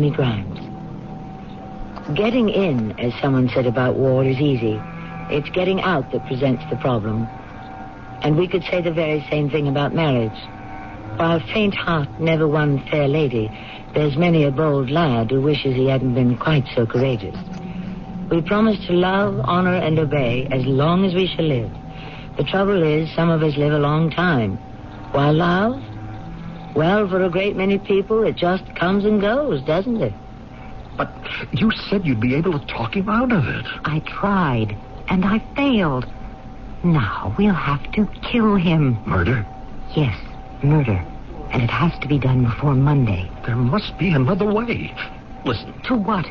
Tammy Grimes. Getting in, as someone said about war, is easy. It's getting out that presents the problem. And we could say the very same thing about marriage. While faint heart never won fair lady, there's many a bold lad who wishes he hadn't been quite so courageous. We promise to love, honor, and obey as long as we shall live. The trouble is, some of us live a long time. While love? Well, for a great many people, it just comes and goes, doesn't it? But you said you'd be able to talk him out of it. I tried, and I failed. Now we'll have to kill him. Murder? Yes, murder. And it has to be done before Monday. There must be another way. Listen. To what?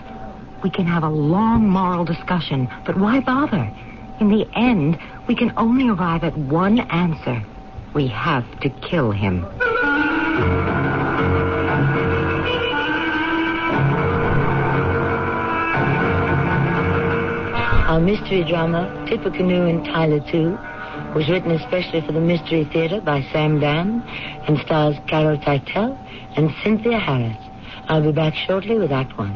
We can have a long moral discussion, but why bother? In the end, we can only arrive at one answer. We have to kill him. Our mystery drama, Tippecanoe and Tyler 2, was written especially for the Mystery Theater by Sam Dan and stars Carol Teitel and Cynthia Harris. I'll be back shortly with Act 1.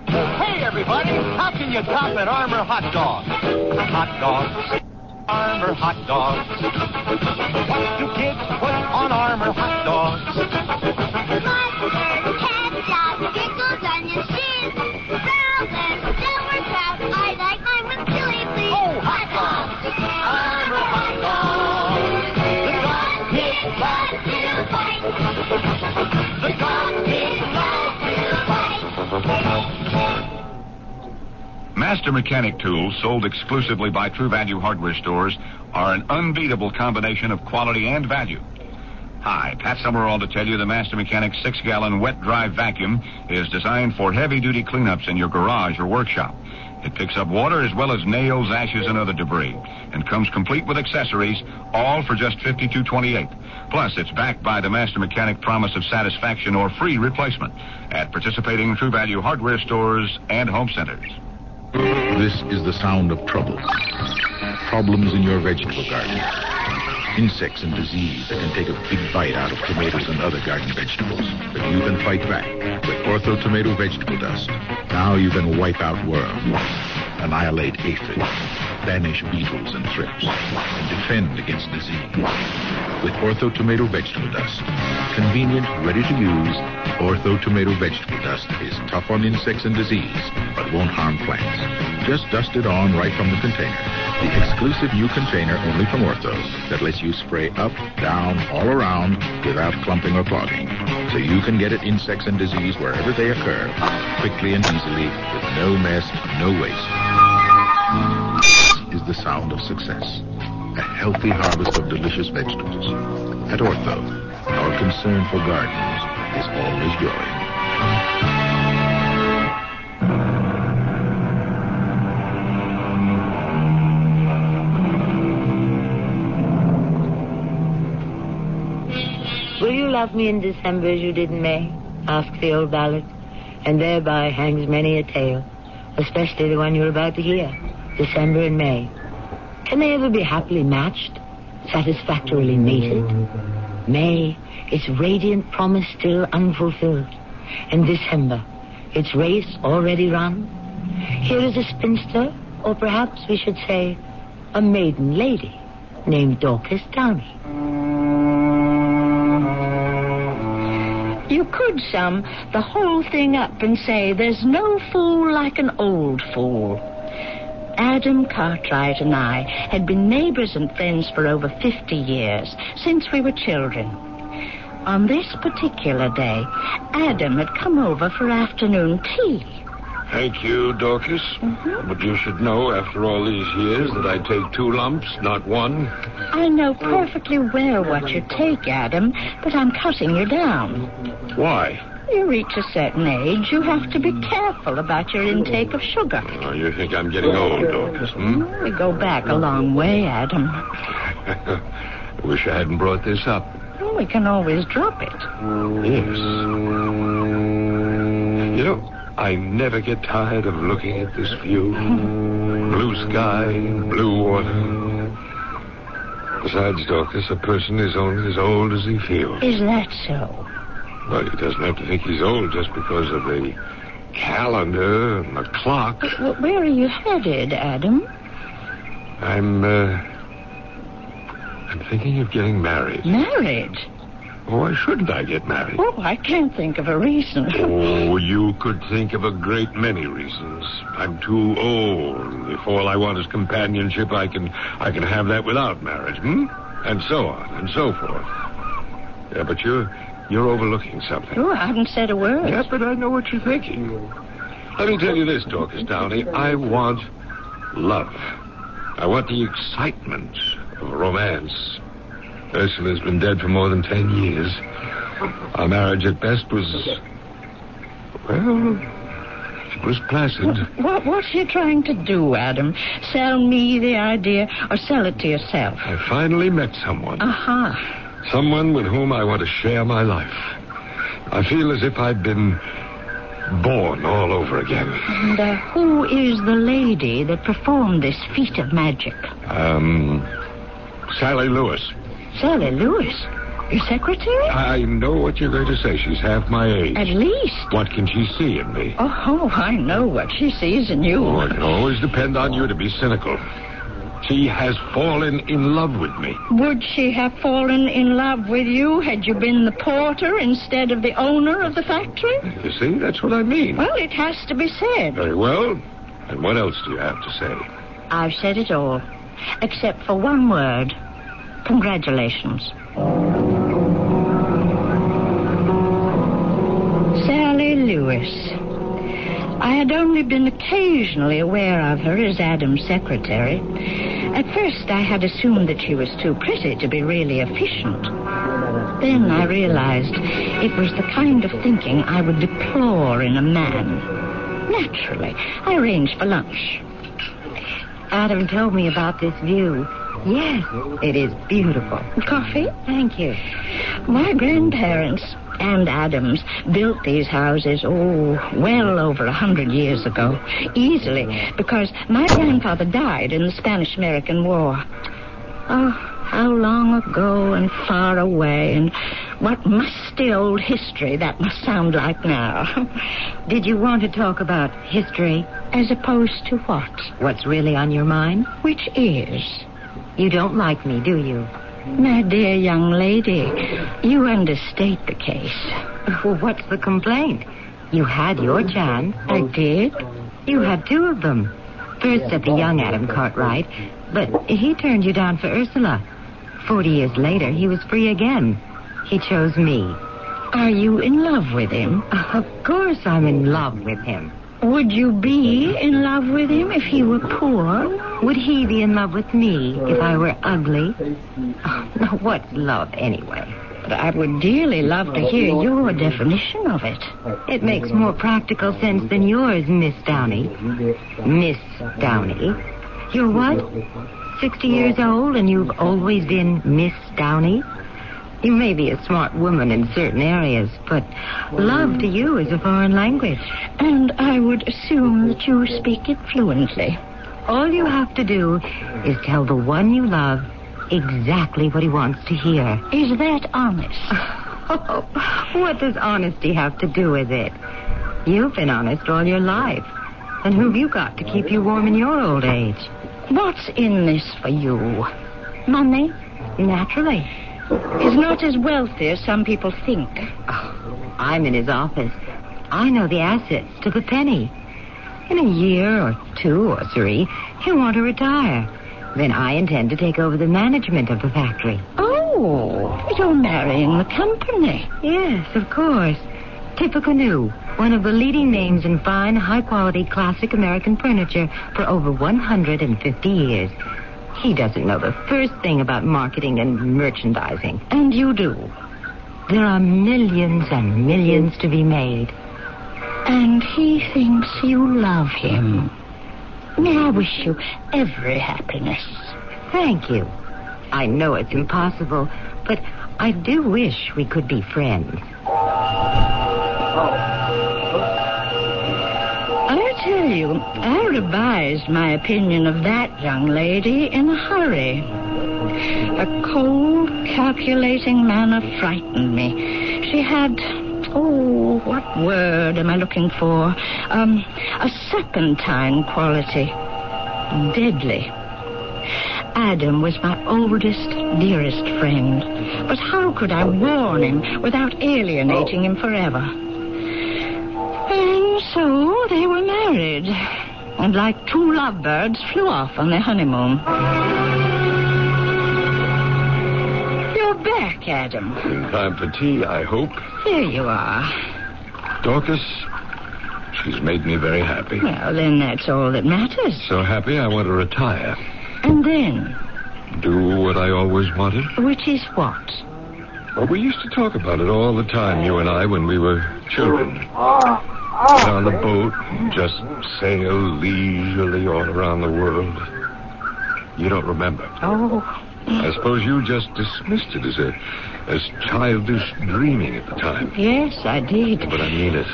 Hey, everybody, how can you top an Armour hot dog? Hot dogs. Armour hot dogs. What do kids put on Armour hot dogs? Mustard, ketchup, pickles, onions, cheese, brown lettuce, sauerkraut. I like mine with chili, please. Oh, hot dogs. Armour hot dogs. The cockpit loves to fight. The cockpit loves to fight. Master mechanic tools sold exclusively by True Value hardware stores are an unbeatable combination of quality and value. Hi, Pat Summerall to tell you the Master Mechanic's 6-gallon wet-dry vacuum is designed for heavy-duty cleanups in your garage or workshop. It picks up water as well as nails, ashes, and other debris, and comes complete with accessories, all for just $52.28. Plus, it's backed by the Master Mechanic promise of satisfaction or free replacement at participating True Value hardware stores and home centers. This is the sound of trouble. Problems in your vegetable garden. Insects and disease that can take a big bite out of tomatoes and other garden vegetables. But you can fight back with Ortho Tomato Vegetable Dust. Now you can wipe out worms, annihilate aphids, banish beetles and thrips, and defend against disease. With Ortho Tomato Vegetable Dust. Convenient, ready to use, Ortho Tomato Vegetable Dust is tough on insects and disease, but won't harm plants. Just dust it on right from the container. The exclusive new container only from Ortho that lets you spray up, down, all around without clumping or clogging. So you can get at insects and disease wherever they occur, quickly and easily, with no mess, no waste. This is the sound of success. A healthy harvest of delicious vegetables. At Ortho, our concern for gardens is always growing. Will you love me in December as you did in May? Asks the old ballad. And thereby hangs many a tale, especially the one you're about to hear, December and May. Can they ever be happily matched, satisfactorily mated? May, its radiant promise still unfulfilled. And December, its race already run. Here is a spinster, or perhaps we should say a maiden lady, named Dorcas Downey. You could sum the whole thing up and say there's no fool like an old fool. Adam Cartwright and I had been neighbors and friends for over 50 years, since we were children. On this particular day, Adam had come over for afternoon tea. Thank you, Dorcas. Mm-hmm. But you should know, after all these years, that I take 2 lumps, not 1. I know perfectly well what you take, Adam, but I'm cutting you down. Why? You reach a certain age, you have to be careful about your intake of sugar. Oh, you think I'm getting old, Dorcas, We go back a long way, Adam. I wish I hadn't brought this up. Well, we can always drop it. Yes. You know, I never get tired of looking at this view. Blue sky, blue water. Besides, Dorcas, a person is only as old as he feels. Is that so? Well, he doesn't have to think he's old just because of the calendar and the clock. Well, where are you headed, Adam? I'm thinking of getting married. Married? Why shouldn't I get married? Oh, I can't think of a reason. Oh, you could think of a great many reasons. I'm too old. If all I want is companionship, I can have that without marriage, And so on and so forth. Yeah, but you're overlooking something. Oh, I haven't said a word. Yeah, but I know what you're thinking. Let me tell you this, Dorcas Downey. I want love. I want the excitement of romance. Ursula's been dead for more than 10 years. Our marriage at best was... well, it was placid. What's he trying to do, Adam? Sell me the idea or sell it to yourself? I finally met someone. Aha. Someone with whom I want to share my life. I feel as if I'd been born all over again. And who is the lady that performed this feat of magic? Sally Lewis. Sally Lewis? Your secretary? I know what you're going to say. She's half my age. At least. What can she see in me? Oh, I know what she sees in you. Oh, I can always depend on you to be cynical. She has fallen in love with me. Would she have fallen in love with you had you been the porter instead of the owner of the factory? You see, that's what I mean. Well, it has to be said. Very well. And what else do you have to say? I've said it all, except for one word. Congratulations. Sally Lewis. I had only been occasionally aware of her as Adam's secretary. At first, I had assumed that she was too pretty to be really efficient. Then I realized it was the kind of thinking I would deplore in a man. Naturally, I arranged for lunch. Adam told me about this view. Yes, it is beautiful. Coffee? Thank you. My grandparents and Adams built these houses, well over 100 years ago. Easily, because my grandfather died in the Spanish-American War. Oh, how long ago and far away, and what musty old history that must sound like now. Did you want to talk about history? As opposed to what? What's really on your mind? Which is? You don't like me, do you? My dear young lady, you understate the case. Well, what's the complaint? You had your chance. I did? You had two of them. First at the young Adam Cartwright, but he turned you down for Ursula. 40 years later, he was free again. He chose me. Are you in love with him? Of course I'm in love with him. Would you be in love with him if he were poor? Would he be in love with me if I were ugly? Oh, now, what's love anyway? But I would dearly love to hear your definition of it. It makes more practical sense than yours, Miss Downey. Miss Downey. You're what? 60 years old and you've always been Miss Downey? You may be a smart woman in certain areas, but love to you is a foreign language. And I would assume that you speak it fluently. All you have to do is tell the one you love exactly what he wants to hear. Is that honest? What does honesty have to do with it? You've been honest all your life. And who've you got to keep you warm in your old age? What's in this for you? Money? Naturally. He's not as wealthy as some people think. Oh, I'm in his office. I know the assets to the penny. In a year or 2 or 3, he'll want to retire. Then I intend to take over the management of the factory. Oh, you're marrying the company. Yes, of course. Tippecanoe, one of the leading names in fine, high-quality, classic American furniture for over 150 years. He doesn't know the first thing about marketing and merchandising. And you do? There are millions and millions to be made. And he thinks you love him. May I wish you every happiness. Thank you. I know it's impossible, but I do wish we could be friends. I tell you, I revised my opinion of that young lady in a hurry. Her cold, calculating manner frightened me. She had Oh, what word am I looking for? A serpentine quality. Deadly. Adam was my oldest, dearest friend. But how could I warn him without alienating him forever? And so they were married. And like two lovebirds, flew off on their honeymoon. You're back, Adam. In time for tea, I hope. There you are. Dorcas, she's made me very happy. Well, then that's all that matters. So happy I want to retire. And then? Do what I always wanted. Which is what? Well, we used to talk about it all the time, you and I, when we were children. Get on the boat and just sail leisurely all around the world. You don't remember. Oh. I suppose you just dismissed it as childish dreaming at the time. Yes, I did. But I mean it.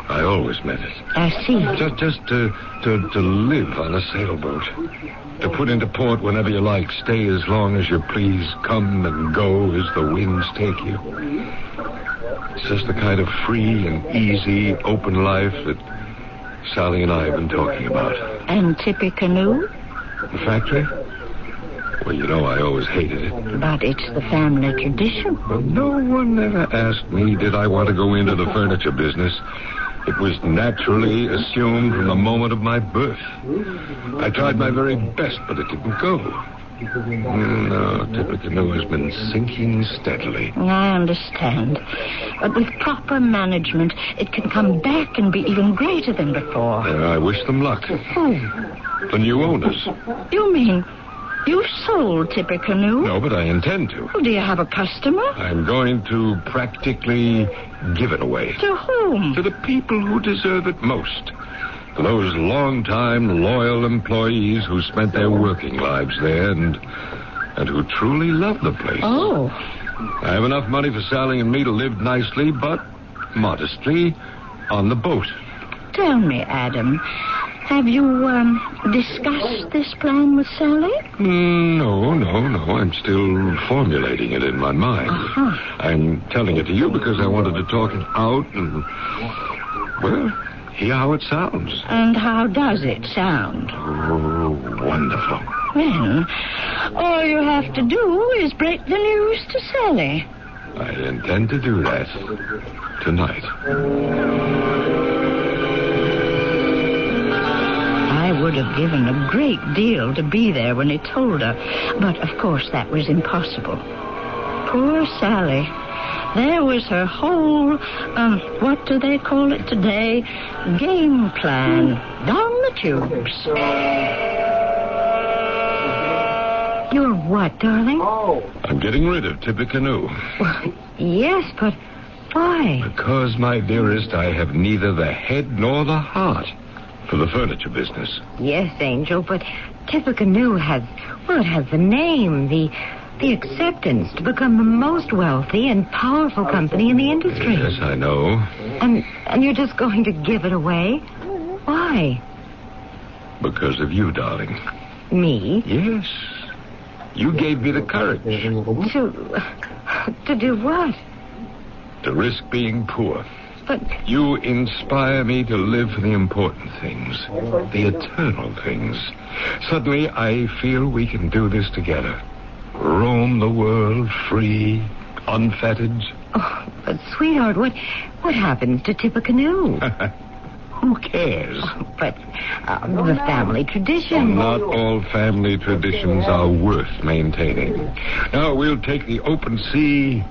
I always meant it. I see. Just to live on a sailboat. To put into port whenever you like. Stay as long as you please. Come and go as the winds take you. It's just the kind of free and easy, open life that Sally and I have been talking about. And Tippecanoe? The factory? Well, you know I always hated it. But it's the family tradition. But no one ever asked me did I want to go into the furniture business. It was naturally assumed from the moment of my birth. I tried my very best, but it didn't go. No, Tippecanoe has been sinking steadily. I understand. But with proper management, it can come back and be even greater than before. I wish them luck. Who? The new owners. You mean you've sold Tippecanoe? No, but I intend to. Well, do you have a customer? I'm going to practically give it away. To whom? To the people who deserve it most. To those long-time, loyal employees who spent their working lives there and who truly love the place. Oh. I have enough money for Sally and me to live nicely, but modestly, on the boat. Tell me, Adam, have you discussed this plan with Sally? No. I'm still formulating it in my mind. Uh-huh. I'm telling it to you because I wanted to talk it out and, well, hear how it sounds. And how does it sound? Oh, wonderful. Then, all you have to do is break the news to Sally. I intend to do that tonight. I would have given a great deal to be there when he told her, but of course that was impossible. Poor Sally. There was her whole, what do they call it today? Game plan. Down the tubes. You're what, darling? I'm getting rid of Tippecanoe. Well, yes, but why? Because, my dearest, I have neither the head nor the heart for the furniture business. Yes, Angel, but Tippecanoe has the name, the acceptance to become the most wealthy and powerful company in the industry. Yes, I know. And you're just going to give it away? Why? Because of you, darling. Me? Yes. You gave me the courage. To do what? To risk being poor. But you inspire me to live for the important things, the eternal things. Suddenly, I feel we can do this together. Roam the world free, unfettered. Oh, but sweetheart, what happens to Tippecanoe? Who cares? Oh, but the family tradition. Not all family traditions are worth maintaining. Now, we'll take the open sea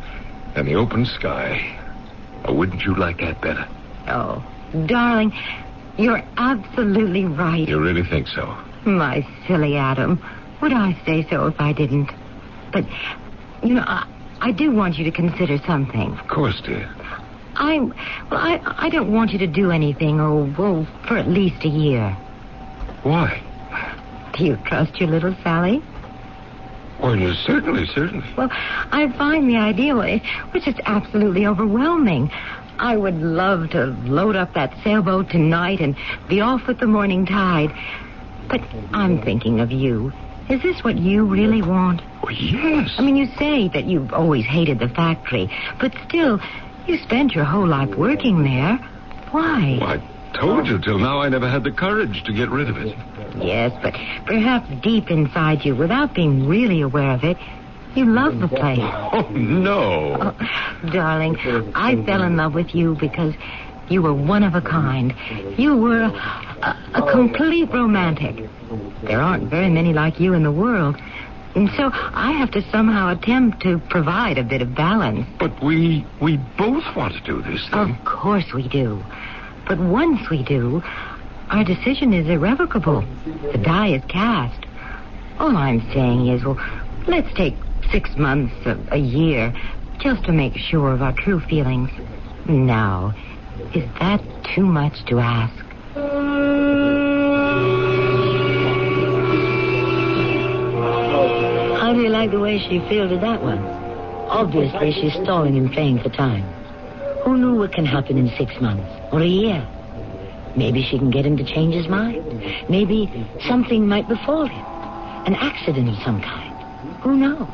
and the open sky. Or wouldn't you like that better? Oh, darling, you're absolutely right. You really think so? My silly Adam. Would I say so if I didn't? But, you know, I do want you to consider something. Of course, dear. I don't want you to do anything, for at least a year. Why? Do you trust your little Sally? Well, certainly. Well, I find the idea, which is absolutely overwhelming. I would love to load up that sailboat tonight and be off with the morning tide. But I'm thinking of you. Is this what you really want? Oh, yes. I mean, you say that you've always hated the factory, but still, You spent your whole life working there. Why? Well, I told you till now I never had the courage to get rid of it. Yes, but perhaps deep inside you, without being really aware of it, you love the place. Oh, no. Oh, darling, I fell in love with you because you were one of a kind. You were a complete romantic. There aren't very many like you in the world. And so I have to somehow attempt to provide a bit of balance. But we both want to do this thing. Of course we do. But once we do, our decision is irrevocable. The die is cast. All I'm saying is, well, let's take 6 months, a year, just to make sure of our true feelings. Now, is that too much to ask? How do you like the way she fielded that one? Obviously, she's stalling and playing for time. Who knew what can happen in 6 months or a year? Maybe she can get him to change his mind. Maybe something might befall him. An accident of some kind. Who knows?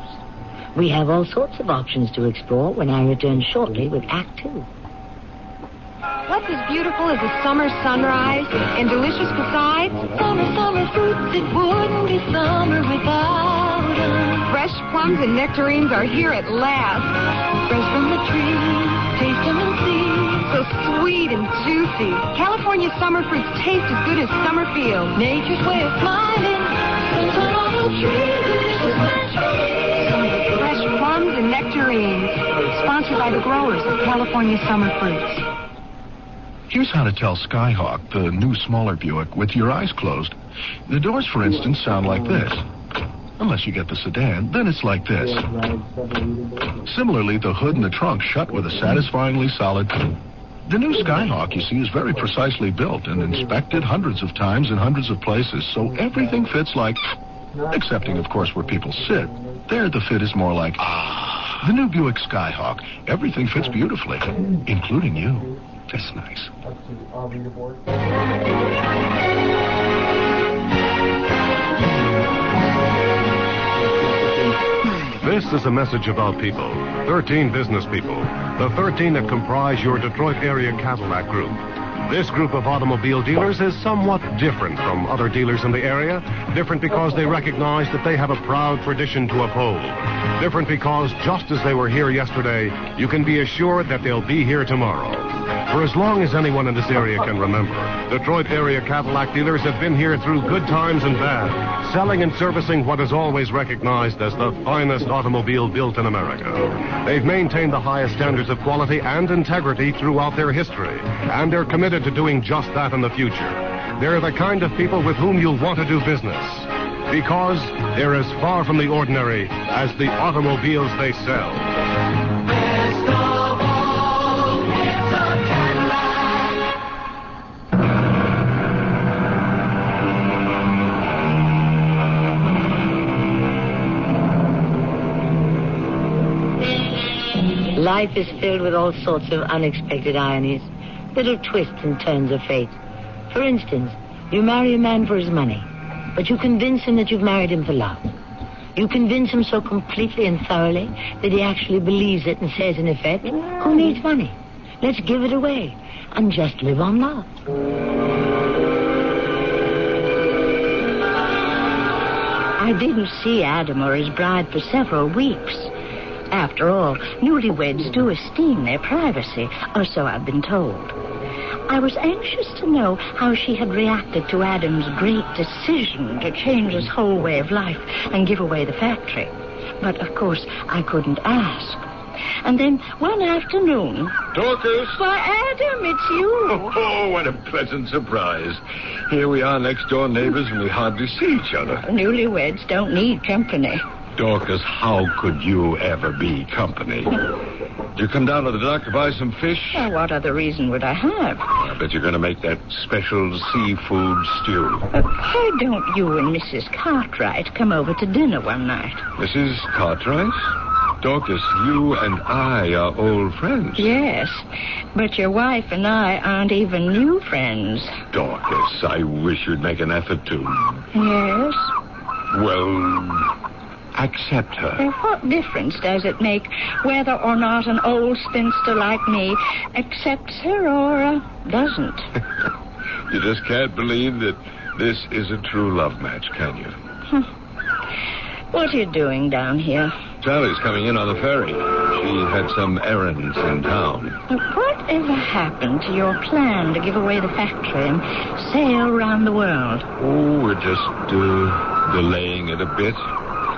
We have all sorts of options to explore when I return shortly with Act 2. What's as beautiful as a summer sunrise and delicious besides? Summer fruits, it wouldn't be summer without them. Fresh plums and nectarines are here at last. Fresh from the tree, taste them and see. So sweet and juicy. California summer fruits taste as good as summer feels. Nature's way of smiling. Sunshine on the tree, delicious tree. Fresh plums and nectarines. Sponsored by the growers of California summer fruits. Here's how to tell Skyhawk, the new smaller Buick, with your eyes closed. The doors, for instance, sound like this. Unless you get the sedan, then it's like this. Similarly, the hood and the trunk shut with a satisfyingly solid... The new Skyhawk, you see, is very precisely built and inspected hundreds of times in hundreds of places, so everything fits like... Excepting, of course, where people sit. There, the fit is more like... The new Buick Skyhawk. Everything fits beautifully, including you. That's nice. This is a message about people. 13 business people. The 13 that comprise your Detroit area Cadillac group. This group of automobile dealers is somewhat different from other dealers in the area. Different because they recognize that they have a proud tradition to uphold. Different because just as they were here yesterday, you can be assured that they'll be here tomorrow. For as long as anyone in this area can remember, Detroit area Cadillac dealers have been here through good times and bad, selling and servicing what is always recognized as the finest automobile built in America. They've maintained the highest standards of quality and integrity throughout their history, and they're committed to doing just that in the future. They're the kind of people with whom you'll want to do business, because they're as far from the ordinary as the automobiles they sell. Life is filled with all sorts of unexpected ironies, little twists and turns of fate. For instance, you marry a man for his money, but you convince him that you've married him for love. You convince him so completely and thoroughly that he actually believes it and says, in effect, who needs money? Let's give it away and just live on love. I didn't see Adam or his bride for several weeks. After all, newlyweds do esteem their privacy, or so I've been told. I was anxious to know how she had reacted to Adam's great decision to change his whole way of life and give away the factory. But, of course, I couldn't ask. And then one afternoon... Dorcas! Why, Adam, it's you. Oh, what a pleasant surprise. Here we are, next-door neighbors, and we hardly see each other. Newlyweds don't need company. Dorcas, how could you ever be company? Did you come down to the dock to buy some fish? Well, what other reason would I have? I bet you're going to make that special seafood stew. Why don't you and Mrs. Cartwright come over to dinner one night? Mrs. Cartwright? Dorcas, you and I are old friends. Yes, but your wife and I aren't even new friends. Dorcas, I wish you'd make an effort to. Yes? Well, accept her. Well, what difference does it make whether or not an old spinster like me accepts her or doesn't? You just can't believe that this is a true love match, can you? What are you doing down here? Sally's coming in on the ferry. She had some errands in town. Whatever happened to your plan to give away the factory and sail around the world? Oh, we're just delaying it a bit.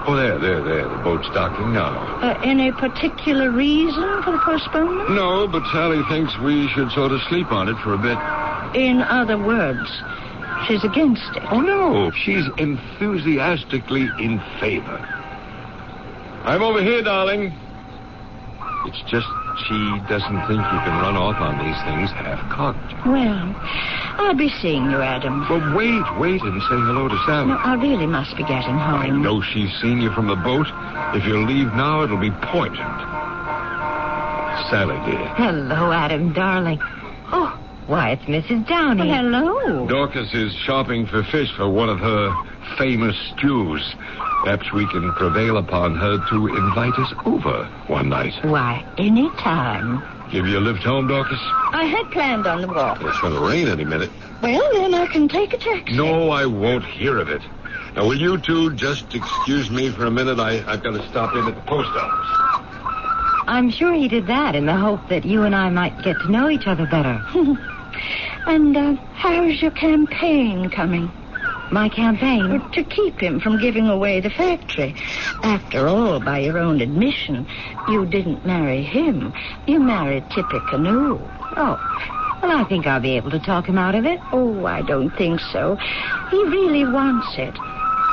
Oh, there. The boat's docking now. Any particular reason for the postponement? No, but Sally thinks we should sort of sleep on it for a bit. In other words, she's against it. Oh, no. She's enthusiastically in favor. I'm over here, darling. It's just she doesn't think you can run off on these things half-cocked. Well, I'll be seeing you, Adam. Well, wait and say hello to Sally. No, I really must be getting home. I know she's seen you from the boat. If you leave now, it'll be poignant. Sally, dear. Hello, Adam, darling. Oh, why, it's Mrs. Downey. Hello. Dorcas is shopping for fish for one of her famous stews. Perhaps we can prevail upon her to invite us over one night. Why, any time. Give you a lift home, Dorcas? I had planned on the walk. It's going to rain any minute. Well, then I can take a taxi. No, I won't hear of it. Now, will you two just excuse me for a minute? I've got to stop in at the post office. I'm sure he did that in the hope that you and I might get to know each other better. And how's your campaign coming? My campaign? To keep him from giving away the factory. After all, by your own admission, you didn't marry him. You married Tippecanoe. Oh, well, I think I'll be able to talk him out of it. Oh, I don't think so. He really wants it.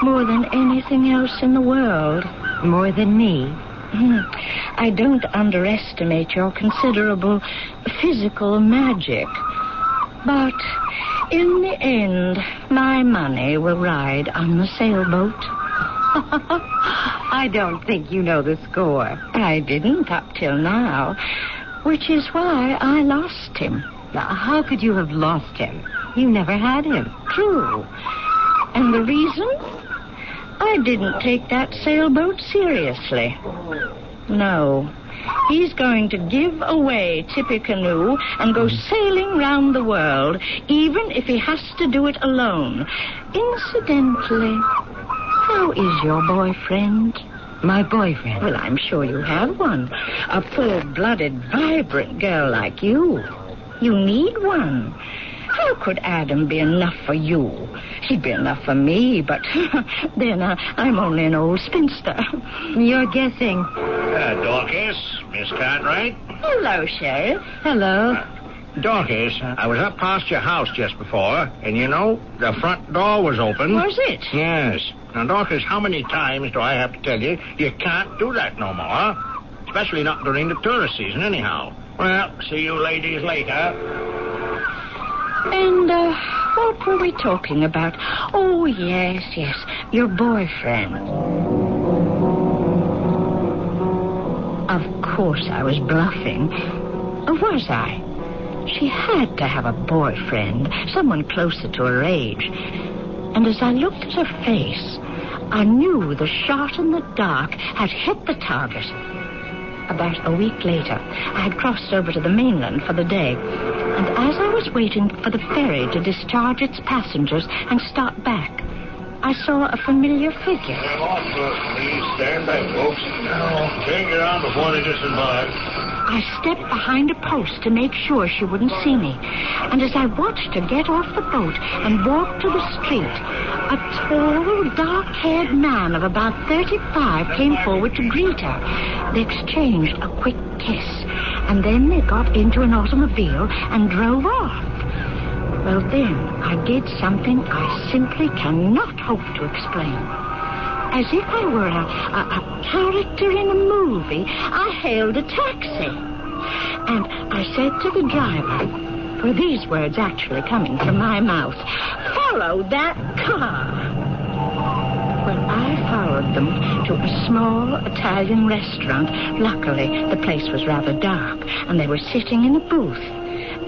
More than anything else in the world. More than me? I don't underestimate your considerable physical magic. But in the end, my money will ride on the sailboat. I don't think you know the score. I didn't up till now, which is why I lost him. Now, how could you have lost him? You never had him. True. And the reason? I didn't take that sailboat seriously. No. He's going to give away Tippecanoe and go sailing round the world, even if he has to do it alone. Incidentally, how is your boyfriend? My boyfriend? Well, I'm sure you have one. A full-blooded, vibrant girl like you. You need one. How could Adam be enough for you? He'd be enough for me, but then I'm only an old spinster. You're guessing. Dorcas, Miss Cartwright. Hello, Sheriff. Hello. Dorcas, I was up past your house just before, and you know, the front door was open. Was it? Yes. Now, Dorcas, how many times do I have to tell you you can't do that no more? Especially not during the tourist season, anyhow. Well, see you ladies later. And, what were we talking about? Oh, yes, your boyfriend. Of course I was bluffing. Or was I? She had to have a boyfriend, someone closer to her age. And as I looked at her face, I knew the shot in the dark had hit the target. About a week later, I had crossed over to the mainland for the day. And as I was waiting for the ferry to discharge its passengers and start back, I saw a familiar figure. Please stand back, folks. Now, change around before they disembark. I stepped behind a post to make sure she wouldn't see me. And as I watched her get off the boat and walk to the street, a tall, dark-haired man of about 35 came forward to greet her. They exchanged a quick kiss, and then they got into an automobile and drove off. Well, then, I did something I simply cannot hope to explain. As if I were a character in a movie, I hailed a taxi. And I said to the driver, for these words actually coming from my mouth, "Follow that car." Well, I followed them to a small Italian restaurant. Luckily, the place was rather dark, and they were sitting in a booth.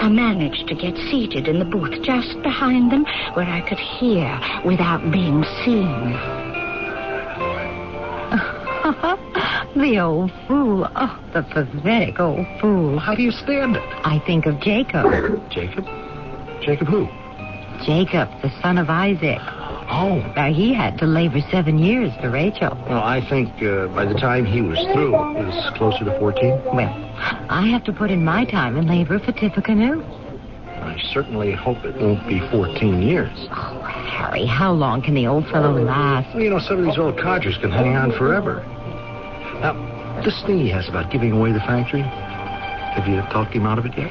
I managed to get seated in the booth just behind them where I could hear without being seen. The old fool. Oh, the pathetic old fool. How do you stand it? I think of Jacob. Jacob? Jacob who? Jacob, the son of Isaac. Oh. Now, he had to labor 7 years for Rachel. Well, I think by the time he was through, it was closer to 14. Well, I have to put in my time and labor for Tippecanoe. I certainly hope it won't be 14 years. Oh, Harry, how long can the old fellow last? Well, some of these old codgers can hang on forever. Now, this thing he has about giving away the factory, have you talked him out of it yet?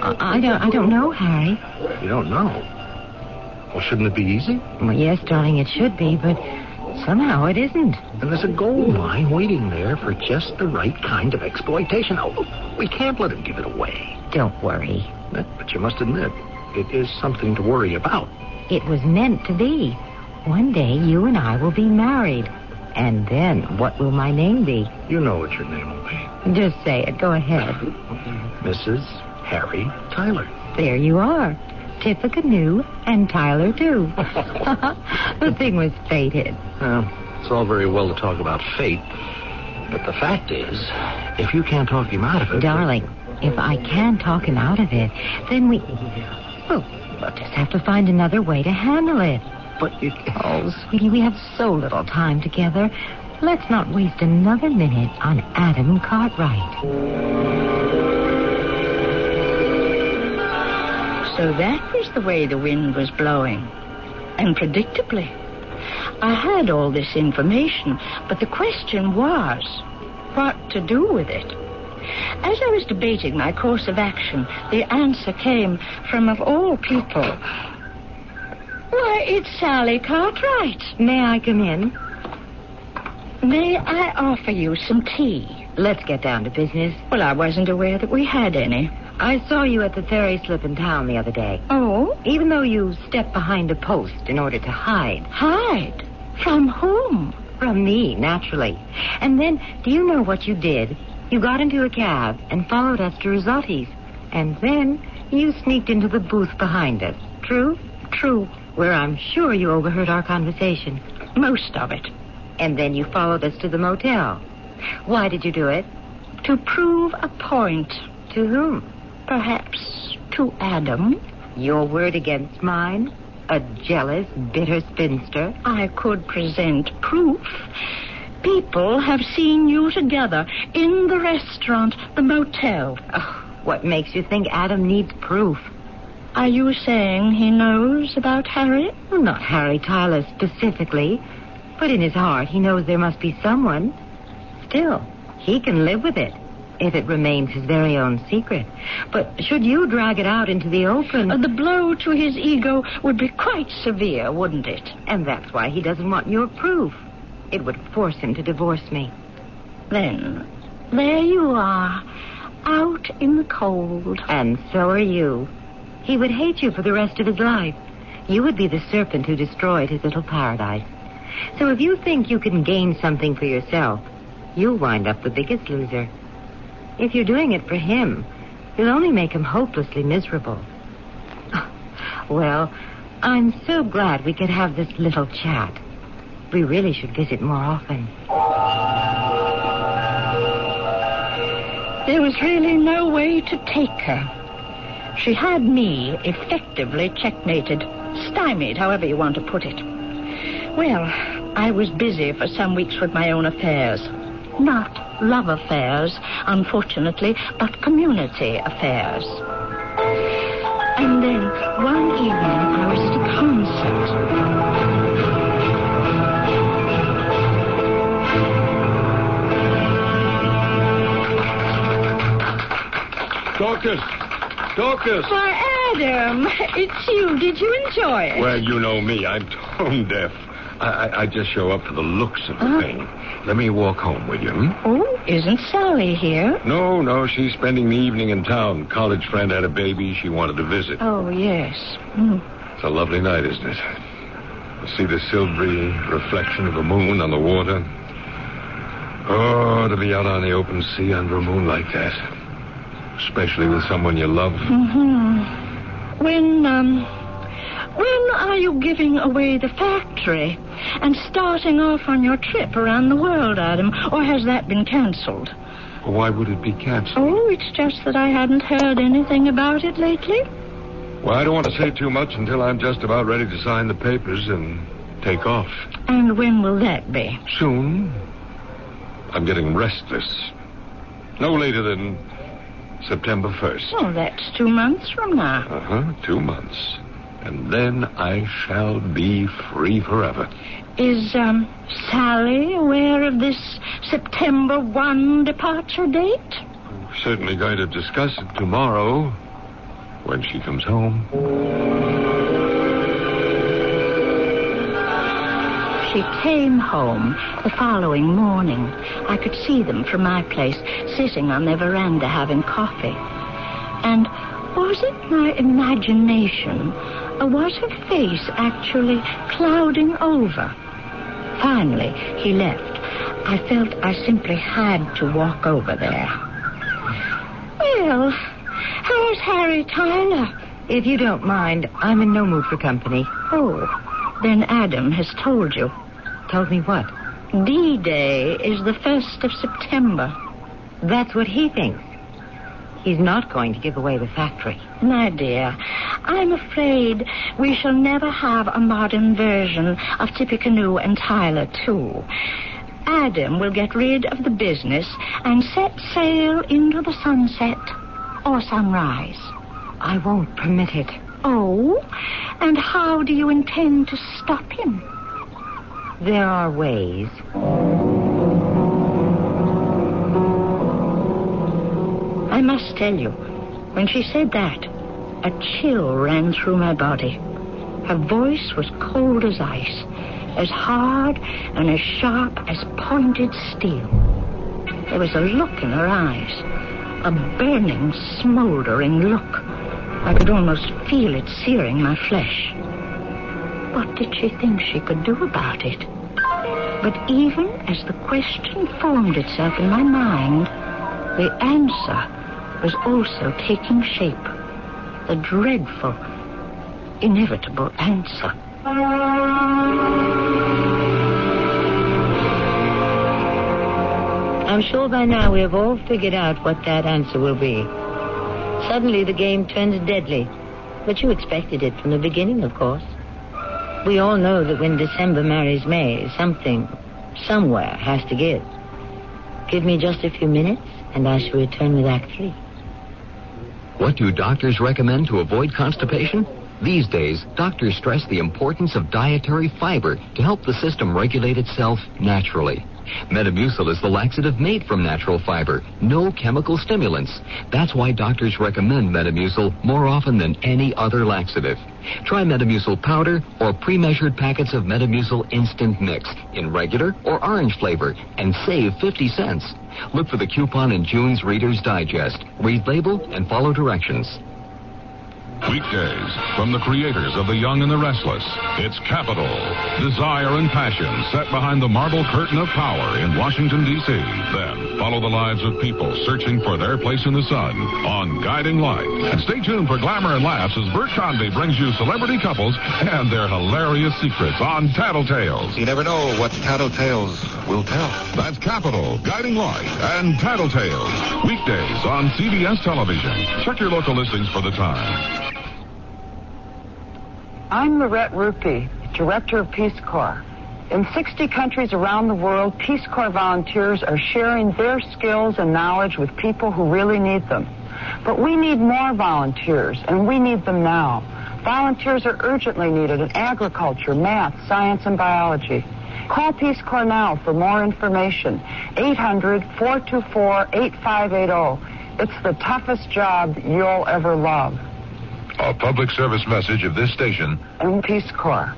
I don't know, Harry. You don't know? Well, shouldn't it be easy? Well, yes, darling, it should be, but somehow it isn't. And there's a gold mine waiting there for just the right kind of exploitation. Oh, we can't let him give it away. Don't worry. But you must admit, it is something to worry about. It was meant to be. One day, you and I will be married. And then, what will my name be? You know what your name will be. Just say it. Go ahead. Mrs. Harry Tyler. There you are. Tippecanoe and Tyler, too. The thing was fated. Well, it's all very well to talk about fate. But the fact is, if you can't talk him out of it... Darling, if I can talk him out of it, then we'll just have to find another way to handle it. But you... Oh, sweetie, we have so little time together. Let's not waste another minute on Adam Cartwright. So that was the way the wind was blowing. And predictably. I had all this information, but the question was, what to do with it? As I was debating my course of action, the answer came from, of all people... Why, it's Sally Cartwright. May I come in? May I offer you some tea? Let's get down to business. Well, I wasn't aware that we had any. I saw you at the ferry slip in town the other day. Oh? Even though you stepped behind a post in order to hide. Hide? From whom? From me, naturally. And then, do you know what you did? You got into a cab and followed us to Risotti's. And then you sneaked into the booth behind us. True? True. Where I'm sure you overheard our conversation. Most of it. And then you followed us to the motel. Why did you do it? To prove a point. To whom? Perhaps to Adam. Your word against mine? A jealous, bitter spinster? I could present proof. People have seen you together in the restaurant, the motel. Oh, what makes you think Adam needs proof? Are you saying he knows about Harry? Well, not Harry Tyler specifically, but in his heart he knows there must be someone. Still, he can live with it, if it remains his very own secret. But should you drag it out into the open... The blow to his ego would be quite severe, wouldn't it? And that's why he doesn't want your proof. It would force him to divorce me. Then, there you are, out in the cold. And so are you. He would hate you for the rest of his life. You would be the serpent who destroyed his little paradise. So if you think you can gain something for yourself, you'll wind up the biggest loser. If you're doing it for him, you'll only make him hopelessly miserable. Well, I'm so glad we could have this little chat. We really should visit more often. There was really no way to take her. She had me effectively checkmated, stymied, however you want to put it. Well, I was busy for some weeks with my own affairs. Not love affairs, unfortunately, but community affairs. And then, one evening, I was at a concert. Dorcas! Why, Adam, it's you. Did you enjoy it? Well, you know me. I'm tone deaf. I just show up for the looks of the thing. Let me walk home with you, Oh, isn't Sally here? No, she's spending the evening in town. College friend had a baby she wanted to visit. Oh, yes. It's a lovely night, isn't it? You see the silvery reflection of the moon on the water. Oh, to be out on the open sea under a moon like that. Especially with someone you love. When When are you giving away the factory and starting off on your trip around the world, Adam? Or has that been cancelled? Why would it be canceled? Oh, it's just that I hadn't heard anything about it lately. Well, I don't want to say too much until I'm just about ready to sign the papers and take off. And when will that be? Soon. I'm getting restless. No later than September 1st. Oh, that's 2 months from now. 2 months. And then I shall be free forever. Is, Sally aware of this September 1 departure date? We're certainly going to discuss it tomorrow when she comes home. She came home the following morning. I could see them from my place, sitting on their veranda having coffee. And was it my imagination, or was her face actually clouding over? Finally, he left. I felt I simply had to walk over there. Well, how's Harry Tyler? If you don't mind, I'm in no mood for company. Oh, then Adam has told you. Told me what? D-Day is the 1st of September. That's what he thinks. He's not going to give away the factory. My dear, I'm afraid we shall never have a modern version of Tippecanoe and Tyler, too. Adam will get rid of the business and set sail into the sunset or sunrise. I won't permit it. Oh? And how do you intend to stop him? There are ways. I must tell you, when she said that, a chill ran through my body. Her voice was cold as ice, as hard and as sharp as pointed steel. There was a look in her eyes, a burning, smoldering look. I could almost feel it searing my flesh. What did she think she could do about it? But even as the question formed itself in my mind, the answer was also taking shape. The dreadful, inevitable answer. I'm sure by now we have all figured out what that answer will be. Suddenly the game turns deadly. But you expected it from the beginning, of course. We all know that when December marries May, something, somewhere, has to give. Give me just a few minutes, and I shall return with Act 3. What do doctors recommend to avoid constipation? These days, doctors stress the importance of dietary fiber to help the system regulate itself naturally. Metamucil is the laxative made from natural fiber, no chemical stimulants. That's why doctors recommend Metamucil more often than any other laxative. Try Metamucil powder or pre-measured packets of Metamucil instant mix in regular or orange flavor and save 50 cents. Look for the coupon in June's Reader's Digest. Read label and follow directions. Weekdays, from the creators of The Young and the Restless, it's Capital, Desire and Passion set behind the marble curtain of power in Washington, D.C. Then, follow the lives of people searching for their place in the sun on Guiding Light. And stay tuned for glamour and laughs as Bert Convy brings you celebrity couples and their hilarious secrets on Tattletales. You never know what Tattletales will tell. That's Capital, Guiding Light, and Tattletales. Weekdays on CBS Television. Check your local listings for the time. I'm Lorette Rupi, Director of Peace Corps. In 60 countries around the world, Peace Corps volunteers are sharing their skills and knowledge with people who really need them. But we need more volunteers, and we need them now. Volunteers are urgently needed in agriculture, math, science, and biology. Call Peace Corps now for more information. 800-424-8580. It's the toughest job you'll ever love. A public service message of this station and Peace Corps.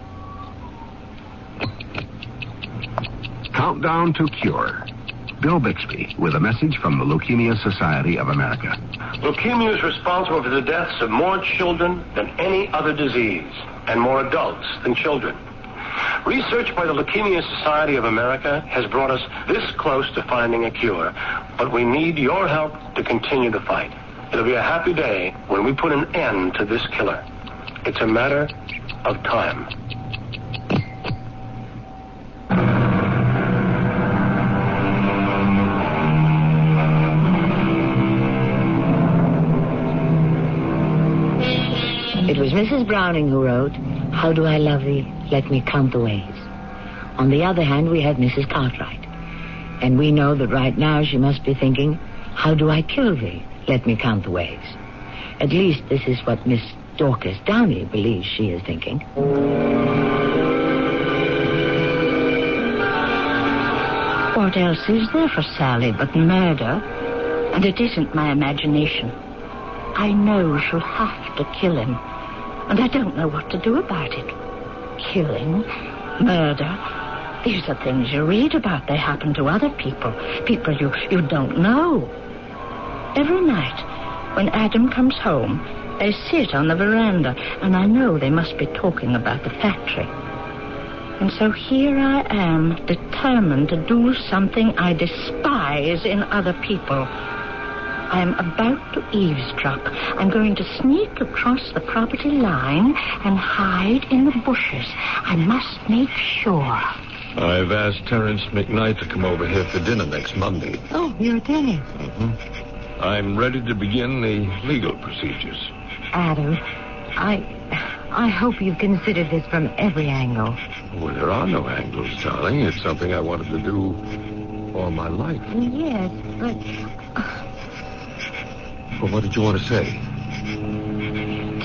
Countdown to Cure. Bill Bixby with a message from the Leukemia Society of America. Leukemia is responsible for the deaths of more children than any other disease, and more adults than children. Research by the Leukemia Society of America has brought us this close to finding a cure, but we need your help to continue the fight. It'll be a happy day when we put an end to this killer. It's a matter of time. It was Mrs. Browning who wrote, "How do I love thee? Let me count the ways." On the other hand, we had Mrs. Cartwright. And we know that right now she must be thinking, "How do I kill thee? Let me count the ways." At least this is what Miss Dorcas Downey believes she is thinking. What else is there for Sally but murder? And it isn't my imagination. I know she'll have to kill him. And I don't know what to do about it. Killing, murder, these are things you read about. They happen to other people. People you don't know. Every night, when Adam comes home, they sit on the veranda, and I know they must be talking about the factory. And so here I am, determined to do something I despise in other people. I am about to eavesdrop. I'm going to sneak across the property line and hide in the bushes. I must make sure. I've asked Terence McKnight to come over here for dinner next Monday. Oh, you're there. Mm-hmm. I'm ready to begin the legal procedures. Adam, I hope you've considered this from every angle. Well, there are no angles, darling. It's something I wanted to do all my life. Yes, but... Well, what did you want to say?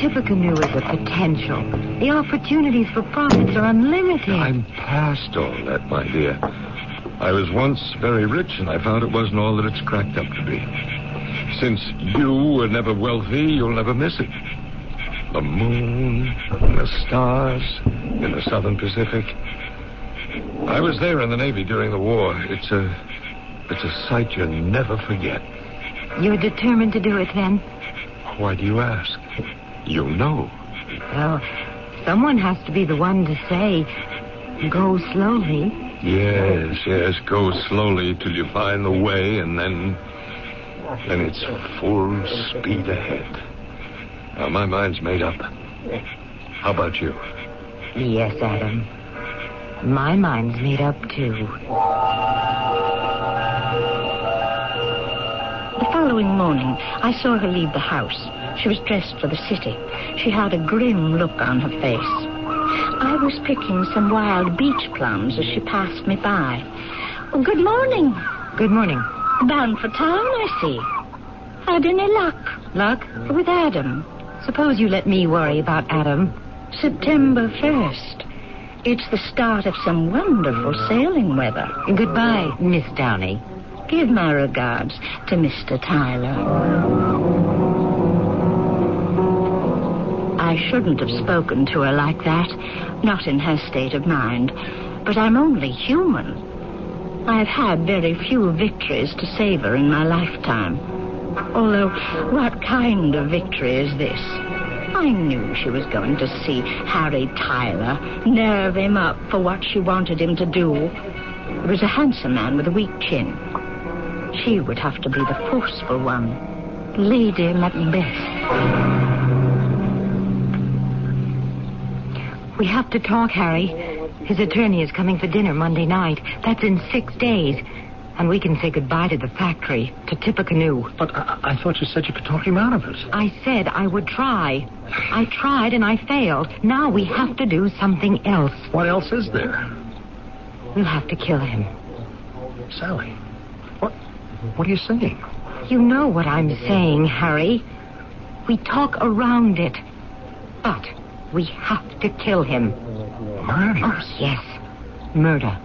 Tippecanoe is a potential. The opportunities for profits are unlimited. I'm past all that, my dear. I was once very rich, and I found it wasn't all that it's cracked up to be. Since you were never wealthy, you'll never miss it. The moon and the stars in the southern Pacific. I was there in the Navy during the war. It's a sight you'll never forget. You're determined to do it, then? Why do you ask? You know. Well, someone has to be the one to say, go slowly. Yes, go slowly till you find the way, and then it's full speed ahead. Now, my mind's made up. How about you? Yes, Adam. My mind's made up, too. The following morning, I saw her leave the house. She was dressed for the city. She had a grim look on her face. I was picking some wild beach plums as she passed me by. Oh, good morning. Good morning. Bound for town, I see. Had any luck? Luck? With Adam. Suppose you let me worry about Adam. September 1st. It's the start of some wonderful sailing weather. Goodbye, Miss Downey. Give my regards to Mr. Tyler. I shouldn't have spoken to her like that, not in her state of mind. But I'm only human. I've had very few victories to savor in my lifetime. Although, what kind of victory is this? I knew she was going to see Harry Tyler, nerve him up for what she wanted him to do. He was a handsome man with a weak chin. She would have to be the forceful one. Lady Macbeth. We have to talk, Harry. His attorney is coming for dinner Monday night. That's in 6 days. And we can say goodbye to the factory, to Tippecanoe. But I thought you said you could talk him out of it. I said I would try. I tried and I failed. Now we have to do something else. What else is there? We'll have to kill him. Sally, what are you saying? You know what I'm saying, Harry. We talk around it. But we have to kill him. Murder? Oh, yes. Murder.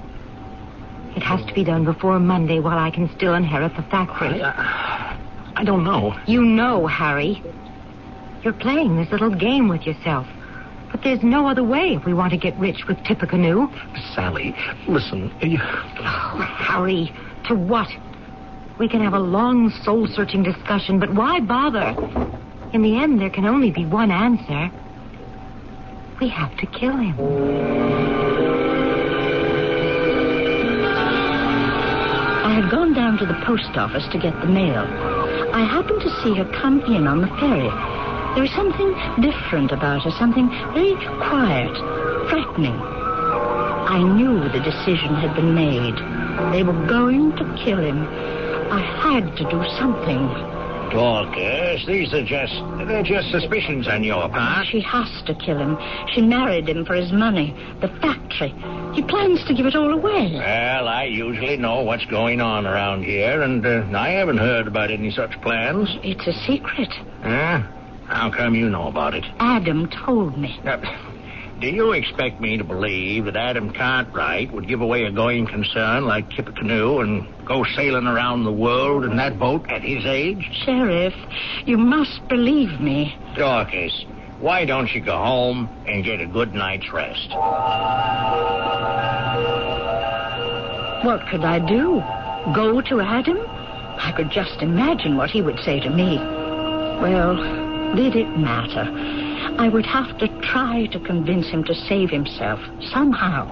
It has to be done before Monday while I can still inherit the factory. I don't know. You know, Harry. You're playing this little game with yourself. But there's no other way if we want to get rich with Tippecanoe. Sally, listen. Oh, Harry, to what? We can have a long, soul-searching discussion, but why bother? In the end, there can only be one answer. We have to kill him. I had gone down to the post office to get the mail. I happened to see her come in on the ferry. There was something different about her, something very quiet, frightening. I knew the decision had been made. They were going to kill him. I had to do something. Dorcas, they're just suspicions on your part. She has to kill him. She married him for his money, the factory. He plans to give it all away. Well, I usually know what's going on around here, and I haven't heard about any such plans. It's a secret. Huh? How come you know about it? Adam told me. Do you expect me to believe that Adam Cartwright would give away a going concern like Tippecanoe and go sailing around the world in that boat at his age? Sheriff, you must believe me. Dorcas, why don't you go home and get a good night's rest? What could I do? Go to Adam? I could just imagine what he would say to me. Well, did it matter? I would have to try to convince him to save himself, somehow.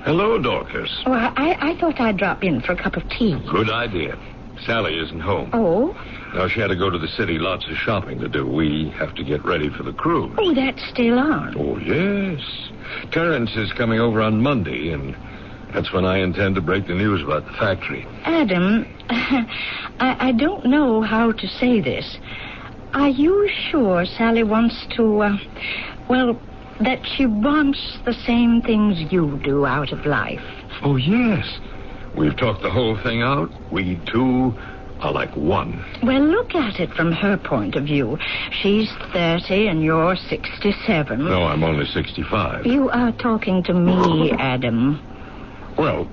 Hello, Dorcas. Oh, I thought I'd drop in for a cup of tea. Good idea. Sally isn't home. Oh? Now, she had to go to the city, lots of shopping to do. We have to get ready for the cruise. Oh, that's still on. Oh, yes. Terence is coming over on Monday, and that's when I intend to break the news about the factory. Adam, I don't know how to say this. Are you sure Sally wants to, that she wants the same things you do out of life? Oh, yes. We've talked the whole thing out. We two are like one. Well, look at it from her point of view. She's 30 and you're 67. No, I'm only 65. You are talking to me, Adam. Well,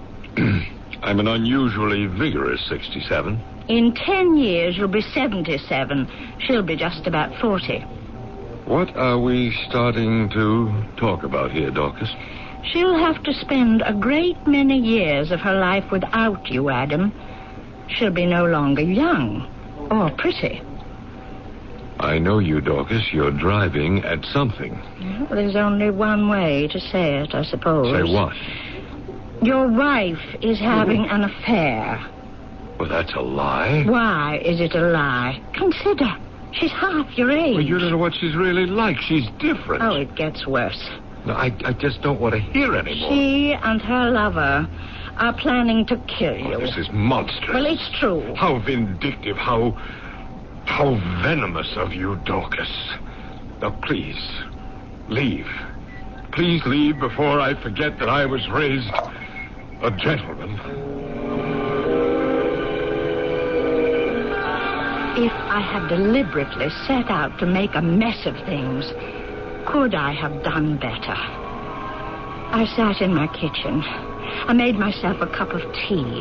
I'm an unusually vigorous 67. In 10 years, you'll be 77. She'll be just about 40. What are we starting to talk about here, Dorcas? She'll have to spend a great many years of her life without you, Adam. She'll be no longer young or pretty. I know you, Dorcas. You're driving at something. Well, there's only one way to say it, I suppose. Say what? Your wife is having an affair. Well, that's a lie. Why is it a lie? Consider. She's half your age. Well, you don't know what she's really like. She's different. Oh, it gets worse. No, I just don't want to hear anymore. She and her lover are planning to kill you. Oh, this is monstrous. Well, it's true. How vindictive, how venomous of you, Dorcas. Now, please, leave. Please leave before I forget that I was raised a gentleman. If I had deliberately set out to make a mess of things, could I have done better? I sat in my kitchen. I made myself a cup of tea.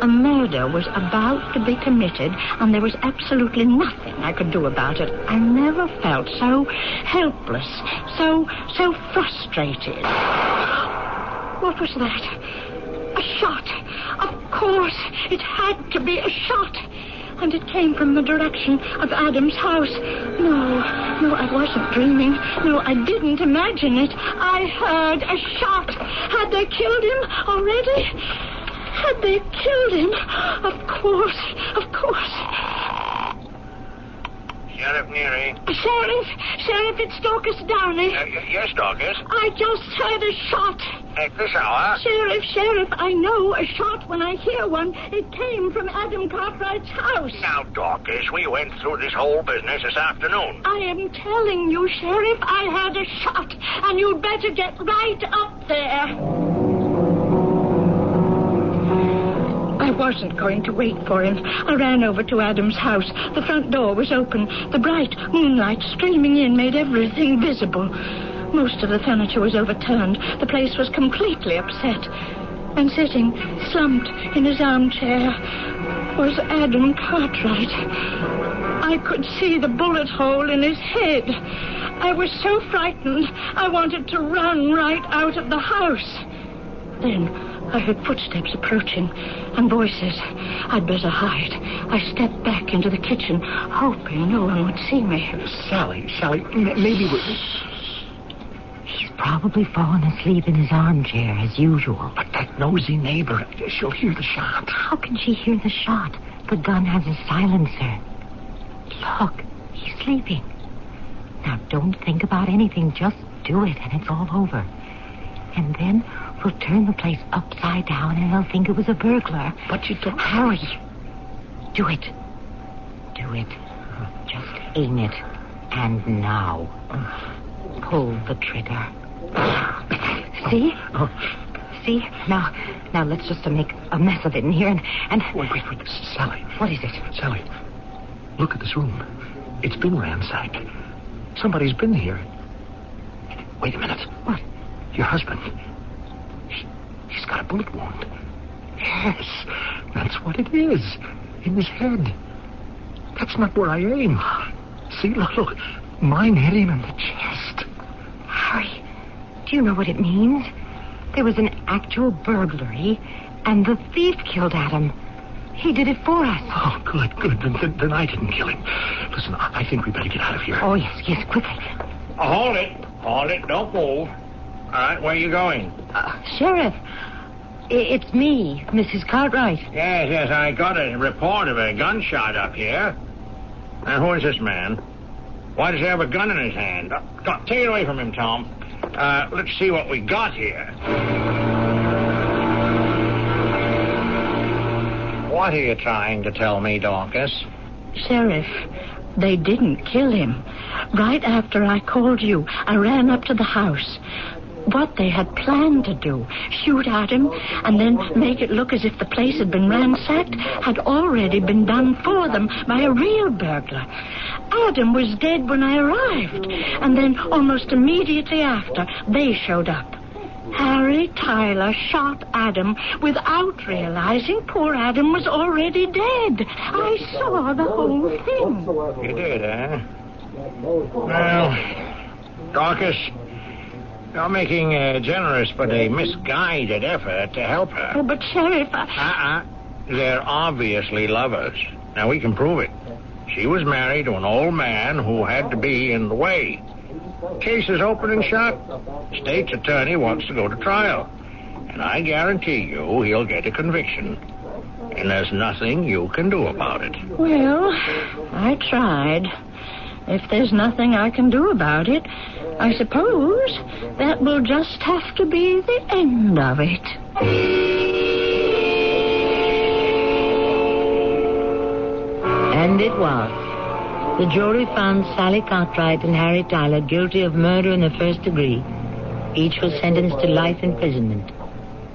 A murder was about to be committed, and there was absolutely nothing I could do about it. I never felt so helpless, so frustrated. What was that? A shot. Of course, it had to be a shot. And it came from the direction of Adam's house. No, I wasn't dreaming. No, I didn't imagine it. I heard a shot. Had they killed him already? Had they killed him? Of course. Sheriff Neary. Sheriff, it's Dorcas Downey. Yes, Dorcas. I just heard a shot. At this hour? Sheriff, I know a shot when I hear one. It came from Adam Cartwright's house. Now, Dorcas, we went through this whole business this afternoon. I am telling you, Sheriff, I had a shot, and you'd better get right up there. I wasn't going to wait for him. I ran over to Adam's house. The front door was open. The bright moonlight streaming in made everything visible. Most of the furniture was overturned. The place was completely upset. And sitting, slumped in his armchair, was Adam Cartwright. I could see the bullet hole in his head. I was so frightened, I wanted to run right out of the house. Then I heard footsteps approaching and voices. I'd better hide. I stepped back into the kitchen, hoping no one would see me. Sally, maybe we... He's probably fallen asleep in his armchair, as usual. But that nosy neighbor, she'll hear the shot. How can she hear the shot? The gun has a silencer. Look, he's sleeping. Now, don't think about anything. Just do it, and it's all over. And then we'll turn the place upside down, and they'll think it was a burglar. But you don't... Hurry. Do it. Do it. Just aim it. And now. Pull the trigger. See? See? Now let's just make a mess of it in here and... Wait. Sally. What is it? Sally, look at this room. It's been ransacked. Somebody's been here. Wait a minute. What? Your husband. He's got a bullet wound. Yes, that's what it is. In his head. That's not where I aim. See, look. Mine hit him in the chest. Hurry. Do you know what it means? There was an actual burglary, and the thief killed Adam. He did it for us. Oh, good. Then I didn't kill him. Listen, I think we better get out of here. Oh, yes, quickly. Hold it. Don't move. All right, where are you going? Sheriff, it's me, Mrs. Cartwright. Yes, I got a report of a gunshot up here. Now, who is this man? Why does he have a gun in his hand? Take it away from him, Tom. Let's see what we got here. What are you trying to tell me, Dorcas? Sheriff, they didn't kill him. Right after I called you, I ran up to the house. What they had planned to do, shoot at him, and then make it look as if the place had been ransacked, had already been done for them by a real burglar. Adam was dead when I arrived, and then almost immediately after, they showed up. Harry Tyler shot Adam without realizing poor Adam was already dead. I saw the whole thing. You did, eh? Well, Dorcas, you're making a generous but a misguided effort to help her. Oh, but Sheriff, They're obviously lovers. Now, we can prove it. She was married to an old man who had to be in the way. Case is open and shut. State's attorney wants to go to trial. And I guarantee you he'll get a conviction. And there's nothing you can do about it. well, I tried. If there's nothing I can do about it, I suppose that will just have to be the end of it. And it was. The jury found Sally Cartwright and Harry Tyler guilty of murder in the first degree. Each was sentenced to life imprisonment.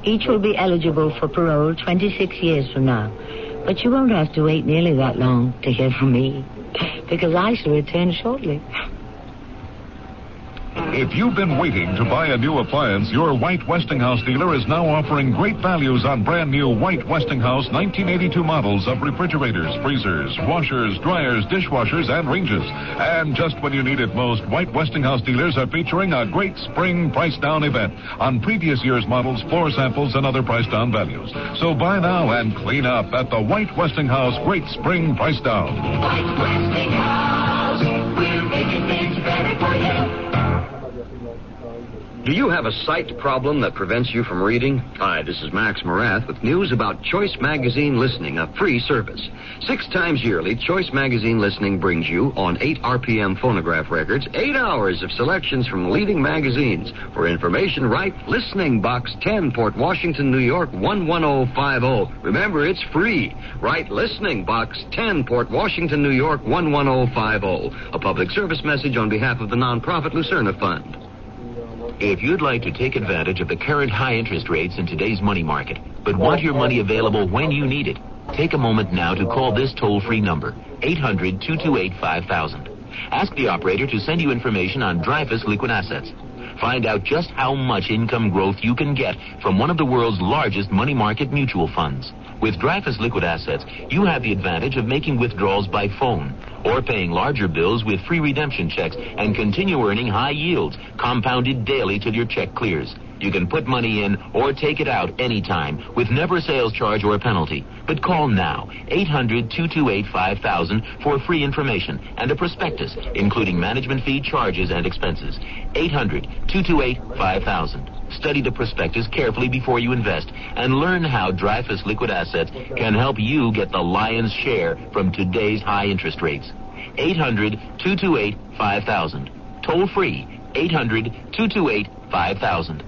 Each will be eligible for parole 26 years from now. But you won't have to wait nearly that long to hear from me, because I shall return shortly. If you've been waiting to buy a new appliance, your White Westinghouse dealer is now offering great values on brand new White Westinghouse 1982 models of refrigerators, freezers, washers, dryers, dishwashers, and ranges. And just when you need it most, White Westinghouse dealers are featuring a great spring price down event on previous year's models, floor samples, and other price down values. So buy now and clean up at the White Westinghouse Great Spring Price Down. White Westinghouse, we're making things better for you. Do you have a sight problem that prevents you from reading? Hi, this is Max Morath with news about Choice Magazine Listening, a free service. 6 times yearly, Choice Magazine Listening brings you, on 8 RPM phonograph records, 8 hours of selections from leading magazines. For information, write Listening Box 10, Port Washington, New York, 11050. Remember, it's free. Write Listening Box 10, Port Washington, New York, 11050. A public service message on behalf of the nonprofit Lucerna Fund. If you'd like to take advantage of the current high interest rates in today's money market, but want your money available when you need it, take a moment now to call this toll-free number, 800-228-5000. Ask the operator to send you information on Dreyfus Liquid Assets. Find out just how much income growth you can get from one of the world's largest money market mutual funds. With Dreyfus Liquid Assets, you have the advantage of making withdrawals by phone or paying larger bills with free redemption checks and continue earning high yields, compounded daily till your check clears. You can put money in or take it out anytime with never a sales charge or a penalty. But call now, 800-228-5000 for free information and a prospectus, including management fee, charges, and expenses. 800-228-5000. Study the prospectus carefully before you invest and learn how Dreyfus Liquid Assets can help you get the lion's share from today's high interest rates. 800-228-5000. Toll free, 800-228-5000.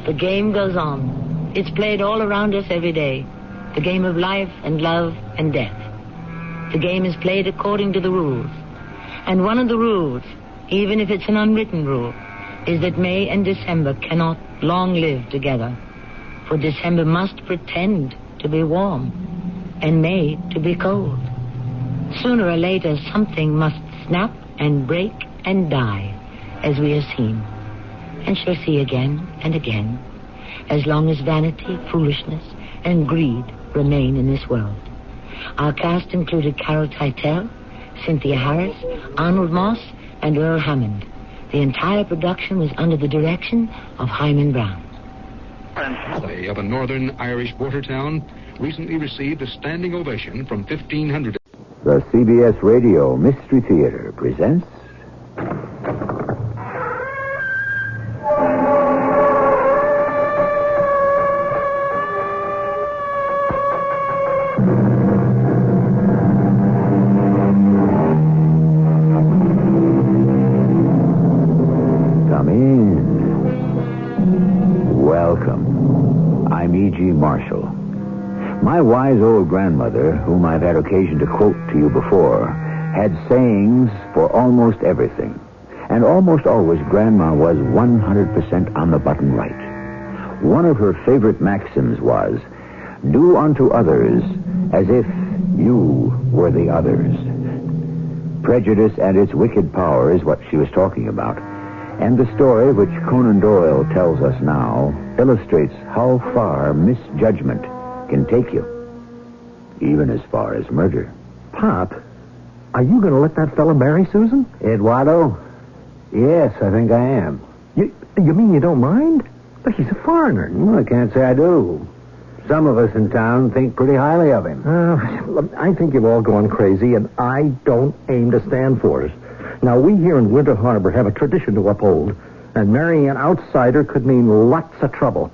The game goes on. It's played all around us every day. The game of life and love and death. The game is played according to the rules. And one of the rules, even if it's an unwritten rule, is that May and December cannot long live together. For December must pretend to be warm and May to be cold. Sooner or later, something must snap and break and die, as we have seen. And shall see again and again, as long as vanity, foolishness, and greed remain in this world. Our cast included Carol Teitel, Cynthia Harris, Arnold Moss, and Earl Hammond. The entire production was under the direction of Hyman Brown. Play of a northern Irish border town recently received a standing ovation from 1,500. The CBS Radio Mystery Theater presents... Marshall. My wise old grandmother, whom I've had occasion to quote to you before, had sayings for almost everything. And almost always Grandma was 100% on the button right. One of her favorite maxims was, do unto others as if you were the others. Prejudice and its wicked power is what she was talking about. And the story which Conan Doyle tells us now illustrates how far misjudgment can take you, even as far as murder. Pop, are you going to let that fella marry Susan? Eduardo? Yes, I think I am. You mean you don't mind? But he's a foreigner. Well, I can't say I do. Some of us in town think pretty highly of him. I think you've all gone crazy, and I don't aim to stand for it. Now, we here in Winter Harbor have a tradition to uphold, and marrying an outsider could mean lots of trouble.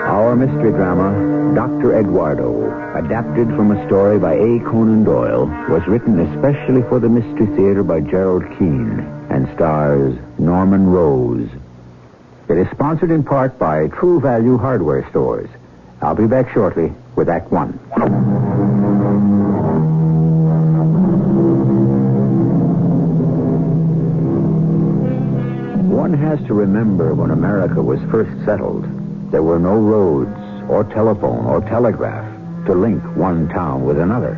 Our mystery drama, Dr. Eduardo, adapted from a story by A. Conan Doyle, was written especially for the Mystery Theater by Gerald Keane and stars Norman Rose. It is sponsored in part by True Value Hardware Stores. I'll be back shortly with Act One. One has to remember when America was first settled, there were no roads or telephone or telegraph to link one town with another.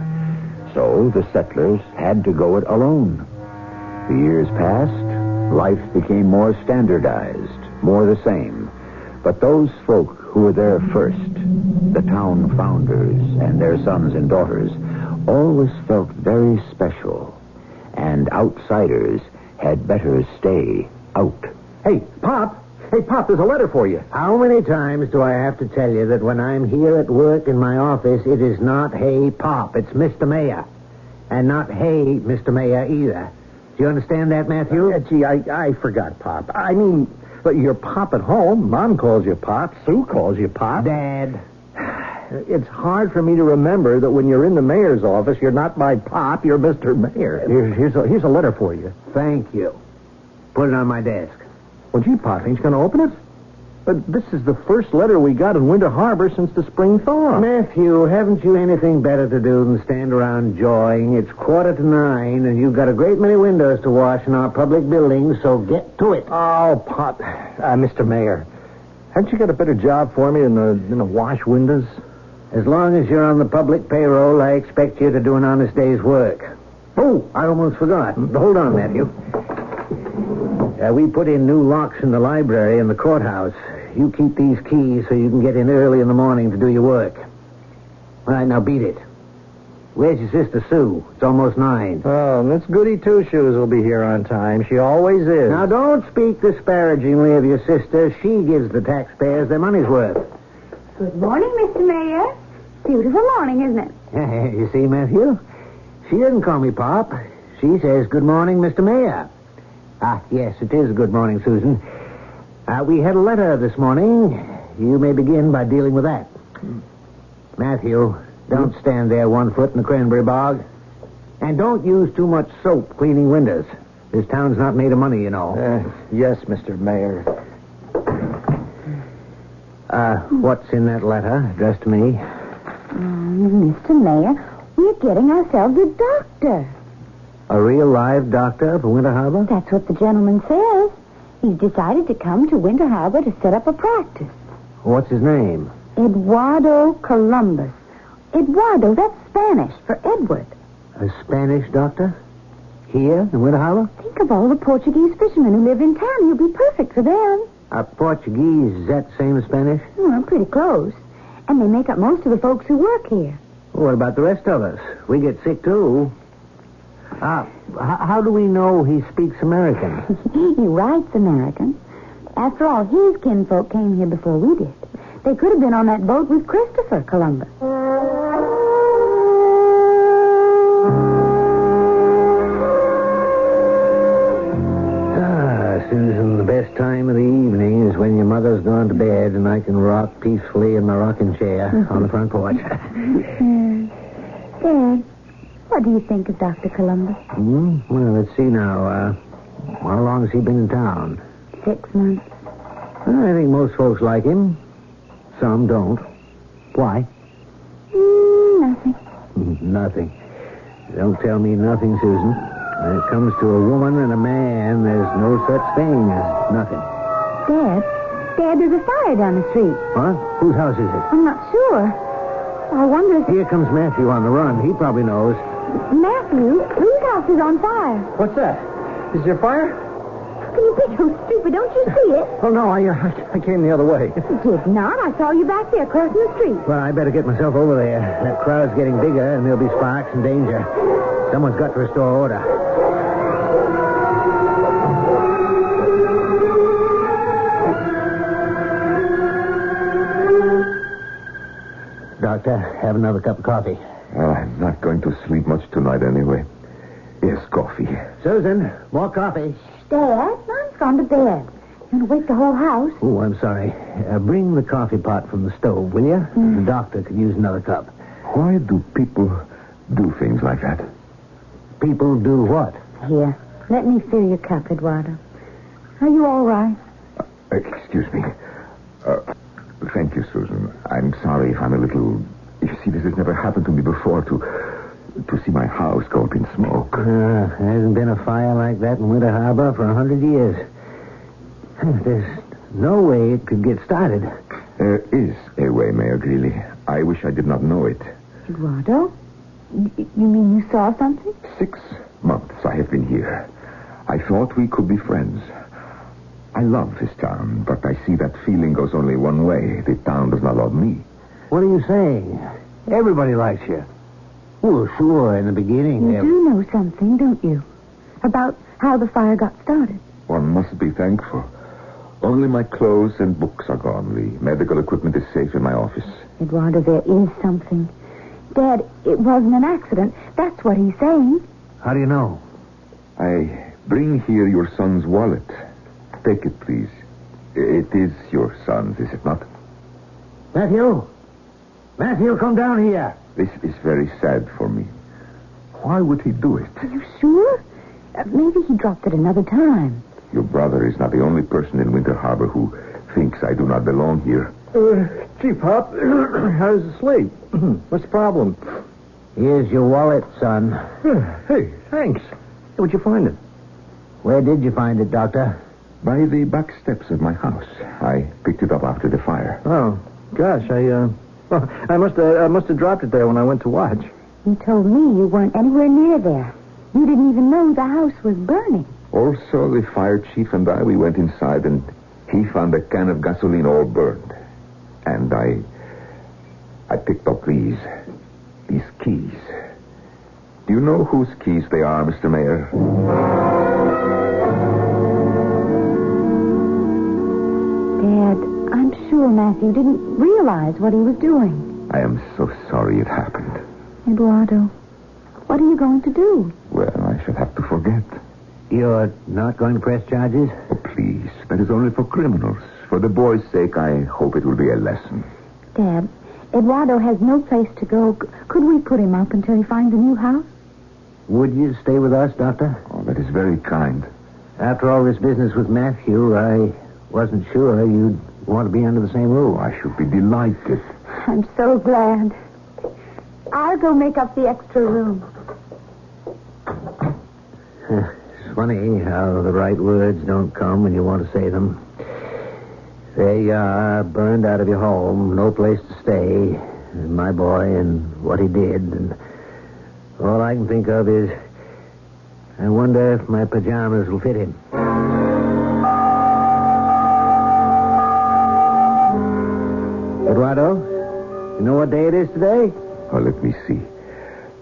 So the settlers had to go it alone. The years passed, life became more standardized, more the same. But those folk who were there first, the town founders and their sons and daughters, always felt very special. And outsiders had better stay out. Hey, Pop, there's a letter for you. How many times do I have to tell you that when I'm here at work in my office, it is not hey, Pop, it's Mr. Mayor. And not hey, Mr. Mayor either. Do you understand that, Matthew? Gee, I forgot, Pop. I mean... But you're Pop at home. Mom calls you Pop. Sue calls you Pop. Dad. It's hard for me to remember that when you're in the mayor's office, you're not my Pop, you're Mr. Mayor. Here's a letter for you. Thank you. Put it on my desk. Well, gee, Pop, ain't you going to open it? But this is the first letter we got in Winter Harbor since the spring thaw. Matthew, haven't you anything better to do than stand around jawing? It's 8:45, and you've got a great many windows to wash in our public buildings, so get to it. Oh, Pop, Mr. Mayor, haven't you got a better job for me than the wash windows? As long as you're on the public payroll, I expect you to do an honest day's work. Oh, I almost forgot. Hold on, Matthew. We put in new locks in the library and the courthouse. You keep these keys so you can get in early in the morning to do your work. All right, now beat it. Where's your sister, Sue? It's almost 9. Oh, Miss Goody Two-Shoes will be here on time. She always is. Now, don't speak disparagingly of your sister. She gives the taxpayers their money's worth. Good morning, Mr. Mayor. Beautiful morning, isn't it? You see, Matthew? She doesn't call me Pop. She says, good morning, Mr. Mayor. Yes, it is good morning, Susan. We had a letter this morning. You may begin by dealing with that. Matthew, don't stand there 1 foot in the cranberry bog. And don't use too much soap cleaning windows. This town's not made of money, you know. Yes, Mr. Mayor. What's in that letter addressed to me? Mr. Mayor, we're getting ourselves a doctor. A real live doctor for Winter Harbor? That's what the gentleman says. He's decided to come to Winter Harbor to set up a practice. What's his name? Eduardo Columbus. Eduardo, that's Spanish for Edward. A Spanish doctor? Here in Winter Harbor? Think of all the Portuguese fishermen who live in town. He'll be perfect for them. Portuguese, is that same as Spanish? Well, pretty close. And they make up most of the folks who work here. What about the rest of us? We get sick, too. How do we know he speaks American? He writes American. After all, his kinfolk came here before we did. They could have been on that boat with Christopher Columbus. Susan, the best time of the evening is when your mother's gone to bed and I can rock peacefully in my rocking chair on the front porch. Dad, what do you think of Dr. Columbus? Well, let's see now. How long has he been in town? 6 months. I think most folks like him. Some don't. Why? Nothing. Nothing. Don't tell me nothing, Susan. When it comes to a woman and a man, there's no such thing as nothing. Dad, there's a fire down the street. What? Whose house is it? I'm not sure. I wonder if... Here comes Matthew on the run. He probably knows. Matthew, whose house is on fire? What's that? Is there fire? How can you be so stupid? Don't you see it? Oh, no, I came the other way. You did not. I saw you back there crossing the street. Well, I better get myself over there. That crowd's getting bigger, and there'll be sparks and danger. Someone's got to restore order. Doctor, have another cup of coffee. I'm not going to sleep much tonight anyway. Yes, coffee. Susan, more coffee. Dad, Mom's gone to bed. You want to wake the whole house? Oh, I'm sorry. Bring the coffee pot from the stove, will you? The doctor could use another cup. Why do people do things like that? People do what? Here, let me fill your cup, Eduardo. Are you all right? Excuse me. Thank you, Susan. I'm sorry if I'm a little... You see, this has never happened to me before, to see my house go up in smoke. There hasn't been a fire like that in Winter Harbor for 100 years. There's no way it could get started. There is a way, Mayor Greeley. I wish I did not know it. Eduardo? You mean you saw something? 6 months I have been here. I thought we could be friends. I love this town, but I see that feeling goes only one way. The town does not love me. What are you saying? Everybody likes you. Well, sure, in the beginning... You do know something, don't you? About how the fire got started. One must be thankful. Only my clothes and books are gone. The medical equipment is safe in my office. Eduardo, there is something. Dad, it wasn't an accident. That's what he's saying. How do you know? I bring here your son's wallet. Take it, please. It is your son's, is it not? Matthew! Matthew, come down here. This is very sad for me. Why would he do it? Are you sure? Maybe he dropped it another time. Your brother is not the only person in Winter Harbor who thinks I do not belong here. Gee, Pop, how's the sleep? What's the problem? Here's your wallet, son. Hey, thanks. Where'd you find it? Where did you find it, Doctor? By the back steps of my house. I picked it up after the fire. Oh, gosh, I must have dropped it there when I went to watch. You told me you weren't anywhere near there. You didn't even know the house was burning. Also, the fire chief and I, we went inside and he found a can of gasoline all burned. And I picked up these keys. Do you know whose keys they are, Mr. Mayor? Dad, I'm sure Matthew didn't realize what he was doing. I am so sorry it happened. Eduardo, What are you going to do? Well, I shall have to forget. You're not going to press charges? Oh, please. That is only for criminals. For the boy's sake, I hope it will be a lesson. Dad, Eduardo has no place to go. Could we put him up until he finds a new house? Would you stay with us, Doctor? Oh, that is very kind. After all this business with Matthew, I wasn't sure you'd want to be under the same roof. I should be delighted. I'm so glad. I'll go make up the extra room. It's funny how the right words don't come when you want to say them. There you are, burned out of your home, no place to stay, and my boy and what he did, and all I can think of is, I wonder if my pajamas will fit him. Eduardo, you know what day it is today? Oh, let me see.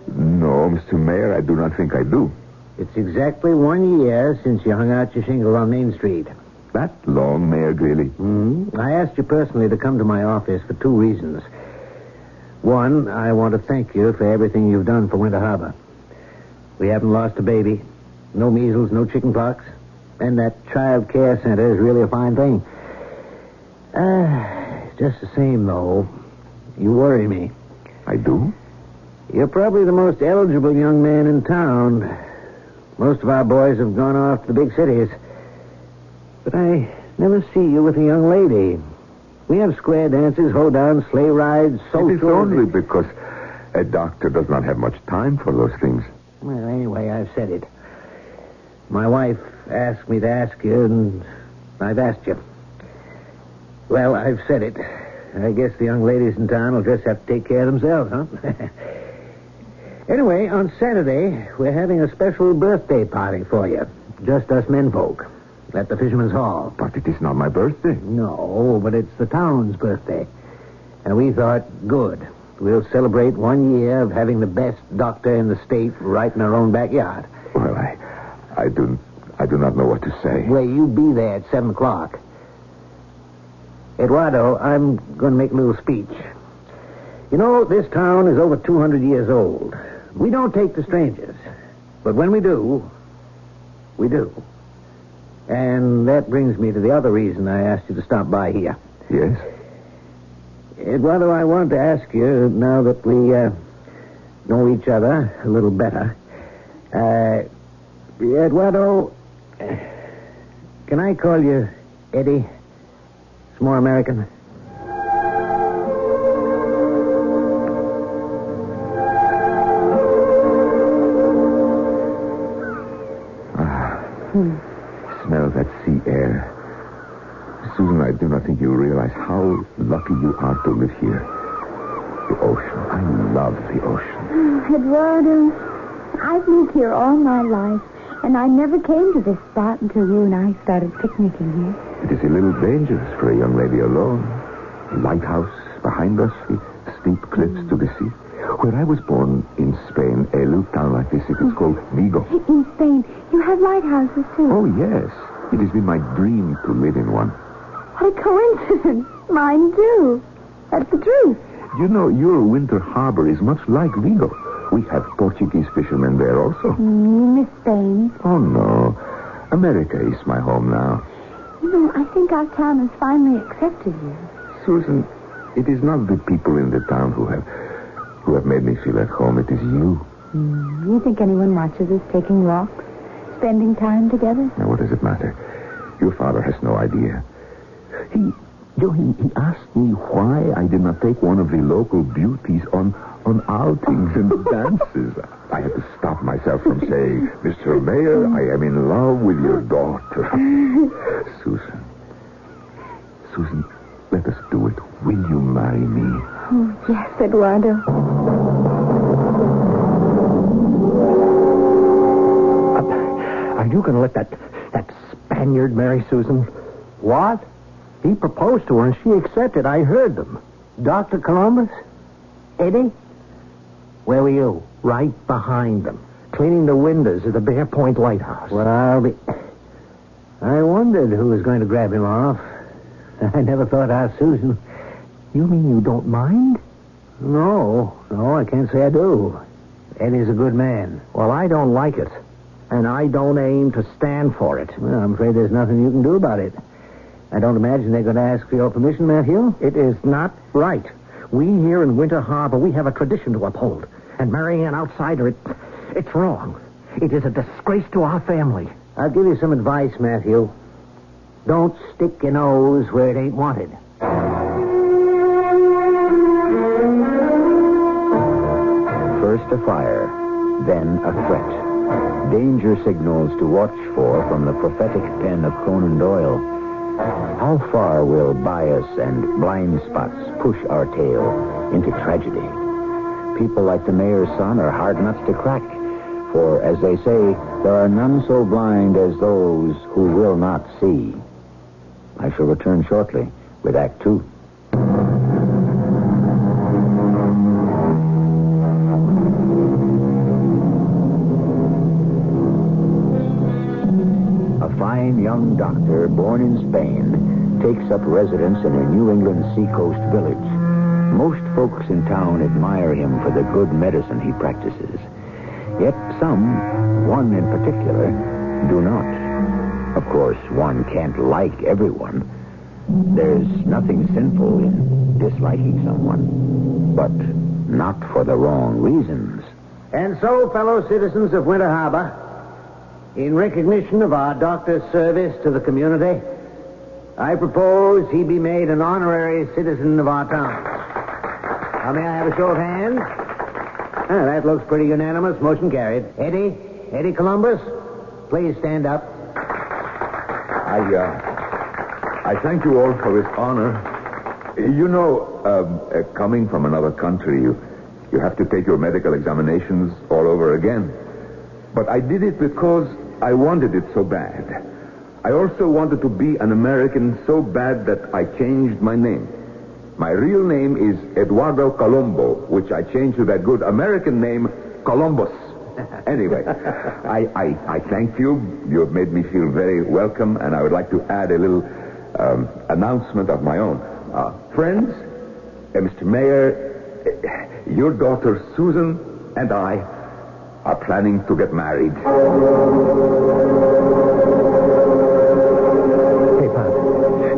No, Mr. Mayor, I do not think I do. It's exactly 1 year since you hung out your shingle on Main Street. That long, Mayor Greeley? Mm-hmm. I asked you personally to come to my office for 2 reasons. One, I want to thank you for everything you've done for Winter Harbor. We haven't lost a baby. No measles, no chicken pox. And that child care center is really a fine thing. It's just the same, though. You worry me. I do? You're probably the most eligible young man in town. Most of our boys have gone off to the big cities. But I never see you with a young lady. We have square dances, hoedowns, sleigh rides, social... It is only because a doctor does not have much time for those things. Well, anyway, I've said it. My wife asked me to ask you, and I've asked you. Well, I've said it. I guess the young ladies in town will just have to take care of themselves, huh? Anyway, on Saturday, we're having a special birthday party for you. Just us menfolk. At the Fisherman's Hall. But it is not my birthday. No, but it's the town's birthday. And we thought, good. We'll celebrate 1 year of having the best doctor in the state right in our own backyard. Well, I do not know what to say. Well, you be there at 7 o'clock. Eduardo, I'm going to make a little speech. You know, this town is over 200 years old. We don't take to strangers. But when we do, we do. And that brings me to the other reason I asked you to stop by here. Yes? Eduardo, I wanted to ask you, now that we know each other a little better, Eduardo, can I call you Eddie? It's more American. Smell that sea air. Susan, I do not think you realize how lucky you are to live here. The ocean. I love the ocean. Oh, Eduardo, I've lived here all my life, and I never came to this spot until you and I started picnicking here. It is a little dangerous for a young lady alone. A lighthouse behind us, the steep cliffs to the sea. Where I was born in Spain, a little town like this, it is called Vigo. In Spain, you have lighthouses, too. Oh, yes. It has been my dream to live in one. What a coincidence. Mine, too. That's the truth. You know, your winter harbor is much like Vigo. We have Portuguese fishermen there also. You miss Spain? Oh, no. America is my home now. You know, I think our town has finally accepted you. Susan, it is not the people in the town who have made me feel at home. It is you. You think anyone watches us taking walks, spending time together? Now, what does it matter? Your father has no idea. He asked me why I did not take one of the local beauties on outings and dances. I had to stop myself from saying, Mr. Mayor, I am in love with your daughter. Susan, let us do it. Will you marry me? Oh, yes, Eduardo. Are you going to let that Spaniard marry Susan? What? He proposed to her and she accepted. I heard them. Dr. Columbus? Eddie? Where were you? Right behind them, cleaning the windows of the Bear Point Lighthouse. Well, I wondered who was going to grab him off. I never thought our Susan... You mean you don't mind? No, I can't say I do. Eddie's a good man. Well, I don't like it. And I don't aim to stand for it. Well, I'm afraid there's nothing you can do about it. I don't imagine they're going to ask for your permission, Matthew. It is not right. We here in Winter Harbor, we have a tradition to uphold. And marrying an outsider, it's wrong. It is a disgrace to our family. I'll give you some advice, Matthew. Don't stick your nose where it ain't wanted. First a fire, then a threat. Danger signals to watch for from the prophetic pen of Conan Doyle. How far will bias and blind spots push our tale into tragedy? People like the mayor's son are hard nuts to crack. For, as they say, there are none so blind as those who will not see. I shall return shortly with Act 2. A fine young doctor born in Spain takes up residence in a New England seacoast village. Most folks in town admire him for the good medicine he practices. Yet some, one in particular, do not. Of course, one can't like everyone. There's nothing sinful in disliking someone, but not for the wrong reasons. And so, fellow citizens of Winter Harbor, in recognition of our doctor's service to the community, I propose he be made an honorary citizen of our town. Now, may I have a show of hands? Ah, that looks pretty unanimous. Motion carried. Eddie Columbus, please stand up. I thank you all for this honor. You know, coming from another country, you have to take your medical examinations all over again. But I did it because I wanted it so bad. I also wanted to be an American so bad that I changed my name. My real name is Eduardo Colombo, which I changed to that good American name, Columbus. Anyway, I thank you. You have made me feel very welcome, and I would like to add a little announcement of my own. Friends, Mr. Mayor, your daughter Susan and I are planning to get married.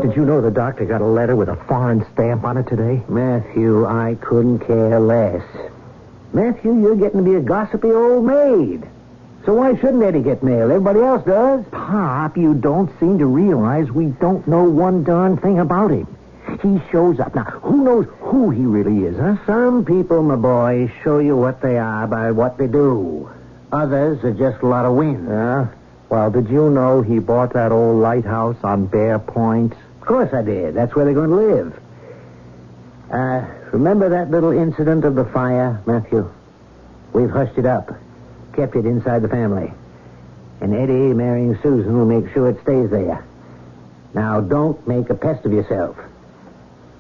Did you know the doctor got a letter with a foreign stamp on it today? Matthew, I couldn't care less. Matthew, you're getting to be a gossipy old maid. So why shouldn't Eddie get mail? Everybody else does. Pop, you don't seem to realize we don't know one darn thing about him. He shows up. Now, who knows who he really is, huh? Some people, my boy, show you what they are by what they do. Others are just a lot of wind. Yeah? Well, did you know he bought that old lighthouse on Bear Point? Of course I did. That's where they're going to live. Remember that little incident of the fire, Matthew? We've hushed it up. Kept it inside the family. And Eddie marrying Susan will make sure it stays there. Now, don't make a pest of yourself.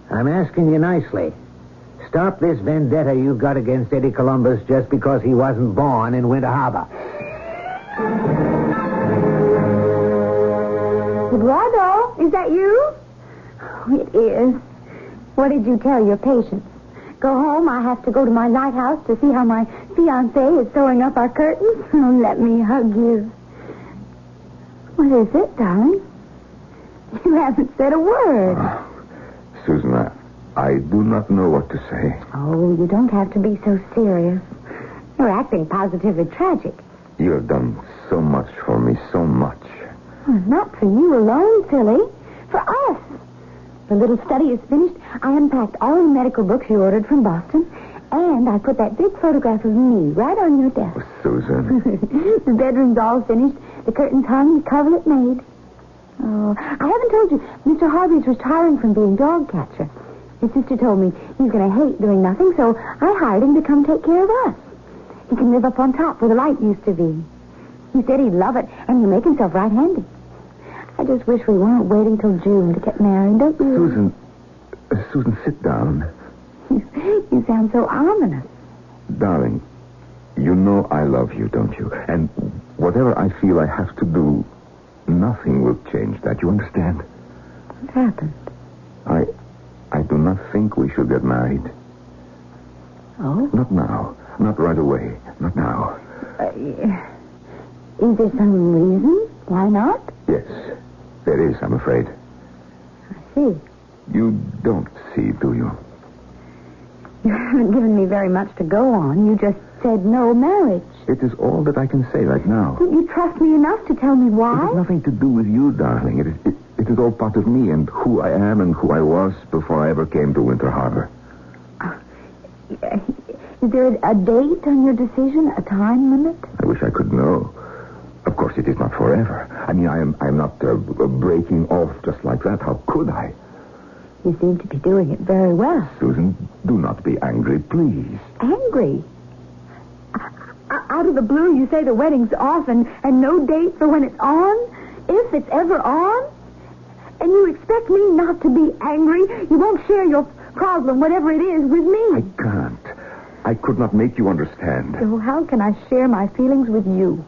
I'm asking you nicely. Stop this vendetta you've got against Eddie Columbus just because he wasn't born in Winter Harbor. Eduardo, is that you? Oh, it is. What did you tell your patients? Go home, I have to go to my lighthouse to see how my fiancé is sewing up our curtains. Oh, let me hug you. What is it, darling? You haven't said a word. Susan, I do not know what to say. Oh, you don't have to be so serious. You're acting positively tragic. You have done so much for me, so much. Well, not for you alone, silly. For us. The little study is finished. I unpacked all the medical books you ordered from Boston, and I put that big photograph of me right on your desk. Oh, Susan. The bedroom's all finished. The curtains hung, the coverlet made. Oh, I haven't told you. Mr. Harvey's retiring from being dog catcher. His sister told me he's going to hate doing nothing, so I hired him to come take care of us. He can live up on top where the light used to be. He said he'd love it, and he'll make himself right-handed. I just wish we weren't waiting till June to get married, don't you? Susan, sit down. You sound so ominous. Darling, you know I love you, don't you? And whatever I feel I have to do, nothing will change that. You understand? What happened? I do not think we should get married. Oh? Not now. Not right away. Not now. Is there some reason? Why not? Yes, there is, I'm afraid. I see. You don't see, do you? You haven't given me very much to go on. You just said no marriage. It is all that I can say right now. Don't you trust me enough to tell me why? It has nothing to do with you, darling. It is all part of me and who I am and who I was before I ever came to Winter Harbor. Is there a date on your decision, a time limit? I wish I could know. Of course, it is not forever. I mean, I am not breaking off just like that. How could I? You seem to be doing it very well. Susan, do not be angry, please. Angry? Out of the blue, you say the wedding's off and no date for when it's on? If it's ever on? And you expect me not to be angry? You won't share your problem, whatever it is, with me. I can't. I could not make you understand. So how can I share my feelings with you?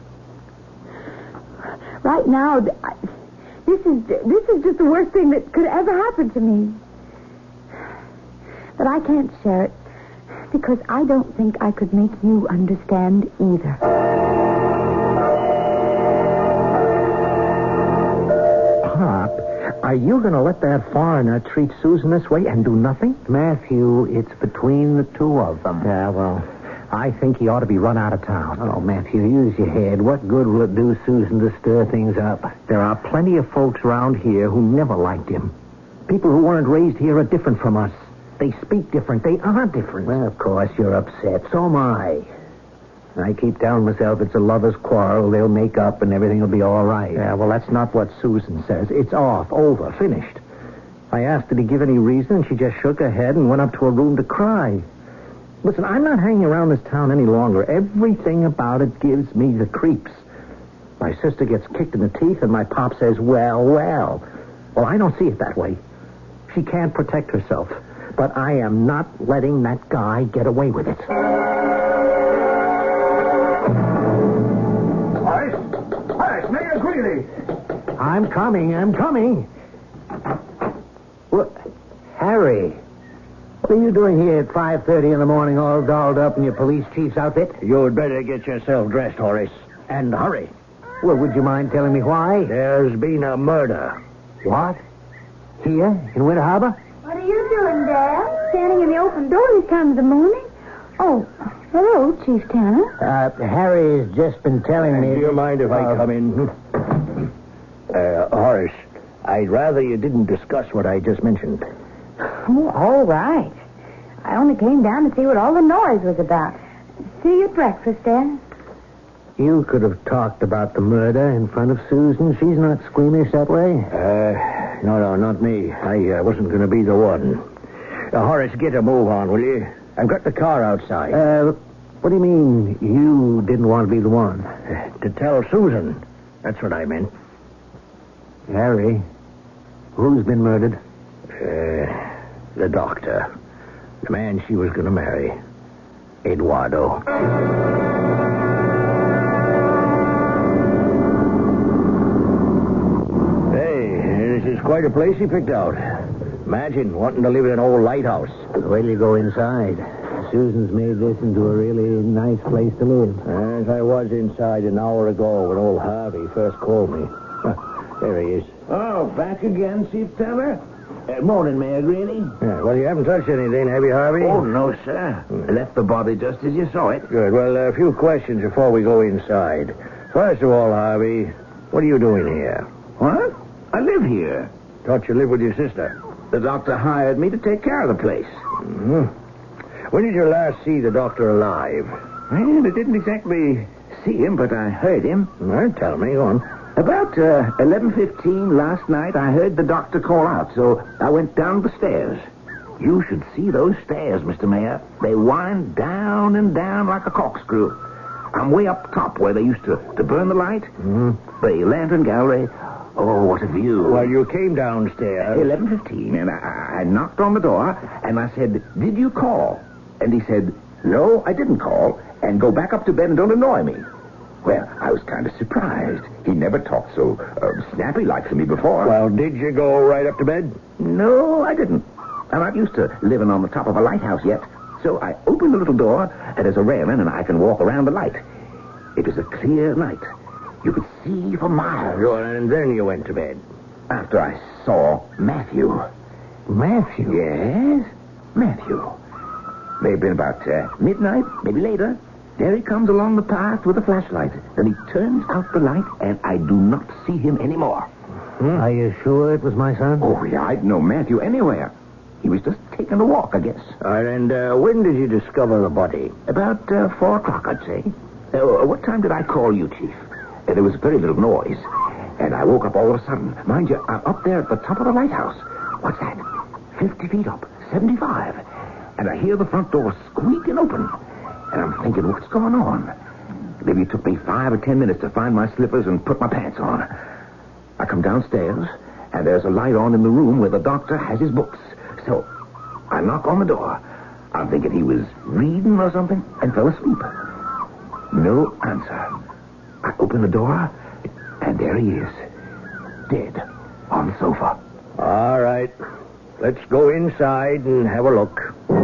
Right now, this is just the worst thing that could ever happen to me. But I can't share it because I don't think I could make you understand either. Pop, are you going to let that foreigner treat Susan this way and do nothing? Matthew, it's between the two of them. Yeah, well, I think he ought to be run out of town. Oh, Matthew, use your head. What good will it do Susan to stir things up? There are plenty of folks around here who never liked him. People who weren't raised here are different from us. They speak different. They are different. Well, of course, you're upset. So am I. I keep telling myself it's a lover's quarrel. They'll make up and everything will be all right. Yeah, well, that's not what Susan says. It's off, over, finished. I asked her to give any reason, and she just shook her head and went up to her room to cry. Listen, I'm not hanging around this town any longer. Everything about it gives me the creeps. My sister gets kicked in the teeth, and my pop says, well. Well, I don't see it that way. She can't protect herself. But I am not letting that guy get away with it. Horace, Mayor Greeley. I'm coming. What? Harry, what are you doing here at 5:30 in the morning all dolled up in your police chief's outfit? You'd better get yourself dressed, Horace. And hurry. Well, would you mind telling me why? There's been a murder. What? Here in Winter Harbor? What are you doing, Dad? Standing in the open door this time of the morning? Oh, hello, Chief Tanner. Harry's just been telling me... Do you mind if I come in? Horace, I'd rather you didn't discuss what I just mentioned. Oh, all right. I only came down to see what all the noise was about. See you at breakfast, Dad. You could have talked about the murder in front of Susan. She's not squeamish that way. No, not me. I wasn't going to be the one. Horace, get a move on, will you? I've got the car outside. What do you mean you didn't want to be the one? To tell Susan. That's what I meant. Harry, who's been murdered? The doctor. The man she was going to marry. Eduardo. This is quite a place he picked out. Imagine wanting to live in an old lighthouse. Wait till you go inside. Susan's made this into a really nice place to live. As I was inside an hour ago when old Harvey first called me. There he is. Oh, back again, Chief Tanner? Morning, Mayor Greeley. Yeah, well, you haven't touched anything, have you, Harvey? Oh, no, sir. I left the body just as you saw it. Good. Well, a few questions before we go inside. First of all, Harvey, what are you doing here? What? I live here. Thought you lived with your sister. The doctor hired me to take care of the place. Mm-hmm. When did you last see the doctor alive? Well, I didn't exactly see him, but I heard him. Well, tell me, go on. About 11:15 last night, I heard the doctor call out, so I went down the stairs. You should see those stairs, Mr. Mayor. They wind down and down like a corkscrew. I'm way up top where they used to burn the light. Mm-hmm. The lantern gallery. Oh, what a view. Well, you came downstairs. 11:15, and I knocked on the door, and I said, "Did you call?" And he said, "No, I didn't call, and go back up to bed and don't annoy me." Well, I was kind of surprised. He never talked so snappy-like to me before. Well, did you go right up to bed? No, I didn't. I'm not used to living on the top of a lighthouse yet. So I opened the little door, and there's a railing, and I can walk around the light. It was a clear night. You could see for miles. And then you went to bed. After I saw Matthew. Matthew? Yes, Matthew. May have been about midnight, maybe later. There he comes along the path with a flashlight. Then he turns out the light, and I do not see him anymore. Are you sure it was my son? Oh, yeah, I'd know Matthew anywhere. He was just taking a walk, I guess. And when did you discover the body? About 4 o'clock, I'd say. What time did I call you, Chief? There was very little noise. And I woke up all of a sudden. Mind you, I'm up there at the top of the lighthouse. What's that? 50 feet up. 75. And I hear the front door squeaking open. And I'm thinking, what's going on? Maybe it took me 5 or 10 minutes to find my slippers and put my pants on. I come downstairs, and there's a light on in the room where the doctor has his books. So I knock on the door. I'm thinking he was reading or something and fell asleep. No answer. I open the door, and there he is, dead on the sofa. All right. Let's go inside and have a look. We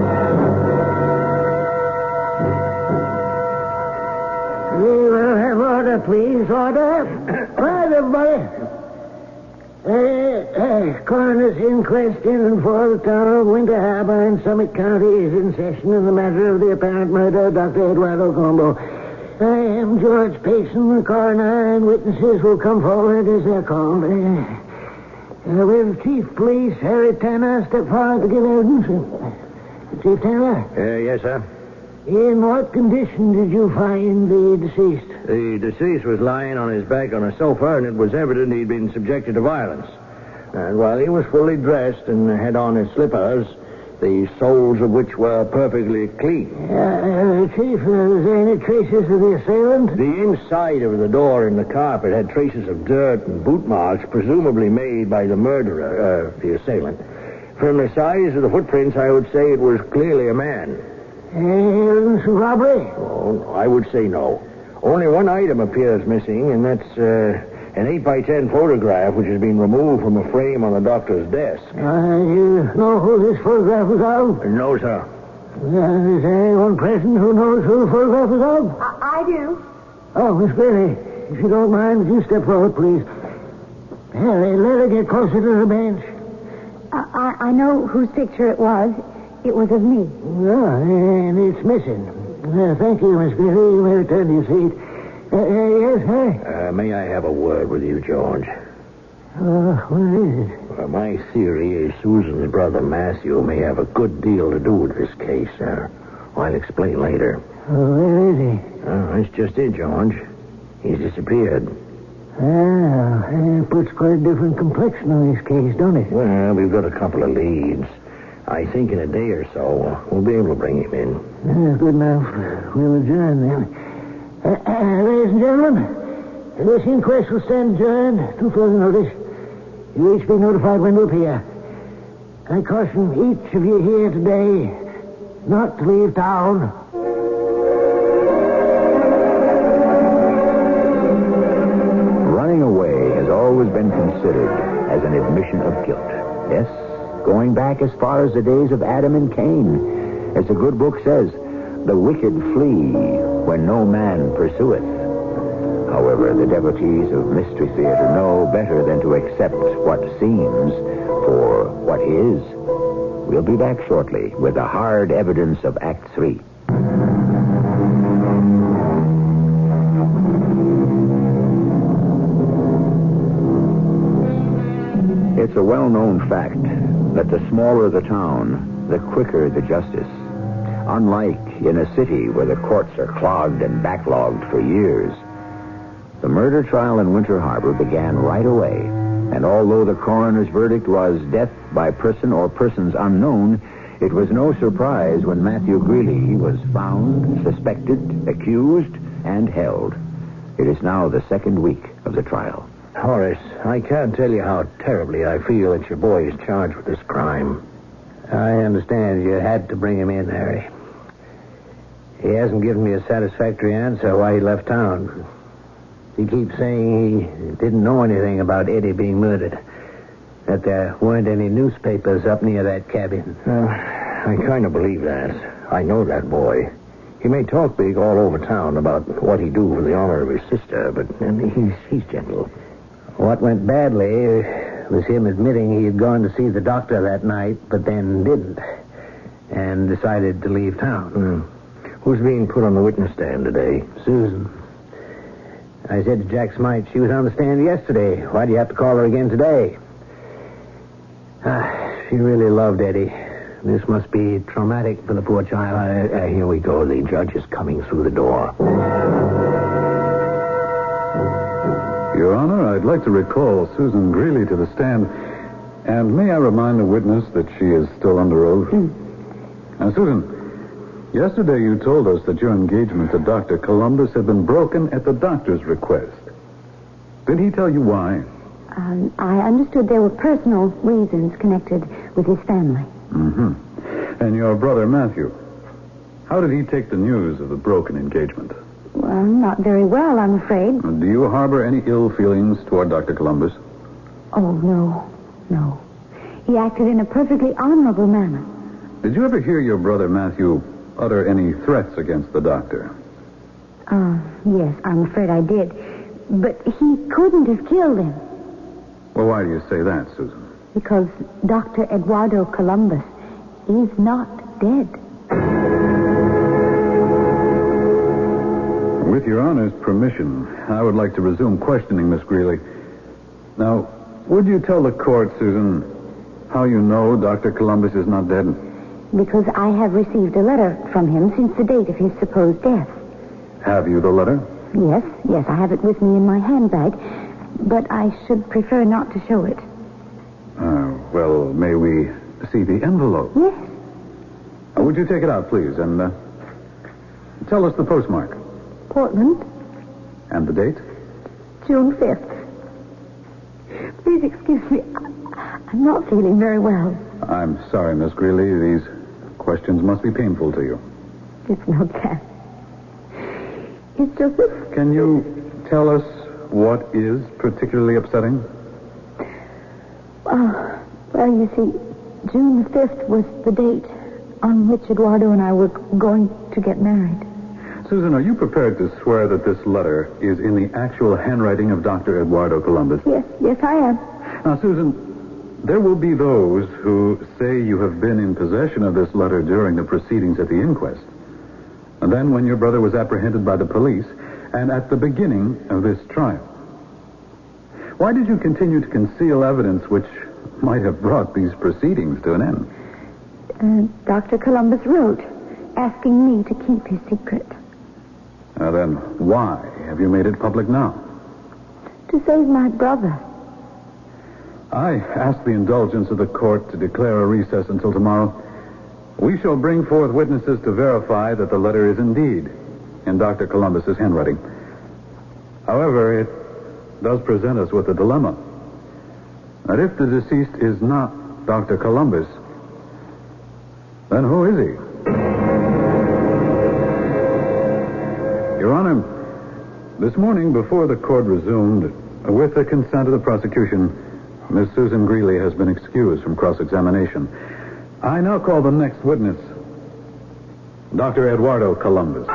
will have order, please. Order. Quiet, everybody. Coroner's inquest in and for the town of Winter Harbor in Summit County is in session in the matter of the apparent murder of Dr. Eduardo Colombo. I am George Payson, the coroner, and witnesses will come forward as they're called. With Chief Police Harry Tanner step forward to give evidence. Chief Tanner? Yes, sir. In what condition did you find the deceased? The deceased was lying on his back on a sofa, and it was evident he'd been subjected to violence. And while he was fully dressed and had on his slippers, the soles of which were perfectly clean. Chief, was there any traces of the assailant? The inside of the door and the carpet had traces of dirt and boot marks, presumably made by the murderer, the assailant. From the size of the footprints, I would say it was clearly a man. Evidence of robbery? Oh, no, I would say no. Only one item appears missing, and that's an 8x10 photograph which has been removed from a frame on the doctor's desk. You know who this photograph was of? No, sir. Is there anyone present who knows who the photograph was of? I do. Oh, Miss Bailey, if you don't mind, would you step forward, please? Harry, let her get closer to the bench. I know whose picture it was. It was of me. And it's missing. Thank you, Miss Bailey. You may return to your seat. Yes, Harry? May I have a word with you, George? What is it? My theory is Susan's brother, Matthew, may have a good deal to do with this case, sir. I'll explain later. Where is he? That's just it, George. He's disappeared. It puts quite a different complexion on this case, don't it? Well, we've got a couple of leads. I think in a day or so, we'll be able to bring him in. Good enough. We'll adjourn then. Ladies and gentlemen, this inquest will stand adjourned to further notice. You each be notified when to appear. I caution each of you here today not to leave town. Running away has always been considered as an admission of guilt. Yes, going back as far as the days of Adam and Cain. As the good book says, the wicked flee when no man pursueth. However, the devotees of Mystery Theater know better than to accept what seems for what is. We'll be back shortly with the hard evidence of Act 3. It's a well-known fact that the smaller the town, the quicker the justice. Unlike in a city where the courts are clogged and backlogged for years. The murder trial in Winter Harbor began right away, and although the coroner's verdict was death by person or persons unknown, it was no surprise when Matthew Greeley was found, suspected, accused, and held. It is now the second week of the trial. Horace, I can't tell you how terribly I feel that your boy is charged with this crime. I understand you had to bring him in, Harry. He hasn't given me a satisfactory answer why he left town. He keeps saying he didn't know anything about Eddie being murdered. That there weren't any newspapers up near that cabin. I kind of believe that. I know that boy. He may talk big all over town about what he'd do for the honor of his sister, but he's gentle. What went badly was him admitting he had gone to see the doctor that night, but then didn't, and decided to leave town. Who's being put on the witness stand today? Susan. I said to Jack Smite she was on the stand yesterday. Why do you have to call her again today? She really loved Eddie. This must be traumatic for the poor child. Here we go. The judge is coming through the door. Your Honor, I'd like to recall Susan Greeley to the stand. And may I remind the witness that she is still under oath? Now, Susan, yesterday you told us that your engagement to Dr. Columbus had been broken at the doctor's request. Did he tell you why? I understood there were personal reasons connected with his family. Mm-hmm. And your brother, Matthew, how did he take the news of the broken engagement? Well, not very well, I'm afraid. Do you harbor any ill feelings toward Dr. Columbus? Oh, no. He acted in a perfectly honorable manner. Did you ever hear your brother, Matthew, utter any threats against the doctor? Yes, I'm afraid I did. But he couldn't have killed him. Well, why do you say that, Susan? Because Dr. Eduardo Columbus is not dead. With your Honor's permission, I would like to resume questioning Miss Greeley. Now, would you tell the court, Susan, how you know Dr. Columbus is not dead? Because I have received a letter from him since the date of his supposed death. Have you the letter? Yes, I have it with me in my handbag, but I should prefer not to show it. Well, may we see the envelope? Yes. Would you take it out, please, and tell us the postmark? Portland. And the date? June 5th. Please excuse me. I'm not feeling very well. I'm sorry, Miss Greeley. These questions must be painful to you. It's not that. It's just that... Can you tell us what is particularly upsetting? Well, you see, June the 5th was the date on which Eduardo and I were going to get married. Susan, are you prepared to swear that this letter is in the actual handwriting of Dr. Eduardo Columbus? Yes, I am. Now, Susan, there will be those who say you have been in possession of this letter during the proceedings at the inquest. And then when your brother was apprehended by the police, and at the beginning of this trial. Why did you continue to conceal evidence which might have brought these proceedings to an end? Dr. Columbus wrote, asking me to keep his secret. Now then, why have you made it public now? To save my brother. I ask the indulgence of the court to declare a recess until tomorrow. We shall bring forth witnesses to verify that the letter is indeed in Dr. Columbus's handwriting. However, it does present us with a dilemma. That if the deceased is not Dr. Columbus, then who is he? Your Honor, this morning before the court resumed, with the consent of the prosecution, Miss Susan Greeley has been excused from cross-examination. I now call the next witness, Dr. Eduardo Columbus.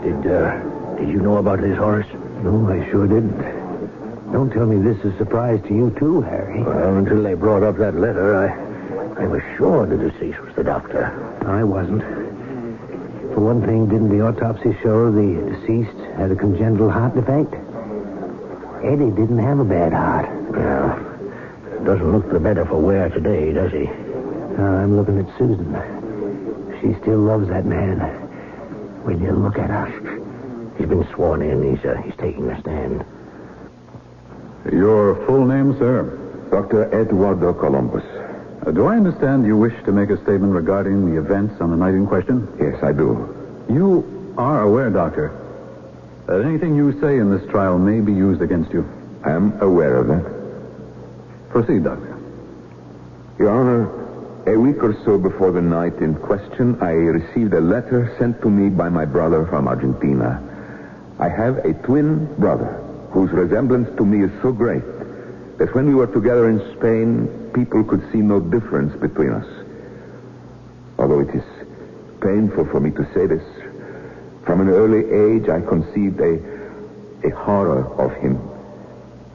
Did you know about this, Horace? No, I sure didn't. Don't tell me this is a surprise to you, too, Harry. Well, until they brought up that letter, I was sure the deceased was the doctor. I wasn't. For one thing, didn't the autopsy show the deceased had a congenital heart defect? Eddie didn't have a bad heart. Yeah. Doesn't look the better for wear today, does he? I'm looking at Susan. She still loves that man. Will you look at her? He's been sworn in. He's taking a stand. Your full name, sir? Dr. Eduardo Columbus. Do I understand you wish to make a statement regarding the events on the night in question? Yes, I do. You are aware, Doctor, that anything you say in this trial may be used against you? I am aware of that. Proceed, Doctor. Your Honor, a week or so before the night in question, I received a letter sent to me by my brother from Argentina. I have a twin brother whose resemblance to me is so great that when we were together in Spain, people could see no difference between us. Although it is painful for me to say this, from an early age I conceived a horror of him.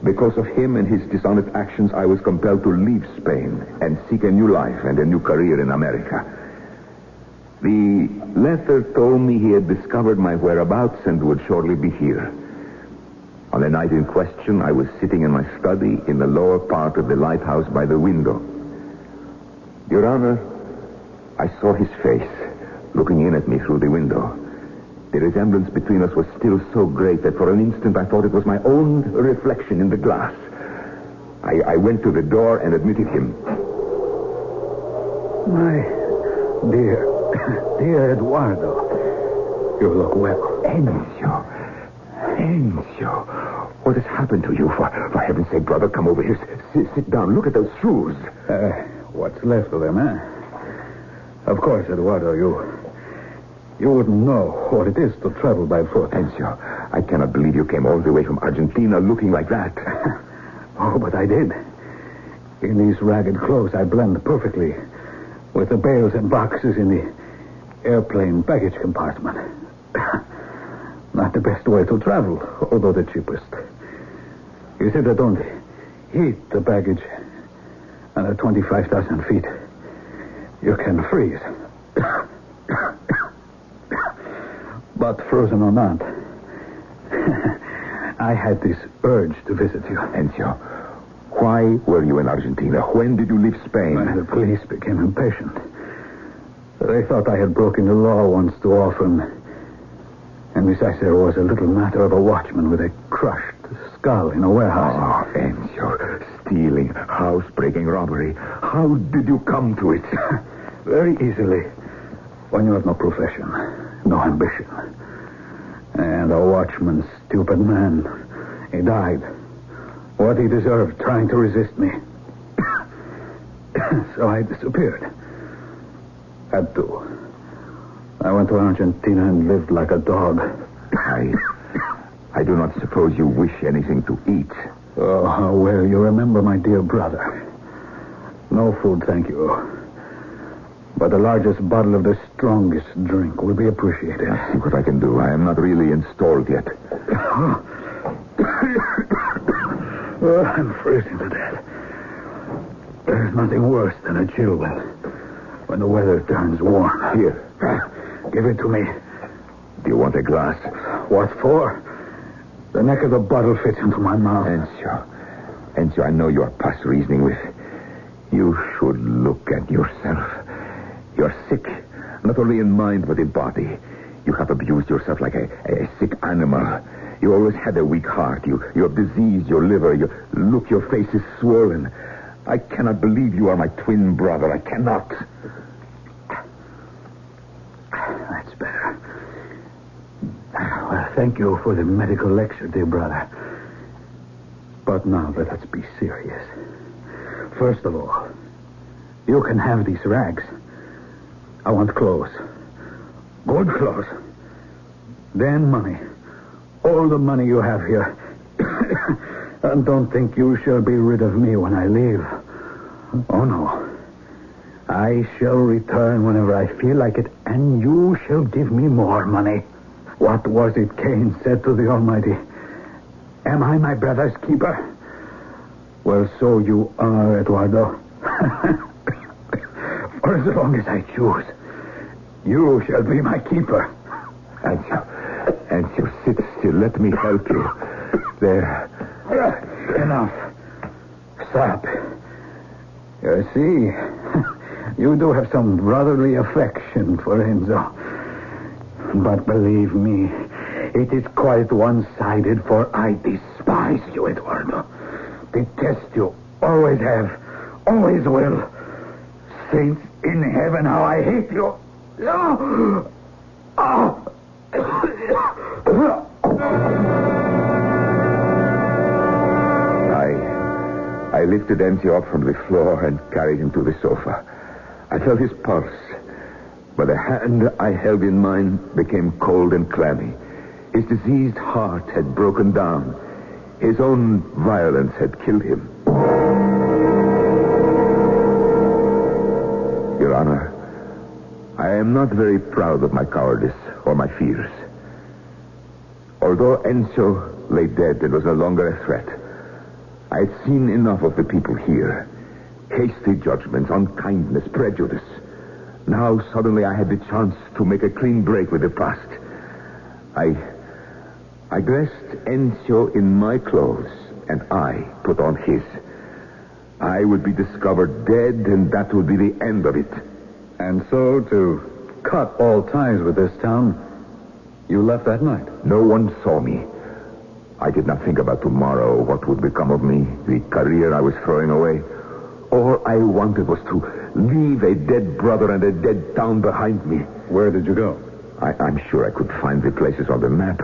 Because of him and his dishonest actions, I was compelled to leave Spain and seek a new life and a new career in America. The letter told me he had discovered my whereabouts and would shortly be here. On the night in question, I was sitting in my study in the lower part of the lighthouse by the window. Your Honor, I saw his face looking in at me through the window. The resemblance between us was still so great that for an instant I thought it was my own reflection in the glass. I went to the door and admitted him. My dear Eduardo, you look well. Enzo, what has happened to you? For heaven's sake, brother, come over here. Sit down. Look at those shoes. What's left of them, eh? Of course, Eduardo, you wouldn't know what it is to travel by foot. Enzo, I cannot believe you came all the way from Argentina looking like that. Oh, but I did. In these ragged clothes, I blend perfectly with the bales and boxes in the airplane baggage compartment. Not the best way to travel, although the cheapest. You see, they don't heat the baggage under 25,000 feet. You can freeze. But frozen or not, I had this urge to visit you. Enzo, why were you in Argentina? When did you leave Spain? The police became impatient. They thought I had broken the law once too often. And besides, there was a little matter of a watchman with a crushed skull in a warehouse. Oh, Enzo, stealing, housebreaking, robbery. How did you come to it? Very easily. When you have no profession, no ambition. And a watchman, stupid man. He died. What he deserved, trying to resist me. So I disappeared. Had to. I went to Argentina and lived like a dog. I do not suppose you wish anything to eat. Oh, how well you remember, my dear brother. No food, thank you. But the largest bottle of the strongest drink will be appreciated. I'll see what I can do. I am not really installed yet. Oh, I'm freezing to death. There's nothing worse than a chill when the weather turns warm. Here. Give it to me. Do you want a glass? What for? The neck of the bottle fits into my mouth. Enzo, I know you are past reasoning with. You should look at yourself. You're sick, not only in mind, but in body. You have abused yourself like a sick animal. You always had a weak heart. You have diseased your liver. Your face is swollen. I cannot believe you are my twin brother. I cannot. That's better. Well, thank you for the medical lecture, dear brother. But now let us be serious. First of all, you can have these rags. I want clothes. Good clothes. Then money. All the money you have here. And don't think you shall be rid of me when I leave. Oh, no. I shall return whenever I feel like it, and you shall give me more money. What was it Cain said to the Almighty? Am I my brother's keeper? Well, so you are, Eduardo. For as long as I choose, you shall be my keeper. Enzo, sit still. Let me help you. There. Enough. Stop. You see, you do have some brotherly affection for Enzo. But believe me, it is quite one-sided, for I despise you, Eduardo. Detest you. Always have. Always will. Saints in heaven, how I hate you. I lifted Enzo up from the floor and carried him to the sofa. I felt his pulse, but the hand I held in mine became cold and clammy. His diseased heart had broken down. His own violence had killed him. Your Honor, I am not very proud of my cowardice or my fears. Although Enzo lay dead and was no longer a threat, I had seen enough of the people here. Hasty judgments, unkindness, prejudice. Now, suddenly, I had the chance to make a clean break with the past. I dressed Enzo in my clothes, and I put on his. I would be discovered dead, and that would be the end of it. And so, to cut all ties with this town, you left that night? No one saw me. I did not think about tomorrow, what would become of me, the career I was throwing away. All I wanted was to leave a dead brother and a dead town behind me. Where did you go? I'm sure I could find the places on the map.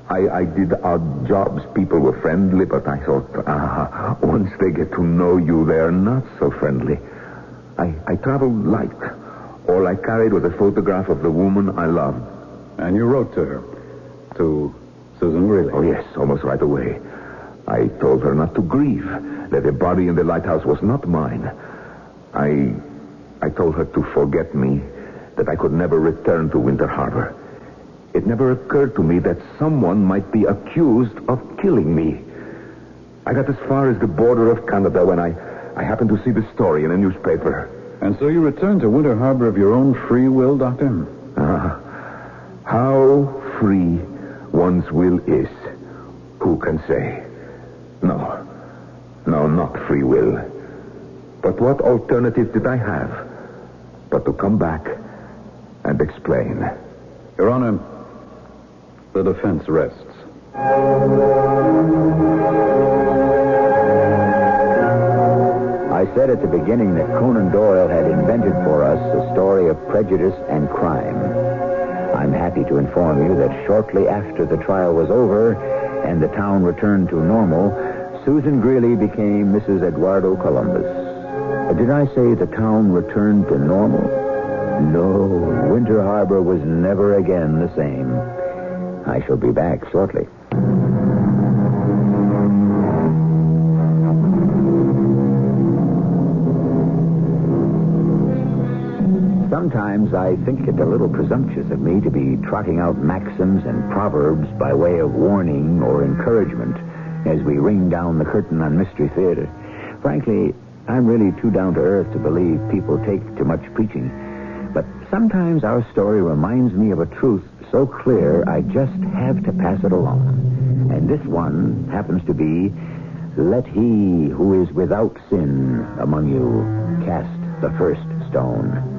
I did odd jobs. People were friendly, but I thought, once they get to know you, they are not so friendly. I traveled light. All I carried was a photograph of the woman I loved. And you wrote to her? To Susan Greeley? Oh, yes, almost right away. I told her not to grieve, that the body in the lighthouse was not mine. I told her to forget me, that I could never return to Winter Harbor. It never occurred to me that someone might be accused of killing me. I got as far as the border of Canada when I happened to see the story in a newspaper. And so you returned to Winter Harbor of your own free will, Doctor? How free one's will is, who can say? No, not free will. But what alternative did I have but to come back and explain? Your Honor, the defense rests. I said at the beginning that Conan Doyle had invented for us a story of prejudice and crime. I'm happy to inform you that shortly after the trial was over and the town returned to normal, Susan Greeley became Mrs. Eduardo Columbus. Did I say the town returned to normal? No, Winter Harbor was never again the same. I shall be back shortly. Sometimes I think it a little presumptuous of me to be trotting out maxims and proverbs by way of warning or encouragement as we ring down the curtain on Mystery Theater. Frankly, I'm really too down to earth to believe people take too much preaching. But sometimes our story reminds me of a truth so clear I just have to pass it along. And this one happens to be, let he who is without sin among you cast the first stone.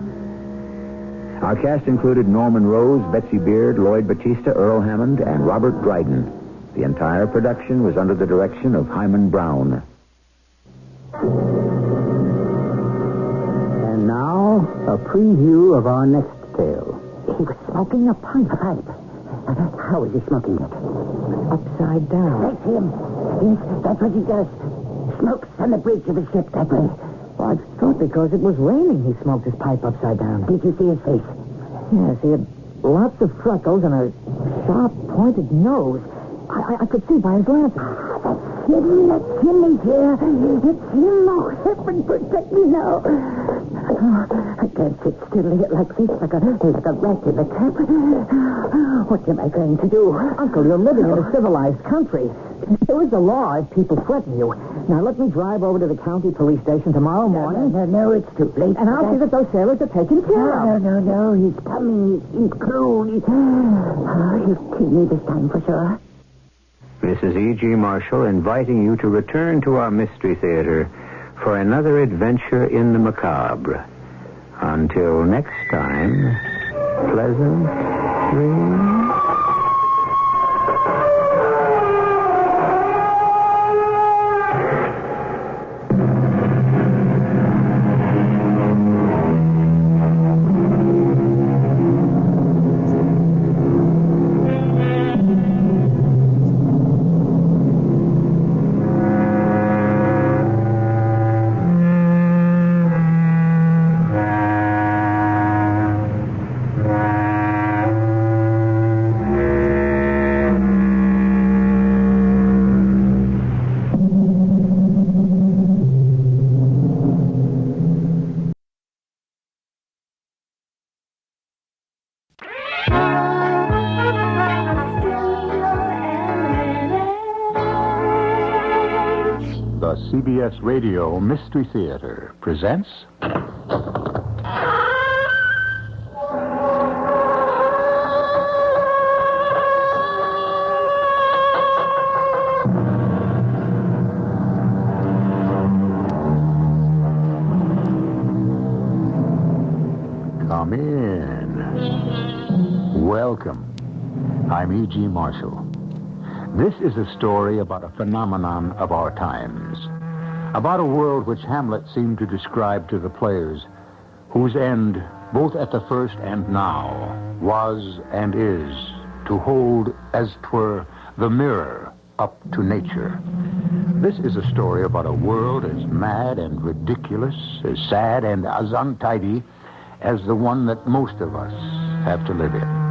Our cast included Norman Rose, Betsy Beard, Lloyd Batista, Earl Hammond, and Robert Dryden. The entire production was under the direction of Hyman Brown. And now, a preview of our next tale. He was smoking a pipe. How was he smoking it? Upside down. That's him. Yes, that's what he does. Smokes on the bridge of his ship that way. Well, I thought because it was raining he smoked his pipe upside down. Did you see his face? Yes, he had lots of freckles and a sharp, pointed nose. I could see by his glasses. That's him, he's here. It's him. Oh, heaven protect me now. Oh, I can't sit still here like this, like a rat in a trap. What am I going to do? Uncle, you're living in a civilized country. There is a law if people threaten you. Now, let me drive over to the county police station tomorrow morning. No, it's too late. And I'll see that those sailors are taken care of. No. He's coming. He's cruel. Oh, he'll kill me this time for sure. This is E.G. Marshall inviting you to return to our Mystery Theater for another adventure in the macabre. Until next time, pleasant dreams. The CBS Radio Mystery Theater presents... Come in. Welcome. I'm E.G. Marshall. This is a story about a phenomenon of our times. About a world which Hamlet seemed to describe to the players, whose end, both at the first and now, was and is to hold, as 'twere, the mirror up to nature. This is a story about a world as mad and ridiculous, as sad and as untidy as the one that most of us have to live in.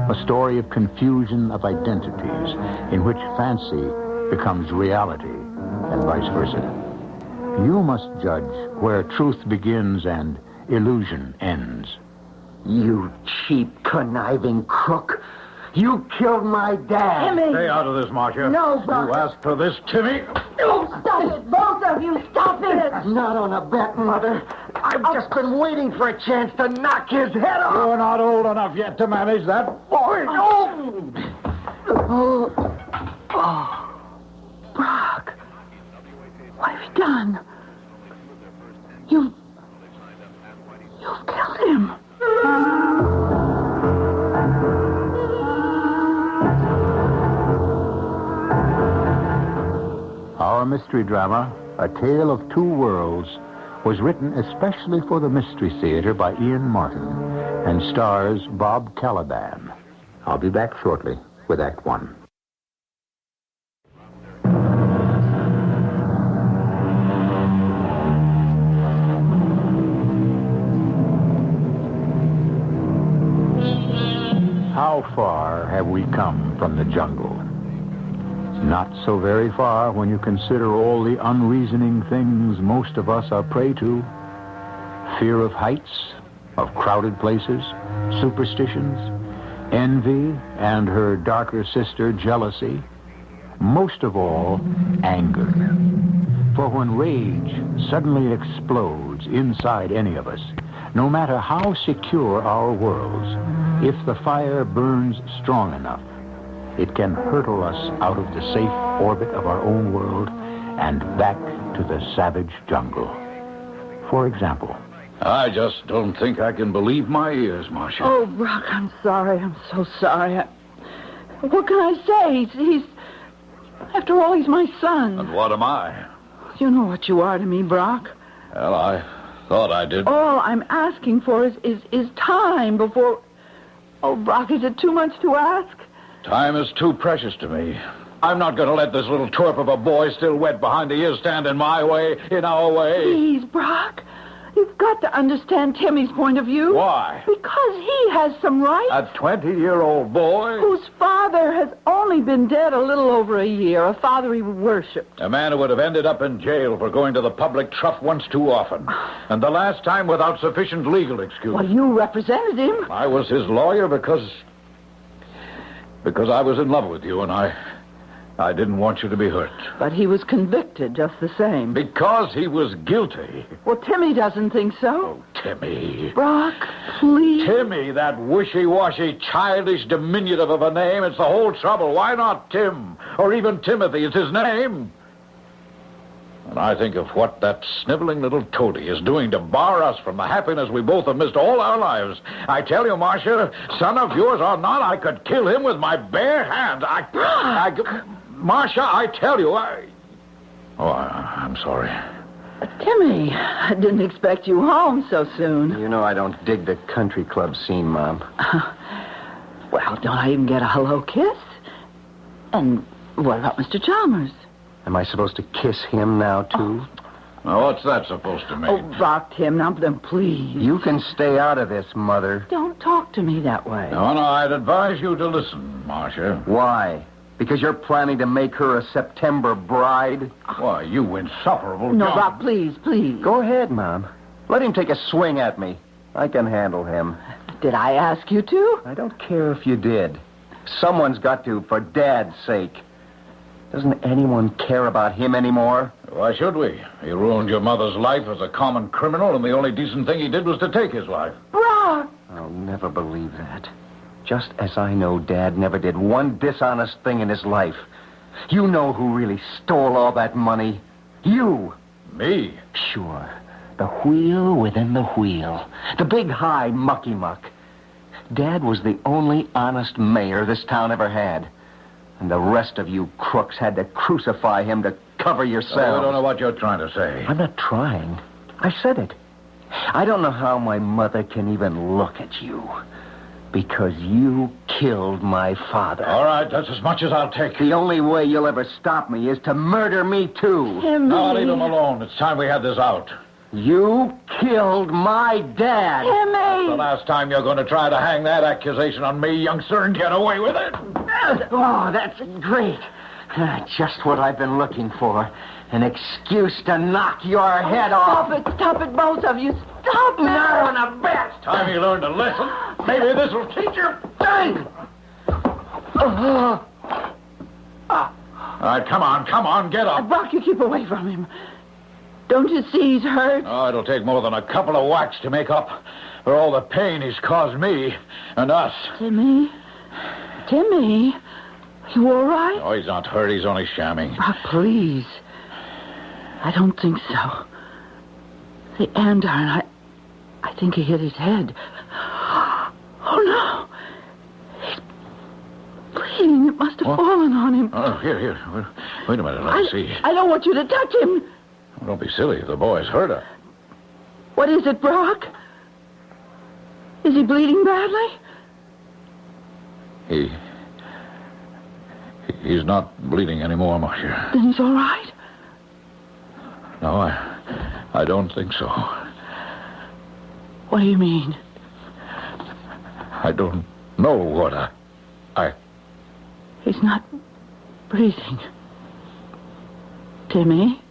A story of confusion of identities in which fancy becomes reality and vice versa. You must judge where truth begins and illusion ends. You cheap, conniving crook. You killed my dad. Timmy! Stay out of this, Marcia. No, Buck. You asked for this, Timmy. Oh, stop it, both of you. Stop it. Not on a bet, Mother. I've just been waiting for a chance to knock his head off. You're not old enough yet to manage that boy. Oh, Brock. What have you done? You've killed him. Our mystery drama, A Tale of Two Worlds, was written especially for the Mystery Theater by Ian Martin and stars Bob Caliban. I'll be back shortly with Act One. How far have we come from the jungle? Not so very far when you consider all the unreasoning things most of us are prey to. Fear of heights, of crowded places, superstitions, envy, and her darker sister, jealousy. Most of all, anger. For when rage suddenly explodes inside any of us, no matter how secure our worlds, if the fire burns strong enough, it can hurtle us out of the safe orbit of our own world and back to the savage jungle. For example... I just don't think I can believe my ears, Marcia. Oh, Brock, I'm sorry. I'm so sorry. What can I say? He's... After all, he's my son. And what am I? You know what you are to me, Brock. Well, I thought I did. All I'm asking for is time before... Oh, Brock, is it too much to ask? Time is too precious to me. I'm not going to let this little twerp of a boy still wet behind the ears stand in my way, in our way. Please, Brock. You've got to understand Timmy's point of view. Why? Because he has some rights. A 20-year-old boy? Whose father has only been dead a little over a year, a father he worshipped. A man who would have ended up in jail for going to the public trough once too often. And the last time without sufficient legal excuse. Well, you represented him. I was his lawyer because I was in love with you, and I didn't want you to be hurt. But he was convicted just the same. Because he was guilty. Well, Timmy doesn't think so. Oh, Timmy. Brock, please. Timmy, that wishy-washy, childish diminutive of a name. It's the whole trouble. Why not Tim? Or even Timothy. It's his name. And I think of what that sniveling little toady is doing to bar us from the happiness we both have missed all our lives. I tell you, Marcia, son of yours or not, I could kill him with my bare hands. Marcia, I tell you, I'm sorry. Timmy, I didn't expect you home so soon. You know I don't dig the country club scene, Mom. Well, don't I even get a hello kiss? And what about Mr. Chalmers? Am I supposed to kiss him now, too? Now, what's that supposed to mean? Oh, Brock, Tim, now then, please. You can stay out of this, Mother. Don't talk to me that way. No, I'd advise you to listen, Marcia. Why? Because you're planning to make her a September bride? Why, you insufferable No, John. Brock, please. Go ahead, Mom. Let him take a swing at me. I can handle him. Did I ask you to? I don't care if you did. Someone's got to, for Dad's sake. Doesn't anyone care about him anymore? Why should we? He ruined your mother's life as a common criminal, and the only decent thing he did was to take his life. Brock! I'll never believe that. Just as I know Dad never did one dishonest thing in his life. You know who really stole all that money. You. Me? Sure. The wheel within the wheel. The big high mucky muck. Dad was the only honest mayor this town ever had. And the rest of you crooks had to crucify him to cover yourselves. I don't know what you're trying to say. I'm not trying. I said it. I don't know how my mother can even look at you. Because you killed my father. All right, that's as much as I'll take. The only way you'll ever stop me is to murder me, too. Timmy. No, leave him alone. It's time we had this out. You killed my dad. Timmy! That's the last time you're going to try to hang that accusation on me, youngster, and get away with it. Oh, that's great. Just what I've been looking for. An excuse to knock your head off. Stop it, both of you. Stop it. Not on a bet. Time you learned a lesson. Maybe this will teach you. Dang! All right, come on, get up. Brock, you keep away from him. Don't you see he's hurt? Oh, it'll take more than a couple of whacks to make up for all the pain he's caused me and us. Timmy? You all right? Oh, he's not hurt. He's only shamming. Brock, please. I don't think so. The andiron, I think he hit his head. Oh, no. He's bleeding. It must have fallen on him. Oh, here. Wait a minute. Let me see. I don't want you to touch him. Oh, don't be silly. The boy's hurt her. What is it, Brock? Is he bleeding badly? He's not bleeding anymore, Marcia. Then he's all right? No, I don't think so. What do you mean? I don't know what I... He's not breathing. Timmy?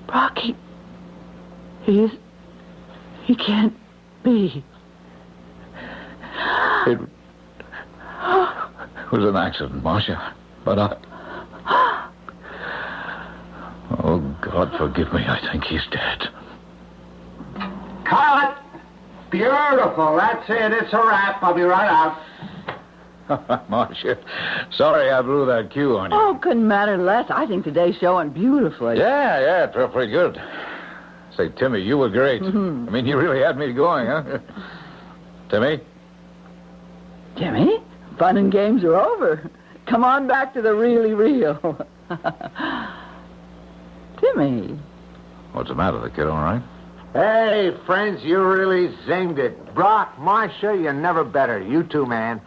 Brock, he can't be. It was an accident, Marcia. But Oh, God forgive me. I think he's dead. Cut! Beautiful. That's it. It's a wrap. I'll be right out. Marcia, sorry I blew that cue on you. Oh, couldn't matter less. I think today's showing beautifully. Yeah, it felt pretty good. Say, Timmy, you were great. Mm-hmm. I mean, you really had me going, huh? Timmy? Timmy? Fun and games are over. Come on back to the really real. Timmy. What's the matter? The kid all right? Hey, friends, you really zinged it. Brock, Marcia, you're never better. You too, man.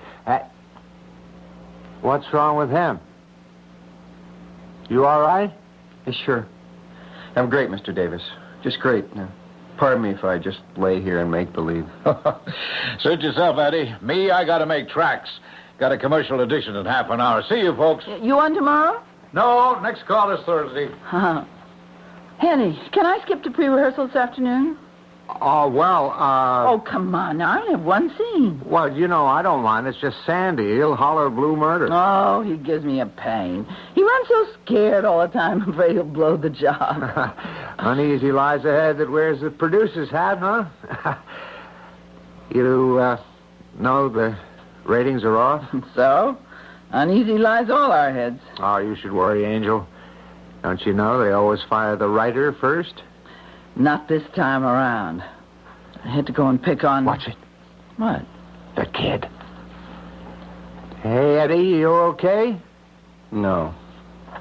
What's wrong with him? You all right? Yeah, sure. I'm great, Mr. Davis. Just great. Now, pardon me if I just lay here and make believe. Suit yourself, Eddie. Me, I gotta make tracks. Got a commercial edition in half an hour. See you, folks. You on tomorrow? No, next call is Thursday. Henny, can I skip to pre-rehearsal this afternoon? Oh, come on. Now, I only have one scene. Well, I don't mind. It's just Sandy. He'll holler blue murder. Oh, he gives me a pain. He runs so scared all the time. I'm afraid he'll blow the job. Uneasy lies ahead that wears the producer's hat, huh? You know the ratings are off? So? Uneasy lies all our heads. Oh, you should worry, Angel. Don't you know they always fire the writer first? Not this time around. I had to go and pick on... Watch it. What? The kid. Hey, Eddie, you okay? No.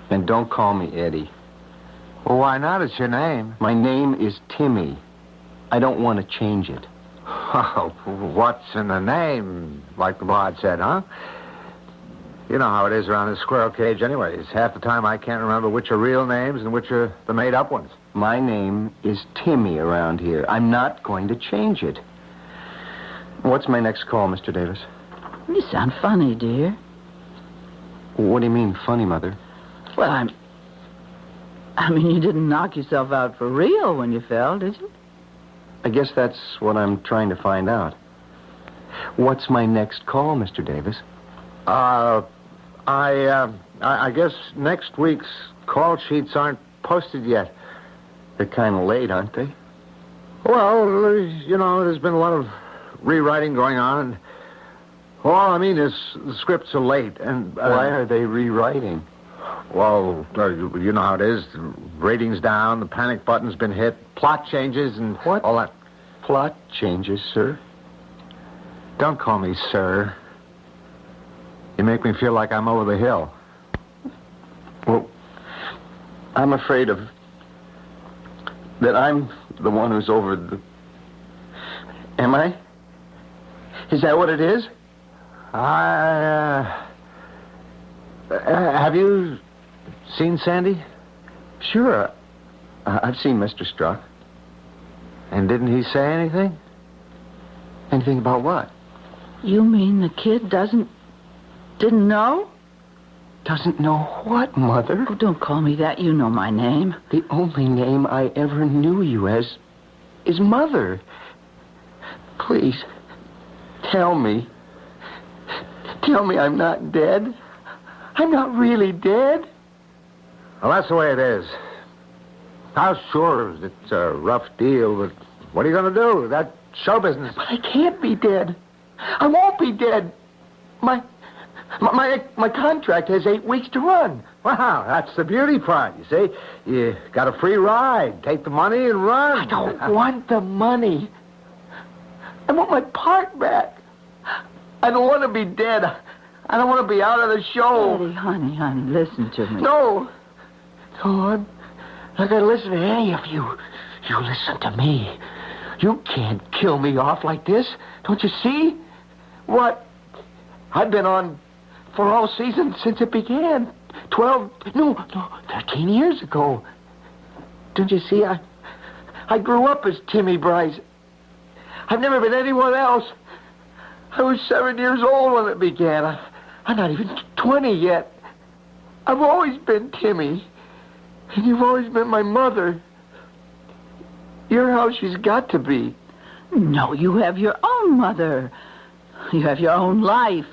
And don't call me Eddie. Well, why not? It's your name. My name is Timmy. I don't want to change it. Oh, what's in the name, like the bard said, huh? You know how it is around this squirrel cage anyways. Half the time I can't remember which are real names and which are the made-up ones. My name is Timmy around here. I'm not going to change it. What's my next call, Mr. Davis? You sound funny, dear. What do you mean, funny, Mother? Well, I mean, you didn't knock yourself out for real when you fell, did you? I guess that's what I'm trying to find out. What's my next call, Mr. Davis? I guess next week's call sheets aren't posted yet. They're kind of late, aren't they? Well, there's been a lot of rewriting going on. And all I mean is the scripts are late. And why are they rewriting? Well, you know how it is. The ratings down, the panic button's been hit, plot changes, and what? All that. Plot changes, sir? Don't call me sir. You make me feel like I'm over the hill. Well, I'm afraid that I'm the one who's over the... Am I? Is that what it is? Have you seen Sandy? Sure. I've seen Mr. Struck. And didn't he say anything? Anything about what? You mean the kid didn't know? Doesn't know what, Mother? Oh, don't call me that. You know my name. The only name I ever knew you as is Mother. Please, tell me. Tell me I'm not dead. I'm not really dead. Well, that's the way it is. Now, sure, it's a rough deal, but what are you going to do? That's show business. But I can't be dead. I won't be dead. My contract has 8 weeks to run. Wow, that's the beauty part, you see. You got a free ride. Take the money and run. I don't want the money. I want my part back. I don't want to be dead. I don't want to be out of the show. Daddy, honey, listen to me. No. Go on. I got to listen to any of you. You listen to me. You can't kill me off like this. Don't you see? What? I've been on for all season since it began. 13 years ago. Don't you see? I grew up as Timmy Bryce. I've never been anyone else. I was 7 years old when it began. I'm not even 20 yet. I've always been Timmy. And you've always been my mother. You're how she's got to be. No, you have your own mother. You have your own life.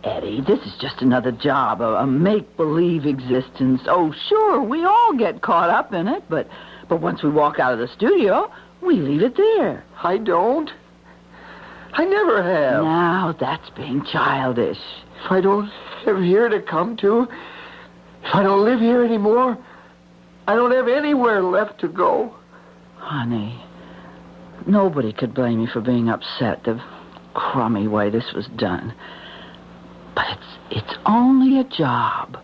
Eddie, this is just another job, a make-believe existence. Oh, sure, we all get caught up in it, but once we walk out of the studio, we leave it there. I don't. I never have. Now, that's being childish. If I don't have here to come to, if I don't live here anymore, I don't have anywhere left to go. Honey, nobody could blame you for being upset the crummy way this was done. But it's only a job.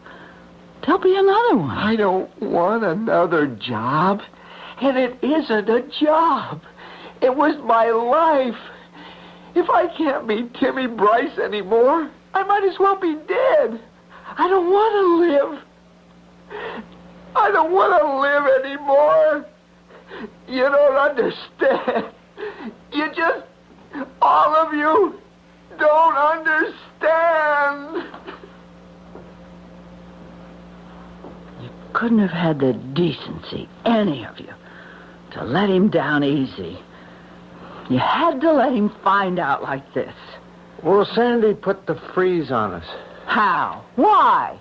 There'll be another one. I don't want another job. And it isn't a job. It was my life. If I can't be Timmy Bryce anymore, I might as well be dead. I don't want to live. I don't want to live anymore. You don't understand. You just, all of you, don't understand. You couldn't have had the decency, any of you, to let him down easy. You had to let him find out like this. Well, Sandy put the freeze on us. How? Why?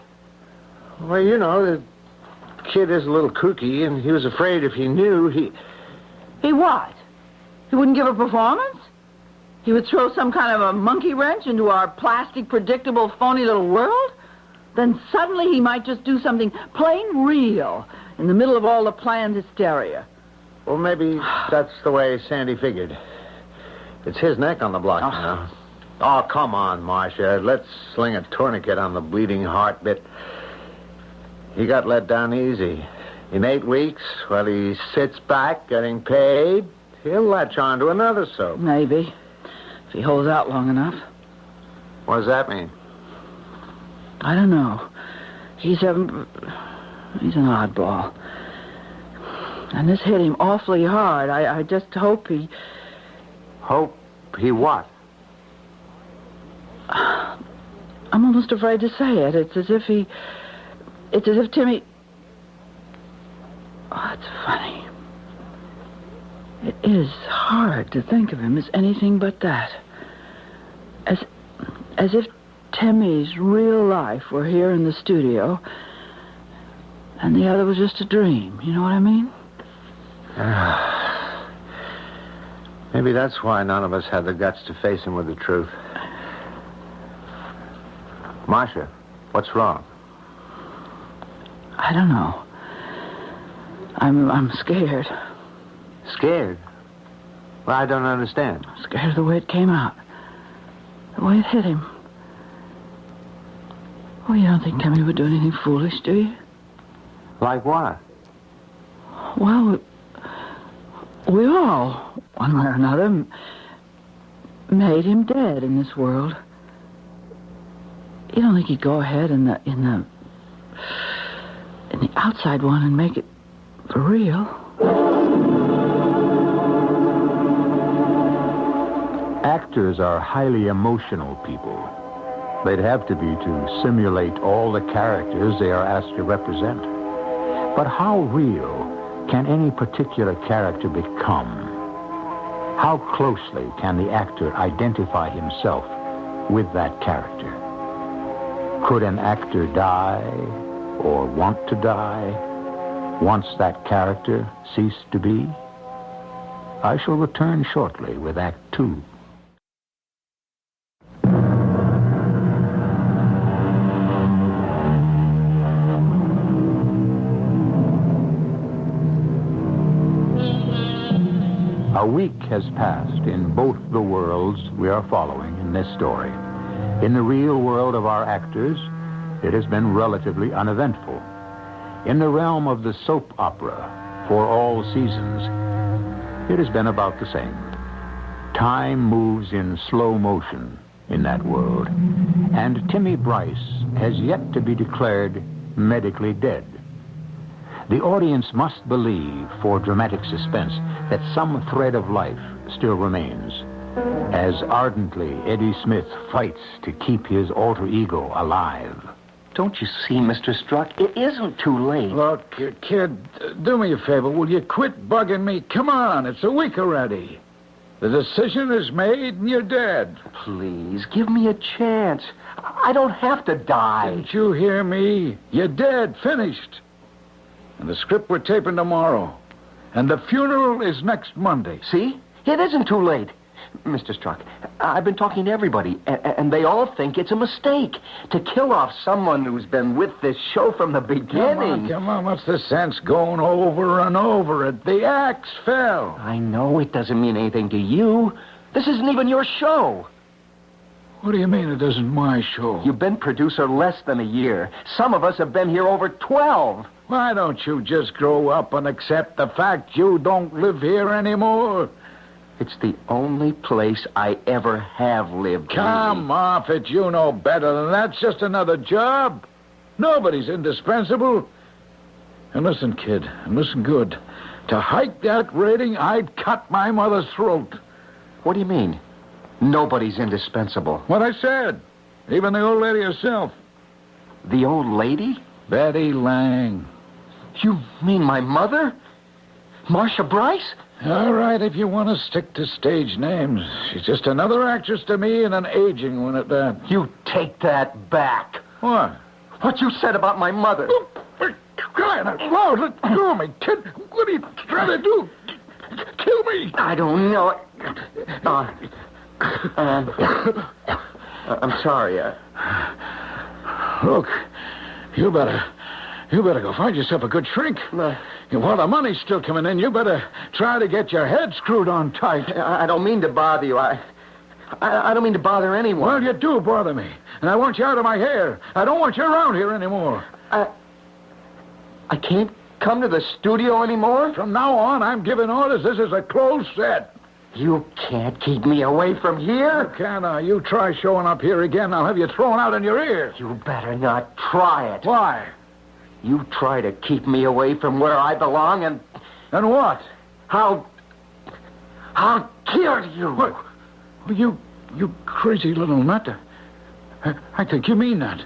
Well, you know, the kid is a little kooky, and he was afraid if he knew, He what? He wouldn't give a performance? He would throw some kind of a monkey wrench into our plastic, predictable, phony little world? Then suddenly he might just do something plain real in the middle of all the planned hysteria. Well, maybe that's the way Sandy figured. It's his neck on the block now. Oh, come on, Marcia. Let's sling a tourniquet on the bleeding heart bit. He got let down easy. In 8 weeks, while he sits back getting paid, he'll latch on to another soap. Maybe. If he holds out long enough. What does that mean? I don't know. He's an oddball. And this hit him awfully hard. I just hope he... Hope he what? I'm almost afraid to say it. It's as if Timmy... Oh, it's funny. It is hard to think of him as anything but that. As if Timmy's real life were here in the studio, and the other was just a dream. You know what I mean? Maybe that's why none of us had the guts to face him with the truth. Marcia, what's wrong? I don't know. I'm scared. Scared? Well, I don't understand. I'm scared of the way it came out. The way it hit him. Oh, you don't think Timmy would do anything foolish, do you? Like what? Well, we all, one way or another, made him dead in this world. You don't think he'd go ahead in the outside one and make it for real? Actors are highly emotional people. They'd have to be to simulate all the characters they are asked to represent. But how real can any particular character become? How closely can the actor identify himself with that character? Could an actor die or want to die once that character ceased to be? I shall return shortly with Act 2. A week has passed in both the worlds we are following in this story. In the real world of our actors, it has been relatively uneventful. In the realm of the soap opera, for all seasons, it has been about the same. Time moves in slow motion in that world, and Timmy Bryce has yet to be declared medically dead. The audience must believe, for dramatic suspense, that some thread of life still remains, as ardently Eddie Smith fights to keep his alter ego alive. Don't you see, Mr. Struck? It isn't too late. Look, kid, do me a favor. Will you quit bugging me? Come on, it's a week already. The decision is made and you're dead. Please, give me a chance. I don't have to die. Didn't you hear me? You're dead, finished. And the script we're taping tomorrow. And the funeral is next Monday. See? It isn't too late. Mr. Struck, I've been talking to everybody, and they all think it's a mistake to kill off someone who's been with this show from the beginning. Come on, what's the sense going over and over it? The axe fell. I know it doesn't mean anything to you. This isn't even your show. What do you mean it isn't my show? You've been producer less than a year. Some of us have been here over 12. Why don't you just grow up and accept the fact you don't live here anymore? It's the only place I ever have lived. Come off it. You know better than that. It's just another job. Nobody's indispensable. And listen, kid, and listen good. To hike that rating, I'd cut my mother's throat. What do you mean? Nobody's indispensable. What I said. Even the old lady herself. The old lady? Betty Lang. You mean my mother? Marcia Bryce? All right, if you want to stick to stage names. She's just another actress to me and an aging one at that. You take that back. What? What you said about my mother. Oh, crying out loud. Let go of me, kid. What are you trying to do? Kill me. I don't know. I'm sorry. Look, you better go find yourself a good shrink. While the money's still coming in, you better try to get your head screwed on tight. I don't mean to bother you. I don't mean to bother anyone. Well, you do bother me. And I want you out of my hair. I don't want you around here anymore. I can't come to the studio anymore? From now on, I'm giving orders. This is a closed set. You can't keep me away from here. You can. You try showing up here again, I'll have you thrown out in your ear. You better not try it. Why? You try to keep me away from where I belong, and... And what? I'll kill you. What? You crazy little nut. I think you mean that.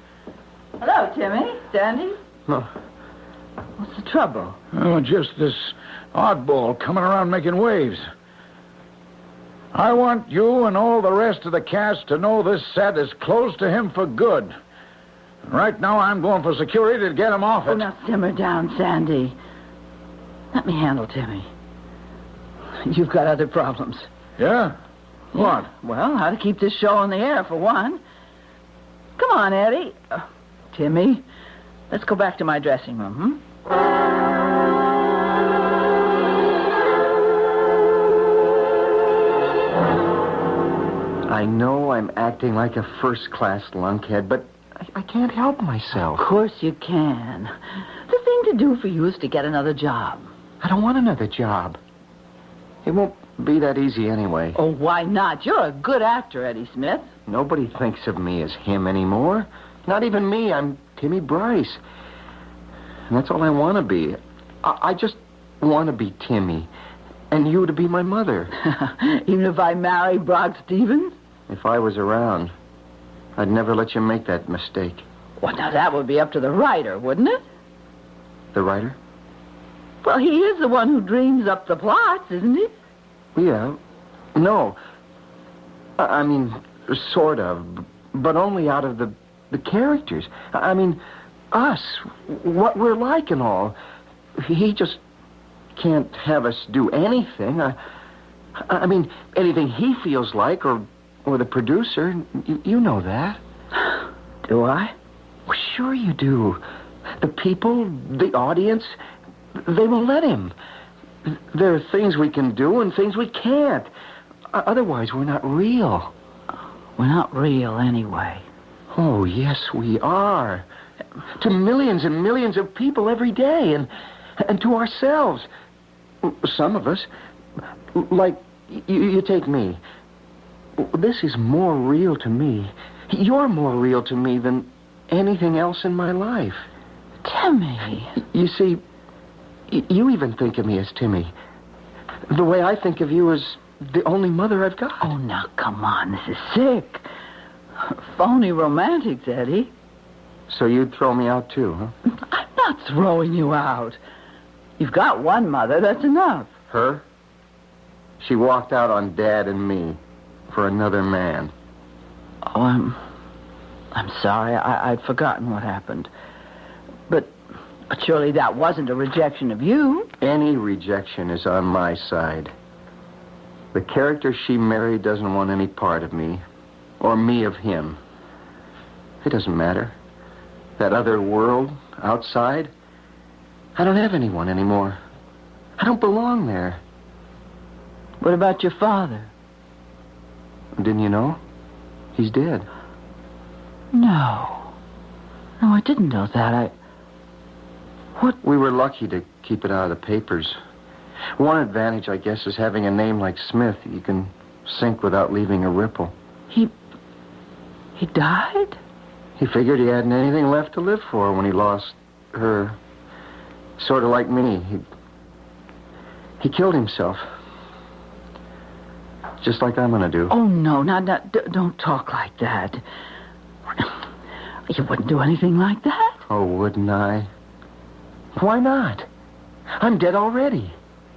Hello, Timmy. Sandy? No. What's the trouble? Oh, just this oddball coming around making waves. I want you and all the rest of the cast to know this set is closed to him for good. Right now, I'm going for security to get him off it. Oh, now simmer down, Sandy. Let me handle Timmy. You've got other problems. Yeah? What? Well, how to keep this show on the air, for one. Come on, Eddie. Timmy, let's go back to my dressing room, I know I'm acting like a first-class lunkhead, but I can't help myself. Of course you can. The thing to do for you is to get another job. I don't want another job. It won't be that easy anyway. Oh, why not? You're a good actor, Eddie Smith. Nobody thinks of me as him anymore. Not even me. I'm Timmy Bryce. And that's all I want to be. I just want to be Timmy. And you to be my mother. Even if I marry Brock Stevens? If I was around, I'd never let you make that mistake. Well, now that would be up to the writer, wouldn't it? The writer? Well, he is the one who dreams up the plots, isn't he? Yeah. No. I mean, sort of. But only out of the characters. I mean, us. What we're like and all. He just can't have us do anything. I mean, anything he feels like, or the producer. You know that. Do I? Well, sure you do. The people, the audience, they will let him. There are things we can do and things we can't. Otherwise, we're not real. We're not real anyway. Oh, yes, we are. To millions and millions of people every day, and to ourselves. Some of us, like you take me. This is more real to me. You're more real to me than anything else in my life. Timmy. You see, you even think of me as Timmy. The way I think of you as the only mother I've got. Oh, now, come on. This is sick. Phony romantics, Eddie. So you'd throw me out, too, huh? I'm not throwing you out. You've got one mother. That's enough. Her? She walked out on Dad and me for another man. Oh, I'm sorry. I'd forgotten what happened. But surely that wasn't a rejection of you. Any rejection is on my side. The character she married doesn't want any part of me, or me of him. It doesn't matter. That other world, outside, I don't have anyone anymore. I don't belong there. What about your father? Didn't you know? He's dead. No, I didn't know that. What? We were lucky to keep it out of the papers. One advantage, I guess, is having a name like Smith. You can sink without leaving a ripple. He died? He figured he hadn't anything left to live for when he lost her. Sort of like me. He killed himself. Just like I'm going to do. Oh, no, don't talk like that. You wouldn't do anything like that. Oh, wouldn't I? Why not? I'm dead already,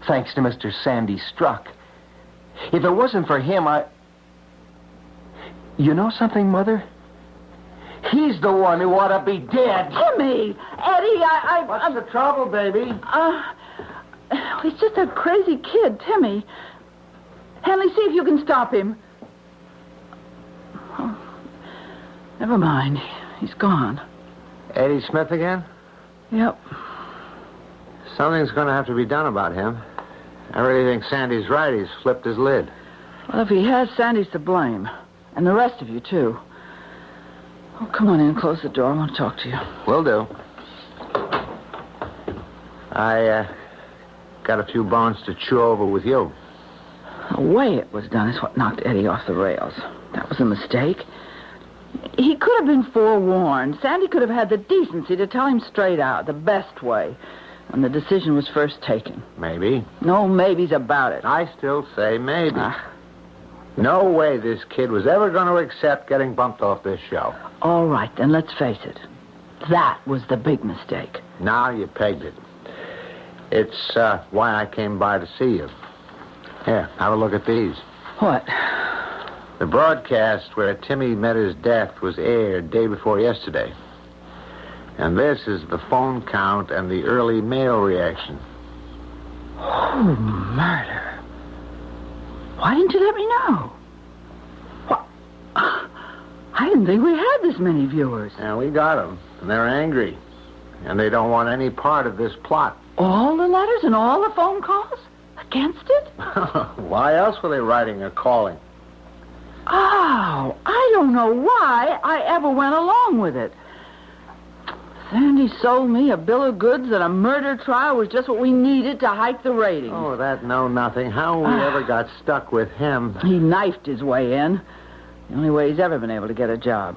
thanks to Mr. Sandy Struck. If it wasn't for him, You know something, Mother? He's the one who ought to be dead. Timmy! Eddie, What's the trouble, baby? He's just a crazy kid, Timmy. Henley, see if you can stop him. Oh, never mind. He's gone. Eddie Smith again? Yep. Something's going to have to be done about him. I really think Sandy's right. He's flipped his lid. Well, if he has, Sandy's to blame. And the rest of you, too. Oh, come on in and close the door. I want to talk to you. Will do. I got a few bones to chew over with you. The way it was done is what knocked Eddie off the rails. That was a mistake. He could have been forewarned. Sandy could have had the decency to tell him straight out, the best way, when the decision was first taken. Maybe. No maybes about it. I still say maybe. No way this kid was ever going to accept getting bumped off this show. All right, then let's face it. That was the big mistake. Now you pegged it. It's why I came by to see you. Here, have a look at these. What? The broadcast where Timmy met his death was aired day before yesterday. And this is the phone count and the early mail reaction. Holy murder. Why didn't you let me know? What? I didn't think we had this many viewers. Yeah, we got them, and they're angry. And they don't want any part of this plot. All the letters and all the phone calls? Against it? Why else were they writing or calling? Oh, I don't know why I ever went along with it. Sandy sold me a bill of goods that a murder trial was just what we needed to hike the ratings. Oh, that know-nothing. How we ever got stuck with him? He knifed his way in. The only way he's ever been able to get a job.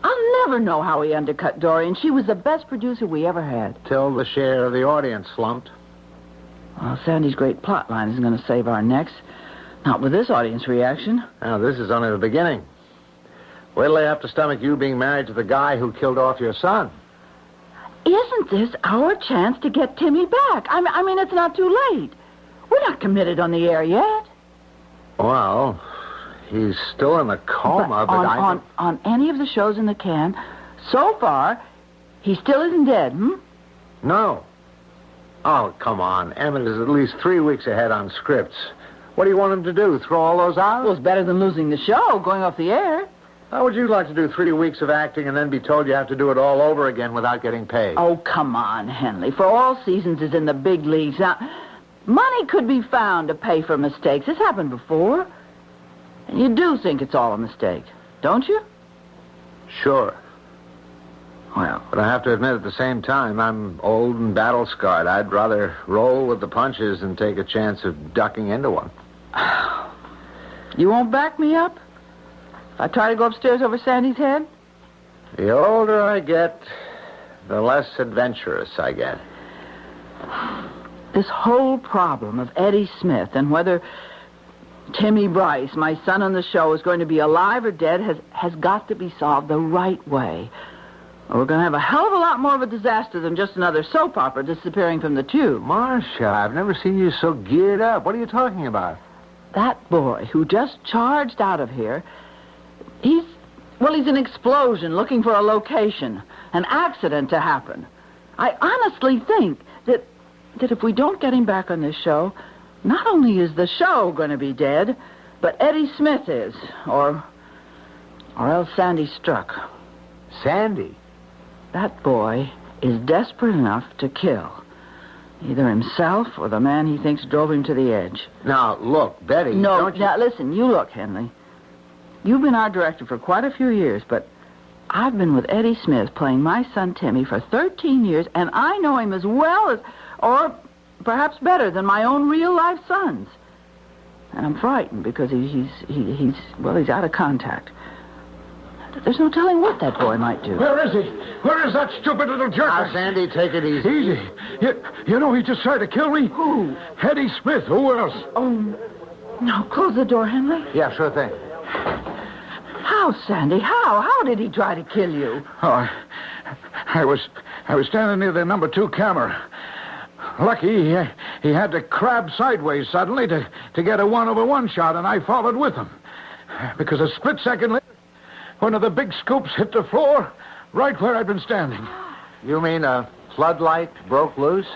I'll never know how he undercut Dorian. She was the best producer we ever had. Till the share of the audience slumped. Well, Sandy's great plot line isn't going to save our necks. Not with this audience reaction. Now, this is only the beginning. Wait till they have to stomach you being married to the guy who killed off your son. Isn't this our chance to get Timmy back? I mean, it's not too late. We're not committed on the air yet. Well, he's still in a coma, but on any of the shows in the can, so far, he still isn't dead, No. Oh, come on. Emmett is at least 3 weeks ahead on scripts. What do you want him to do, throw all those out? Well, it's better than losing the show, going off the air. How would you like to do 3 weeks of acting and then be told you have to do it all over again without getting paid? Oh, come on, Henley. For all seasons is in the big leagues. Now, money could be found to pay for mistakes. It's happened before. And you do think it's all a mistake, don't you? Sure. Well, but I have to admit at the same time, I'm old and battle-scarred. I'd rather roll with the punches than take a chance of ducking into one. You won't back me up? If I try to go upstairs over Sandy's head? The older I get, the less adventurous I get. This whole problem of Eddie Smith and whether Timmy Bryce, my son on the show, is going to be alive or dead has got to be solved the right way. Or we're going to have a hell of a lot more of a disaster than just another soap opera disappearing from the tube. Marcia, I've never seen you so geared up. What are you talking about? That boy who just charged out of here, he's an explosion looking for a location, an accident to happen. I honestly think that if we don't get him back on this show, not only is the show going to be dead, but Eddie Smith is, or else Sandy struck. Sandy? That boy is desperate enough to kill either himself or the man he thinks drove him to the edge. Now, look, Betty, now listen, you look, Henley. You've been our director for quite a few years, but I've been with Eddie Smith playing my son Timmy for 13 years, and I know him as well as, or perhaps better than my own real-life sons. And I'm frightened because he's out of contact. There's no telling what that boy might do. Where is he? Where is that stupid little jerk? Now, Sandy, take it easy. Easy. You know he just tried to kill me? Who? Eddie Smith. Who else? Oh, no. Close the door, Henley. Yeah, sure thing. How, Sandy? How did he try to kill you? Oh, I was standing near the number 2 camera. Lucky he had to crab sideways suddenly to get a 1/1 shot, and I followed with him. Because a split second later, one of the big scoops hit the floor right where I'd been standing. You mean a floodlight broke loose?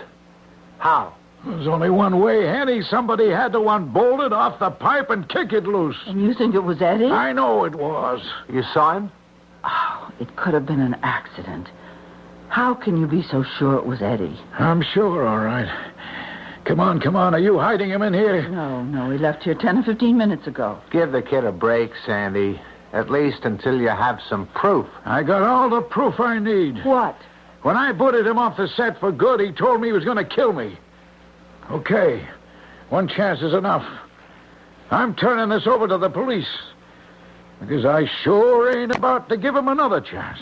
How? There's only one way, Henny. Somebody had to unbolt it off the pipe and kick it loose. And you think it was Eddie? I know it was. You saw him? Oh, it could have been an accident. How can you be so sure it was Eddie? I'm sure, all right. Come on. Are you hiding him in here? No. He left here 10 or 15 minutes ago. Give the kid a break, Sandy. At least until you have some proof. I got all the proof I need. What? When I booted him off the set for good, he told me he was going to kill me. Okay. One chance is enough. I'm turning this over to the police. Because I sure ain't about to give him another chance.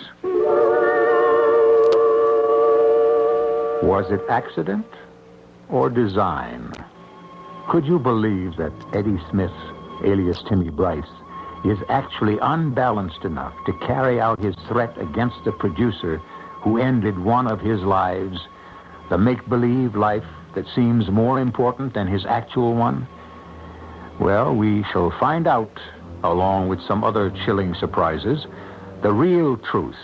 Was it accident or design? Could you believe that Eddie Smith, alias Timmy Bryce, is actually unbalanced enough to carry out his threat against the producer who ended one of his lives, the make-believe life that seems more important than his actual one? Well, we shall find out, along with some other chilling surprises, the real truth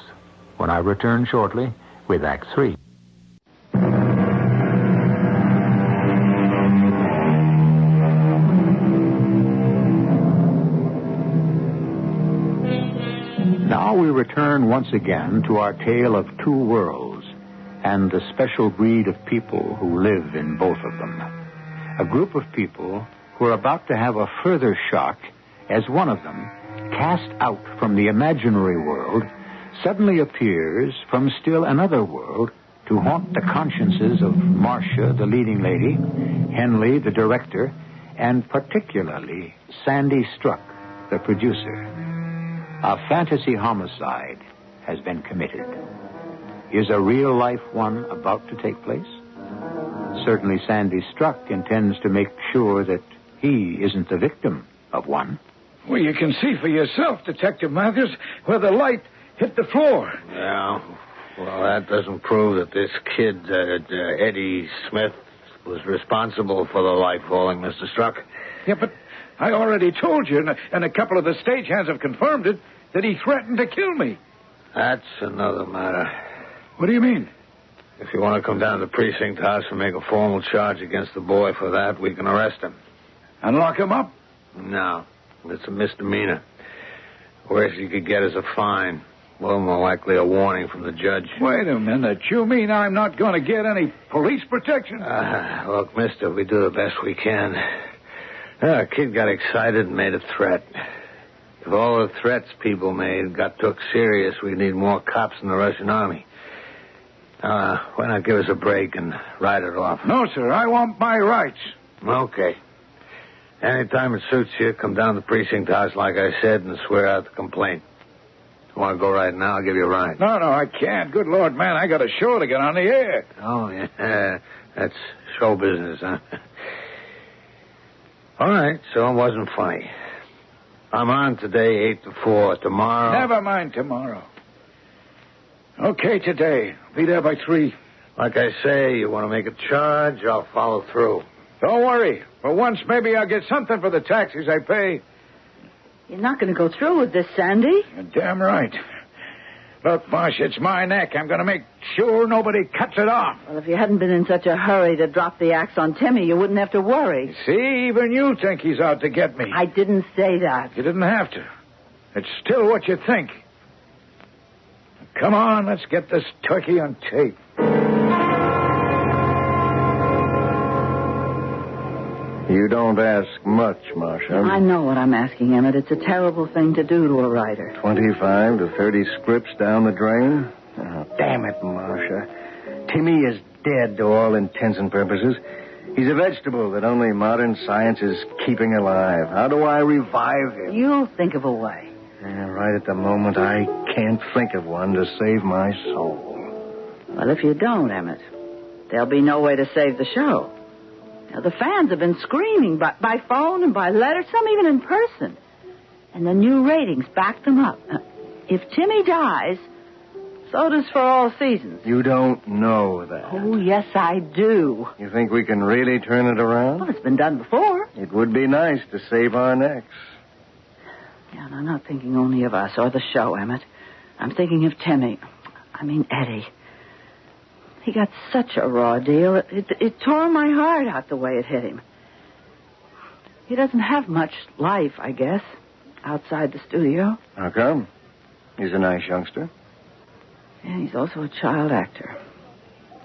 when I return shortly with Act 3. Now we return once again to our tale of two worlds and the special breed of people who live in both of them. A group of people who are about to have a further shock as one of them, cast out from the imaginary world, suddenly appears from still another world to haunt the consciences of Marcia, the leading lady, Henley, the director, and particularly Sandy Struck, the producer. A fantasy homicide has been committed. Is a real-life one about to take place? Certainly Sandy Struck intends to make sure that he isn't the victim of one. Well, you can see for yourself, Detective Matthews, where the light hit the floor. Yeah. Well, that doesn't prove that this kid, Eddie Smith, was responsible for the light falling, Mr. Struck. Yeah, but I already told you, and a couple of the stagehands have confirmed it, that he threatened to kill me. That's another matter. What do you mean? If you want to come down to the precinct house and make a formal charge against the boy for that, we can arrest him. And lock him up? No. It's a misdemeanor. Worst you could get is a fine. A little more likely a warning from the judge. Wait a minute. You mean I'm not going to get any police protection? Look, mister, we do the best we can. A kid got excited and made a threat. If all the threats people made got took serious, we'd need more cops in the Russian army. Why not give us a break and ride it off? No, sir. I want my rights. Okay. Anytime it suits you, come down to the precinct house, like I said, and swear out the complaint. If you want to go right now, I'll give you a ride. No, I can't. Good Lord, man, I got a show to get on the air. Oh, yeah. That's show business, huh? All right, so it wasn't funny. I'm on today, 8 to 4. Tomorrow... Never mind tomorrow. Okay, today. Be there by 3. Like I say, you want to make a charge, I'll follow through. Don't worry. For once, maybe I'll get something for the taxes I pay. You're not going to go through with this, Sandy. You're damn right. Look, Marcia, it's my neck. I'm going to make sure nobody cuts it off. Well, if you hadn't been in such a hurry to drop the axe on Timmy, you wouldn't have to worry. See, even you think he's out to get me. I didn't say that. You didn't have to. It's still what you think. Come on, let's get this turkey on tape. You don't ask much, Marcia. I know what I'm asking, Emmett. It's a terrible thing to do to a writer. 25 to 30 scripts down the drain? Oh, damn it, Marcia. Timmy is dead to all intents and purposes. He's a vegetable that only modern science is keeping alive. How do I revive him? You'll think of a way. Yeah, right at the moment, I can't think of one to save my soul. Well, if you don't, Emmett, there'll be no way to save the show. Now, the fans have been screaming by phone and by letter, some even in person. And the new ratings back them up. If Timmy dies, so does For All Seasons. You don't know that. Oh, yes, I do. You think we can really turn it around? Well, it's been done before. It would be nice to save our necks. Yeah, and I'm not thinking only of us or the show, Emmett. I'm thinking of Timmy. I mean, Eddie. He got such a raw deal. It tore my heart out the way it hit him. He doesn't have much life, I guess, outside the studio. How come? He's a nice youngster. Yeah, he's also a child actor.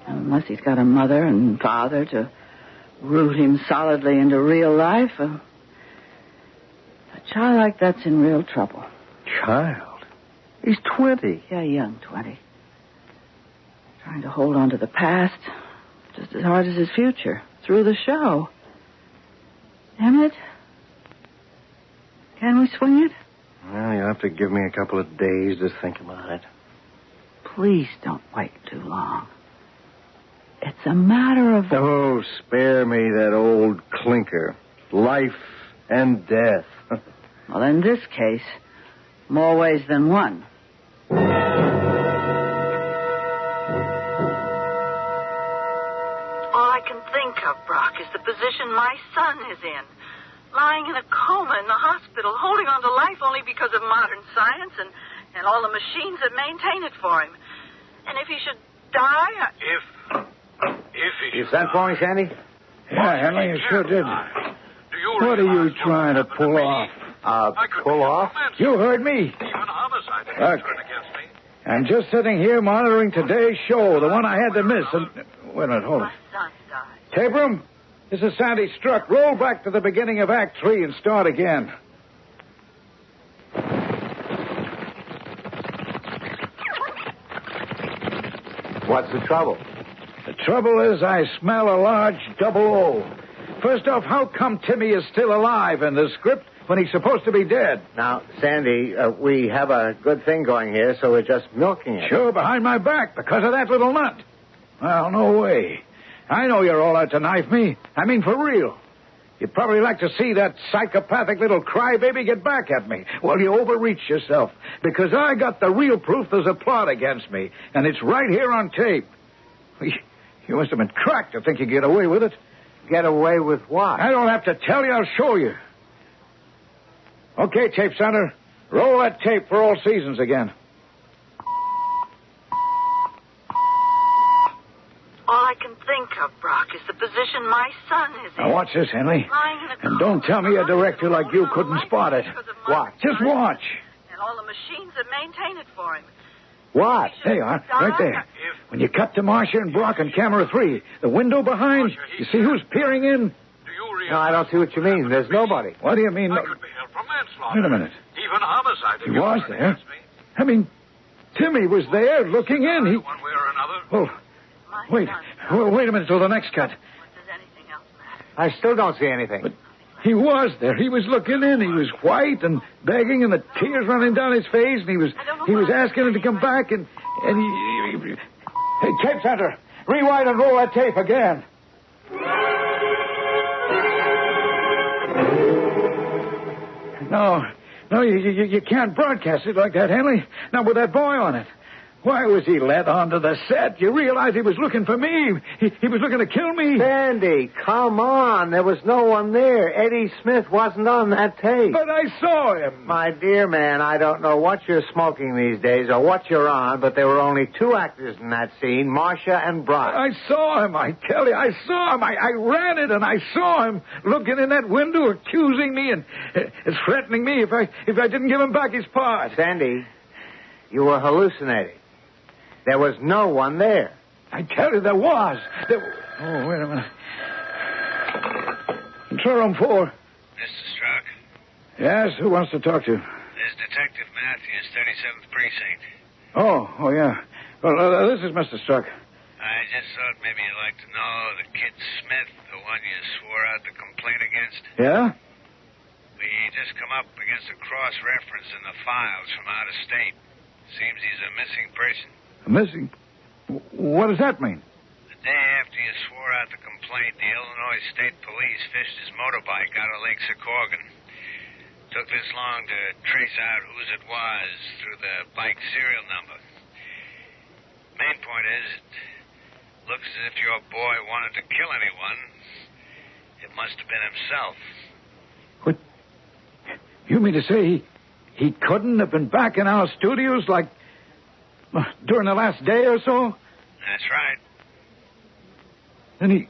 Unless he's got a mother and father to root him solidly into real life, a child like that's in real trouble. Child? He's 20. Yeah, young 20. Trying to hold on to the past just as hard as his future through the show. Emmett, can we swing it? Well, you'll have to give me a couple of days to think about it. Please don't wait too long. It's a matter of... Oh, spare me that old clinker. Life and death. Well, in this case, more ways than one. All I can think of, Brock, is the position my son is in. lying in a coma in the hospital, holding on to life only because of modern science and all the machines that maintain it for him. And if he should die... You sent for me, Sandy? Yeah, Henley, you sure did. What are you trying to pull off? Pull off? You heard me. Look, I'm just sitting here monitoring today's show, the one I had to miss. And wait a minute, hold on. Tape room, this is Sandy Struck. Roll back to the beginning of Act 3 and start again. What's the trouble? The trouble is I smell a large double O. First off, how come Timmy is still alive in the script when he's supposed to be dead? Now, Sandy, we have a good thing going here, so we're just milking it. Sure, behind my back, because of that little nut. Well, no way. I know you're all out to knife me. I mean, for real. You'd probably like to see that psychopathic little crybaby get back at me. Well, you overreach yourself, because I got the real proof there's a plot against me, and it's right here on tape. You must have been cracked to think you get away with it. Get away with what? I don't have to tell you. I'll show you. Okay, tape center. Roll that tape for all seasons again. All I can think of, Brock, is the position my son is in. Now watch this, Henley. Lying in a And don't tell me a director like you couldn't spot it. Watch. Just watch. And all the machines that maintain it for him. What? There you are, right there. When you cut to Marcia and Brock on camera 3, the window behind, you see who's peering in? No, I don't see what you mean. There's nobody. What do you mean? Wait a minute. Even homicide. He was there. I mean, Timmy was there looking in. He... One way or another. Oh, wait a minute till the next cut. I still don't see anything. But he was there. He was looking in. He was white and begging, and the tears running down his face, and he was asking him to come back, and he... Hey, tape center, rewind and roll that tape again. No, you can't broadcast it like that, Henley. Not with that boy on it. Why was he let onto the set? You realize he was looking for me. He was looking to kill me. Sandy, come on. There was no one there. Eddie Smith wasn't on that tape. But I saw him. My dear man, I don't know what you're smoking these days or what you're on, but there were only 2 actors in that scene, Marcia and Brock. I saw him, I tell you. I saw him. I ran it, and I saw him looking in that window, accusing me and threatening me if I didn't give him back his part. Sandy, you were hallucinating. There was no one there. I tell you, there was. Oh, wait a minute. Control room 4. Mr. Struck. Yes, who wants to talk to you? There's Detective Matthews, 37th Precinct. Oh, yeah. Well, this is Mr. Struck. I just thought maybe you'd like to know the kid Smith, the one you swore out the complaint against. Yeah? We just come up against a cross-reference in the files from out of state. Seems he's a missing person. Missing? What does that mean? The day after you swore out the complaint, the Illinois State Police fished his motorbike out of Lake Secorgan. Took this long to trace out whose it was through the bike serial number. Main point is, it looks as if your boy wanted to kill anyone. It must have been himself. What? You mean to say he couldn't have been back in our studios like... during the last day or so? That's right. Then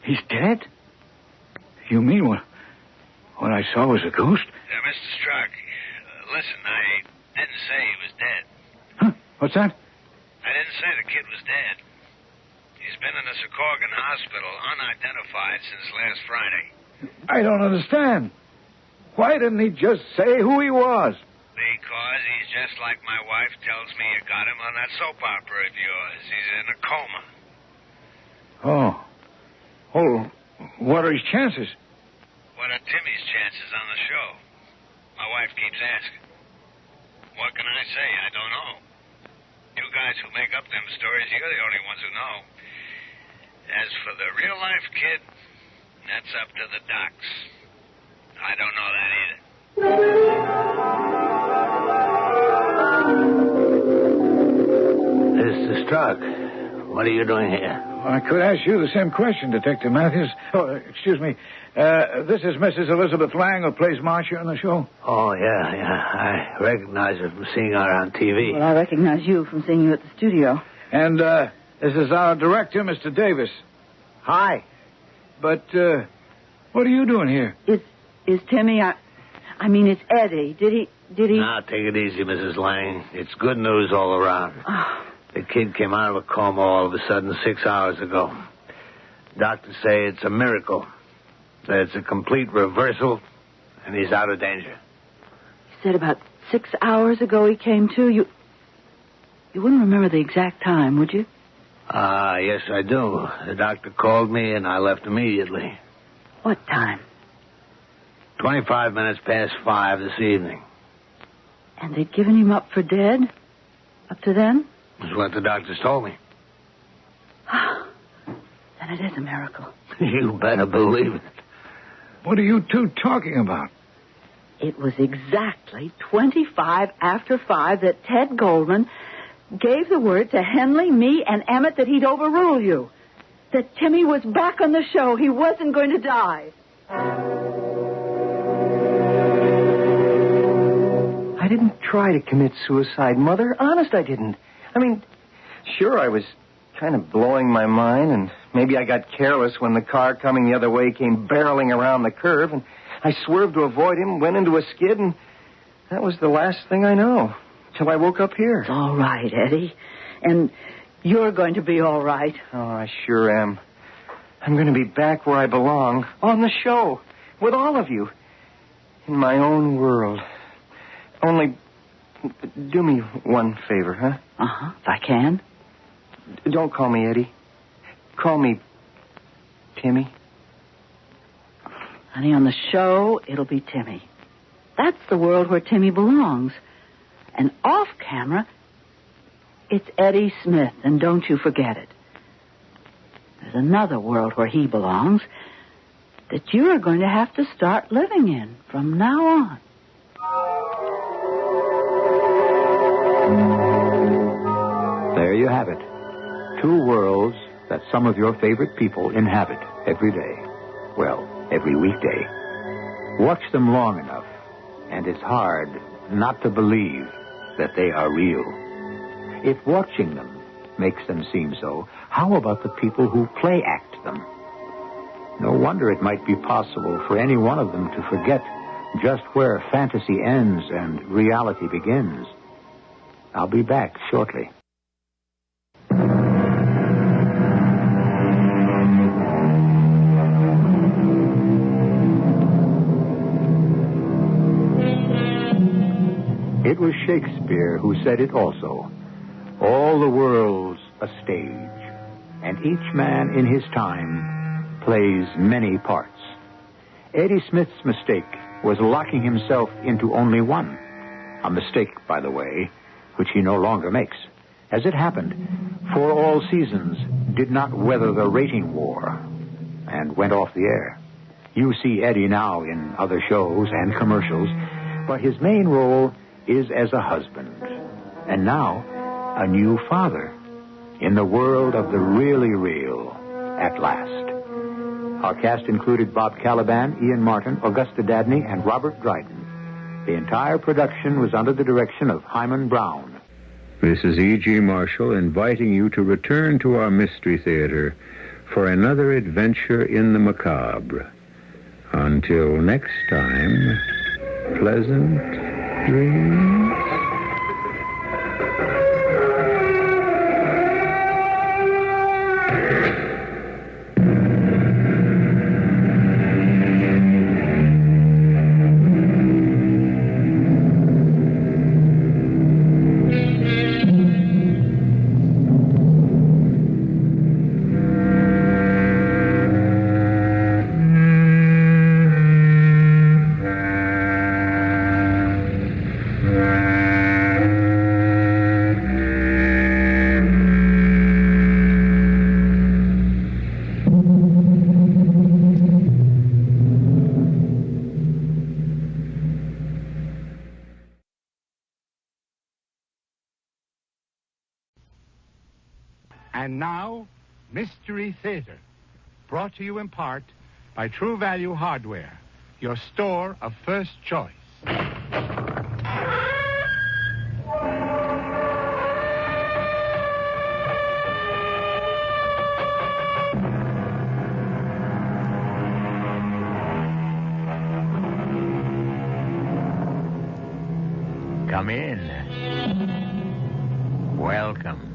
he's dead? You mean what I saw was a ghost? Mr. Struck, listen, I didn't say he was dead. Huh? What's that? I didn't say the kid was dead. He's been in the Secorgan hospital, unidentified, since last Friday. I don't understand. Why didn't he just say who he was? Because he's just like my wife tells me you got him on that soap opera of yours. He's in a coma. Oh, what are his chances? What are Timmy's chances on the show? My wife keeps asking. What can I say? I don't know. You guys who make up them stories, you're the only ones who know. As for the real-life kid, that's up to the docs. I don't know that either. Mr. Struck, What are you doing here? I could ask you the same question, Detective Matthews. Oh, excuse me. This is Mrs. Elizabeth Lang, who plays Marcia on the show. Oh, yeah. I recognize her from seeing her on TV. Well, I recognize you from seeing you at the studio. And this is our director, Mr. Davis. Hi. But what are you doing here? Is Timmy... I mean, it's Eddie. Did he... Now, take it easy, Mrs. Lang. It's good news all around. Oh. The kid came out of a coma all of a sudden 6 hours ago. Doctors say it's a miracle. That it's a complete reversal, and he's out of danger. You said about 6 hours ago he came to. You wouldn't remember the exact time, would you? Yes, I do. The doctor called me, and I left immediately. What time? 25 minutes past 5 this evening. And they'd given him up for dead? Up to then? That's what the doctors told me. Then it is a miracle. You better believe it. What are you two talking about? It was exactly 25 after 5 that Ted Goldman gave the word to Henley, me, and Emmett that he'd overrule you. That Timmy was back on the show. He wasn't going to die. I didn't try to commit suicide, Mother. Honest, I didn't. I mean, sure, I was kind of blowing my mind, and maybe I got careless when the car coming the other way came barreling around the curve, and I swerved to avoid him, went into a skid, and that was the last thing I know, till I woke up here. It's all right, Eddie. And you're going to be all right. Oh, I sure am. I'm going to be back where I belong, on the show, with all of you, in my own world. Only, do me one favor, huh? Uh-huh, if I can. Don't call me Eddie. Call me Timmy. Honey, on the show, it'll be Timmy. That's the world where Timmy belongs. And off camera, it's Eddie Smith, and don't you forget it. There's another world where he belongs that you are going to have to start living in from now on. There you have it. Two worlds that some of your favorite people inhabit every day. Well, every weekday. Watch them long enough, and it's hard not to believe that they are real. If watching them makes them seem so, how about the people who play act them? No wonder it might be possible for any one of them to forget just where fantasy ends and reality begins. I'll be back shortly. It was Shakespeare who said it also. All the world's a stage, and each man in his time plays many parts. Eddie Smith's mistake was locking himself into only one. A mistake, by the way, which he no longer makes. As it happened, For All Seasons did not weather the rating war and went off the air. You see Eddie now in other shows and commercials, but his main role is as a husband, and now a new father in the world of the really real at last. Our cast included Bob Caliban, Ian Martin, Augusta Dabney, and Robert Dryden. The entire production was under the direction of Hyman Brown. This is E.G. Marshall inviting you to return to our Mystery Theater for another adventure in the macabre. Until next time, pleasant dreams. now, Mystery Theater, brought to you in part by True Value Hardware, your store of first choice. Come in. Welcome.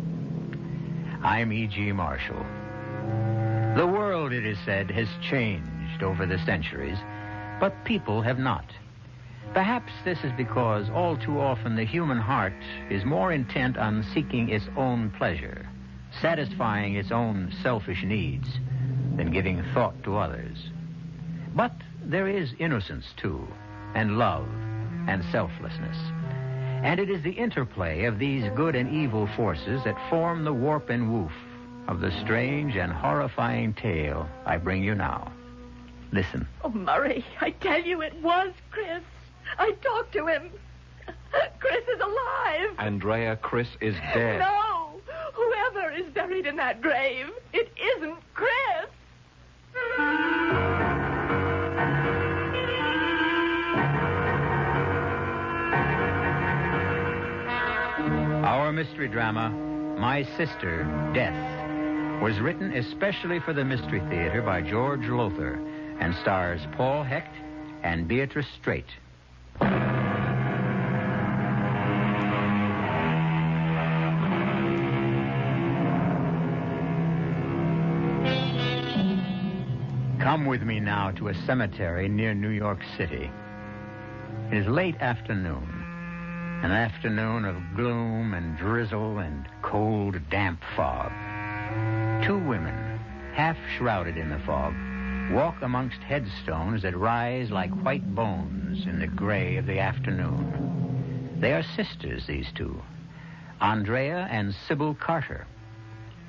I'm E.G. Marshall. The world, it is said, has changed over the centuries, but people have not. Perhaps this is because all too often the human heart is more intent on seeking its own pleasure, satisfying its own selfish needs, than giving thought to others. But there is innocence, too, and love, and selflessness. And it is the interplay of these good and evil forces that form the warp and woof of the strange and horrifying tale I bring you now. Listen. Oh, Murray, I tell you it was Chris. I talked to him. Chris is alive. Andrea, Chris is dead. No! Whoever is buried in that grave, it isn't Chris. Our mystery drama, My Sister, Death, was written especially for the Mystery Theater by George Lothar and stars Paul Hecht and Beatrice Straight. Come with me now to a cemetery near New York City. It is late afternoon. An afternoon of gloom and drizzle and cold, damp fog. Two women, half shrouded in the fog, walk amongst headstones that rise like white bones in the gray of the afternoon. They are sisters, these two, Andrea and Sybil Carter,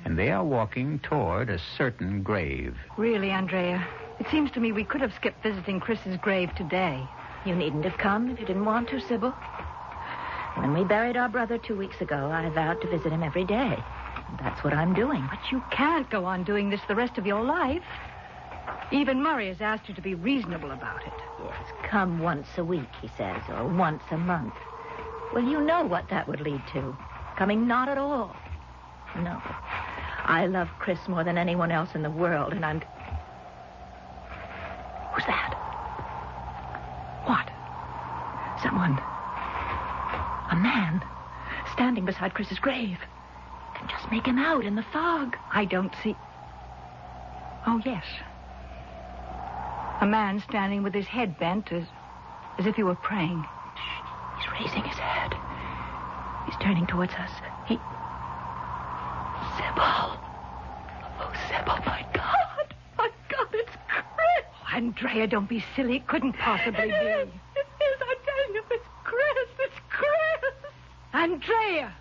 and they are walking toward a certain grave. Really, Andrea, it seems to me we could have skipped visiting Chris's grave today. You needn't have come if you didn't want to, Sybil. When we buried our brother 2 weeks ago, I vowed to visit him every day. That's what I'm doing. But you can't go on doing this the rest of your life. Even Murray has asked you to be reasonable about it. Yes, come once a week, he says, or once a month. Well, you know what that would lead to. Coming not at all. No. I love Chris more than anyone else in the world, and I'm... Who's that? What? Someone... A man standing beside Chris's grave. Can just make him out in the fog. I don't see... Oh, yes. A man standing with his head bent as if he were praying. He's raising his head. He's turning towards us. Sybil. Oh, Sybil, my God. My God, it's Chris. Oh, Andrea, don't be silly. It couldn't possibly be. It is. I tell you, it's Chris. It's Chris. Andrea!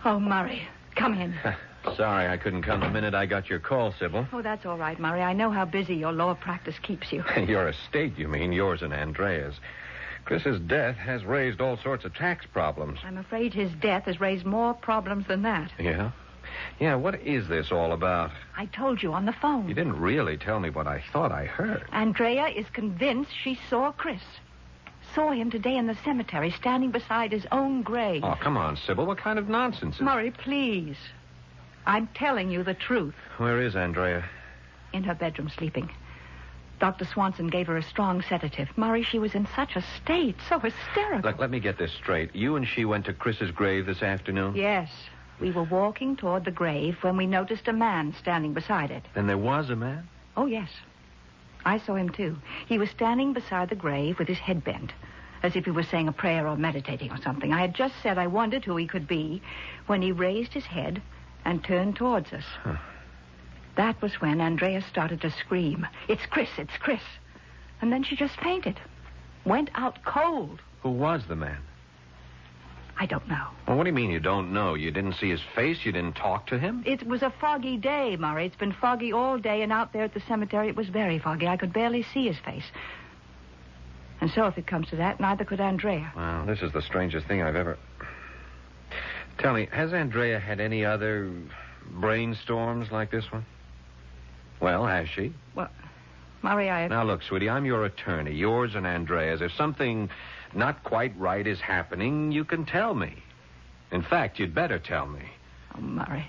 Oh, Murray, come in. Sorry I couldn't come the minute I got your call, Sybil. Oh, that's all right, Murray. I know how busy your law practice keeps you. Your estate, you mean, yours and Andrea's. Chris's death has raised all sorts of tax problems. I'm afraid his death has raised more problems than that. Yeah? Yeah, what is this all about? I told you on the phone. You didn't really tell me what I thought I heard. Andrea is convinced she saw Chris. Saw him today in the cemetery, standing beside his own grave. Oh, come on, Sybil. What kind of nonsense is... Murray, please. I'm telling you the truth. Where is Andrea? In her bedroom, sleeping. Dr. Swanson gave her a strong sedative. Murray, she was in such a state, so hysterical. Look, let me get this straight. You and she went to Chris's grave this afternoon? Yes. We were walking toward the grave when we noticed a man standing beside it. Then there was a man? Oh, yes. I saw him, too. He was standing beside the grave with his head bent, as if he was saying a prayer or meditating or something. I had just said I wondered who he could be when he raised his head and turned towards us. Huh. That was when Andrea started to scream, "It's Chris, it's Chris." And then she just fainted. Went out cold. Who was the man? I don't know. Well, what do you mean you don't know? You didn't see his face? You didn't talk to him? It was a foggy day, Murray. It's been foggy all day, and out there at the cemetery it was very foggy. I could barely see his face. And so, if it comes to that, neither could Andrea. Well, this is the strangest thing I've ever... Tell me, has Andrea had any other brainstorms like this one? Well, has she? Well, Murray, Now, look, sweetie, I'm your attorney, yours and Andrea's. If something not quite right is happening, you can tell me. In fact, you'd better tell me. Oh, Murray.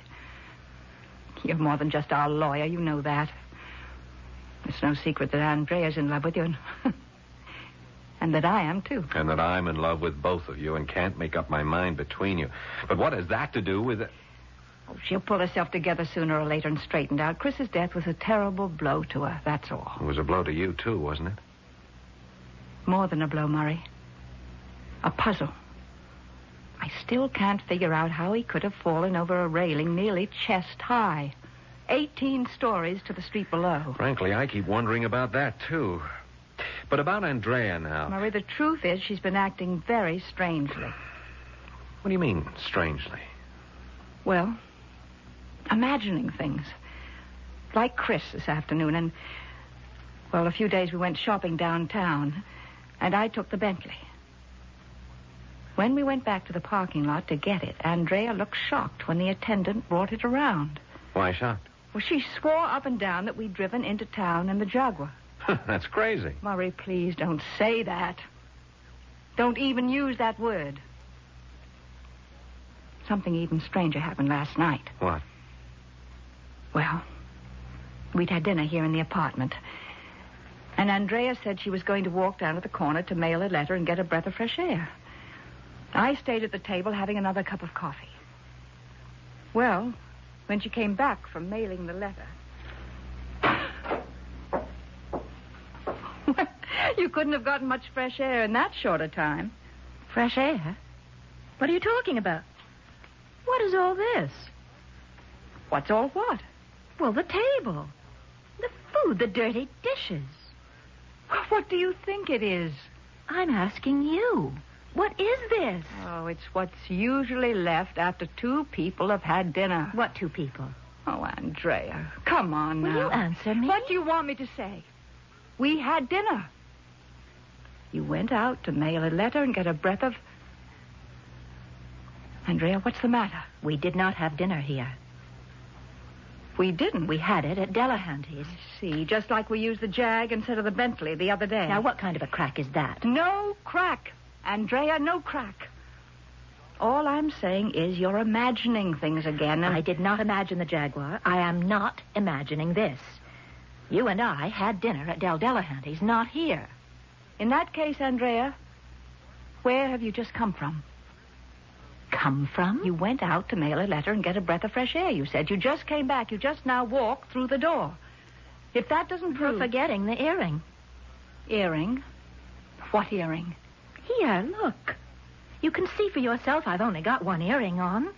You're more than just our lawyer. You know that. It's no secret that Andrea's in love with you, and that I am, too. And that I'm in love with both of you and can't make up my mind between you. But what has that to do with it? Oh, she'll pull herself together sooner or later and straighten out. Chris's death was a terrible blow to her, that's all. It was a blow to you, too, wasn't it? More than a blow, Murray. A puzzle. I still can't figure out how he could have fallen over a railing nearly chest high. 18 stories to the street below. Frankly, I keep wondering about that, too. But about Andrea now. Murray, the truth is she's been acting very strangely. What do you mean, strangely? Well, imagining things. Like Chris this afternoon, and, well, a few days we went shopping downtown, and I took the Bentley. When we went back to the parking lot to get it, Andrea looked shocked when the attendant brought it around. Why shocked? Well, she swore up and down that we'd driven into town in the Jaguar. That's crazy. Murray, please don't say that. Don't even use that word. Something even stranger happened last night. What? Well, we'd had dinner here in the apartment. And Andrea said she was going to walk down to the corner to mail a letter and get a breath of fresh air. I stayed at the table having another cup of coffee. Well, when she came back from mailing the letter... You couldn't have gotten much fresh air in that short a time. Fresh air? What are you talking about? What is all this? What's all what? Well, the table. The food, the dirty dishes. What do you think it is? I'm asking you. What is this? Oh, it's what's usually left after two people have had dinner. What two people? Oh, Andrea, come on now. Will you answer me? What do you want me to say? We had dinner. You went out to mail a letter and get a breath of... Andrea, what's the matter? We did not have dinner here. We didn't. We had it at Delahanty's. I see, just like we used the Jag instead of the Bentley the other day. Now, what kind of a crack is that? No crack. Andrea, no crack. All I'm saying is you're imagining things again. And... I did not imagine the Jaguar. I am not imagining this. You and I had dinner at Delahanty's, not here. In that case, Andrea, where have you just come from? Come from? You went out to mail a letter and get a breath of fresh air. You said you just came back. You just now walked through the door. If that doesn't prove... You're forgetting the earring. Earring? What earring? Here, look. You can see for yourself I've only got one earring on.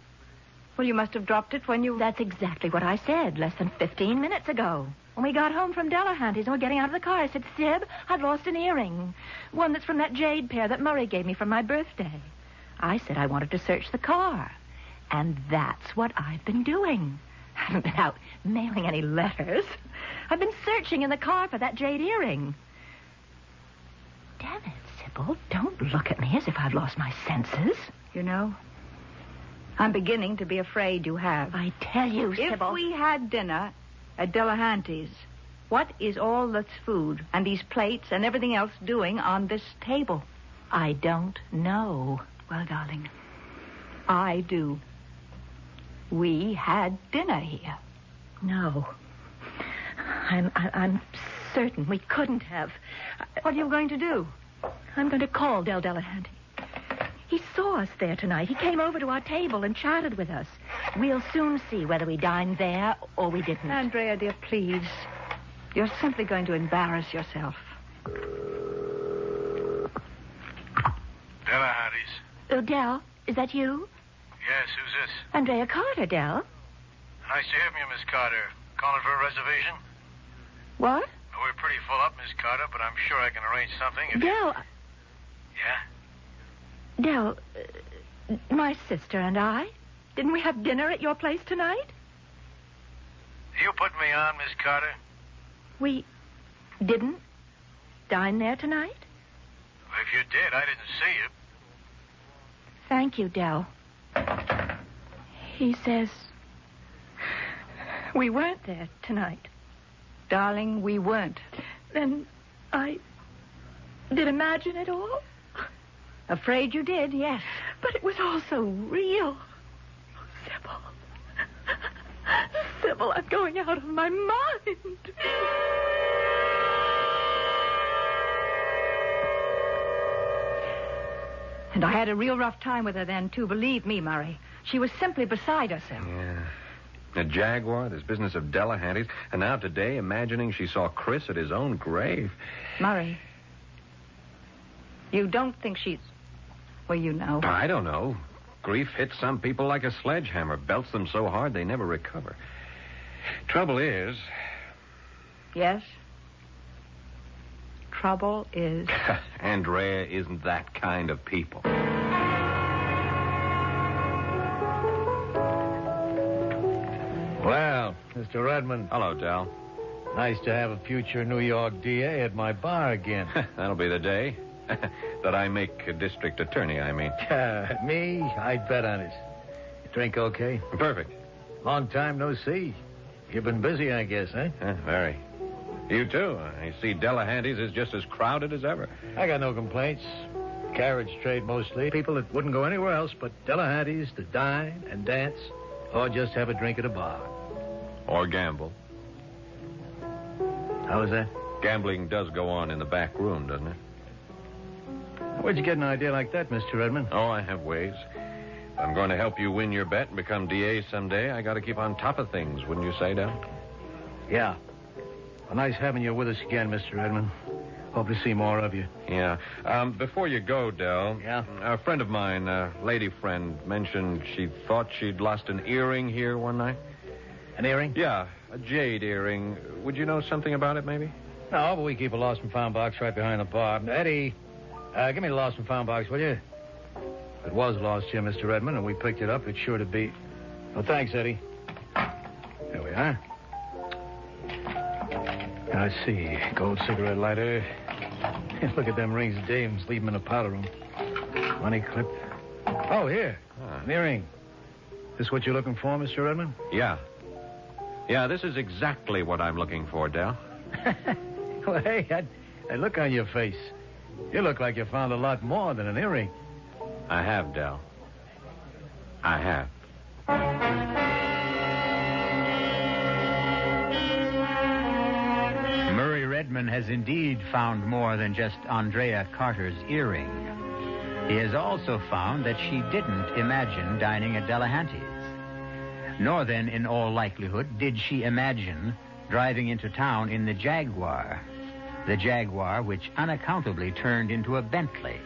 Well, you must have dropped it when you... That's exactly what I said less than 15 minutes ago. When we got home from Delahanty's and were getting out of the car, I said, Sib, I've lost an earring. One that's from that jade pair that Murray gave me for my birthday. I said I wanted to search the car. And that's what I've been doing. I haven't been out mailing any letters. I've been searching in the car for that jade earring. Damn it, Sybil, don't look at me as if I've lost my senses. You know, I'm beginning to be afraid you have. I tell you, Sybil... If we had dinner at Delahanty's, what is all this food and these plates and everything else doing on this table? I don't know. Well, darling, I do. We had dinner here. No. I'm certain we couldn't have. What are you going to do? I'm going to call Delahanty. He saw us there tonight. He came over to our table and chatted with us. We'll soon see whether we dined there or we didn't. Andrea, dear, please. You're simply going to embarrass yourself. Delahanty's. Oh, Del, is that you? Yes, who's this? Andrea Carter, Del. Nice to hear from you, Miss Carter. Calling for a reservation? What? We're pretty full up, Miss Carter, but I'm sure I can arrange something if Del... Yeah? Del, My sister and I. Didn't we have dinner at your place tonight? You put me on, Miss Carter? We didn't dine there tonight? If you did, I didn't see you. Thank you, Del. He says we weren't there tonight. Darling, we weren't. Then I did imagine it all? Afraid you did, yes. But it was all so real. Sybil. Sybil, I'm going out of my mind. And I had a real rough time with her then, too. Believe me, Murray. She was simply beside herself. Yeah. A Jaguar, this business of Delahanty's, and now today imagining she saw Chris at his own grave. Murray, you don't think she's... Well, you know. I don't know. Grief hits some people like a sledgehammer, belts them so hard they never recover. Trouble is... Yes? Trouble is... Andrea isn't that kind of people. Well, Mr. Redmond. Hello, Del. Nice to have a future New York DA at my bar again. That'll be the day. That I make a district attorney, I mean. Me? I'd bet on it. You drink okay? Perfect. Long time no see. You've been busy, I guess, eh? Very. You too. I see Delahanty's is just as crowded as ever. I got no complaints. Carriage trade mostly. People that wouldn't go anywhere else but Delahanty's to dine and dance or just have a drink at a bar. Or gamble. How is that? Gambling does go on in the back room, doesn't it? Where'd you get an idea like that, Mr. Redmond? Oh, I have ways. If I'm going to help you win your bet and become DA someday, I got to keep on top of things, wouldn't you say, Del? Yeah. Well, nice having you with us again, Mr. Redmond. Hope to see more of you. Yeah. Before you go, Del. Yeah? A friend of mine, a lady friend, mentioned she thought she'd lost an earring here one night. An earring? Yeah, a jade earring. Would you know something about it, maybe? No, but we keep a lost and found box right behind the bar. Eddie, give me the lost and found box, will you? If it was lost here, Mr. Redmond, and we picked it up, it's sure to be... Well, thanks, Eddie. There we are. I see. Gold cigarette lighter. Look at them rings dames leave them in the powder room. Money clip. Oh, here. An earring. This what you're looking for, Mr. Redmond? Yeah. Yeah, this is exactly what I'm looking for, Del. Well, hey, I look on your face. You look like you found a lot more than an earring. I have, Del. I have. Murray Redmond has indeed found more than just Andrea Carter's earring. He has also found that she didn't imagine dining at Delahanty's. Nor then, in all likelihood, did she imagine driving into town in the Jaguar which unaccountably turned into a Bentley.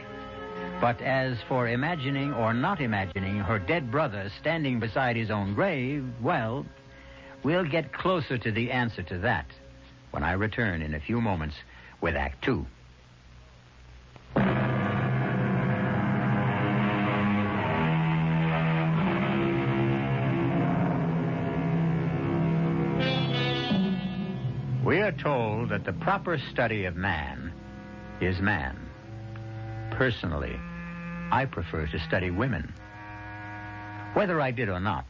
But as for imagining or not imagining her dead brother standing beside his own grave, well, we'll get closer to the answer to that when I return in a few moments with Act Two. We are told that the proper study of man is man. Personally, I prefer to study women. Whether I did or not,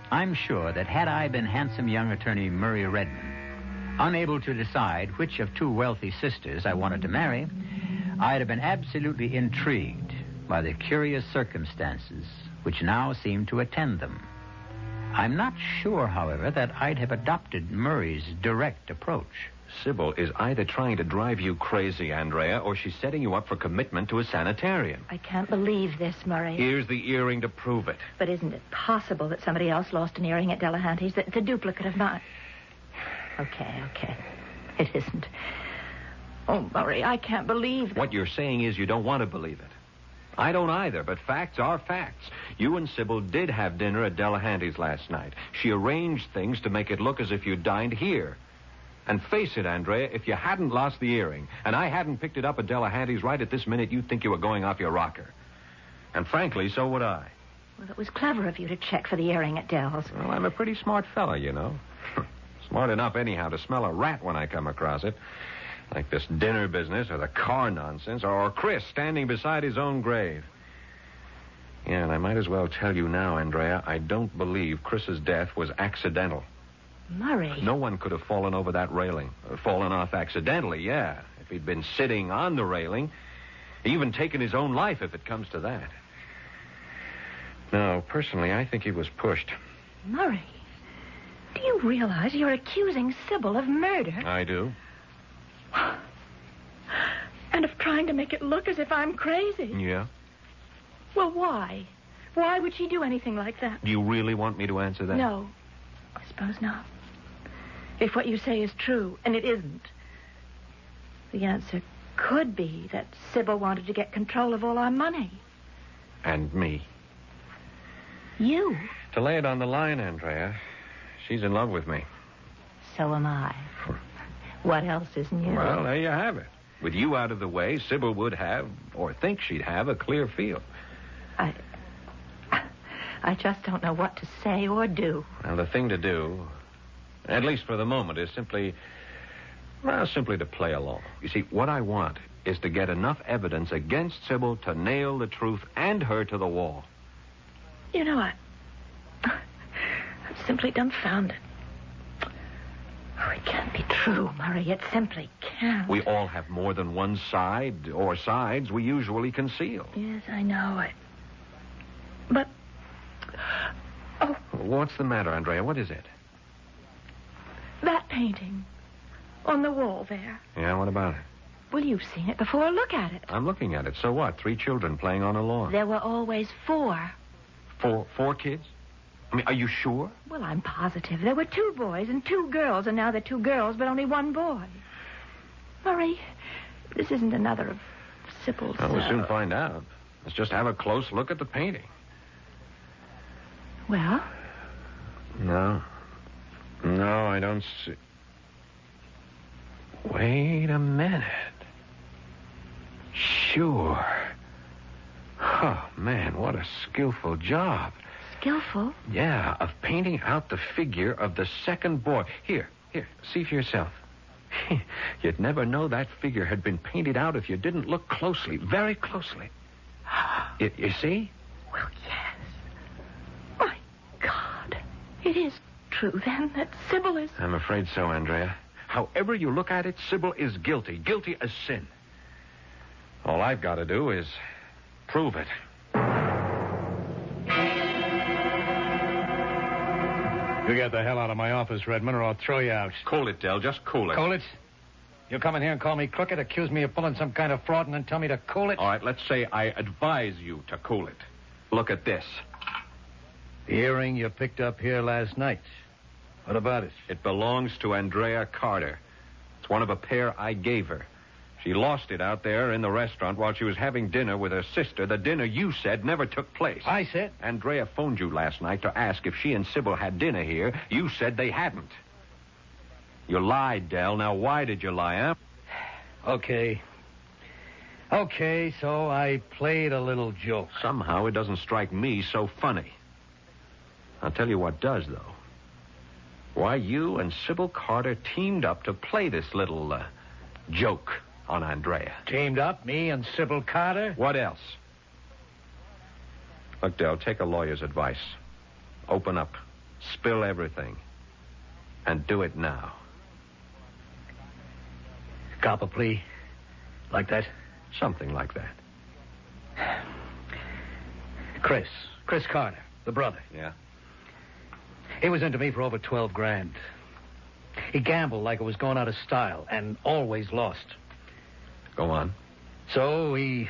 I'm sure that had I been handsome young attorney Murray Redmond, unable to decide which of two wealthy sisters I wanted to marry, I'd have been absolutely intrigued by the curious circumstances which now seem to attend them. I'm not sure, however, that I'd have adopted Murray's direct approach. Sybil is either trying to drive you crazy, Andrea, or she's setting you up for commitment to a sanitarium. I can't believe this, Murray. Here's the earring to prove it. But isn't it possible that somebody else lost an earring at Delahanty's? That's a duplicate of mine. Okay. It isn't. Oh, Murray, I can't believe that. What you're saying is you don't want to believe it. I don't either, but facts are facts. You and Sybil did have dinner at Delahanty's last night. She arranged things to make it look as if you dined here. And face it, Andrea, if you hadn't lost the earring, and I hadn't picked it up at Delahanty's right at this minute, you'd think you were going off your rocker. And frankly, so would I. Well, it was clever of you to check for the earring at Dell's. Well, I'm a pretty smart fella, you know. Smart enough, anyhow, to smell a rat when I come across it. Like this dinner business or the car nonsense or Chris standing beside his own grave. Yeah, and I might as well tell you now, Andrea, I don't believe Chris's death was accidental. Murray. No one could have fallen over that railing. Fallen off accidentally, yeah. If he'd been sitting on the railing, even taken his own life if it comes to that. No, personally, I think he was pushed. Murray, do you realize you're accusing Sybil of murder? I do. And of trying to make it look as if I'm crazy. Yeah? Well, why? Why would she do anything like that? Do you really want me to answer that? No, I suppose not. If what you say is true, and it isn't, the answer could be that Sybil wanted to get control of all our money. And me. You? To lay it on the line, Andrea, she's in love with me. So am I. What else is new? Well, there you have it. With you out of the way, Sybil would have, or think she'd have, a clear field. I just don't know what to say or do. Well, the thing to do, at least for the moment, is simply to play along. You see, what I want is to get enough evidence against Sybil to nail the truth and her to the wall. You know, I'm simply dumbfounded. Oh, it can't be true, Murray. It simply can't. We all have more than one side, or sides we usually conceal. Yes, I know it. But... Oh. What's the matter, Andrea? What is it? That painting. On the wall there. Yeah, what about it? Well, you've seen it before. Look at it. I'm looking at it. So what? 3 children playing on a lawn. There were always 4. 4 kids? I mean, are you sure? Well, I'm positive. There were 2 boys and 2 girls, and now there are 2 girls, but only 1 boy. Murray, this isn't another of Sybil's... Well, we'll soon find out. Let's just have a close look at the painting. Well? No, I don't see... Wait a minute. Sure. Oh, man, what a skillful job. Skillful? Yeah, of painting out the figure of the second boy. Here, see for yourself. You'd never know that figure had been painted out if you didn't look closely, very closely. You see? Well, yes. My God. It is true, then, that Sybil is... I'm afraid so, Andrea. However you look at it, Sybil is guilty. Guilty as sin. All I've got to do is prove it. You get the hell out of my office, Redmond, or I'll throw you out. Cool it, Del. Just cool it. Cool it? You come in here and call me crooked, accuse me of pulling some kind of fraud, and then tell me to cool it? All right, let's say I advise you to cool it. Look at this. The earring you picked up here last night. What about it? It belongs to Andrea Carter. It's one of a pair I gave her. She lost it out there in the restaurant while she was having dinner with her sister, the dinner you said never took place. I said? Andrea phoned you last night to ask if she and Sybil had dinner here. You said they hadn't. You lied, Del. Now, why did you lie, huh? Okay, so I played a little joke. Somehow it doesn't strike me so funny. I'll tell you what does, though. Why, you and Sybil Carter teamed up to play this little joke on Andrea. Teamed up? Me and Sybil Carter? What else? Look, Del, take a lawyer's advice. Open up. Spill everything. And do it now. Cop a plea? Like that? Something like that. Chris Carter, the brother. Yeah? He was into me for over 12 grand. He gambled like it was going out of style and always lost. Go on. So he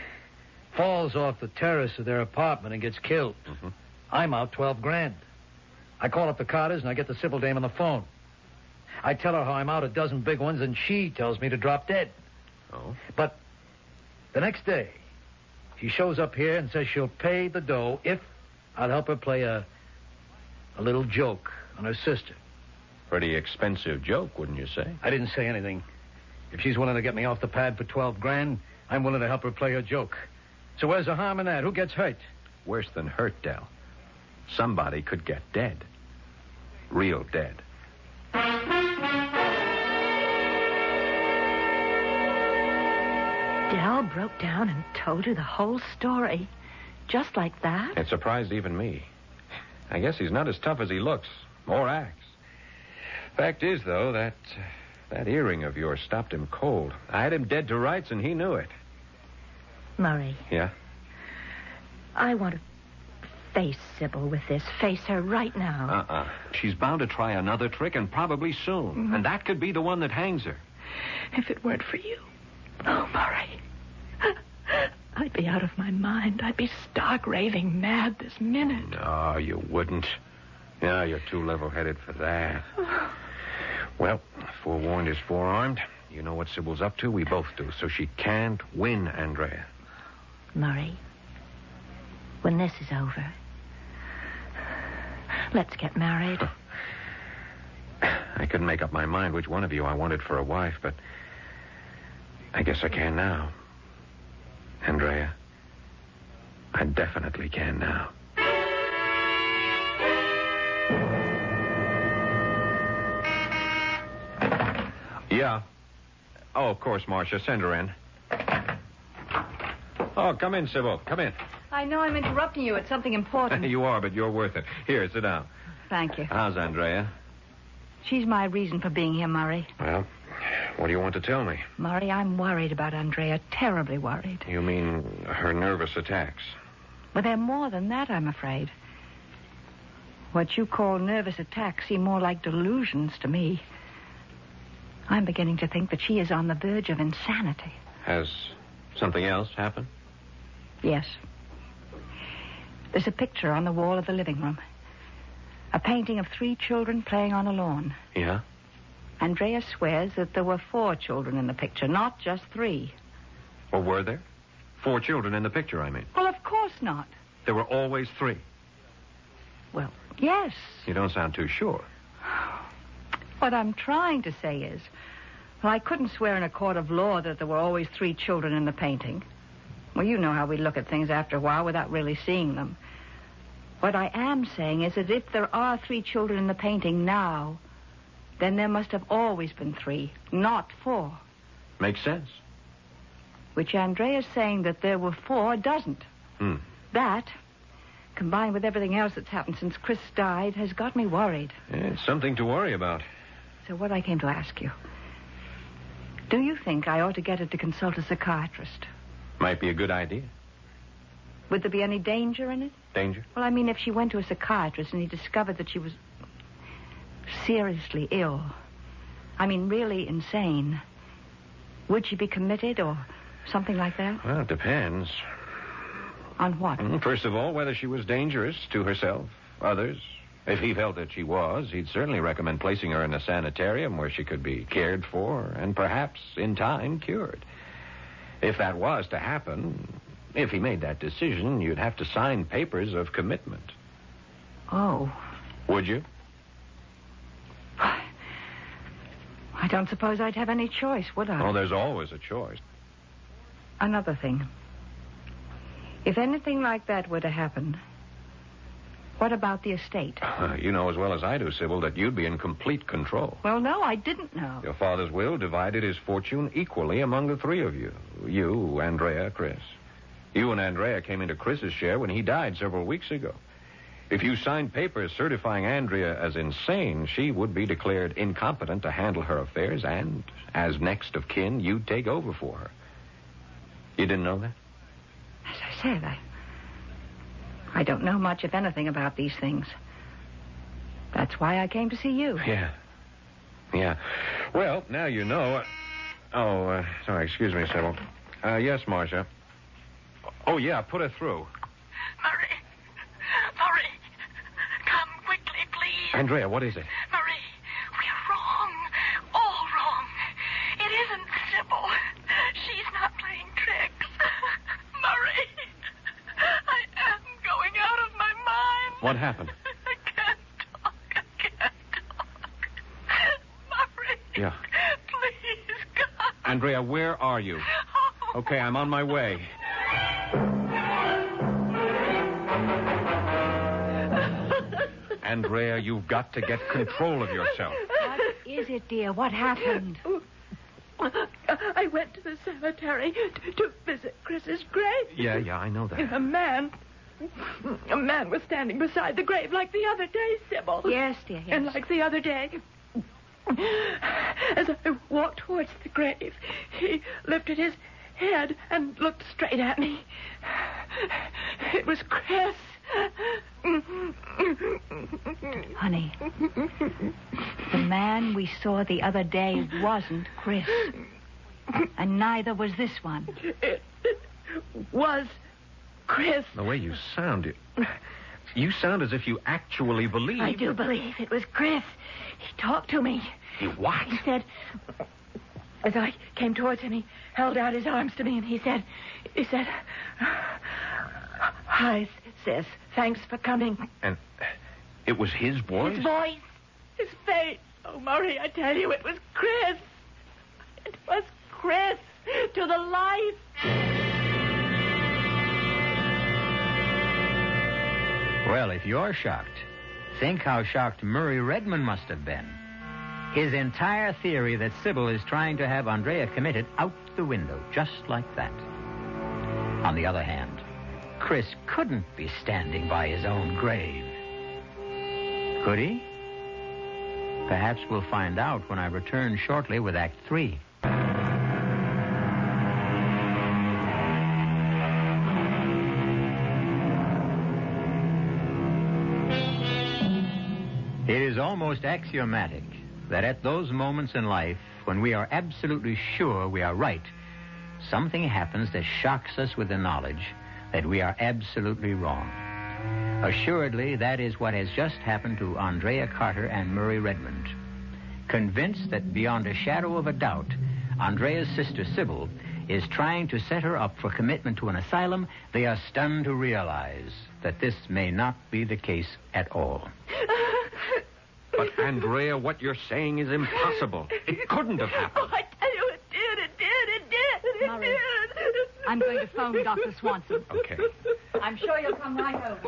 falls off the terrace of their apartment and gets killed. Mm-hmm. I'm out 12 grand. I call up the Carters and I get the Sybil dame on the phone. I tell her how I'm out a dozen big ones and she tells me to drop dead. Oh? But the next day, she shows up here and says she'll pay the dough if I'll help her play a little joke on her sister. Pretty expensive joke, wouldn't you say? I didn't say anything. If she's willing to get me off the pad for 12 grand, I'm willing to help her play her joke. So where's the harm in that? Who gets hurt? Worse than hurt, Del. somebody could get dead. Real dead. Dal broke down and told you the whole story. Just like that? It surprised even me. I guess he's not as tough as he looks, or acts. Fact is, though, that earring of yours stopped him cold. I had him dead to rights, and he knew it. Murray. Yeah? I want to face Sybil with this. Face her right now. She's bound to try another trick, and probably soon. Mm-hmm. And that could be the one that hangs her. If it weren't for you. Oh, Murray. I'd be out of my mind. I'd be stark raving mad this minute. No, you wouldn't. Yeah, you're too level-headed for that. Well, forewarned is forearmed. You know what Sybil's up to. We both do. So she can't win, Andrea. Murray, when this is over, let's get married. I couldn't make up my mind which one of you I wanted for a wife, but I guess I can now. Andrea, I definitely can now. Yeah. Oh, of course, Marcia. Send her in. Oh, come in, Sybil. Come in. I know I'm interrupting you. It's something important. You are, but you're worth it. Here, sit down. Thank you. How's Andrea? She's my reason for being here, Murray. Well, what do you want to tell me? Murray, I'm worried about Andrea. Terribly worried. You mean her nervous attacks? Well, they're more than that, I'm afraid. What you call nervous attacks seem more like delusions to me. I'm beginning to think that she is on the verge of insanity. Has something else happened? Yes. There's a picture on the wall of the living room. A painting of 3 children playing on a lawn. Yeah? Andrea swears that there were 4 children in the picture, not just 3. Or were there? 4 children in the picture, I mean. Well, of course not. There were always 3. Well, yes. You don't sound too sure. What I'm trying to say is, well, I couldn't swear in a court of law that there were always 3 children in the painting. Well, you know how we look at things after a while without really seeing them. What I am saying is that if there are 3 children in the painting now, then there must have always been 3, not 4. Makes sense. Which Andrea's saying that there were 4 doesn't. That, combined with everything else that's happened since Chris died, has got me worried. It's something to worry about. So what I came to ask you, do you think I ought to get her to consult a psychiatrist? Might be a good idea. Would there be any danger in it? Danger? Well, I mean, if she went to a psychiatrist and he discovered that she was seriously ill, I mean, really insane, would she be committed or something like that? Well, it depends. On what? First of all, whether she was dangerous to herself, others. If he felt that she was, he'd certainly recommend placing her in a sanitarium where she could be cared for and perhaps, in time, cured. If that was to happen, if he made that decision, you'd have to sign papers of commitment. Oh. Would you? I don't suppose I'd have any choice, would I? Oh, there's always a choice. Another thing. If anything like that were to happen, what about the estate? You know as well as I do, Sybil, that you'd be in complete control. Well, no, I didn't know. Your father's will divided his fortune equally among the 3 of you. You, Andrea, Chris. You and Andrea came into Chris's share when he died several weeks ago. If you signed papers certifying Andrea as insane, she would be declared incompetent to handle her affairs, and as next of kin, you'd take over for her. You didn't know that? As I said, I don't know much, if anything, about these things. That's why I came to see you. Yeah. Well, now you know. Sorry, excuse me, Sybil. Yes, Marcia. Oh, yeah, put her through. Murray, come quickly, please. Andrea, what is it? Murray, we're wrong. All wrong. It isn't Sybil. She's not playing tricks. Murray, I am going out of my mind. What happened? I can't talk. Murray. Yeah. Please, God. Andrea, where are you? Okay, I'm on my way. Andrea, you've got to get control of yourself. What is it, dear? What happened? I went to the cemetery to visit Chris's grave. Yeah, I know that. A man was standing beside the grave like the other day, Sybil. Yes, dear, yes. And like the other day, as I walked towards the grave, he lifted his head and looked straight at me. It was Chris. Honey, the man we saw the other day wasn't Chris. And neither was this one. It was Chris. The way you sound, you sound as if you actually believe. I do believe it was Chris. He talked to me. He what? He said, as I came towards him, he held out his arms to me and he said, "Hi, sis. Thanks for coming." And it was his voice? His voice. His face. Oh, Murray, I tell you, it was Chris. It was Chris. To the life. Well, if you're shocked, think how shocked Murray Redmond must have been. His entire theory that Sybil is trying to have Andrea committed out the window, just like that. On the other hand, Chris couldn't be standing by his own grave. Could he? Perhaps we'll find out when I return shortly with Act 3. It is almost axiomatic that at those moments in life when we are absolutely sure we are right, something happens that shocks us with the knowledge that we are absolutely wrong. Assuredly, that is what has just happened to Andrea Carter and Murray Redmond. Convinced that beyond a shadow of a doubt, Andrea's sister Sybil is trying to set her up for commitment to an asylum, they are stunned to realize that this may not be the case at all. But, Andrea, what you're saying is impossible. It couldn't have happened. Oh, I tell you, it did. Murray, I'm going to phone Dr. Swanson. Okay. I'm sure you'll come right over.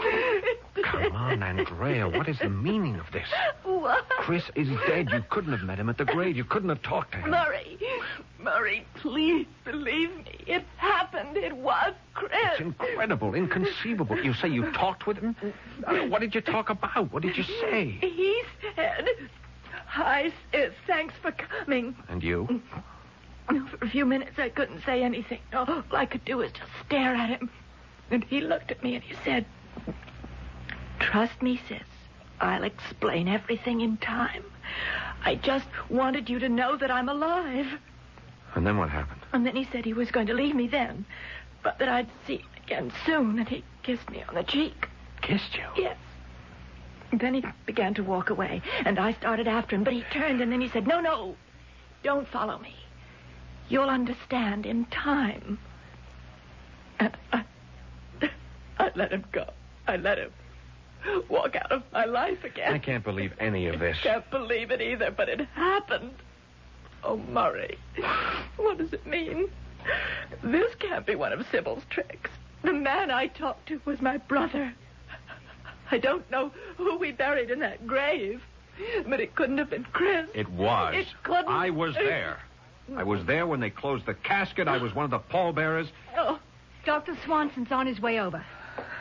Come on, Andrea. What is the meaning of this? What? Chris is dead. You couldn't have met him at the grave. You couldn't have talked to him. Murray, please believe me. It happened. It was Chris. It's incredible, inconceivable. You say you talked with him? What did you talk about? What did you say? He said, "Hi, sis. Thanks for coming." And you? For a few minutes, I couldn't say anything. All I could do was just stare at him. And he looked at me and he said, "Trust me, sis. I'll explain everything in time. I just wanted you to know that I'm alive." And then what happened? And then he said he was going to leave me then, but that I'd see him again soon, and he kissed me on the cheek. Kissed you? Yes. And then he began to walk away, and I started after him, but he turned, and then he said, No, don't follow me. You'll understand in time." And I let him go. I let him walk out of my life again. I can't believe any of this. I can't believe it either, but it happened. Oh, Murray, what does it mean? This can't be one of Sybil's tricks. The man I talked to was my brother. I don't know who we buried in that grave, but it couldn't have been Chris. It was. It couldn't. I was there. I was there when they closed the casket. I was one of the pallbearers. Oh, Dr. Swanson's on his way over.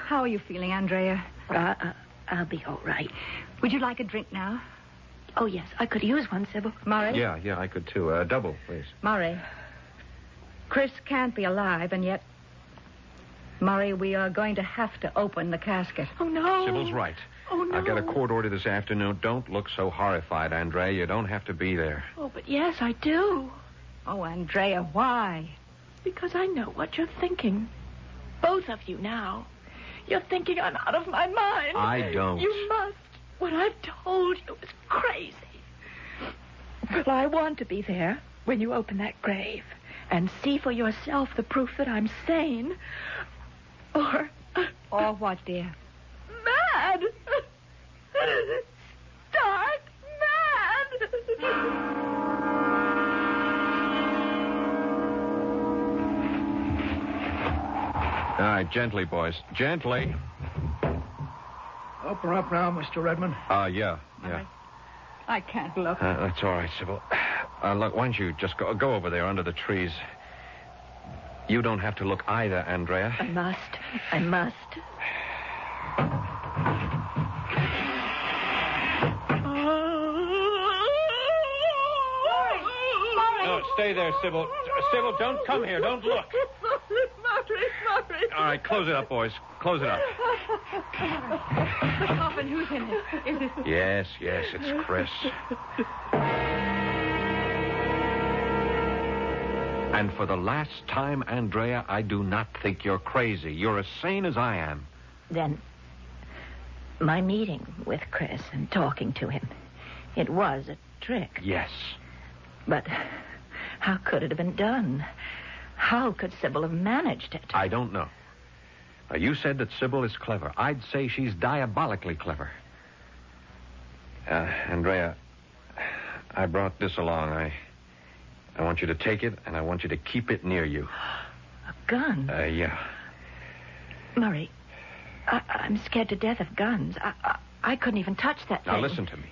How are you feeling, Andrea? I'll be all right. Would you like a drink now? Oh, yes, I could use one, Sybil. Murray? Yeah, I could too. Double, please. Murray, Chris can't be alive, and yet, Murray, we are going to have to open the casket. Oh, no. Sybil's right. Oh, no. I've got a court order this afternoon. Don't look so horrified, Andrea. You don't have to be there. Oh, but yes, I do. Oh, Andrea, why? Because I know what you're thinking. Both of you now. You're thinking I'm out of my mind. I don't. You must. What I've told you is crazy. Well, I want to be there when you open that grave and see for yourself the proof that I'm sane. Or what, dear? Mad. Stark mad. All right, gently, boys. Gently. Open her up now, Mr. Redmond. Yeah. I can't look. That's all right, Sybil. Look, why don't you just go over there under the trees. You don't have to look either, Andrea. I must. No, stay there, Sybil. Sybil, don't come here. Don't look. Murray. All right, close it up, boys. Close it up. The coffin, who's in it? Is it... Yes, it's Chris. And for the last time, Andrea, I do not think you're crazy. You're as sane as I am. Then, my meeting with Chris and talking to him, it was a trick. Yes. But how could it have been done? How could Sybil have managed it? I don't know. You said that Sybil is clever. I'd say she's diabolically clever. Andrea, I brought this along. I want you to take it, and I want you to keep it near you. A gun? Yeah. Murray, I'm scared to death of guns. I couldn't even touch that thing. Now, listen to me.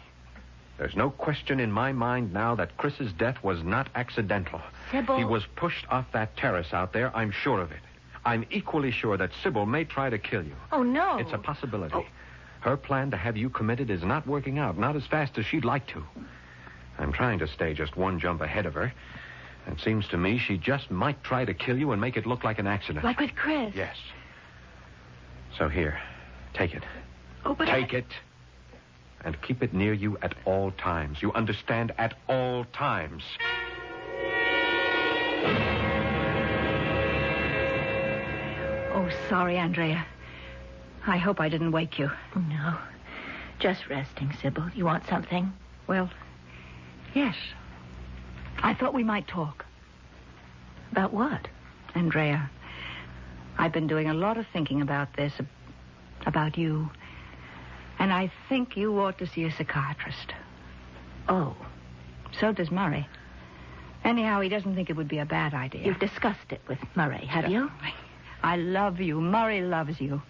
There's no question in my mind now that Chris's death was not accidental. Sybil... He was pushed off that terrace out there. I'm sure of it. I'm equally sure that Sybil may try to kill you. Oh, no. It's a possibility. Her plan to have you committed is not working out, not as fast as she'd like to. I'm trying to stay just one jump ahead of her. It seems to me she just might try to kill you and make it look like an accident. Like with Chris? Yes. So here, take it. Oh, but Take it. And keep it near you at all times. You understand? At all times. Oh, sorry, Andrea. I hope I didn't wake you. No. Just resting, Sybil. You want something? Well, yes. I thought we might talk. About what? Andrea, I've been doing a lot of thinking about this, about you. And I think you ought to see a psychiatrist. Oh. So does Murray. Anyhow, he doesn't think it would be a bad idea. You've discussed it with Murray, have you? I love you. Murray loves you.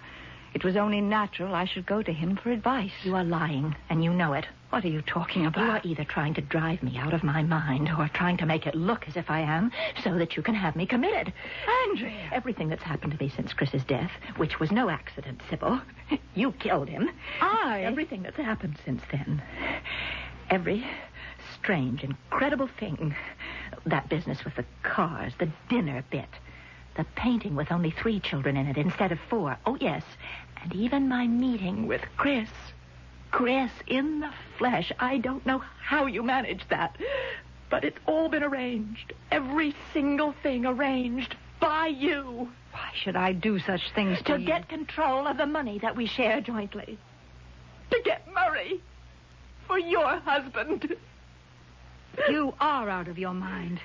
It was only natural I should go to him for advice. You are lying, and you know it. What are you talking about? You are either trying to drive me out of my mind or trying to make it look as if I am so that you can have me committed. Andrea! Everything that's happened to me since Chris's death, which was no accident, Sybil. You killed him. Everything that's happened since then. Every strange, incredible thing. That business with the cars, the dinner bit. The painting with only 3 children in it instead of 4. Oh, yes. And even my meeting with Chris. Chris in the flesh. I don't know how you managed that. But it's all been arranged. Every single thing arranged by you. Why should I do such things to you? To get control of the money that we share jointly. To get Murray for your husband. You are out of your mind.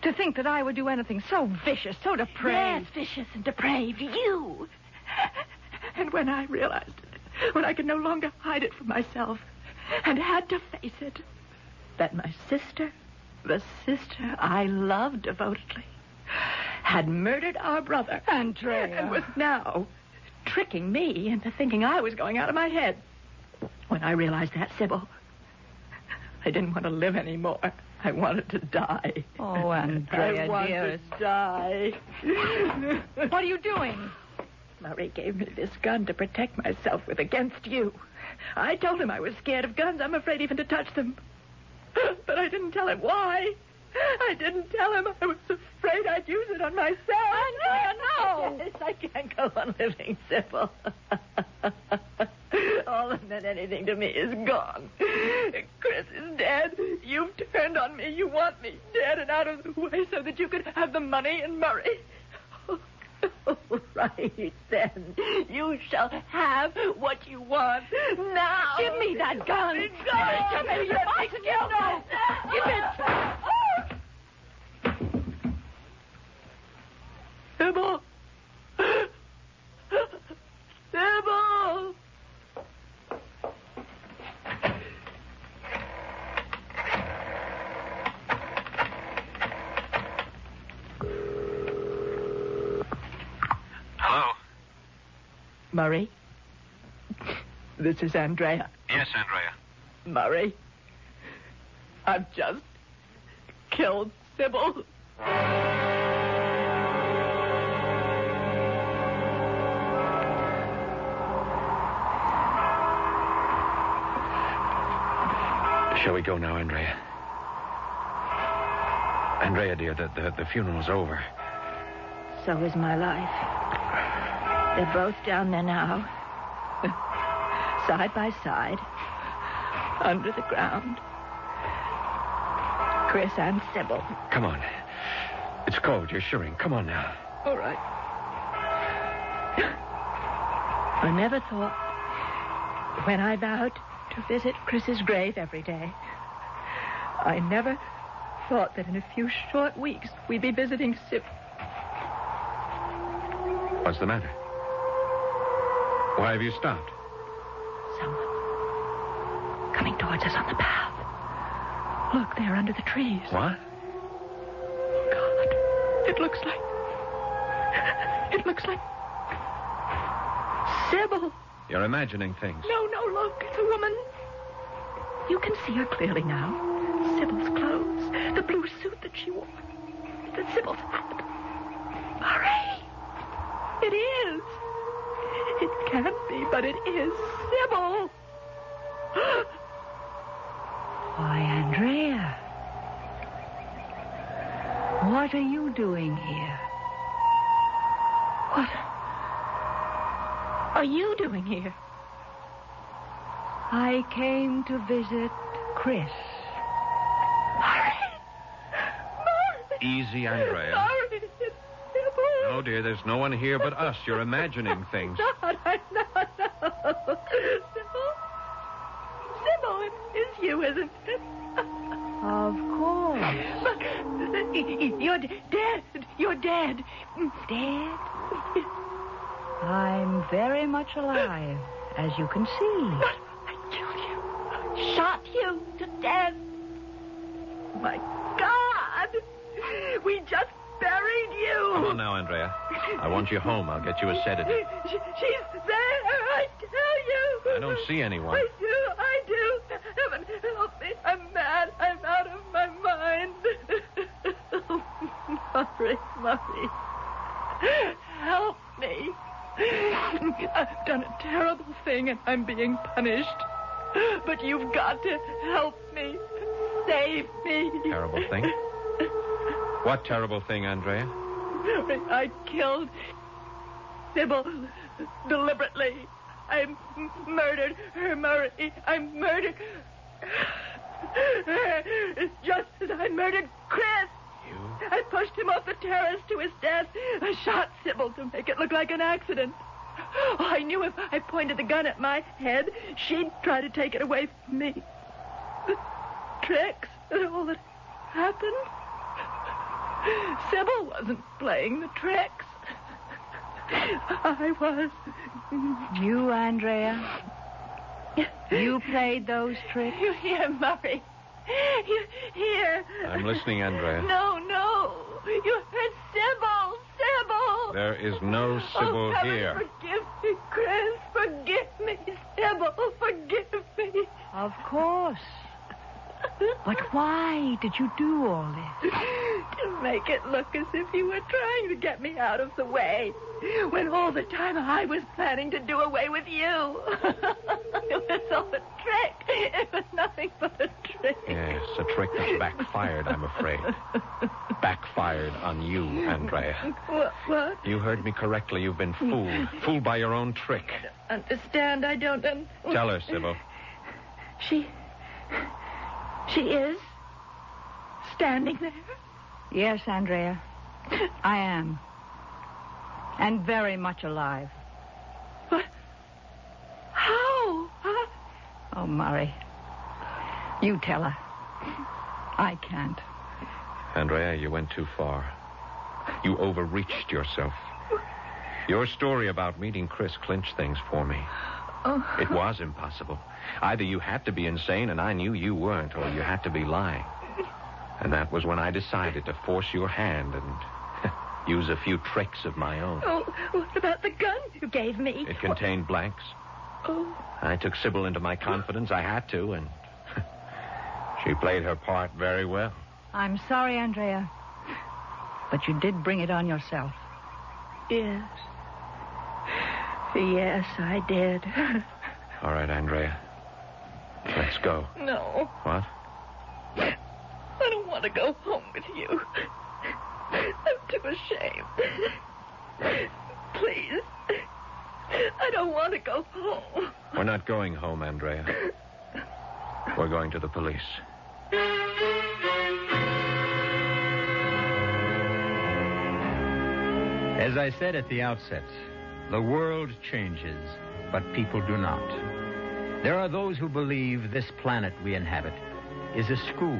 To think that I would do anything so vicious, so depraved. Yes, vicious and depraved. You. And when I realized it, when I could no longer hide it from myself and had to face it, that my sister, the sister I loved devotedly, had murdered our brother. Andrea. And was now tricking me into thinking I was going out of my head. When I realized that, Sybil, I didn't want to live anymore. I wanted to die. Oh, Andrea, I wanted dearest. to die. What are you doing? Murray gave me this gun to protect myself with against you. I told him I was scared of guns. I'm afraid even to touch them. But I didn't tell him why. I didn't tell him I was afraid I'd use it on myself. Andrea, no! Yes, I can't go on living, Sybil. All that meant anything to me is gone. Chris is dead. You've turned on me. You want me dead and out of the way so that you could have the money and Murray. All right, then. You shall have what you want now. Give me that gun. Give me your bicycle. No. Give it. Sybil. Sybil. Hello? Murray? This is Andrea. Yes, Andrea. Murray, I've just killed Sybil. Shall we go now, Andrea? Andrea, dear, the funeral's over. So is my life. They're both down there now. Side by side. Under the ground. Chris and Sybil. Come on. It's cold. You're shivering. Come on now. All right. I never thought, when I vowed to visit Chris's grave every day, I never thought that in a few short weeks we'd be visiting Sybil. What's the matter? Why have you stopped? Someone coming towards us on the path. Look, they're under the trees. What? God, it looks like Sybil. You're imagining things. No, look, it's a woman. You can see her clearly now. Sybil's clothes, the blue suit that she wore, the Sybil's hat. Murray, it is. It can't be, but it is Sybil. Why, Andrea. What are you doing here? What are you doing here? I came to visit Chris. Easy, Andrea. Sorry, it's Sybil. No, dear, there's no one here but us. You're imagining things. I know. Sybil, it's you, isn't it? Of course. But you're dead. You're dead. Dead? I'm very much alive, as you can see. But I killed you. Shot you to death. My God. We just buried you. Come on now, Andrea. I want you home. I'll get you a sedative. She's there, I tell you. I don't see anyone. I do. Heaven help me. I'm mad. I'm out of my mind. Murray. Help me. I've done a terrible thing and I'm being punished. But you've got to help me. Save me. Terrible thing? What terrible thing, Andrea? I killed Sybil deliberately. I murdered her, Murray. I murdered her just as I murdered Chris. You? I pushed him off the terrace to his death. I shot Sybil to make it look like an accident. Oh, I knew if I pointed the gun at my head, she'd try to take it away from me. The tricks and all that happened. Sybil wasn't playing the tricks. I was. You, Andrea? You played those tricks? You hear, Murray? You hear? I'm listening, Andrea. No. You heard Sybil. There is no Sybil Heaven, here. Forgive me, Chris. Forgive me, Sybil. Forgive me. Of course. But why did you do all this? To make it look as if you were trying to get me out of the way, when all the time I was planning to do away with you. It was all a trick. It was nothing but a trick. Yes, a trick that's backfired, I'm afraid. Backfired on you, Andrea. What? You heard me correctly. You've been fooled. Fooled by your own trick. Understand? I don't. Tell her, Sybil. She is standing there? Yes, Andrea. I am. And very much alive. What? How? Huh? Oh, Murray. You tell her. I can't. Andrea, you went too far. You overreached yourself. Your story about meeting Chris clinched things for me. Oh. It was impossible. Either you had to be insane, and I knew you weren't, or you had to be lying. And that was when I decided to force your hand and use a few tricks of my own. Oh, what about the gun you gave me? It contained blanks. I took Sybil into my confidence. I had to, and she played her part very well. I'm sorry, Andrea, but you did bring it on yourself. Yes. Yes, I did. All right, Andrea. Let's go. No. What? I don't want to go home with you. I'm too ashamed. Please. I don't want to go home. We're not going home, Andrea. We're going to the police. As I said at the outset, the world changes, but people do not. There are those who believe this planet we inhabit is a school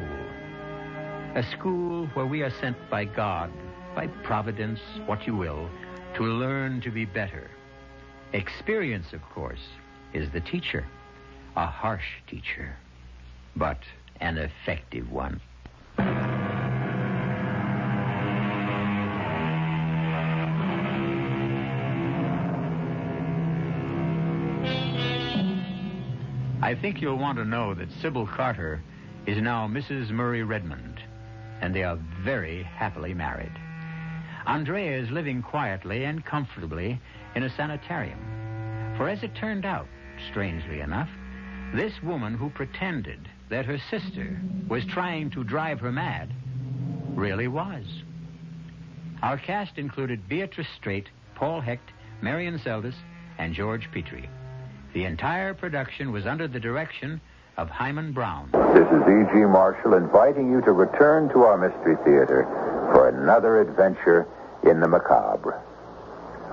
where we are sent by God, by Providence, what you will, to learn to be better. Experience, of course, is the teacher, a harsh teacher, but an effective one. I think you'll want to know that Sybil Carter is now Mrs. Murray Redmond, and they are very happily married. Andrea is living quietly and comfortably in a sanitarium. For as it turned out, strangely enough, this woman who pretended that her sister was trying to drive her mad really was. Our cast included Beatrice Straight, Paul Hecht, Marion Seldes, and George Petrie. The entire production was under the direction of Hyman Brown. This is E.G. Marshall inviting you to return to our Mystery Theater for another adventure in the macabre.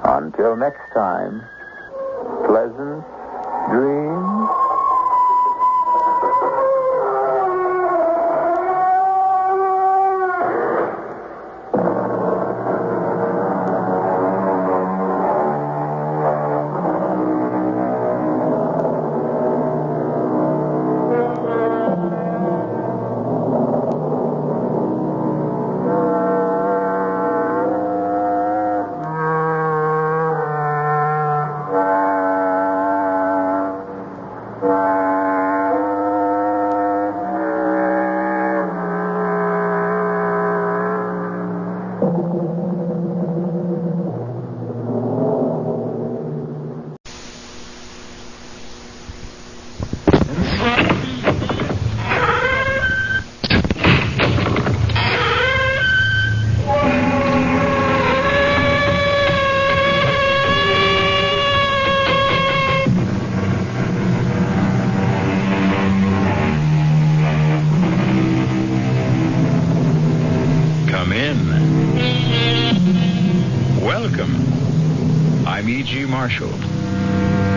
Until next time, pleasant dreams.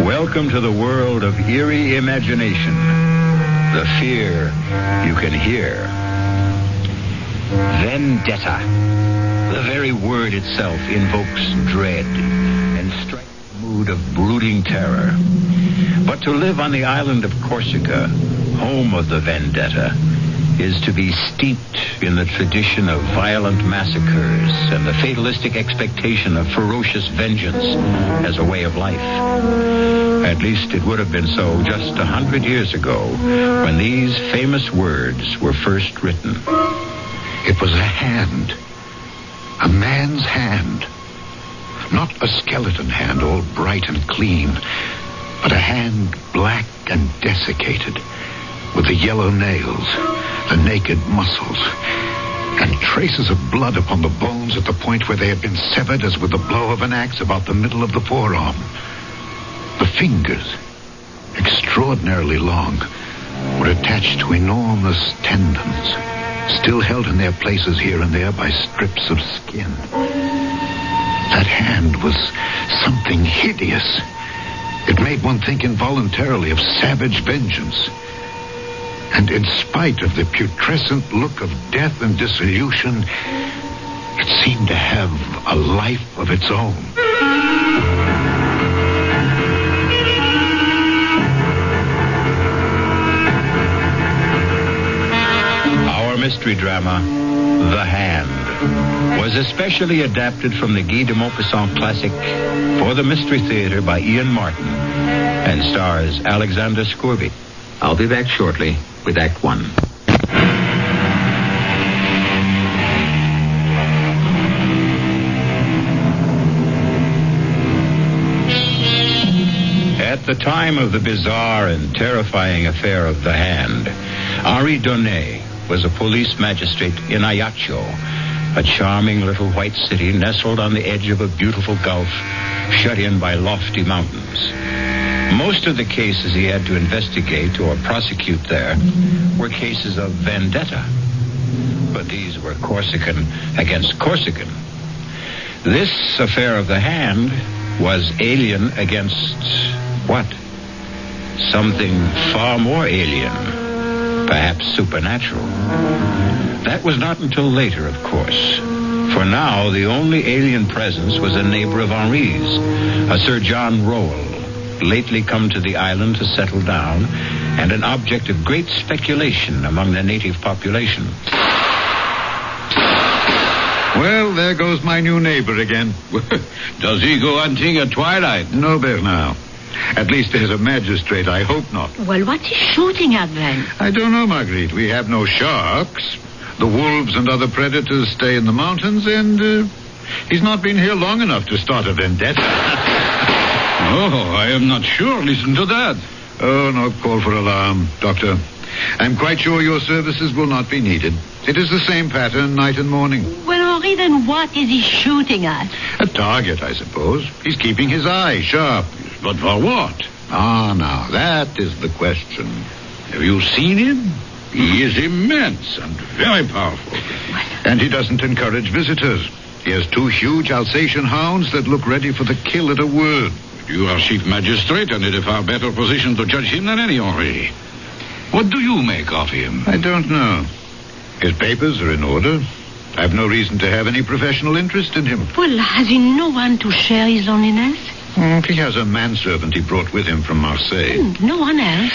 Welcome to the world of eerie imagination. The fear you can hear. Vendetta. The very word itself invokes dread and strikes a mood of brooding terror. But to live on the island of Corsica, home of the vendetta, is to be steeped in the tradition of violent massacres and the fatalistic expectation of ferocious vengeance as a way of life. At least it would have been so just 100 years ago when these famous words were first written. It was a hand. A man's hand. Not a skeleton hand, all bright and clean, but a hand black and desiccated, with the yellow nails, the naked muscles, and traces of blood upon the bones at the point where they had been severed as with the blow of an axe about the middle of the forearm. The fingers, extraordinarily long, were attached to enormous tendons, still held in their places here and there by strips of skin. That hand was something hideous. It made one think involuntarily of savage vengeance. And in spite of the putrescent look of death and dissolution, it seemed to have a life of its own. Our mystery drama, The Hand, was especially adapted from the Guy de Maupassant classic For the Mystery Theater by Ian Martin and stars Alexander Scourby. I'll be back shortly with Act One. At the time of the bizarre and terrifying affair of the hand, Henri Donnet was a police magistrate in Ajaccio, a charming little white city nestled on the edge of a beautiful gulf, shut in by lofty mountains. Most of the cases he had to investigate or prosecute there were cases of vendetta. But these were Corsican against Corsican. This affair of the hand was alien against what? Something far more alien, perhaps supernatural. That was not until later, of course. For now, the only alien presence was a neighbor of Henri's, a Sir John Rowell, lately come to the island to settle down, and an object of great speculation among the native population. Well, there goes my new neighbor again. Does he go hunting at twilight? No, Bernard. At least as a magistrate, I hope not. Well, what's he shooting at then? I don't know, Marguerite. We have no sharks. The wolves and other predators stay in the mountains, and he's not been here long enough to start a vendetta. Oh, I am not sure. Listen to that. Oh, no call for alarm, Doctor. I'm quite sure your services will not be needed. It is the same pattern night and morning. Well, Henri, then what is he shooting at? A target, I suppose. He's keeping his eye sharp. But for what? Ah, now, that is the question. Have you seen him? He is immense and very powerful. And he doesn't encourage visitors. He has 2 huge Alsatian hounds that look ready for the kill at a word. You are chief magistrate and in a far better position to judge him than any Henri. What do you make of him? I don't know. His papers are in order. I have no reason to have any professional interest in him. Well, has he no one to share his loneliness? He has a manservant he brought with him from Marseille. No one else?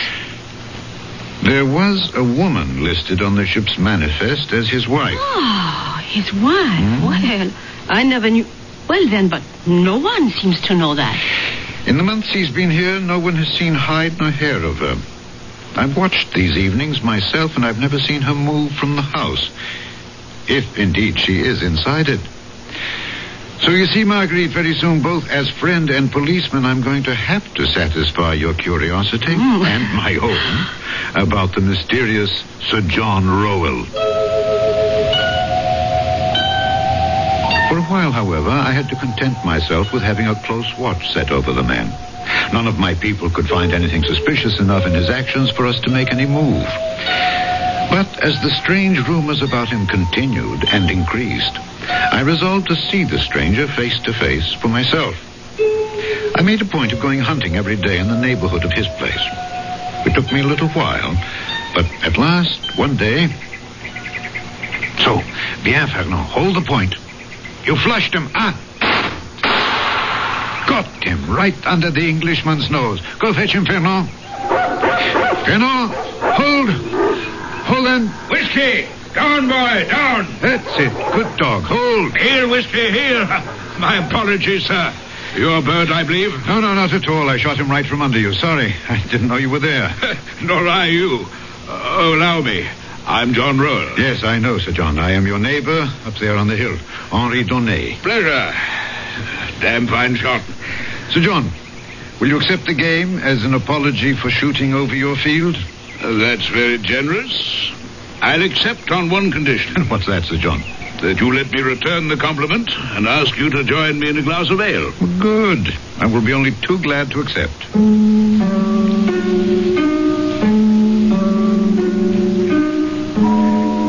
There was a woman listed on the ship's manifest as his wife. Oh, his wife? Well, I never knew. Well, then, but no one seems to know that. In the months he's been here, no one has seen hide nor hair of her. I've watched these evenings myself, and I've never seen her move from the house. If, indeed, she is inside it. So you see, Marguerite, very soon, both as friend and policeman, I'm going to have to satisfy your curiosity and my own about the mysterious Sir John Rowell. For a while, however, I had to content myself with having a close watch set over the man. None of my people could find anything suspicious enough in his actions for us to make any move. But as the strange rumors about him continued and increased, I resolved to see the stranger face to face for myself. I made a point of going hunting every day in the neighborhood of his place. It took me a little while, but at last, one day... So, bien, Fernand, hold the point. You flushed him, ah? Got him right under the Englishman's nose. Go fetch him, Fernand. Fernand, hold. Hold on. Whiskey! Down, boy, down! That's it. Good dog. Hold. Here, Whiskey, here. My apologies, sir. You're a bird, I believe? No, not at all. I shot him right from under you. Sorry. I didn't know you were there. Nor I you. Allow me. I'm John Rowell. Yes, I know, Sir John. I am your neighbor up there on the hill. Henri Donnet. Pleasure. Damn fine shot. Sir John, will you accept the game as an apology for shooting over your field? That's very generous. I'll accept on one condition. What's that, Sir John? That you let me return the compliment and ask you to join me in a glass of ale. Good. I will be only too glad to accept.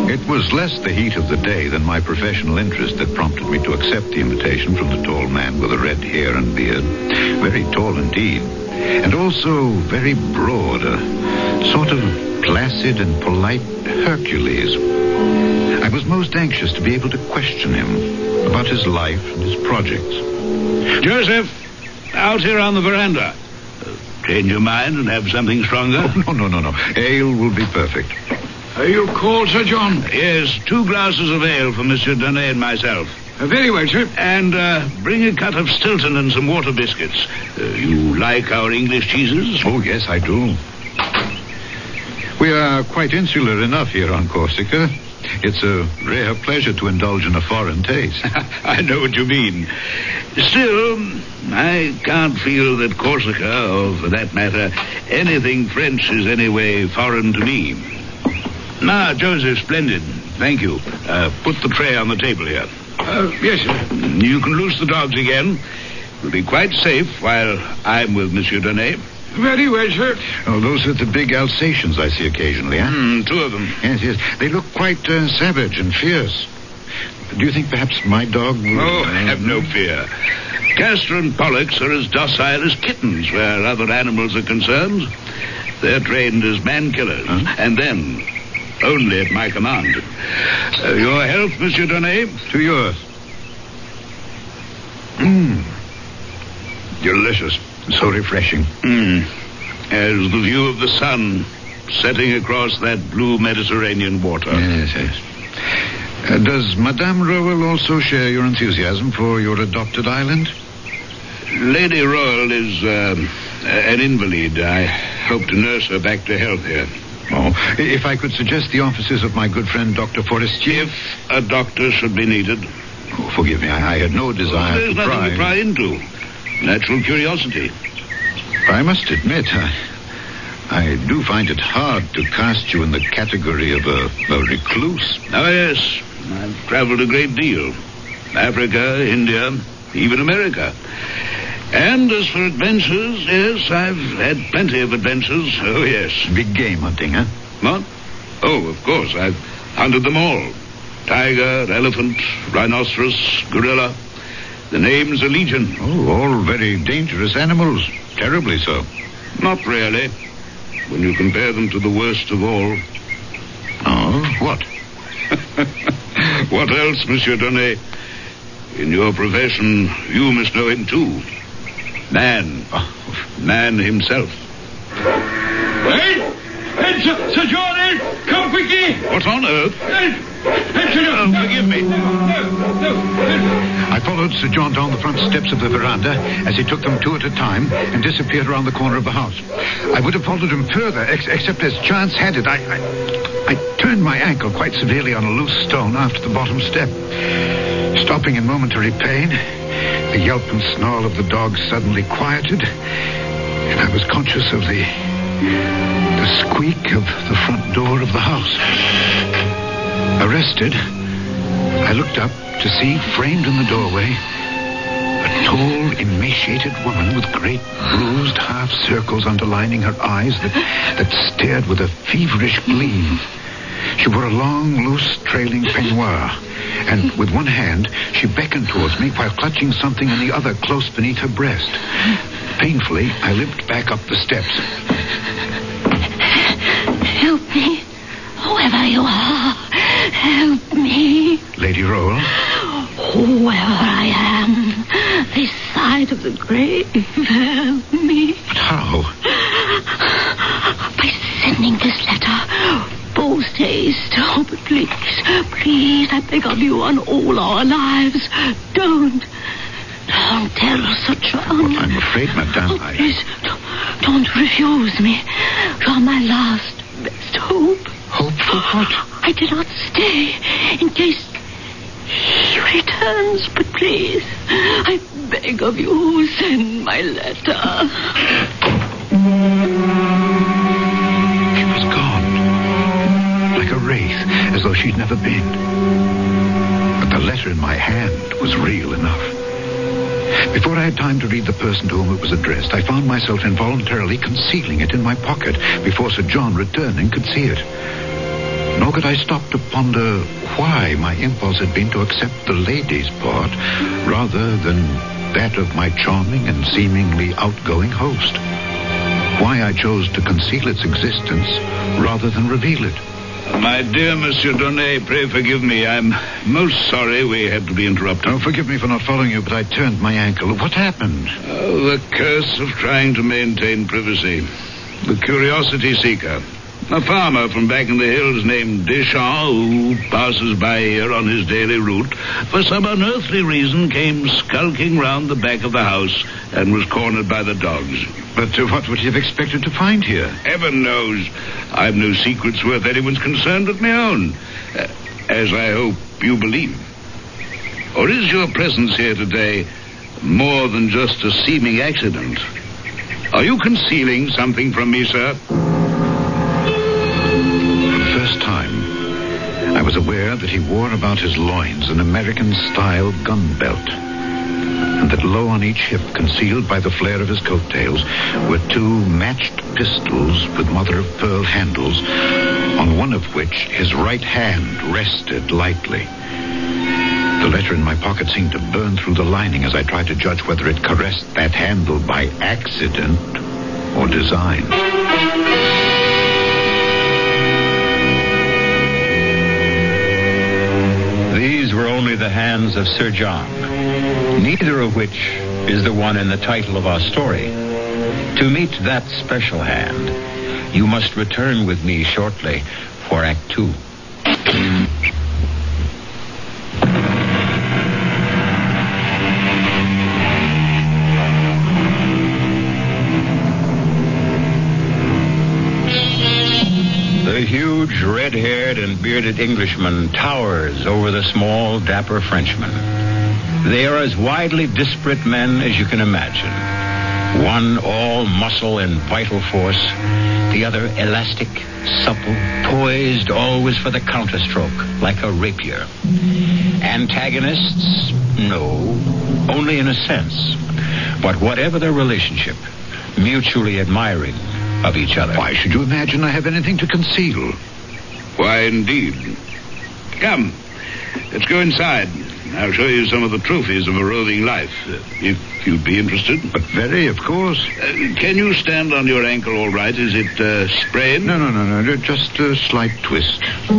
It was less the heat of the day than my professional interest that prompted me to accept the invitation from the tall man with the red hair and beard. Very tall indeed. And also very broad, a sort of placid and polite Hercules. I was most anxious to be able to question him about his life and his projects. Joseph, out here on the veranda. Change your mind and have something stronger? Oh, no. Ale will be perfect. Are you cold, Sir John? Yes, 2 glasses of ale for Monsieur Donnet and myself. Very well, sir. And bring a cut of Stilton and some water biscuits. You like our English cheeses? Oh, yes, I do. We are quite insular enough here on Corsica. It's a rare pleasure to indulge in a foreign taste. I know what you mean. Still, I can't feel that Corsica, or for that matter, anything French is any way foreign to me. Now, Joseph, splendid. Thank you. Put the tray on the table here. Yes, sir. You can loose the dogs again. We'll be quite safe while I'm with Monsieur Donnet. Very well, sir. Oh, those are the big Alsatians I see occasionally, huh? Two of them. Yes. They look quite savage and fierce. Do you think perhaps my dog will... Oh, have no fear. Castor and Pollux are as docile as kittens where other animals are concerned. They're trained as man-killers. Huh? And then, only at my command. Your health, Monsieur Donnet? To yours. Delicious. So refreshing. As the view of the sun setting across that blue Mediterranean water. Yes. Does Madame Rowell also share your enthusiasm for your adopted island? Lady Rowell is an invalid. I hope to nurse her back to health here. Oh, if I could suggest the offices of my good friend Dr. Forestier. If a doctor should be needed. Oh, forgive me, I had no desire there's to pry. Nothing to pry into. Natural curiosity. I must admit, I do find it hard to cast you in the category of a recluse. Oh, yes. I've traveled a great deal. Africa, India, even America. And as for adventures, yes, I've had plenty of adventures. Oh, yes. Big game hunting, huh? What? Oh, of course. I've hunted them all. Tiger, elephant, rhinoceros, gorilla. The name's a legion. Oh, all very dangerous animals. Terribly so. Not really. When you compare them to the worst of all. Oh, what? What else, Monsieur Donnet? In your profession, you must know him too. Man. Man himself. Hey, Sir John, come quickly. What on earth? Forgive me. I followed Sir John down the front steps of the veranda as he took them two at a time and disappeared around the corner of the house. I would have followed him further, except as chance had it, I turned my ankle quite severely on a loose stone after the bottom step. Stopping in momentary pain, the yelp and snarl of the dog suddenly quieted, and I was conscious of the squeak of the front door of the house. Arrested, I looked up to see, framed in the doorway, a tall, emaciated woman with great bruised half circles underlining her eyes that stared with a feverish gleam. She wore a long, loose, trailing peignoir, and with one hand she beckoned towards me while clutching something in the other close beneath her breast. Painfully, I limped back up the steps. Help me, whoever you are. Help me. Lady Rowell? Whoever I am, this side of the grave, help me. But how? By sending this letter. Post haste. Oh, but please, I beg of you on all our lives. Don't tell Sir John. Well, I'm afraid, Madame, Please, don't refuse me. You're my last, best hope. Hope for what? I did not stay in case he returns, but please, I beg of you, send my letter. She was gone, like a wraith, as though she'd never been. But the letter in my hand was real enough. Before I had time to read the person to whom it was addressed, I found myself involuntarily concealing it in my pocket before Sir John, returning, could see it. Nor could I stop to ponder why my impulse had been to accept the lady's part rather than that of my charming and seemingly outgoing host. Why I chose to conceal its existence rather than reveal it. My dear Monsieur Donnet, pray forgive me. I'm most sorry we had to be interrupted. Oh, forgive me for not following you, but I turned my ankle. What happened? Oh, the curse of trying to maintain privacy. The curiosity seeker. A farmer from back in the hills named Deschamps, who passes by here on his daily route, for some unearthly reason came skulking round the back of the house and was cornered by the dogs. But what would he have expected to find here? Heaven knows. I've no secrets worth anyone's concern but my own, as I hope you believe. Or is your presence here today more than just a seeming accident? Are you concealing something from me, sir? I was aware that he wore about his loins an American-style gun belt, and that low on each hip, concealed by the flare of his coattails, were two matched pistols with mother-of-pearl handles, on one of which his right hand rested lightly. The letter in my pocket seemed to burn through the lining as I tried to judge whether it caressed that handle by accident or design. These were only the hands of Sir John, neither of which is the one in the title of our story. To meet that special hand, you must return with me shortly for Act 2. The huge, red-haired and bearded Englishman towers over the small, dapper Frenchman. They are as widely disparate men as you can imagine. One all muscle and vital force, the other elastic, supple, poised always for the counterstroke, like a rapier. Antagonists? No, only in a sense. But whatever their relationship, mutually admiring of each other. Why should you imagine I have anything to conceal? Why, indeed. Come, let's go inside. I'll show you some of the trophies of a roving life, if you'd be interested. But very, of course. Can you stand on your ankle all right? Is it sprained? No. Just a slight twist. From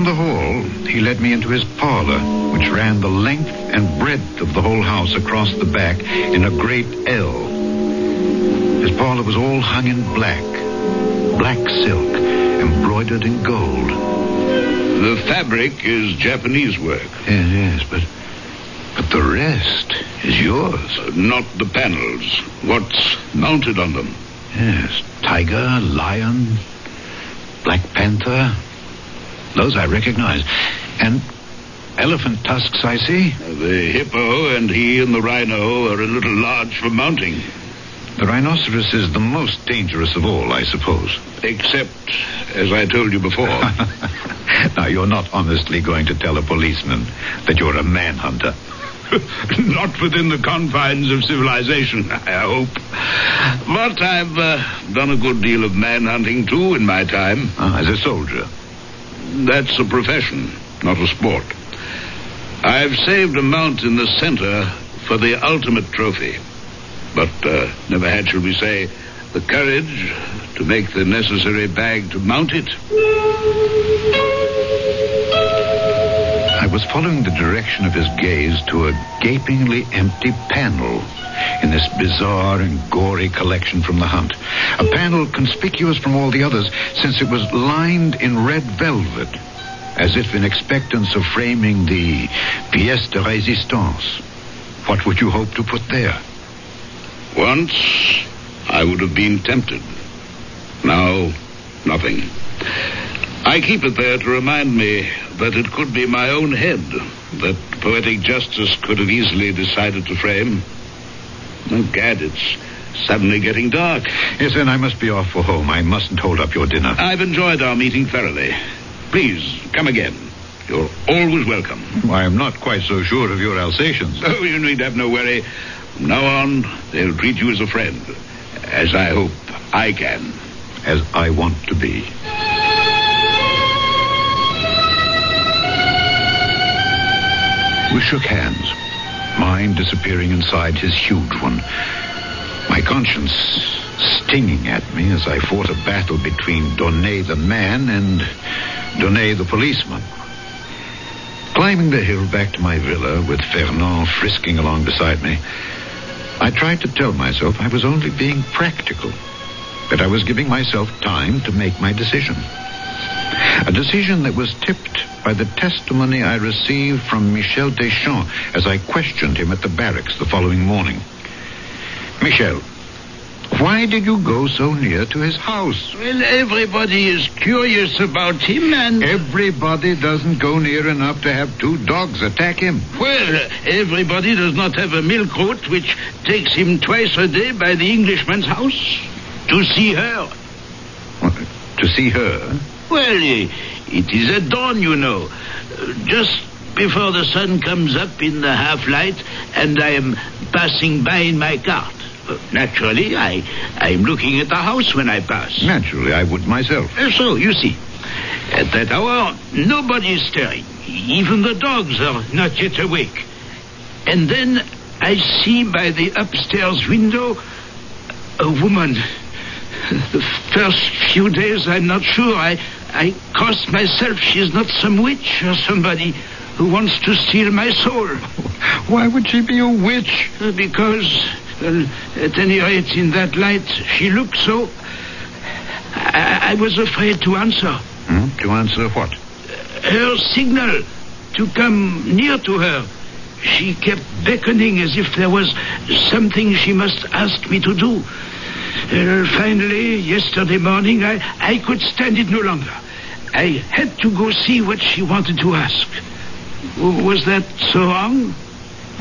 the hall, he led me into his parlor, which ran the length and breadth of the whole house across the back in a great L. His parlor was all hung in black silk, embroidered in gold. The fabric is Japanese work. Yes, but the rest is yours. Not the panels. What's mounted on them? Yes, tiger, lion, black panther. Those I recognize. And elephant tusks, I see. The hippo and he and the rhino are a little large for mounting. The rhinoceros is the most dangerous of all, I suppose. Except, as I told you before. Now, you're not honestly going to tell a policeman that you're a manhunter. Not within the confines of civilization, I hope. But I've done a good deal of manhunting, too, in my time. As a soldier? That's a profession, not a sport. I've saved a mount in the center for the ultimate trophy. But never had, shall we say, the courage to make the necessary bag to mount it. I was following the direction of his gaze to a gapingly empty panel in this bizarre and gory collection from the hunt. A panel conspicuous from all the others since it was lined in red velvet, as if in expectance of framing the pièce de résistance. What would you hope to put there? Once, I would have been tempted. Now, nothing. I keep it there to remind me that it could be my own head that poetic justice could have easily decided to frame. Oh, gad, it's suddenly getting dark. Yes, then I must be off for home. I mustn't hold up your dinner. I've enjoyed our meeting thoroughly. Please, come again. You're always welcome. I am not quite so sure of your Alsatians. Oh, you need have no worry. From now on, they'll treat you as a friend. As I hope I can. As I want to be. We shook hands, mine disappearing inside his huge one. My conscience stinging at me as I fought a battle between Donnet the man and Donnet the policeman. Climbing the hill back to my villa with Fernand frisking along beside me, I tried to tell myself I was only being practical. that I was giving myself time to make my decision. A decision that was tipped by the testimony I received from Michel Deschamps as I questioned him at the barracks the following morning. Michel, why did you go so near to his house? Well, everybody is curious about him, and... Everybody doesn't go near enough to have 2 dogs attack him. Well, everybody does not have a milk route which takes him twice a day by the Englishman's house to see her. To see her? Well, it is at dawn, you know. Just before the sun comes up in the half-light, and I am passing by in my cart. Naturally, I'm looking at the house when I pass. Naturally, I would myself. So, you see, at that hour, nobody is stirring. Even the dogs are not yet awake. And then I see by the upstairs window a woman. The first few days, I'm not sure. I crossed myself she's not some witch or somebody who wants to steal my soul. Why would she be a witch? Because... at any rate, in that light, she looked so... I was afraid to answer. To answer what? Her signal to come near to her. She kept beckoning as if there was something she must ask me to do. Finally, yesterday morning, I could stand it no longer. I had to go see what she wanted to ask. Was that so wrong?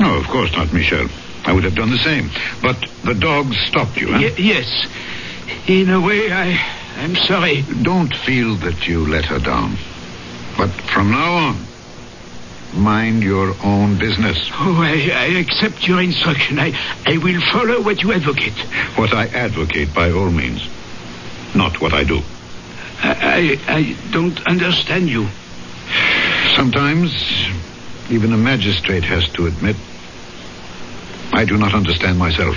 No, of course not, Michel. I would have done the same. But the dogs stopped you, huh? Yes. In a way, I'm sorry. Don't feel that you let her down. But from now on, mind your own business. Oh, I accept your instruction. I will follow what you advocate. What I advocate, by all means. Not what I do. I don't understand you. Sometimes, even a magistrate has to admit, I do not understand myself.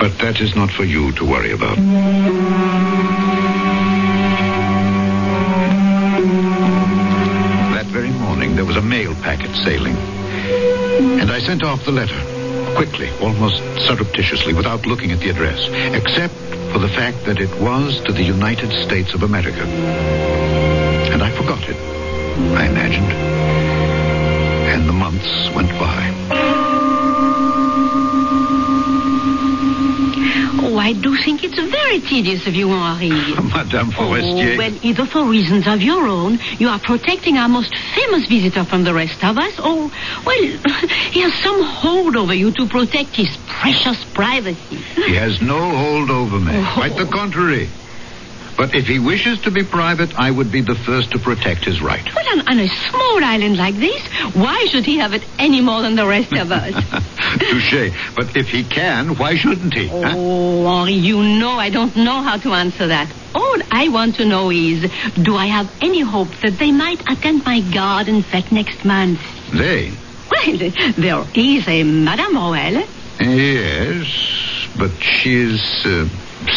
But that is not for you to worry about. That very morning, there was a mail packet sailing. And I sent off the letter, quickly, almost surreptitiously, without looking at the address, except for the fact that it was to the United States of America. And I forgot it, I imagined. And the months went by. Oh, I do think it's very tedious of you, Henri. Madame Forestier. Oh, well, either for reasons of your own, you are protecting our most famous visitor from the rest of us, or, well, he has some hold over you to protect his precious privacy. He has no hold over me. Oh. Quite the contrary. But if he wishes to be private, I would be the first to protect his right. Well, on a small island like this, why should he have it any more than the rest of us? Touché. But if he can, why shouldn't he? Oh, Henri, you know I don't know how to answer that. All I want to know is, do I have any hope that they might attend my garden fete next month? They? Well, there is a Madame Roel. Yes, but she is...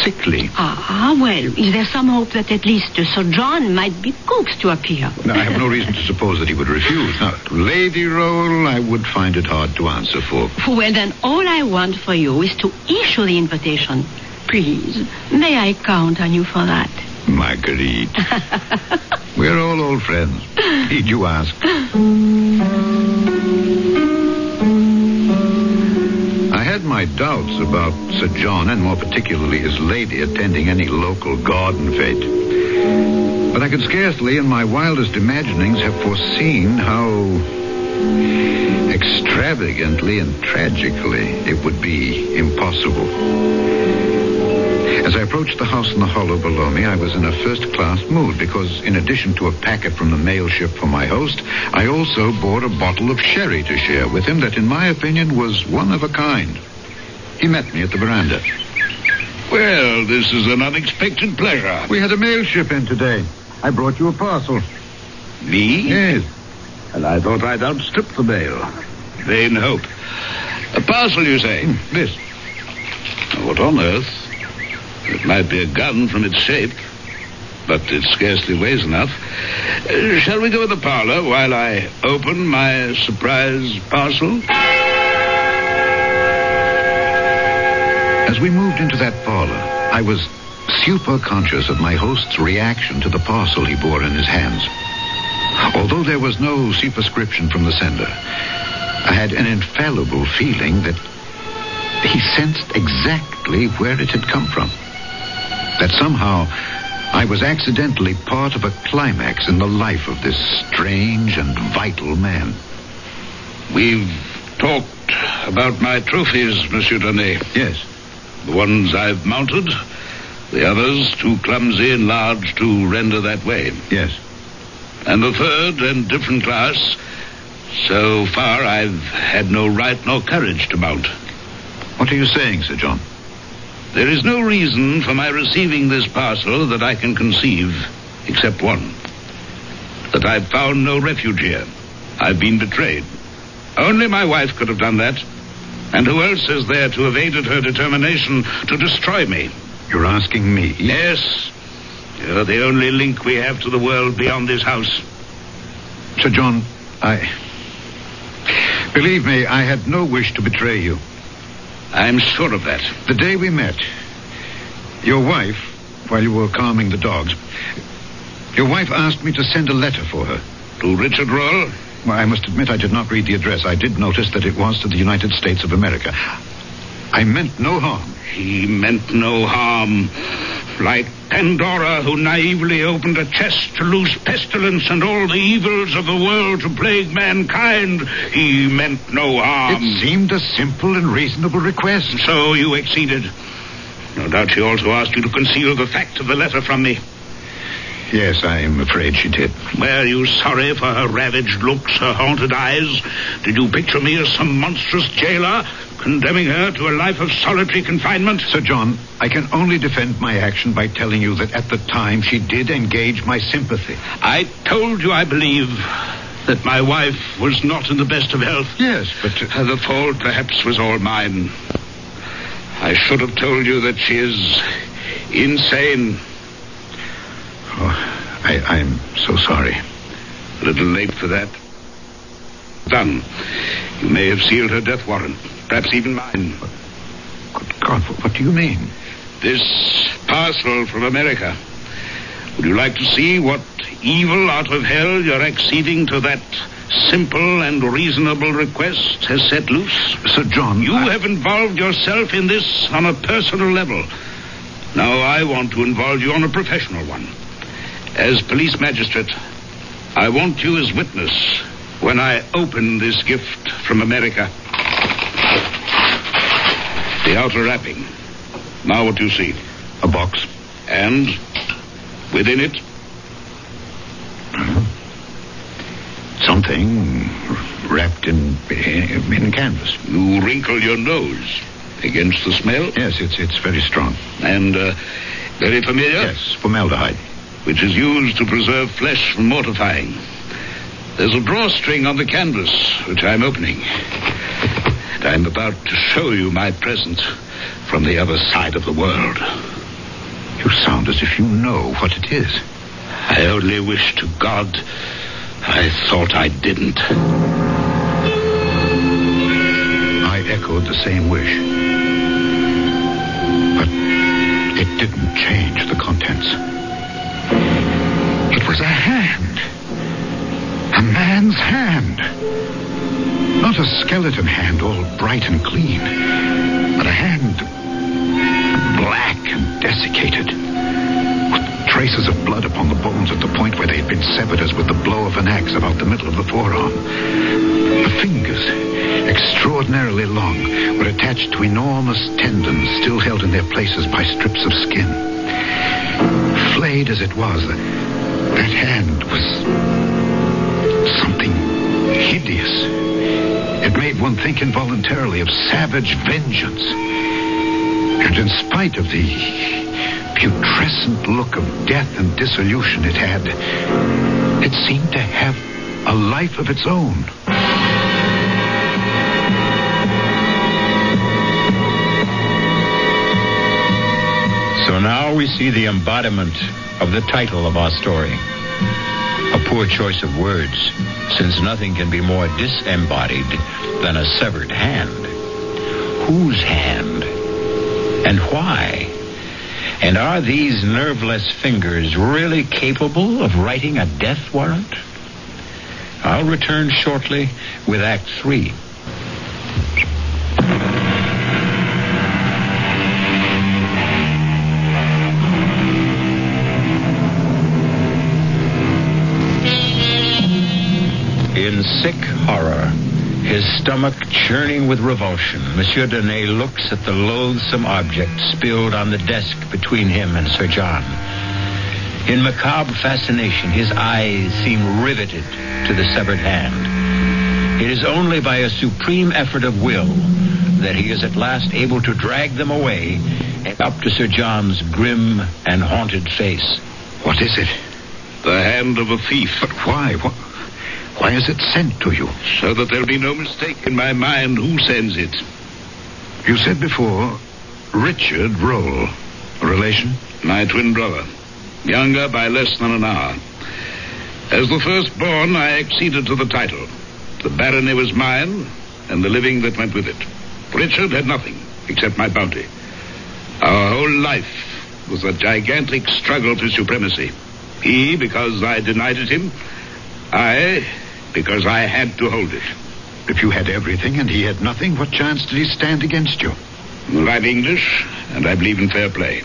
sickly. Well, is there some hope that at least Sir John might be coaxed to appear? No, I have no reason to suppose that he would refuse. Now, Lady Roll, I would find it hard to answer for. Well, then, all I want for you is to issue the invitation. Please, may I count on you for that? Marguerite. We're all old friends. Need you ask? I had my doubts about Sir John, and more particularly his lady, attending any local garden fete. But I could scarcely, in my wildest imaginings, have foreseen how extravagantly and tragically it would be impossible. As I approached the house in the hollow below me, I was in a first-class mood because, in addition to a packet from the mail ship for my host, I also bought a bottle of sherry to share with him that, in my opinion, was one of a kind. He met me at the veranda. Well, this is an unexpected pleasure. We had a mail ship in today. I brought you a parcel. Me? Yes. And I thought I'd outstrip the mail. Vain hope. A parcel, you say? This. What on earth? It might be a gun from its shape, but it scarcely weighs enough. Shall we go to the parlor while I open my surprise parcel? As we moved into that parlor, I was super conscious of my host's reaction to the parcel he bore in his hands. Although there was no superscription from the sender, I had an infallible feeling that he sensed exactly where it had come from. That somehow I was accidentally part of a climax in the life of this strange and vital man. We've talked about my trophies, Monsieur Donnet. Yes. The ones I've mounted, the others too clumsy and large to render that way. Yes. And the third and different class, so far I've had no right nor courage to mount. What are you saying, Sir John? There is no reason for my receiving this parcel that I can conceive, except one. That I've found no refuge here. I've been betrayed. Only my wife could have done that. And who else is there to have aided her determination to destroy me? You're asking me? Yes. You're the only link we have to the world beyond this house. Sir John, believe me, I had no wish to betray you. I'm sure of that. The day we met, your wife, while you were calming the dogs, your wife asked me to send a letter for her. To Richard Roll? Well, I must admit I did not read the address. I did notice that it was to the United States of America. I meant no harm. He meant no harm. Like Pandora, who naively opened a chest to loose pestilence and all the evils of the world to plague mankind, he meant no harm. It seemed a simple and reasonable request. So you acceded. No doubt she also asked you to conceal the fact of the letter from me. Yes, I am afraid she did. Were you sorry for her ravaged looks, her haunted eyes? Did you picture me as some monstrous jailer, condemning her to a life of solitary confinement? Sir John, I can only defend my action by telling you that at the time she did engage my sympathy. I told you, I believe, that my wife was not in the best of health. Yes, but... the fault perhaps was all mine. I should have told you that she is insane. Oh, I'm so sorry. A little late for that. Done. You may have sealed her death warrant. Perhaps even mine. Good God, what do you mean? This parcel from America. Would you like to see what evil out of hell your acceding to that simple and reasonable request has set loose? Sir John, You have involved yourself in this on a personal level. Now I want to involve you on a professional one. As police magistrate, I want you as witness when I open this gift from America. The outer wrapping. Now what do you see? A box. And within it? Something wrapped in canvas. You wrinkle your nose against the smell? Yes, it's very strong. And very familiar? Yes, formaldehyde. Which is used to preserve flesh from mortifying. There's a drawstring on the canvas, which I'm opening. And I'm about to show you my present from the other side of the world. You sound as if you know what it is. I only wish to God I thought I didn't. I echoed the same wish. But it didn't change the contents. It was a hand. A man's hand. Not a skeleton hand, all bright and clean, but a hand black and desiccated, with traces of blood upon the bones at the point where they had been severed as with the blow of an axe about the middle of the forearm. The fingers, extraordinarily long, were attached to enormous tendons still held in their places by strips of skin. Flayed as it was, that hand was something hideous. It made one think involuntarily of savage vengeance. And in spite of the putrescent look of death and dissolution it had, it seemed to have a life of its own. So now we see the embodiment of the title of our story. A poor choice of words, since nothing can be more disembodied than a severed hand. Whose hand? And why? And are these nerveless fingers really capable of writing a death warrant? I'll return shortly with Act 3. In sick horror, his stomach churning with revulsion, Monsieur Donnet looks at the loathsome object spilled on the desk between him and Sir John. In macabre fascination, his eyes seem riveted to the severed hand. It is only by a supreme effort of will that he is at last able to drag them away and up to Sir John's grim and haunted face. What is it? The hand of a thief. But why? Why is it sent to you? So that there'll be no mistake in my mind who sends it. You said before, Richard Roll. A relation? My twin brother. Younger by less than an hour. As the firstborn, I acceded to the title. The barony was mine, and the living that went with it. Richard had nothing, except my bounty. Our whole life was a gigantic struggle for supremacy. He, because I denied it him. I, because I had to hold it. If you had everything and he had nothing, what chance did he stand against you? I'm English, and I believe in fair play.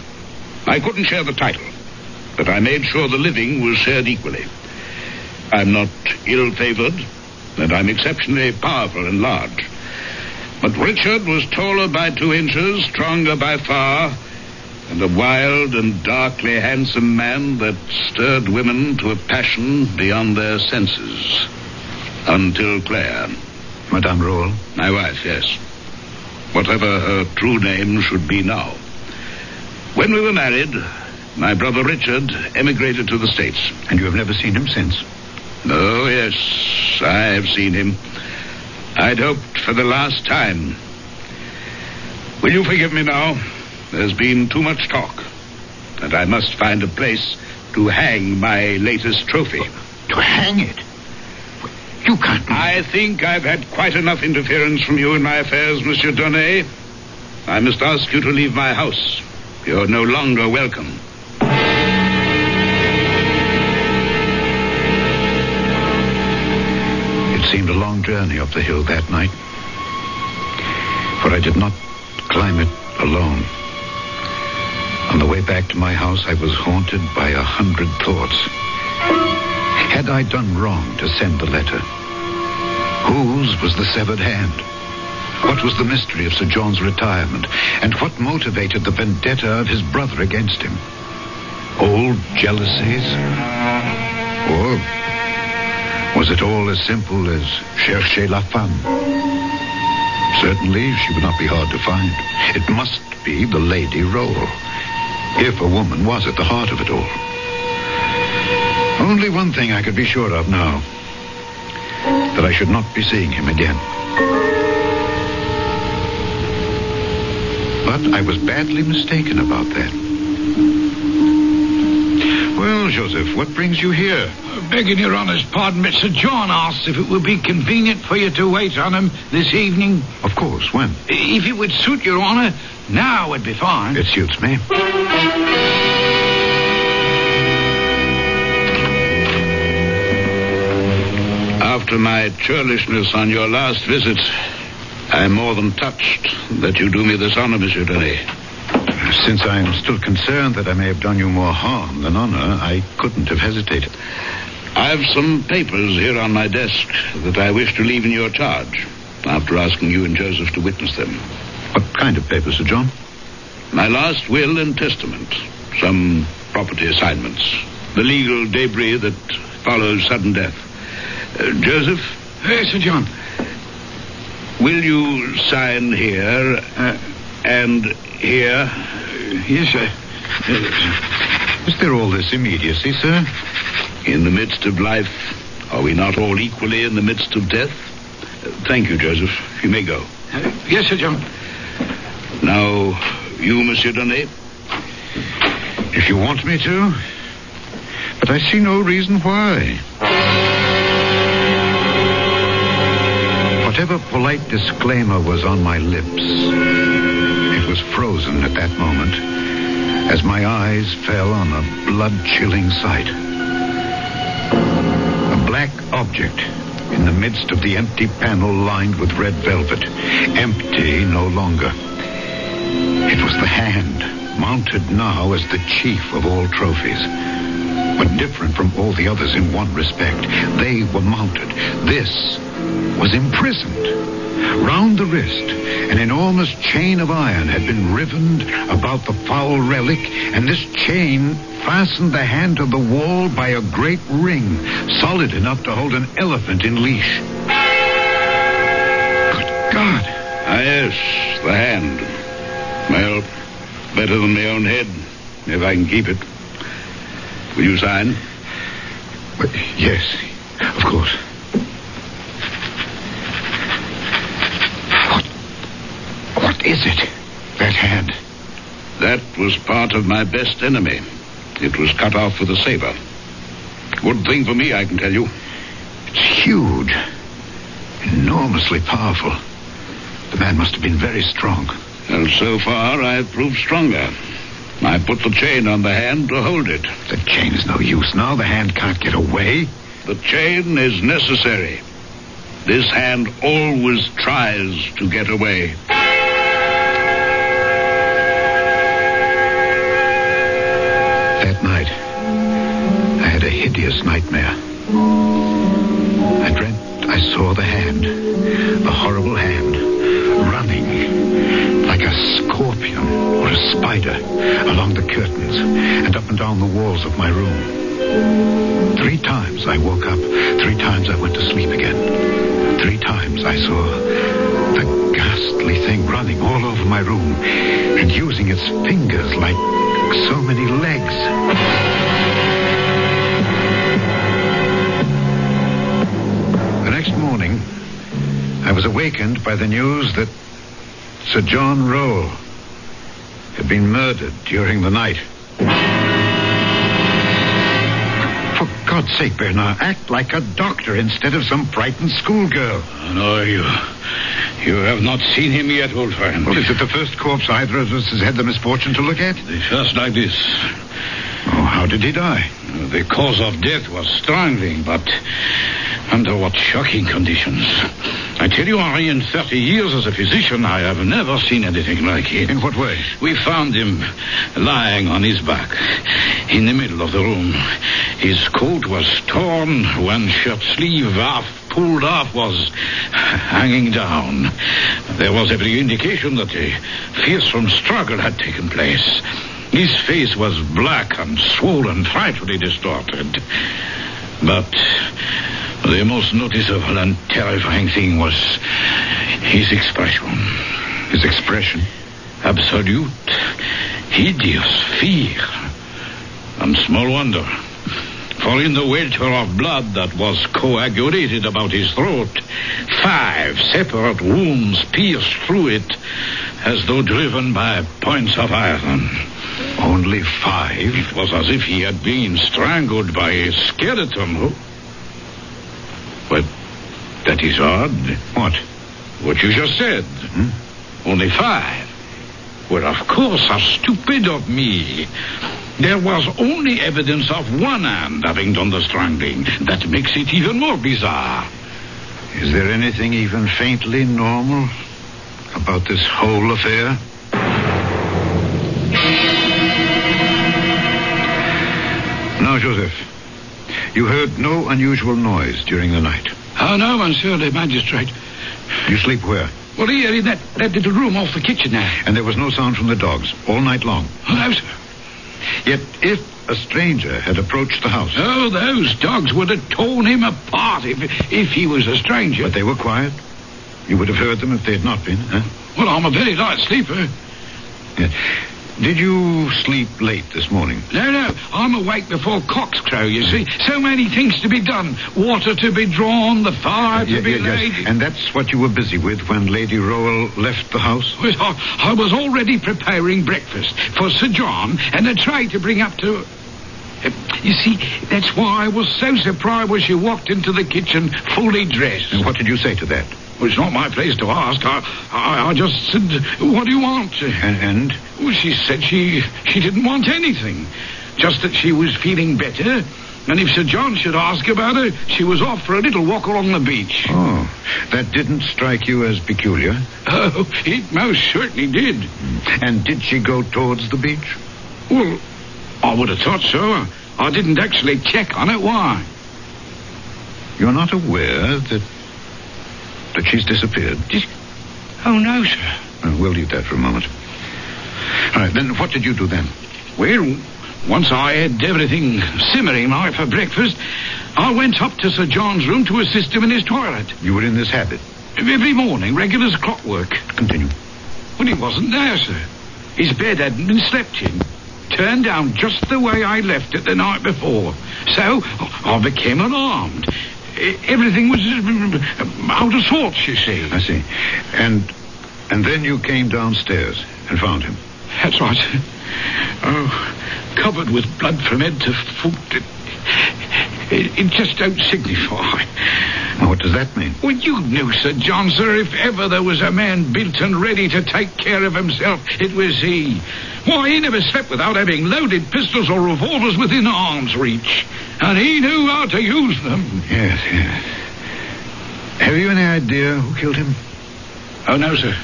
I couldn't share the title, but I made sure the living was shared equally. I'm not ill-favored, and I'm exceptionally powerful and large. But Richard was taller by 2 inches, stronger by far, and a wild and darkly handsome man that stirred women to a passion beyond their senses. Until Claire. Madame Roll? My wife, yes. Whatever her true name should be now. When we were married, my brother Richard emigrated to the States. And you have never seen him since? Oh, yes, I have seen him. I'd hoped for the last time. Will you forgive me now? There's been too much talk, and I must find a place to hang my latest trophy. To hang it? You can't... I think I've had quite enough interference from you in my affairs, Monsieur Donnet. I must ask you to leave my house. You're no longer welcome. It seemed a long journey up the hill that night, for I did not climb it alone. On the way back to my house, I was haunted by 100 thoughts. Had I done wrong to send the letter? Whose was the severed hand? What was the mystery of Sir John's retirement? And what motivated the vendetta of his brother against him? Old jealousies? Or was it all as simple as chercher la femme? Certainly, she would not be hard to find. It must be the Lady Roll, if a woman was at the heart of it all. Only one thing I could be sure of now, that I should not be seeing him again. But I was badly mistaken about that. Well, Joseph, what brings you here? Begging your honour's pardon, but Sir John asked if it would be convenient for you to wait on him this evening. Of course, when? If it would suit your honour, now would be fine. It suits me. After my churlishness on your last visit, I'm more than touched that you do me this honor, Monsieur Donnet. Since I'm still concerned that I may have done you more harm than honor, I couldn't have hesitated. I have some papers here on my desk that I wish to leave in your charge, after asking you and Joseph to witness them. What kind of papers, Sir John? My last will and testament, some property assignments, the legal debris that follows sudden death. Joseph? Yes, Sir John. Will you sign here and here? Yes, sir. Is there all this immediacy, sir? In the midst of life, are we not all equally in the midst of death? Thank you, Joseph. You may go. Yes, Sir John. Now, you, Monsieur Donnet? If you want me to. But I see no reason why. Whatever polite disclaimer was on my lips, if was frozen at that moment as my eyes fell on a blood-chilling sight. A black object in the midst of the empty panel lined with red velvet. Empty no longer. It was the hand, mounted now as the chief of all trophies. But different from all the others in one respect. They were mounted. This was imprisoned. Round the wrist, an enormous chain of iron had been rivened about the foul relic, and this chain fastened the hand to the wall by a great ring, solid enough to hold an elephant in leash. Good God! Ah, yes, the hand. Well, better than my own head, if I can keep it. Will you sign? But, yes, of course. What is it? That hand? That was part of my best enemy. It was cut off with a saber. Good thing for me, I can tell you. It's huge. Enormously powerful. The man must have been very strong. And so far, I've proved stronger. I put the chain on the hand to hold it. The chain is no use now. The hand can't get away. The chain is necessary. This hand always tries to get away. That night, I had a hideous nightmare. I dreamt I saw the hand, the horrible hand, running like a scorpion or a spider along the curtains and up and down the walls of my room. 3 times I woke up. 3 times I went to sleep again. 3 times I saw the ghastly thing running all over my room and using its fingers like so many legs. The next morning, I was awakened by the news that Sir John Roll had been murdered during the night. For God's sake, Bernard, act like a doctor instead of some frightened schoolgirl. No, you have not seen him yet, old friend. Well, is it the first corpse either of us has had the misfortune to look at? Just like this. Oh, how did he die? The cause of death was strangling, but under what shocking conditions. I tell you, Henri, in 30 years as a physician, I have never seen anything like it. In what way? We found him lying on his back in the middle of the room. His coat was torn, one shirt sleeve half pulled off was hanging down. There was every indication that a fearsome struggle had taken place. His face was black and swollen, frightfully distorted. But the most noticeable and terrifying thing was his expression. His expression? Absolute, hideous fear. And small wonder. For in the welter of blood that was coagulated about his throat, 5 separate wounds pierced through it as though driven by points of iron. Only 5? It was as if he had been strangled by a skeleton. But that is odd. What? What you just said. Only 5. Well, of course, how stupid of me. There was only evidence of one hand having done the strangling. That makes it even more bizarre. Is there anything even faintly normal about this whole affair? Now, Joseph, you heard no unusual noise during the night. Oh, no, monsieur le magistrate. You sleep where? Well, here in that little room off the kitchen there. And there was no sound from the dogs all night long? Oh, no, sir. Yet if a stranger had approached the house... Oh, those dogs would have torn him apart if he was a stranger. But they were quiet? You would have heard them if they had not been, huh? Well, I'm a very light sleeper. Yeah. Did you sleep late this morning? No. I'm awake before cocks crow, you see. So many things to be done. Water to be drawn, the fire to be laid. Yes. And that's what you were busy with when Lady Rowell left the house? Well, I was already preparing breakfast for Sir John and a tray to bring up to... you see, that's why I was so surprised when she walked into the kitchen fully dressed. And what did you say to that? Well, it's not my place to ask. I just said, what do you want? And? Well, she said she didn't want anything. Just that she was feeling better. And if Sir John should ask about her, she was off for a little walk along the beach. Oh, that didn't strike you as peculiar? Oh, it most certainly did. And did she go towards the beach? Well, I would have thought so. I didn't actually check on it. Why? You're not aware that she's disappeared? Oh, no, sir. We'll leave that for a moment. All right, then what did you do then? Well, once I had everything simmering like for breakfast, I went up to Sir John's room to assist him in his toilet. You were in this habit? Every morning, regular as clockwork. Continue. Well, he wasn't there, sir. His bed hadn't been slept in. Turned down just the way I left it the night before. So, I became alarmed. Everything was out of sorts, you see. I see. And then you came downstairs and found him? That's right. Oh, covered with blood from head to foot. It just don't signify. Now, what does that mean? Well, you knew, Sir John, sir, if ever there was a man built and ready to take care of himself, it was he. Why, he never slept without having loaded pistols or revolvers within arm's reach. And he knew how to use them. Yes. Have you any idea who killed him? Oh, no, sir.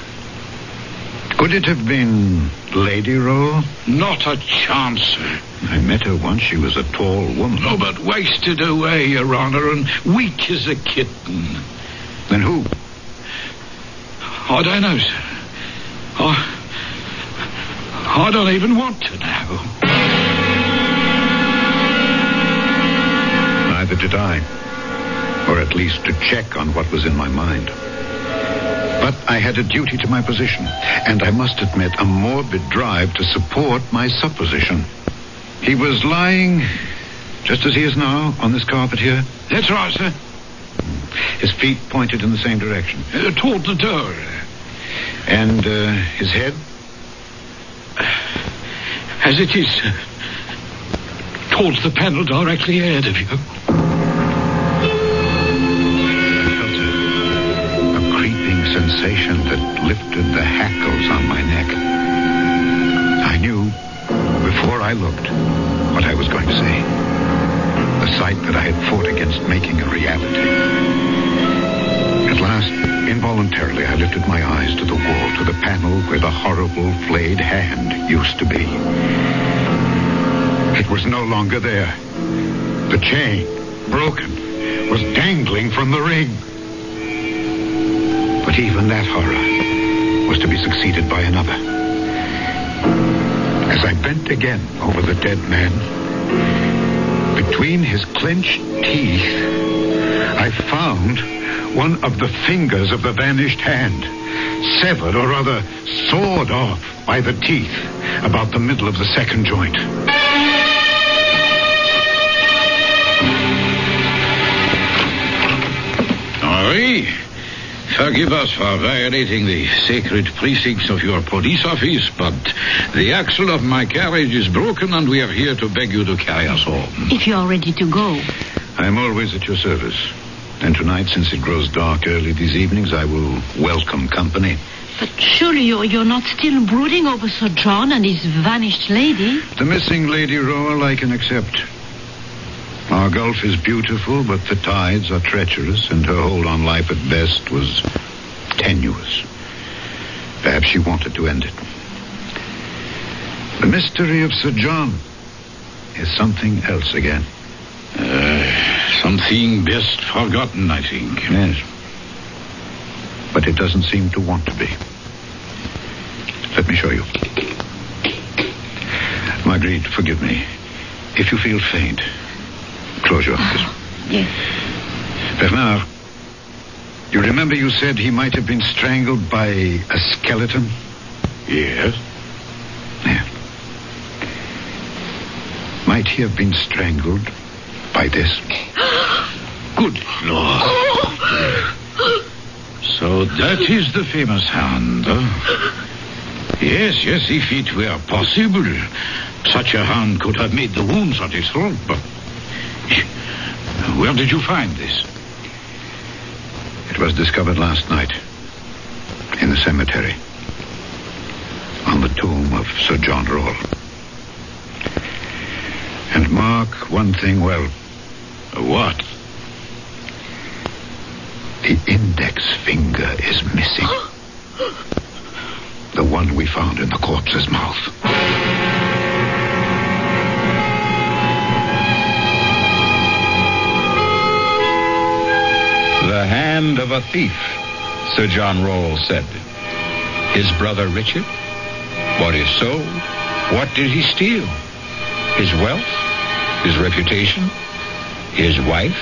Could it have been Lady Rowe? Not a chance, sir. I met her once. She was a tall woman. Oh, but wasted away, Your Honor, and weak as a kitten. Then who? I don't know, sir. I don't even want to know. Neither did I. Or at least to check on what was in my mind. But I had a duty to my position, and I must admit a morbid drive to support my supposition. He was lying, just as he is now, on this carpet here? That's right, sir. His feet pointed in the same direction? Toward the door. And his head? As it is, sir. Towards the panel directly ahead of you. Sensation that lifted the hackles on my neck. I knew, before I looked, what I was going to say. The sight that I had fought against making a reality. At last, involuntarily, I lifted my eyes to the wall, to the panel where the horrible flayed hand used to be. It was no longer there. The chain, broken, was dangling from the ring. But even that horror was to be succeeded by another. As I bent again over the dead man, between his clenched teeth, I found one of the fingers of the vanished hand, severed or rather sawed off by the teeth about the middle of the second joint. Henri, forgive us for violating the sacred precincts of your police office, but the axle of my carriage is broken and we are here to beg you to carry us home. If you are ready to go. I am always at your service. And tonight, since it grows dark early these evenings, I will welcome company. But surely you're not still brooding over Sir John and his vanished lady? The missing Lady Rowe I can accept. Our Gulf is beautiful, but the tides are treacherous, and her hold on life at best was tenuous. Perhaps she wanted to end it. The mystery of Sir John is something else again. Something best forgotten, I think. Yes. But it doesn't seem to want to be. Let me show you. Marguerite, forgive me. If you feel faint, close your eyes. Yes. Bernard, you remember you said he might have been strangled by a skeleton? Yes. Yeah. Might he have been strangled by this? Good Lord. So that is the famous hand, huh? Yes, if it were possible, such a hand could have made the wounds on his throat, but... Where did you find this? It was discovered last night in the cemetery on the tomb of Sir John Rawle. And mark one thing well. What? The index finger is missing. The one we found in the corpse's mouth. The hand of a thief, Sir John Rawle said. His brother Richard? Bought his soul? What did he steal? His wealth? His reputation? His wife?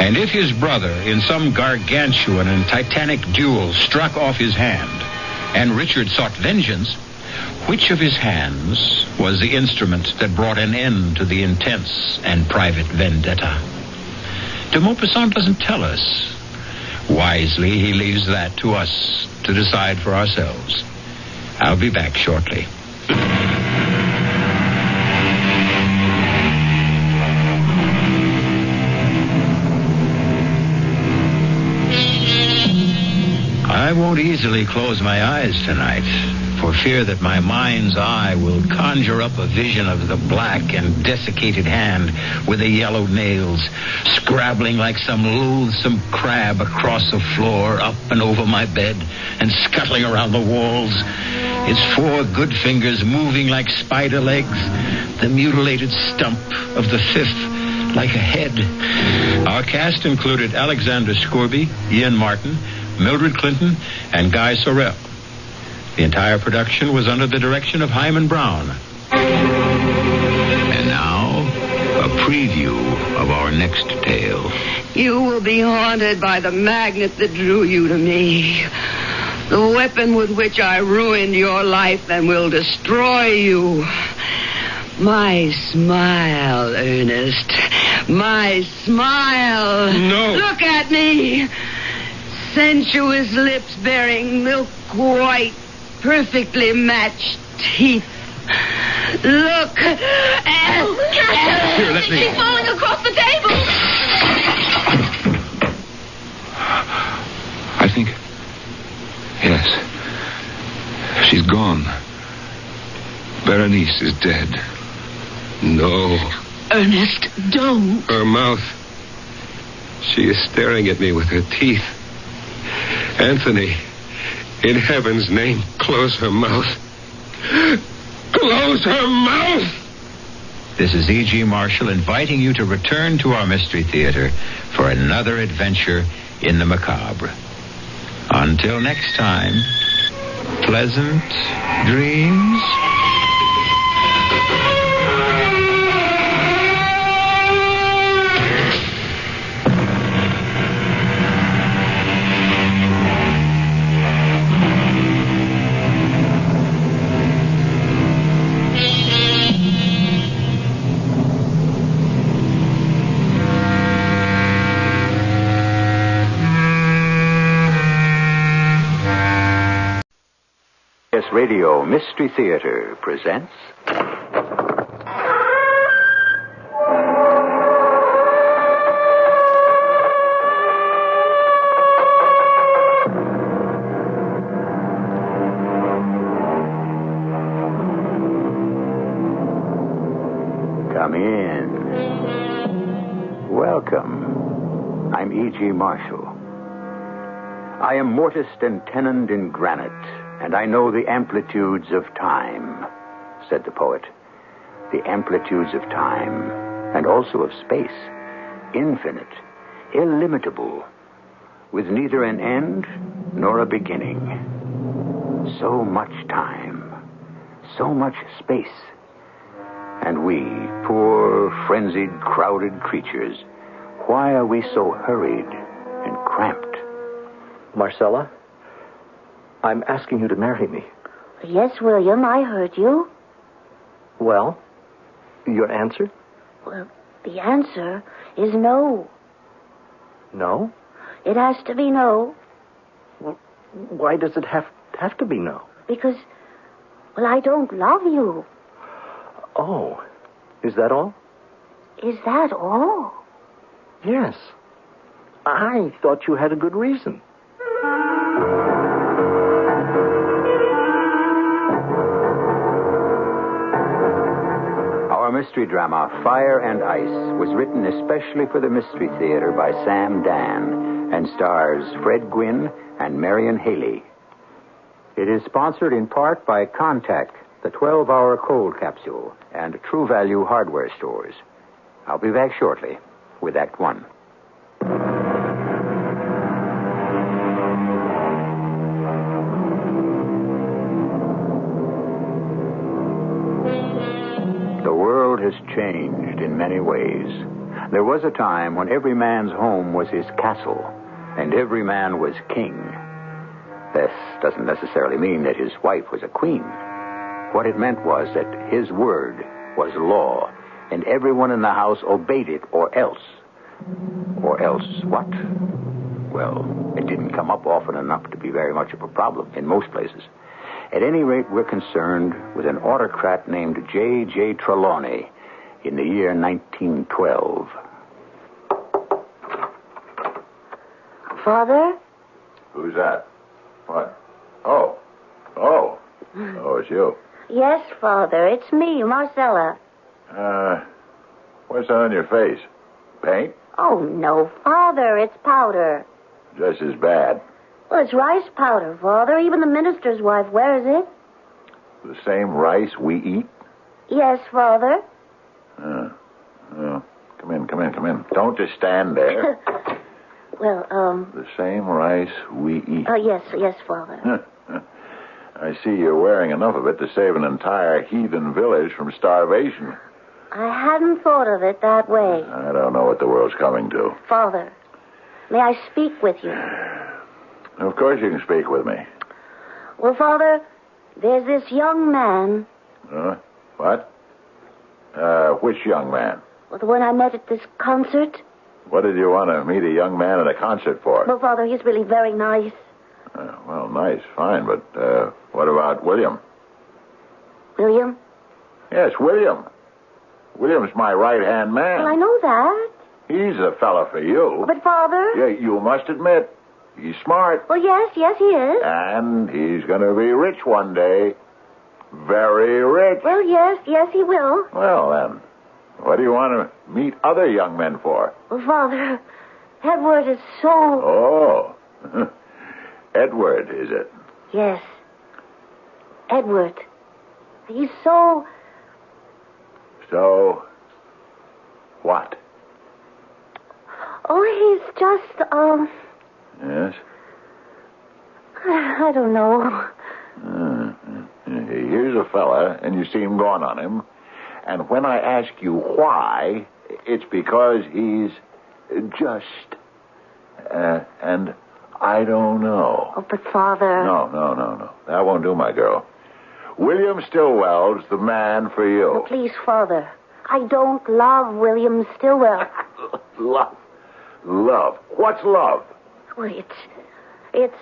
And if his brother, in some gargantuan and titanic duel, struck off his hand, and Richard sought vengeance, which of his hands was the instrument that brought an end to the intense and private vendetta? De Maupassant doesn't tell us. Wisely, he leaves that to us to decide for ourselves. I'll be back shortly. I won't easily close my eyes tonight, for fear that my mind's eye will conjure up a vision of the black and desiccated hand with the yellow nails, scrabbling like some loathsome crab across the floor, up and over my bed, and scuttling around the walls. Its 4 good fingers moving like spider legs, the mutilated stump of the 5th like a head. Our cast included Alexander Scorby, Ian Martin, Mildred Clinton, and Guy Sorrell. The entire production was under the direction of Hyman Brown. And now, a preview of our next tale. You will be haunted by the magnet that drew you to me. The weapon with which I ruined your life and will destroy you. My smile, Ernest. My smile. No. Look at me. Sensuous lips bearing milk white, perfectly matched teeth. Look. Here, let me. She's falling across the table. I think... Yes. She's gone. Berenice is dead. No. Ernest, don't. Her mouth. She is staring at me with her teeth. Anthony, in heaven's name, close her mouth. Close her mouth! This is E.G. Marshall inviting you to return to our Mystery Theater for another adventure in the macabre. Until next time, pleasant dreams. CBS Radio Mystery Theater presents... Come in. Welcome. I'm E.G. Marshall. I am mortised and tenoned in granite, and I know the amplitudes of time, said the poet. The amplitudes of time, and also of space, infinite, illimitable, with neither an end nor a beginning. So much time, so much space, and we, poor, frenzied, crowded creatures, why are we so hurried and cramped? Marcella, I'm asking you to marry me. Yes, William, I heard you. Well, your answer? Well, the answer is no. No? It has to be no. Well, why does it have to be no? Because, well, I don't love you. Oh, is that all? Is that all? Yes. I thought you had a good reason. Our mystery drama, Fire and Ice, was written especially for the Mystery Theater by Sam Dan and stars Fred Gwynn and Marion Haley. It is sponsored in part by Contact, the 12-hour cold capsule, and True Value hardware stores. I'll be back shortly with Act One. The world has changed in many ways. There was a time when every man's home was his castle, and every man was king. This doesn't necessarily mean that his wife was a queen. What it meant was that his word was law, and everyone in the house obeyed it, or else. Or else what? Well, it didn't come up often enough to be very much of a problem in most places. At any rate, we're concerned with an autocrat named J.J. Trelawney in the year 1912. Father? Who's that? What? Oh, it's you. Yes, Father. It's me, Marcella. What's that on your face? Paint? Oh, no, Father. It's powder. Just as bad. Well, it's rice powder, Father. Even the minister's wife wears it. The same rice we eat? Yes, Father. Come in. Don't just stand there. Well, The same rice we eat. Yes, Father. I see you're wearing enough of it to save an entire heathen village from starvation. I hadn't thought of it that way. I don't know what the world's coming to. Father, may I speak with you? Of course you can speak with me. Well, Father, there's this young man. What? Which young man? Well, the one I met at this concert. What did you want to meet a young man at a concert for? Well, Father, he's really very nice. Well, nice, fine, but what about William? William? Yes, William. William's my right-hand man. Well, I know that. He's a fella for you. But, Father... Yeah, you must admit, he's smart. Well, yes, he is. And he's going to be rich one day. Very rich. Well, yes, he will. Well, then, what do you want to meet other young men for? Well, Father, Edward is so... Oh, Edward, is it? Yes. Edward. He's so... So, what? Oh, he's just, Yes? I don't know. Here's a fella, and you seem gone on him. And when I ask you why, it's because he's just... and I don't know. Oh, but, Father... No. That won't do, my girl. William Stillwell's the man for you. Oh, please, Father. I don't love William Stillwell. Love. What's love? Well, It's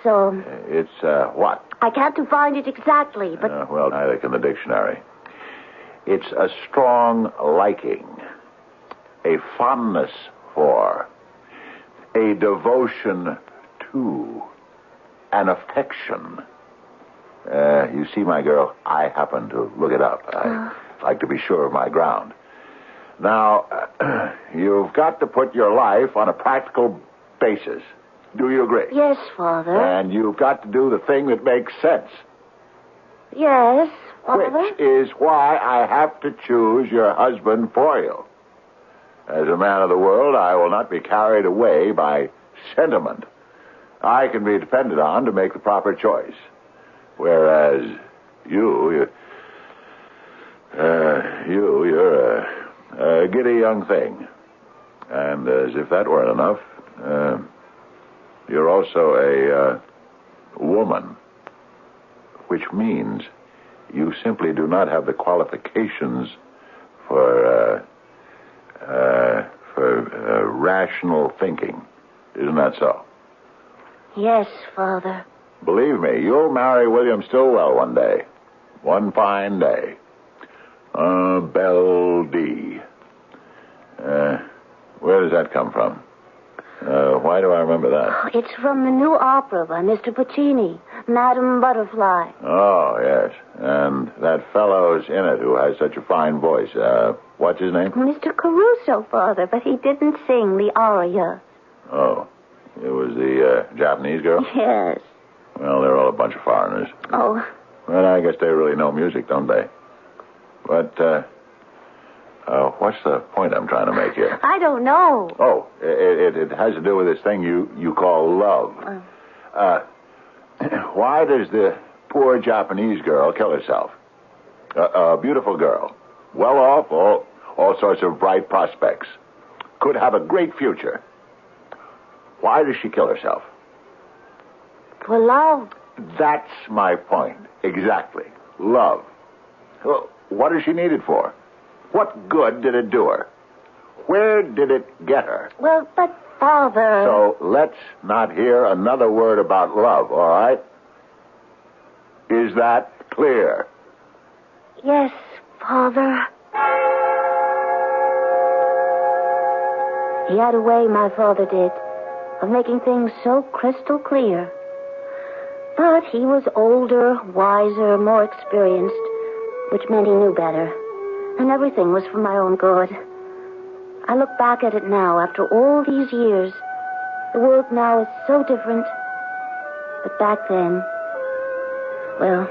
what? I can't define it exactly, but... Well, neither can the dictionary. It's a strong liking, a fondness for, a devotion to, an affection. You see, my girl, I happen to look it up. I like to be sure of my ground. Now, you've got to put your life on a practical basis. Do you agree? Yes, Father. And you've got to do the thing that makes sense. Yes, Father. Which is why I have to choose your husband for you. As a man of the world, I will not be carried away by sentiment. I can be depended on to make the proper choice. Whereas you're a giddy young thing. And as if that weren't enough, you're also a woman, which means you simply do not have the qualifications for rational thinking. Isn't that so? Yes, Father. Believe me, you'll marry William Stillwell one day. One fine day. Belle D. Where does that come from? Why do I remember that? It's from the new opera by Mr. Puccini, Madame Butterfly. Oh, yes. And that fellow's in it who has such a fine voice. What's his name? Mr. Caruso, Father, but he didn't sing the aria. Oh. It was the Japanese girl? Yes. Well, they're all a bunch of foreigners. Oh. Well, I guess they really know music, don't they? But, what's the point I'm trying to make here? I don't know. Oh, it has to do with this thing you call love. Why does the poor Japanese girl kill herself? A beautiful girl. Well off, all sorts of bright prospects. Could have a great future. Why does she kill herself? For love. That's my point. Exactly. Love. Well, what does she need it for? What good did it do her? Where did it get her? Well, but, Father... So let's not hear another word about love, all right? Is that clear? Yes, Father. He had a way, my father did, of making things so crystal clear. But he was older, wiser, more experienced, which meant he knew better. And everything was for my own good. I look back at it now, after all these years. The world now is so different. But back then... Well,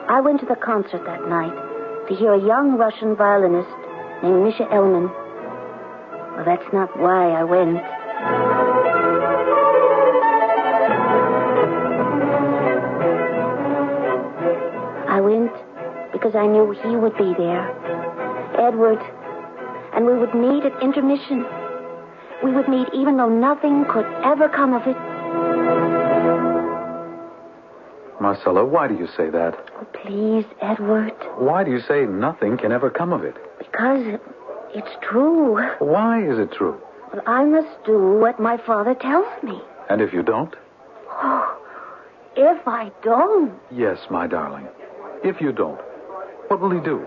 I went to the concert that night to hear a young Russian violinist named Misha Elman. Well, that's not why I went. I went because I knew he would be there. Edward. And we would meet at intermission. We would meet even though nothing could ever come of it. Marcella, why do you say that? Oh, please, Edward. Why do you say nothing can ever come of it? Because it's true. Why is it true? Well, I must do what my father tells me. And if you don't? Oh, if I don't... Yes, my darling. If you don't, what will he do?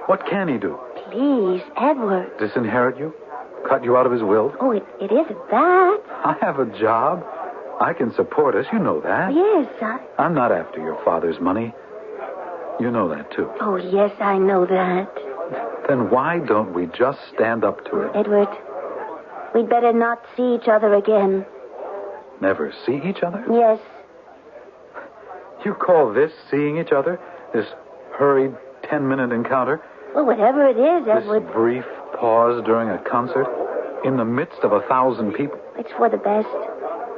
What can he do? Please, Edward. Disinherit you? Cut you out of his will? Oh, it isn't that. I have a job. I can support us. You know that. Yes, I'm not after your father's money. You know that, too. Oh, yes, I know that. Then why don't we just stand up to it? Edward, we'd better not see each other again. Never see each other? Yes. You call this seeing each other? This hurried 10-minute encounter? Well, whatever it is, Edward. This brief pause during a concert in the midst of 1,000 people? It's for the best.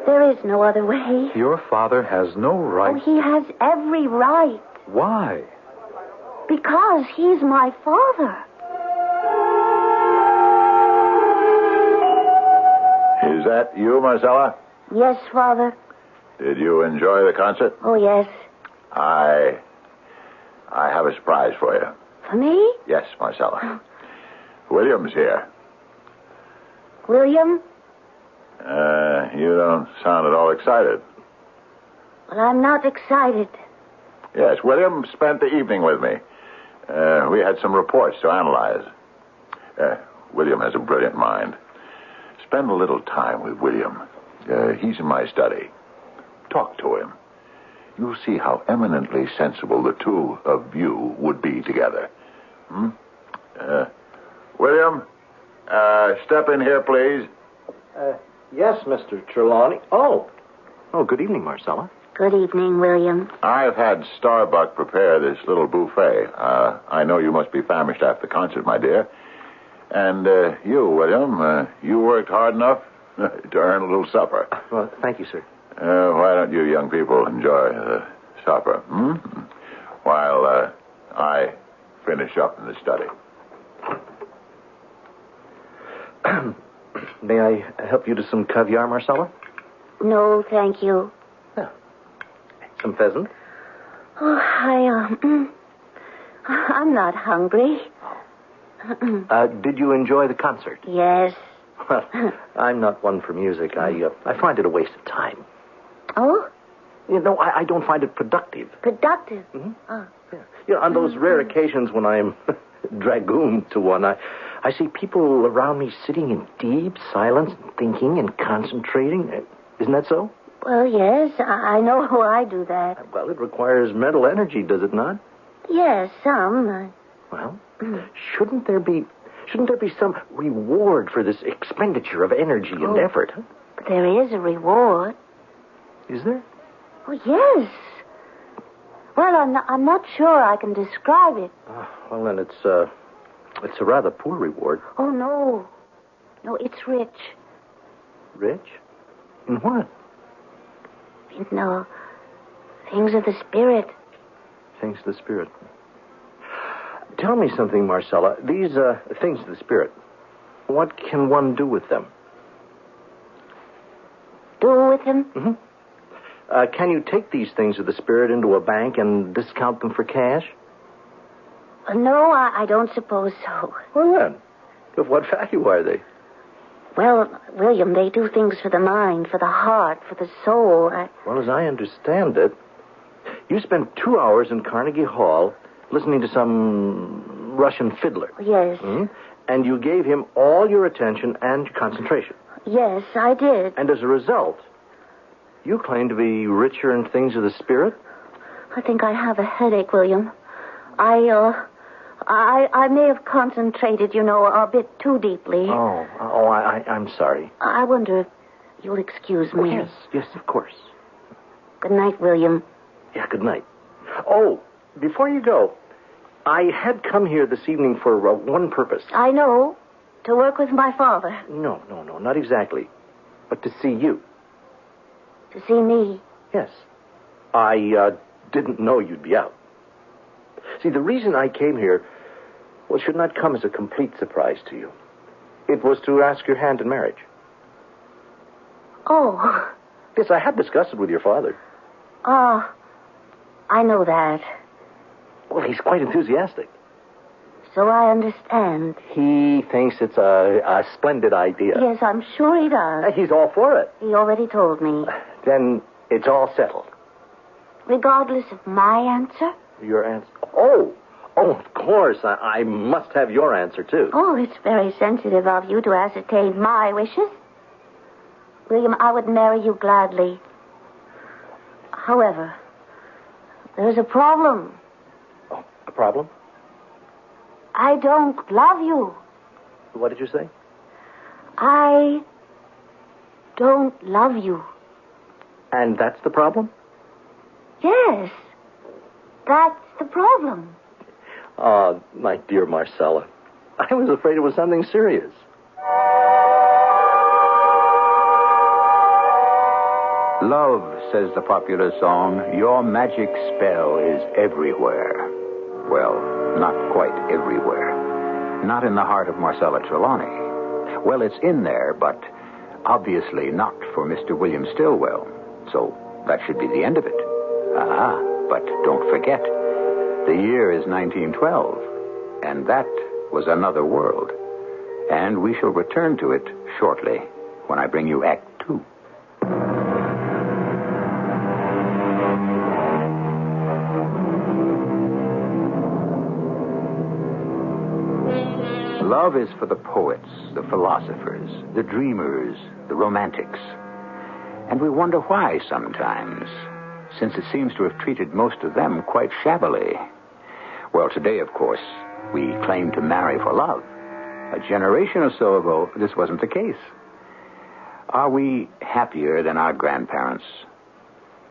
There is no other way. Your father has no right. Oh, he has every right. Why? Because he's my father. Is that you, Marcella? Yes, Father. Did you enjoy the concert? Oh, yes. I have a surprise for you. For me? Yes, Marcella. William's here. William? You don't sound at all excited. Well, I'm not excited. Yes, William spent the evening with me. We had some reports to analyze. William has a brilliant mind. Spend a little time with William. He's in my study. Talk to him. You'll see how eminently sensible the two of you would be together. William, step in here, please. Yes, Mr. Trelawney. Oh, good evening, Marcella. Good evening, William. I've had Starbuck prepare this little buffet. I know you must be famished after the concert, my dear. And you, William, you worked hard enough to earn a little supper. Well, thank you, sir. Why don't you young people enjoy the supper, while I finish up in the study? May I help you to some caviar, Marcella? No, thank you. Some pheasant? Oh, I'm not hungry. Did you enjoy the concert? Yes. Well, I'm not one for music. I find it a waste of time. Oh? You know, I don't find it productive. Productive? Mm-hmm. Oh. Yeah. You know, on those rare occasions when I'm dragooned to one, I see people around me sitting in deep silence, thinking and concentrating. Isn't that so? Well, yes, I know how I do that. Well, it requires mental energy, does it not? Yes, some. Well, shouldn't there be some reward for this expenditure of energy and effort? Huh? But there is a reward. Is there? Oh, yes. Well, I'm not sure I can describe it. Well, then it's a rather poor reward. Oh, no. No, it's rich. Rich? In what? No, things of the spirit. Things of the spirit. Tell me something, Marcella. These things of the spirit, what can one do with them? Do with them? Mm-hmm. Can you take these things of the spirit into a bank and discount them for cash? No, I don't suppose so. Well, then, of what value are they? Well, William, they do things for the mind, for the heart, for the soul. Well, as I understand it, you spent 2 hours in Carnegie Hall listening to some Russian fiddler. Yes. Mm-hmm. And you gave him all your attention and concentration. Yes, I did. And as a result, you claim to be richer in things of the spirit? I think I have a headache, William. I may have concentrated, a bit too deeply. I'm sorry. I wonder if you'll excuse me. Yes, of course. Good night, William. Yeah, good night. Oh, before you go, I had come here this evening for one purpose. I know. To work with my father. No, not exactly. But to see you. To see me? Yes. I didn't know you'd be out. See, the reason I came here, should not come as a complete surprise to you. It was to ask your hand in marriage. Oh. Yes, I had discussed it with your father. I know that. Well, he's quite enthusiastic. So I understand. He thinks it's a splendid idea. Yes, I'm sure he does. He's all for it. He already told me. Then it's all settled. Regardless of my answer? Your answer? Oh, of course. I must have your answer, too. Oh, it's very sensitive of you to ascertain my wishes. William, I would marry you gladly. However, there's a problem. Oh, a problem? I don't love you. What did you say? I don't love you. And that's the problem? Yes. That's the problem. Oh, my dear Marcella. I was afraid it was something serious. Love, says the popular song, your magic spell is everywhere. Well, not quite everywhere. Not in the heart of Marcella Trelawney. Well, it's in there, but obviously not for Mr. William Stillwell. So that should be the end of it. But don't forget, the year is 1912, and that was another world. And we shall return to it shortly when I bring you Act 2. Love is for the poets, the philosophers, the dreamers, the romantics. And we wonder why sometimes, since it seems to have treated most of them quite shabbily. Well, today, of course, we claim to marry for love. A generation or so ago, this wasn't the case. Are we happier than our grandparents?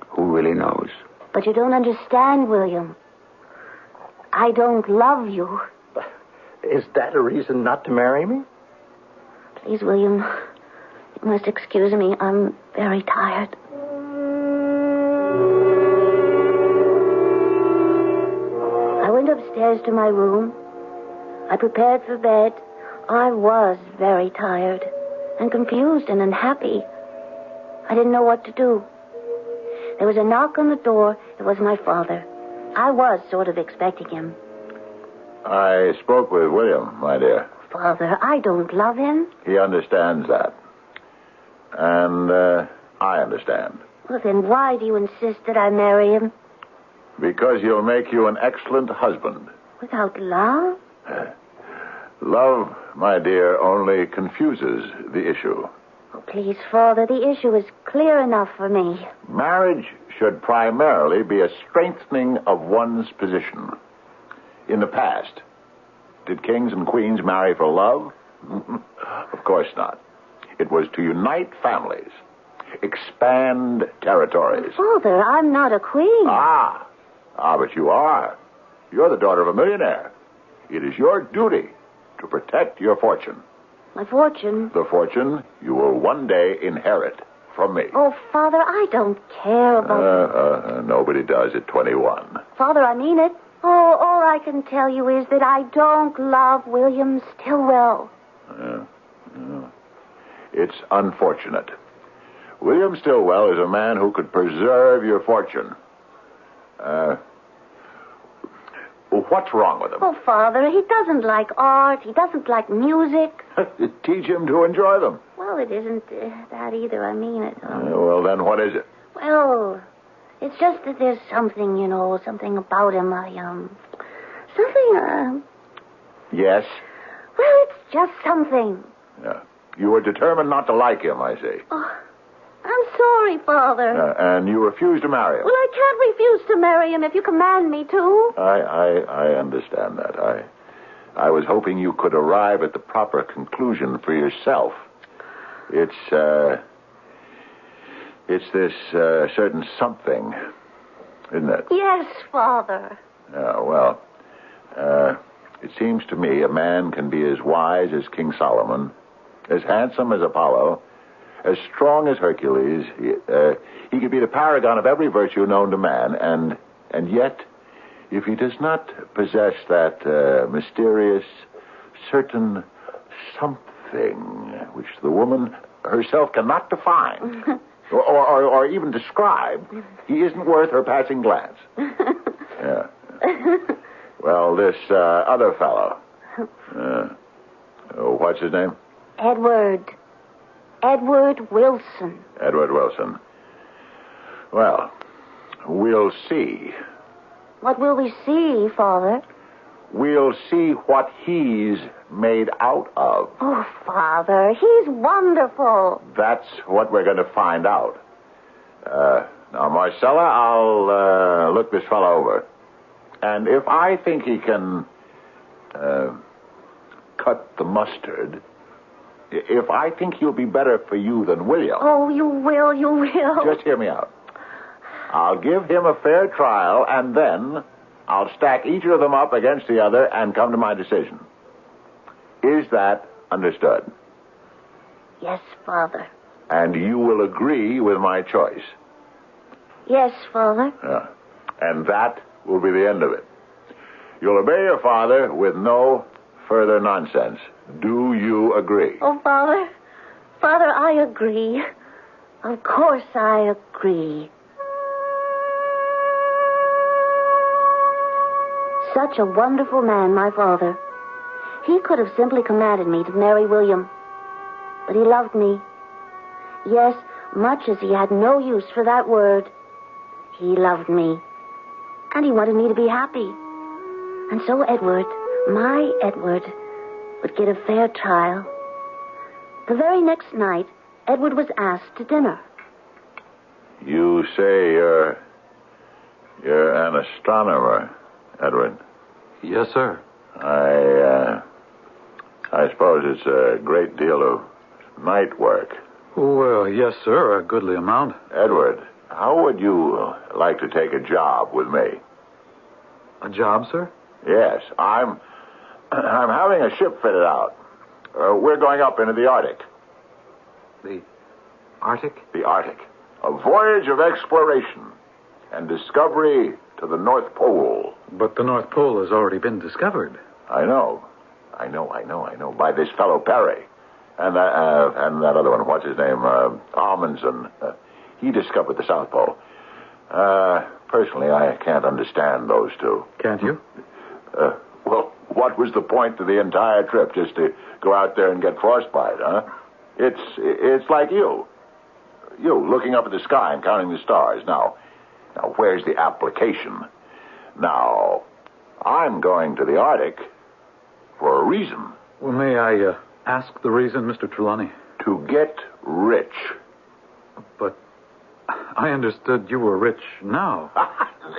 Who really knows? But you don't understand, William. I don't love you. Is that a reason not to marry me? Please, William, you must excuse me. I'm very tired. I went upstairs to my room. I prepared for bed. I was very tired and confused and unhappy. I didn't know what to do. There was a knock on the door. It was my father. I was sort of expecting him. I spoke with William, my dear. Father, I don't love him. He understands that. And I understand. Well, then why do you insist that I marry him? Because he'll make you an excellent husband. Without love? Love, my dear, only confuses the issue. Oh, please, Father, the issue is clear enough for me. Marriage should primarily be a strengthening of one's position. In the past, did kings and queens marry for love? Of course not. It was to unite families, expand territories. Father, I'm not a queen. But you are. You're the daughter of a millionaire. It is your duty to protect your fortune. My fortune? The fortune you will one day inherit from me. Oh, Father, I don't care about... Nobody does at 21. Father, I mean it. Oh, all I can tell you is that I don't love William Stillwell. It's unfortunate. William Stillwell is a man who could preserve your fortune. What's wrong with him? Oh, Father, he doesn't like art. He doesn't like music. Teach him to enjoy them. Well, it isn't that either. I mean it. Well, then what is it? Well, it's just that there's something, something about him. Something, Yes? Well, it's just something. Yeah. You were determined not to like him, I see. Oh, I'm sorry, Father. And you refuse to marry him. Well, I can't refuse to marry him if you command me to. I understand that. I was hoping you could arrive at the proper conclusion for yourself. It's this certain something, isn't it? Yes, Father. Well, it seems to me a man can be as wise as King Solomon, as handsome as Apollo, as strong as Hercules. He could be the paragon of every virtue known to man, and yet, if he does not possess that mysterious, certain something which the woman herself cannot define or even describe, he isn't worth her passing glance. Yeah. Well, this other fellow, what's his name? Edward Wilson. Edward Wilson. Well, we'll see. What will we see, Father? We'll see what he's made out of. Oh, Father, he's wonderful. That's what we're going to find out. Now, Marcella, I'll look this fellow over. And if I think he can cut the mustard, if I think he'll be better for you than William... Oh, you will. Just hear me out. I'll give him a fair trial, and then I'll stack each of them up against the other and come to my decision. Is that understood? Yes, Father. And you will agree with my choice? Yes, Father. And that will be the end of it. You'll obey your father with no further nonsense. Do you agree? Oh, Father, I agree. Of course I agree. Such a wonderful man, my father. He could have simply commanded me to marry William. But he loved me. Yes, much as he had no use for that word, he loved me. And he wanted me to be happy. And so Edward, my Edward, would get a fair trial. The very next night, Edward was asked to dinner. You say you're an astronomer, Edward? Yes, sir. I suppose it's a great deal of night work. Well, yes, sir, a goodly amount. Edward, how would you like to take a job with me? A job, sir? Yes, I'm having a ship fitted out. We're going up into the Arctic. The Arctic? The Arctic. A voyage of exploration and discovery to the North Pole. But the North Pole has already been discovered. I know. By this fellow Perry. And that other one, what's his name? Amundsen. He discovered the South Pole. Personally, I can't understand those two. Can't you? Well, what was the point of the entire trip? Just to go out there and get frostbite, huh? It's like you looking up at the sky and counting the stars. Now, where's the application? Now, I'm going to the Arctic for a reason. Well, may I ask the reason, Mr. Trelawney? To get rich. But I understood you were rich now.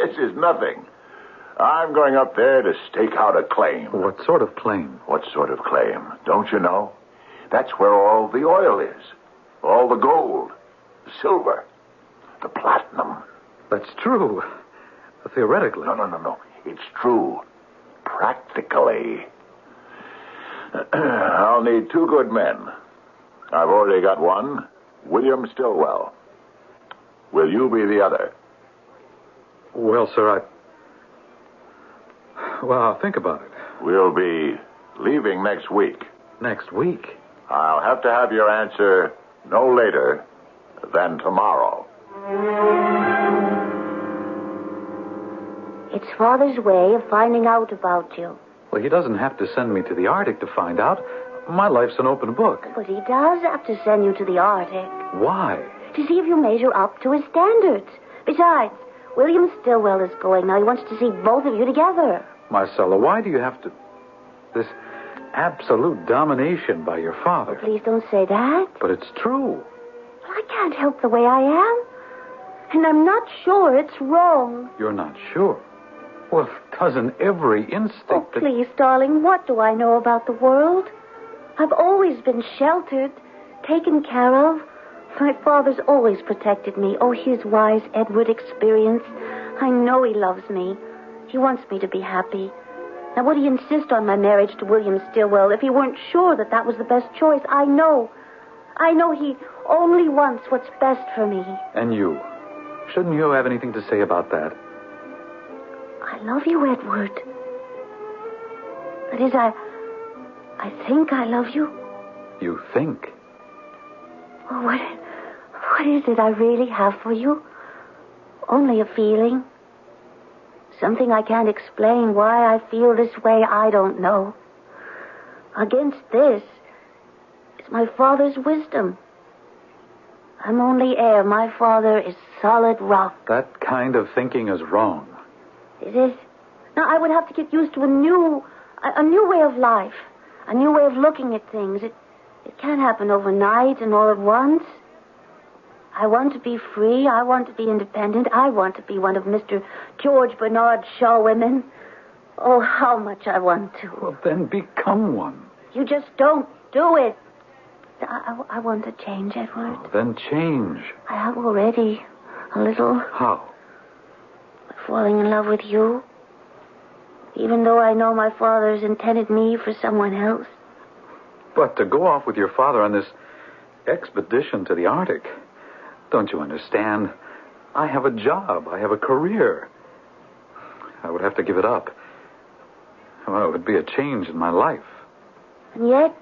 This is nothing. I'm going up there to stake out a claim. What sort of claim? What sort of claim? Don't you know? That's where all the oil is. All the gold, the silver, the platinum. That's true. Theoretically. No. It's true. Practically. I'll need 2 good men. I've already got one, William Stillwell. Will you be the other? Well, sir, Well, I'll think about it. We'll be leaving next week. Next week? I'll have to have your answer no later than tomorrow. It's Father's way of finding out about you. Well, he doesn't have to send me to the Arctic to find out. My life's an open book. But he does have to send you to the Arctic. Why? To see if you measure up to his standards. Besides, William Stillwell is going now. He wants to see both of you together. Marcella, why do you have to... This absolute domination by your father. Oh, please don't say that. But it's true. Well, I can't help the way I am. And I'm not sure it's wrong. You're not sure? Well, doesn't every instinct... Oh, please, darling, what do I know about the world? I've always been sheltered, taken care of. My father's always protected me. Oh, his wise Edward experience. I know he loves me. He wants me to be happy. Now, would he insist on my marriage to William Stillwell if he weren't sure that that was the best choice? I know he only wants what's best for me. And you? Shouldn't you have anything to say about that? I love you, Edward. That is, I think I love you. You think? Oh, what is it I really have for you? Only a feeling. Something I can't explain. Why I feel this way, I don't know. Against this is my father's wisdom. I'm only air. My father is solid rock. That kind of thinking is wrong. Is it? Now, I would have to get used to a new way of life, a new way of looking at things. It can't happen overnight and all at once. I want to be free. I want to be independent. I want to be one of Mr. George Bernard Shaw women. Oh, how much I want to. Well, then become one. You just don't do it. I want to change, Edward. Oh, then change. I have already. A little. How? Falling in love with you. Even though I know my father's intended me for someone else. But to go off with your father on this expedition to the Arctic... Don't you understand? I have a job. I have a career. I would have to give it up. Well, it would be a change in my life. And yet,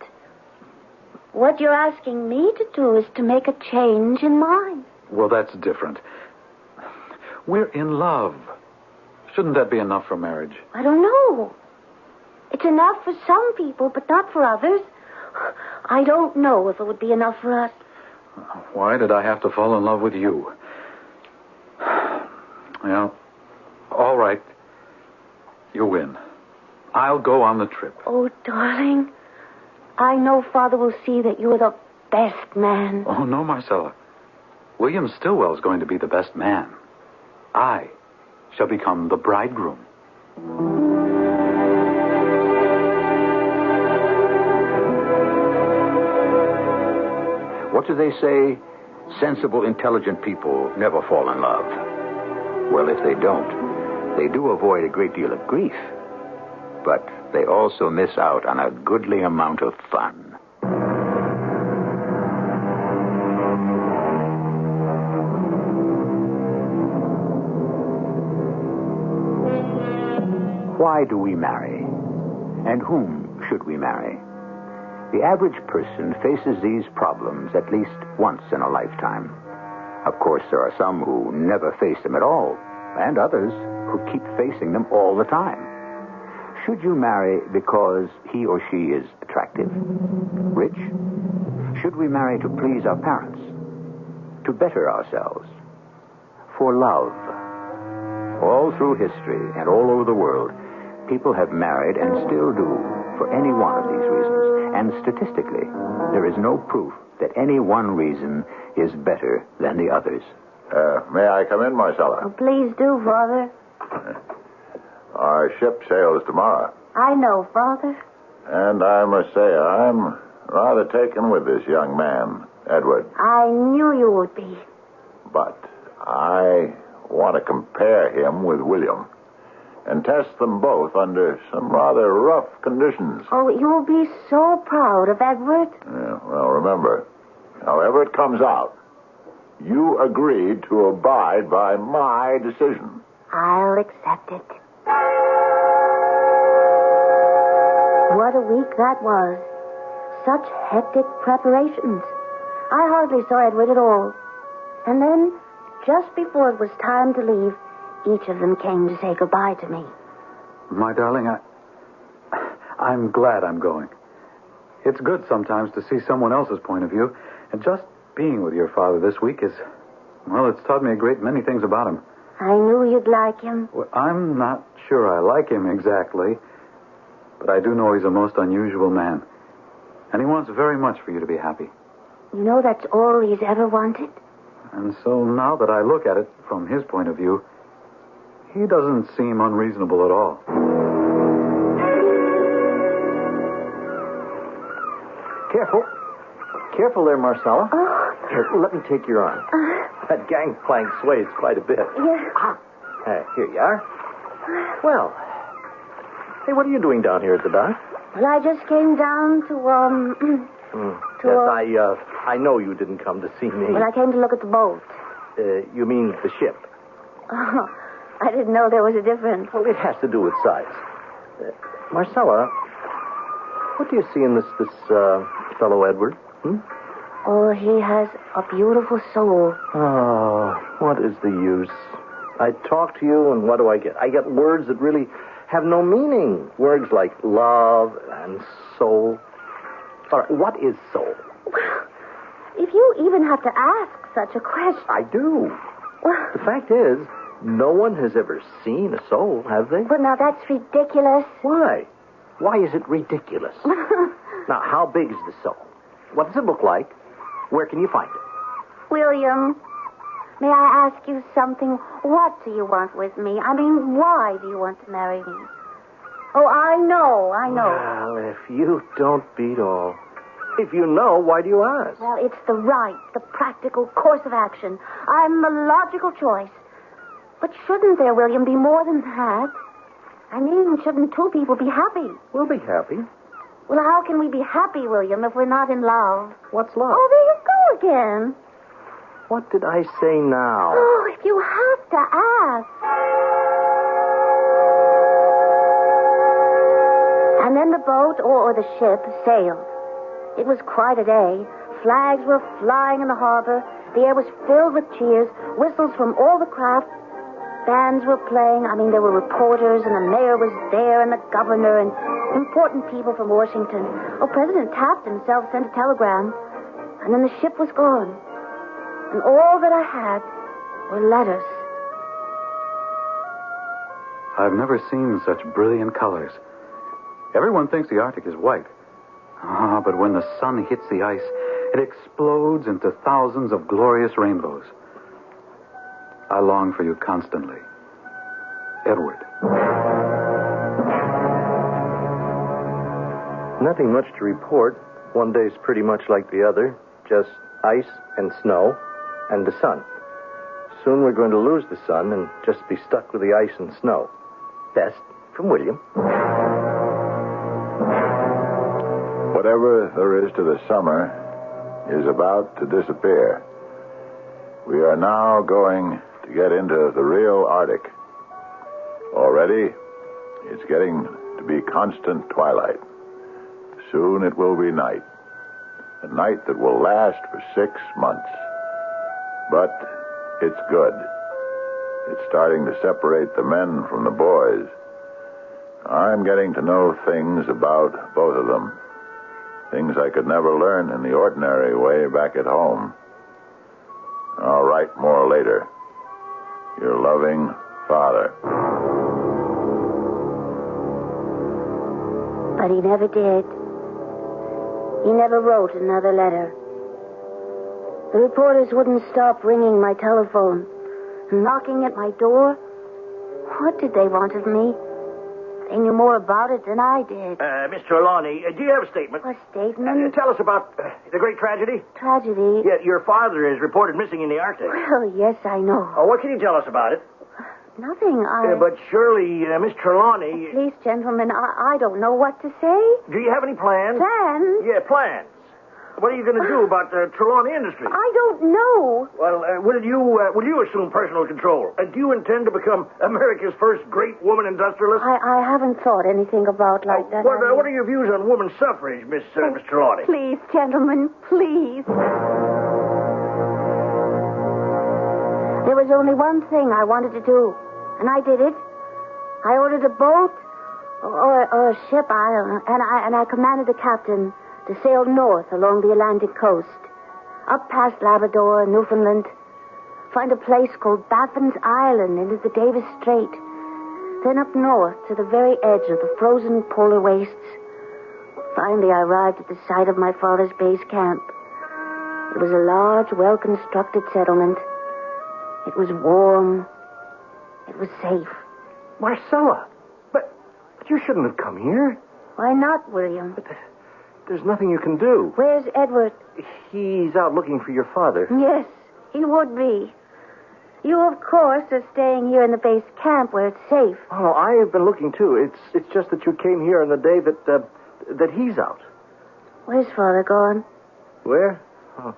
what you're asking me to do is to make a change in mine. Well, that's different. We're in love. Shouldn't that be enough for marriage? I don't know. It's enough for some people, but not for others. I don't know if it would be enough for us. Why did I have to fall in love with you? Well, all right. You win. I'll go on the trip. Oh, darling. I know Father will see that you're the best man. Oh, no, Marcella. William Stillwell's going to be the best man. I shall become the bridegroom. What do they say? Sensible, intelligent people never fall in love. Well, if they don't, they do avoid a great deal of grief. But they also miss out on a goodly amount of fun. Why do we marry? And whom should we marry? The average person faces these problems at least once in a lifetime. Of course, there are some who never face them at all, and others who keep facing them all the time. Should you marry because he or she is attractive? Rich? Should we marry to please our parents? To better ourselves? For love? All through history and all over the world, people have married and still do for any one of these reasons. And statistically, there is no proof that any one reason is better than the others. May I come in, Marcella? Oh, please do, Father. Our ship sails tomorrow. I know, Father. And I must say, I'm rather taken with this young man, Edward. I knew you would be. But I want to compare him with William and test them both under some rather rough conditions. Oh, you'll be so proud of Edward. Yeah, well, remember, however it comes out, you agreed to abide by my decision. I'll accept it. What a week that was. Such hectic preparations. I hardly saw Edward at all. And then, just before it was time to leave, each of them came to say goodbye to me. My darling, I'm glad I'm going. It's good sometimes to see someone else's point of view. And just being with your father this week is, well, it's taught me a great many things about him. I knew you'd like him. Well, I'm not sure I like him exactly, but I do know he's a most unusual man. And he wants very much for you to be happy. You know, that's all he's ever wanted. And so now that I look at it from his point of view, he doesn't seem unreasonable at all. Careful. Careful there, Marcella. Oh. Here, let me take your arm. That gangplank sways quite a bit. Yeah. Here you are. Well, hey, what are you doing down here at the dock? Well, I just came down to, Yes, I know you didn't come to see me. Well, I came to look at the boat. You mean the ship? Oh, I didn't know there was a difference. Well, it has to do with size. Marcella, what do you see in this fellow Edward? Oh, he has a beautiful soul. Oh, what is the use? I talk to you, and what do I get? I get words that really have no meaning. Words like love and soul. All right, what is soul? If you even have to ask such a question. I do. The fact is, no one has ever seen a soul, have they? But now that's ridiculous. Why? Why is it ridiculous? Now, how big is the soul? What does it look like? Where can you find it? William, may I ask you something? What do you want with me? I mean, why do you want to marry me? Oh, I know. Well, if you don't beat all. If you know, why do you ask? Well, it's the practical course of action. I'm the logical choice. But shouldn't there, William, be more than that? I mean, shouldn't two people be happy? We'll be happy. Well, how can we be happy, William, if we're not in love? What's love? Oh, there you go again. What did I say now? Oh, if you have to ask. And then the boat, or the ship, sailed. It was quite a day. Flags were flying in the harbor. The air was filled with cheers, whistles from all the craft. Bands were playing. I mean, there were reporters, and the mayor was there, and the governor, and important people from Washington. Oh, President Taft himself sent a telegram. And then the ship was gone. And all that I had were letters. I've never seen such brilliant colors. Everyone thinks the Arctic is white. But when the sun hits the ice, it explodes into thousands of glorious rainbows. I long for you constantly. Edward. Nothing much to report. One day's pretty much like the other. Just ice and snow and the sun. Soon we're going to lose the sun and just be stuck with the ice and snow. Best from William. Whatever there is to the summer is about to disappear. We are now going to get into the real Arctic. Already, it's getting to be constant twilight. Soon it will be night. A night that will last for 6 months. But it's good. It's starting to separate the men from the boys. I'm getting to know things about both of them. Things I could never learn in the ordinary way back at home. I'll write more later. Your loving father. But he never did. He never wrote another letter. The reporters wouldn't stop ringing my telephone, knocking at my door. What did they want of me? They knew more about it than I did. Miss Trelawney, do you have a statement? A statement? Tell us about the great tragedy. Tragedy? Yeah, your father is reported missing in the Arctic. Well, yes, I know. Oh, what can you tell us about it? Nothing. But surely, Miss Trelawney... Please, gentlemen, I don't know what to say. Do you have any plans? Plans? Yeah, plans. What are you going to do about the Trelawney Industries? I don't know. Well, will you assume personal control? Do you intend to become America's first great woman industrialist? I haven't thought anything about like that. What are your views on women's suffrage, Miss Trelawney? Please, gentlemen, please. There was only one thing I wanted to do, and I did it. I ordered a boat or a ship, and I commanded the captain to sail north along the Atlantic coast, up past Labrador and Newfoundland, find a place called Baffin's Island into the Davis Strait, then up north to the very edge of the frozen polar wastes. Finally, I arrived at the site of my father's base camp. It was a large, well-constructed settlement. It was warm. It was safe. Marcella, but you shouldn't have come here. Why not, William? But there's nothing you can do. Where's Edward? He's out looking for your father. Yes, he would be. You, of course, are staying here in the base camp where it's safe. Oh, no, I have been looking, too. It's just that you came here on the day that he's out. Where's Father gone? Where? Oh.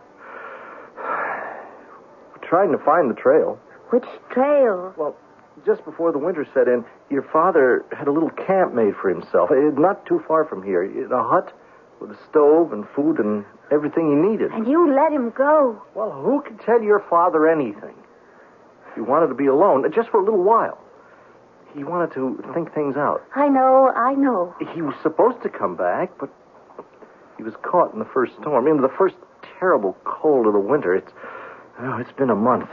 We're trying to find the trail. Which trail? Well, just before the winter set in, your father had a little camp made for himself. Not too far from here. In a hut with a stove and food and everything he needed. And you let him go? Well, who could tell your father anything? He wanted to be alone, just for a little while. He wanted to think things out. I know. He was supposed to come back, but he was caught in the first storm. In the first terrible cold of the winter. It's been a month.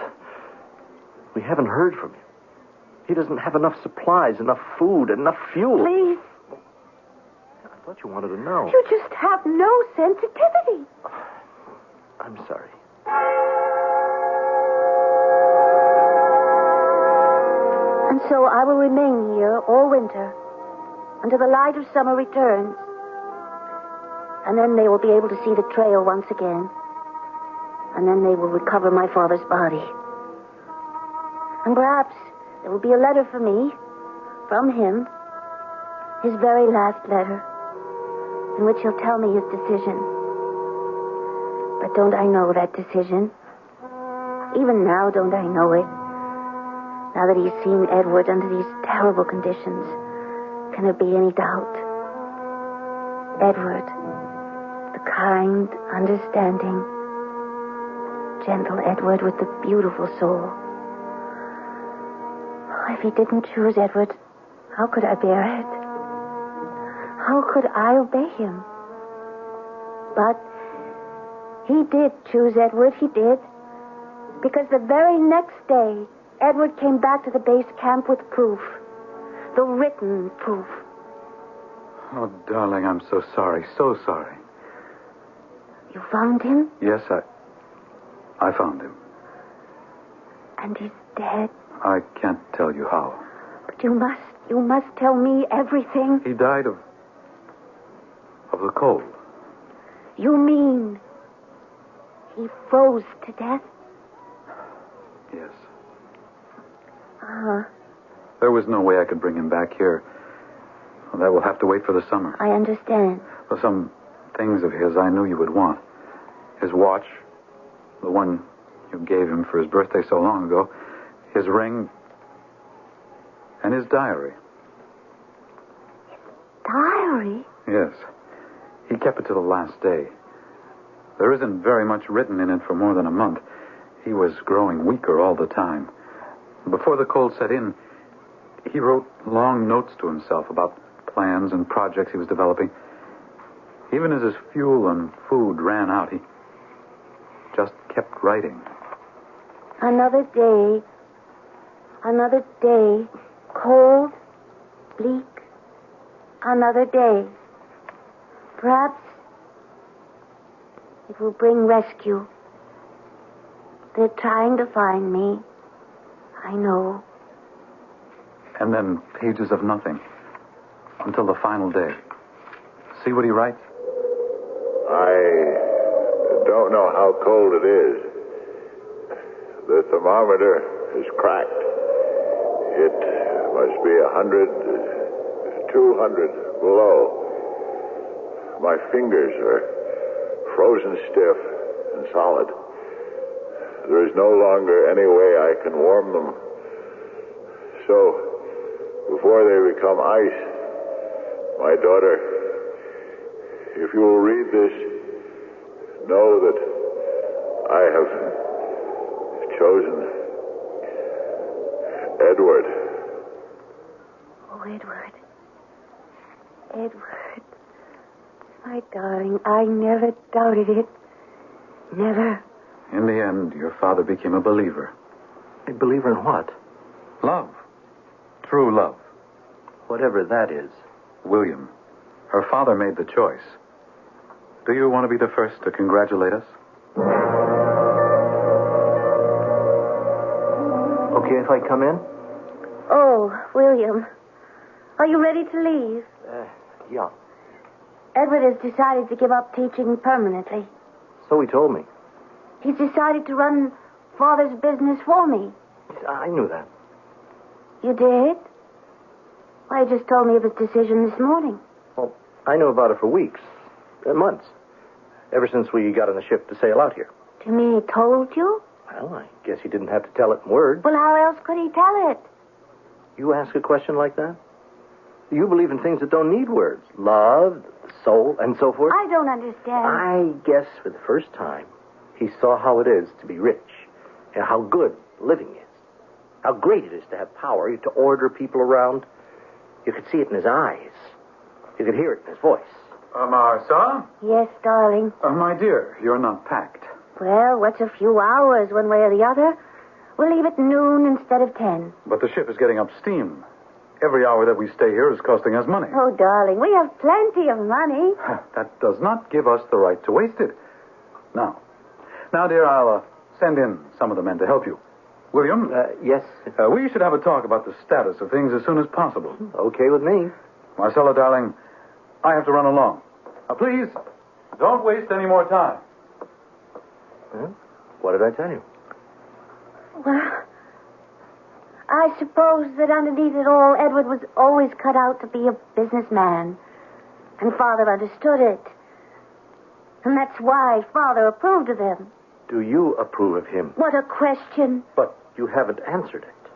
We haven't heard from him. He doesn't have enough supplies, enough food, enough fuel. Please. I thought you wanted to know. You just have no sensitivity. I'm sorry. And so I will remain here all winter until the light of summer returns. And then they will be able to see the trail once again. And then they will recover my father's body. And perhaps there will be a letter for me from him, his very last letter, in which he'll tell me his decision. But don't I know that decision? Even now, don't I know it? Now that he's seen Edward under these terrible conditions, can there be any doubt? Edward, the kind, understanding, gentle Edward with the beautiful soul. If he didn't choose Edward, how could I bear it? How could I obey him? But he did choose Edward, he did. Because the very next day, Edward came back to the base camp with proof. The written proof. Oh, darling, I'm so sorry, so sorry. You found him? Yes, I found him. And he's dead? I can't tell you how. But you must tell me everything. He died of the cold. You mean he froze to death? Yes. Uh-huh. There was no way I could bring him back here. Well, that will have to wait for the summer. I understand. Well, some things of his I knew you would want. His watch, the one you gave him for his birthday so long ago, his ring, and his diary. Diary? Yes. He kept it to the last day. There isn't very much written in it for more than a month. He was growing weaker all the time. Before the cold set in, he wrote long notes to himself about plans and projects he was developing. Even as his fuel and food ran out, he just kept writing. Another day, cold, bleak, another day. Perhaps It will bring rescue. They're trying to find me. I know. And then pages of nothing. Until the final day. See what he writes? I don't know how cold it is. The thermometer is cracked. It must be 100, 200 below. My fingers are frozen stiff and solid. There is no longer any way I can warm them. So, before they become ice, my daughter, if you will read this, know that I have chosen Edward. Oh, Edward. Edward. My darling, I never doubted it. Never. In the end, your father became a believer. A believer in what? Love. True love. Whatever that is. William, her father made the choice. Do you want to be the first to congratulate us? Okay if I come in? Oh, William. Are you ready to leave? Yeah. Edward has decided to give up teaching permanently. So he told me. He's decided to run Father's business for me. I knew that. You did? Why, you just told me of his decision this morning. Well, I knew about it for weeks. Months. Ever since we got on the ship to sail out here. Do you mean he told you? Well, I guess he didn't have to tell it in words. Well, how else could he tell it? You ask a question like that? You believe in things that don't need words. Love, the soul, and so forth. I don't understand. I guess for the first time, he saw how it is to be rich. And how good living is. How great it is to have power, to order people around. You could see it in his eyes. You could hear it in his voice. Martha? Yes, darling. My dear, you're not packed. Well, what's a few hours one way or the other? We'll leave at noon instead of 10. But the ship is getting up steam. Every hour that we stay here is costing us money. Oh, darling, we have plenty of money. That does not give us the right to waste it. Now, dear, I'll send in some of the men to help you. William? Yes? We should have a talk about the status of things as soon as possible. Okay with me. Marcella, darling, I have to run along. Now, please, don't waste any more time. Well, what did I tell you? Well, I suppose that underneath it all, Edward was always cut out to be a businessman. And Father understood it. And that's why Father approved of him. Do you approve of him? What a question. But you haven't answered it.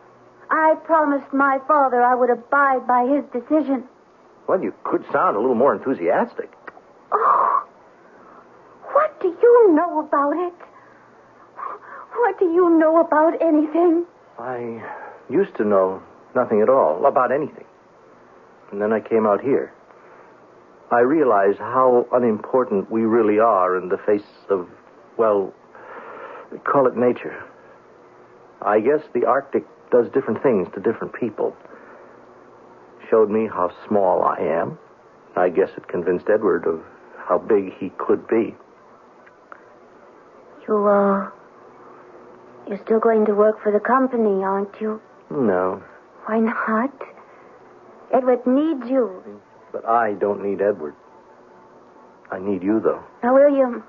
I promised my father I would abide by his decision. Well, you could sound a little more enthusiastic. Oh, what do you know about it? What do you know about anything? I used to know nothing at all about anything. And then I came out here. I realized how unimportant we really are in the face of, well, call it nature. I guess the Arctic does different things to different people. Showed me how small I am. I guess it convinced Edward of how big he could be. You're still going to work for the company, aren't you? No. Why not? Edward needs you. But I don't need Edward. I need you, though. Now, William,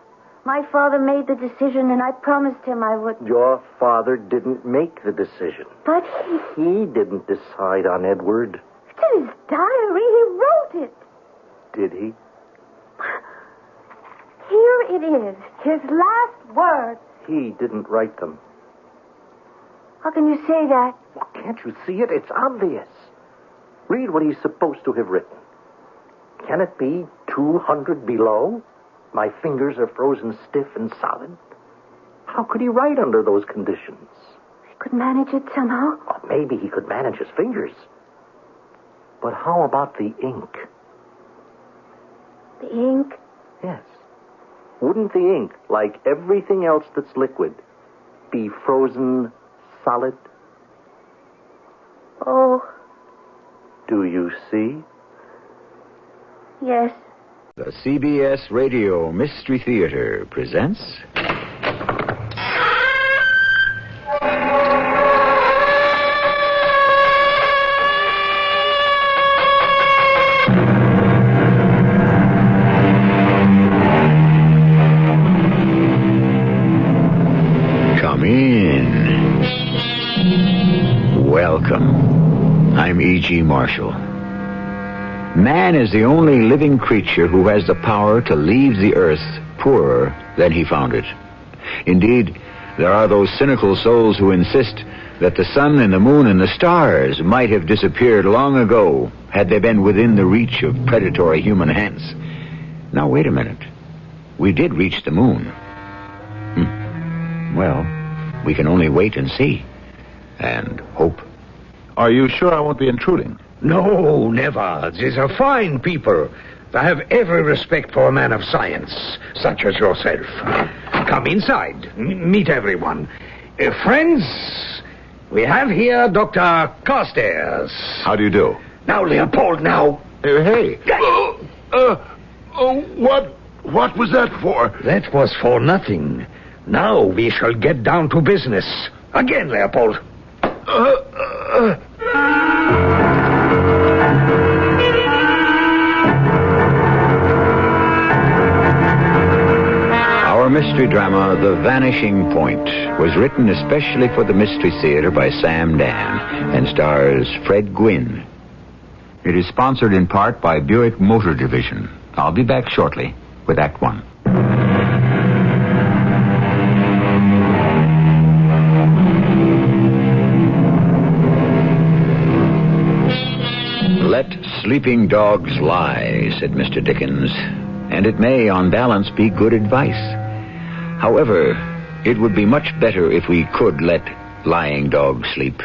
my father made the decision, and I promised him I would... Your father didn't make the decision. But he didn't decide on Edward. It's in his diary. He wrote it. Did he? Here it is. His last words. He didn't write them. How can you say that? Well, can't you see it? It's obvious. Read what he's supposed to have written. Can it be 200 below? My fingers are frozen stiff and solid. How could he write under those conditions? He could manage it somehow. Oh, maybe he could manage his fingers. But how about the ink? The ink? Yes. Wouldn't the ink, like everything else that's liquid, be frozen solid? Oh. Do you see? Yes. The CBS Radio Mystery Theater presents... Come in. Welcome. I'm E.G. Marshall. Man is the only living creature who has the power to leave the earth poorer than he found it. Indeed, there are those cynical souls who insist that the sun and the moon and the stars might have disappeared long ago had they been within the reach of predatory human hands. Now, wait a minute. We did reach the moon. Well, we can only wait and see. And hope. Are you sure I won't be intruding? No, never. These are fine people. I have every respect for a man of science, such as yourself. Come inside. Meet everyone. Friends, we have here Dr. Carstairs. How do you do? Now, Leopold, now. Hey. What was that for? That was for nothing. Now we shall get down to business. Again, Leopold. Our mystery drama, The Vanishing Point, was written especially for the Mystery Theater by Sam Dan and stars Fred Gwynne. It is sponsored in part by Buick Motor Division. I'll be back shortly with Act One. Let sleeping dogs lie, said Mr. Dickens, and it may, on balance, be good advice. However, it would be much better if we could let lying dogs sleep.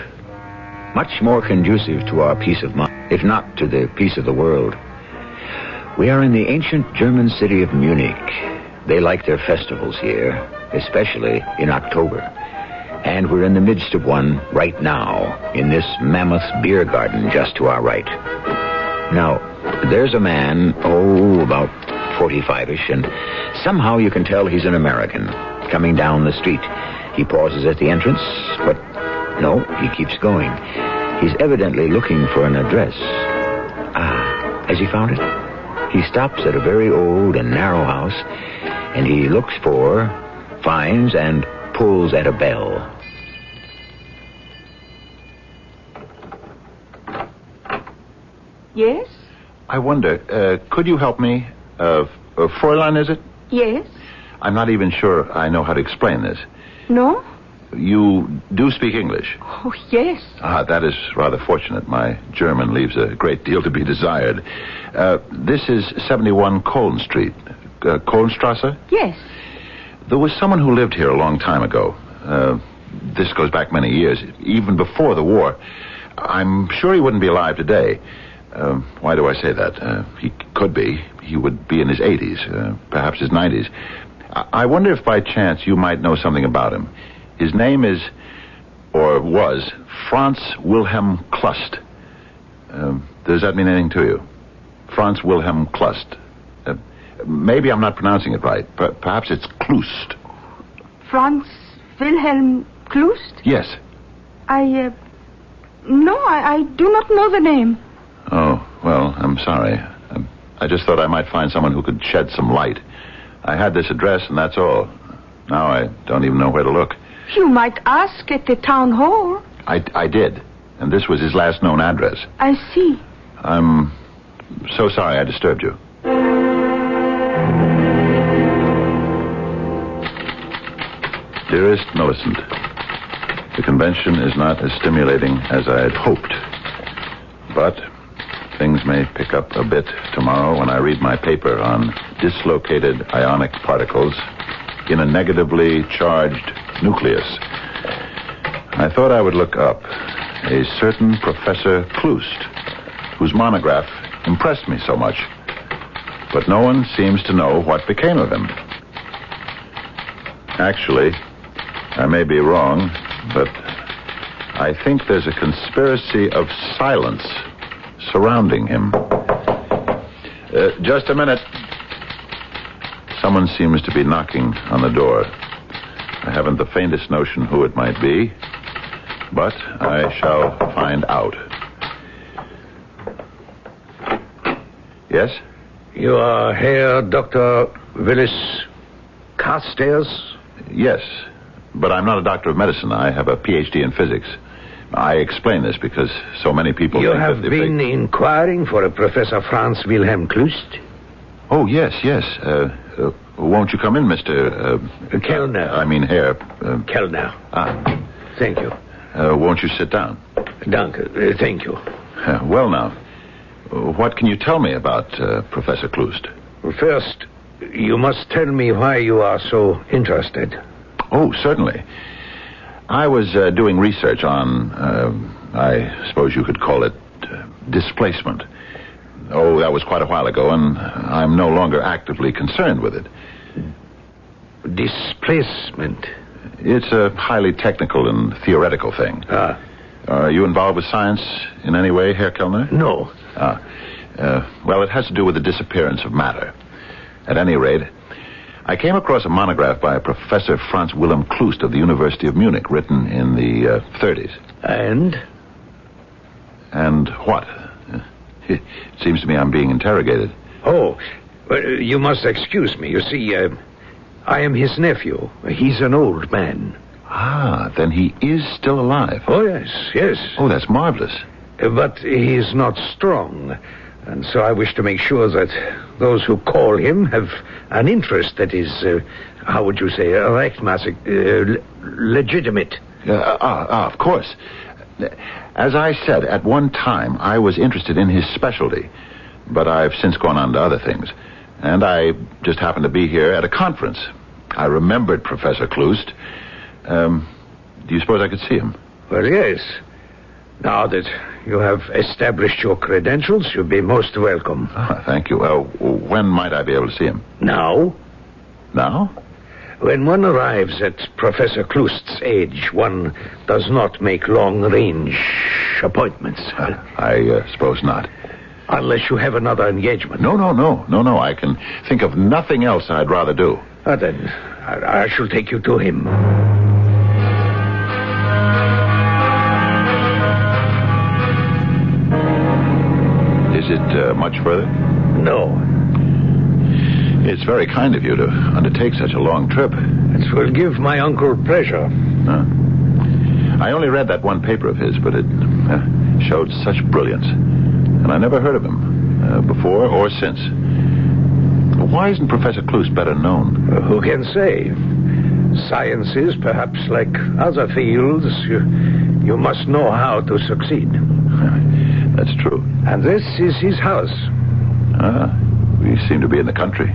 Much more conducive to our peace of mind, if not to the peace of the world. We are in the ancient German city of Munich. They like their festivals here, especially in October. And we're in the midst of one right now, in this mammoth beer garden just to our right. Now, there's a man, about 45-ish, and somehow you can tell he's an American, coming down the street. He pauses at the entrance, but no, he keeps going. He's evidently looking for an address. Has he found it? He stops at a very old and narrow house, and he looks for, finds, and pulls at a bell. Yes? I wonder, could you help me? Fräulein, is it? Yes. I'm not even sure I know how to explain this. No? You do speak English? Oh, yes. That is rather fortunate. My German leaves a great deal to be desired. This is 71 Kohlen Street. Kohlenstrasse? Yes. There was someone who lived here a long time ago. This goes back many years, even before the war. I'm sure he wouldn't be alive today. Why do I say that? He could be. He would be in his 80s, perhaps his 90s. I wonder if by chance you might know something about him. His name is, or was, Franz Wilhelm Klust. Does that mean anything to you? Franz Wilhelm Klust. Maybe I'm not pronouncing it right. Perhaps it's Klust. Franz Wilhelm Klust? Yes. No, I do not know the name. Oh, well, I'm sorry. I just thought I might find someone who could shed some light. I had this address, and that's all. Now I don't even know where to look. You might ask at the town hall. I did, and this was his last known address. I see. I'm so sorry I disturbed you. Dearest Millicent, the convention is not as stimulating as I had hoped. But things may pick up a bit tomorrow when I read my paper on dislocated ionic particles in a negatively charged nucleus. I thought I would look up a certain Professor Klust, whose monograph impressed me so much. But no one seems to know what became of him. Actually, I may be wrong, but I think there's a conspiracy of silence surrounding him. Just a minute. Someone seems to be knocking on the door. I haven't the faintest notion who it might be, but I shall find out. Yes? You are Herr Dr. Willis Carstairs? Yes, but I'm not a doctor of medicine. I have a Ph.D. in physics. I explain this because so many people... You think have that been inquiring for a Professor Franz Wilhelm Klust? Oh, yes. Won't you come in, Mr... Kellner. I mean, Herr... Kellner. Thank you. Won't you sit down? Danke. Thank you. Well, now, what can you tell me about Professor Klust? First, you must tell me why you are so interested. Oh, certainly. I was doing research on, I suppose you could call it, displacement. Oh, that was quite a while ago, and I'm no longer actively concerned with it. Displacement? It's a highly technical and theoretical thing. Are you involved with science in any way, Herr Kellner? No. Well, it has to do with the disappearance of matter. At any rate, I came across a monograph by Professor Franz Wilhelm Klust of the University of Munich, written in the 30s. And? And what? It seems to me I'm being interrogated. Oh, well, you must excuse me. You see, I am his nephew. He's an old man. Then he is still alive. Oh, yes. Oh, that's marvelous. But he's not strong. And so I wish to make sure that those who call him have an interest that is, how would you say, legitimate. Of course. As I said, at one time, I was interested in his specialty, but I've since gone on to other things. And I just happened to be here at a conference. I remembered Professor Klust. Do you suppose I could see him? Well, yes. Now that you have established your credentials, you'll be most welcome. Thank you. When might I be able to see him? Now. Now? When one arrives at Professor Klust's age, one does not make long-range appointments. I suppose not. Unless you have another engagement. No. I can think of nothing else I'd rather do. Then I shall take you to him. Is it much further? No. It's very kind of you to undertake such a long trip. It will give my uncle pleasure. I only read that one paper of his, but it showed such brilliance. And I never heard of him before or since. Why isn't Professor Klust better known? Who can say? Science is perhaps like other fields. You must know how to succeed. That's true. And this is his house. We seem to be in the country.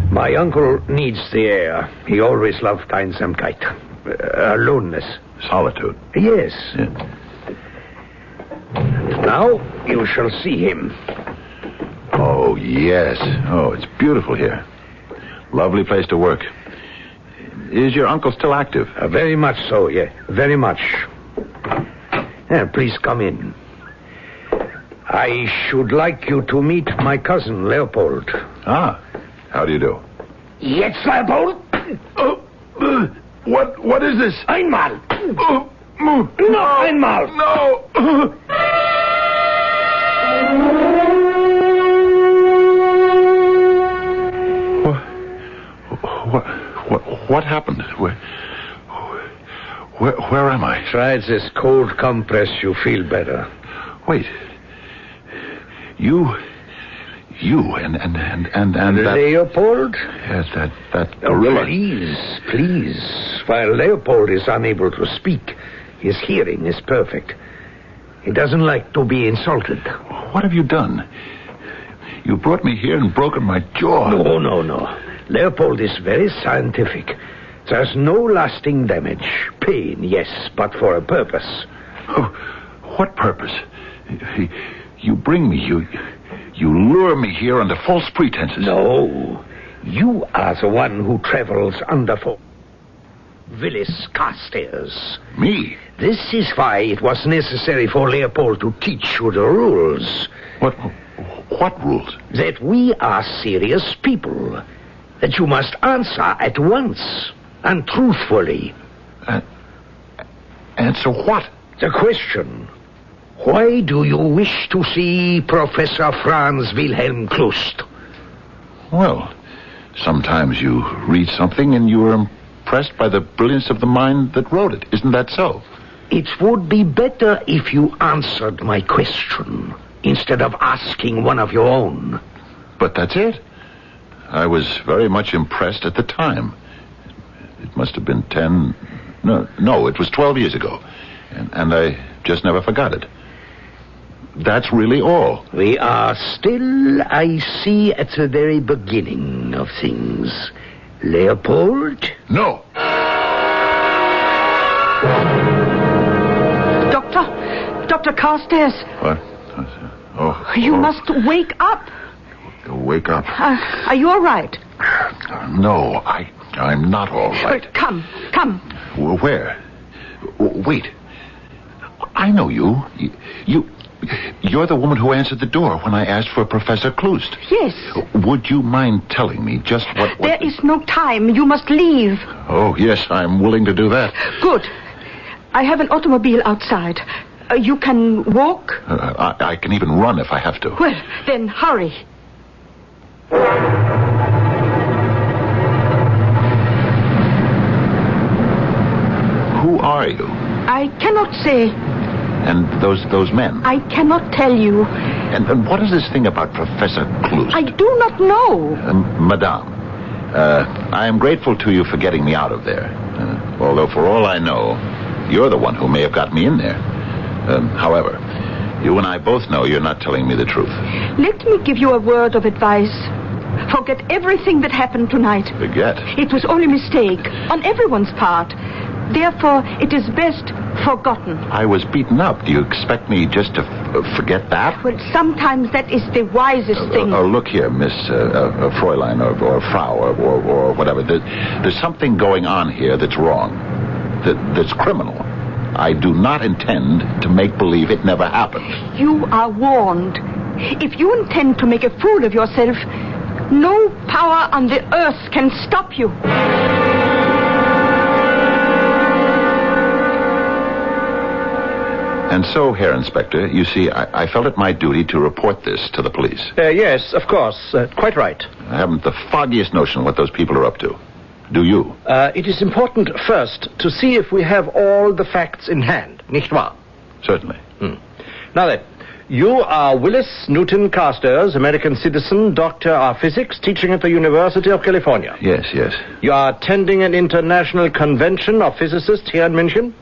My uncle needs the air. He always loved Einsamkeit. Aloneness. Solitude. Yes. Now you shall see him. Oh, yes. Oh, it's beautiful here. Lovely place to work. Is your uncle still active? Very much so, yeah. Very much. Please come in. I should like you to meet my cousin, Leopold. How do you do? Jetzt, Leopold! What is this? Einmal! Noch einmal! No! What happened? Where am I? Try this cold compress. You feel better. Wait. You and that... Leopold? Yes, that gorilla. Please. While Leopold is unable to speak, his hearing is perfect. He doesn't like to be insulted. What have you done? You brought me here and broken my jaw. No. Leopold is very scientific. There's no lasting damage. Pain, yes, but for a purpose. Oh, what purpose? You bring me, you lure me here under false pretenses. No, you are the one who travels under false... Willis Carstairs. Me? This is why it was necessary for Leopold to teach you the rules. What rules? That we are serious people. that you must answer at once and truthfully. Answer what? The question. Why do you wish to see Professor Franz Wilhelm Klust? Well, sometimes you read something and you are impressed by the brilliance of the mind that wrote it. Isn't that so? It would be better if you answered my question instead of asking one of your own. But that's it. I was very much impressed at the time. It must have been 10... No, it was 12 years ago. And I just never forgot it. That's really all. We are still, I see, at the very beginning of things. Leopold? No. Dr. Carstairs. What? Oh. You must wake up. Wake up? Are you all right? No, I'm not all right. Come. Where? Wait. I know you. You're the woman who answered the door when I asked for Professor Klust. Yes. Would you mind telling me just what... There is no time. You must leave. Oh, yes, I'm willing to do that. Good. I have an automobile outside. You can walk? I can even run if I have to. Well, then hurry. Who are you? I cannot say. And those men? I cannot tell you. And what is this thing about Professor Klust? I do not know. Madame, I am grateful to you for getting me out of there. Although for all I know, you're the one who may have got me in there. However, you and I both know you're not telling me the truth. Let me give you a word of advice. Forget everything that happened tonight. Forget? It was only a mistake on everyone's part. Therefore, it is best forgotten. I was beaten up. Do you expect me just to forget that? Well, sometimes that is the wisest thing. Look here, Miss Fräulein or Frau or whatever. There's something going on here that's wrong, that's criminal. I do not intend to make believe it never happened. You are warned. If you intend to make a fool of yourself, no power on the earth can stop you. And so, Herr Inspector, you see, I felt it my duty to report this to the police. Yes, of course. Quite right. I haven't the foggiest notion what those people are up to. Do you? It is important first to see if we have all the facts in hand, nicht wahr? Certainly. Now then, you are Willis Newton Carstairs, American citizen, doctor of physics, teaching at the University of California. Yes. You are attending an international convention of physicists here in München.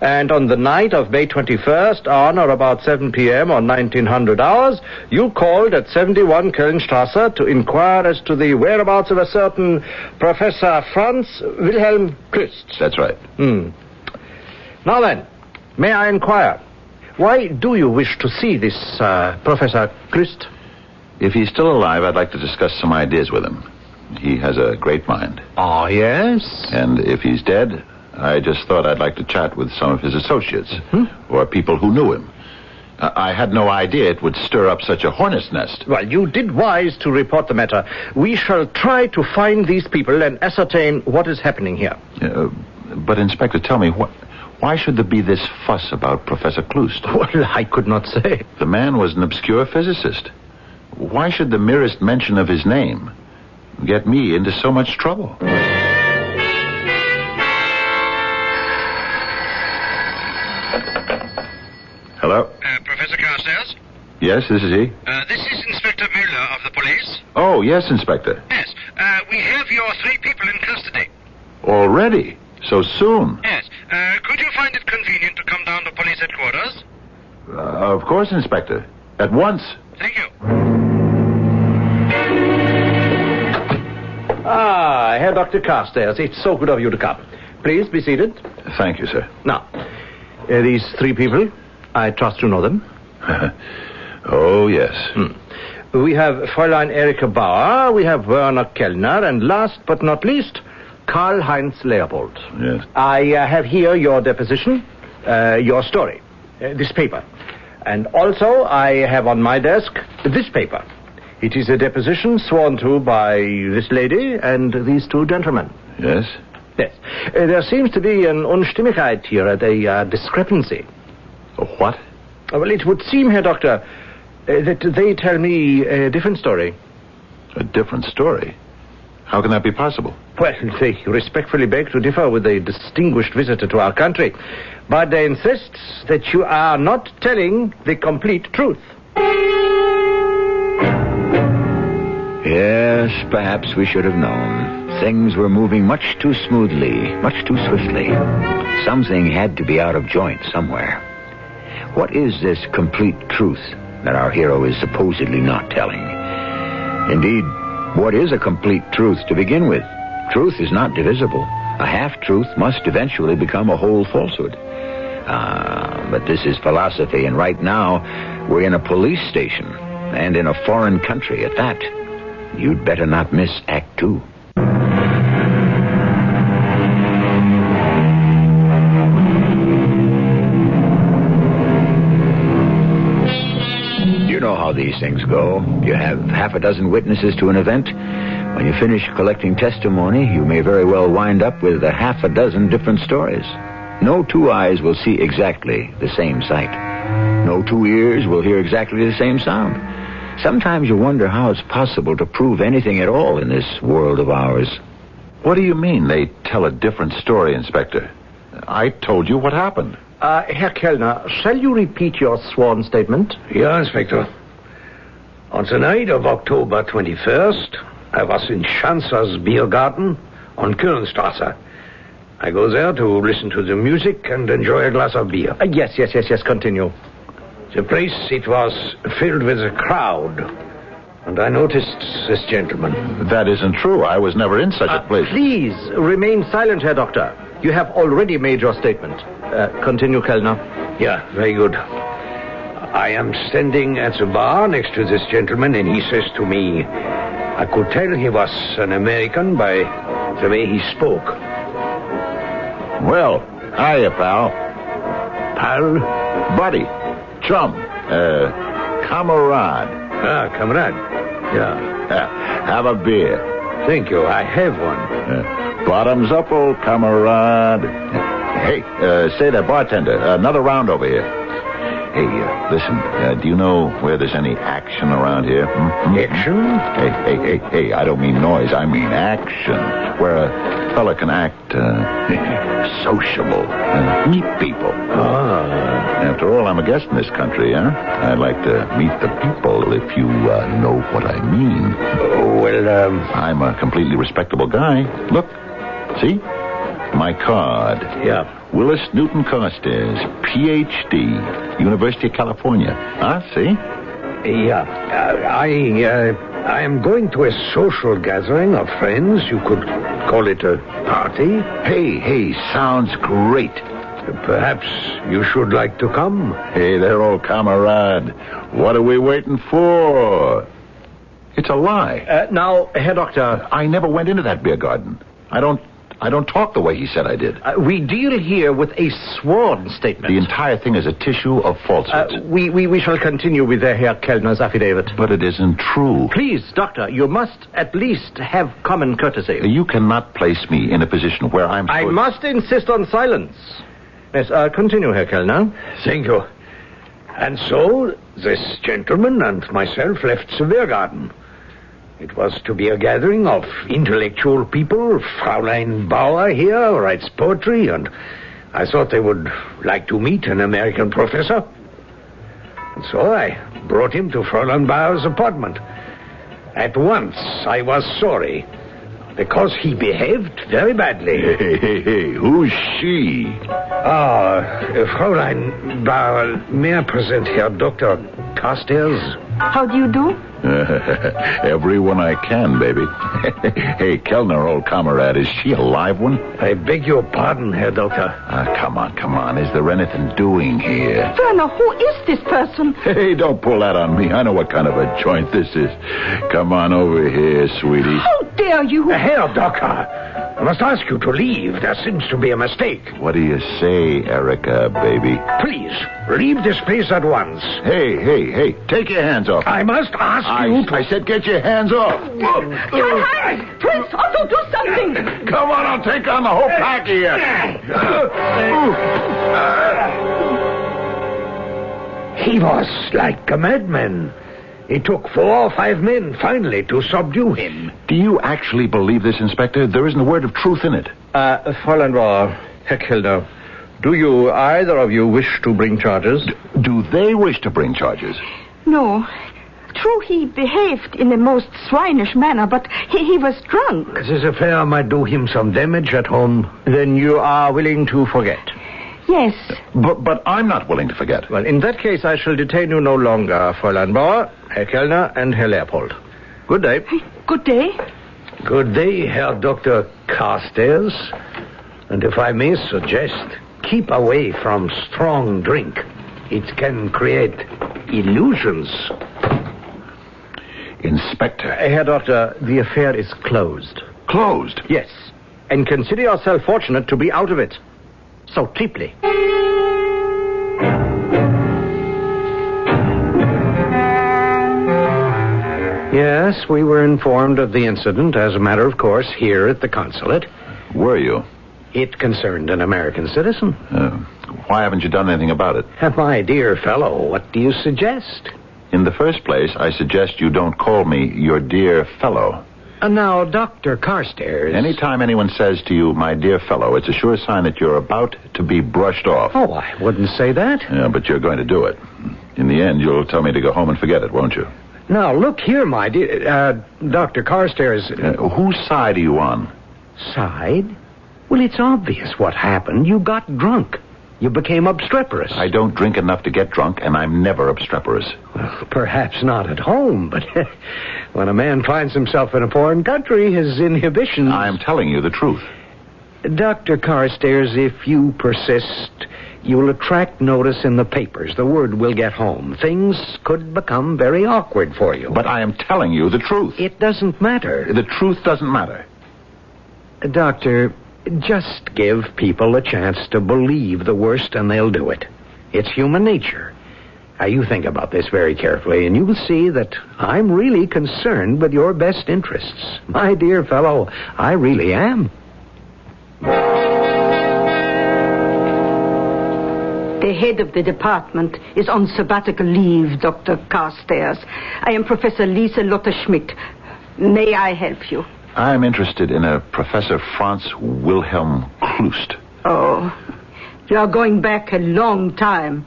And on the night of May 21st, on or about 7 p.m. on 1900 hours, you called at 71 Kölnstrasse to inquire as to the whereabouts of a certain Professor Franz Wilhelm Klust. That's right. Now then, may I inquire, why do you wish to see this Professor Klust? If he's still alive, I'd like to discuss some ideas with him. He has a great mind. Oh, yes? And if he's dead, I just thought I'd like to chat with some of his associates or people who knew him. I had no idea it would stir up such a hornet's nest. Well, you did wise to report the matter. We shall try to find these people and ascertain what is happening here. But, Inspector, tell me, why should there be this fuss about Professor Klust? Well, I could not say. The man was an obscure physicist. Why should the merest mention of his name get me into so much trouble? Hello? Professor Carstairs? Yes, this is he. This is Inspector Müller of the police. Oh, yes, Inspector. Yes. We have your 3 people in custody. Already? So soon? Yes. Could you find it convenient to come down to police headquarters? Of course, Inspector. At once. Thank you. Herr Dr. Carstairs, it's so good of you to come. Please be seated. Thank you, sir. Now, these 3 people, I trust you know them. Oh, yes. We have Fräulein Erika Bough, we have Werner Kellner, and last but not least, Karl-Heinz Leopold. Yes. I have here your deposition, your story, this paper. And also, I have on my desk this paper. It is a deposition sworn to by this lady and these two gentlemen. Yes? Yes. There seems to be an Unstimmigkeit here, a discrepancy. A what? Well, it would seem, Herr Doctor, that they tell me a different story. A different story? How can that be possible? Well, they respectfully beg to differ with a distinguished visitor to our country. But they insist that you are not telling the complete truth. Yes, perhaps we should have known. Things were moving much too smoothly, much too swiftly. Something had to be out of joint somewhere. What is this complete truth that our hero is supposedly not telling? Indeed, what is a complete truth to begin with? Truth is not divisible. A half-truth must eventually become a whole falsehood. But this is philosophy, and right now we're in a police station, and in a foreign country at that. You'd better not miss Act 2. You know how these things go. You have half a dozen witnesses to an event. When you finish collecting testimony, you may very well wind up with a half a dozen different stories. No two eyes will see exactly the same sight. No two ears will hear exactly the same sound. Sometimes you wonder how it's possible to prove anything at all in this world of ours. What do you mean they tell a different story, Inspector? I told you what happened. Herr Kellner, shall you repeat your sworn statement? Yeah, Inspector. On the night of October 21st, I was in Schanzer's beer garden on Kölnstrasse. I go there to listen to the music and enjoy a glass of beer. Yes, continue. The place, it was filled with a crowd, and I noticed this gentleman. That isn't true. I was never in such a place. Please, remain silent, Herr Doctor. You have already made your statement. Continue, Kellner. Yeah, very good. I am standing at the bar next to this gentleman, and he says to me, I could tell he was an American by the way he spoke. Well, hiya, pal. Pal? Buddy. Chum. Comrade. Comrade. Yeah. Have a beer. Thank you. I have one. Bottoms up, old comrade. Hey, say that, bartender. Another round over here. Hey, listen. Do you know where there's any action around here? Action? Hey, I don't mean noise. I mean action. Where a fella can act sociable. Meet people. After all, I'm a guest in this country, huh? I'd like to meet the people, if you know what I mean. I'm a completely respectable guy. Look. See? My card. Yeah. Willis Newton Carstairs, Ph.D., University of California. See? Yeah. I am going to a social gathering of friends. You could call it a party. Hey, sounds great. Perhaps you should like to come. Hey there, old comrade. What are we waiting for? It's a lie. Now, Herr Doctor... I never went into that beer garden. I don't talk the way he said I did. We deal here with a sworn statement. The entire thing is a tissue of falsehoods. We shall continue with Herr Kellner's affidavit. But it isn't true. Please, Doctor, you must at least have common courtesy. You cannot place me in a position where I'm I must insist on silence. Yes, continue, Herr Kellner. Thank you. And so, this gentleman and myself left the beer garden. It was to be a gathering of intellectual people. Fräulein Bough here writes poetry, and I thought they would like to meet an American professor. And so I brought him to Fräulein Baugh's apartment. At once, I was sorry, because he behaved very badly. Hey, who's she? Fräulein Bough, may I present Herr Dr. Carstairs? How do you do? Everyone I can, baby. Hey, Kellner, old comrade, is she a live one? I beg your pardon, Herr Doctor. Come on. Is there anything doing here? Werner, who is this person? Hey, don't pull that on me. I know what kind of a joint this is. Come on over here, sweetie. How dare you? Herr Doctor, I must ask you to leave. There seems to be a mistake. What do you say, Erica, baby? Please, leave this place at once. Hey, take your hands off. I must ask you to... I said get your hands off. Karl-Heinz! Prince Otto, do something! Come on, I'll take on the whole pack here. He was like a madman. It took 4 or 5 men, finally, to subdue him. Do you actually believe this, Inspector? There isn't a word of truth in it. Fräulein Bough, Herr Kellner, do you, either of you, wish to bring charges? Do they wish to bring charges? No. True, he behaved in the most swinish manner, but he was drunk. This affair might do him some damage at home. Then you are willing to forget? Yes. But I'm not willing to forget. Well, in that case, I shall detain you no longer, Fräulein Bough, Herr Kellner, and Herr Leopold. Good day. Good day. Good day, Herr Dr. Carstairs. And if I may suggest, keep away from strong drink. It can create illusions. Inspector. Herr Doctor, the affair is closed. Closed? Yes. And consider yourself fortunate to be out of it. So cheaply. Yes, we were informed of the incident, as a matter of course, here at the consulate. Were you? It concerned an American citizen. Why haven't you done anything about it? My dear fellow, what do you suggest? In the first place, I suggest you don't call me your dear fellow. Now, Dr. Carstairs... Anytime anyone says to you, my dear fellow, it's a sure sign that you're about to be brushed off. Oh, I wouldn't say that. Yeah, but you're going to do it. In the end, you'll tell me to go home and forget it, won't you? Now, look here, my dear... Dr. Carstairs... whose side are you on? Side? Well, it's obvious what happened. You got drunk. You became obstreperous. I don't drink enough to get drunk, and I'm never obstreperous. Well, perhaps not at home, but when a man finds himself in a foreign country, his inhibitions... I'm telling you the truth. Dr. Carstairs, if you persist, you will attract notice in the papers. The word will get home. Things could become very awkward for you. But I am telling you the truth. It doesn't matter. The truth doesn't matter. Doctor... just give people a chance to believe the worst and they'll do it. It's human nature. Now, you think about this very carefully and you will see that I'm really concerned with your best interests. My dear fellow, I really am. The head of the department is on sabbatical leave, Dr. Carstairs. I am Professor Lisa Lotte-Schmidt. May I help you? I'm interested in a Professor Franz Wilhelm Klust. Oh, you are going back a long time.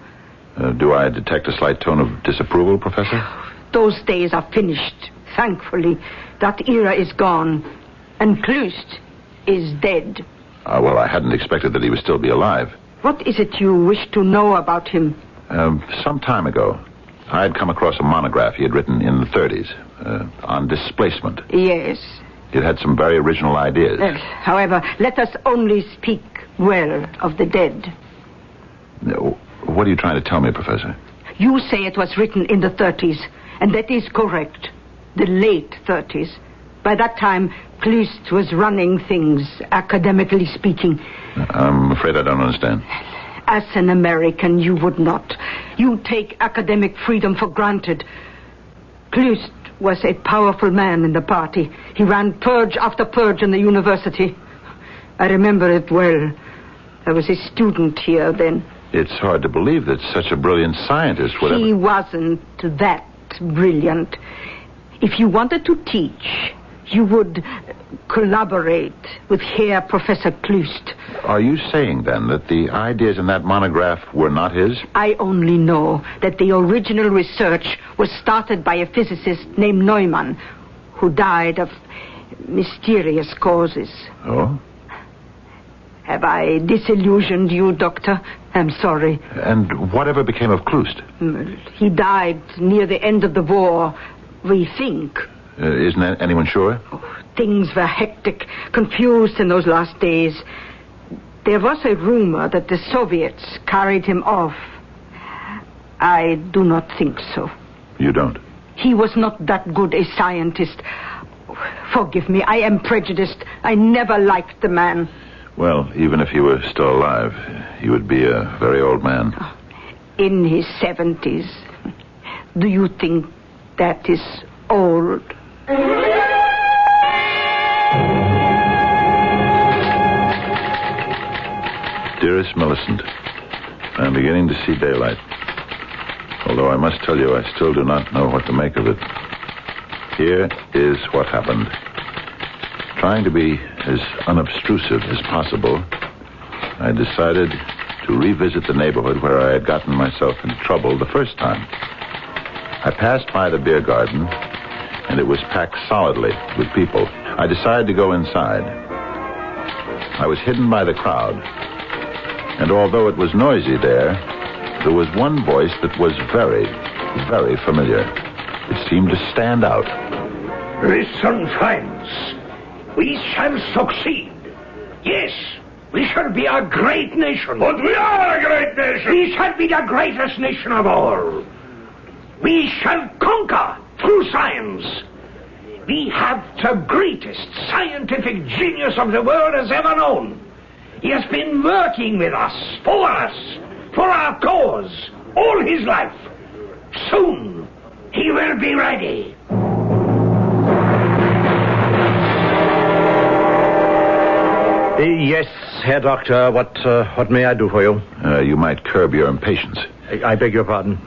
Do I detect a slight tone of disapproval, Professor? Those days are finished, thankfully. That era is gone. And Klust is dead. Well, I hadn't expected that he would still be alive. What is it you wish to know about him? Some time ago, I had come across a monograph he had written in the 30s on displacement. Yes. It had some very original ideas. However, let us only speak well of the dead. What are you trying to tell me, Professor? You say it was written in the 30s, and that is correct. The late 30s. By that time, Klust was running things, academically speaking. I'm afraid I don't understand. As an American, you would not. You take academic freedom for granted. Klust was a powerful man in the party. He ran purge after purge in the university. I remember it well. I was a student here then. It's hard to believe that such a brilliant scientist would He wasn't that brilliant. If you wanted to teach, you would collaborate with Herr Professor Klust. Are you saying, then, that the ideas in that monograph were not his? I only know that the original research was started by a physicist named Neumann, who died of mysterious causes. Oh? Have I disillusioned you, Doctor? I'm sorry. And whatever became of Klust? He died near the end of the war, we think. Isn't anyone sure? Things were hectic, confused in those last days. There was a rumor that the Soviets carried him off. I do not think so. You don't? He was not that good a scientist. forgive me. I am prejudiced. I never liked the man. Well, even if he were still alive, he would be a very old man. In his 70s. Do you think that is old? Dearest Millicent, I'm beginning to see daylight. Although I must tell you, I still do not know what to make of it. Here is what happened. Trying to be as unobtrusive as possible, I decided to revisit the neighborhood where I had gotten myself into trouble the first time. I passed by the beer garden, and it was packed solidly with people. I decided to go inside. I was hidden by the crowd, and although it was noisy there was one voice that was very, very familiar. It seemed to stand out. Listen, friends. We shall succeed. Yes, we shall be a great nation. But we are a great nation. We shall be the greatest nation of all. We shall conquer through science. We have the greatest scientific genius of the world has ever known. He has been working with us, for our cause, all his life. Soon, he will be ready. Yes, Herr Doctor, what may I do for you? You might curb your impatience. I beg your pardon?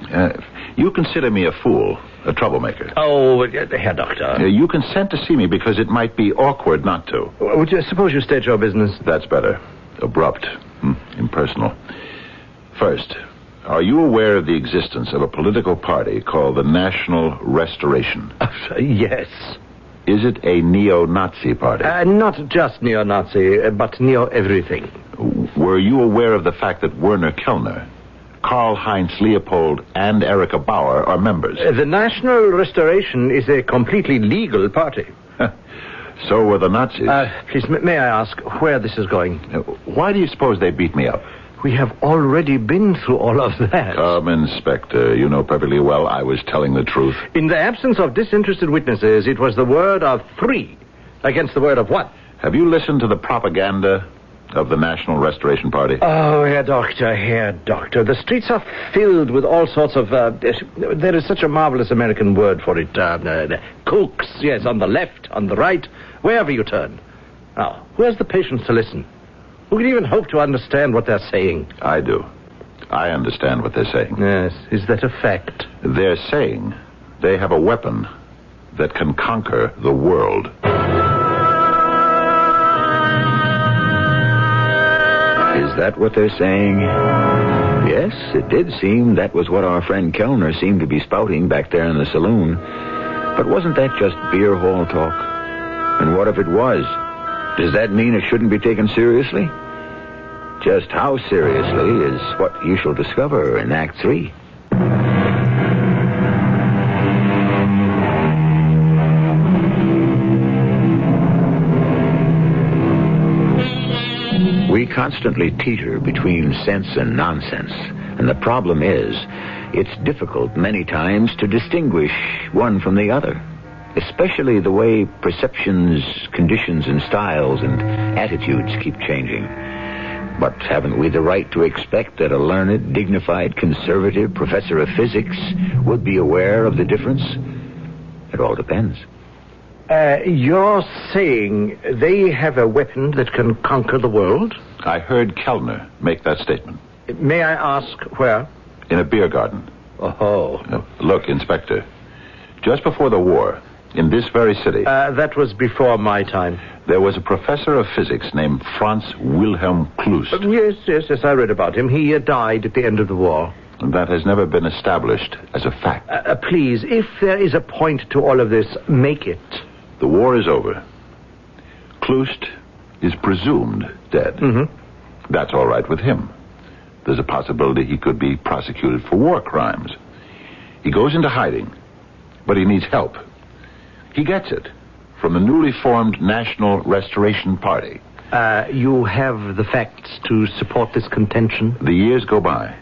You consider me a fool, a troublemaker. Oh, Herr Doctor. You consent to see me because it might be awkward not to. Would you suppose you state your business? That's better. Abrupt. Impersonal. First, are you aware of the existence of a political party called the National Restoration? Yes. Is it a neo-Nazi party? Not just neo-Nazi, but neo-everything. Were you aware of the fact that Werner Kellner, Karl-Heinz Leopold, and Erika Bauer are members? The National Restoration is a completely legal party. So were the Nazis. Please, may I ask where this is going? Why do you suppose they beat me up? We have already been through all of that. Come, Inspector. You know perfectly well I was telling the truth. In the absence of disinterested witnesses, it was the word of 3 against the word of 1. Have you listened to the propaganda of the National Restoration Party? Oh, Herr Doctor. The streets are filled with all sorts of... there is such a marvelous American word for it. Kooks, yes, on the left, on the right, wherever you turn. Now, where's the patience to listen? Who can even hope to understand what they're saying? I do. I understand what they're saying. Yes, is that a fact? They're saying they have a weapon that can conquer the world. Is that what they're saying? Yes, it did seem that was what our friend Kellner seemed to be spouting back there in the saloon. But wasn't that just beer hall talk? And what if it was? Does that mean it shouldn't be taken seriously? Just how seriously is what you shall discover in Act 3. We constantly teeter between sense and nonsense, and the problem is, it's difficult many times to distinguish one from the other, especially the way perceptions, conditions, and styles and attitudes keep changing. But haven't we the right to expect that a learned, dignified, conservative professor of physics would be aware of the difference? It all depends. You're saying they have a weapon that can conquer the world? I heard Kellner make that statement. May I ask where? In a beer garden. Oh. Look, Inspector, just before the war, in this very city... that was before my time. There was a professor of physics named Franz Wilhelm Klust. Yes, I read about him. He died at the end of the war. That has never been established as a fact. Please, if there is a point to all of this, make it. The war is over. Klust is presumed dead. Mm-hmm. That's all right with him. There's a possibility he could be prosecuted for war crimes. He goes into hiding, but he needs help. He gets it from the newly formed National Restoration Party. You have the facts to support this contention? The years go by.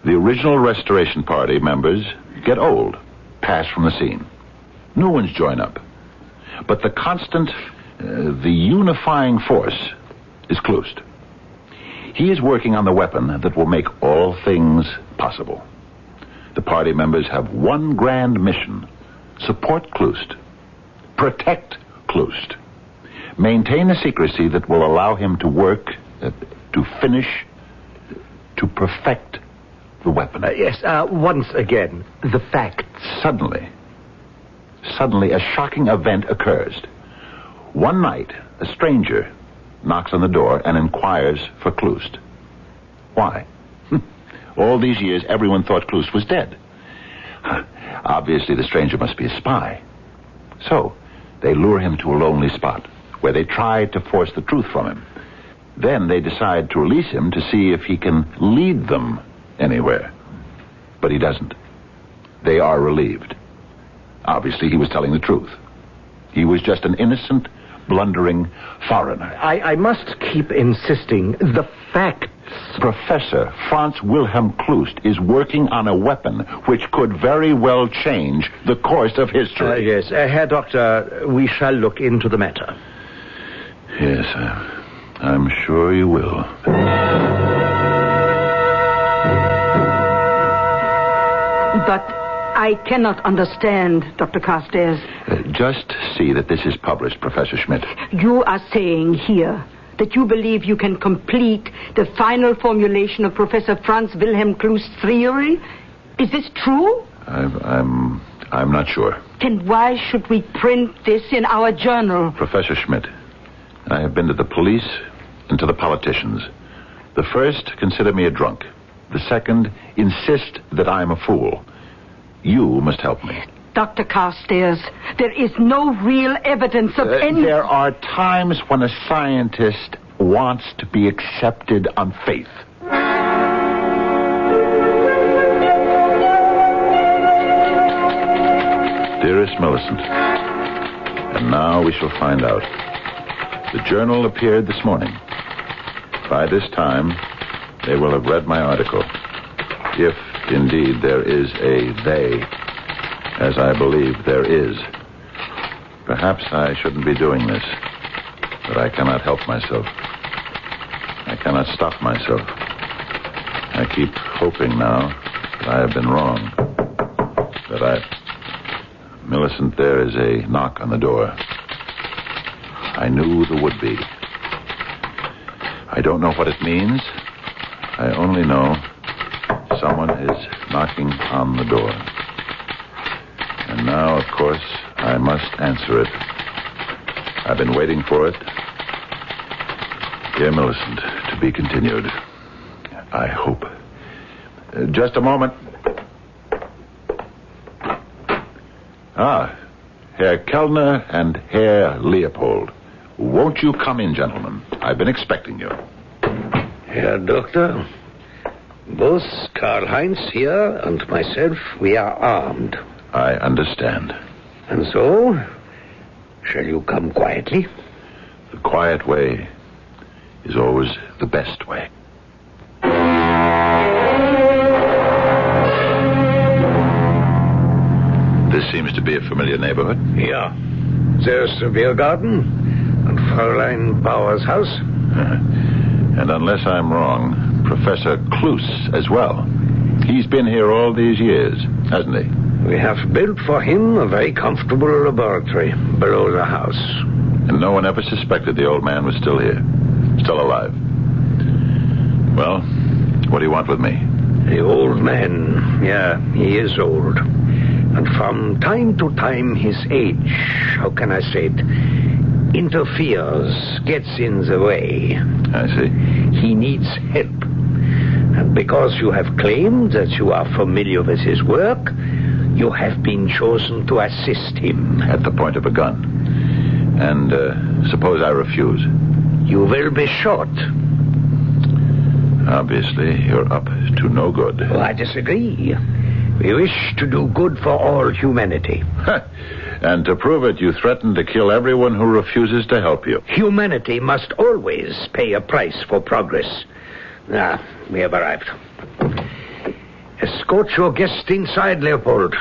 The original Restoration Party members get old, pass from the scene. New ones join up. But the constant, the unifying force is Kloost. He is working on the weapon that will make all things possible. The party members have one grand mission: support Kloost, protect Kloost, maintain a secrecy that will allow him to work, to finish, to perfect the weapon. Yes, once again, the facts. Suddenly, a shocking event occurs. One night, a stranger knocks on the door and inquires for Kloost. Why? All these years, everyone thought Kloost was dead. Obviously, the stranger must be a spy. So, they lure him to a lonely spot, where they try to force the truth from him. Then they decide to release him to see if he can lead them anywhere. But he doesn't. They are relieved. Obviously, he was telling the truth. He was just an innocent, blundering foreigner. I must keep insisting. The facts. Professor Franz Wilhelm Kloost is working on a weapon which could very well change the course of history. Yes, Herr Doctor, we shall look into the matter. Yes, I'm sure you will. But I cannot understand, Dr. Carstairs. Just see that this is published, Professor Schmidt. You are saying here that you believe you can complete the final formulation of Professor Franz Wilhelm Kloost's theory? Is this true? I'm not sure. Then why should we print this in our journal? Professor Schmidt, I have been to the police and to the politicians. The first consider me a drunk. The second insist that I'm a fool. You must help me. Dr. Carstairs, there is no real evidence of any... There are times when a scientist wants to be accepted on faith. Dearest Millicent, and now we shall find out. The journal appeared this morning. By this time, they will have read my article. If, indeed, there is a they, as I believe there is. Perhaps I shouldn't be doing this, but I cannot help myself. I cannot stop myself. I keep hoping now that I have been wrong. Millicent, there is a knock on the door. I knew there would be. I don't know what it means. I only know someone is knocking on the door. And now, of course, I must answer it. I've been waiting for it. Dear Millicent, to be continued. I hope. Just a moment. Herr Kellner and Herr Leopold. Won't you come in, gentlemen? I've been expecting you. Herr Doctor, both Karl-Heinz here and myself, we are armed. I understand. And so, shall you come quietly? The quiet way is always the best way. This seems to be a familiar neighborhood. Yeah. There's the beer garden and Fräulein Bauer's house. And unless I'm wrong, Professor Kloost as well. He's been here all these years, hasn't he? We have built for him a very comfortable laboratory below the house. And no one ever suspected the old man was still here, still alive. Well, what do you want with me? The old man, yeah, he is old. And from time to time, his age, how can I say it, interferes, gets in the way. I see. He needs help. And because you have claimed that you are familiar with his work, you have been chosen to assist him. At the point of a gun. And suppose I refuse? You will be shot. Obviously, you're up to no good. Oh, I disagree. We wish to do good for all humanity. And to prove it, you threaten to kill everyone who refuses to help you. Humanity must always pay a price for progress. We have arrived. Escort your guest inside, Leopold.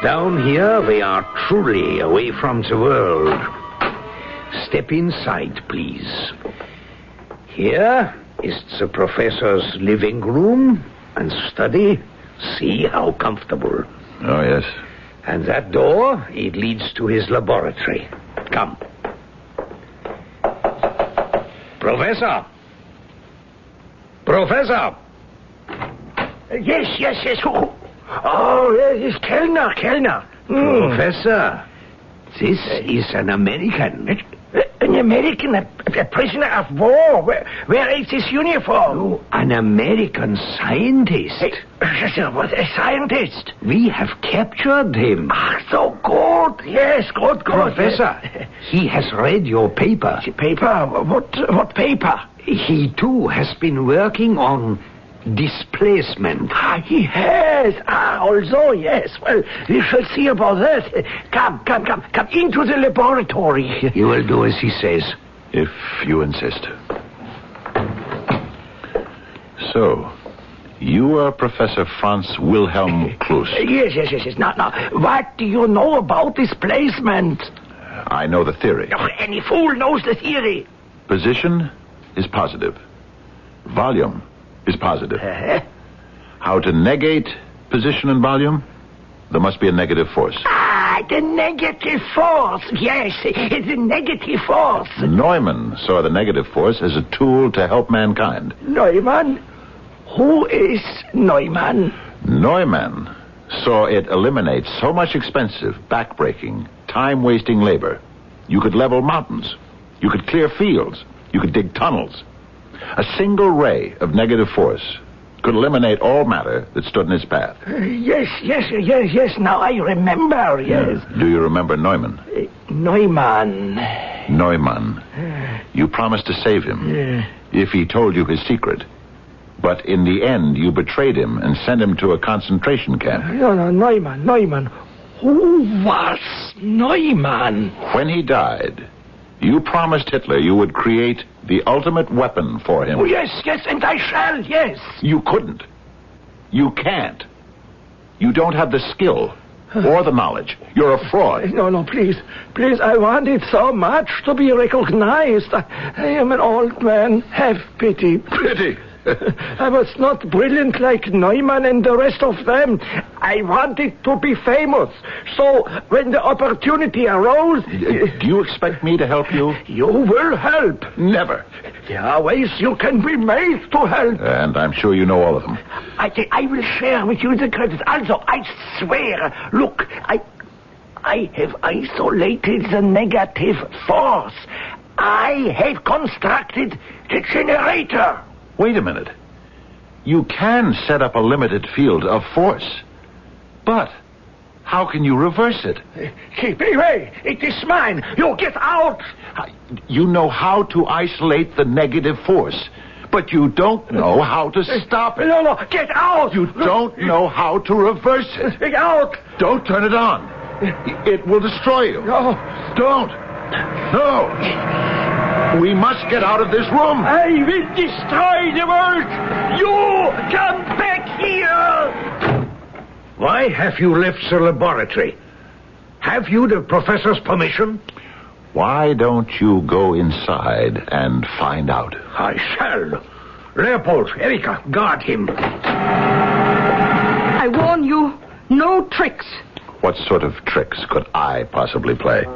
down here we are truly away from the world. Step inside, please. Here is the professor's living room and study. See how comfortable. Oh, yes. And that door, it leads to his laboratory. Come. Professor! Professor! Yes. Oh, yes, Kellner. Professor, this is an American. An American? A prisoner of war? Where is his uniform? No, an American scientist. What, a scientist? We have captured him. So good. Yes, good. Professor, he has read your paper. Paper? What paper? He, too, has been working on displacement. He has. Also, yes. Well, we shall see about that. Come into the laboratory. You will do as he says. If you insist. So, you are Professor Franz Wilhelm Klus. Yes. Now, what do you know about displacement? I know the theory. Any fool knows the theory. Position is positive. Volume is positive. How to negate position and volume? There must be a negative force. The negative force. Yes, it's a negative force. Neumann saw the negative force as a tool to help mankind. Neumann? Who is Neumann? Neumann saw it eliminate so much expensive, backbreaking, time-wasting labor. You could level mountains. You could clear fields. You could dig tunnels. A single ray of negative force could eliminate all matter that stood in its path. Yes. Now I remember, yes. Do you remember Neumann? Neumann. You promised to save him if he told you his secret. But in the end, you betrayed him and sent him to a concentration camp. No, Neumann. Who was Neumann? When he died, you promised Hitler you would create the ultimate weapon for him. Oh, yes, and I shall, yes. You couldn't. You can't. You don't have the skill or the knowledge. You're a fraud. No, please, I want it so much to be recognized. I am an old man. Have pity. Pity? I was not brilliant like Neumann and the rest of them. I wanted to be famous. So when the opportunity arose... Do you expect me to help you? You will help. Never. There are ways you can be made to help. And I'm sure you know all of them. I will share with you the credit. Also, I swear, look, I have isolated the negative force. I have constructed the generator. Wait a minute. You can set up a limited field of force. But how can you reverse it? Keep away. It is mine. You get out. You know how to isolate the negative force, but you don't know how to stop it. No, get out. You don't know how to reverse it. Get out. Don't turn it on. It will destroy you. No. Don't. No. We must get out of this room. I will destroy the world. You come back here. Why have you left the laboratory? Have you the professor's permission? Why don't you go inside and find out? I shall. Leopold, Erika, guard him. I warn you, no tricks. What sort of tricks could I possibly play?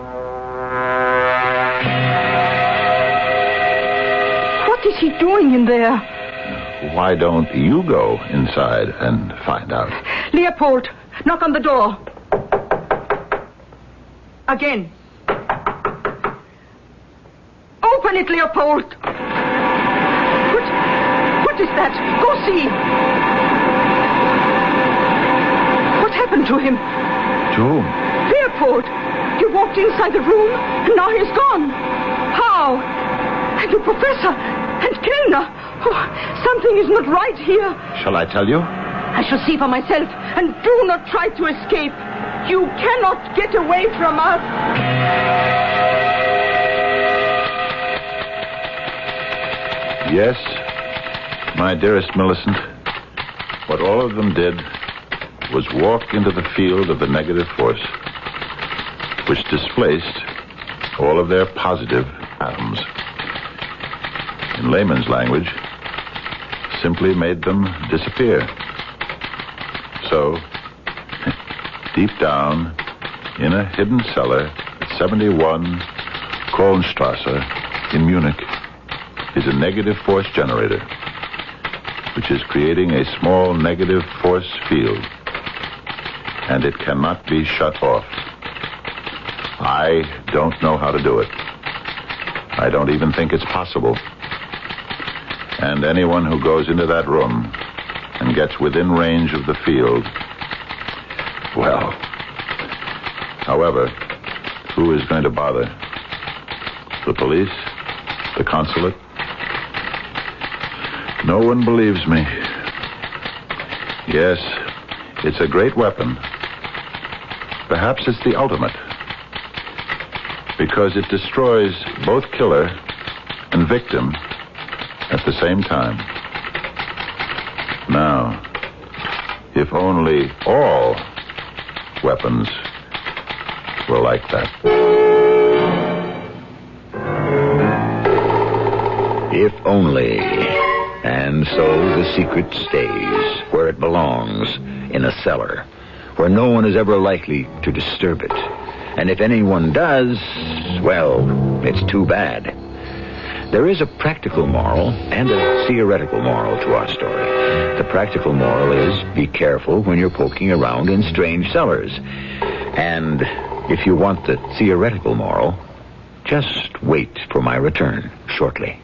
What is he doing in there? Why don't you go inside and find out? Leopold, knock on the door. Again. Open it, Leopold. What is that? Go see. What happened to him? To whom? Leopold, you walked inside the room, and now he's gone. How? And the professor, and Kellner. Oh, something is not right here. Shall I tell you? I shall see for myself, and do not try to escape. You cannot get away from us. Yes, my dearest Millicent. What all of them did was walk into the field of the negative force, which displaced all of their positive atoms. In layman's language, simply made them disappear. So, deep down, in a hidden cellar at 71 Kohlenstrasse in Munich, is a negative force generator, which is creating a small negative force field, and it cannot be shut off. I don't know how to do it. I don't even think it's possible. And anyone who goes into that room and gets within range of the field, well, however, who is going to bother? The police? The consulate? No one believes me. Yes, it's a great weapon. Perhaps it's the ultimate, because it destroys both killer and victim at the same time. Now, if only all weapons were like that. If only. And so the secret stays where it belongs, in a cellar, where no one is ever likely to disturb it. And if anyone does, well, it's too bad. There is a practical moral and a theoretical moral to our story. The practical moral is, be careful when you're poking around in strange cellars. And if you want the theoretical moral, just wait for my return shortly.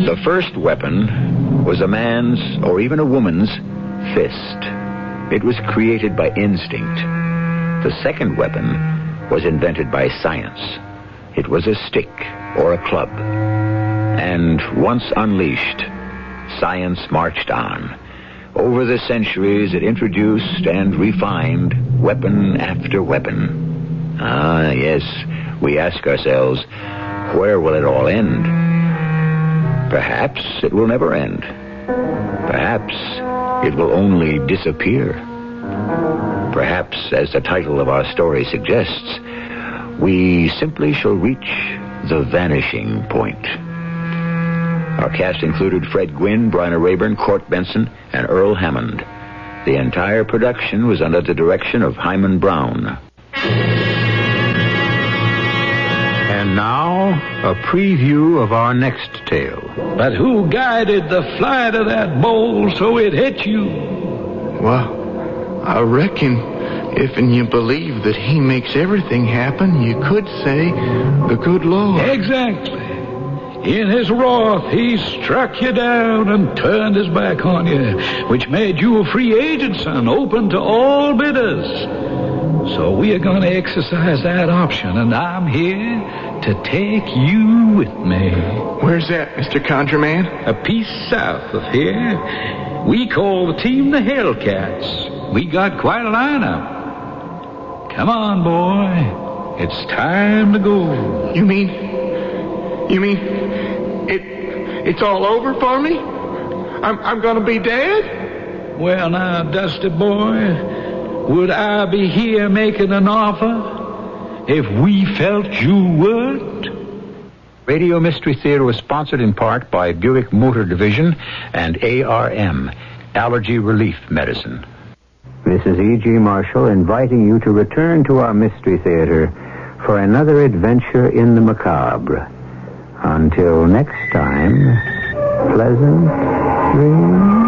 The first weapon was a man's, or even a woman's, fist. It was created by instinct. The second weapon was invented by science. It was a stick or a club. And once unleashed, science marched on. Over the centuries, it introduced and refined weapon after weapon. Ah, yes, we ask ourselves, where will it all end? Perhaps it will never end. Perhaps it will only disappear. Perhaps, as the title of our story suggests, we simply shall reach the vanishing point. Our cast included Fred Gwynne, Bryna Rayburn, Court Benson, and Earl Hammond. The entire production was under the direction of Hyman Brown. And now, a preview of our next tale. But who guided the flight of that bowl so it hit you? Well, I reckon if you believe that he makes everything happen, you could say the good Lord. Exactly. In his wrath, he struck you down and turned his back on you, which made you a free agent, son, open to all bidders. So we are going to exercise that option, and I'm here to take you with me. Where's that, Mr. Conjurman? A piece south of here. We call the team the Hellcats. We got quite a lineup. Come on, boy. It's time to go. You mean it's all over for me? I'm going to be dead? Well, now, Dusty boy, would I be here making an offer if we felt you would? Radio Mystery Theater was sponsored in part by Buick Motor Division and ARM, Allergy Relief Medicine. This is E.G. Marshall inviting you to return to our Mystery Theater for another adventure in the macabre. Until next time, pleasant dreams.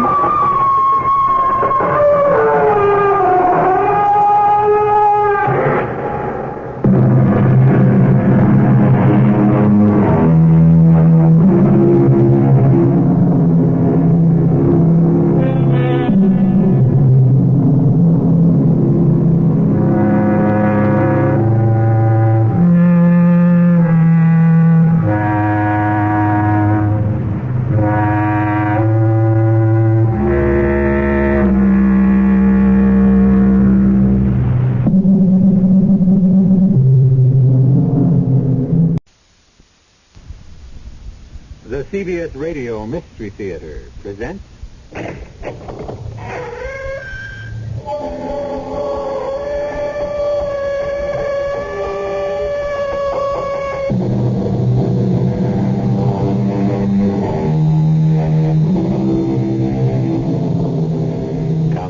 CBS Radio Mystery Theater presents... Come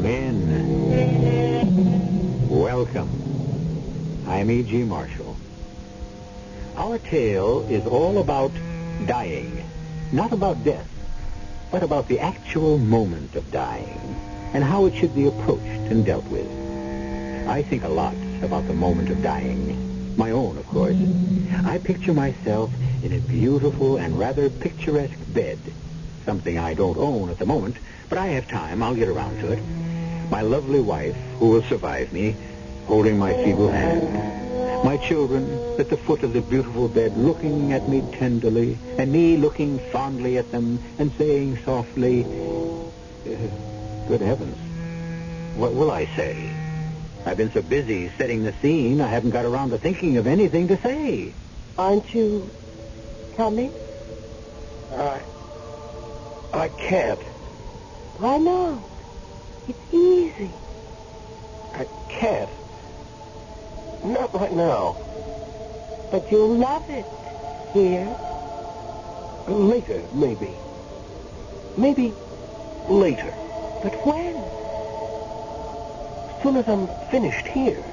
in. Welcome. I'm E.G. Marshall. Our tale is all about dying. Not about death, but about the actual moment of dying and how it should be approached and dealt with. I think a lot about the moment of dying. My own, of course. I picture myself in a beautiful and rather picturesque bed. Something I don't own at the moment, but I have time. I'll get around to it. My lovely wife, who will survive me, holding my feeble hand. My children at the foot of the beautiful bed looking at me tenderly, and me looking fondly at them and saying softly, good heavens, what will I say? I've been so busy setting the scene, I haven't got around to thinking of anything to say. Aren't you coming? I can't. Why not? It's easy. I can't. Not right now. But you'll love it here. Later, maybe. Maybe later. But when? As soon as I'm finished here,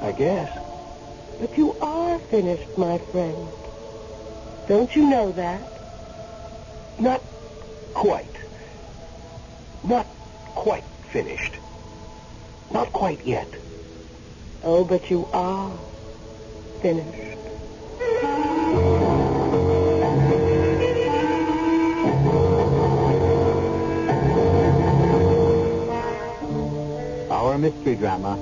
I guess. But you are finished, my friend. Don't you know that? Not quite. Not quite finished. Not quite yet. Oh, but you are finished. Our mystery drama,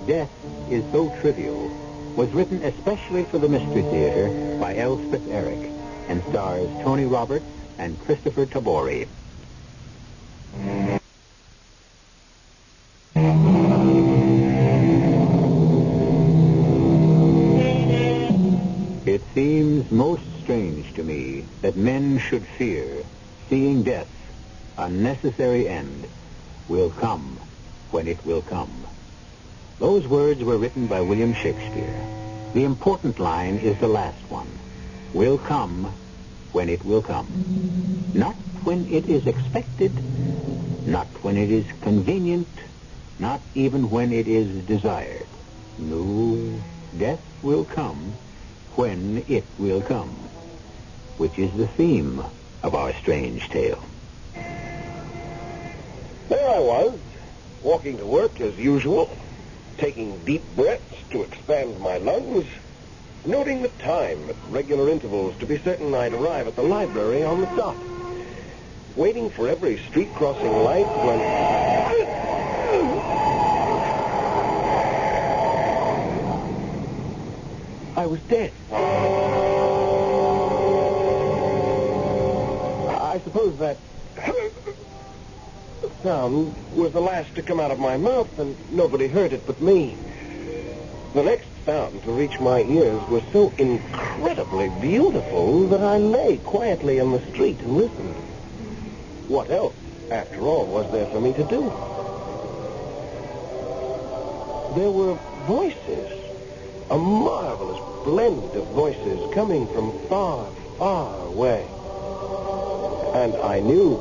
Death is So Trivial, was written especially for the Mystery Theater by Elspeth Eric and stars Tony Roberts and Christopher Tabori. It seems most strange to me that men should fear seeing death, a necessary end, will come when it will come. Those words were written by William Shakespeare. The important line is the last one. Will come when it will come. Not when it is expected, not when it is convenient, not even when it is desired. No, death will come when it will come, which is the theme of our strange tale. There I was, walking to work as usual, taking deep breaths to expand my lungs, noting the time at regular intervals to be certain I'd arrive at the library on the dot, waiting for every street crossing light when... I was dead. I suppose that sound was the last to come out of my mouth, and nobody heard it but me. The next sound to reach my ears was so incredibly beautiful that I lay quietly in the street and listened. What else, after all, was there for me to do? There were voices, a marvelous blend of voices coming from far, far away. And I knew,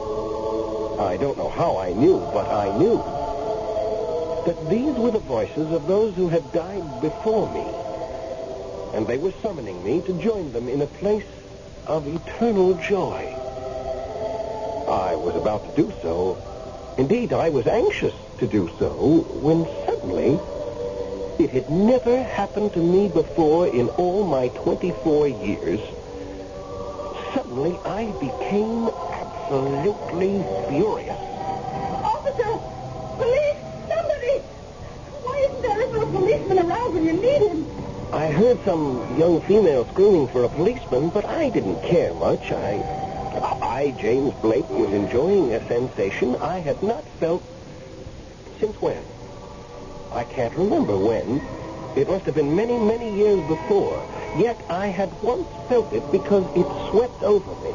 I don't know how I knew, but I knew that these were the voices of those who had died before me. And they were summoning me to join them in a place of eternal joy. I was about to do so. Indeed, I was anxious to do so when suddenly, it had never happened to me before in all my 24 years, suddenly I became absolutely furious. Officer! Police! Somebody! Why isn't there ever a policeman around when you need him? I heard some young female screaming for a policeman, but I didn't care much. I, James Blake, was enjoying a sensation I had not felt since when? I can't remember when. It must have been many, many years before. Yet I had once felt it because it swept over me.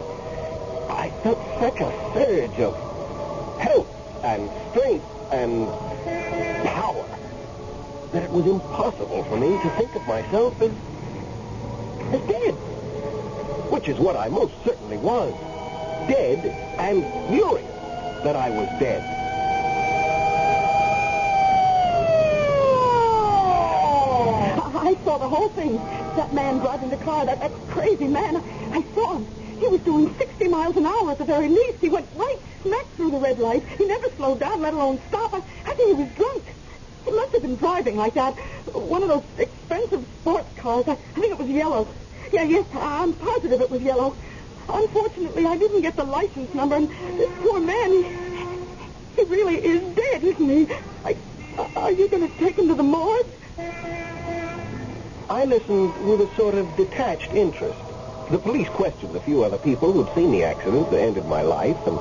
I felt such a surge of health and strength and power that it was impossible for me to think of myself as dead. Which is what I most certainly was. Dead and furious that I was dead. I saw the whole thing. That man driving the car, that crazy man, I saw him. He was doing 60 miles an hour at the very least. He went right smack through the red light. He never slowed down, let alone stop. I think he was drunk. He must have been driving like that. One of those expensive sports cars. I think it was yellow. Yes, I'm positive it was yellow. Unfortunately, I didn't get the license number, and this poor man, he really is dead, isn't he? Are you going to take him to the morgue? I listened with a sort of detached interest. The police questioned a few other people who'd seen the accident that ended my life, and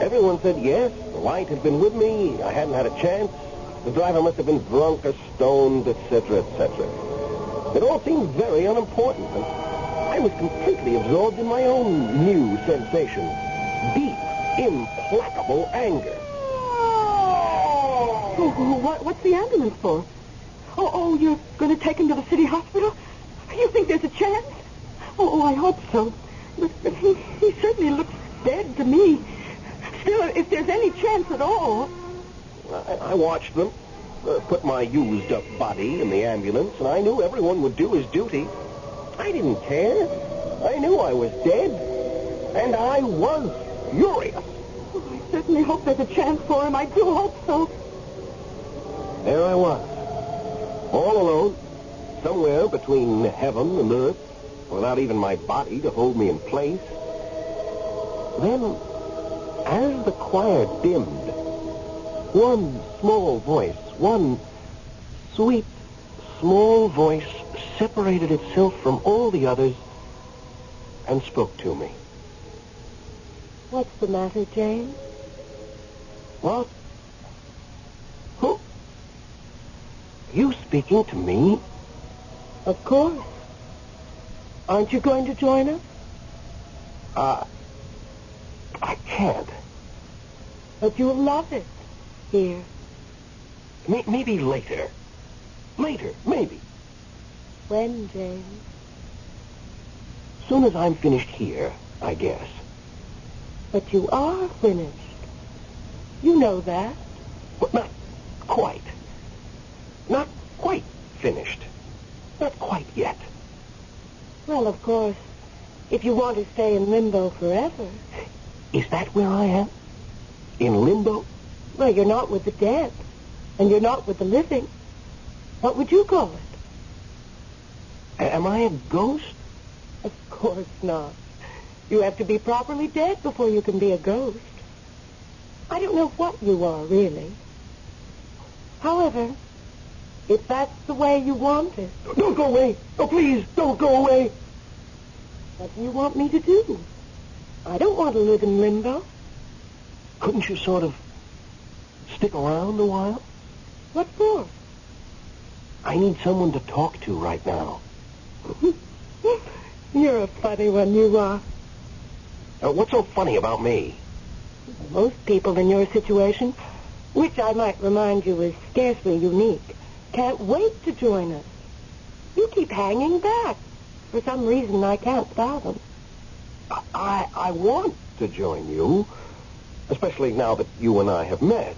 everyone said yes, the light had been with me, I hadn't had a chance, the driver must have been drunk or stoned, etc., etc. It all seemed very unimportant, and I was completely absorbed in my own new sensation. Deep, implacable anger. What's the ambulance for? Oh, you're going to take him to the city hospital? You think there's a chance? Oh, I hope so. But he certainly looks dead to me. Still, if there's any chance at all... I watched them, put my used-up body in the ambulance, and I knew everyone would do his duty. I didn't care. I knew I was dead, and I was furious. Oh, I certainly hope there's a chance for him. I do hope so. There I was, all alone, somewhere between heaven and earth, without even my body to hold me in place. Then, as the choir dimmed, one small voice, one sweet, small voice separated itself from all the others and spoke to me. What's the matter, James? What? Who? You speaking to me? Of course. Aren't you going to join us? I can't. But you'll love it here. Maybe later. Later, maybe. When, James? Soon as I'm finished here, I guess. But you are finished. You know that. But not quite. Not quite finished. Not quite yet. Well, of course, if you want to stay in limbo forever. Is that where I am? In limbo? Well, you're not with the dead, and you're not with the living. What would you call it? Am I a ghost? Of course not. You have to be properly dead before you can be a ghost. I don't know what you are, really. However, if that's the way you want it... Don't go away! Oh, please, don't go away! What do you want me to do? I don't want to live in limbo. Couldn't you sort of stick around a while? What for? I need someone to talk to right now. You're a funny one, you are. What's so funny about me? Most people in your situation, which I might remind you is scarcely unique, can't wait to join us. You keep hanging back. For some reason I can't fathom. I want to join you, especially now that you and I have met.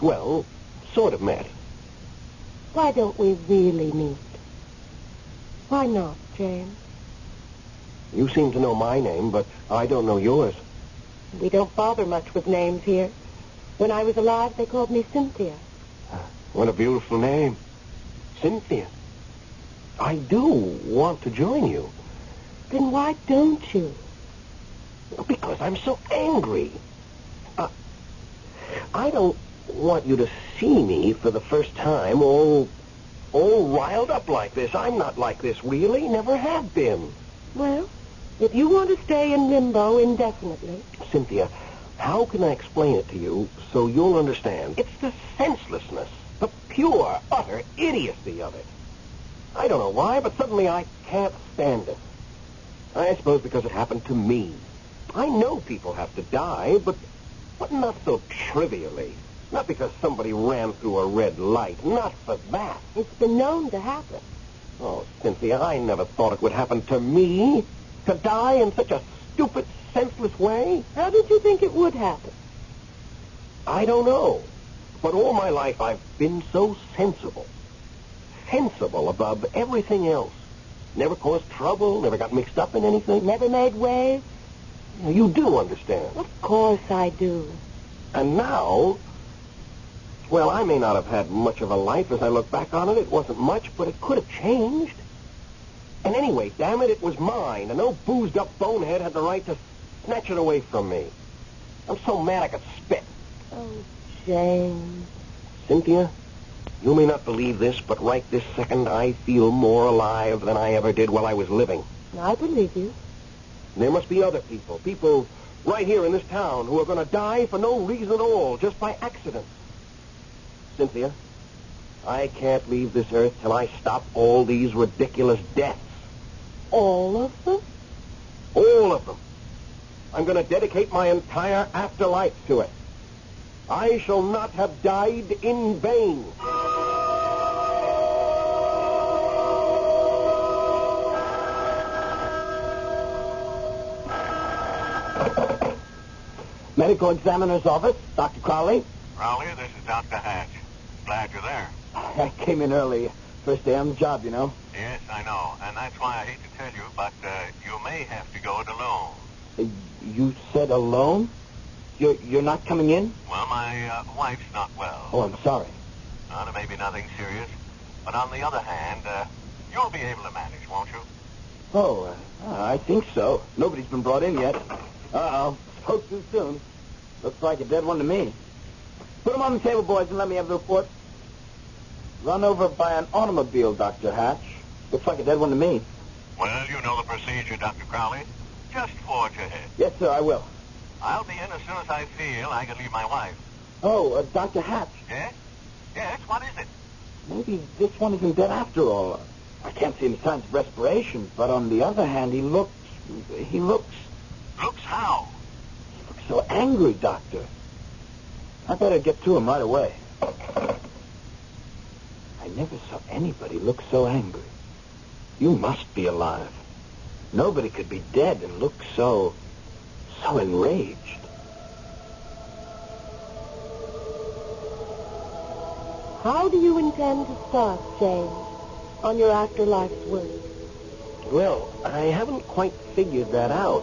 Well, sort of met. Why don't we really meet? Why not, James? You seem to know my name, but I don't know yours. We don't bother much with names here. When I was alive, they called me Cynthia. What a beautiful name. Cynthia. I do want to join you. Then why don't you? Because I'm so angry. I don't want you to see me for the first time all riled up like this. I'm not like this, really. Never have been. Well, if you want to stay in limbo indefinitely... Cynthia, how can I explain it to you so you'll understand? It's the senselessness, the pure, utter idiocy of it. I don't know why, but suddenly I can't stand it. I suppose because it happened to me. I know people have to die, but not so trivially. Not because somebody ran through a red light. Not for that. It's been known to happen. Oh, Cynthia, I never thought it would happen to me. To die in such a stupid, senseless way. How did you think it would happen? I don't know. But all my life I've been so sensible. Sensible above everything else. Never caused trouble, never got mixed up in anything. Never made waves? You do understand. Of course I do. And now, well, I may not have had much of a life as I look back on it. It wasn't much, but it could have changed. And anyway, damn it, it was mine, and no boozed-up bonehead had the right to snatch it away from me. I'm so mad I could spit. Oh, James. Cynthia, you may not believe this, but right this second I feel more alive than I ever did while I was living. I believe you. There must be other people right here in this town who are going to die for no reason at all, just by accident. Cynthia, I can't leave this earth till I stop all these ridiculous deaths. All of them? All of them. I'm going to dedicate my entire afterlife to it. I shall not have died in vain. Medical examiner's office, Dr. Crowley. Crowley, this is Dr. Hatch. Glad you're there. I came in early. First day on the job, you know. Yes, I know. And that's why I hate to tell you, but you may have to go it alone. You said alone? You're not coming in? Well, my wife's not well. Oh, I'm sorry. Well, there may be nothing serious. But on the other hand, you'll be able to manage, won't you? Oh, I think so. Nobody's been brought in yet. Uh-oh. Spoke too soon. Looks like a dead one to me. Put them on the table, boys, and let me have the report. Run over by an automobile, Dr. Hatch. Looks like a dead one to me. Well, you know the procedure, Dr. Crowley. Just forge ahead. Yes, sir, I will. I'll be in as soon as I feel I can leave my wife. Oh, Dr. Hatch. Yes? Yes, what is it? Maybe this one isn't dead after all. I can't see any signs of respiration, but on the other hand, he looks... Looks how? He looks so angry, Doctor. I better get to him right away. I never saw anybody look so angry. You must be alive. Nobody could be dead and look so enraged. How do you intend to start, James, on your afterlife's work? Well, I haven't quite figured that out.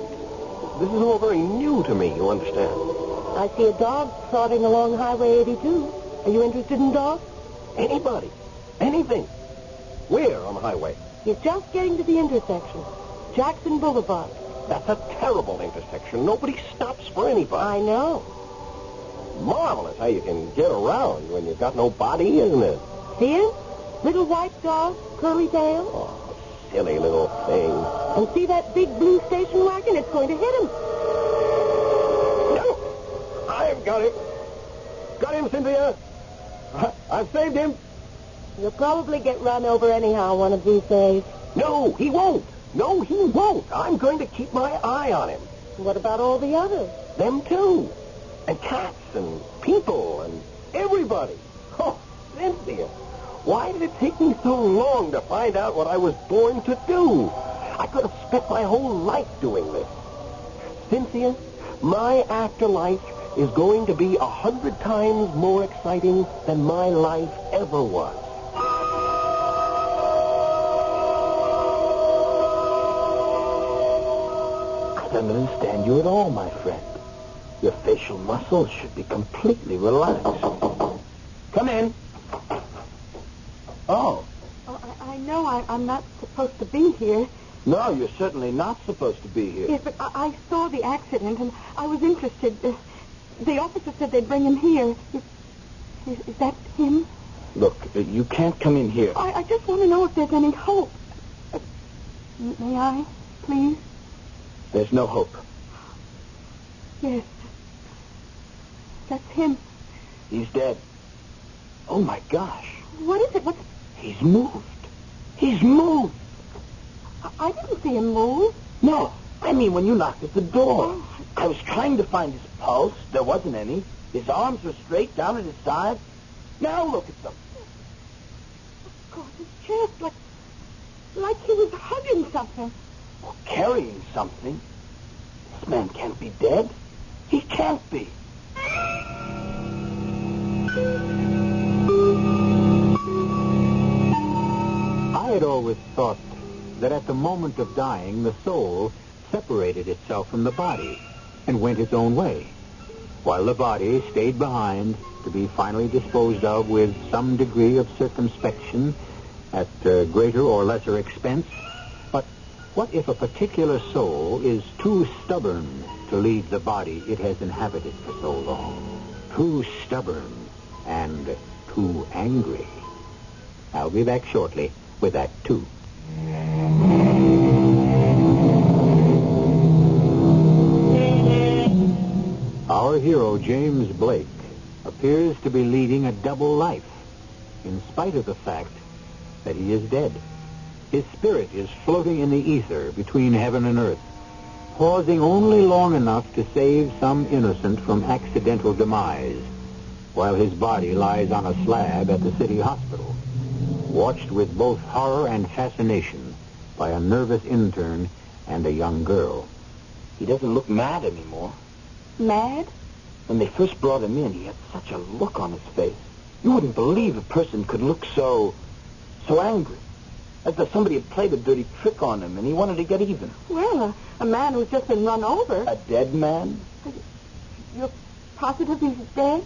This is all very new to me, you understand? I see a dog trotting along Highway 82. Are you interested in dogs? Anybody. Anything. Where on the highway? He's just getting to the intersection. Jackson Boulevard. That's a terrible intersection. Nobody stops for anybody. I know. Marvelous how you can get around when you've got no body, isn't it? See him? Little white dog, curly tail. Oh, silly little thing. And see that big blue station wagon? It's going to hit him. No! I've got him. Got him, Cynthia. I've saved him. He'll probably get run over anyhow one of these days. No, he won't. No, he won't. I'm going to keep my eye on him. What about all the others? Them too. And cats and people and everybody. Oh, Cynthia, why did it take me so long to find out what I was born to do? I could have spent my whole life doing this. Cynthia, my afterlife is going to be 100 times more exciting than my life ever was. I don't understand you at all, my friend. Your facial muscles should be completely relaxed. Come in. Oh. I know I'm not supposed to be here. No, you're certainly not supposed to be here. Yes, but I saw the accident, and I was interested. The officer said they'd bring him here. Is that him? Look, you can't come in here. I just want to know if there's any hope. May I, please? There's no hope. Yes. That's him. He's dead. Oh, my gosh. What is it? He's moved. He's moved. I didn't see him move. No, I mean when you knocked at the door. Oh, I was trying to find his pulse. There wasn't any. His arms were straight down at his side. Now look at them. God, his chest, like he was hugging something. Or carrying something. This man can't be dead. He can't be. I had always thought that at the moment of dying, the soul separated itself from the body and went its own way, while the body stayed behind to be finally disposed of with some degree of circumspection at greater or lesser expense. But what if a particular soul is too stubborn to leave the body it has inhabited for so long? Too stubborn and too angry. I'll be back shortly with Act 2. Our hero, James Blake, appears to be leading a double life, in spite of the fact that he is dead. His spirit is floating in the ether between heaven and earth, pausing only long enough to save some innocent from accidental demise, while his body lies on a slab at the city hospital, watched with both horror and fascination by a nervous intern and a young girl. He doesn't look mad anymore. Mad? When they first brought him in, he had such a look on his face. You wouldn't believe a person could look so angry. As though somebody had played a dirty trick on him and he wanted to get even. Well, a man who's just been run over. A dead man? You're positive he's dead?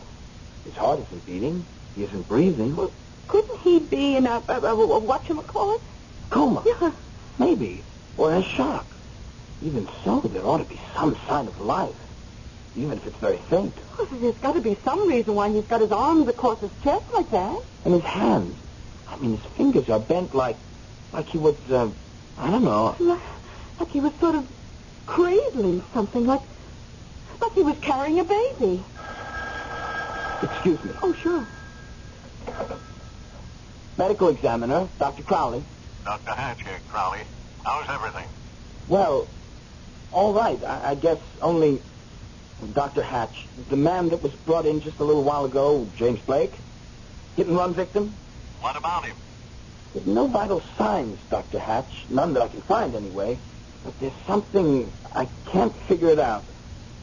His heart isn't beating. He isn't breathing. Well, couldn't he be in a whatchamacallit? Coma? Yeah. Maybe. Or in a shock. Even so, there ought to be some sign of life. Even if it's very faint. Well, there's got to be some reason why he's got his arms across his chest like that. And his hands. I mean, his fingers are bent like he was, I don't know. Like he was sort of cradling something, like he was carrying a baby. Excuse me. Oh, sure. Medical examiner, Dr. Crowley. Dr. Hatch here, Crowley. How's everything? Well, all right. I guess only Dr. Hatch, the man that was brought in just a little while ago, James Blake, hit-and-run victim. What about him? There's no vital signs, Dr. Hatch. None that I can find, anyway. But there's something... I can't figure it out.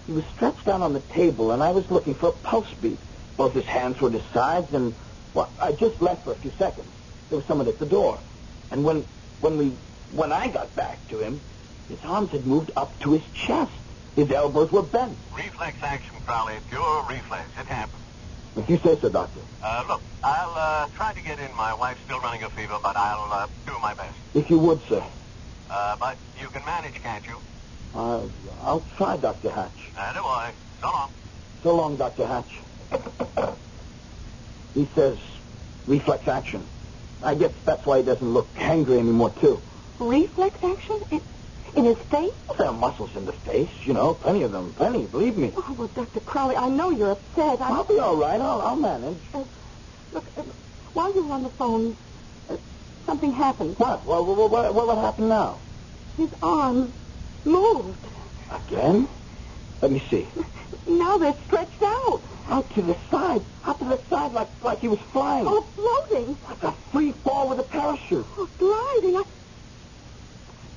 He was stretched out on the table, and I was looking for a pulse beat. Both his hands were at his sides, and... Well, I just left for a few seconds. There was someone at the door. And when I got back to him, his arms had moved up to his chest. His elbows were bent. Reflex action, Crowley. Pure reflex. It happens. If you say so, Doctor. Look, I'll try to get in. My wife's still running a fever, but I'll do my best. If you would, sir. But you can manage, can't you? I'll try, Dr. Hatch. Do I. So long. So long, Dr. Hatch. He says reflex action. I guess that's why he doesn't look angry anymore, too. Reflex action? In his face? Well, there are muscles in the face, you know. Plenty of them. Plenty, believe me. Oh, well, Dr. Crowley, I know you're upset. I'll be all right. I'll manage. Look, while you were on the phone, something happened. What? Well, what happened now? His arms moved. Again? Let me see. Now they're stretched out. Out to the side. Out to the side like he was flying. Oh, floating. Like a free fall with a parachute. Oh, gliding. I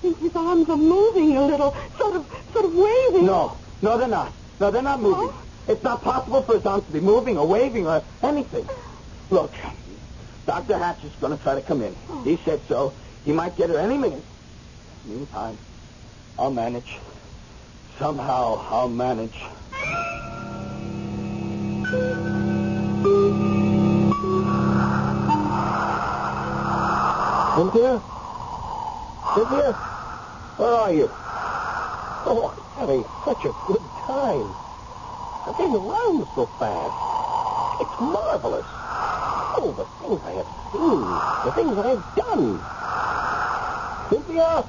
think his arms are moving a little, sort of waving. No, they're not. No, they're not moving. Oh? It's not possible for his arms to be moving or waving or anything. Look, Dr. Hatch is going to try to come in. Oh. He said so. He might get her any minute. Meantime, I'll manage. Somehow, I'll manage. Cynthia? Cynthia? Where are you? Oh, I'm having such a good time. I'm getting around so fast. It's marvelous. Oh, the things I have seen. The things that I've done. Cynthia?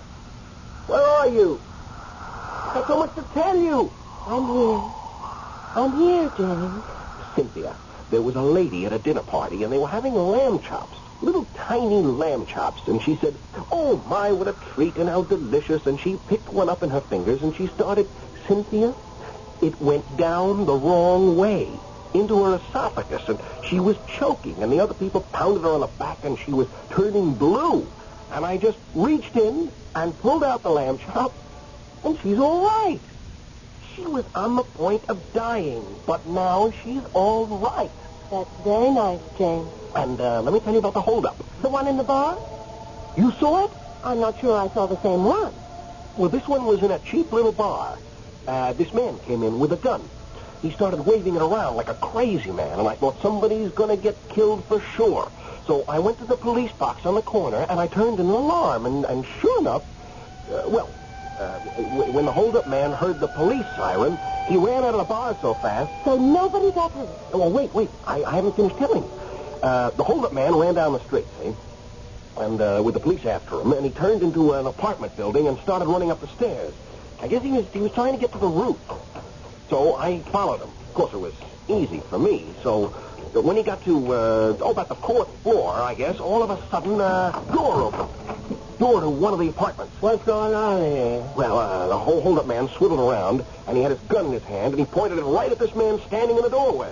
Where are you? I've got so much to tell you. I'm here, James. Cynthia, there was a lady at a dinner party, and they were having lamb chops. Little tiny lamb chops. And she said, oh, my, what a treat, and how delicious. And she picked one up in her fingers, and she started, Cynthia, It went down the wrong way into her esophagus, and she was choking, and the other people pounded her on the back, and she was turning blue. And I just reached in and pulled out the lamb chop, and she's all right. She was on the point of dying, but now she's all right. That's very nice, James. And let me tell you about the holdup. The one in the bar? You saw it? I'm not sure I saw the same one. Well, this one was in a cheap little bar. This man came in with a gun. He started waving it around like a crazy man, and I thought somebody's going to get killed for sure. So I went to the police box on the corner, and I turned an alarm, and sure enough, when the hold-up man heard the police siren, he ran out of the bar so fast. So nobody got hurt? Well, wait. I haven't finished telling you. The hold-up man ran down the street, see? And with the police after him, and he turned into an apartment building and started running up the stairs. I guess he was trying to get to the roof. So I followed him. Of course, it was easy for me. So when he got to, about the 4th floor, I guess, all of a sudden, door opened. Door to one of the apartments. What's going on here? Well, the whole hold-up man swiveled around, and he had his gun in his hand, and he pointed it right at this man standing in the doorway.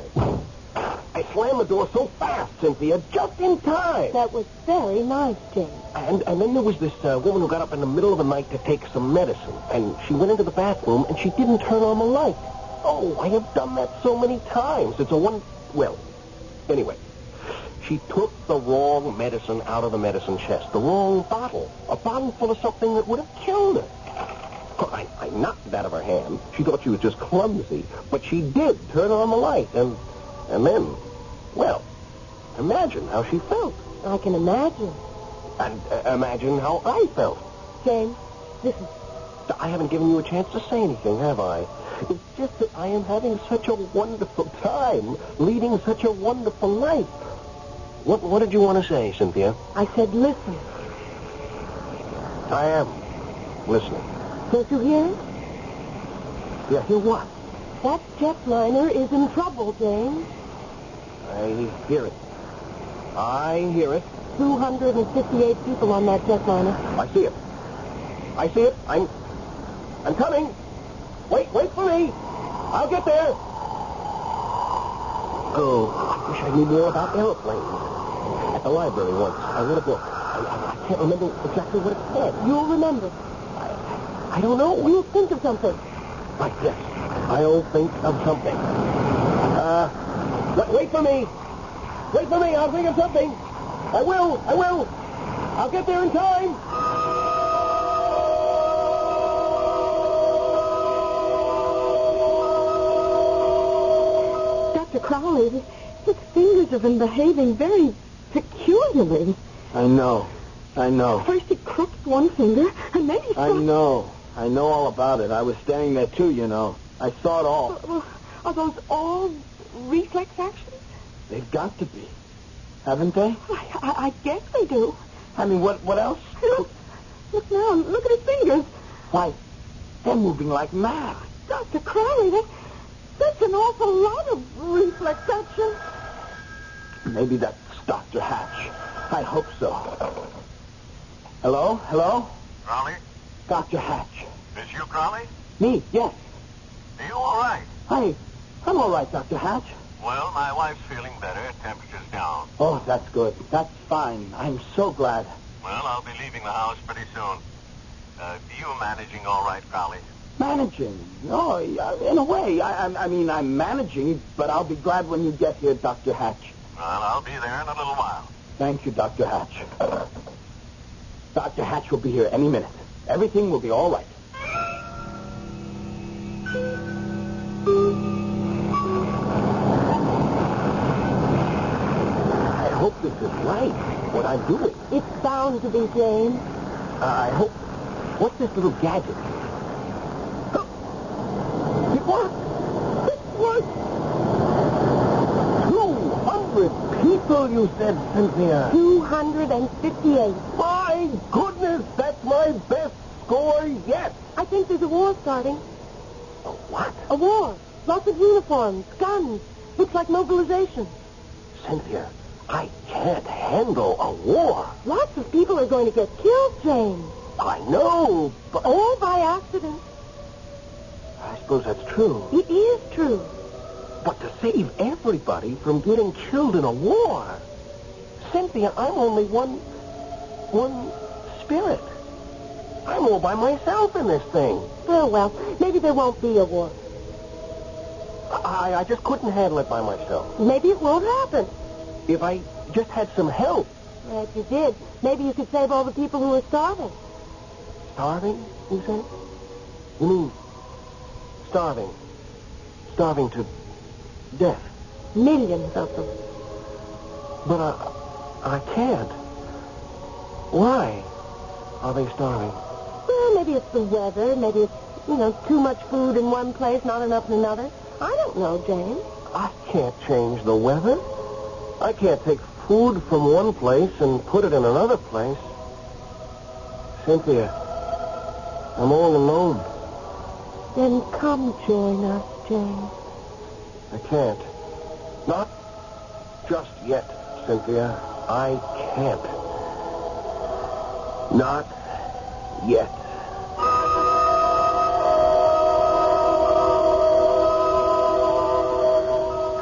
I slammed the door so fast, Cynthia, just in time. That was very nice, James. And then there was this woman who got up in the middle of the night to take some medicine, and she went into the bathroom, and she didn't turn on the light. Oh, I have done that so many times. It's a one... Well, anyway, she took the wrong medicine out of the medicine chest, the wrong bottle, a bottle full of something that would have killed her. I knocked it out of her hand. She thought she was just clumsy, but she did turn on the light, and then, well, imagine how she felt. I can imagine. And imagine how I felt. James, listen. I haven't given you a chance to say anything, have I? It's just that I am having such a wonderful time, leading such a wonderful life. What did you want to say, Cynthia? I said listen. I am listening. Don't you hear it? Yeah, hear what? That jetliner is in trouble, James. I hear it. I hear it. 258 people on that jetliner. I see it. I see it. I'm coming. Wait for me. I'll get there. Oh, I wish I knew more about airplanes. At the library once, I read a book. I can't remember exactly what it said. You'll remember. I don't know. You'll think of something. Like this. I'll think of something. Wait for me. Wait for me. I'll think of something. I will. I'll get there in time. Dr. Crowley, his fingers have been behaving very peculiarly. I know. First he crooked one finger, and then he... I know all about it. I was standing there, too, you know. I saw it all. Are those all reflex actions? They've got to be. Haven't they? I guess they do. I mean, what else? Look now. Look at his fingers. Why, they're moving like mad. Dr. Crowley, that's an awful lot of reflex action. Maybe that's Dr. Hatch. I hope so. Hello? Crowley? Dr. Hatch. Is you, Crowley? Me, yes. Are you all right? I'm all right, Dr. Hatch. Well, my wife's feeling better. Temperature's down. Oh, that's good. That's fine. I'm so glad. Well, I'll be leaving the house pretty soon. You managing all right, Crowley? Managing? No, in a way. I mean, I'm managing, but I'll be glad when you get here, Dr. Hatch. Well, I'll be there in a little while. Thank you, Dr. Hatch. Dr. Hatch will be here any minute. Everything will be all right. I hope this is right, what I'm doing. It's bound to be, James. I hope... What's this little gadget? It worked! It worked! 200 people, you said, Cynthia. 258. My goodness, that's my best score yet. I think there's a war starting. A what? A war. Lots of uniforms, guns. Looks like mobilization. Cynthia, I can't handle a war. Lots of people are going to get killed, James. I know, but... All by accident. I suppose that's true. It is true. But to save everybody from getting killed in a war... Cynthia, I'm only one spirit. I'm all by myself in this thing. Oh, well, maybe there won't be a war. I just couldn't handle it by myself. Maybe it won't happen. If I just had some help. If you did, maybe you could save all the people who are starving. Starving, you say? You mean starving? Starving to death? Millions of them. But I can't. Why are they starving? Well, maybe it's the weather. Maybe it's, too much food in one place, not enough in another. I don't know, James. I can't change the weather. I can't take food from one place and put it in another place. Cynthia, I'm all alone. Then come join us, James. I can't. Not just yet, Cynthia. I can't. Not yet.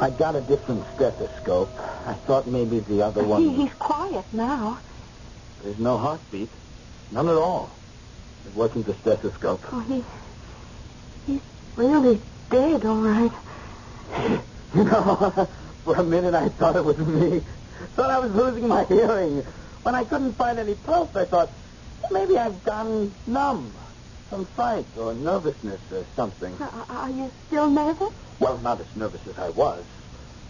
I got a different stethoscope. I thought maybe the other one... He's quiet now. There's no heartbeat. None at all. It wasn't the stethoscope. Oh, he's really dead, all right. For a minute I thought it was me. Thought I was losing my hearing. When I couldn't find any pulse, I thought, maybe I've gone numb. Some fright or nervousness or something. Are you still nervous? Well, not as nervous as I was.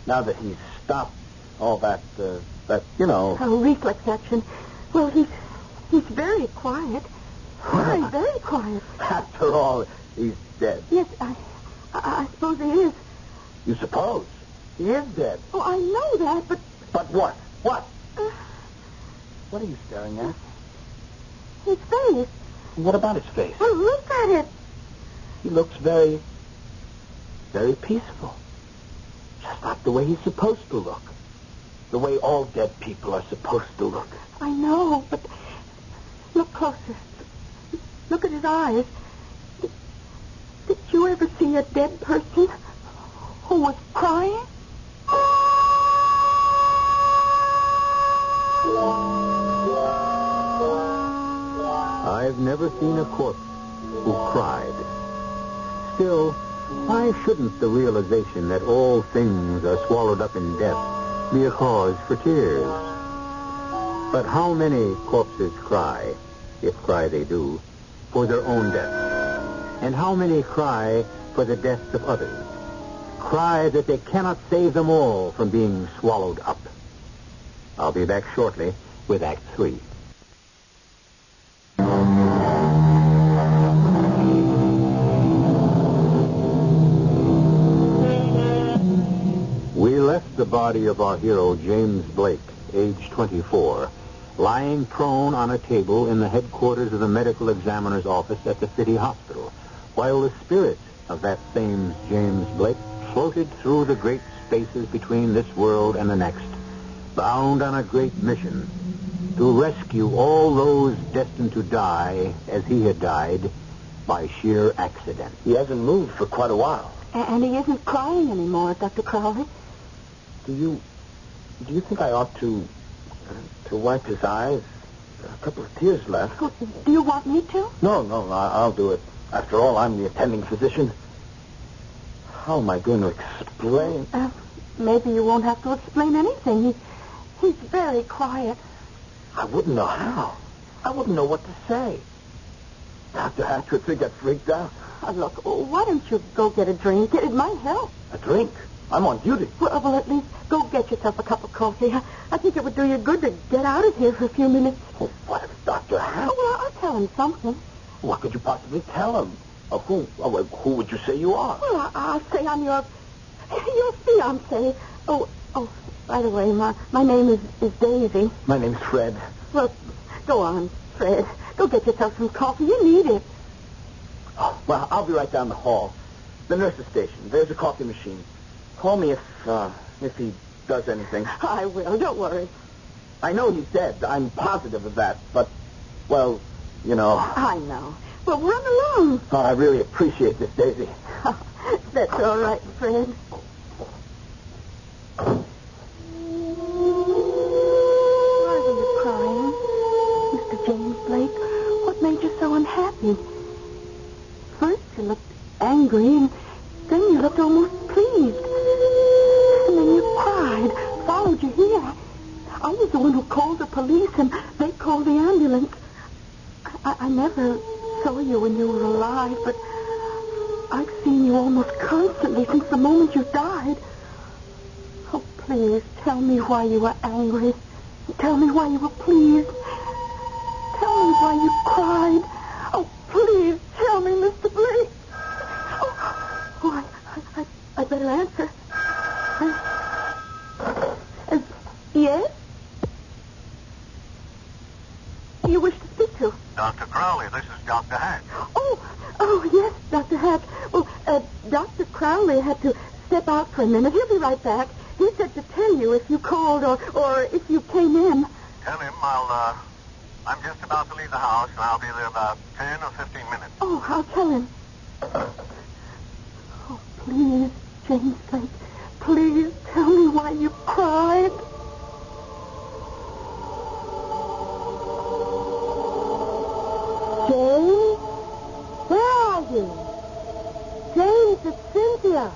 Now that he's stopped all that. Oh, reflex action. Well, he's very quiet. Very, very quiet. After all, he's dead. Yes, I suppose he is. You suppose? He is dead. Oh, I know that, but... But what? What? What are you staring at? His face. What about his face? Well, look at it. He looks very, very peaceful. Just like the way he's supposed to look. The way all dead people are supposed to look. I know, but look closer. Look at his eyes. Did you ever see a dead person who was crying? I've never seen a corpse who cried. Still, why shouldn't the realization that all things are swallowed up in death be a cause for tears? But how many corpses cry, if cry they do, for their own death? And how many cry for the deaths of others? Cry that they cannot save them all from being swallowed up. I'll be back shortly with Act 3. We left the body of our hero, James Blake, age 24, lying prone on a table in the headquarters of the medical examiner's office at the city hospital, while the spirit of that same James Blake floated through the great spaces between this world and the next, bound on a great mission to rescue all those destined to die as he had died by sheer accident. He hasn't moved for quite a while. And he isn't crying anymore, Dr. Crowley. Do you think I ought to wipe his eyes? A couple of tears left. Oh, do you want me to? No, I'll do it. After all, I'm the attending physician. How am I going to explain? Maybe you won't have to explain anything. He's very quiet. I wouldn't know how. I wouldn't know what to say. Dr. Hatchett would get freaked out. Look, why don't you go get a drink? It might help. A drink? I'm on duty. Well, at least go get yourself a cup of coffee. I think it would do you good to get out of here for a few minutes. Well, what if Dr. Hatchett? Oh, well, I'll tell him something. What could you possibly tell him? Who would you say you are? Well, I'll say I'm your fiancé. Oh, by the way, my name is Daisy. My name's Fred. Well, go on, Fred. Go get yourself some coffee. You need it. Oh, well, I'll be right down the hall. The nurse's station. There's a coffee machine. Call me if he does anything. I will. Don't worry. I know he's dead. I'm positive of that. But, well, you know. I know. Well, run along. Oh, I really appreciate this, Daisy. That's all right, Fred. Why were you crying, Mr. James Blake? What made you so unhappy? First you looked angry, and then you looked almost pleased. And then you cried, followed you here. I was the one who called the police, and they called the ambulance. I never saw you when you were alive, but I've seen you almost constantly since the moment you died. Oh, please, tell me why you were angry. Tell me why you were pleased. Tell me why you cried. Oh, please, tell me, Mr. Blake. Oh, I better answer. Yes? You wish to speak to? Dr. Crowley, this is Dr. Hatch. Oh, yes, Dr. Hatch. Well, Dr. Crowley had to step out for a minute. He'll be right back. He said to tell you if you called or if you came in. Tell him I'm just about to leave the house, and I'll be there about 10 or 15 minutes. Oh, I'll tell him. Oh, please, James Blake, please tell me why you cried. James? Where are you? James, it's Cynthia.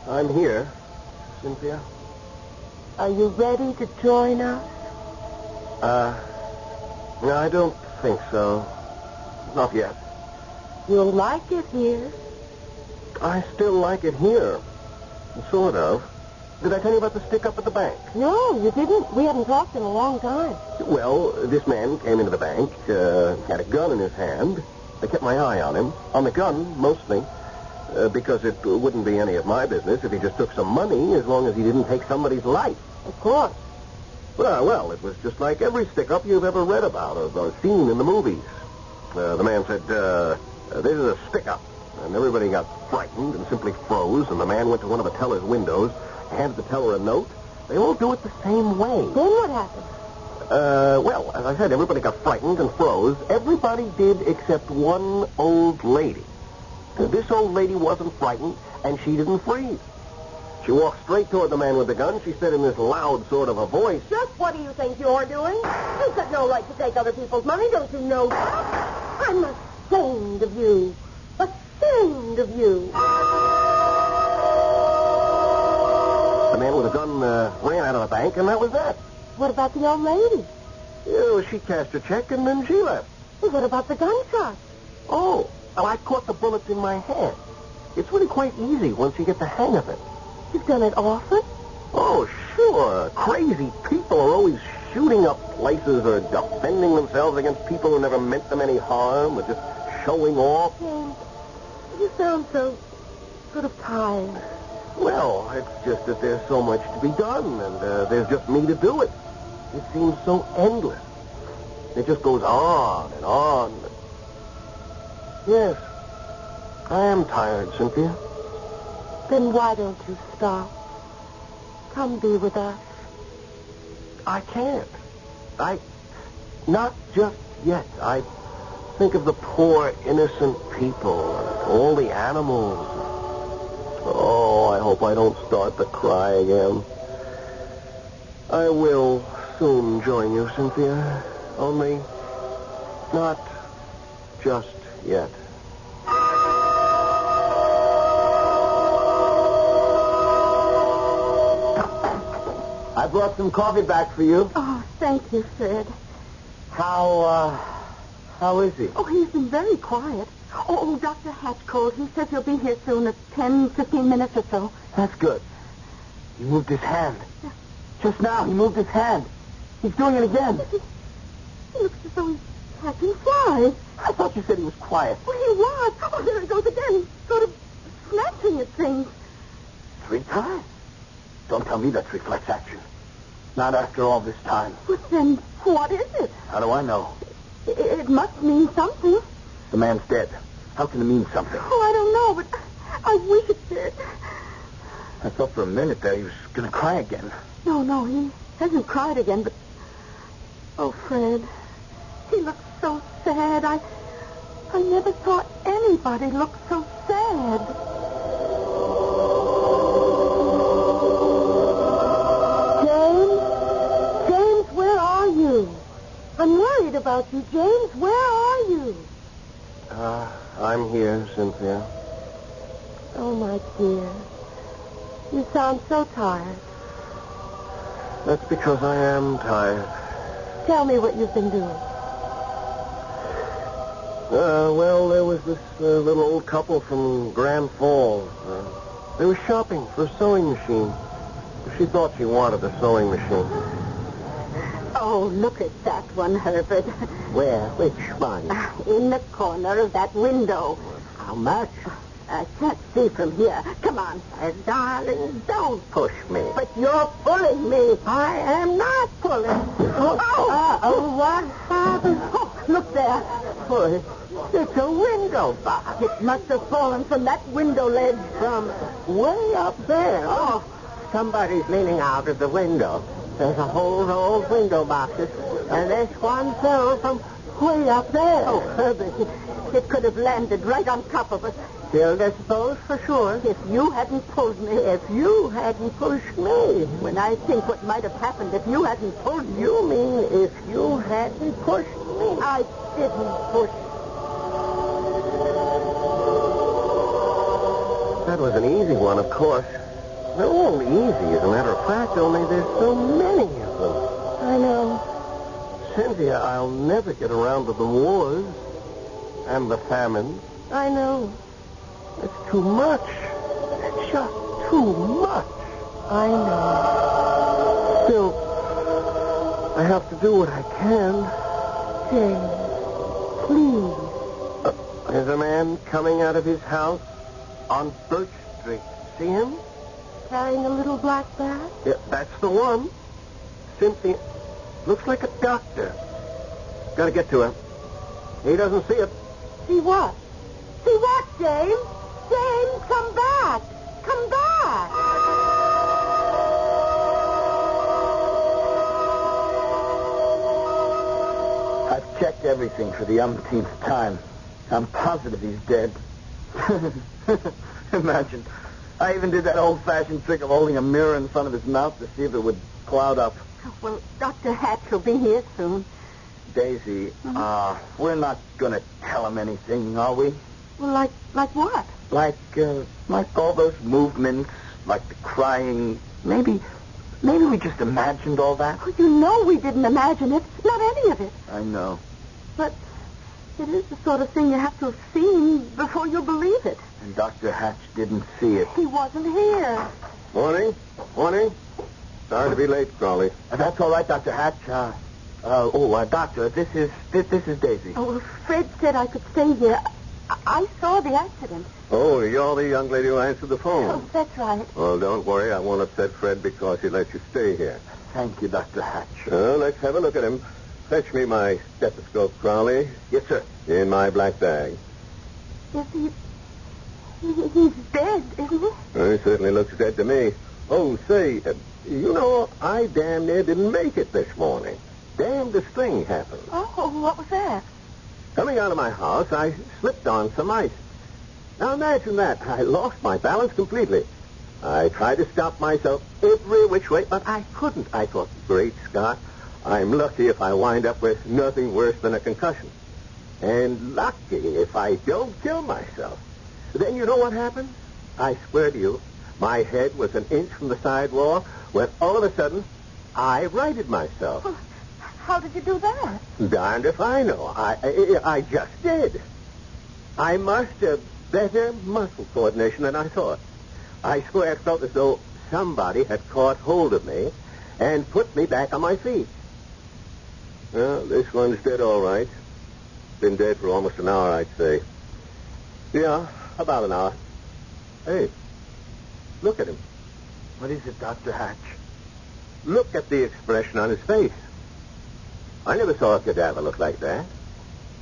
I'm here, Cynthia. Are you ready to join us? No, I don't think so. Not yet. You'll like it here. I still like it here. Sort of. Did I tell you about the stick-up at the bank? No, you didn't. We haven't talked in a long time. Well, this man came into the bank, had a gun in his hand. I kept my eye on him. On the gun, mostly. Because it wouldn't be any of my business if he just took some money, as long as he didn't take somebody's life. Of course. Well, it was just like every stick-up you've ever read about or seen in the movies. The man said, this is a stick-up. And everybody got frightened and simply froze, and the man went to one of the teller's windows, handed the teller a note. They all do it the same way. Then what happened? Well, as I said, everybody got frightened and froze. Everybody did except one old lady. This old lady wasn't frightened, and she didn't freeze. She walked straight toward the man with the gun. She said in this loud sort of a voice, Just what do you think you're doing? You've got no right to take other people's money, don't you know that? I'm ashamed of you. Ashamed of you. The man with the gun ran out of the bank, and that was that. What about the old lady? She cashed her check, and then she left. Well, what about the gunshot? Oh, well, I caught the bullets in my hand. It's really quite easy once you get the hang of it. You've done it often? Oh, sure. Crazy people are always shooting up places or defending themselves against people who never meant them any harm or just showing off. James, you sound so sort of tired. Well, it's just that there's so much to be done, and there's just me to do it. It seems so endless. It just goes on and on. Yes, I am tired, Cynthia. Then why don't you stop? Come be with us. I can't. Not just yet. I think of the poor, innocent people, and all the animals. Oh, I hope I don't start to cry again. I will soon join you, Cynthia. Only not just yet. I brought some coffee back for you. Oh, thank you, Fred. How is he? Oh, he's been very quiet. Oh, Dr. Hatch called. He says he'll be here soon at 10, 15 minutes or so. That's good. He moved his hand. Just now, he moved his hand. He's doing it again. He looks as though he's catching flies. I thought you said he was quiet. Well, he was. Oh, there he goes again. Sort of snatching at things. 3 times? Don't tell me that's reflex action. Not after all this time. But then, what is it? How do I know? It must mean something. The man's dead. How can it mean something? Oh, I don't know, but I wish it did. I thought for a minute there he was going to cry again. No, he hasn't cried again, but... Oh, Fred, he looks so sad. I I never saw anybody look so sad. James, where are you? I'm worried about you, James. Where are you? I'm here, Cynthia. Oh, my dear. You sound so tired. That's because I am tired. Tell me what you've been doing. Well, there was this little old couple from Grand Falls. They were shopping for a sewing machine. She thought she wanted a sewing machine. Oh, look at that one, Herbert. Where? Which one? In the corner of that window. How much? I can't see from here. Come on. Darling, don't push me. But you're pulling me. I am not pulling. What happened? Oh, look there. Oh, it's a window box. It must have fallen from that window ledge. From way up there. Oh, somebody's leaning out of the window. There's a whole row of window boxes, and this one fell from way up there. Oh, Herbert, it could have landed right on top of us. Still disposed for sure. If you hadn't pulled me. If you hadn't pushed me. When I think what might have happened if you hadn't pulled me. You mean if you hadn't pushed me? I didn't push. That was an easy one, of course. They're all easy, as a matter of fact, only there's so many of them. I know. Cynthia, I'll never get around to the wars and the famine. I know. It's too much. It's just too much. I know. Still, I have to do what I can. James, please. There's a man coming out of his house on Birch Street. See him? Carrying a little black bag? Yeah, that's the one. Cynthia, looks like a doctor. Gotta get to him. He doesn't see it. See what? See what, James? James, come back. Come back. I've checked everything for the umpteenth time. I'm positive he's dead. Imagine. I even did that old-fashioned trick of holding a mirror in front of his mouth to see if it would cloud up. Well, Dr. Hatch will be here soon. Daisy, we're not going to tell him anything, are we? Well, like what? Like all those movements, like the crying. Maybe we just imagined all that. Oh, you know we didn't imagine it. Not any of it. I know. But it is the sort of thing you have to have seen before you'll believe it. And Dr. Hatch didn't see it. He wasn't here. Morning. Sorry to be late, Crawley. That's all right, Dr. Hatch. Doctor, this is Daisy. Oh, well, Fred said I could stay here. I saw the accident. Oh, you're the young lady who answered the phone. Oh, that's right. Well, don't worry. I won't upset Fred because he let you stay here. Thank you, Dr. Hatch. Well, let's have a look at him. Fetch me my stethoscope, Crowley. Yes, sir. In my black bag. Is he's dead, isn't he? Well, he certainly looks dead to me. Oh, say, I damn near didn't make it this morning. Damnedest thing happened. Oh, what was that? Coming out of my house, I slipped on some ice. Now imagine that. I lost my balance completely. I tried to stop myself every which way, but I couldn't. I thought, great Scott, I'm lucky if I wind up with nothing worse than a concussion. And lucky if I don't kill myself. Then you know what happened? I swear to you, my head was an inch from the sidewalk when all of a sudden I righted myself. Well, how did you do that? Darned if I know. I just did. I must have better muscle coordination than I thought. I swear it felt as though somebody had caught hold of me and put me back on my feet. Well, this one's dead all right. Been dead for almost an hour, I'd say. Yeah, about an hour. Hey, look at him. What is it, Dr. Hatch? Look at the expression on his face. I never saw a cadaver look like that.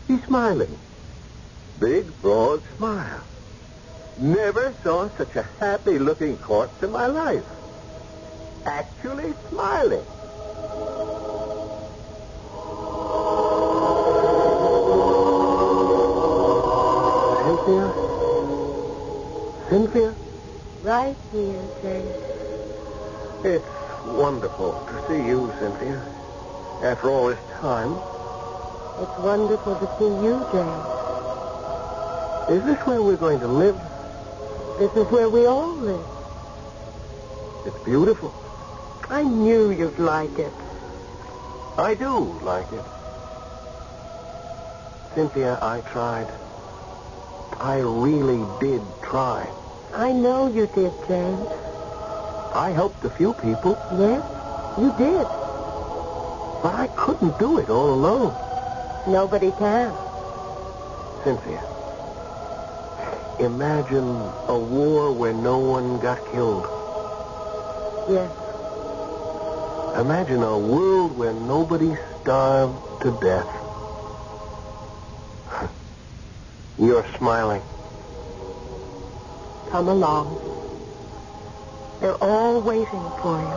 He's smiling. Big, broad smile. Never saw such a happy-looking corpse in my life. Actually smiling. Cynthia? Cynthia? Right here, James. It's wonderful to see you, Cynthia. After all this time. It's wonderful to see you, James. Is this where we're going to live? This is where we all live. It's beautiful. I knew you'd like it. I do like it. Cynthia, I tried. I really did try. I know you did, James. I helped a few people. Yes, you did. But I couldn't do it all alone. Nobody can. Cynthia, imagine a war where no one got killed. Yes. Imagine a world where nobody starved to death. You're smiling. Come along. They're all waiting for you.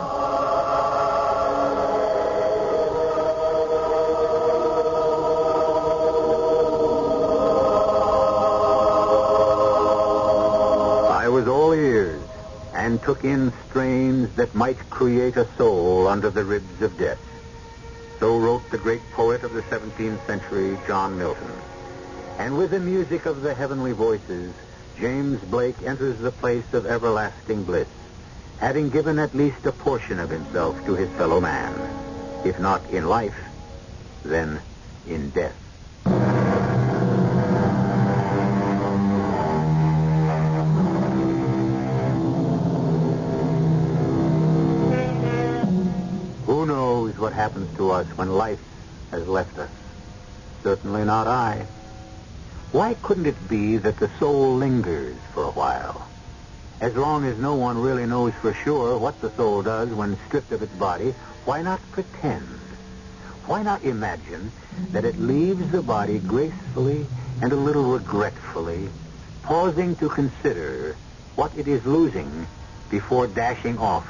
I was all ears and took in strains that might create a soul under the ribs of death. So wrote the great poet of the 17th century, John Milton. And with the music of the heavenly voices, James Blake enters the place of everlasting bliss, having given at least a portion of himself to his fellow man. If not in life, then in death. Who knows what happens to us when life has left us? Certainly not I. Why couldn't it be that the soul lingers for a while? As long as no one really knows for sure what the soul does when stripped of its body, why not pretend? Why not imagine that it leaves the body gracefully and a little regretfully, pausing to consider what it is losing before dashing off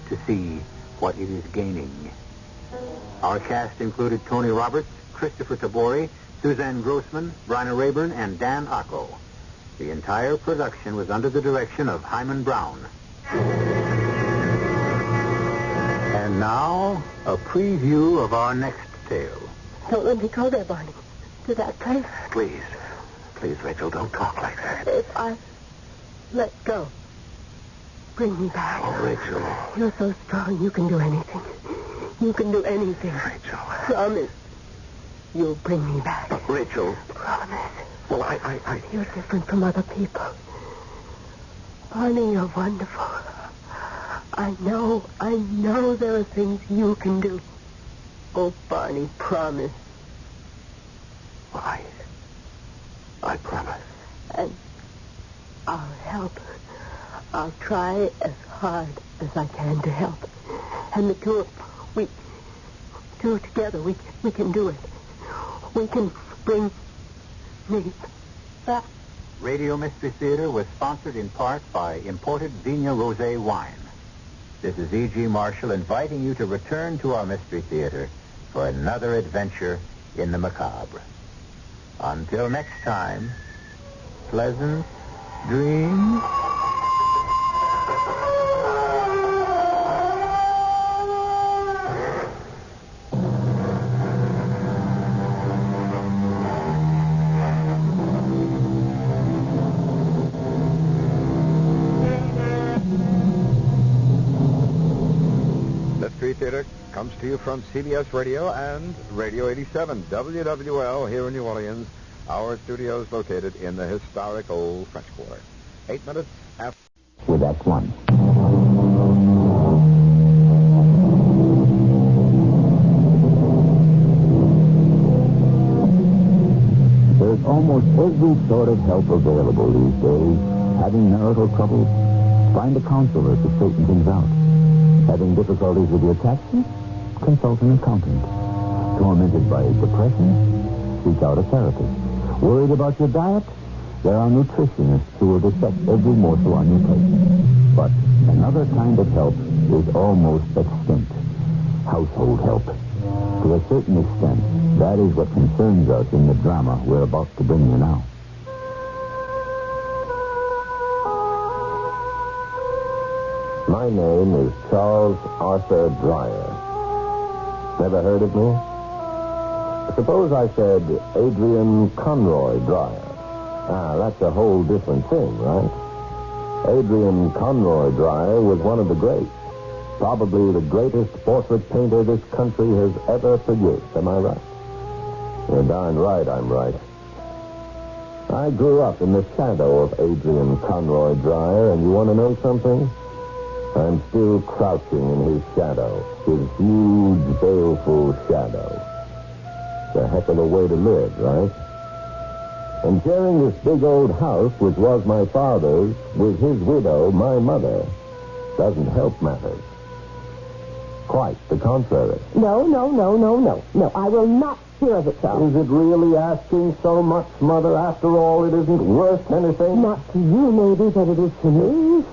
to see what it is gaining? Our cast included Tony Roberts, Christopher Tabori, Suzanne Grossman, Bryna Rayburn, and Dan Acco. The entire production was under the direction of Hyman Brown. And now, a preview of our next tale. Don't let me go there, Barney. To that place. Please. Please, Rachel, don't talk like that. If I let go, bring me back. Oh, Rachel. You're so strong, you can do anything. You can do anything. Rachel. Promise. You'll bring me back. Rachel. Promise. Well, I... You're different from other people. Barney, you're wonderful. I know there are things you can do. Oh, Barney, promise. Well, I promise. And I'll help. I'll try as hard as I can to help. And the two together, we can do it. We can bring me back. Radio Mystery Theater was sponsored in part by imported Vigna Rosé wine. This is E.G. Marshall inviting you to return to our Mystery Theater for another adventure in the macabre. Until next time, pleasant dreams. Theater comes to you from CBS Radio and Radio 87 WWL here in New Orleans. Our studios located in the historic old French Quarter. 8 minutes after. With Act One. There's almost every sort of help available these days. Having marital troubles? Find a counselor to straighten things out. Having difficulties with your taxes? Consult an accountant. Tormented by depression? Seek out a therapist. Worried about your diet? There are nutritionists who will dissect every morsel on your plate. But another kind of help is almost extinct. Household help. To a certain extent, that is what concerns us in the drama we're about to bring you now. My name is Charles Arthur Dreyer. Never heard of me? Suppose I said Adrian Conroy Dreyer. That's a whole different thing, right? Adrian Conroy Dreyer was one of the greats. Probably the greatest portrait painter this country has ever produced. Am I right? You're darn right I'm right. I grew up in the shadow of Adrian Conroy Dreyer, and you want to know something? I'm still crouching in his shadow, his huge, baleful shadow. It's a heck of a way to live, right? And sharing this big old house, which was my father's, with his widow, my mother, doesn't help matters. Quite the contrary. No. No, I will not hear of it, Charles. Is it really asking so much, Mother? After all, it isn't worth anything. Not to you, maybe, but it is to me.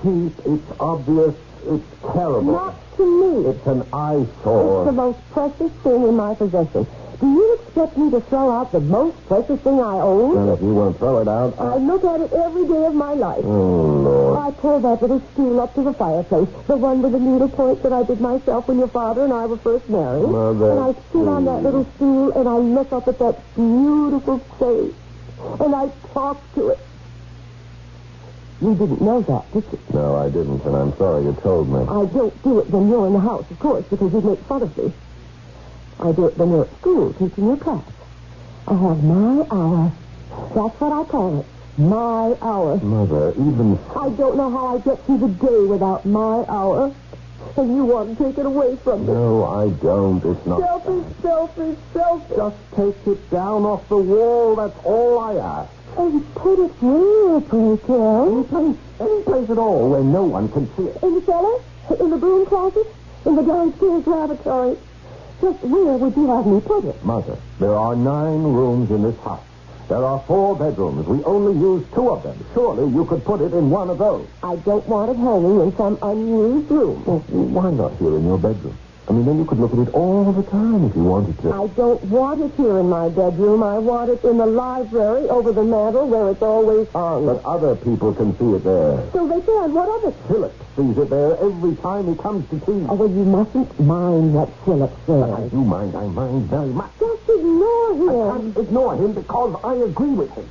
It's obvious. It's terrible. Not to me. It's an eyesore. It's the most precious thing in my possession. Do you expect me to throw out the most precious thing I own? Well, if you want to throw it out... I look at it every day of my life. Oh, Lord. I pull that little stool up to the fireplace, the one with the needlepoint that I did myself when your father and I were first married. Mother, and I sit on that little stool, and I look up at that beautiful face, and I talk to it. You didn't know that, did you? No, I didn't, and I'm sorry you told me. I don't do it when you're in the house, of course, because you'd make fun of me. I do it when you're at school, teaching your class. I have my hour. That's what I call it. My hour. Mother, even... I don't know how I get through the day without my hour. And you want to take it away from me. No, I don't. It's not... Selfish. Just take it down off the wall. That's all I ask. And put it where, pray tell? Any place at all where no one can see it. In the cellar? In the broom closet? In the downstairs lavatory? Just where would you have me put it? Mother, there are 9 rooms in this house. There are 4 bedrooms. We only use 2 of them. Surely you could put it in one of those. I don't want it hanging in some unused room. Well, why not here in your bedroom? I mean, then you could look at it all the time if you wanted to. I don't want it here in my bedroom. I want it in the library over the mantel where it's always hung. But other people can see it there. So they can. What of it? Philip sees it there every time he comes to tea. Oh, well, you mustn't mind what Philip says. But I do mind. I mind very much. Just ignore him. I can't ignore him because I agree with him.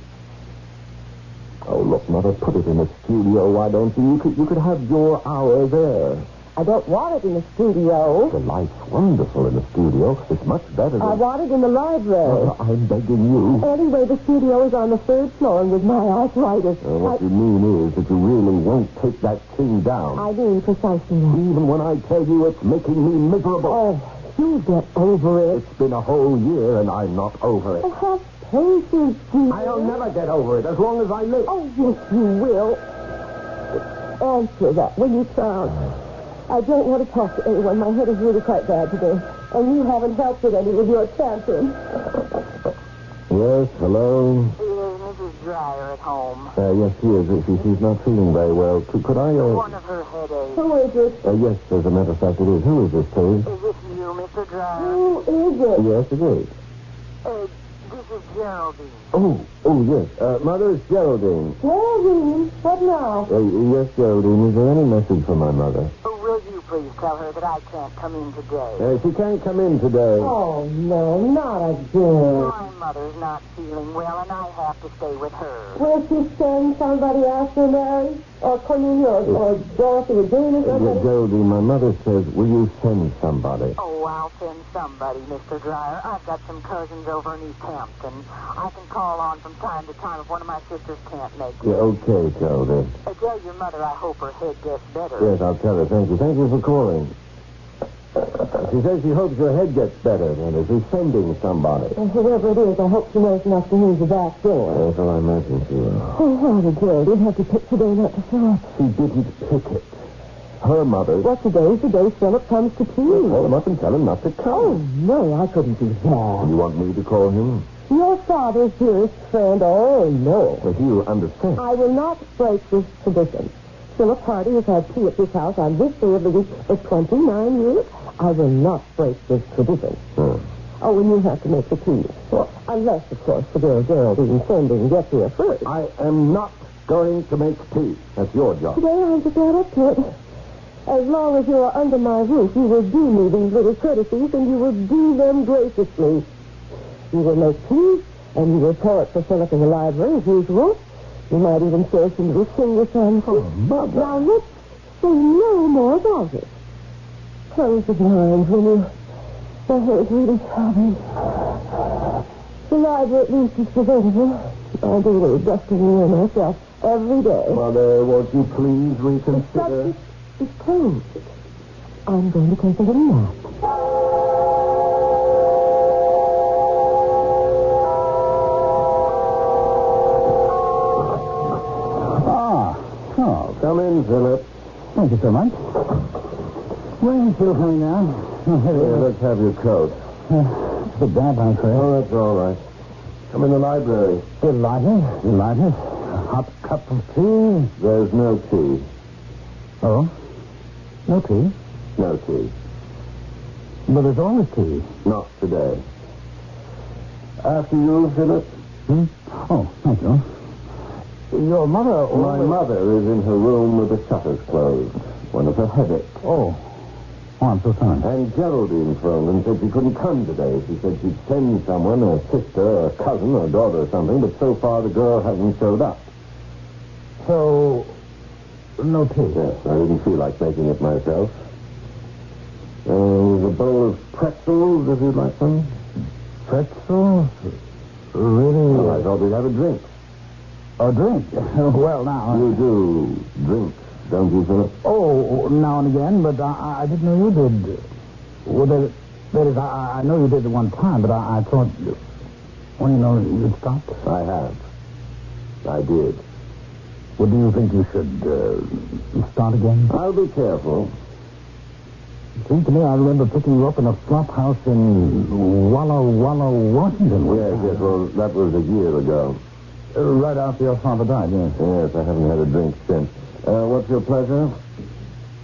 Oh, look, Mother, put it in the studio, why don't you? You could have your hour there. I don't want it in the studio. The light's wonderful in the studio. It's much better than... I want it in the library. I'm begging you. Anyway, the studio is on the 3rd floor, and with my arthritis... What you mean is that you really won't take that thing down. I mean precisely that. Even when I tell you it's making me miserable. Oh, you get over it. It's been a whole year, and I'm not over it. Have patience, dear. I'll never get over it as long as I live. Oh, yes, you will. Answer that when you frown. I don't want to talk to anyone. My head is really quite bad today. And you haven't helped it any with your tantrum. Yes, hello? Is Mrs. Dreyer at home? Yes, she is. She's not feeling very well. Could I, One of her headaches. Who is it? Yes, as a matter of fact, it is. Who is this, please? Is this you, Mr. Dreyer? Who is it? Yes, it is. This is Geraldine. Oh, yes. Mother, it's Geraldine. Geraldine? What now? Yes, Geraldine. Is there any message for my mother? Will you please tell her that I can't come in today? She can't come in today. Oh, no, not again. My mother's not feeling well, and I have to stay with her. Will she send somebody after Mary? Or Cornelia? Or Dorothy or Jane or something? Geraldine, my mother says, will you send somebody? Oh, I'll send somebody, Mr. Dreyer. I've got some cousins over in East Hampton. I can call on from time to time if one of my sisters can't make it. Yeah, okay, Geraldine. Tell your mother I hope her head gets better. Yes, I'll tell her. Thank you. Thank you for calling. She says she hopes her head gets better, and is she sending somebody? And whoever it is, I hope she knows enough to use the back door. Yes, well, I imagine she will. Oh, how did Geraldine have to pick today not to show up? She didn't pick it. Her mother... Well, today's the day Philip comes to tea. Call him up and tell him not to come. Oh, no, I couldn't do that. You want me to call him? Your father's dearest friend. Oh, no. But you understand. I will not break this tradition. Philip Hardy has had tea at this house on this day of the week for 29 years. I will not break this tradition. Oh, and you have to make the tea. Well, unless, of course, the girl Geraldine sending gets here first. I am not going to make tea. That's your job. Today I'm just not up to it. As long as you are under my roof, you will do me these little courtesies, and you will do them graciously. You will make tea, and you will pour it for Philip in the library, as usual. You might even say some little singer songs. Oh, Mother. Now, let's say no more about it. Close the blinds, will you? My hair is really throbbing. The library, at least, is presentable. I do a little dusting here myself every day. Mother, won't you please reconsider? It's closed. I'm going to take a little nap. Oh, come in, Philip. Thank you so much. Rain's still coming down. Let's have your coat. It's a bit damp, I'm afraid. Oh, that's all right. Come in the library. Delighted. A hot cup of tea. There's no tea. Oh? No tea? No tea. But there's always tea. Not today. After you, Philip. Oh, thank you. Your mother... My mother is in her room with the shutters closed. One of her headaches. Oh, I'm so sorry. And Geraldine phoned and said she couldn't come today. She said she'd send someone, a sister, or a cousin, or a daughter or something, but so far the girl hasn't showed up. So, no tea? Yes, I didn't feel like making it myself. There's a bowl of pretzels, if you'd like some. Pretzels? Really? Well, I thought we'd have a drink. A drink? Well, now... You do drink, don't you, Philip? Oh, now and again, but I didn't know you did. Well, that is, I know you did at one time, but I thought... Well, you know, you'd stopped. I have. I did. Well, do you think you should start again? I'll be careful. It seems to me I remember picking you up in a flop house in Walla Walla, Washington. Yes, well, that was a year ago. Right after your father died, yes. Yes, I haven't had a drink since. What's your pleasure?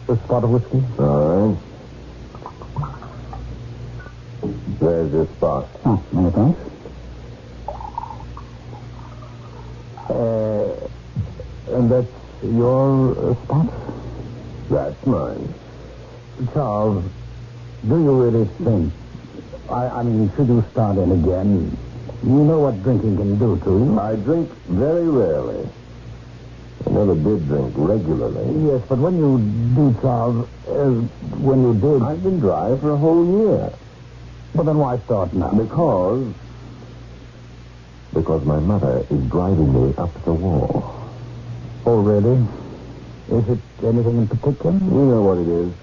A spot of whiskey. All right. There's your spot. Oh, many thanks. And that's your spot? That's mine. Charles, do you really think... I mean, should you start in again... You know what drinking can do to you. I drink very rarely. I never did drink regularly. Yes, but when you do, Charles, when you did... I've been dry for a whole year. But then why start now? Because my mother is driving me up the wall. Oh, really? Is it anything in particular? You know what it is.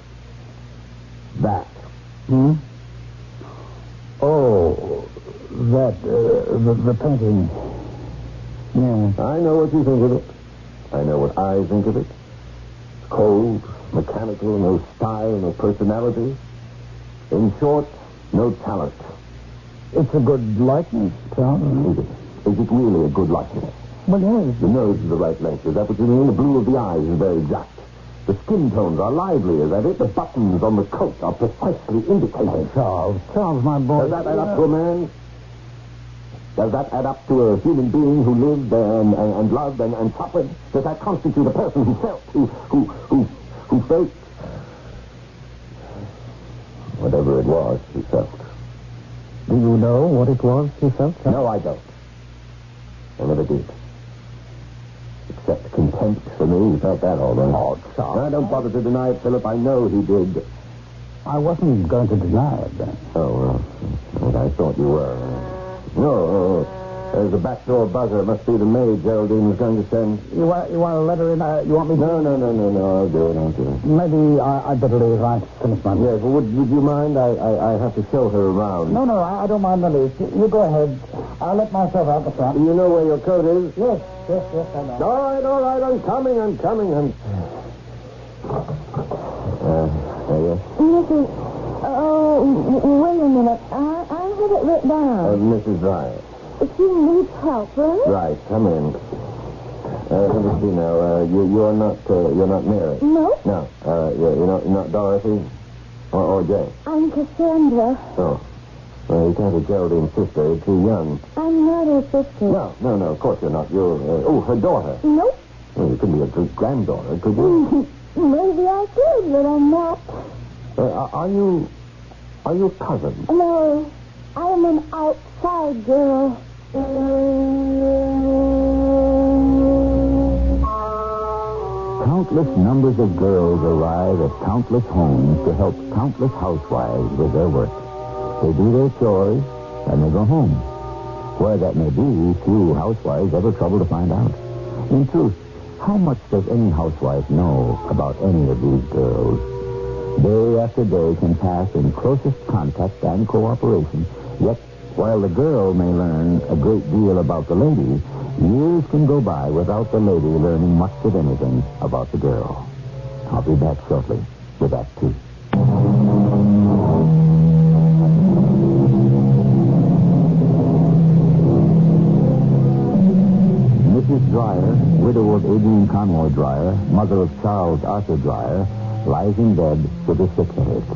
That. Oh... That, the painting. Yeah. I know what you think of it. I know what I think of it. Cold, mechanical, no style, no personality. In short, no talent. It's a good likeness, Charles. Is it really a good likeness? Well, yes. The nose is the right length. Is that what you mean? The blue of the eyes is very exact. The skin tones are lively, is that it? The buttons on the coat are precisely indicated. Charles, my boy. Does that add up to a man? Does that add up to a human being who lived and loved and suffered? Does that constitute a person who felt, who felt? Whatever it was, he felt. Do you know what it was he felt? No, I don't. I never did. Except contempt for me, he felt that all right. Oh, Charles. I don't bother to deny it, Philip. I know he did. I wasn't going to deny it, then. Oh, well, I thought you were. No, there's a back door buzzer. It must be the maid Geraldine was going to send. You want a letter in? You want me to? No. I'll do it. Maybe I'd better leave. I finished my... Yes, well, would you mind? I have to show her around. No, I don't mind the least. You go ahead. I'll let myself out the front. You know where your coat is? Yes, I know. All right. I'm coming. Mrs. Oh, wait a minute. I have it written down. Mrs. Dyer. She needs help, right? Right. Come in. Let me see now. You're not Mary. No. No. You're not Dorothy or Jane. I'm Cassandra. Oh. Well, you can't be Geraldine's sister. You're too young. I'm not her sister. No. Of course you're not. You're her daughter. Nope. Well, you couldn't be a granddaughter, could you? Maybe I could, but I'm not. Are you a cousin? No, I'm an outside girl. Countless numbers of girls arrive at countless homes to help countless housewives with their work. They do their chores, and they go home. Where that may be, few housewives ever trouble to find out. In truth, how much does any housewife know about any of these girls? Day after day can pass in closest contact and cooperation, yet while the girl may learn a great deal about the lady, years can go by without the lady learning much of anything about the girl. I'll be back shortly with Act 2. Mrs. Dreyer, widow of Adrian Conroy Dreyer, mother of Charles Arthur Dreyer, lies in bed with a sick headache.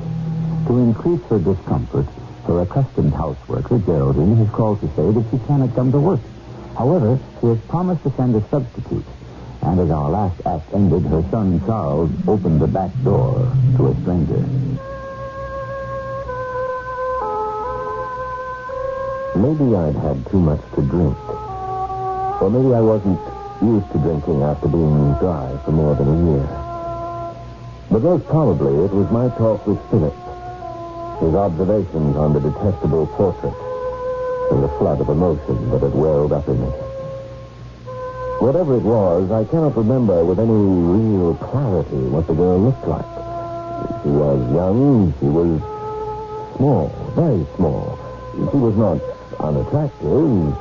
To increase her discomfort, her accustomed houseworker, Geraldine, has called to say that she cannot come to work. However, she has promised to send a substitute. And as our last act ended, her son Charles opened the back door to a stranger. Maybe I'd had too much to drink. Or maybe I wasn't used to drinking after being dry for more than a year. But most probably it was my talk with Philip, his observations on the detestable portrait, and the flood of emotion that had welled up in it. Whatever it was, I cannot remember with any real clarity what the girl looked like. She was young, she was small, very small. She was not unattractive.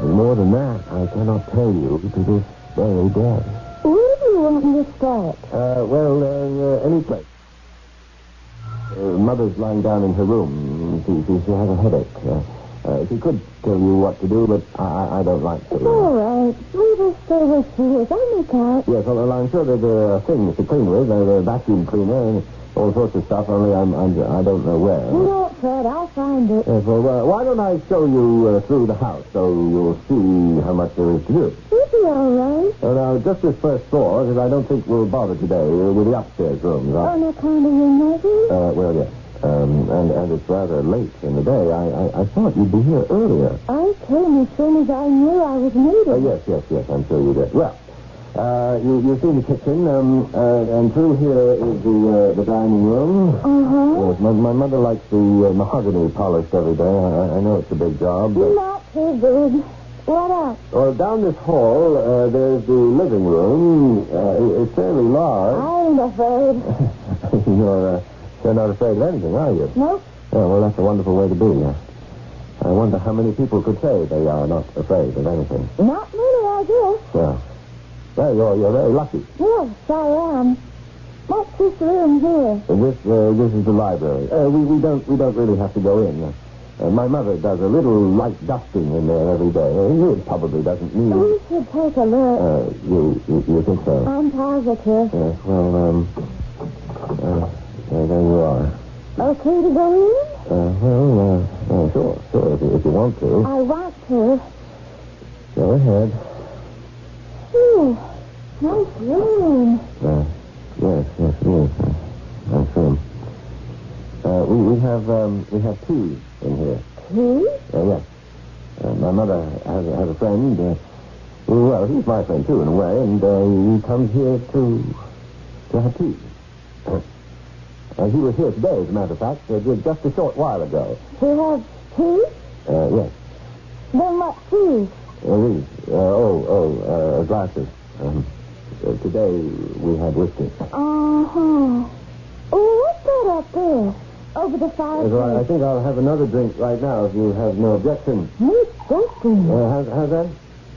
More than that, I cannot tell you to this very day. Where do you want me to start? Any place. Mother's lying down in her room. She has a headache. She could tell you what to do, but I don't like to. It's all right. We just stay where she is. I'll make out. Yes, well, I'm sure there's things to clean with. There's a vacuum cleaner and all sorts of stuff, only I don't know where. You don't fret. I'll find it. Yes, well, why don't I show you through the house so you'll see how much there is to do? You'll be all right. Now, just this first floor, because I don't think we'll bother today with the upstairs rooms. On account of your mother? Well, yes. And it's rather late in the day. I thought you'd be here earlier. I came as soon as I knew I was needed. Yes, I'm sure you did. Well, you've seen the kitchen, and through here is the dining room. Uh-huh. Yes, my mother likes the mahogany polished every day. I know it's a big job. But... Not too big. What else? Well, down this hall, there's the living room. It's fairly large. I ain't afraid. You're not afraid of anything, are you? Nope. Oh, well, that's a wonderful way to be. I wonder how many people could say they are not afraid of anything. Not many, I guess. Yeah. Well, you're very lucky. Yes, I am. What's this room here? This is the library. We don't really have to go in. My mother does a little light dusting in there every day. It probably doesn't need... We should take a look. You think so? I'm positive. Yes, well, there you are. Okay to go in? Sure, if you want to. I want to. Go ahead. Phew, nice room. Yes, it is. Nice room. We have tea in here. Tea? Yes. My mother has a friend. Well, he's my friend too, in a way, and he comes here to have tea. He was here today, as a matter of fact, just a short while ago. To have tea? Yes. Then what tea? These. Glasses. Today we had whiskey. Uh-huh. Oh, what's that up there? Over the fireplace? I think I'll have another drink right now if you have no objection. No objection? How's that?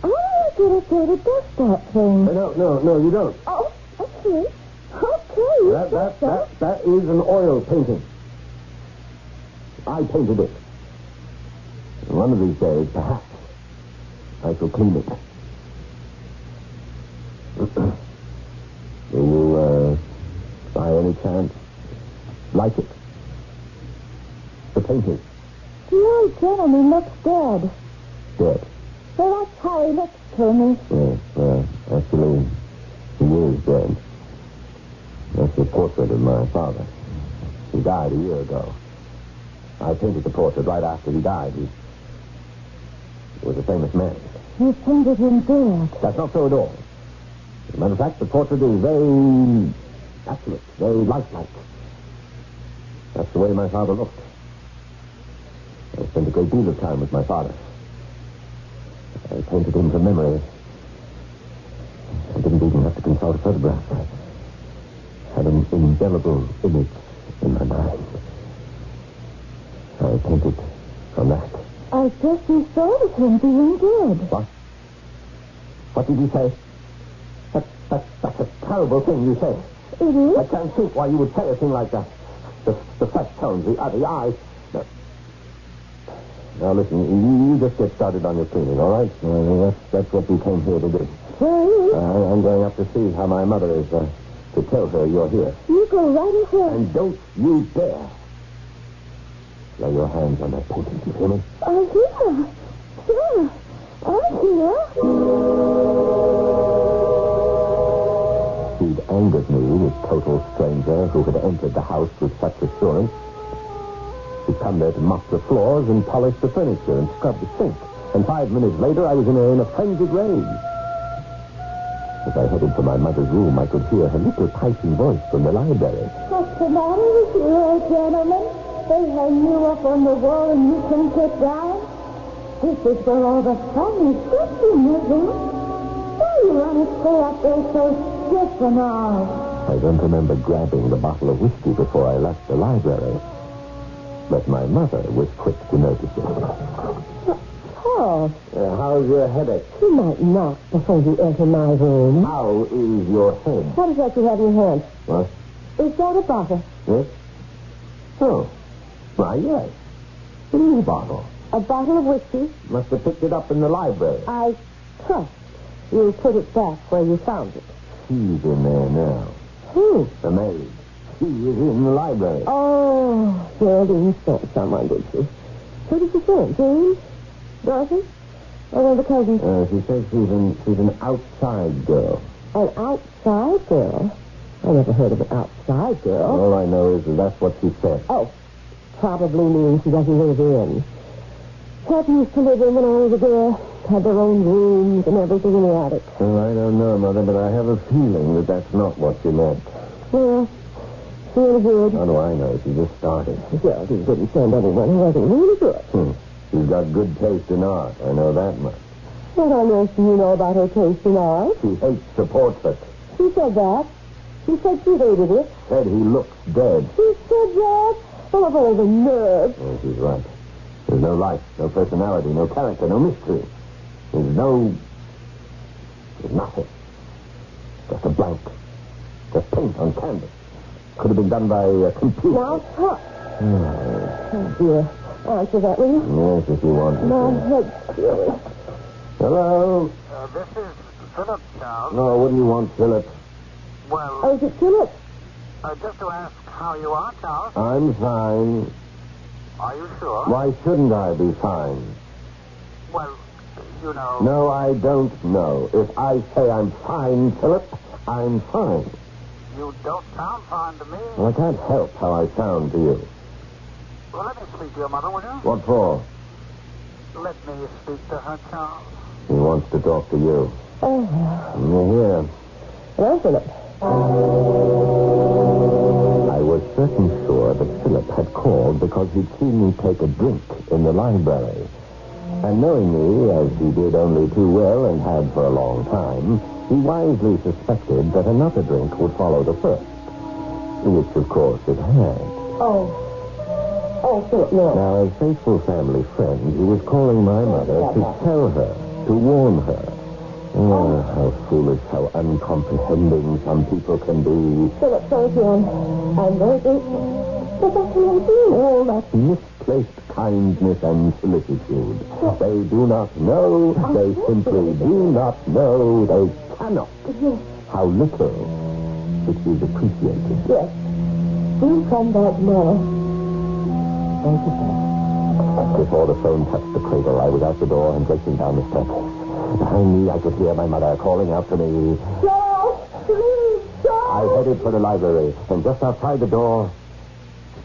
I want to get a dust that thing. No, you don't. Oh, okay. Okay. That is an oil painting. I painted it. One of these days, perhaps, I shall clean it. Do you, by any chance, like it? The painting? The old gentleman looks dead. Dead? Well, that's how he looks to me. Yes, actually, He is dead. That's the portrait of my father. He died a year ago. I painted the portrait right after he died. He was a famous man. You painted him dead. That's not so at all. As a matter of fact, the portrait is very accurate, very lifelike. That's the way my father looked. I spent a great deal of time with my father. I painted him from memory. I didn't even have to consult a photograph. I had an indelible image in my mind. I painted from that. I guess you thought of him being dead. What? What did you say? That's a terrible thing you said. It is? I can't think why you would say a thing like that. The flesh tones, the eyes. No. Now listen, you just get started on your cleaning, all right? That's what we came here to do. I'm going up to see how my mother is, to tell her you're here. You go right ahead. And don't you dare lay your hands on that painting, do you hear me? I'm here. Sure. I'm here. She'd angered me, this total stranger who had entered the house with such assurance. She'd come there to mop the floors and polish the furniture and scrub the sink. And 5 minutes later, I was in a frenzied rage. As I headed for my mother's room, I could hear her little piping voice from the library. What's the matter with you, old gentleman? They hang you up on the wall and you can't get down? This is where all the fun is in your room. Why you want to stay up there so stiff and all? I don't remember grabbing the bottle of whiskey before I left the library. But my mother was quick to notice it. Oh. How's your headache? You might knock before you enter my room. How is your head? What is that you have in your hand? What? Is that a bottle? Yes? Oh. Why, yes. It is a bottle. A bottle of whiskey? Must have picked it up in the library. I trust you'll put it back where you found it. She's in there now. Who? The maid. She is in the library. Oh, Geraldine sent someone, did she? Who did she send? James? Dorothy? Or one of the cousins? She says she's an outside girl. An outside girl? I never heard of an outside girl. All I know is that's what she said. Oh, probably means she doesn't live in. Pat used to live in when I was a girl. Had their own rooms and everything in the attic. Well, I don't know, Mother, but I have a feeling that that's not what she meant. Well, she ain't good. How do I know? She just started. Geraldine didn't send anyone who wasn't really good. She's got good taste in art. I know that much. What on earth do you know about her taste in art? She hates the portrait. She said that. She said she hated it. Said he looks dead. She said that? Full of all the nerve. Oh, she's right. There's no life, no personality, no character, no mystery. There's nothing. Just a blank. Just paint on canvas. Could have been done by a computer. Now talk. Oh, dear. Answer that, will you? Yes, if you want to. My head's feeling. Hello? This is Philip, Charles. No, what do you want, Philip? Well... Oh, is it Philip? Just to ask how you are, Charles. I'm fine. Are you sure? Why shouldn't I be fine? Well, you know... No, I don't know. If I say I'm fine, Philip, I'm fine. You don't sound fine to me. Well, I can't help how I sound to you. Well, let me speak to your mother, will you? What for? Let me speak to her, Charles. He wants to talk to you. Oh. You're here. Hello, Philip. I was certain sure that Philip had called because he'd seen me take a drink in the library. And knowing me, as he did only too well and had for a long time, he wisely suspected that another drink would follow the first. Which, of course, it had. Oh, Philip, no. Now, as faithful family friend, he was calling my mother to tell her, to warn her. Oh, how foolish, how uncomprehending some people can be. Philip, thank you. I'm very grateful. But that's what I'm doing. All that misplaced kindness and solicitude. They do not know, they simply do not know, they cannot. How little it is appreciated. Yes. We'll come back tomorrow. Thank you, sir. Before the phone touched the cradle, I was out the door and racing down the steps. Behind me, I could hear my mother calling out to me. Charles! I headed for the library, and just outside the door,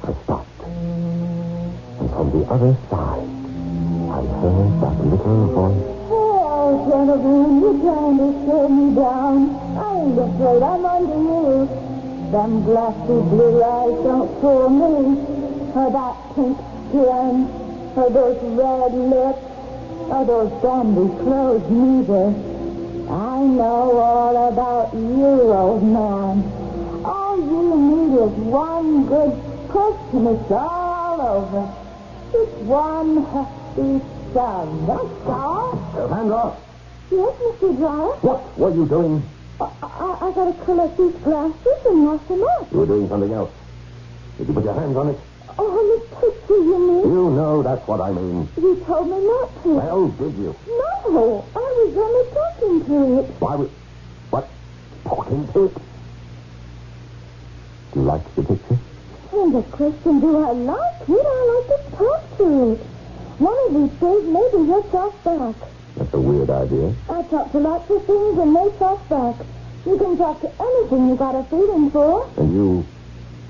I stopped. And from the other side, I heard that little voice. Oh, gentlemen, you're trying to slow me down. I ain't afraid. I'm under you. Them glassy blue eyes don't fool me. Or that pink skin. Or those red lips. Or those dandy clothes neither. I know all about you, old man. All you need is one good push and it's all over. Just one hefty shove. That's all. Hands off. Yes, Mr. Dryer? What were you doing? I gotta collect these glasses and wash them up. You were doing something else. Did you put your hands on it? Oh, the picture, you mean? You know that's what I mean. You told me not to. Well, did you? No, I was only talking to it. Why was... What? Talking to it? Do you like the picture? And the question, do I like it? I like to talk to it. One of these days, maybe he'll talk back. That's a weird idea. I talk to lots of things and they talk back. You can talk to anything you got a feeling for. And you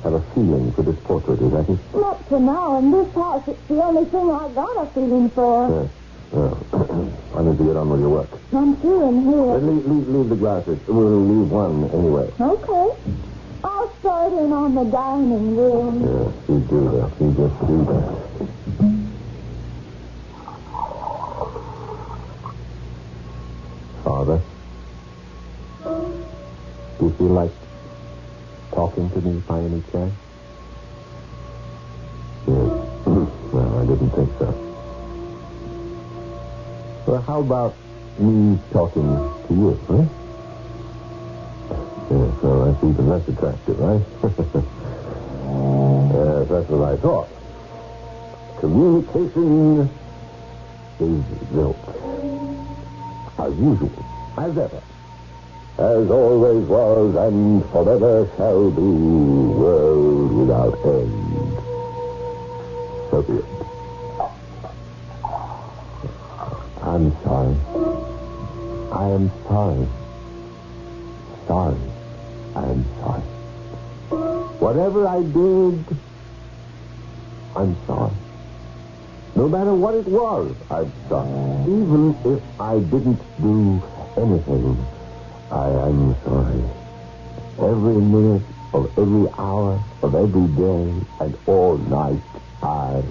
have a feeling for this portrait, is that it? Not for now. In this house, it's the only thing I got a feeling for. Yes. Why don't you get on with your work? I'm through in here. Leave the glasses. We'll leave one anyway. Okay. I'll start in on the dining room. Yes, you do that. You just do that. Father, do you feel like talking to me by any chance? Yes. Well, I didn't think so. Well, how about me talking to you, huh? Yes, well, that's even less attractive, right? Yes, that's what I thought. Communication is built. As usual, as ever. As always was and forever shall be, world without end. So be it. I'm sorry. I am sorry. Sorry. I am sorry. Whatever I did, I'm sorry. No matter what it was I've done, even if I didn't do anything, I am sorry. Every minute of every hour of every day and all night, I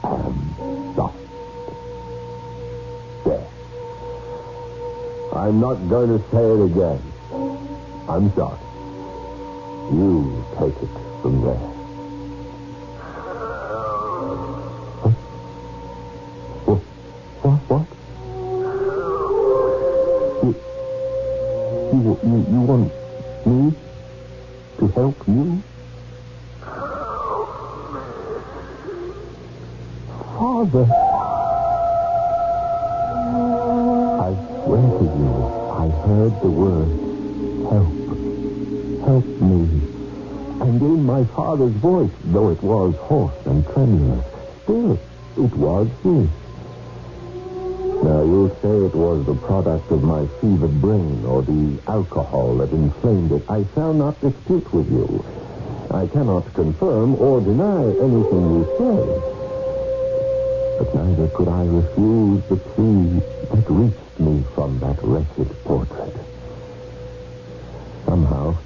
am sorry. There. I'm not going to say it again. I'm sorry. You take it from there. What? You want me to help you? Father, I swear to you, I heard the word help. Help me. And in my father's voice, though it was hoarse and tremulous, still it was his. Now, you'll say it was the product of my fevered brain or the alcohol that inflamed it. I shall not dispute with you. I cannot confirm or deny anything you say. But neither could I refuse the plea that reached me from that wretched portrait. Somehow,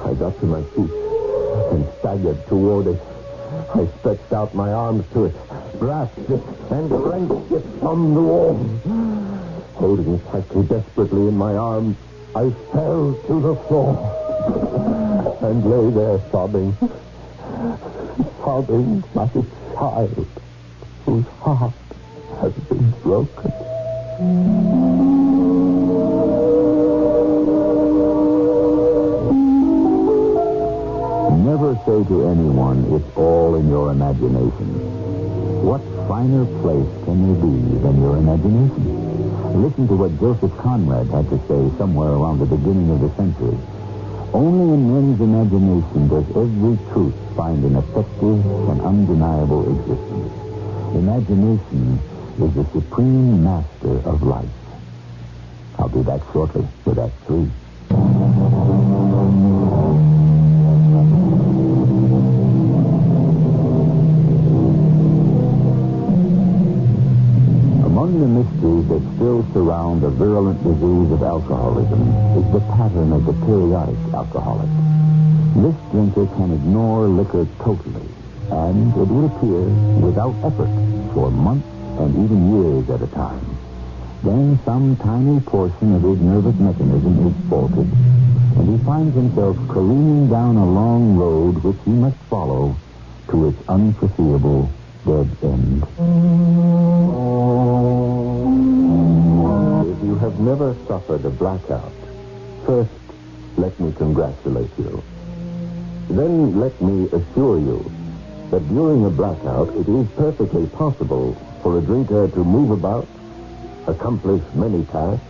I got to my feet and staggered toward it. I stretched out my arms to it, grasped it, and wrenched it from the wall. Holding it tightly, desperately in my arms, I fell to the floor and lay there sobbing like a child whose heart has been broken. Never say to anyone, it's all in your imagination. What finer place can there be than your imagination? Listen to what Joseph Conrad had to say somewhere around the beginning of the century. Only in men's imagination does every truth find an effective and undeniable existence. Imagination is the supreme master of life. I'll be back shortly with Act 3. still surround the virulent disease of alcoholism is the pattern of the periodic alcoholic. This drinker can ignore liquor totally, and it would appear without effort for months and even years at a time. Then some tiny portion of his nervous mechanism is faulted, and he finds himself careening down a long road which he must follow to its unforeseeable dead end. If you have never suffered a blackout, first, let me congratulate you. Then let me assure you that during a blackout, it is perfectly possible for a drinker to move about, accomplish many tasks,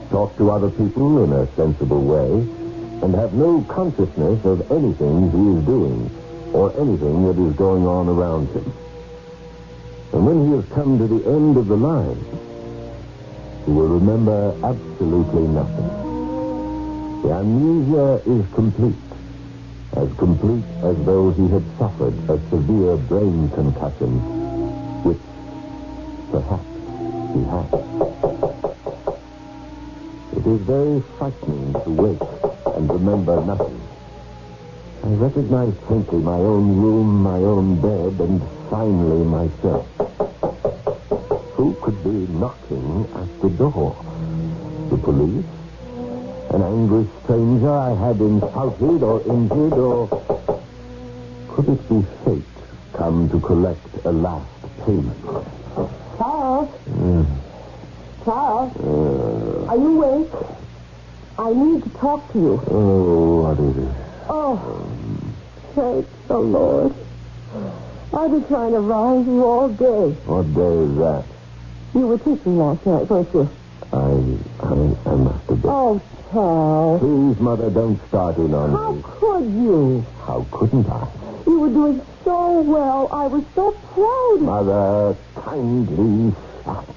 talk to other people in a sensible way, and have no consciousness of anything he is doing or anything that is going on around him. And when he has come to the end of the line, he will remember absolutely nothing. The amnesia is complete as though he had suffered a severe brain concussion, which perhaps he had. It is very frightening to wake and remember nothing. I recognize faintly my own room, my own bed, and finally myself. Who could be knocking at the door? The police? An angry stranger I had insulted or injured, or could it be fate come to collect a last payment? Charles? Charles? Are you awake? I need to talk to you. Oh, what is it? Oh, thank the Lord. I've been trying to rouse you all day. What day is that? You were teaching last night, weren't you? I must have been. Oh, Charles. Please, Mother, don't start in on me. How could you? How couldn't I? You were doing so well. I was so proud. Mother, kindly stop.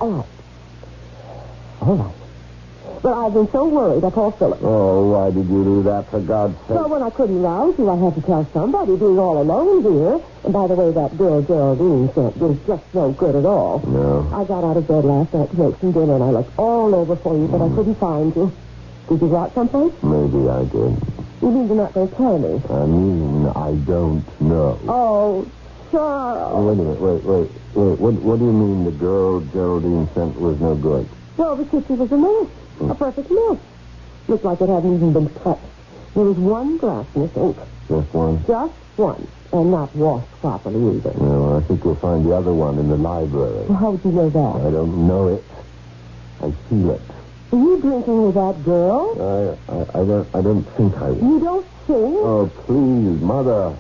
All right. But I've been so worried I called Philip. Oh, why did you do that, for God's sake? Well, when I couldn't rouse you, I had to tell somebody, being all alone here. And by the way, that girl Geraldine sent was just no good at all. No. I got out of bed last night to make some dinner, and I looked all over for you, but I couldn't find you. Did you go out someplace? Maybe I did. You mean you're not going to tell me? I mean, I don't know. Oh, Charles. Wait a minute, wait. What do you mean the girl Geraldine sent was no good? Well, the kitchen was a mess. A perfect mess. Looked like it hadn't even been touched. There was one glass in the sink. Just one? Just one. And not washed properly either. No, I think you'll find the other one in the library. Well, how would you know that? I don't know it. I feel it. Are you drinking with that girl? I don't think I will. You don't think? Oh, please, Mother.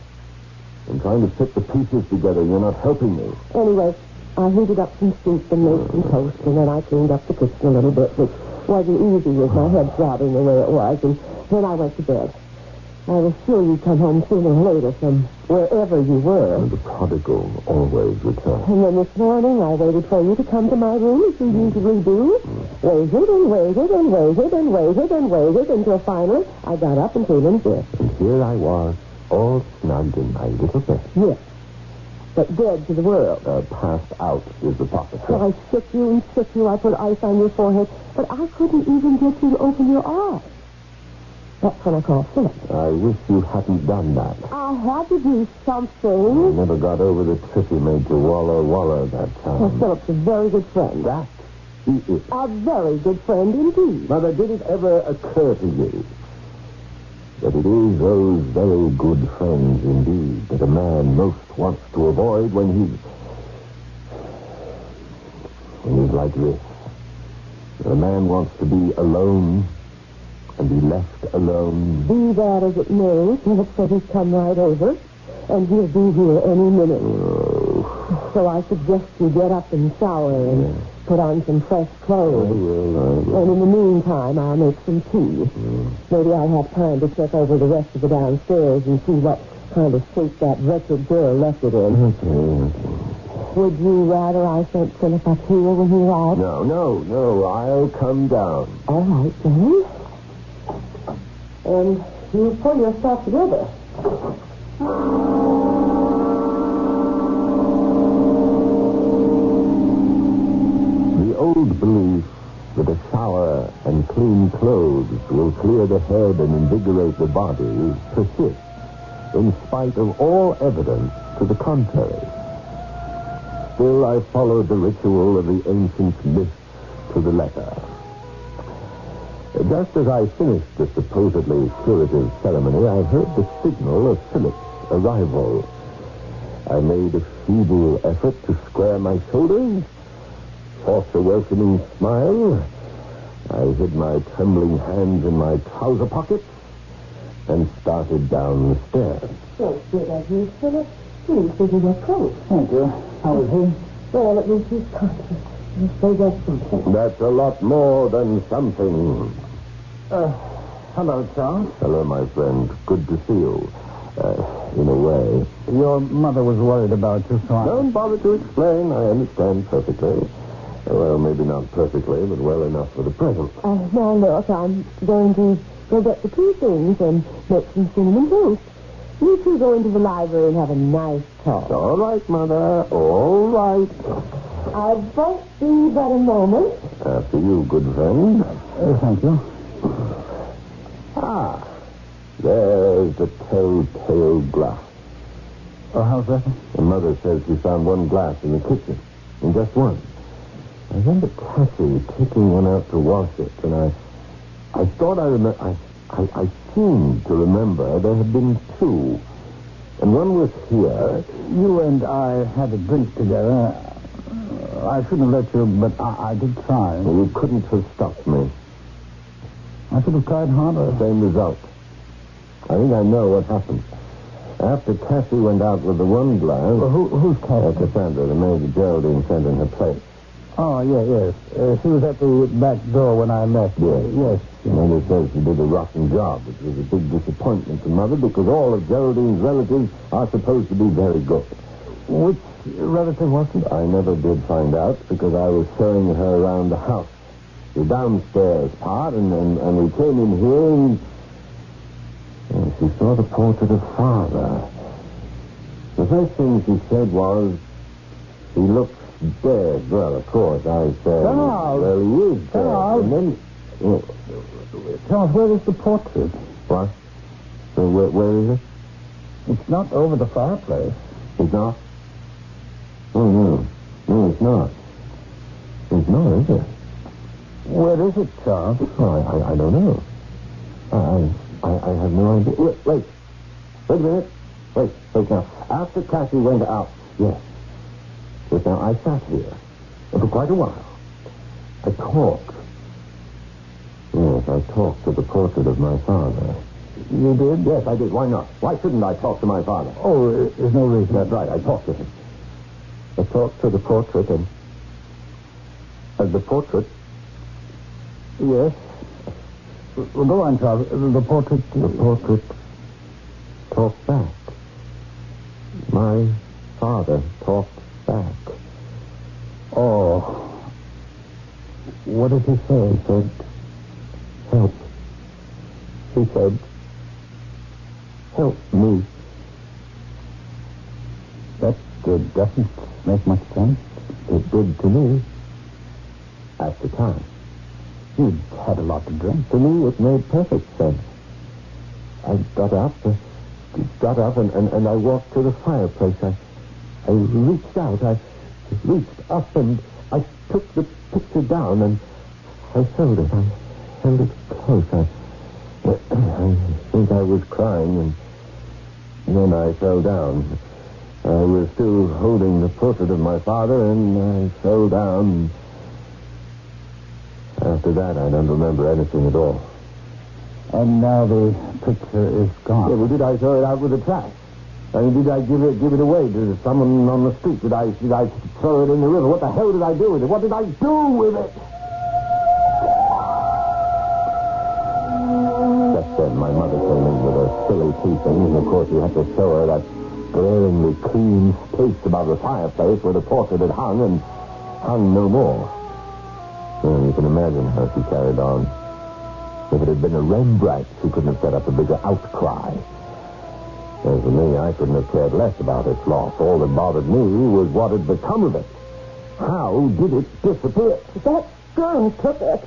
I'm trying to fit the pieces together. You're not helping me. Anyway, I heated up some soup and made some toast, and then I cleaned up the kitchen a little bit, which wasn't easy with my head throbbing the way it was, and then I went to bed. I was sure you'd come home sooner or later from wherever you were. And the prodigal always returns. And then this morning I waited for you to come to my room as you usually do. Waited and waited and waited and waited and waited until finally I got up and came in here. And here I was, all snug in my little bed. Yes. But dead to the world. Passed out is the proper term. So I shook you and shook you. I put ice on your forehead. But I couldn't even get you to open your eyes. That's when I called Philip. I wish you hadn't done that. I had to do something. I never got over the trick you made to Walla that time. Well, Philip's a very good friend. That he is. A very good friend indeed. Mother, did it ever occur to you that it is those very good friends indeed that a man most wants to avoid when he's like this? A man wants to be alone and be left alone. Be that as it may, Philip said he'd come right over, and he'll be here any minute. Oh. So I suggest you get up and shower and put on some fresh clothes. I will. And in the meantime, I'll make some tea. Maybe I'll have time to check over the rest of the downstairs and see what kind of shape that wretched girl left it in. Okay. Would you rather I sent Philip up here when he arrives? No. I'll come down. All right, then. And you pull yourself together. The old belief that a shower and clean clothes will clear the head and invigorate the body persists, in spite of all evidence to the contrary. Still, I followed the ritual of the ancient myths to the letter. Just as I finished the supposedly curative ceremony, I heard the signal of Philip's arrival. I made a feeble effort to square my shoulders, forced a welcoming smile. I hid my trembling hands in my trouser pockets and started down the stairs. So good of you, Philip. Please give me your coat. Thank you. How is he? Well, at least he's conscious. You say that's something. That's a lot more than something. Hello, Charles. Hello, my friend. Good to see you. In a way. Your mother was worried about you, so Don't bother to explain. I understand perfectly. Well, maybe not perfectly, but well enough for the present. Now, look, I'm going to go get the tea things and make some cinnamon toast. You two go into the library and have a nice talk. All right, Mother. All right. I won't be but a moment. After you, good friend. Thank you. Ah, there's the telltale glass. Oh, how's that? The Mother says she found one glass in the kitchen. And just one. I remember Cassie taking one out to wash it, and I thought I seemed to remember there had been two. And one was here. You and I had a drink together. I shouldn't have let you, but I did try. You couldn't have stopped me. I should have tried harder. Same result. I think I know what happened. After Cassie went out with the one glass... Well, who's Cassie? Cassandra, the maid that Geraldine sent in her place. Oh, yes. She was at the back door when I left. Yes. Mother says she did a rotten job, which was a big disappointment to Mother because all of Geraldine's relatives are supposed to be very good. Which relative was it? I never did find out because I was showing her around the house. The downstairs part, and we came in here and she saw the portrait of Father. The first thing she said was, he looks dead. Well, of course, I said, Charles. Well, he is dead. Charles. And then... Charles, where is the portrait? What? So where is it? It's not over the fireplace. It's not? Oh, no. No, it's not. It's not, is it? Where is it, Charles? Oh, I don't know. I have no idea. Wait a minute. Wait now. After Cassie went out, yes. But now I sat here for quite a while. I talked. Yes, I talked to the portrait of my father. You did? Yes, I did. Why not? Why shouldn't I talk to my father? Oh, there's no reason. That's right. I talked to him. I talked to the portrait and the portrait... Yes. Well, go on, Charles. The portrait... The portrait talked back. My father talked back. Oh. What did he say? He said, help. He said, help me. That doesn't make much sense. It did to me. At the time. You'd had a lot to drink. To me, it made perfect sense. I got up and I walked to the fireplace. I reached out. I reached up and I took the picture down and I held it. I held it close. I think I was crying and then I fell down. I was still holding the portrait of my father and I fell down. After that, I don't remember anything at all. And now the picture is gone. Yeah, well, did I throw it out with the trash? I mean, did I give it away to someone on the street? Did I throw it in the river? What the hell did I do with it? What did I do with it? Just then, my mother came in with her silly tea things, and of course, we had to show her that glaringly clean space above the fireplace where the portrait had hung, and hung no more. Well, you can imagine how she carried on. If it had been a Rembrandt, she couldn't have set up a bigger outcry. As for me, I couldn't have cared less about its loss. All that bothered me was what had become of it. How did it disappear? That girl took it.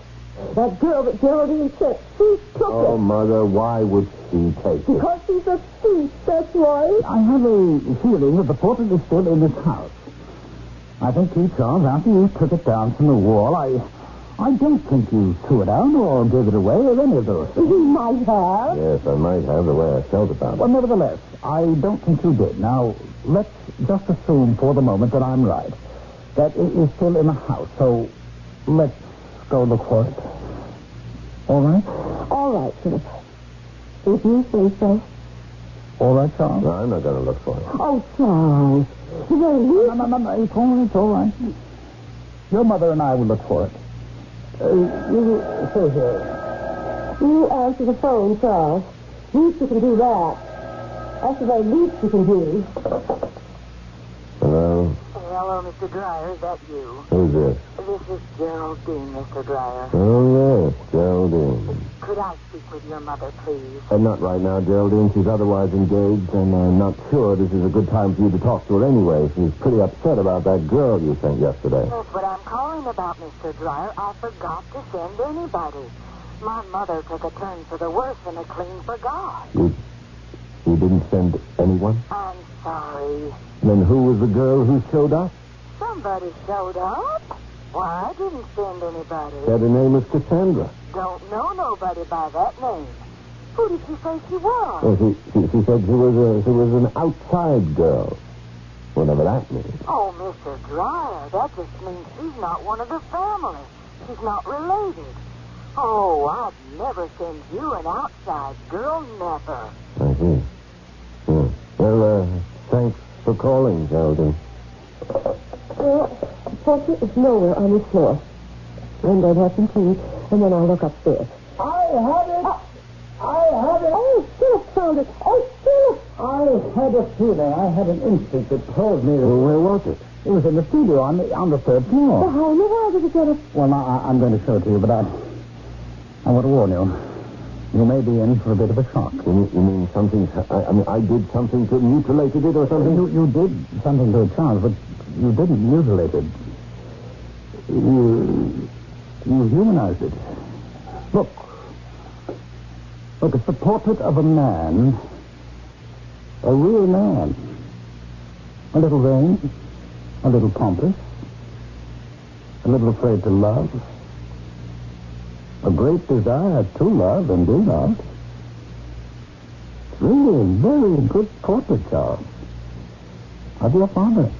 That girl that Geraldine said, she took it. Oh, Mother, why would she take it? Because she's a thief, that's why. I have a feeling that the portrait is still in this house. I think you, Charles, after you took it down from the wall, I don't think you threw it out or gave it away or any of those things. You might have. Yes, I might have the way I felt about it. Well, nevertheless, I don't think you did. Now, let's just assume for the moment that I'm right. That it is still in the house, so let's go look for it. All right? All right, Philip. If you say so. All right, Charles? No, I'm not going to look for it. Oh, Charles. No, it's all right. Your mother and I will look for it. You stay here. You answer the phone, Charles. Least you can do that. That's the very least you can do. Hello? Hello, Mr. Dreyer. Is that you? Who's this? This is Geraldine, Mr. Dreyer. Oh, yes, Geraldine. Could I speak with your mother, please? Not right now, Geraldine. She's otherwise engaged, and I'm not sure this is a good time for you to talk to her anyway. She's pretty upset about that girl you sent yesterday. That's what I'm calling about, Mr. Dreyer. I forgot to send anybody. My mother took a turn for the worse and I clean forgot. You didn't send anyone? I'm sorry. Then who was the girl who showed up? Somebody showed up. Why, I didn't send anybody. Said her name was Cassandra. Don't know nobody by that name. Who did you say she was? Well, she said she was an outside girl. Whatever that means. Oh, Mr. Dreyer, that just means she's not one of the family. She's not related. Oh, I'd never send you an outside girl, never. I see. Yeah. Well, thanks for calling, Geraldine. Portrait is nowhere on the floor. And I'd have some tea, and then I'll look upstairs. I have it! I have it! Oh, Philip found it! Oh, Philip! I had a feeling. I had an instinct that told me that... Well, where was it? It was in the studio on the third floor. Well, how in the world did you get it? Well, I'm going to show it to you, but I want to warn you. You may be in for a bit of a shock. You mean something... I did something to mutilate it or something? You did something to it, Charles, but you didn't mutilate it. You humanized it. Look, it's the portrait of a man. A real man. A little vain. A little pompous. A little afraid to love. A great desire to love and be loved. It's really a very good portrait, Charles. Of your father.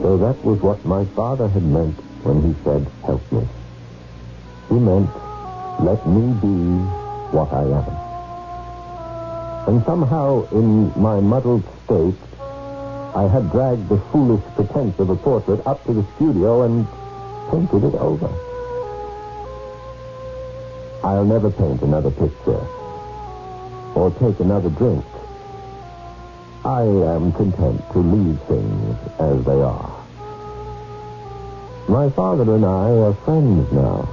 So that was what my father had meant when he said, help me. He meant, let me be what I am. And somehow, in my muddled state, I had dragged the foolish pretense of a portrait up to the studio and painted it over. I'll never paint another picture or take another drink. I am content to leave things as they are. My father and I are friends now.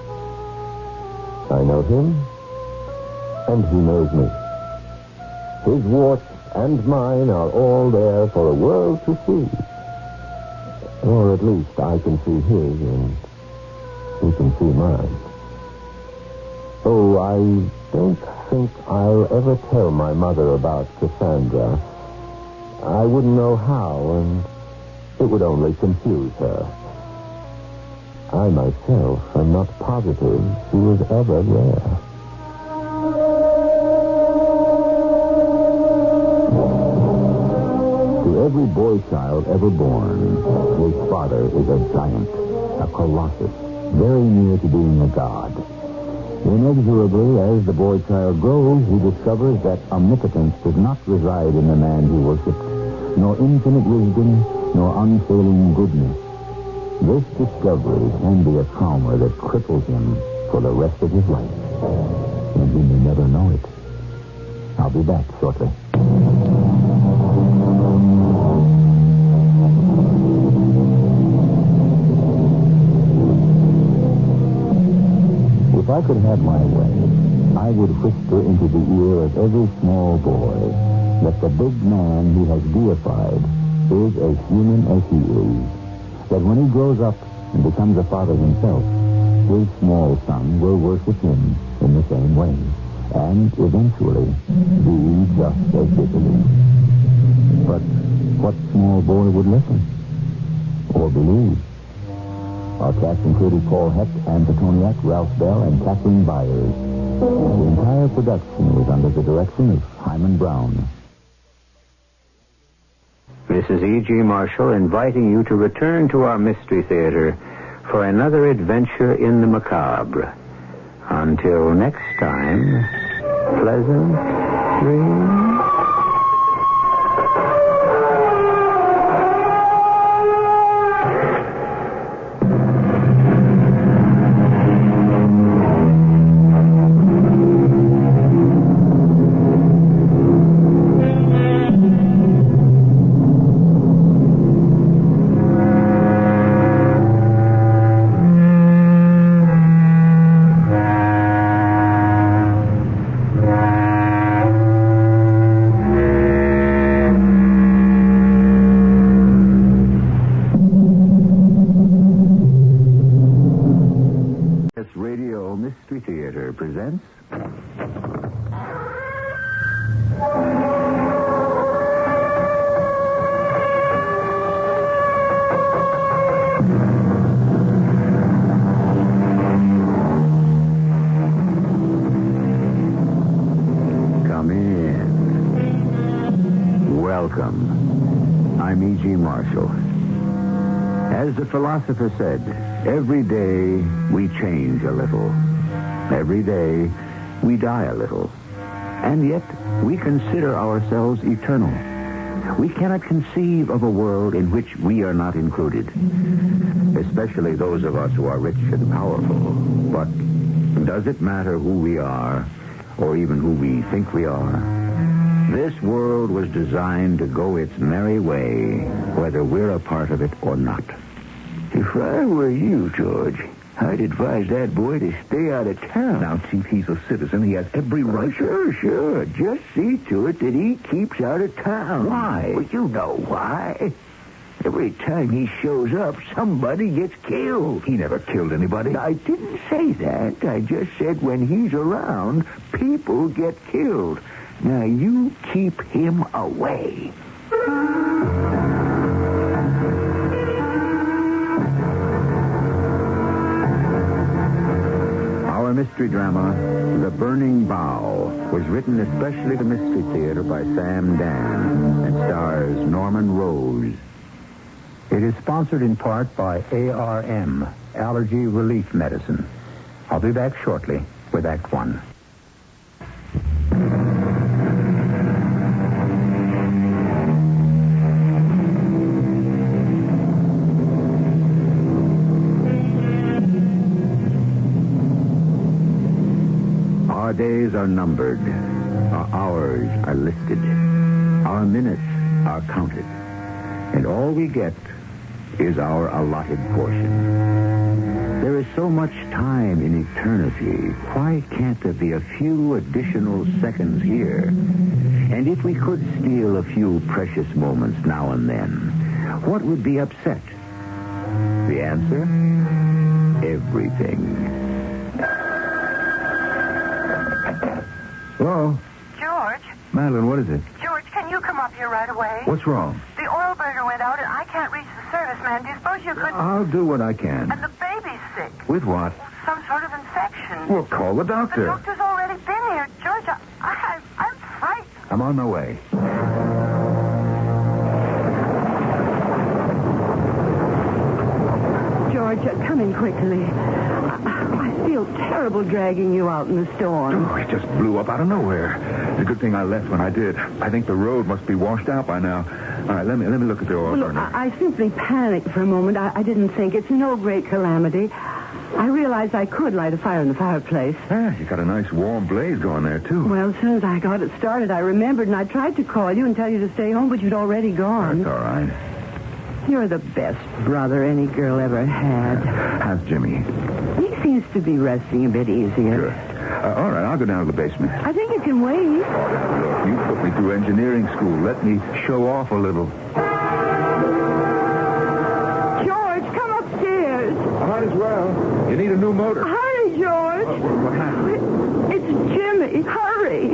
I know him, and he knows me. His warts and mine are all there for the world to see. Or at least I can see his, and he can see mine. Oh, I don't think I'll ever tell my mother about Cassandra. I wouldn't know how, and it would only confuse her. I myself am not positive she was ever there. To every boy child ever born, his father is a giant, a colossus, very near to being a god. Inexorably, as the boy child grows, he discovers that omnipotence does not reside in the man he worships, nor infinite wisdom, nor unfailing goodness. This discovery can be a trauma that cripples him for the rest of his life. And he may never know it. I'll be back shortly. If I could have my way, I would whisper into the ear of every small boy, that the big man he has deified is as human as he is. That when he grows up and becomes a father himself, his small son will worship him in the same way, and eventually be just as disbelieved. But what small boy would listen or believe? Our cast included Paul Hecht, Anne Petoniak, Ralph Bell, and Kathleen Byers. The entire production was under the direction of Hyman Brown. This is E.G. Marshall inviting you to return to our Mystery Theater for another adventure in the macabre. Until next time, pleasant dreams. Radio Mystery Theater presents... Come in. Welcome. I'm E.G. Marshall. As the philosopher said, every day we change a little. Every day we die a little. And yet we consider ourselves eternal. We cannot conceive of a world in which we are not included, especially those of us who are rich and powerful. But does it matter who we are, or even who we think we are? This world was designed to go its merry way, whether we're a part of it or not. If I were you, George, I'd advise that boy to stay out of town. Now, Chief, he's a citizen. He has every right. Sure. Just see to it that he keeps out of town. Why? Well, you know why. Every time he shows up, somebody gets killed. He never killed anybody. I didn't say that. I just said when he's around, people get killed. Now, you keep him away. Our mystery drama, The Burning Bough, was written especially for Mystery Theater by Sam Dan and stars Norman Rose. It is sponsored in part by ARM, Allergy Relief Medicine. I'll be back shortly with Act One. Our days are numbered. Our hours are listed. Our minutes are counted. And all we get is our allotted portion. There is so much time in eternity. Why can't there be a few additional seconds here? And if we could steal a few precious moments now and then, what would be upset? The answer? Everything. Hello? George? Madeline, what is it? George, can you come up here right away? What's wrong? The oil burner went out, and I can't reach the service man. Do you suppose you could... I'll do what I can. And the baby's sick. With what? Some sort of infection. Well, call the doctor. The doctor's already been here. George, I'm frightened. I'm on my way. George, come in quickly. I feel terrible dragging you out in the storm. Oh, it just blew up out of nowhere. It's a good thing I left when I did. I think the road must be washed out by now. All right, let me look at the oil burner. I simply panicked for a moment. I didn't think. It's no great calamity. I realized I could light a fire in the fireplace. Yeah, you got a nice warm blaze going there, too. Well, as soon as I got it started, I remembered, and I tried to call you and tell you to stay home, but you'd already gone. That's all right. You're the best brother any girl ever had. How's Jimmy? He seems to be resting a bit easier. Good. All right, I'll go down to the basement. I think you can wait. Look, you put me through engineering school. Let me show off a little. George, come upstairs. Might as well. You need a new motor. Hurry, George. What happened? It's Jimmy. Hurry.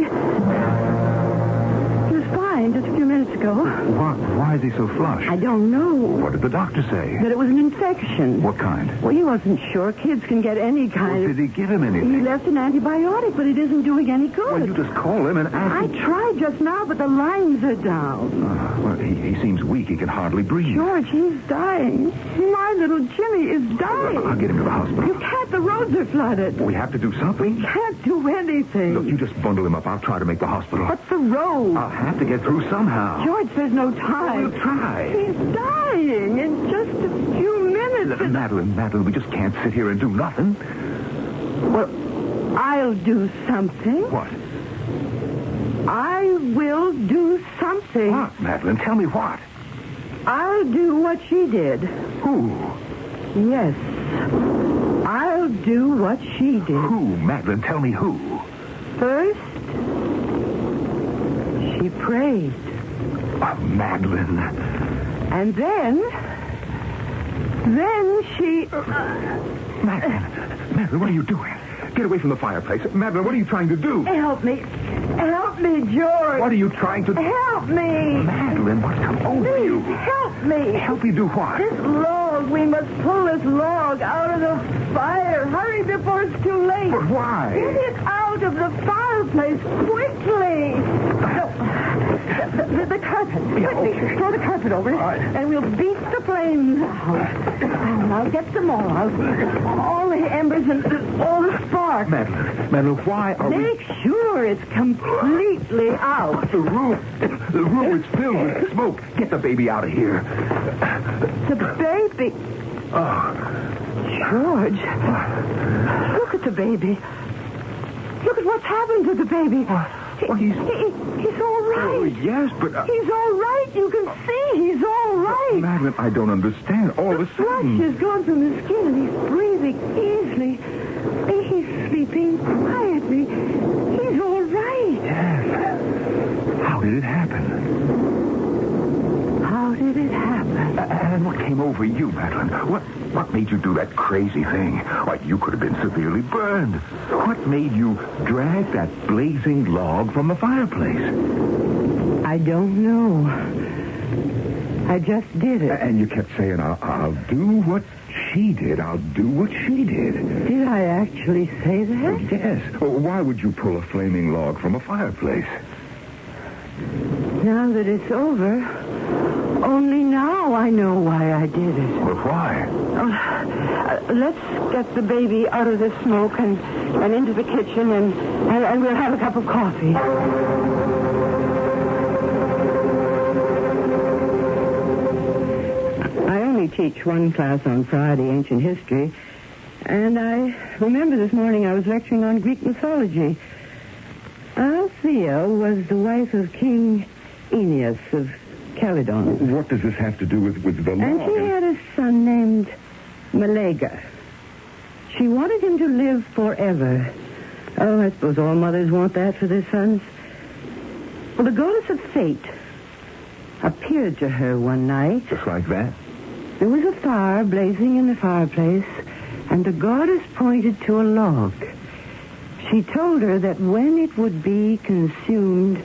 He was fine just a few minutes ago. Why is he so flush? I don't know. What did the doctor say? That it was an infection. What kind? Well, he wasn't sure. Kids can get any kind Well, of... did he give him anything? He left an antibiotic, but it isn't doing any good. Well, you just call him and ask I him. tried just now, but the lines are down. Well, he seems weak. He can hardly breathe. George, he's dying. My little Jimmy is dying. I'll get him to the hospital. You can't. The roads are flooded. We have to do something. We can't do anything. Look, you just bundle him up. I'll try to make the hospital. What's the road? I'll have to get through somehow. George, there's no time. We'll try. He's dying in just a few minutes. Madeline, we just can't sit here and do nothing. Well, I'll do something. What? I will do something. What, Madeline? Tell me what. I'll do what she did. Who? Yes. I'll do what she did. Who, Madeline? Tell me who. First, she prayed. Oh, Madeline. And then she... Madeline, what are you doing? Get away from the fireplace. Madeline, what are you trying to do? Help me. Help me, George. What are you trying to do? Help me. Madeline, what's come over you? Help me. Help me do what? This log. We must pull this log out of the fire. Hurry before it's too late. But why? Get it out of the fireplace quickly. No. The carpet. Yeah, Quickly. okay. Throw the carpet over it, and we'll beat the flames out. And I'll get them all out. All the embers and all the sparks. Madeline, why are Make sure it's completely out. The room is filled with smoke. Get the baby out of here. The baby. Oh. George. Look at the baby. Look at what's happened to the baby. Well, he's all right. Oh, yes, but... He's all right. You can see he's all right. Madeline, I don't understand. All of a sudden... The flesh has gone from his skin, and he's breathing easily. He's sleeping quietly. He's all right. Yes. How did it happen? How did it happen? And what came over you, Madeline? What made you do that crazy thing? Why, you could have been severely burned. What made you drag that blazing log from the fireplace? I don't know. I just did it. And you kept saying, I'll do what she did. I'll do what she did. Did I actually say that? Yes. Well, why would you pull a flaming log from a fireplace? Now that it's over, only now I know why I did it. Well, why? Let's get the baby out of the smoke and into the kitchen, and we'll have a cup of coffee. I only teach one class on Friday, ancient history, and I remember this morning I was lecturing on Greek mythology. Althea was the wife of King Aeneas of Calydon. What does this have to do with the law? And she had a son named Malaga. She wanted him to live forever. Oh, I suppose all mothers want that for their sons. Well, the goddess of fate appeared to her one night. Just like that? There was a fire blazing in the fireplace, and the goddess pointed to a log. She told her that when it would be consumed,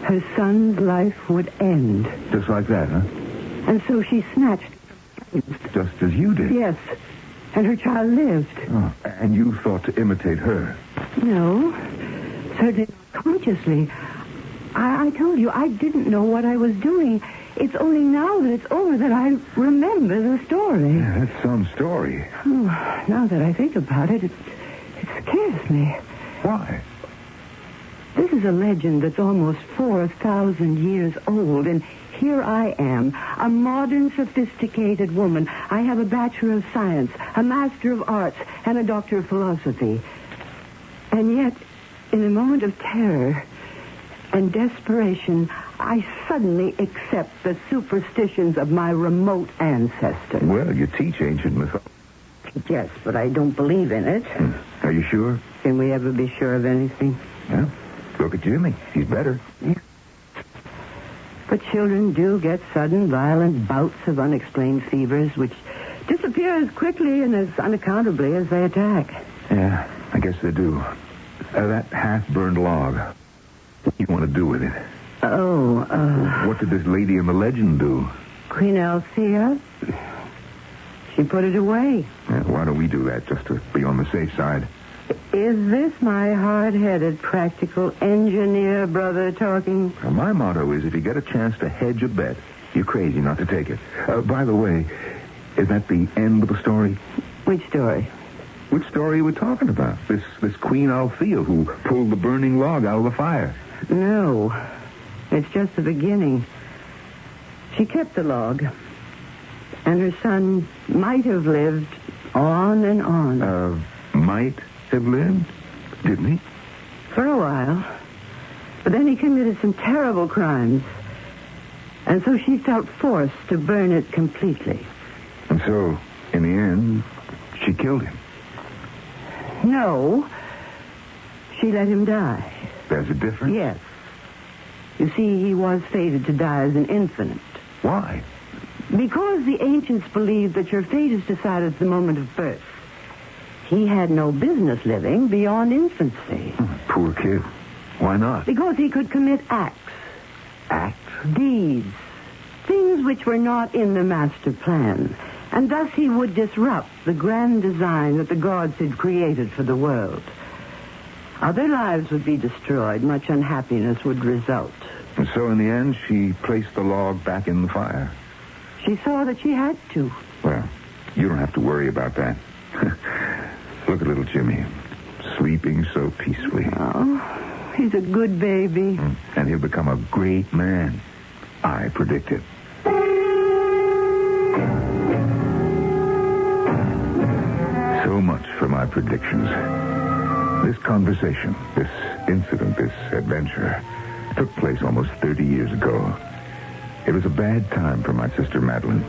her son's life would end. Just like that, huh? And so she snatched. Just as you did? Yes. And her child lived. Oh, and you thought to imitate her? No. Certainly not consciously. I told you, I didn't know what I was doing. It's only now that it's over that I remember the story. Yeah, that's some story. Oh, now that I think about it, it scares me. Why? This is a legend that's almost 4,000 years old, and here I am, a modern, sophisticated woman. I have a Bachelor of Science, a Master of Arts, and a Doctor of Philosophy. And yet, in a moment of terror and desperation, I suddenly accept the superstitions of my remote ancestors. Well, you teach ancient mythology. Yes, but I don't believe in it. Are you sure? Can we ever be sure of anything? Yeah. Look at Jimmy. He's better. Yeah. But children do get sudden, violent bouts of unexplained fevers, which disappear as quickly and as unaccountably as they attack. Yeah, I guess they do. That half-burned log. What do you want to do with it? What did this lady in the legend do? Queen Althea? She put it away. Yeah, why don't we do that, just to be on the safe side? Is this my hard-headed, practical engineer brother talking? Well, my motto is if you get a chance to hedge a bet, you're crazy not to take it. By the way, is that the end of the story? Which story? Which story are we talking about? This Queen Althea who pulled the burning log out of the fire. No. It's just the beginning. She kept the log. And her son might have lived on and on. Might have lived? Didn't he? For a while. But then he committed some terrible crimes. And so she felt forced to burn it completely. And so, in the end, she killed him. No. She let him die. There's a difference? Yes. You see, he was fated to die as an infant. Why? Because the ancients believed that your fate is decided at the moment of birth. He had no business living beyond infancy. Poor kid. Why not? Because he could commit acts. Acts? Deeds. Things which were not in the master plan. And thus he would disrupt the grand design that the gods had created for the world. Other lives would be destroyed. Much unhappiness would result. And so in the end, she placed the log back in the fire. She saw that she had to. Well, you don't have to worry about that. Look at little Jimmy, sleeping so peacefully. Oh, he's a good baby. And he'll become a great man. I predict it. So much for my predictions. This conversation, this incident, this adventure, took place almost 30 years ago. It was a bad time for my sister Madeline.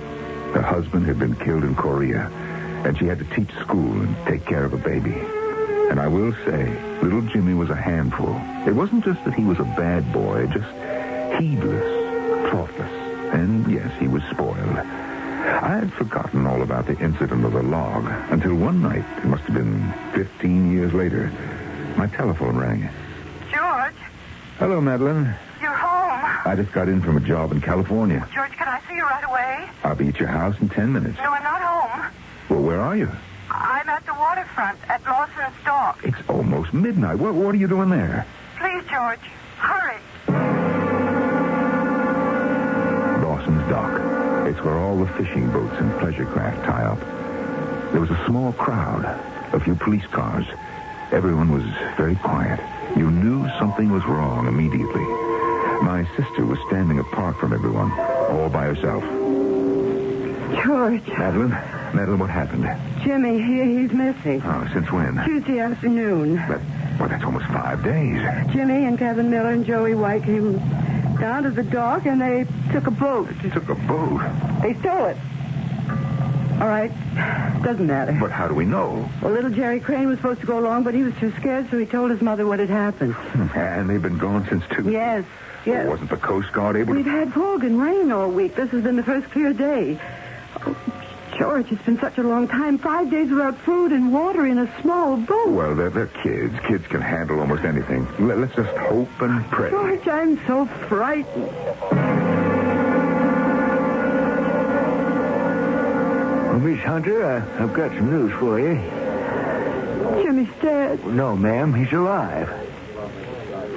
Her husband had been killed in Korea, and she had to teach school and take care of a baby. And I will say, little Jimmy was a handful. It wasn't just that he was a bad boy, just heedless, thoughtless, and yes, he was spoiled. I had forgotten all about the incident of the log until one night, it must have been 15 years later, my telephone rang. George? Hello, Madeline. You're home. I just got in from a job in California. George, can I see you right away? I'll be at your house in 10 minutes. No, I'm not home. Well, where are you? I'm at the waterfront at Lawson's Dock. It's almost midnight. What are you doing there? Please, George, hurry. Lawson's Dock. It's where all the fishing boats and pleasure craft tie up. There was a small crowd, a few police cars. Everyone was very quiet. You knew something was wrong immediately. My sister was standing apart from everyone, all by herself. George. Madeline, what happened? Jimmy, he's missing. Oh, since when? Tuesday afternoon. That's almost 5 days. Jimmy and Kevin Miller and Joey White came down to the dock, and they took a boat. Took a boat? They stole it. All right. Doesn't matter. But how do we know? Well, little Jerry Crane was supposed to go along, but he was too scared, so he told his mother what had happened. And they've been gone since Tuesday? Yes. Well, wasn't the Coast Guard able to... We've had fog and rain all week. This has been the first clear day. Oh, George, it's been such a long time. 5 days without food and water in a small boat. Well, they're kids. Kids can handle almost anything. Let's just hope and pray. George, I'm so frightened. Well, Miss Hunter, I've got some news for you. Jimmy's dead. No, ma'am, he's alive.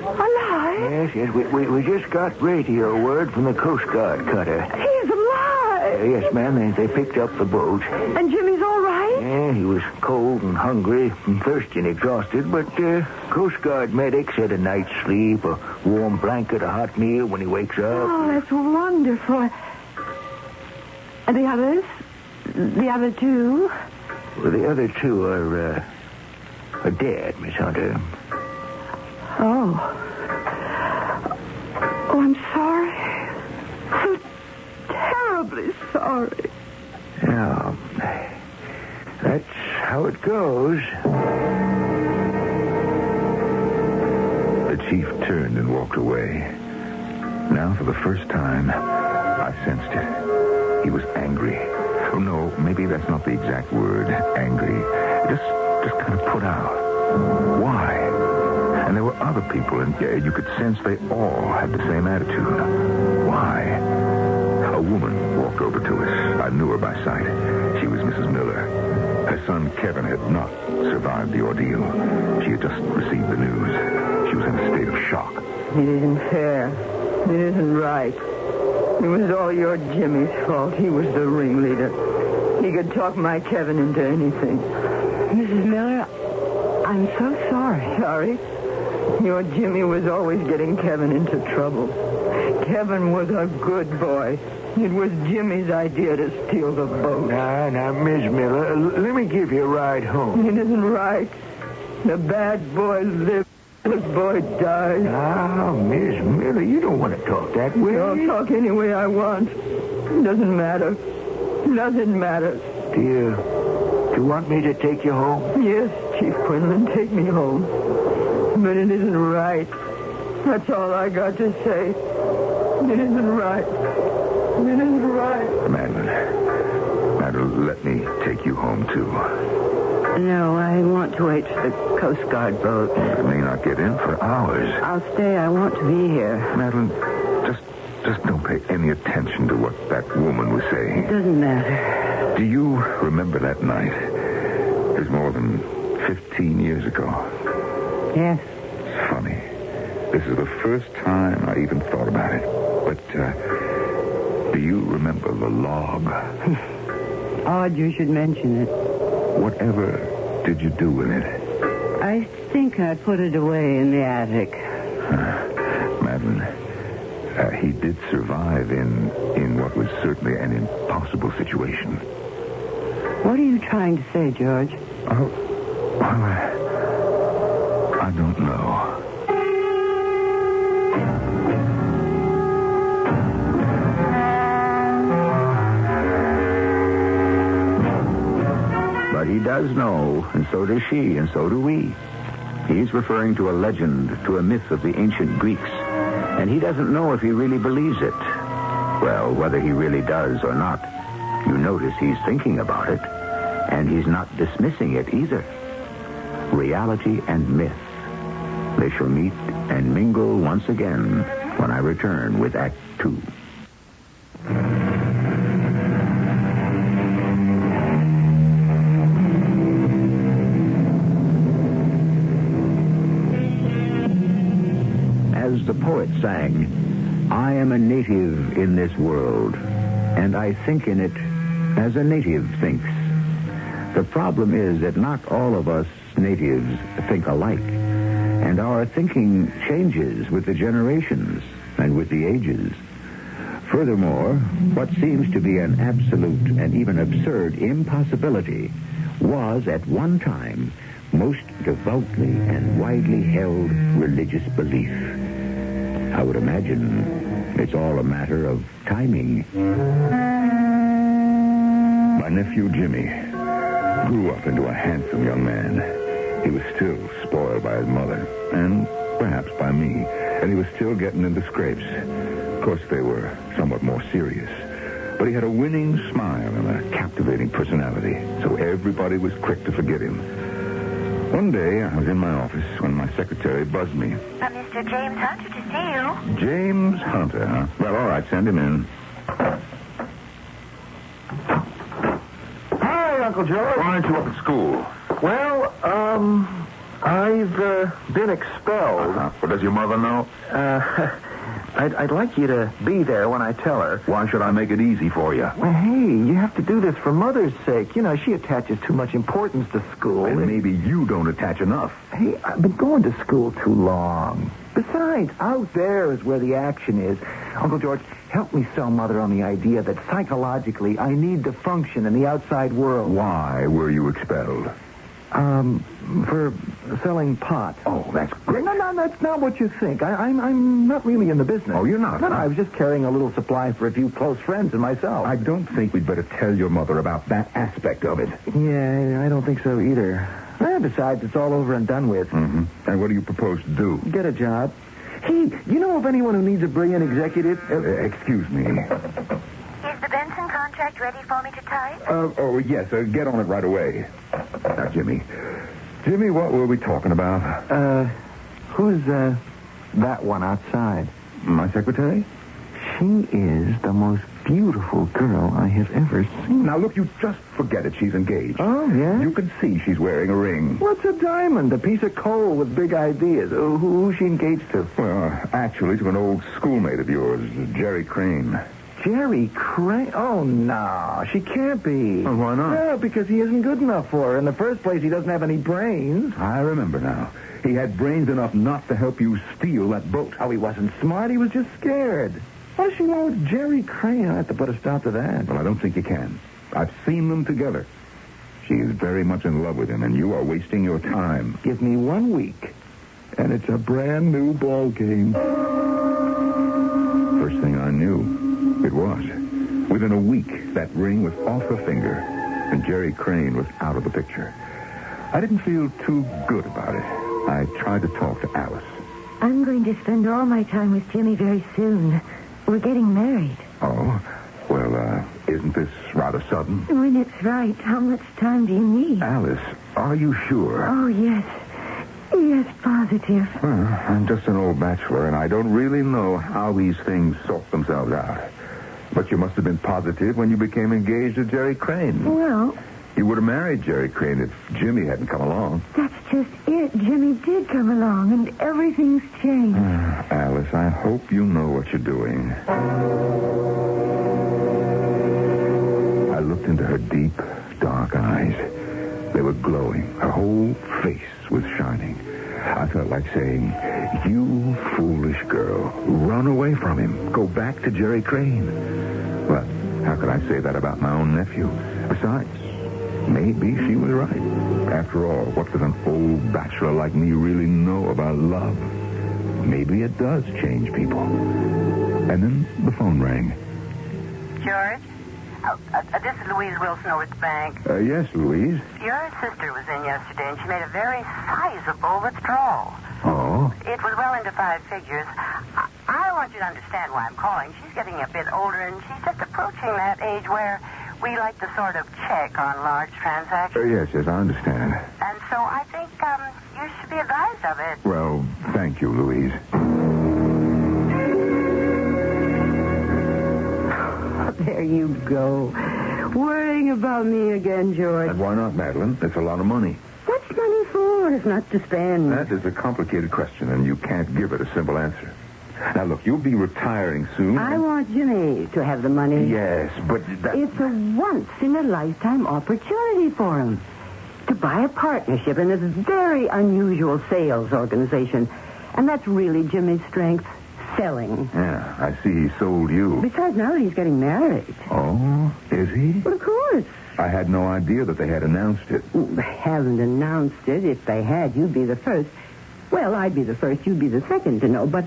Alive? Yes. We just got radio word from the Coast Guard cutter. He's alive? Yes, ma'am. They picked up the boat. And Jimmy's all right? Yeah, he was cold and hungry and thirsty and exhausted, but Coast Guard medics said a night's sleep, a warm blanket, a hot meal when he wakes up. Oh, that's wonderful. And the others? The other two? Well, the other two are dead, Miss Hunter. Oh. Oh, I'm sorry. So terribly sorry. Yeah. That's how it goes. The chief turned and walked away. Now, for the first time, I sensed it. He was angry. Oh, no, maybe that's not the exact word, angry. Just kind of put out. Why? And there were other people, and you could sense they all had the same attitude. Why? A woman walked over to us. I knew her by sight. She was Mrs. Miller. Her son, Kevin, had not survived the ordeal. She had just received the news. She was in a state of shock. It isn't fair. It isn't right. It was all your Jimmy's fault. He was the ringleader. He could talk my Kevin into anything. Mrs. Miller, I'm so sorry. Sorry? Your Jimmy was always getting Kevin into trouble. Kevin was a good boy. It was Jimmy's idea to steal the boat. Now, Miss Miller, let me give you a ride home. It isn't right. The bad boy lives. The boy dies. Now, Miss Miller, you don't want to talk that way. I'll talk any way I want. It doesn't matter. Nothing matters. Do you want me to take you home? Yes, Chief Quinlan, take me home. But it isn't right. That's all I got to say. It isn't right. It isn't right. Madeline, let me take you home, too. No, I want to wait for the Coast Guard boat. I may not get in for hours. I'll stay. I want to be here. Madeline, just don't pay any attention to what that woman was saying. It doesn't matter. Do you remember that night? It was more than 15 years ago. Yes. It's funny. This is the first time I even thought about it. But, do you remember the log? Odd you should mention it. Whatever did you do with it? I think I put it away in the attic. Madeline, he did survive in what was certainly an impossible situation. What are you trying to say, George? Oh, I don't know. But he does know, and so does she, and so do we. He's referring to a legend, to a myth of the ancient Greeks. And he doesn't know if he really believes it. Well, whether he really does or not, you notice he's thinking about it, and he's not dismissing it either. Reality and myth. They shall meet and mingle once again when I return with Act 2. As the poet sang, I am a native in this world, and I think in it as a native thinks. The problem is that not all of us natives think alike, and our thinking changes with the generations and with the ages. Furthermore, what seems to be an absolute and even absurd impossibility was at one time most devoutly and widely held religious belief. I would imagine it's all a matter of timing. My nephew Jimmy grew up into a handsome young man. He was still spoiled by his mother, and perhaps by me, and he was still getting into scrapes. Of course, they were somewhat more serious. But he had a winning smile and a captivating personality, so everybody was quick to forget him. One day, I was in my office when my secretary buzzed me. Mr. James Hunter to see you. James Hunter, huh? Well, all right, send him in. Hi, Uncle George. Why aren't you up at school? Well, I've been expelled. Well, does your mother know? I'd like you to be there when I tell her. Why should I make it easy for you? Well, hey, you have to do this for Mother's sake. You know, she attaches too much importance to school. And maybe you don't attach enough. Hey, I've been going to school too long. Besides, out there is where the action is. Uncle George, help me sell Mother on the idea that psychologically I need to function in the outside world. Why were you expelled? For selling pot. Oh, that's great. No, that's not what you think. I'm not really in the business. Oh, you're not? No, I was just carrying a little supply for a few close friends and myself. I don't think we'd better tell your mother about that aspect of it. Yeah, I don't think so either. Besides, it's all over and done with. Mm-hmm. And what do you propose to do? Get a job. Hey, you know of anyone who needs a brilliant executive? Excuse me. Is the Benson contract ready for me to type? Oh, yes. Get on it right away. Now, Jimmy, what were we talking about? Who's that one outside? My secretary? She is the most beautiful girl I have ever seen. Now, look, you just forget it. She's engaged. Oh, yeah? You can see she's wearing a ring. What's a diamond? A piece of coal with big ideas. Who's she engaged to? Well, actually, to an old schoolmate of yours, Jerry Crane. Jerry Crane? Oh, no. She can't be. Well, why not? Yeah, because he isn't good enough for her. In the first place, he doesn't have any brains. I remember now. He had brains enough not to help you steal that boat. Oh, he wasn't smart. He was just scared. What does she want with Jerry Crane? I have to put a stop to that. Well, I don't think you can. I've seen them together. She is very much in love with him, and you are wasting your time. Give me 1 week, and it's a brand new ball game. First thing I knew, it was. Within a week, that ring was off her finger, and Jerry Crane was out of the picture. I didn't feel too good about it. I tried to talk to Alice. I'm going to spend all my time with Jimmy very soon. We're getting married. Oh? Well, isn't this rather sudden? When it's right, how much time do you need? Alice, are you sure? Oh, yes. Yes, positive. Well, I'm just an old bachelor, and I don't really know how these things sort themselves out. But you must have been positive when you became engaged to Jerry Crane. Well... You would have married Jerry Crane if Jimmy hadn't come along. That's just it. Jimmy did come along, and everything's changed. Alice, I hope you know what you're doing. I looked into her deep, dark eyes. They were glowing. Her whole face was shining. I felt like saying, "You foolish girl, run away from him. Go back to Jerry Crane." But how could I say that about my own nephew? Besides, maybe she was right. After all, what does an old bachelor like me really know about love? Maybe it does change people. And then the phone rang. George? This is Louise Wilson over at the bank. Yes, Louise. Your sister was in yesterday, and she made a very sizable withdrawal. Oh? It was well into 5 figures. I want you to understand why I'm calling. She's getting a bit older, and she's just approaching that age where we like to sort of check on large transactions. Yes, I understand. And so I think you should be advised of it. Well, thank you, Louise. There you go. Worrying about me again, George. And why not, Madeline? It's a lot of money. What's money for if not to spend? That is a complicated question, and you can't give it a simple answer. Now, look, you'll be retiring soon. I want Jimmy to have the money. Yes, but that... It's a once-in-a-lifetime opportunity for him to buy a partnership in this very unusual sales organization. And that's really Jimmy's strength, selling. Yeah, I see he sold you. Besides, now that he's getting married. Oh, is he? Well, of course. I had no idea that they had announced it. They haven't announced it. If they had, you'd be the first. Well, I'd be the first, you'd be the second to know, but...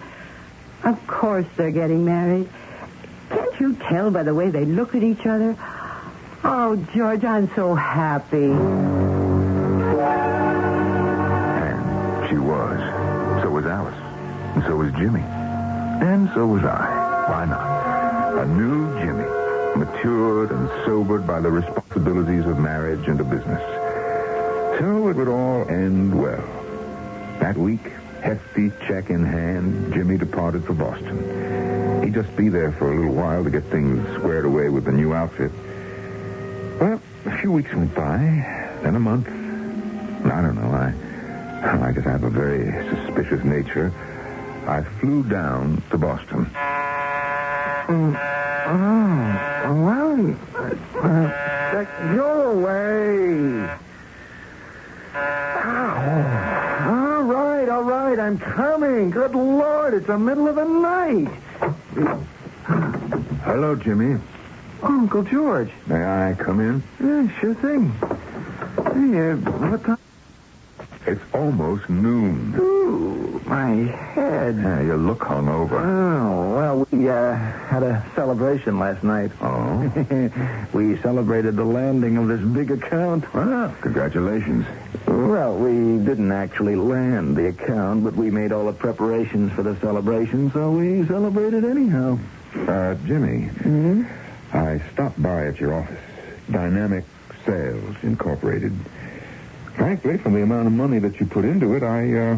Of course they're getting married. Can't you tell by the way they look at each other? Oh, George, I'm so happy. And she was. So was Alice. And so was Jimmy. And so was I. Why not? A new Jimmy, matured and sobered by the responsibilities of marriage and of business. So it would all end well. That week... Hefty check in hand, Jimmy departed for Boston. He'd just be there for a little while to get things squared away with the new outfit. Well, a few weeks went by, then a month. I don't know. I guess I have a very suspicious nature. I flew down to Boston. Go away. All right, I'm coming. Good Lord, it's the middle of the night. Hello, Jimmy. Uncle George. May I come in? Yeah, sure thing. Hey, what time? It's almost noon. Ooh, my head. Yeah, you look hungover. Oh, well, we had a celebration last night. Oh? We celebrated the landing of this big account. Well, congratulations. Well, we didn't actually land the account, but we made all the preparations for the celebration, so we celebrated anyhow. Jimmy. Mm-hmm? I stopped by at your office. Dynamic Sales Incorporated. Frankly, from the amount of money that you put into it, I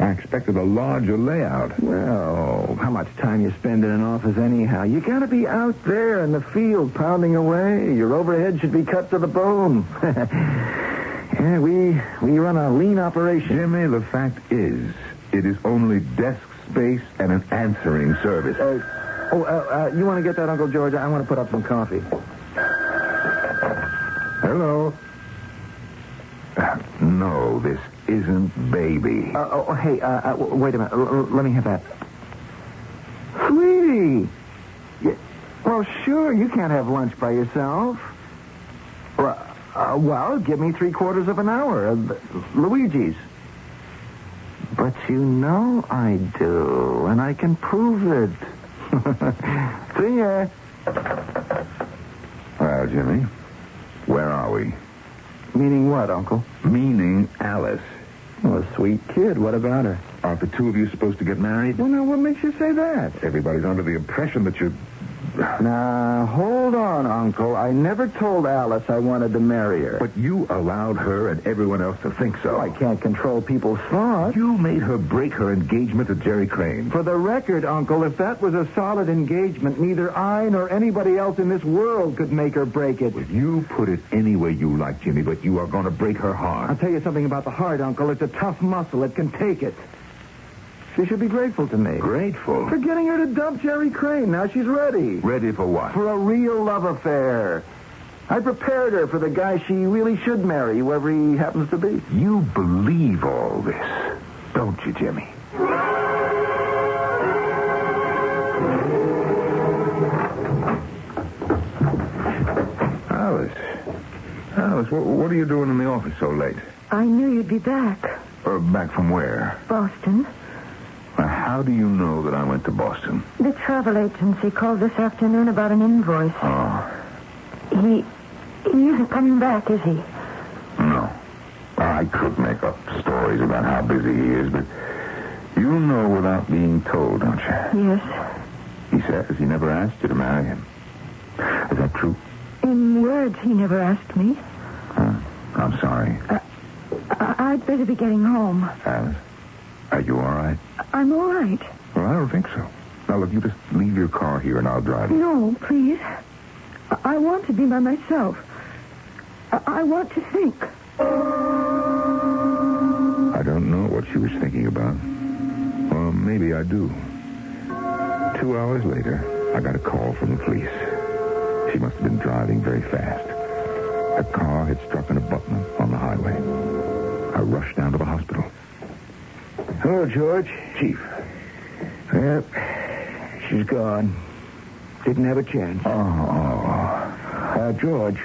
expected a larger layout. Well, how much time you spend in an office anyhow? You gotta be out there in the field pounding away. Your overhead should be cut to the bone. Yeah, we run a lean operation. Jimmy, the fact is, it is only desk space and an answering service. You want to get that, Uncle George? I want to put up some coffee. Hello. No, this isn't Baby. Hey, wait a minute. Let me have that. Sweetie! Well, sure, you can't have lunch by yourself. Well, give me 3/4 of an hour. Luigi's. But you know I do, and I can prove it. See ya. Well, Jimmy, where are we? Meaning what, Uncle? Meaning Alice. Well, a sweet kid. What about her? Aren't the two of you supposed to get married? Well, now, what makes you say that? Everybody's under the impression that you're... Now, hold on, Uncle. I never told Alice I wanted to marry her. But you allowed her and everyone else to think so. Well, I can't control people's thoughts. You made her break her engagement to Jerry Crane. For the record, Uncle, if that was a solid engagement, neither I nor anybody else in this world could make her break it. Well, you put it any way you like, Jimmy, but you are going to break her heart. I'll tell you something about the heart, Uncle. It's a tough muscle. It can take it. She should be grateful to me. Grateful? For getting her to dump Jerry Crane. Now she's ready. Ready for what? For a real love affair. I prepared her for the guy she really should marry, whoever he happens to be. You believe all this, don't you, Jimmy? Alice, what are you doing in the office so late? I knew you'd be back. Back from where? Boston. How do you know that I went to Boston? The travel agency called this afternoon about an invoice. Oh. He isn't coming back, is he? No. I could make up stories about how busy he is, but you know without being told, don't you? Yes. He says he never asked you to marry him. Is that true? In words, he never asked me. I'm sorry. I'd better be getting home. Alice, are you all right? I'm all right. Well, I don't think so. Now, look, you just leave your car here and I'll drive you. No, please. I want to be by myself. I want to think. I don't know what she was thinking about. Well, maybe I do. 2 hours later, I got a call from the police. She must have been driving very fast. A car had struck an abutment on the highway. I rushed down to the hospital. Hello, George. Chief. Well, she's gone. Didn't have a chance. George,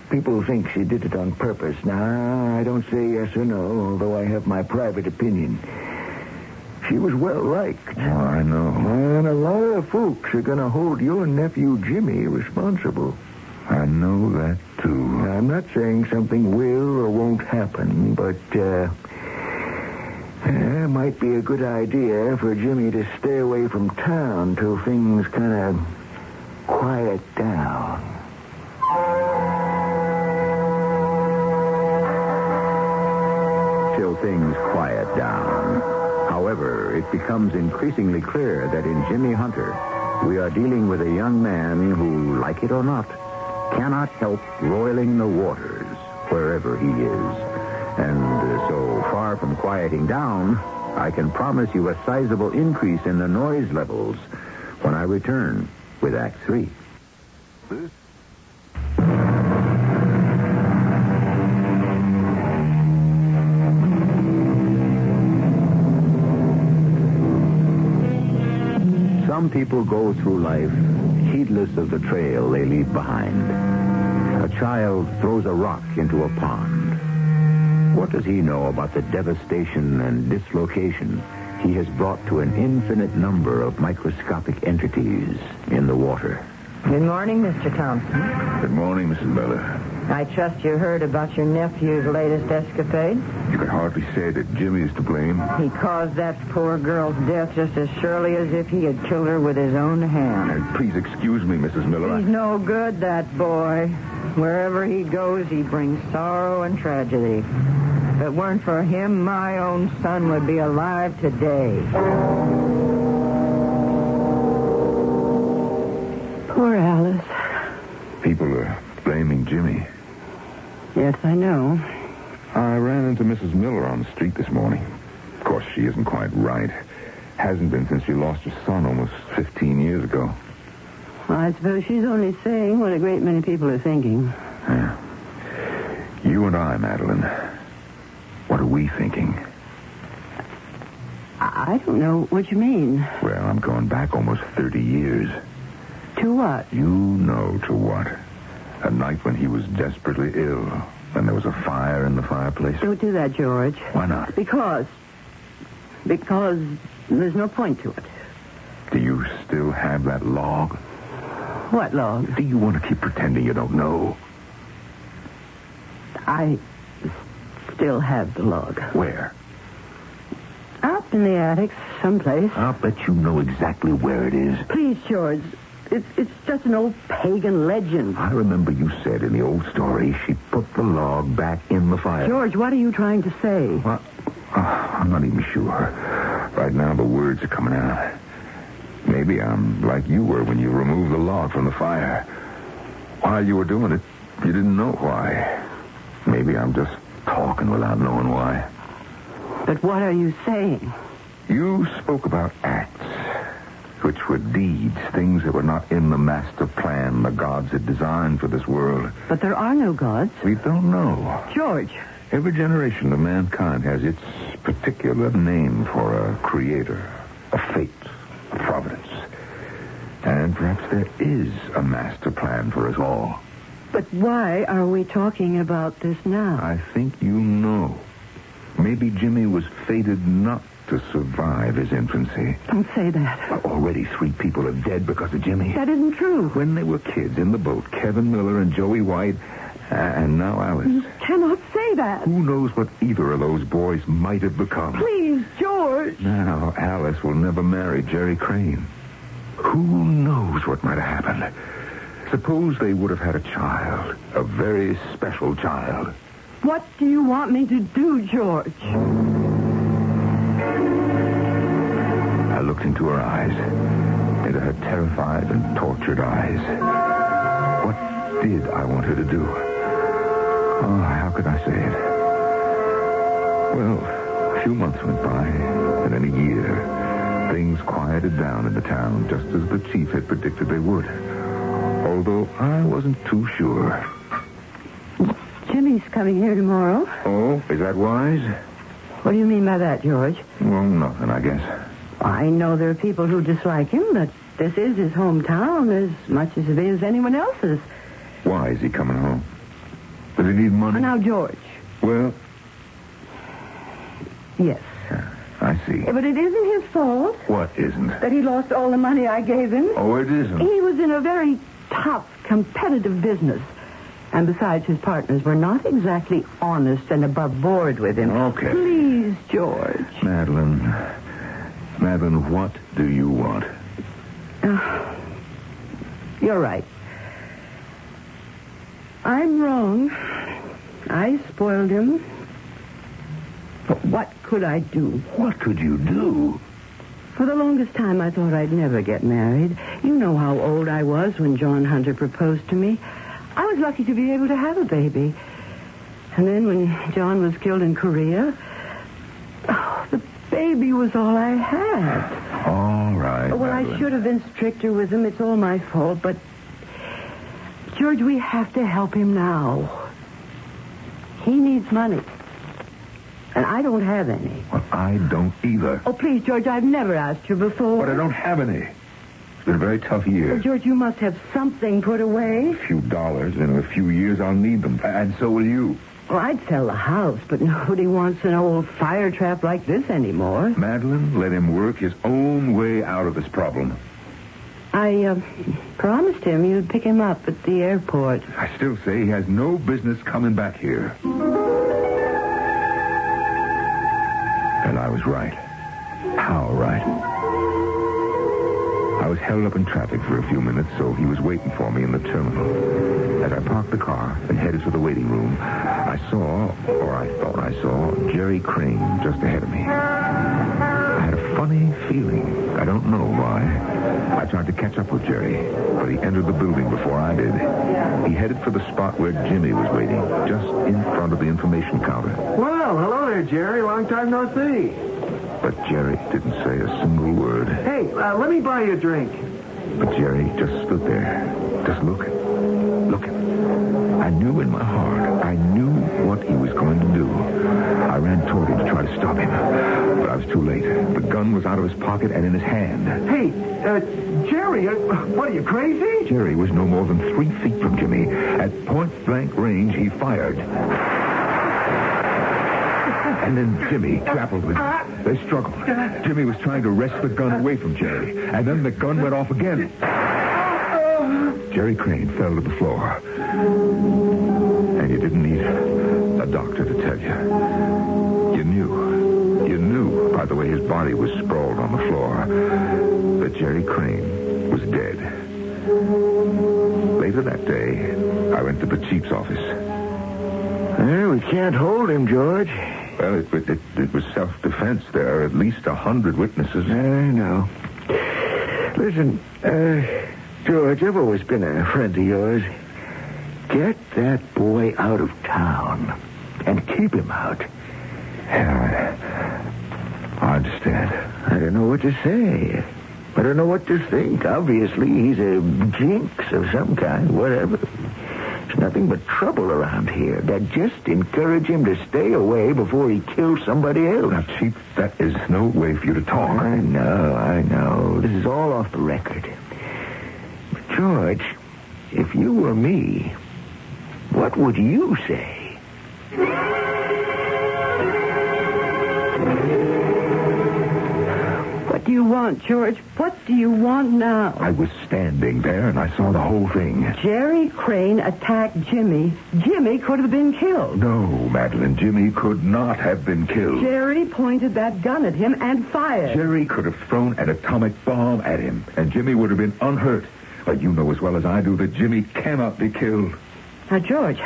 people think she did it on purpose. Now, I don't say yes or no, although I have my private opinion. She was well liked. Oh, I know. And a lot of folks are going to hold your nephew Jimmy responsible. I know that, too. Now, I'm not saying something will or won't happen, but it might be a good idea for Jimmy to stay away from town till things kind of quiet down. Till things quiet down. However, it becomes increasingly clear that in Jimmy Hunter, we are dealing with a young man who, like it or not, cannot help roiling the waters wherever he is. And so far from quieting down, I can promise you a sizable increase in the noise levels when I return with Act 3. Some people go through life heedless of the trail they leave behind. A child throws a rock into a pond. What does he know about the devastation and dislocation he has brought to an infinite number of microscopic entities in the water? Good morning, Mr. Thompson. Good morning, Mrs. Miller. I trust you heard about your nephew's latest escapade. You could hardly say that Jimmy is to blame. He caused that poor girl's death just as surely as if he had killed her with his own hand. Please excuse me, Mrs. Miller. He's no good, that boy. Wherever he goes, he brings sorrow and tragedy. If it weren't for him, my own son would be alive today. Poor Alice. People are blaming Jimmy. Yes, I know. I ran into Mrs. Miller on the street this morning. Of course, she isn't quite right. Hasn't been since she lost her son almost 15 years ago. Well, I suppose she's only saying what a great many people are thinking. Yeah. You and I, Madeline, what are we thinking? I don't know what you mean. Well, I'm going back almost 30 years. To what? You know to what. A night when he was desperately ill, when there was a fire in the fireplace. Don't do that, George. Why not? Because there's no point to it. Do you still have that log? What log? Do you want to keep pretending you don't know? I still have the log. Where? Up in the attic, someplace. I'll bet you know exactly where it is. Please, George. It's just an old pagan legend. I remember you said in the old story she put the log back in the fire. George, what are you trying to say? Well, I'm not even sure. Right now the words are coming out. Maybe I'm like you were when you removed the log from the fire. While you were doing it, you didn't know why. Maybe I'm just talking without knowing why. But what are you saying? You spoke about acts, which were deeds, things that were not in the master plan the gods had designed for this world. But there are no gods. We don't know. George. Every generation of mankind has its particular name for a creator, a fate, a providence. And perhaps there is a master plan for us all. But why are we talking about this now? I think you know. Maybe Jimmy was fated not to survive his infancy. Don't say that. Already 3 people are dead because of Jimmy. That isn't true. When they were kids in the boat, Kevin Miller and Joey White, and now Alice. You cannot say that. Who knows what either of those boys might have become? Please, George. Now, Alice will never marry Jerry Crane. Who knows what might have happened? Suppose they would have had a child, a very special child. What do you want me to do, George? I looked into her eyes, into her terrified and tortured eyes. What did I want her to do? Oh, how could I say it? Well, a few months went by, and then a year. Things quieted down in the town, just as the chief had predicted they would. Although I wasn't too sure. Jimmy's coming here tomorrow. Oh, is that wise? What do you mean by that, George? Well, nothing, I guess. I know there are people who dislike him, but this is his hometown as much as it is anyone else's. Why is he coming home? Does he need money? Now, George. Well... Yes. I see. But it isn't his fault. What isn't? That he lost all the money I gave him. Oh, it isn't? He was in a very tough, competitive business. And besides, his partners were not exactly honest and above board with him. Okay. Please, George. Madeline, what do you want? You're right. I'm wrong. I spoiled him. But what could I do? What could you do? For the longest time, I thought I'd never get married. You know how old I was when John Hunter proposed to me. I was lucky to be able to have a baby. And then when John was killed in Korea, the baby was all I had. All right. Well, Madeline. I should have been stricter with him. It's all my fault. But, George, we have to help him now. He needs money. And I don't have any. Well, I don't either. Oh, please, George, I've never asked you before. But I don't have any. It's been a very tough year. Well, George, you must have something put away. A few dollars. In a few years, I'll need them. And so will you. Well, I'd sell the house, but nobody wants an old fire trap like this anymore. Madeline, let him work his own way out of this problem. I promised him you'd pick him up at the airport. I still say he has no business coming back here. And I was right. How right? I was held up in traffic for a few minutes, so he was waiting for me in the terminal. As I parked the car and headed to the waiting room, I saw, or I thought I saw, Jerry Crane just ahead of me. I had a funny feeling. I don't know why. I tried to catch up with Jerry, but he entered the building before I did. He headed for the spot where Jimmy was waiting, just in front of the information counter. Well, hello there, Jerry. Long time no see. But Jerry didn't say a single word. Hey, let me buy you a drink. But Jerry just stood there, just looking. I knew in my heart, I knew what he was going to do. I ran toward him to try to stop him, but I was too late. The gun was out of his pocket and in his hand. Hey, Jerry, what are you, crazy? Jerry was no more than 3 feet from Jimmy. At point-blank range, he fired. And then Jimmy grappled with him. They struggled. Jimmy was trying to wrest the gun away from Jerry, and then the gun went off again. Jerry Crane fell to the floor. And you didn't need a doctor to tell you. You knew by the way his body was sprawled on the floor that Jerry Crane was dead. Later that day, I went to the chief's office. Well, we can't hold him, George. Well, it was self-defense. There are at least 100 witnesses. I know. Listen, George, I've always been a friend of yours. Get that boy out of town and keep him out. Yeah, I understand. I don't know what to say. I don't know what to think. Obviously, he's a jinx of some kind, whatever. There's nothing but trouble around here. That just encourage him to stay away before he kills somebody else. Now, Chief, that is no way for you to talk. I know. This is all off the record. But George, if you were me, what would you say? What do you want, George? What do you want now? I was standing there, and I saw the whole thing. Jerry Crane attacked Jimmy. Jimmy could have been killed. No, Madeline, Jimmy could not have been killed. Jerry pointed that gun at him and fired. Jerry could have thrown an atomic bomb at him, and Jimmy would have been unhurt. But you know as well as I do that Jimmy cannot be killed. Now, George,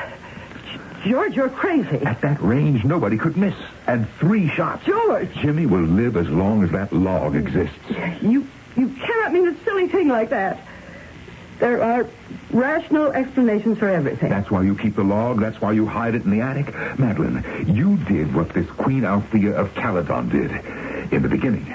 you're crazy. At that range, nobody could miss. And 3 shots. George! Jimmy will live as long as that log exists. You cannot mean a silly thing like that. There are rational explanations for everything. That's why you keep the log. That's why you hide it in the attic. Madeline, you did what this Queen Althea of Caledon did in the beginning.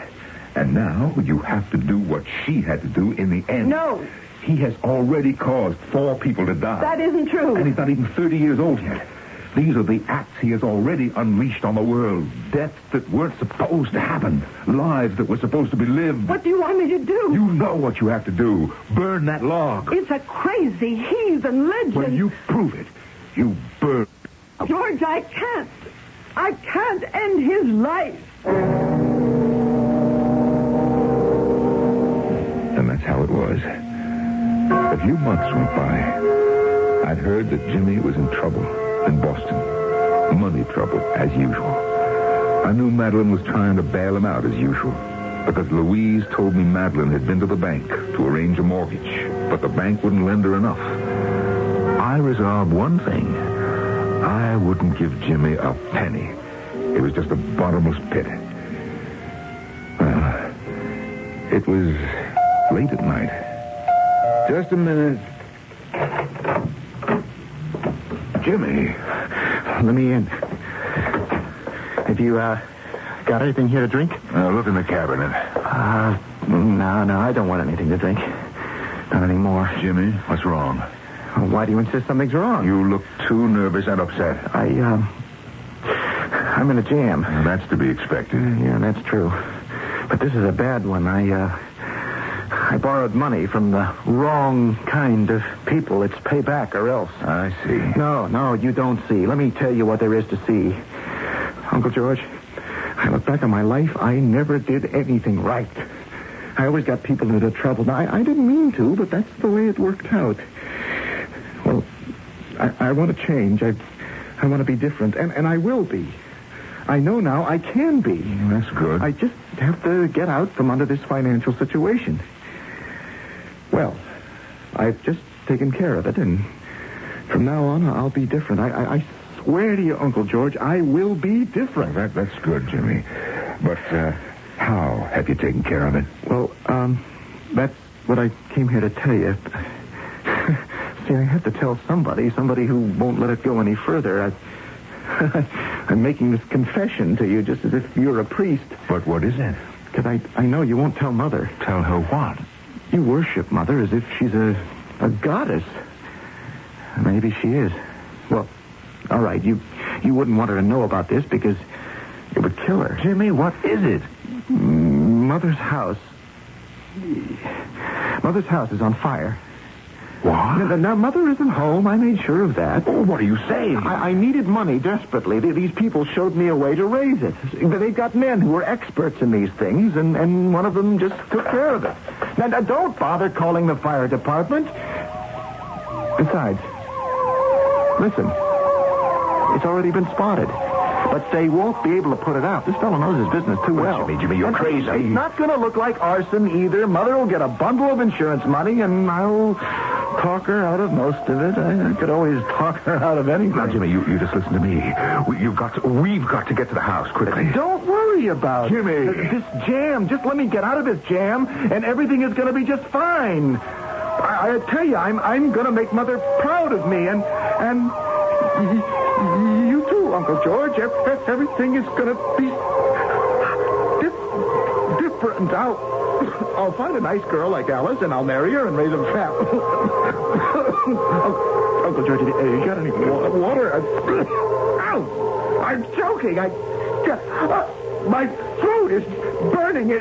And now you have to do what she had to do in the end. No. He has already caused 4 people to die. That isn't true. And he's not even 30 years old yet. These are the acts he has already unleashed on the world. Deaths that weren't supposed to happen. Lives that were supposed to be lived. What do you want me to do? You know what you have to do. Burn that log. It's a crazy heathen legend. Well, you prove it. You burn. George, I can't. I can't end his life. And that's how it was. A few months went by. I'd heard that Jimmy was in trouble in Boston. Money trouble, as usual. I knew Madeline was trying to bail him out, as usual, because Louise told me Madeline had been to the bank to arrange a mortgage, but the bank wouldn't lend her enough. I resolved one thing. I wouldn't give Jimmy a penny. It was just a bottomless pit. Well, it was late at night. Just a minute. Jimmy. Let me in. Have you, got anything here to drink? Look in the cabinet. No, I don't want anything to drink. Not anymore. Jimmy, what's wrong? Why do you insist something's wrong? You look too nervous and upset. I'm in a jam. That's to be expected. Yeah, that's true. But this is a bad one. I I borrowed money from the wrong kind of people. It's pay back or else. I see. No, you don't see. Let me tell you what there is to see. Uncle George, I look back on my life, I never did anything right. I always got people into trouble. Now, I didn't mean to, but that's the way it worked out. Well, I want to change. I want to be different, and I will be. I know now I can be. That's good. I just have to get out from under this financial situation. Well, I've just taken care of it, and from now on, I'll be different. I swear to you, Uncle George, I will be different. Well, that's good, Jimmy. But how have you taken care of it? Well, that's what I came here to tell you. See, I have to tell somebody who won't let it go any further. I'm making this confession to you just as if you're a priest. But what is it? Because I know you won't tell Mother. Tell her what? You worship Mother as if she's a goddess. Maybe she is. Well, all right, you wouldn't want her to know about this because it would kill her. Jimmy, what is it? Mother's house. Mother's house is on fire. What? Now, Mother isn't home. I made sure of that. Oh, what are you saying? I needed money desperately. These people showed me a way to raise it. They've got men who are experts in these things, and one of them just took care of it. Now, don't bother calling the fire department. Besides, listen, it's already been spotted. But they won't be able to put it out. This fellow knows his business too well. Jimmy, you're crazy. It's not going to look like arson either. Mother will get a bundle of insurance money, and I'll talk her out of most of it. I could always talk her out of anything. Now, Jimmy, you just listen to me. We've got to get to the house quickly. Don't worry about Jimmy. This jam. Just let me get out of this jam, and everything is going to be just fine. I tell you, I'm going to make Mother proud of me, and you too, Uncle George. Everything is going to be different. I'll find a nice girl like Alice, and I'll marry her and raise a fat. Uncle George, you got any water? Ow! I'm choking. My throat is burning.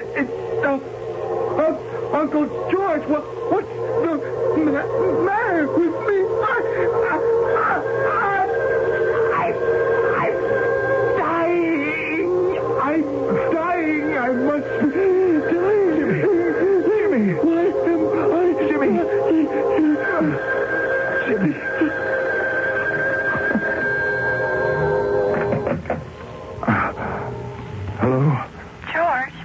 Uncle George, what's the matter with me? I'm dying. I must be dying. Jimmy. Why am I? Jimmy. Hello? George,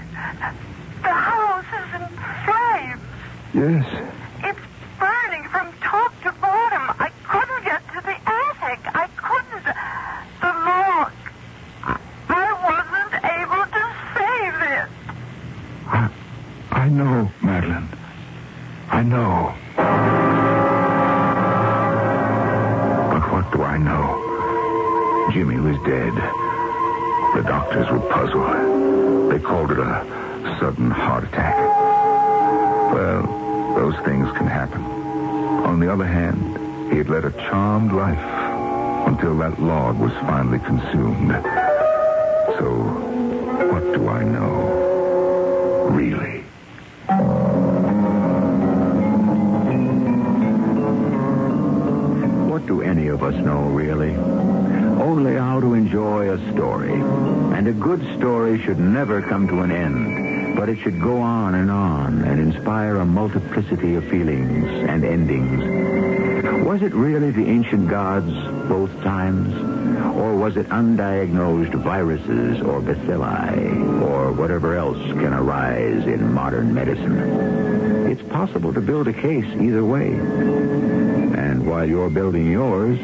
the house is in flames. Yes. It's burning from top to bottom. I couldn't get to the attic. I couldn't. The log. I wasn't able to save it. I know, Madeline. I know. But what do I know? Jimmy was dead. The doctors were puzzled. They called it a sudden heart attack. Well, those things can happen. On the other hand, he had led a charmed life until that log was finally consumed. So, what do I know? Really? What do any of us know, really? Only how to enjoy a story. And a good story should never come to an end, but it should go on and inspire a multiplicity of feelings and endings. Was it really the ancient gods both times? Or was it undiagnosed viruses or bacilli or whatever else can arise in modern medicine? It's possible to build a case either way. And while you're building yours,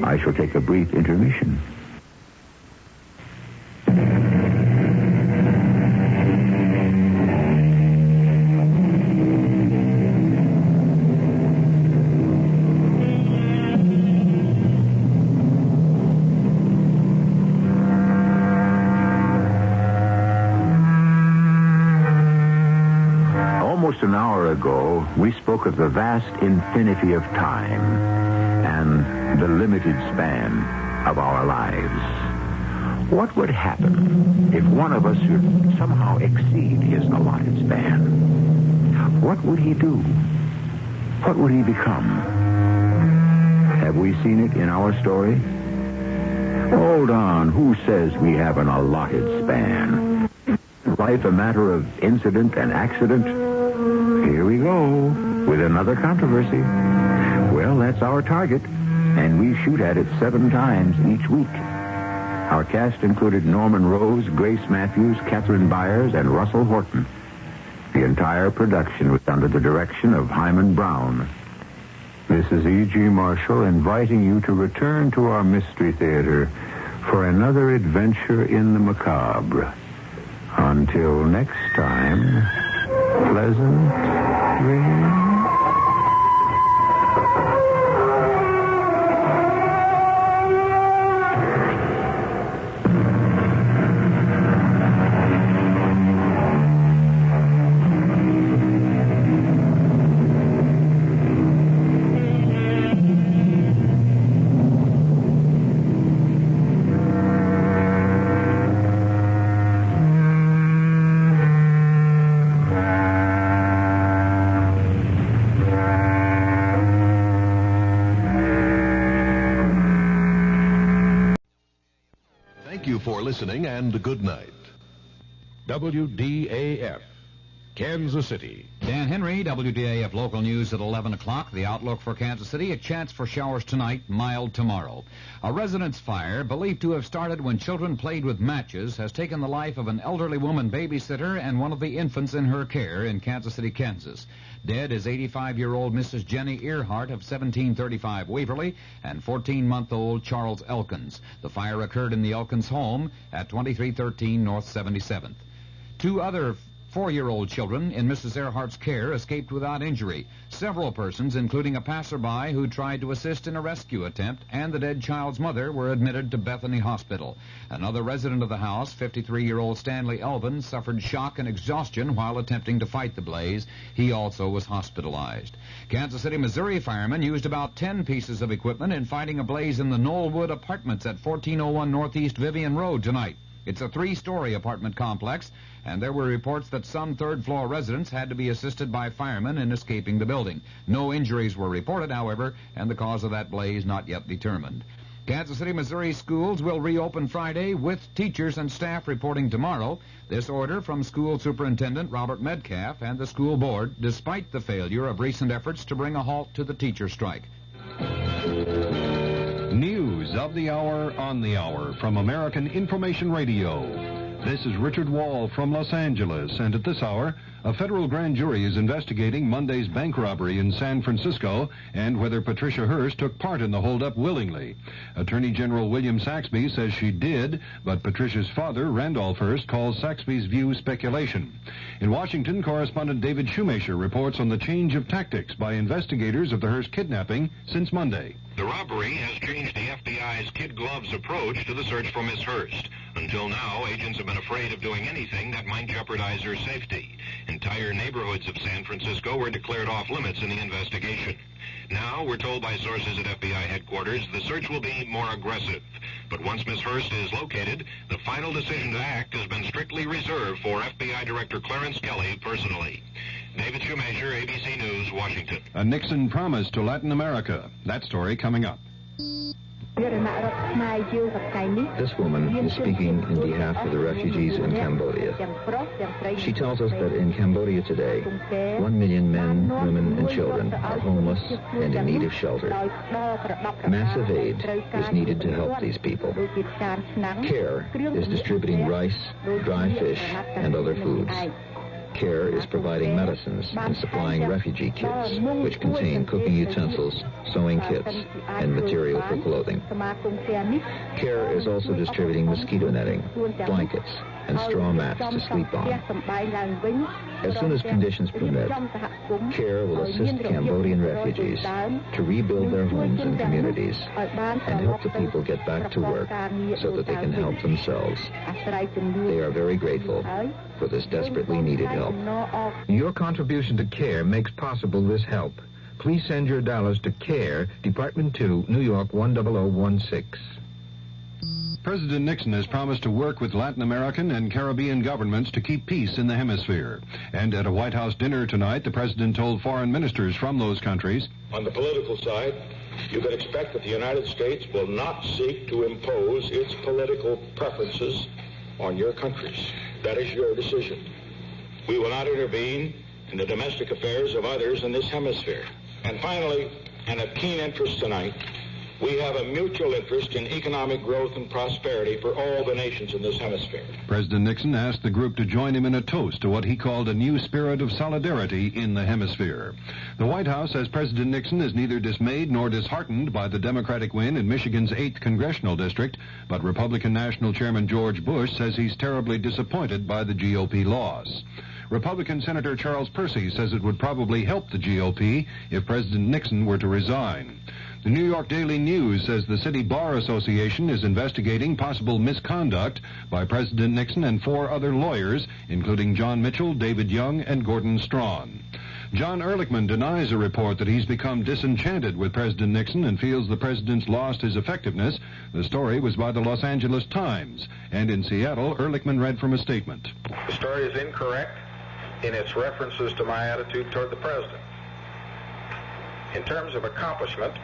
I shall take a brief intermission. Almost an hour ago, we spoke of the vast infinity of time and the limited span of our lives. What would happen if one of us should somehow exceed his allotted span? What would he do? What would he become? Have we seen it in our story? Hold on, who says we have an allotted span? Life a matter of incident and accident? Here we go, with another controversy. Well, that's our target, and we shoot at it 7 times each week. Our cast included Norman Rose, Grace Matthews, Catherine Byers, and Russell Horton. The entire production was under the direction of Hyman Brown. This is E.G. Marshall inviting you to return to our Mystery Theater for another adventure in the macabre. Until next time, pleasant dreams. Listening and good night. WDAF, Kansas City. Dan Henry, WDAF Local News at 11 o'clock. The outlook for Kansas City, a chance for showers tonight, mild tomorrow. A residence fire, believed to have started when children played with matches, has taken the life of an elderly woman babysitter and one of the infants in her care in Kansas City, Kansas. Dead is 85-year-old Mrs. Jenny Earhart of 1735 Waverly and 14-month-old Charles Elkins. The fire occurred in the Elkins home at 2313 North 77th. 2 other 4-year-old children in Mrs. Earhart's care escaped without injury. Several persons, including a passerby who tried to assist in a rescue attempt, and the dead child's mother, were admitted to Bethany Hospital. Another resident of the house, 53-year-old Stanley Elvin, suffered shock and exhaustion while attempting to fight the blaze. He also was hospitalized. Kansas City, Missouri firemen used about 10 pieces of equipment in fighting a blaze in the Knollwood Apartments at 1401 Northeast Vivian Road tonight. It's a 3-story apartment complex, and there were reports that some third-floor residents had to be assisted by firemen in escaping the building. No injuries were reported, however, and the cause of that blaze not yet determined. Kansas City, Missouri schools will reopen Friday with teachers and staff reporting tomorrow. This order from School Superintendent Robert Metcalf and the school board, despite the failure of recent efforts to bring a halt to the teacher strike. News of the hour on the hour from American Information Radio. This is Richard Wall from Los Angeles, and at this hour, a federal grand jury is investigating Monday's bank robbery in San Francisco and whether Patricia Hearst took part in the holdup willingly. Attorney General William Saxby says she did, but Patricia's father, Randolph Hearst, calls Saxby's view speculation. In Washington, correspondent David Shoemaker reports on the change of tactics by investigators of the Hearst kidnapping since Monday. The robbery has changed the FBI's kid gloves approach to the search for Miss Hearst. Until now, agents have been afraid of doing anything that might jeopardize her safety. Entire neighborhoods of San Francisco were declared off limits in the investigation. Now, we're told by sources at FBI headquarters, the search will be more aggressive. But once Miss Hearst is located, the final decision to act has been strictly reserved for FBI Director Clarence Kelly personally. David Shoemaker, ABC News, Washington. A Nixon promise to Latin America. That story coming up. This woman is speaking in behalf of the refugees in Cambodia. She tells us that in Cambodia today, 1 million men, women, and children are homeless and in need of shelter. Massive aid is needed to help these people. CARE is distributing rice, dry fish, and other foods. CARE is providing medicines and supplying refugee kits, which contain cooking utensils, sewing kits, and material for clothing. CARE is also distributing mosquito netting, blankets, and straw mats to sleep on. As soon as conditions permit, CARE will assist Cambodian refugees to rebuild their homes and communities and help the people get back to work so that they can help themselves. They are very grateful for this desperately needed help. Your contribution to CARE makes possible this help. Please send your dollars to CARE, Department 2, New York 10016. President Nixon has promised to work with Latin American and Caribbean governments to keep peace in the hemisphere. And at a White House dinner tonight, the president told foreign ministers from those countries, on the political side, you can expect that the United States will not seek to impose its political preferences on your countries. That is your decision. We will not intervene in the domestic affairs of others in this hemisphere. And finally, and of keen interest tonight, we have a mutual interest in economic growth and prosperity for all the nations in this hemisphere. President Nixon asked the group to join him in a toast to what he called a new spirit of solidarity in the hemisphere. The White House says President Nixon is neither dismayed nor disheartened by the Democratic win in Michigan's 8th congressional district, but Republican National Chairman George Bush says he's terribly disappointed by the GOP loss. Republican Senator Charles Percy says it would probably help the GOP if President Nixon were to resign. The New York Daily News says the City Bar Association is investigating possible misconduct by President Nixon and 4 other lawyers, including John Mitchell, David Young, and Gordon Strawn. John Ehrlichman denies a report that he's become disenchanted with President Nixon and feels the president's lost his effectiveness. The story was by the Los Angeles Times. And in Seattle, Ehrlichman read from a statement. The story is incorrect in its references to my attitude toward the president. In terms of accomplishment,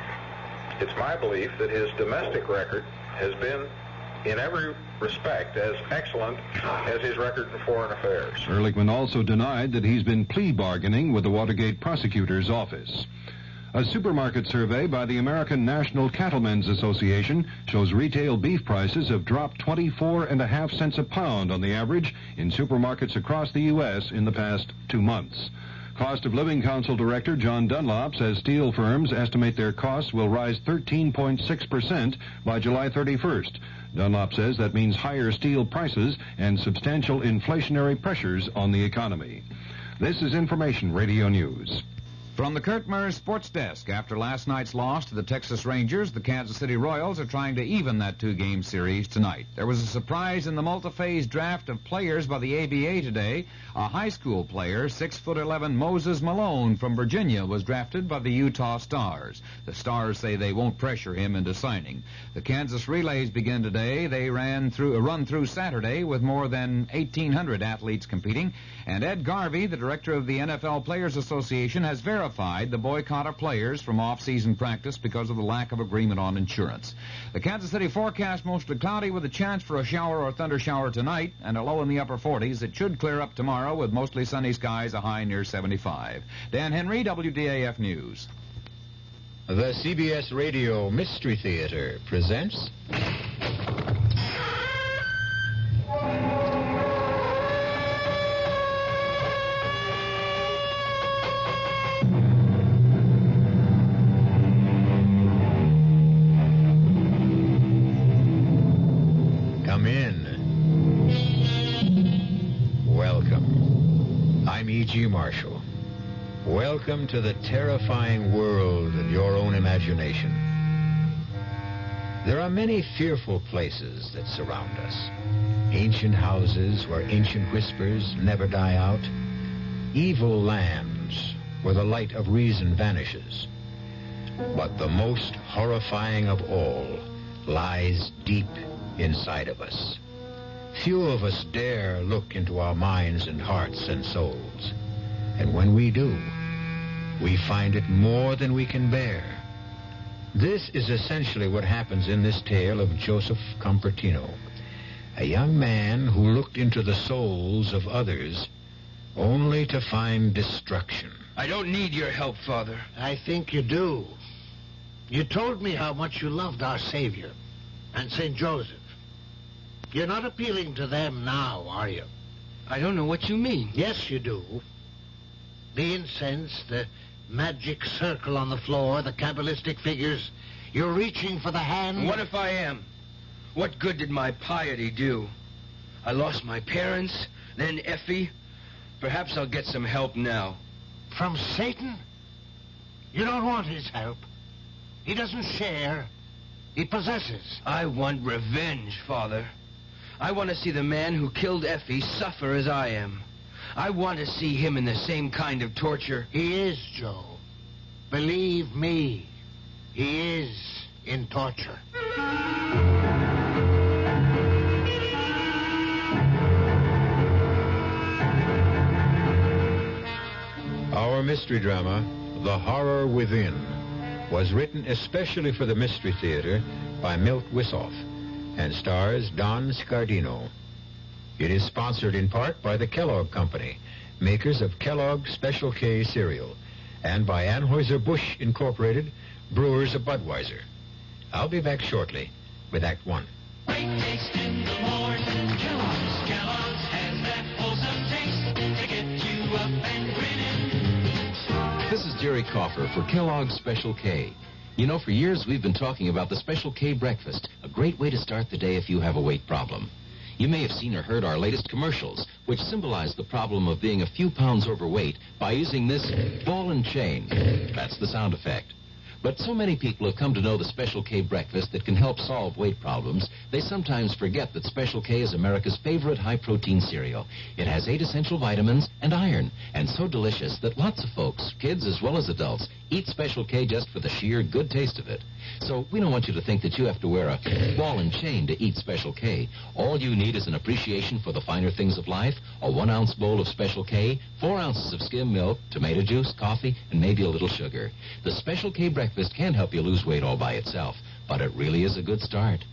it's my belief that his domestic record has been, in every respect, as excellent as his record in foreign affairs. Ehrlichman also denied that he's been plea bargaining with the Watergate prosecutor's office. A supermarket survey by the American National Cattlemen's Association shows retail beef prices have dropped 24.5 cents a pound on the average in supermarkets across the U.S. in the past 2 months. Cost of Living Council Director John Dunlop says steel firms estimate their costs will rise 13.6% by July 31st. Dunlop says that means higher steel prices and substantial inflationary pressures on the economy. This is Information Radio News. From the Kurt Murray Sports Desk, after last night's loss to the Texas Rangers, the Kansas City Royals are trying to even that 2-game series tonight. There was a surprise in the multi-phase draft of players by the ABA today. A high school player, 6'11" Moses Malone from Virginia, was drafted by the Utah Stars. The Stars say they won't pressure him into signing. The Kansas relays begin today. They run through Saturday with more than 1,800 athletes competing. And Ed Garvey, the director of the NFL Players Association, has verified the boycott of players from off-season practice because of the lack of agreement on insurance. The Kansas City forecast mostly cloudy with a chance for a shower or thunder shower tonight and a low in the upper 40s. It should clear up tomorrow with mostly sunny skies, a high near 75. Dan Henry, WDAF News. The CBS Radio Mystery Theater presents... Come in. Welcome. I'm E.G. Marshall. Welcome to the terrifying world of your own imagination. There are many fearful places that surround us. Ancient houses where ancient whispers never die out. Evil lands where the light of reason vanishes. But the most horrifying of all lies deep inside of us. Few of us dare look into our minds and hearts and souls. And when we do, we find it more than we can bear. This is essentially what happens in this tale of Joseph Compertino, a young man who looked into the souls of others only to find destruction. I don't need your help, Father. I think you do. You told me how much you loved our Savior and St. Joseph. You're not appealing to them now, are you? I don't know what you mean. Yes, you do. The incense, the magic circle on the floor, the Kabbalistic figures. You're reaching for the hand. What if I am? What good did my piety do? I lost my parents, then Effie. Perhaps I'll get some help now. From Satan? You don't want his help. He doesn't share. He possesses. I want revenge, Father. I want to see the man who killed Effie suffer as I am. I want to see him in the same kind of torture. He is, Joe. Believe me, he is in torture. mystery drama, The Horror Within, was written especially for the Mystery Theater by Milt Wissoff and stars Don Scardino. It is sponsored in part by the Kellogg Company, makers of Kellogg's Special K cereal, and by Anheuser-Busch Incorporated, brewers of Budweiser. I'll be back shortly with Act One. Great taste in the morning. Kellogg's has that wholesome taste to get you up and grinning. This is Jerry Coffer for Kellogg's Special K. You know, for years we've been talking about the Special K breakfast, a great way to start the day if you have a weight problem. You may have seen or heard our latest commercials, which symbolize the problem of being a few pounds overweight by using this ball and chain. That's the sound effect. But so many people have come to know the Special K breakfast that can help solve weight problems, they sometimes forget that Special K is America's favorite high-protein cereal. It has 8 essential vitamins and iron, and so delicious that lots of folks, kids as well as adults, eat Special K just for the sheer good taste of it. So we don't want you to think that you have to wear a ball and chain to eat Special K. All you need is an appreciation for the finer things of life, a 1-ounce bowl of Special K, 4 ounces of skim milk, tomato juice, coffee, and maybe a little sugar. The Special K breakfast can help you lose weight all by itself, but it really is a good start.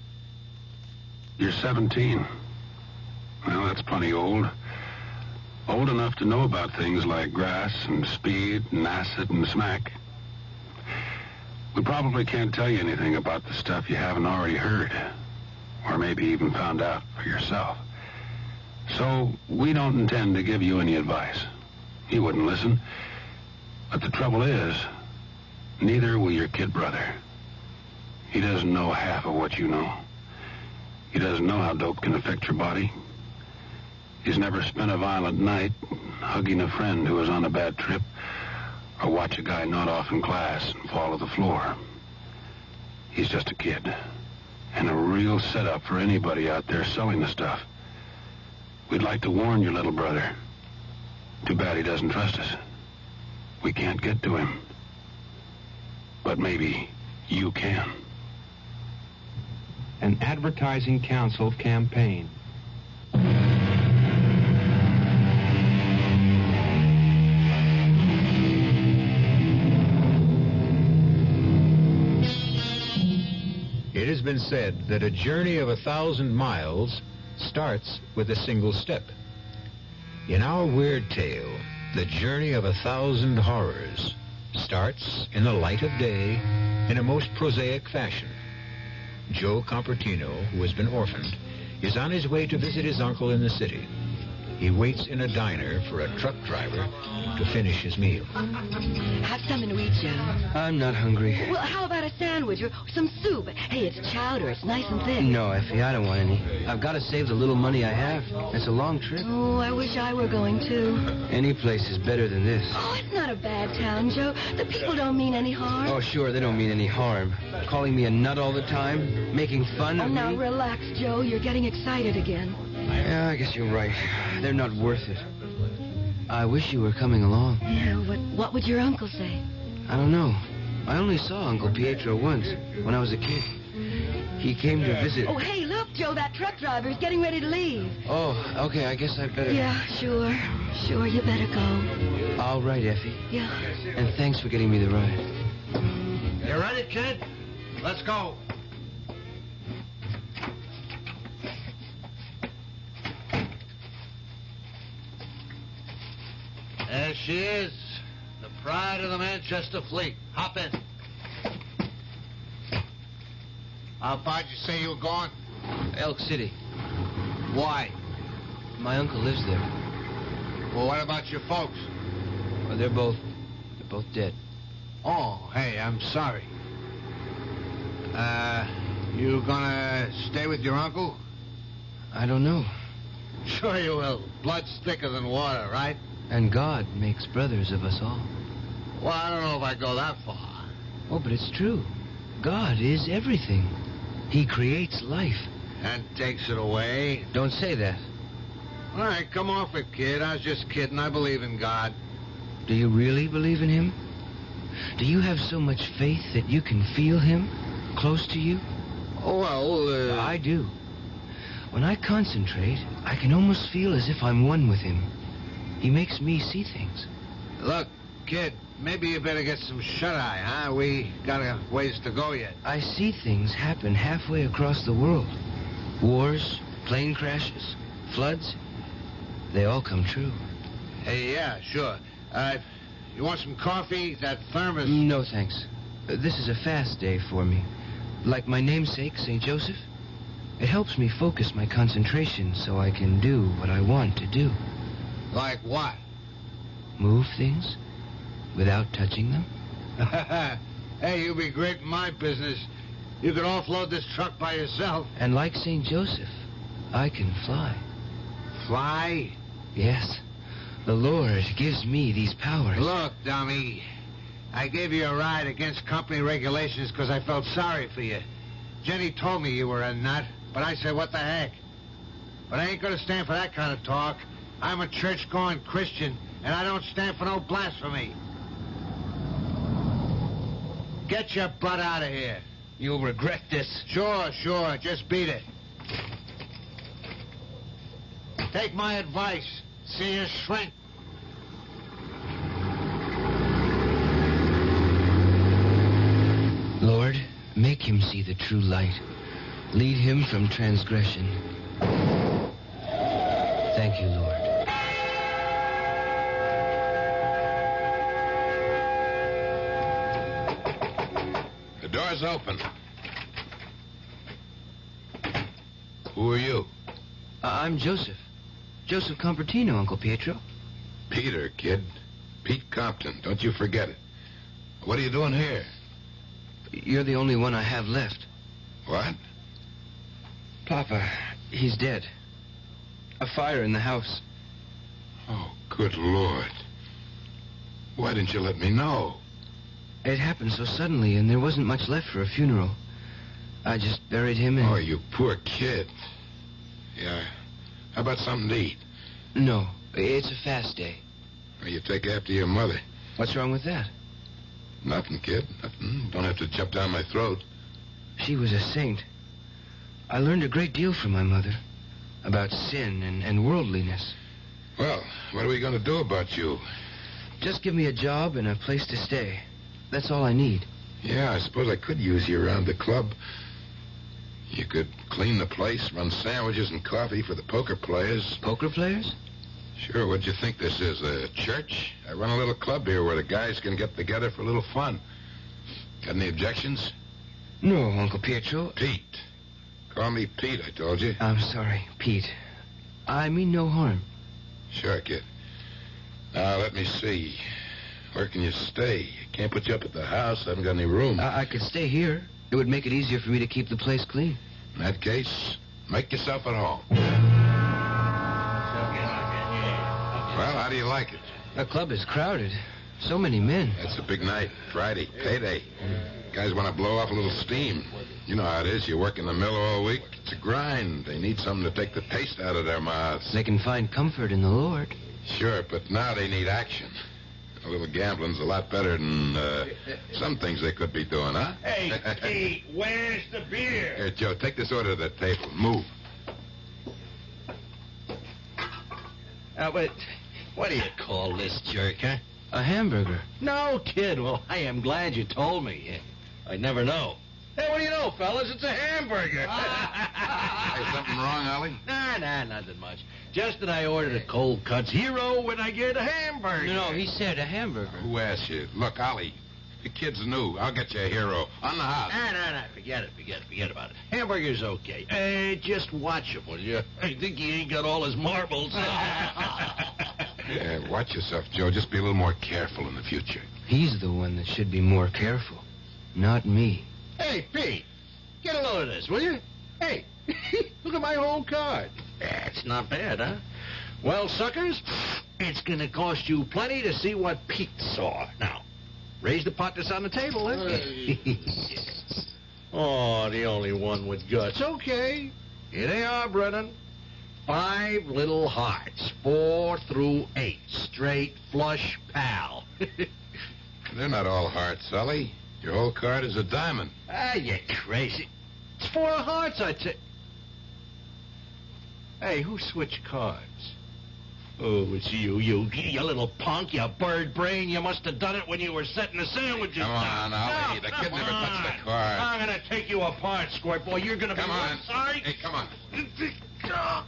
You're 17. Well, that's plenty old. Old enough to know about things like grass and speed and acid and smack. We probably can't tell you anything about the stuff you haven't already heard, or maybe even found out for yourself. So we don't intend to give you any advice. You wouldn't listen. But the trouble is, neither will your kid brother. He doesn't know half of what you know. He doesn't know how dope can affect your body. He's never spent a violent night hugging a friend who was on a bad trip, or watch a guy nod off in class and fall to the floor. He's just a kid, and a real setup for anybody out there selling the stuff. We'd like to warn your little brother. Too bad he doesn't trust us. We can't get to him. But maybe you can. An Advertising Council campaign. It has been said that a journey of 1,000 miles starts with a single step. In our weird tale, the journey of 1,000 horrors starts in the light of day in a most prosaic fashion. Joe Compertino, who has been orphaned, is on his way to visit his uncle in the city. He waits in a diner for a truck driver to finish his meal. Have something to eat, Joe. I'm not hungry. Well, how about a sandwich or some soup? Hey, it's chowder. It's nice and thick. No, Effie, I don't want any. I've got to save the little money I have. It's a long trip. Oh, I wish I were going, too. Any place is better than this. Oh, it's not a bad town, Joe. The people don't mean any harm. Oh, sure, they don't mean any harm. Calling me a nut all the time, making fun of me. Oh, now relax, Joe. You're getting excited again. Yeah, I guess you're right. They're not worth it. I wish you were coming along. Yeah, what would your uncle say? I don't know. I only saw Uncle Pietro once, when I was a kid. He came to visit... Oh, hey, look, Joe, that truck driver is getting ready to leave. Oh, okay, I guess I better... Yeah, sure, you better go. All right, Effie. Yeah. And thanks for getting me the ride. You ready, kid? Let's go. There she is, the pride of the Manchester fleet. Hop in. How far did you say you were going? Elk City. Why? My uncle lives there. Well, what about your folks? Well, they're both dead. Oh, hey, I'm sorry. You gonna stay with your uncle? I don't know. Sure you will. Blood's thicker than water, right? And God makes brothers of us all. Well, I don't know if I'd go that far. Oh, but it's true. God is everything. He creates life. And takes it away. Don't say that. All right, come off it, kid. I was just kidding. I believe in God. Do you really believe in him? Do you have so much faith that you can feel him close to you? Oh, well, I do. When I concentrate, I can almost feel as if I'm one with him. He makes me see things. Look, Kid, maybe you better get some shut-eye, huh? We got a ways to go yet. I see things happen halfway across the world. Wars, plane crashes, floods. They all come true. Hey, yeah, sure. You want some coffee? That thermos... No, thanks. This is a fast day for me. Like my namesake, St. Joseph. It helps me focus my concentration so I can do what I want to do. Like what? Move things without touching them. Hey, you'd be great in my business. You could offload this truck by yourself. And like St. Joseph, I can fly. Fly? Yes. The Lord gives me these powers. Look, dummy, I gave you a ride against company regulations because I felt sorry for you. Jenny told me you were a nut, but I said, what the heck? But I ain't going to stand for that kind of talk. I'm a church-going Christian, and I don't stand for no blasphemy. Get your butt out of here. You'll regret this. Sure. Just beat it. Take my advice. See you shrink. Lord, make him see the true light. Lead him from transgression. Thank you, Lord. The door's open. Who are you? I'm Joseph. Joseph Compertino, Uncle Pietro. Peter, kid. Pete Compton. Don't you forget it. What are you doing here? You're the only one I have left. What? Papa, he's dead. A fire in the house. Oh, good Lord. Why didn't you let me know? It happened so suddenly, and there wasn't much left for a funeral. I just buried him and... Oh, you poor kid. Yeah. How about something to eat? No, it's a fast day. Well, you take after your mother. What's wrong with that? Nothing, kid. Nothing. Don't have to jump down my throat. She was a saint. I learned a great deal from my mother. About sin and worldliness. Well, what are we going to do about you? Just give me a job and a place to stay. That's all I need. Yeah, I suppose I could use you around the club. You could clean the place, run sandwiches and coffee for the poker players. Poker players? Sure, what'd you think this is, a church? I run a little club here where the guys can get together for a little fun. Got any objections? No, Uncle Pietro. Pete. Call me Pete, I told you. I'm sorry, Pete. I mean no harm. Sure, kid. Now, let me see. Where can you stay? Can't put you up at the house. I haven't got any room. I could stay here. It would make it easier for me to keep the place clean. In that case, make yourself at home. Well, how do you like it? The club is crowded. So many men. It's a big night. Friday, payday. Guys want to blow off a little steam. You know how it is. You work in the mill all week. It's a grind. They need something to take the taste out of their mouths. They can find comfort in the Lord. Sure, but now they need action. A little gambling's a lot better than some things they could be doing, huh? Hey, Pete, where's the beer? Here, Joe, take this order to the table. Move. But what do you call this jerk, huh? A hamburger. No, kid. Well, I am glad you told me. I'd never know. Hey, what do you know, fellas? It's a hamburger. Hey, something wrong, Ollie? Nah, nothing much. Just that I ordered a cold cuts hero when I get a hamburger. No, he said a hamburger. Who asked you? Look, Ollie, the kid's new. I'll get you a hero. On the house. Nah. Forget about it. Hamburger's okay. Hey, just watch him, will you? I think he ain't got all his marbles. Yeah, watch yourself, Joe. Just be a little more careful in the future. He's the one that should be more careful, not me. Hey, Pete, get a load of this, will you? Hey, look at my whole card. That's not bad, huh? Well, suckers, it's going to cost you plenty to see what Pete saw. Now, raise the pot that's on the table, huh? Oh, the only one with guts. Okay. Here they are, Brennan. 5 little hearts, 4 through 8. Straight, flush, pal. They're not all hearts, Ollie. Your whole card is a diamond. Ah, you crazy. It's 4 hearts, I'd say. Hey, who switched cards? Oh, it's you little punk, you bird brain. You must have done it when you were setting the sandwiches. Come on, Ollie. The kid never touched the car. I'm going to take you apart, Squirt Boy. You're going to be sorry. Hey, come on.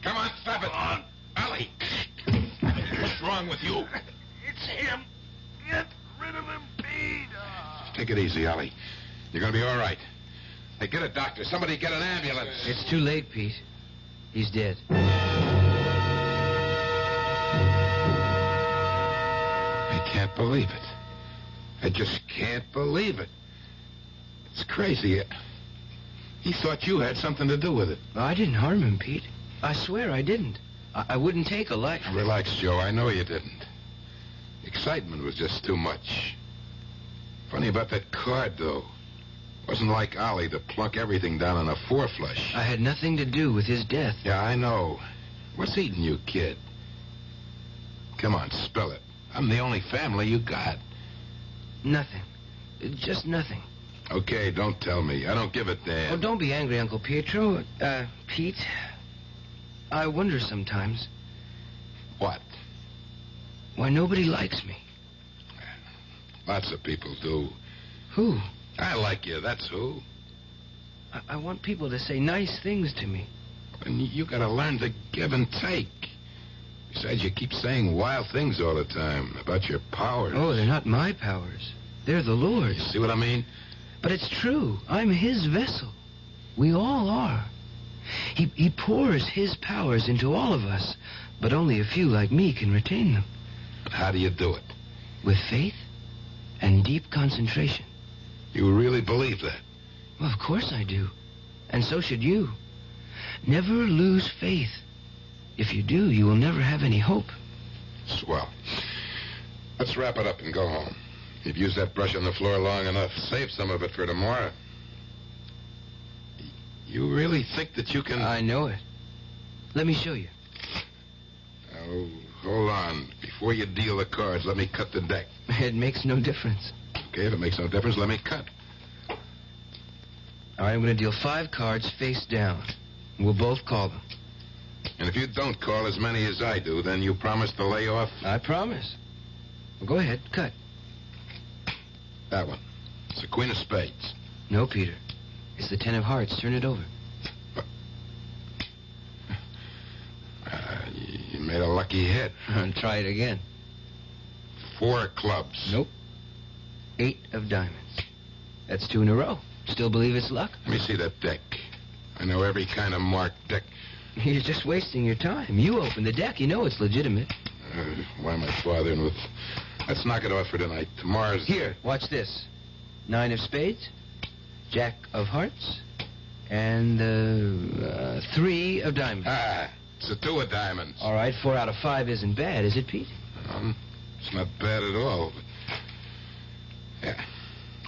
Come on, stop it. Ollie. What's wrong with you? It's him. Get rid of him, Pete. Take it easy, Ollie. You're going to be all right. Hey, get a doctor. Somebody get an ambulance. It's too late, Pete. He's dead. I can't believe it. I just can't believe it. It's crazy. He thought you had something to do with it. I didn't harm him, Pete. I swear I didn't. I wouldn't take a life. Relax, Joe. I know you didn't. Excitement was just too much. Funny about that card, though. Wasn't like Ollie to plunk everything down on a four-flush. I had nothing to do with his death. Yeah, I know. What's eating you, kid? Come on, spill it. I'm the only family you got. Nothing. Just nothing. Okay, don't tell me. I don't give a damn. Oh, don't be angry, Uncle Pietro. Pete, I wonder sometimes. What? Why nobody likes me. Lots of people do. Who? I like you, that's who. I want people to say nice things to me. And you gotta learn to give and take. Besides, you keep saying wild things all the time about your powers. Oh, they're not my powers. They're the Lord's. You see what I mean? But it's true. I'm his vessel. We all are. He pours his powers into all of us, but only a few like me can retain them. But how do you do it? With faith and deep concentration. You really believe that? Well, of course I do. And so should you. Never lose faith. If you do, you will never have any hope. Swell. Let's wrap it up and go home. You've used that brush on the floor long enough. Save some of it for tomorrow. You really think that you can... I know it. Let me show you. Oh, hold on. Before you deal the cards, let me cut the deck. It makes no difference. Okay, if it makes no difference, let me cut. All right, I'm going to deal 5 cards face down. We'll both call them. And if you don't call as many as I do, then you promise to lay off? I promise. Well, go ahead, cut. That one. It's the Queen of Spades. No, Peter. It's the 10 of Hearts. Turn it over. You made a lucky hit. Try it again. 4 of clubs. Nope. 8 of diamonds. That's 2 in a row. Still believe it's luck? Let me see that deck. I know every kind of marked deck. You're just wasting your time. You open the deck. You know it's legitimate. Why am I bothering with... Let's knock it off for tonight. Tomorrow's... Here, watch this. 9 of spades, Jack of hearts, and 3 of diamonds. It's a 2 of diamonds. All right, 4 out of 5 isn't bad, is it, Pete? It's not bad at all. Yeah.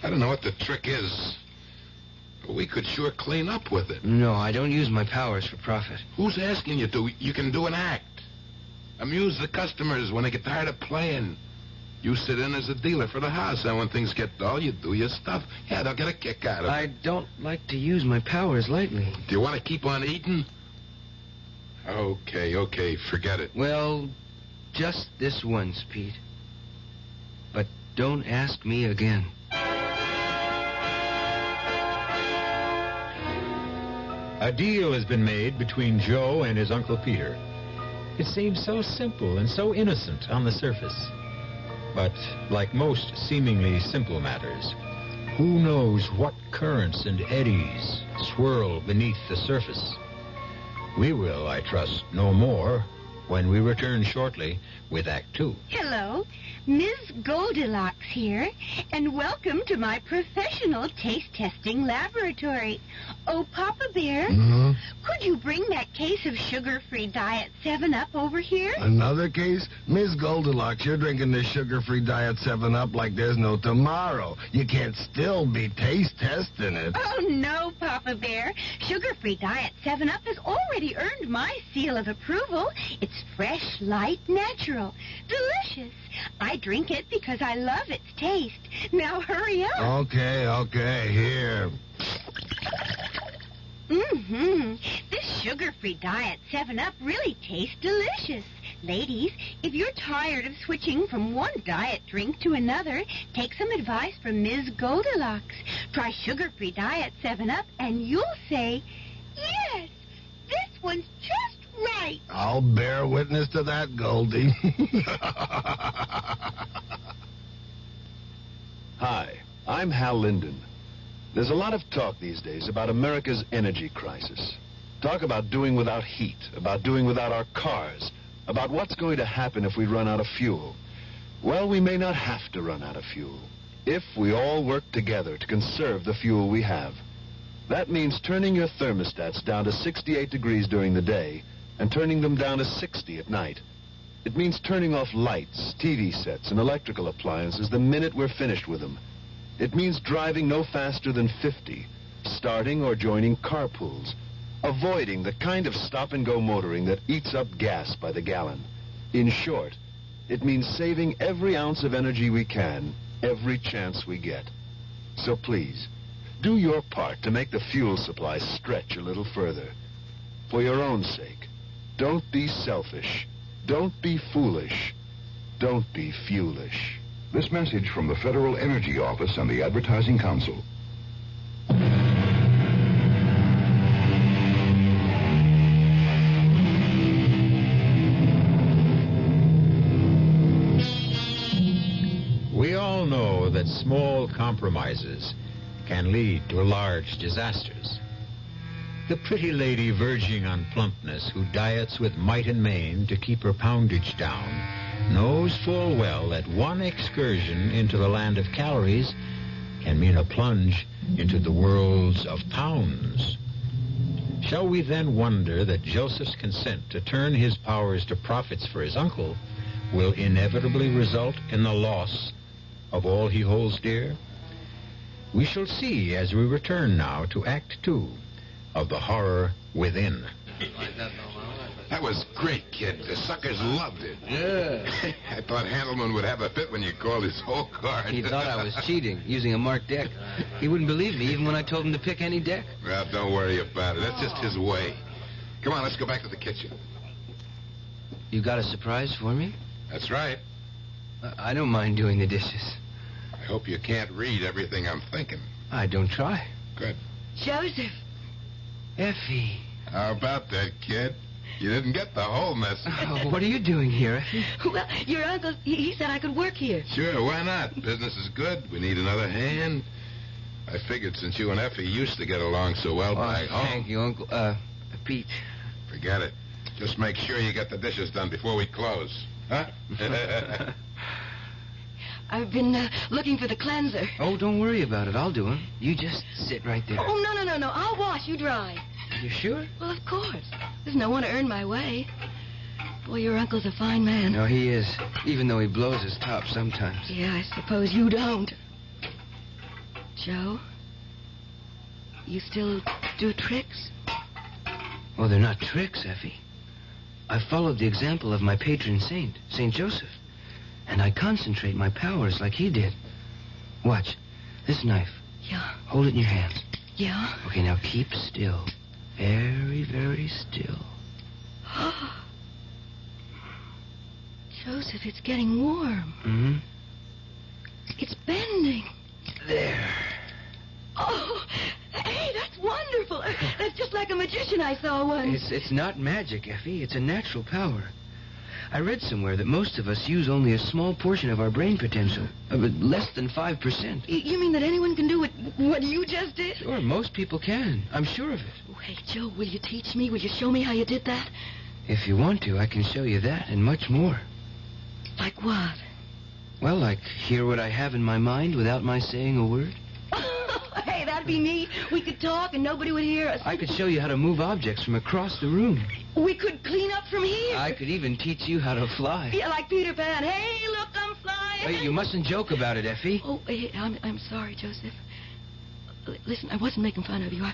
I don't know what the trick is. But we could sure clean up with it. No, I don't use my powers for profit. Who's asking you to? You can do an act. Amuse the customers when they get tired of playing. You sit in as a dealer for the house, and when things get dull, you do your stuff. Yeah, they'll get a kick out of it. I don't like to use my powers lightly. Do you want to keep on eating? Okay, forget it. Well, just this once, Pete. But don't ask me again. A deal has been made between Joe and his Uncle Peter. It seems so simple and so innocent on the surface. But like most seemingly simple matters, who knows what currents and eddies swirl beneath the surface? We will, I trust, know more when we return shortly with Act 2. Hello, Ms. Goldilocks here, and welcome to my professional taste testing laboratory. Oh, Papa Bear, could you bring that case of sugar-free Diet 7-Up over here? Another case? Miss Goldilocks, you're drinking this sugar-free Diet 7-Up like there's no tomorrow. You can't still be taste testing it. Oh, no, Papa Bear. Sugar-free Diet 7-Up has already earned my seal of approval. It's fresh, light, natural, delicious. I drink it because I love its taste. Now hurry up. Okay, here. This sugar-free Diet 7-Up really tastes delicious. Ladies, if you're tired of switching from one diet drink to another, take some advice from Ms. Goldilocks. Try sugar-free diet 7-Up, and you'll say, yes, this one's just right. I'll bear witness to that, Goldie. Hi, I'm Hal Linden. There's a lot of talk these days about America's energy crisis. Talk about doing without heat, about doing without our cars, about what's going to happen if we run out of fuel. Well, we may not have to run out of fuel if we all work together to conserve the fuel we have. That means turning your thermostats down to 68 degrees during the day and turning them down to 60 at night. It means turning off lights, TV sets, and electrical appliances the minute we're finished with them. It means driving no faster than 50, starting or joining carpools, avoiding the kind of stop-and-go motoring that eats up gas by the gallon. In short, it means saving every ounce of energy we can, every chance we get. So please, do your part to make the fuel supply stretch a little further. For your own sake, don't be selfish. Don't be foolish. Don't be fuelish. This message from the Federal Energy Office and the Advertising Council. We all know that small compromises can lead to large disasters. The pretty lady verging on plumpness who diets with might and main to keep her poundage down knows full well that one excursion into the land of calories can mean a plunge into the worlds of pounds. Shall we then wonder that Joseph's consent to turn his powers to profits for his uncle will inevitably result in the loss of all he holds dear? We shall see as we return now to Act 2 of The Horror Within. That was great, kid. The suckers loved it. Yeah. I thought Handelman would have a fit when you called his whole card. He thought I was cheating, using a marked deck. He wouldn't believe me even when I told him to pick any deck. Well, don't worry about it. That's just his way. Come on, let's go back to the kitchen. You got a surprise for me? That's right. I don't mind doing the dishes. I hope you can't read everything I'm thinking. I don't try. Good. Joseph. Effie. How about that, kid? You didn't get the whole message. Oh, what are you doing here, Effie? Well, your uncle, he said I could work here. Sure, why not? Business is good. We need another hand. I figured since you and Effie used to get along so well back home. Thank you, Uncle. Pete. Forget it. Just make sure you get the dishes done before we close. Huh? I've been looking for the cleanser. Oh, don't worry about it. I'll do them. You just sit right there. Oh, no. I'll wash. You dry. You sure? Well, of course. There's no one to earn my way. Boy, your uncle's a fine man. No, he is. Even though he blows his top sometimes. Yeah, I suppose you don't. Joe, you still do tricks? Oh, they're not tricks, Effie. I followed the example of my patron saint, St. Joseph. And I concentrate my powers like he did. Watch. This knife. Yeah. Hold it in your hands. Yeah? Okay, now keep still. Very, very still. Joseph, it's getting warm. Mm-hmm. It's bending. There. Oh, hey, that's wonderful. That's just like a magician I saw once. It's not magic, Effie. It's a natural power. I read somewhere that most of us use only a small portion of our brain potential. Less than 5%. You mean that anyone can do what you just did? Sure, most people can. I'm sure of it. Oh, hey, Joe, will you teach me? Will you show me how you did that? If you want to, I can show you that and much more. Like what? Well, like hear what I have in my mind without my saying a word. Hey, that'd be neat. We could talk and nobody would hear us. I could show you how to move objects from across the room. We could clean up from here. I could even teach you how to fly. Yeah, like Peter Pan. Hey, look, I'm flying. Hey, you mustn't joke about it, Effie. Oh, hey, I'm sorry, Joseph. Listen, I wasn't making fun of you.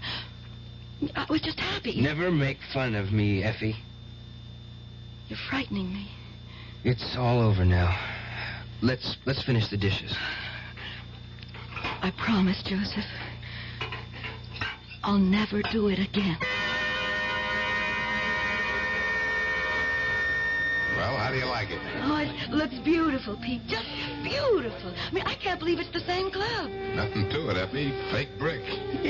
I was just happy. Never make fun of me, Effie. You're frightening me. It's all over now. Let's finish the dishes. I promise, Joseph. I'll never do it again. Well, how do you like it? Oh, it looks beautiful, Pete. Just beautiful. I mean, I can't believe it's the same club. Nothing to it, Effie. Fake brick.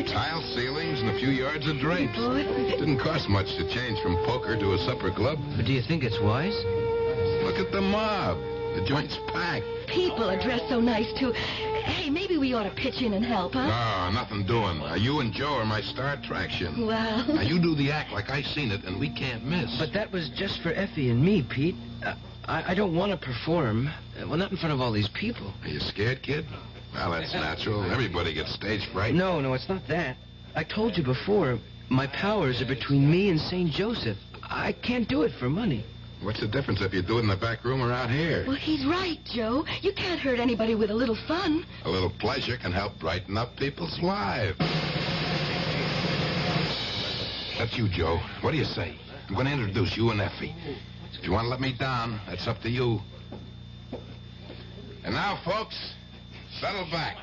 Tile ceilings and a few yards of drapes. Didn't cost much to change from poker to a supper club. But do you think it's wise? Look at the mob. The joint's packed. People are dressed so nice, too. Hey, maybe we ought to pitch in and help, huh? No, nothing doing. You and Joe are my star attraction. Well... Now, you do the act like I seen it, and we can't miss. But that was just for Effie and me, Pete. I don't want to perform. Well, not in front of all these people. Are you scared, kid? Well, that's natural. Everybody gets stage fright. No, it's not that. I told you before, my powers are between me and St. Joseph. I can't do it for money. What's the difference if you do it in the back room or out here? Well, he's right, Joe. You can't hurt anybody with a little fun. A little pleasure can help brighten up people's lives. That's you, Joe. What do you say? I'm going to introduce you and Effie. If you want to let me down, that's up to you. And now, folks, settle back.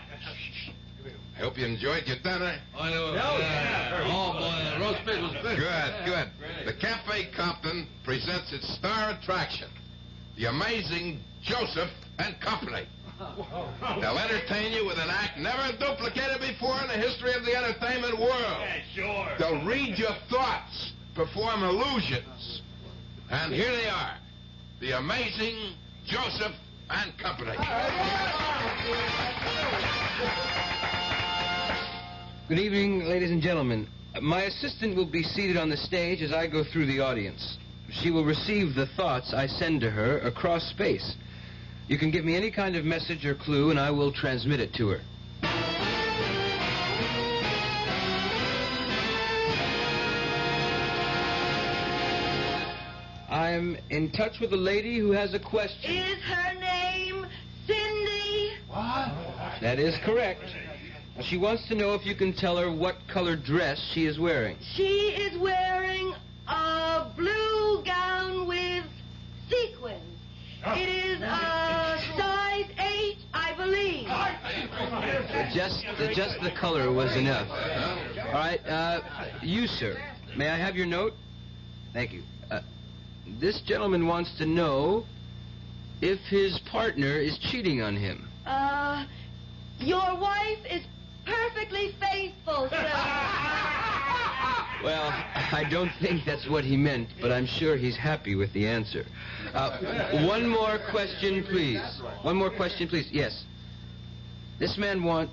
I hope you enjoyed your dinner. Oh, boy, the roast pig was good. Good. The Cafe Compton presents its star attraction, the amazing Joseph and Company. They'll entertain you with an act never duplicated before in the history of the entertainment world. Yeah, sure. They'll read your thoughts, perform illusions. And here they are, the amazing Joseph and Company. Good evening, ladies and gentlemen. My assistant will be seated on the stage as I go through the audience. She will receive the thoughts I send to her across space. You can give me any kind of message or clue, and I will transmit it to her. I'm in touch with a lady who has a question. Is her name Cindy? What? That is correct. She wants to know if you can tell her what colored dress she is wearing. She is wearing a blue gown with sequins. It is a size 8, I believe. Just the color was enough. All right, you, sir. May I have your note? Thank you. This gentleman wants to know if his partner is cheating on him. Your wife is perfectly faithful, sir. Well, I don't think that's what he meant, but I'm sure he's happy with the answer. One more question, please. One more question, please. Yes. This man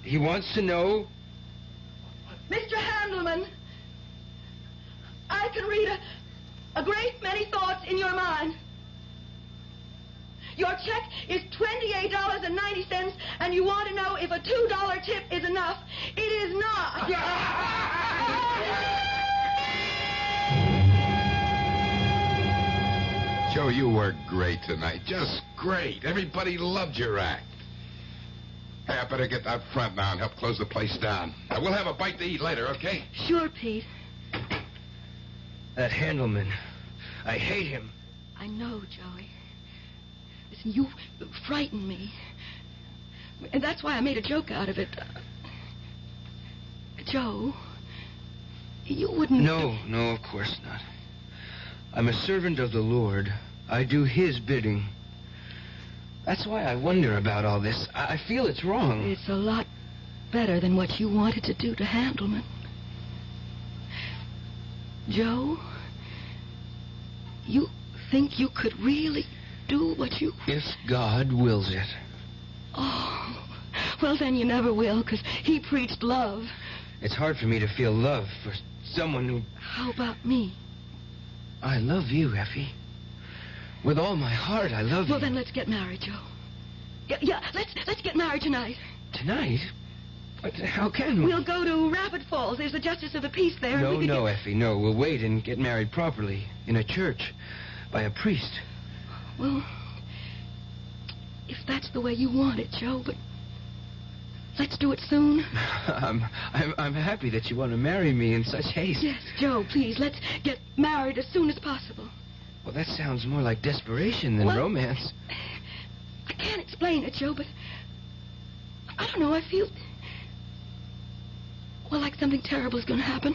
he wants to know... Mr. Handelman, I can read a great many thoughts in your mind. Your check is $28.90, and you want to know if a $2 tip is enough. It is not. Joe, you worked great tonight. Just great. Everybody loved your act. Hey, I better get out front now and help close the place down. We'll have a bite to eat later, okay? Sure, Pete. That Handelman. I hate him. I know, Joey. Listen, you frightened me. And that's why I made a joke out of it. Joe, you wouldn't... No, of course not. I'm a servant of the Lord. I do his bidding. That's why I wonder about all this. I feel it's wrong. It's a lot better than what you wanted to do to Handelman. Joe, you think you could really do what you... If God wills it. Oh, well, then you never will, because he preached love. It's hard for me to feel love for someone who... How about me? I love you, Effie. With all my heart, I love you. Well, then let's get married, Joe. Yeah, let's get married tonight. Tonight? But how can we? We'll go to Rapid Falls. There's the Justice of the Peace there. No, Effie, no. We'll wait and get married properly. In a church. By a priest. Well, if that's the way you want it, Joe, but let's do it soon. I'm happy that you want to marry me in such haste. Yes, Joe, please, let's get married as soon as possible. Well, that sounds more like desperation than romance. I can't explain it, Joe, but I don't know, I feel... Well, like something terrible is going to happen.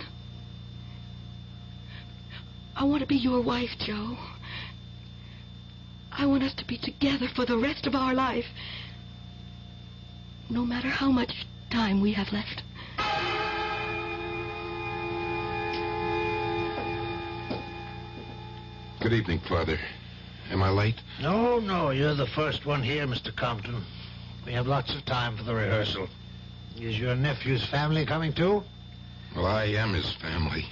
I want to be your wife, Joe. I want us to be together for the rest of our life. No matter how much time we have left. Good evening, Father. Am I late? No, you're the first one here, Mr. Compton. We have lots of time for the rehearsal. Is your nephew's family coming too? Well, I am his family.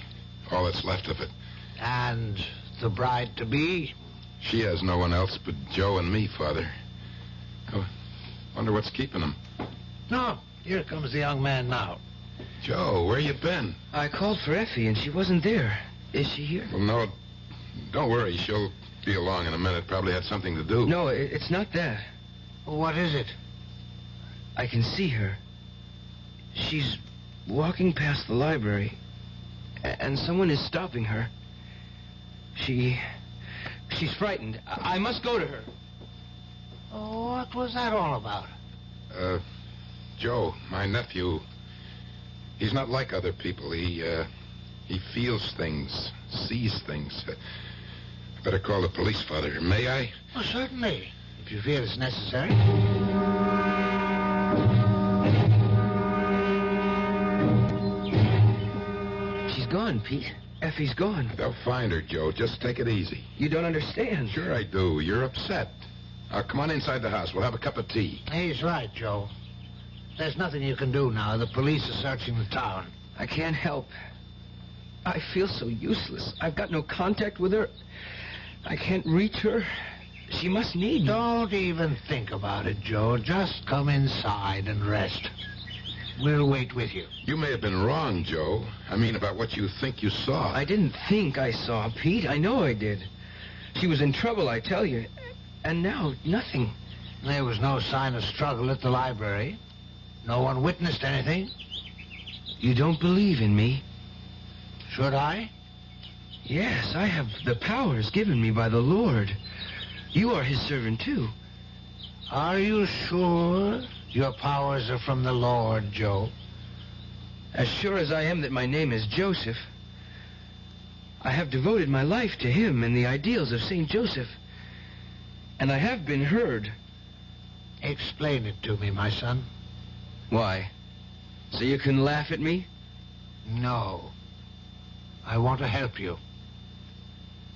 All that's left of it. And the bride-to-be? She has no one else but Joe and me, Father. I wonder what's keeping him. No, here comes the young man now. Joe, where you been? I called for Effie, and she wasn't there. Is she here? Well, no, don't worry. She'll be along in a minute. Probably had something to do. No, it's not that. What is it? I can see her. She's walking past the library, and someone is stopping her. She's frightened. I must go to her. Oh, what was that all about? Joe, my nephew, he's not like other people. He feels things, sees things. Better call the police, Father. May I? Oh, certainly, if you feel it's necessary. She's gone, Pete. Effie's gone. They'll find her, Joe. Just take it easy. You don't understand. Sure I do. You're upset. Come on inside the house. We'll have a cup of tea. He's right, Joe. There's nothing you can do now. The police are searching the town. I can't help. I feel so useless. I've got no contact with her. I can't reach her. She must need me. Don't even think about it, Joe. Just come inside and rest. We'll wait with you. You may have been wrong, Joe. I mean, about what you think you saw. I didn't think I saw Pete. I know I did. She was in trouble, I tell you. And now, nothing. There was no sign of struggle at the library. No one witnessed anything. You don't believe in me? Should I? Yes, I have the powers given me by the Lord. You are his servant, too. Are you sure your powers are from the Lord, Joe? As sure as I am that my name is Joseph. I have devoted my life to him and the ideals of St. Joseph. And I have been heard. Explain it to me, my son. Why? So you can laugh at me? No. I want to help you.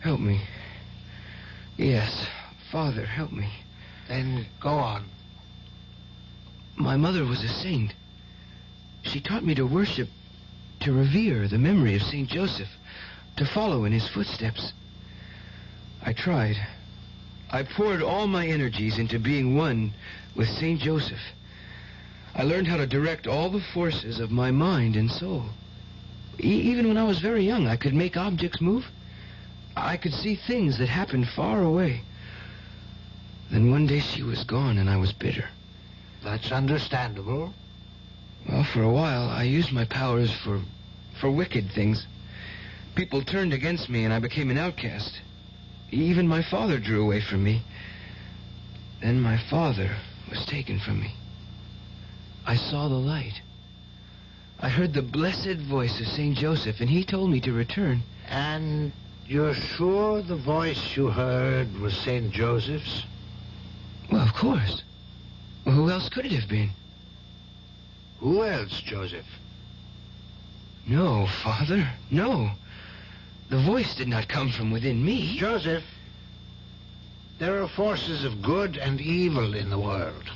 Help me? Yes. Father, help me. Then go on. My mother was a saint. She taught me to worship, to revere the memory of St. Joseph, to follow in his footsteps. I tried. I poured all my energies into being one with St. Joseph. I learned how to direct all the forces of my mind and soul. Even when I was very young, I could make objects move. I could see things that happened far away. Then one day she was gone and I was bitter. That's understandable. Well, for a while, I used my powers for wicked things. People turned against me and I became an outcast. Even my father drew away from me. Then my father was taken from me. I saw the light. I heard the blessed voice of St. Joseph, and he told me to return. And you're sure the voice you heard was St. Joseph's? Well, of course. Well, who else could it have been? Who else, Joseph? No, Father, no. The voice did not come from within me. Joseph, there are forces of good and evil in the world.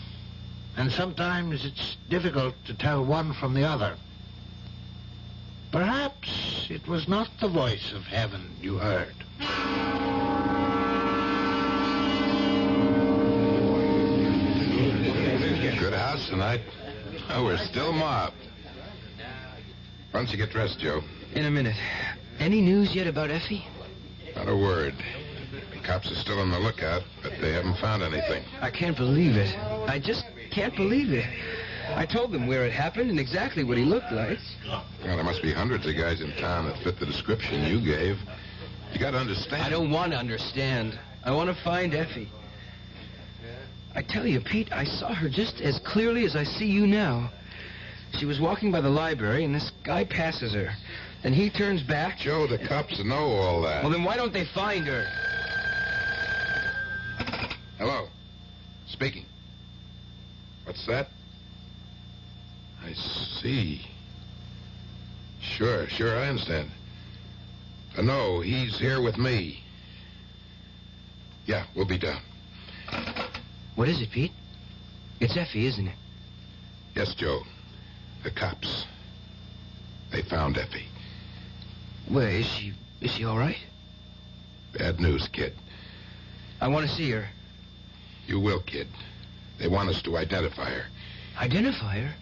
And sometimes it's difficult to tell one from the other. Perhaps it was not the voice of heaven you heard. Good house tonight. Oh, we're still mobbed. Why don't you get dressed, Joe? In a minute. Any news yet about Effie? Not a word. The cops are still on the lookout, but they haven't found anything. I can't believe it. I just can't believe it. I told them where it happened and exactly what he looked like. Well, there must be hundreds of guys in town that fit the description you gave. You got to understand. I don't want to understand. I want to find Effie. I tell you, Pete, I saw her just as clearly as I see you now. She was walking by the library, and this guy passes her. Then he turns back. Joe, the cops know all that. Well, then why don't they find her? Hello. Speaking. What's that? I see. Sure, I understand. No, he's here with me. Yeah, we'll be down. What is it, Pete? It's Effie, isn't it? Yes, Joe. The cops. They found Effie. Where is she? Is she all right? Bad news, kid. I want to see her. You will, kid. They want us to identify her. Identify her?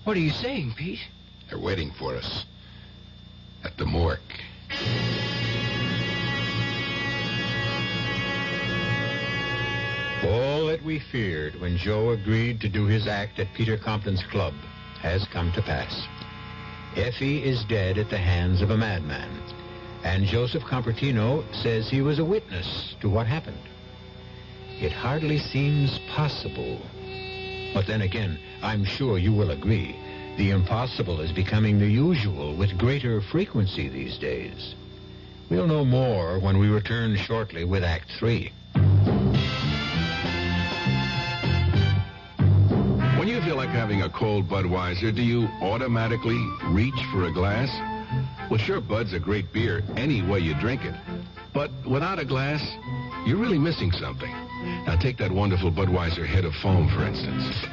What are you saying, Pete? They're waiting for us. At the morgue. All that we feared when Joe agreed to do his act at Peter Compton's club has come to pass. Effie is dead at the hands of a madman, and Joseph Compertino says he was a witness to what happened. It hardly seems possible. But then again, I'm sure you will agree, the impossible is becoming the usual with greater frequency these days. We'll know more when we return shortly with Act 3. When you feel like having a cold Budweiser, do you automatically reach for a glass? Well, sure, Bud's a great beer any way you drink it. But without a glass, you're really missing something. Now, take that wonderful Budweiser head of foam, for instance.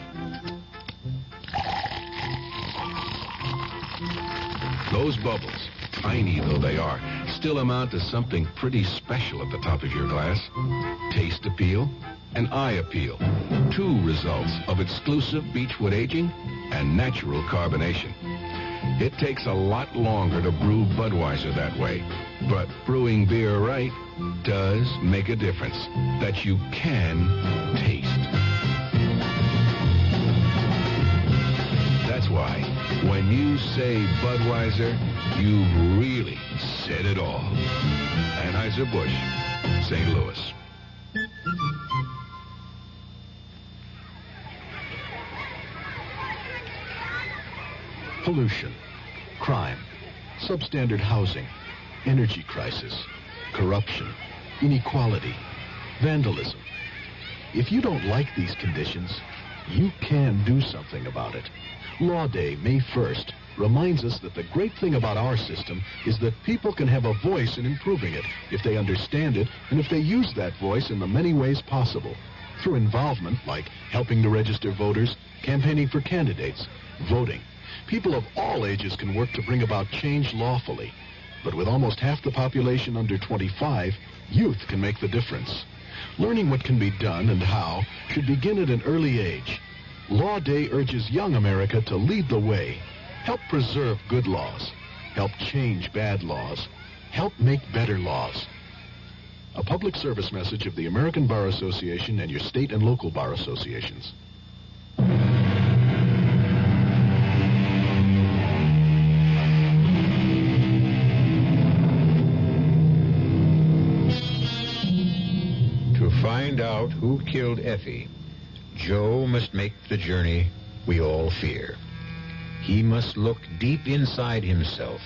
Those bubbles, tiny though they are, still amount to something pretty special at the top of your glass. Taste appeal and eye appeal. Two results of exclusive beechwood aging and natural carbonation. It takes a lot longer to brew Budweiser that way, but brewing beer right does make a difference that you can taste. That's why when you say Budweiser, you've really said it all. Anheuser-Busch, St. Louis. Pollution, crime, substandard housing, energy crisis, corruption, inequality, vandalism. If you don't like these conditions, you can do something about it. Law Day, May 1st, reminds us that the great thing about our system is that people can have a voice in improving it if they understand it and if they use that voice in the many ways possible. Through involvement, like helping to register voters, campaigning for candidates, voting. People of all ages can work to bring about change lawfully. But with almost half the population under 25, youth can make the difference. Learning what can be done and how should begin at an early age. Law Day urges young America to lead the way. Help preserve good laws. Help change bad laws. Help make better laws. A public service message of the American Bar Association and your state and local bar associations. To find out who killed Effie, Joe must make the journey we all fear. He must look deep inside himself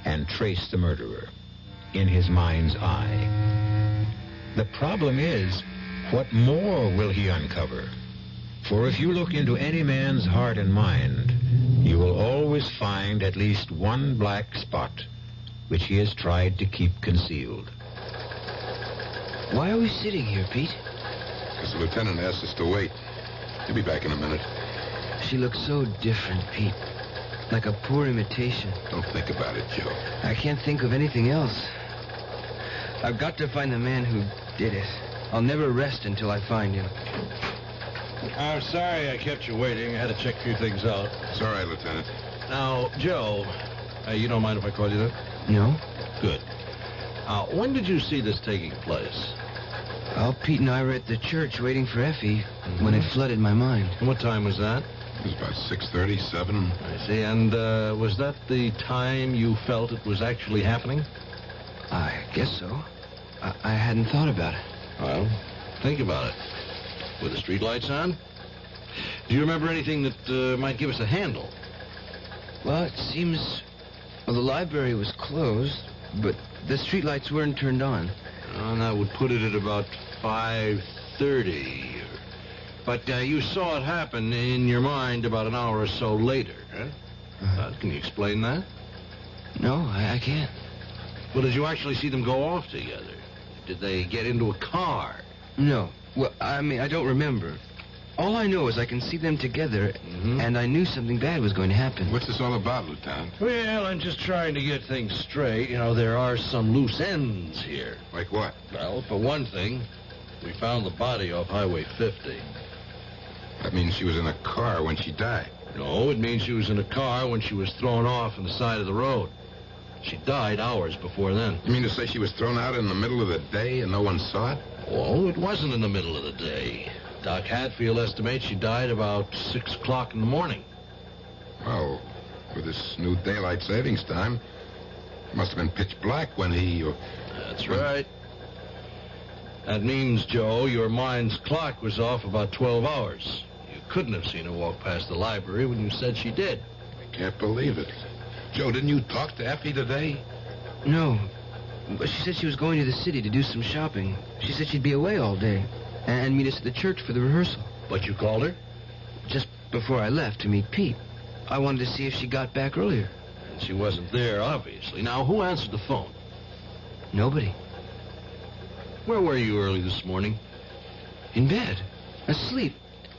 and trace the murderer in his mind's eye. The problem is, what more will he uncover? For if you look into any man's heart and mind, you will always find at least one black spot which he has tried to keep concealed. Why are we sitting here, Pete? Because the lieutenant asked us to wait. He'll be back in a minute. She looks so different, Pete. Like a poor imitation. Don't think about it, Joe. I can't think of anything else. I've got to find the man who did it. I'll never rest until I find him. I'm sorry I kept you waiting. I had to check a few things out. It's all right, Lieutenant. Now, Joe, you don't mind if I call you that? No. Good. When did you see this taking place? Well, Pete and I were at the church waiting for Effie when it flooded my mind. And what time was that? It was about 6:30, 7. I see. And was that the time you felt it was actually happening? I guess so. I hadn't thought about it. Well, think about it. Were the streetlights on? Do you remember anything that might give us a handle? Well, it seems a Well, the library was closed, but the streetlights weren't turned on. And that would put it at about 5:30. But you saw it happen in your mind about an hour or so later, huh? Can you explain that? No, I can't. Well, did you actually see them go off together? Did they get into a car? No. Well, I mean, I don't remember. All I know is I can see them together, and I knew something bad was going to happen. What's this all about, Lieutenant? Well, I'm just trying to get things straight. You know, there are some loose ends here. Like what? Well, for one thing, we found the body off Highway 50. That means she was in a car when she died. No, it means she was in a car when she was thrown off on the side of the road. She died hours before then. You mean to say she was thrown out in the middle of the day and no one saw it? Oh, it wasn't in the middle of the day. Doc Hatfield estimates she died about 6 o'clock in the morning. Well, with this new daylight savings time, it must have been pitch black when he... That's right. That means, Joe, your mind's clock was off about 12 hours. You couldn't have seen her walk past the library when you said she did. I can't believe it. Joe, didn't you talk to Effie today? No. But she said she was going to the city to do some shopping. She said she'd be away all day and meet us at the church for the rehearsal. But you called her? Just before I left to meet Pete. I wanted to see if she got back earlier. And she wasn't there, obviously. Now, who answered the phone? Nobody. Where were you early this morning? In bed. Asleep.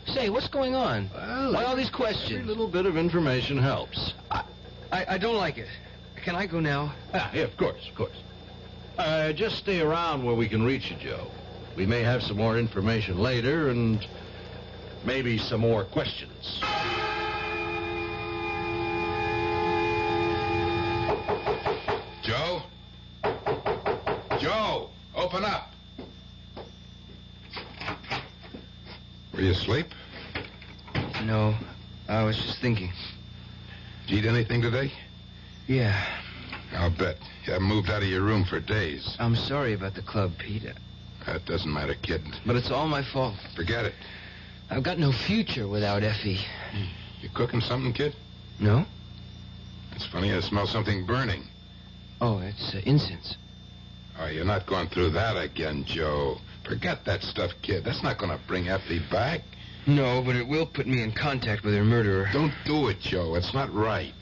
Say, what's going on? Well, why all these questions? Every little bit of information helps. I don't like it. Can I go now? Yeah, of course, of course. Just stay around where we can reach you, Joe. We may have some more information later, and maybe some more questions. Joe? Joe, open up. Were you asleep? No, I was just thinking. Did you eat anything today? Yeah. I'll bet. You haven't moved out of your room for days. I'm sorry about the club, Pete. That doesn't matter, kid. But it's all my fault. Forget it. I've got no future without Effie. You cooking something, kid? No? It's funny, I smell something burning. Oh, it's incense. Oh, you're not going through that again, Joe. Forget that stuff, kid. That's not going to bring Effie back. No, but it will put me in contact with her murderer. Don't do it, Joe. It's not right.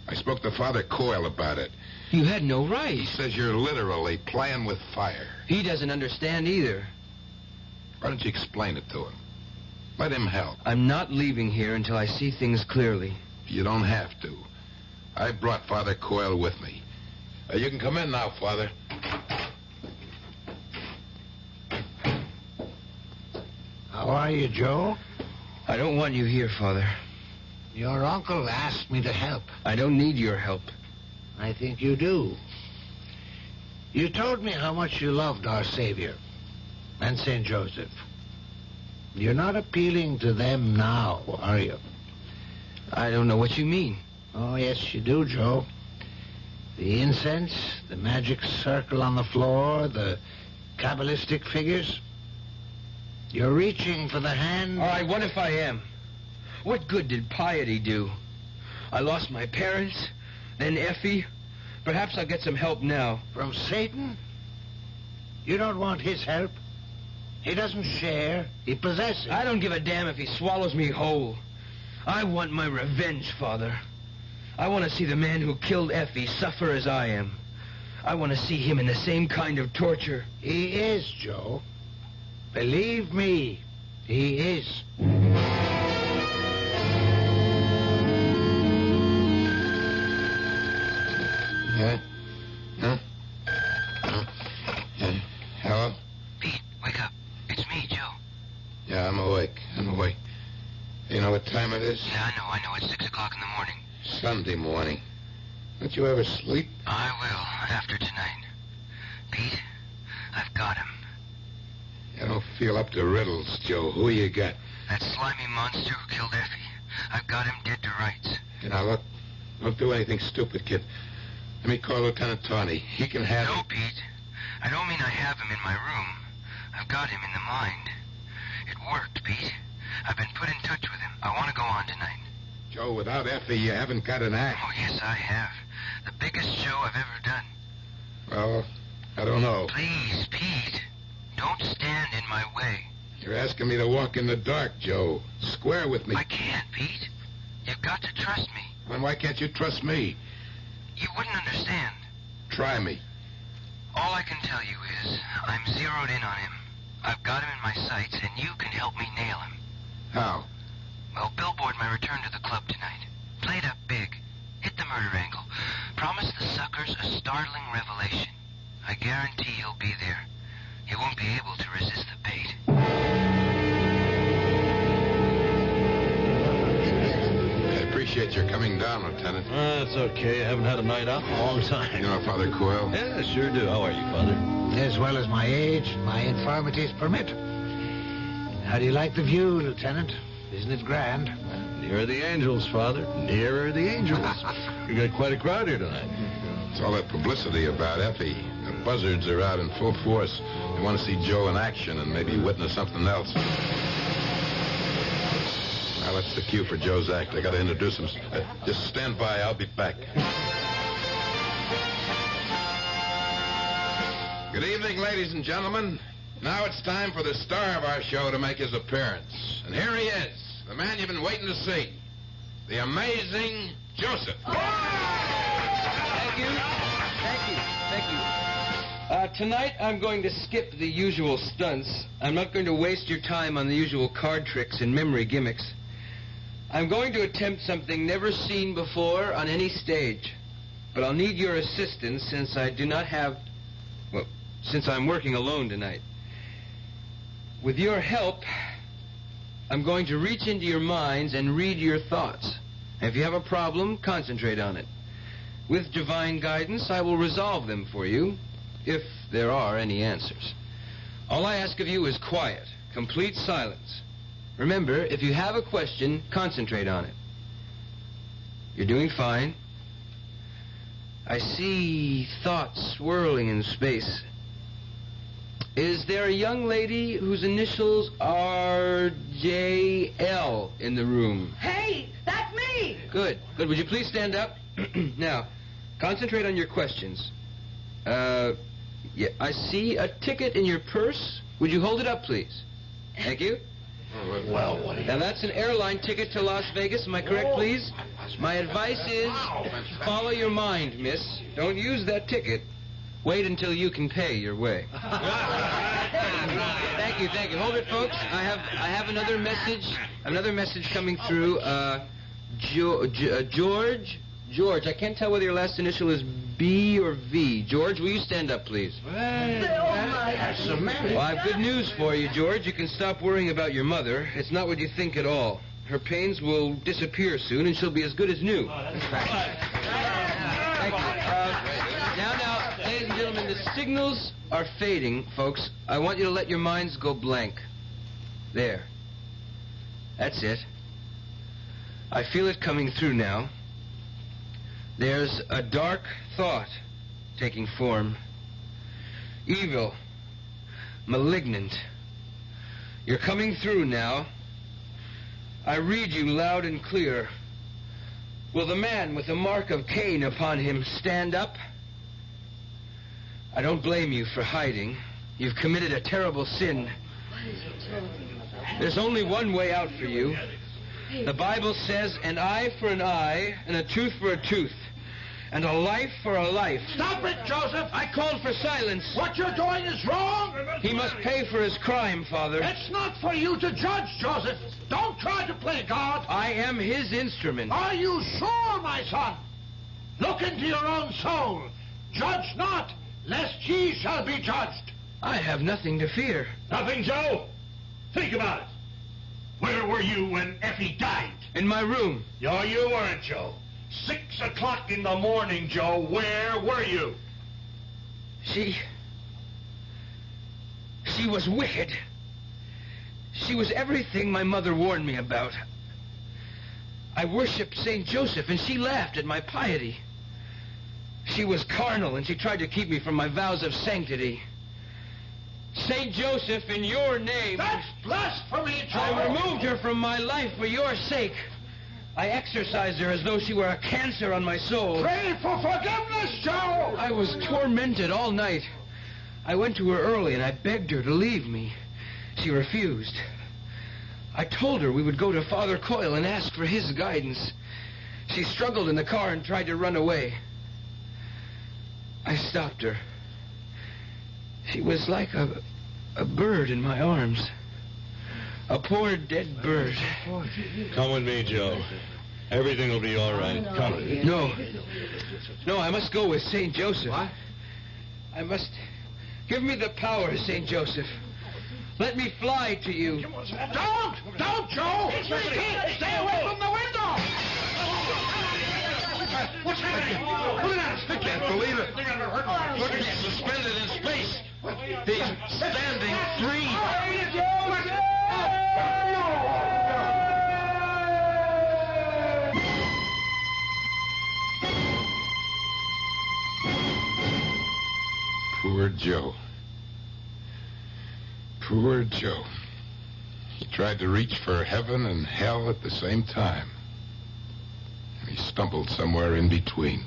I spoke to Father Coyle about it. You had no right. He says you're literally playing with fire. He doesn't understand either. Why don't you explain it to him? Let him help. I'm not leaving here until I see things clearly. You don't have to. I brought Father Coyle with me. You can come in now, Father. How are you, Joe? I don't want you here, Father. Your uncle asked me to help. I don't need your help. I think you do. You told me how much you loved our Savior and St. Joseph. You're not appealing to them now, are you? I don't know what you mean. Oh, yes, you do, Joe. The incense, the magic circle on the floor, the Kabbalistic figures. You're reaching for the hand... All right, what if I am? What good did piety do? I lost my parents, then Effie. Perhaps I'll get some help now. From Satan? You don't want his help? He doesn't share. He possesses. I don't give a damn if he swallows me whole. I want my revenge, Father. I want to see the man who killed Effie suffer as I am. I want to see him in the same kind of torture. He is, Joe. Believe me, he is. Yeah? Huh? Hello? Pete, wake up. It's me, Joe. Yeah, I'm awake. You know what time it is? Yeah, I know. It's 6 o'clock in the morning. Sunday morning. Don't you ever sleep? I will, after tonight. Pete, I've got him. You don't feel up to riddles, Joe. Who you got? That slimy monster who killed Effie. I've got him dead to rights. Now, look, don't do anything stupid, kid. Let me call Lieutenant Tawney. He can have No, him. Pete. I don't mean I have him in my room. I've got him in the mind. It worked, Pete. I've been put in touch with him. I want to go on tonight. Joe, without Effie, you haven't got an act. Oh, yes, I have. The biggest show I've ever done. Well, I don't know. Please, Pete, don't stand in my way. You're asking me to walk in the dark, Joe. Square with me. I can't, Pete. You've got to trust me. Then why can't you trust me? You wouldn't understand. Try me. All I can tell you is I'm zeroed in on him. I've got him in my sights, and you can help me nail him. How? Well, billboard my return to the club tonight. Play it up big. Hit the murder angle. Promise the suckers a startling revelation. I guarantee he'll be there. He won't be able to resist the bait. I appreciate your coming down, Lieutenant. That's okay. I haven't had a night out in a long time. You know Father Coyle? Yeah, sure do. How are you, Father? As well as my age and my infirmities permit. How do you like the view, Lieutenant? Isn't it grand? Nearer the angels, Father. Nearer the angels. You got quite a crowd here tonight. It's all that publicity about Effie. The buzzards are out in full force. They want to see Joe in action and maybe witness something else. Now, that's the cue for Joe's act. I got to introduce him. Just stand by. I'll be back. Good evening, ladies and gentlemen. Now it's time for the star of our show to make his appearance. And here he is, the man you've been waiting to see. The amazing Joseph. Thank you. Tonight I'm going to skip the usual stunts. I'm not going to waste your time on the usual card tricks and memory gimmicks. I'm going to attempt something never seen before on any stage. But I'll need your assistance since I do not have... Well, since I'm working alone tonight. With your help, I'm going to reach into your minds and read your thoughts. And if you have a problem, concentrate on it. With divine guidance, I will resolve them for you, if there are any answers. All I ask of you is quiet, complete silence. Remember, if you have a question, concentrate on it. You're doing fine. I see thoughts swirling in space. Is there a young lady whose initials are J.L. in the room? Hey, that's me! Good. Would you please stand up? Now, concentrate on your questions. Yeah, I see a ticket in your purse. Would you hold it up, please? Thank you. Well, what do you... Now, that's an airline ticket to Las Vegas. Am I correct, please? My advice is follow your mind, miss. Don't use that ticket. Wait until you can pay your way. Thank you. Hold it, folks. I have another message coming through. George, I can't tell whether your last initial is B or V. George, will you stand up, please? Well, I have good news for you, George. You can stop worrying about your mother. It's not what you think at all. Her pains will disappear soon, and she'll be as good as new. Thank you. Now, ladies and gentlemen, the signals are fading, folks. I want you to let your minds go blank. There. That's it. I feel it coming through now. There's a dark thought taking form. Evil. Malignant. You're coming through now. I read you loud and clear. Will the man with the mark of Cain upon him stand up? I don't blame you for hiding. You've committed a terrible sin. There's only one way out for you. The Bible says an eye for an eye and a tooth for a tooth. And a life for a life. Stop it, Joseph! I called for silence. What you're doing is wrong! He must pay for his crime, Father. It's not for you to judge, Joseph. Don't try to play God. I am his instrument. Are you sure, my son? Look into your own soul. Judge not, lest ye shall be judged. I have nothing to fear. Nothing, Joe? Think about it. Where were you when Effie died? In my room. No, you weren't, Joe. 6 o'clock in the morning, Joe. Where were you? She was wicked. She was everything my mother warned me about. I worshipped St. Joseph, and she laughed at my piety. She was carnal, and she tried to keep me from my vows of sanctity. St. Joseph, in your name... That's blasphemy, Joe! I removed her from my life for your sake. I exorcised her as though she were a cancer on my soul. Pray for forgiveness, Joe! I was tormented all night. I went to her early and I begged her to leave me. She refused. I told her we would go to Father Coyle and ask for his guidance. She struggled in the car and tried to run away. I stopped her. She was like a bird in my arms. A poor dead bird. Come with me, Joe. Everything will be all right. Come. No, I must go with St. Joseph. What? I must... Give me the power, St. Joseph. Let me fly to you. Don't, Joe! Stay away from the window! What's happening? Look at us! I can't believe it. Look, he's suspended in space. He's standing free. Poor Joe. Poor Joe. He tried to reach for heaven and hell at the same time. And he stumbled somewhere in between.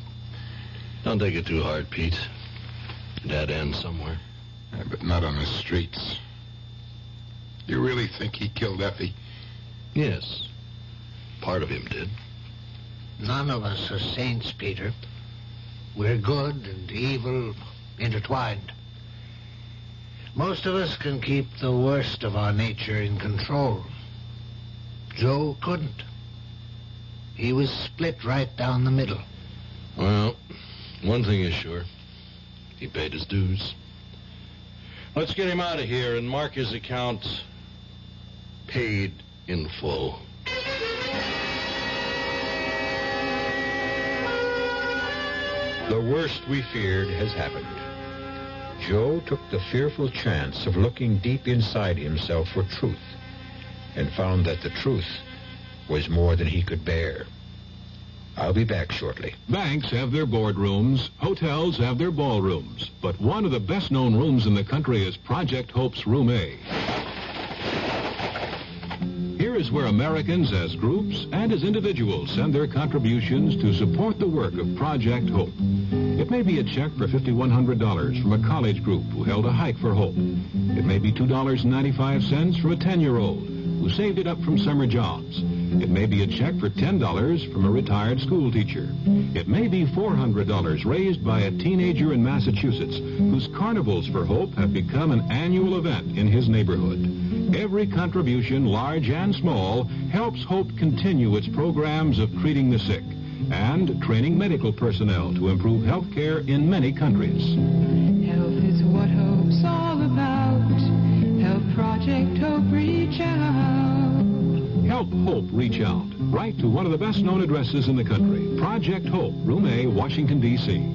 Don't take it too hard, Pete. Dead end somewhere. Yeah, but not on the streets. You really think he killed Effie? Yes. Part of him did. None of us are saints, Peter. We're good and evil intertwined. Most of us can keep the worst of our nature in control. Joe couldn't. He was split right down the middle. Well, one thing is sure. He paid his dues. Let's get him out of here and mark his account paid in full. The worst we feared has happened. Joe took the fearful chance of looking deep inside himself for truth and found that the truth was more than he could bear. I'll be back shortly. Banks have their boardrooms, hotels have their ballrooms, but one of the best-known rooms in the country is Project Hope's Room A. Here is where Americans as groups and as individuals send their contributions to support the work of Project Hope. It may be a check for $5,100 from a college group who held a hike for hope. It may be $2.95 from a 10-year-old who saved it up from summer jobs. It may be a check for $10 from a retired school teacher. It may be $400 raised by a teenager in Massachusetts whose Carnivals for Hope have become an annual event in his neighborhood. Every contribution, large and small, helps Hope continue its programs of treating the sick and training medical personnel to improve health care in many countries. Health is what hope's all about. Help Project Hope reach out. Help Hope reach out. Write to one of the best-known addresses in the country. Project Hope, Room A, Washington, D.C.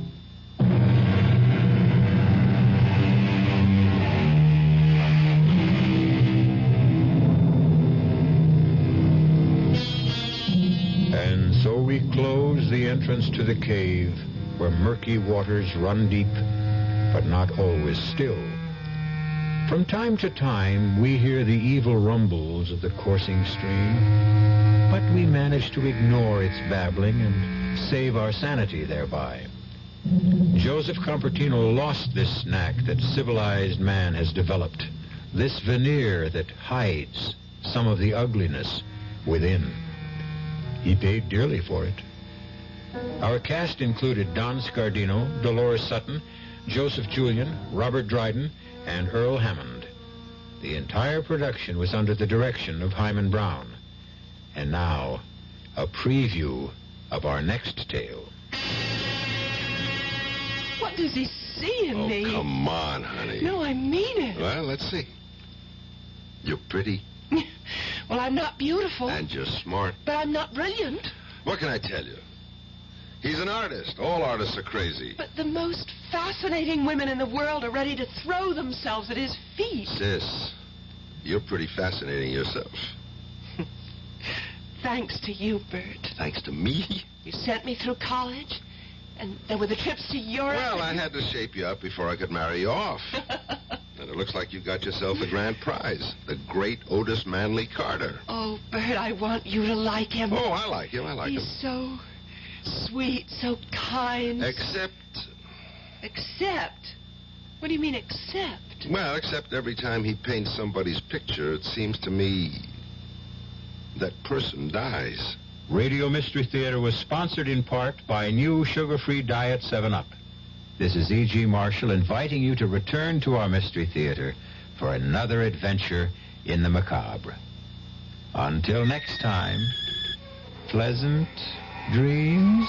And so we close the entrance to the cave where murky waters run deep, but not always still. From time to time, we hear the evil rumbles of the coursing stream, but we manage to ignore its babbling and save our sanity thereby. Joseph Compertino lost this knack that civilized man has developed, this veneer that hides some of the ugliness within. He paid dearly for it. Our cast included Don Scardino, Dolores Sutton, Joseph Julian, Robert Dryden, and Earl Hammond. The entire production was under the direction of Hyman Brown. And now, a preview of our next tale. What does he see in me? Oh, come on, honey. No, I mean it. Well, let's see. You're pretty. Well, I'm not beautiful. And you're smart. But I'm not brilliant. What can I tell you? He's an artist. All artists are crazy. But the most fascinating women in the world are ready to throw themselves at his feet. Sis, you're pretty fascinating yourself. Thanks to you, Bert. Thanks to me? You sent me through college, and there were the trips to Europe. Well, I had to shape you up before I could marry you off. And looks like you got yourself a grand prize. The great Otis Manley Carter. Oh, Bert, I want you to like him. Oh, I like him. He's so sweet, so kind. Except... Except? What do you mean, except? Well, except every time he paints somebody's picture, it seems to me that person dies. Radio Mystery Theater was sponsored in part by new sugar-free Diet 7-Up. This is E.G. Marshall inviting you to return to our Mystery Theater for another adventure in the macabre. Until next time, pleasant dreams.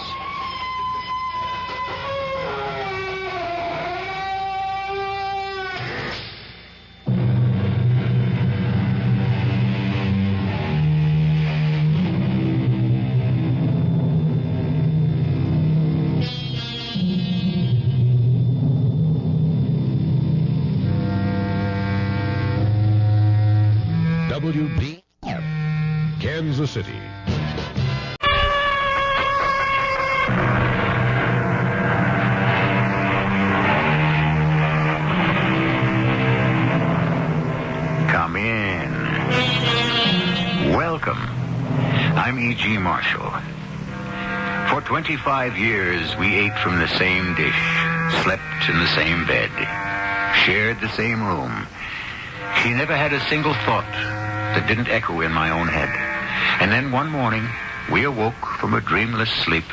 Kansas City. Come in. Welcome. I'm E.G. Marshall. For 25 years, we ate from the same dish, slept in the same bed, shared the same room. She never had a single thought that didn't echo in my own head. And then one morning, we awoke from a dreamless sleep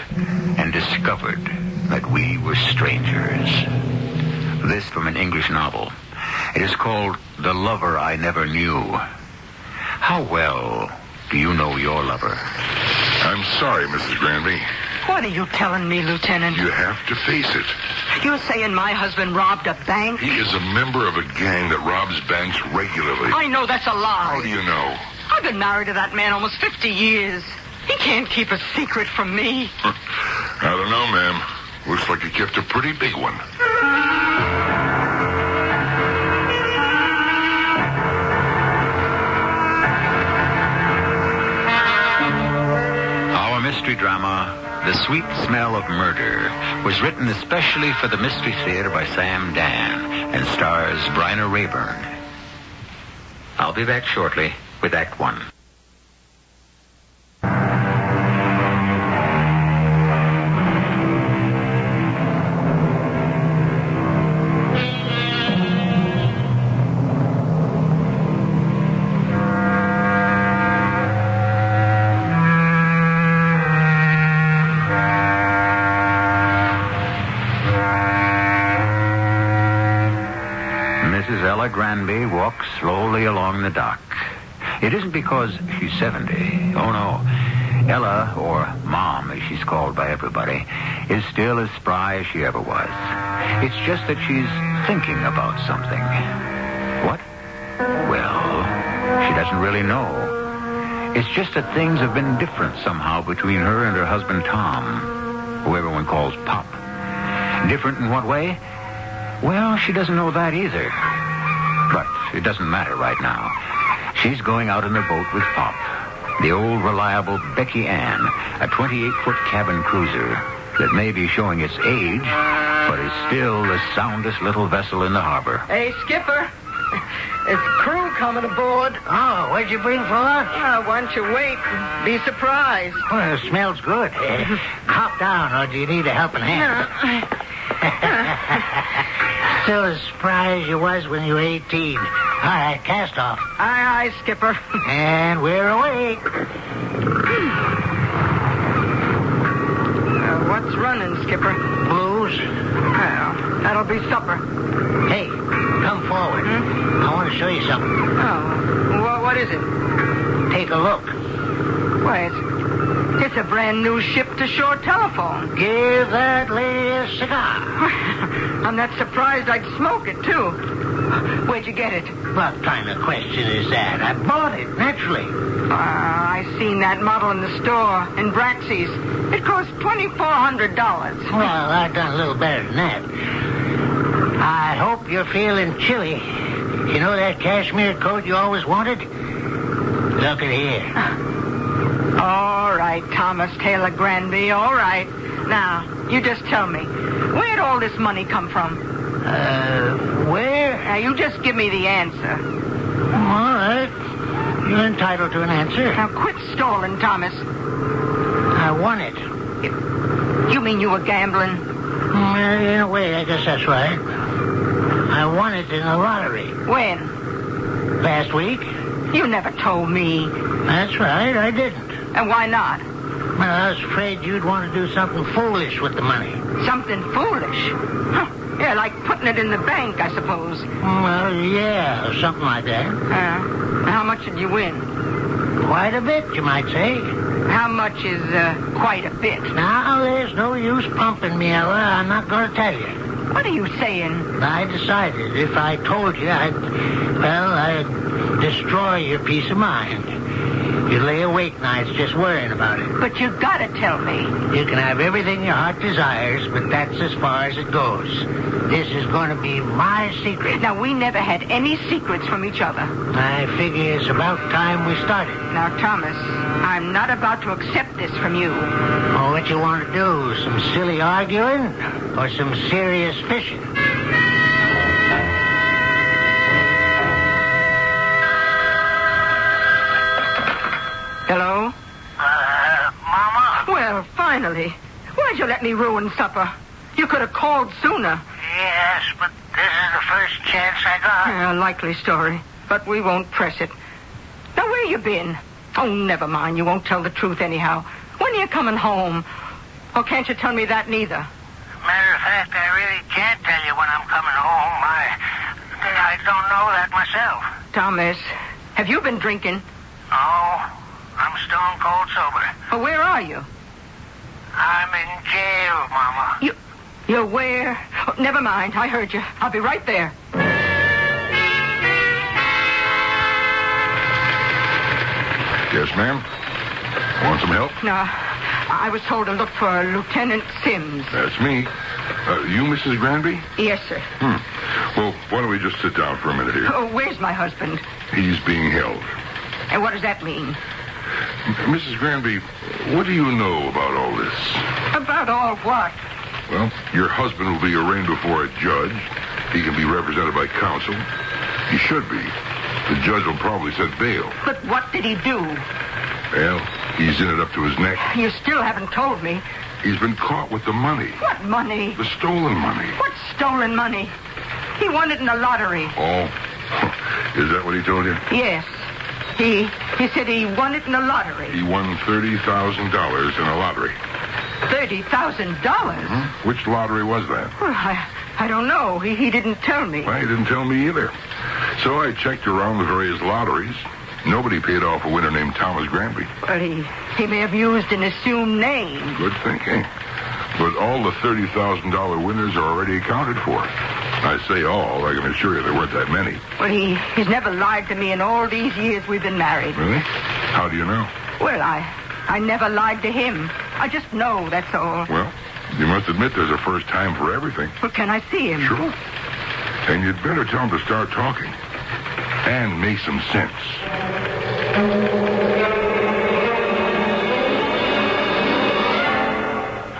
and discovered that we were strangers. This from an English novel. It is called The Lover I Never Knew. How well do you know your lover? I'm sorry, Mrs. Granby. What are you telling me, Lieutenant? You have to face it. You're saying my husband robbed a bank? He is a member of a gang that robs banks regularly. I know that's a lie. How do you know? I've been married to that man almost 50 years. He can't keep a secret from me. I don't know, ma'am. Looks like you kept a pretty big one. Our mystery drama, The Sweet Smell of Murder, was written especially for the Mystery Theater by Sam Dan and stars Bryna Rayburn. I'll be back shortly with Act One. Mrs. Ella Granby walks slowly along the dock. It isn't because she's 70. Oh, no. Ella, or Mom, as she's called by everybody, is still as spry as she ever was. It's just that she's thinking about something. What? Well, she doesn't really know. It's just that things have been different somehow between her and her husband, Tom, who everyone calls Pop. Different in what way? Well, she doesn't know that either. But it doesn't matter right now. She's going out in the boat with Pop, the old reliable Becky Ann, a 28-foot cabin cruiser that may be showing its age, but is still the soundest little vessel in the harbor. Hey, Skipper. It's crew coming aboard. Oh, what'd you bring for us? Why don't you wait and be surprised? Well, it smells good. Hop down, or do you need a helping hand? Still as spry as you was when you were 18. All right, cast off. Aye, Skipper. And we're away. What's running, Skipper? Blues. Well, that'll be supper. Hey, come forward. I want to show you something. Oh, what is it? Take a look. Why, it's a brand new ship-to-shore telephone. Give that lady a cigar. I'm not surprised I'd smoke it, too. Where'd you get it? What kind of question is that? I bought it, naturally. I seen that model in the store, in Braxy's. It cost $2,400. Well, I've done a little better than that. I hope you're feeling chilly. You know that cashmere coat you always wanted? Look at here. All right, Thomas Taylor Granby, all right. Now, you just tell me, where'd all this money come from? Where? Now, you just give me the answer. All right. You're entitled to an answer. Now, quit stalling, Thomas. I won it. You mean you were gambling? In a way, I guess that's right. I won it in the lottery. When? Last week. You never told me. That's right, I didn't. And why not? Well, I was afraid you'd want to do something foolish with the money. Something foolish? Huh. Yeah, like putting it in the bank, I suppose. Well, yeah, something like that. How much did you win? Quite a bit, you might say. How much is quite a bit? Now, there's no use pumping me, Ella. I'm not going to tell you. What are you saying? I decided if I told you, I'd destroy your peace of mind. You'd lay awake nights just worrying about it. But you gotta tell me. You can have everything your heart desires, but that's as far as it goes. This is going to be my secret. Now, we never had any secrets from each other. I figure it's about time we started. Now, Thomas, I'm not about to accept this from you. Oh, what you want to do? Some silly arguing or some serious fishing? Hello? Mama? Well, finally. Why'd you let me ruin supper? You could have called sooner. Yes, but this is the first chance I got. Likely story, but we won't press it. Now, where you been? Oh, never mind. You won't tell the truth anyhow. When are you coming home? Or can't you tell me that neither? Matter of fact, I really can't tell you when I'm coming home. I don't know that myself. Thomas, have you been drinking? Oh, I'm stone cold sober. Well, where are you? I'm in jail, Mama. You're where? Oh, never mind. I heard you. I'll be right there. Yes, ma'am? Want some help? No, I was told to look for Lieutenant Sims. That's me. You, Mrs. Granby? Yes, sir. Well, why don't we just sit down for a minute here? Oh, where's my husband? He's being held. And what does that mean? Mrs. Granby, what do you know about all this? About all what? Well, your husband will be arraigned before a judge. He can be represented by counsel. He should be. The judge will probably set bail. But what did he do? Well, he's in it up to his neck. You still haven't told me. He's been caught with the money. What money? The stolen money. What stolen money? He won it in the lottery. Oh, is that what he told you? Yes. He said he won it in the lottery. He won $30,000 in a lottery. $30,000? Which lottery was that? Well, I don't know. He didn't tell me. Well, he didn't tell me either. So I checked around the various lotteries. Nobody paid off a winner named Thomas Granby. Well, he may have used an assumed name. Good thinking. But all the $30,000 winners are already accounted for. I say all. I can assure you there weren't that many. Well, he's never lied to me in all these years we've been married. Really? How do you know? Well, I never lied to him. I just know, that's all. Well, you must admit there's a first time for everything. Well, can I see him? Sure. And you'd better tell him to start talking. And make some sense.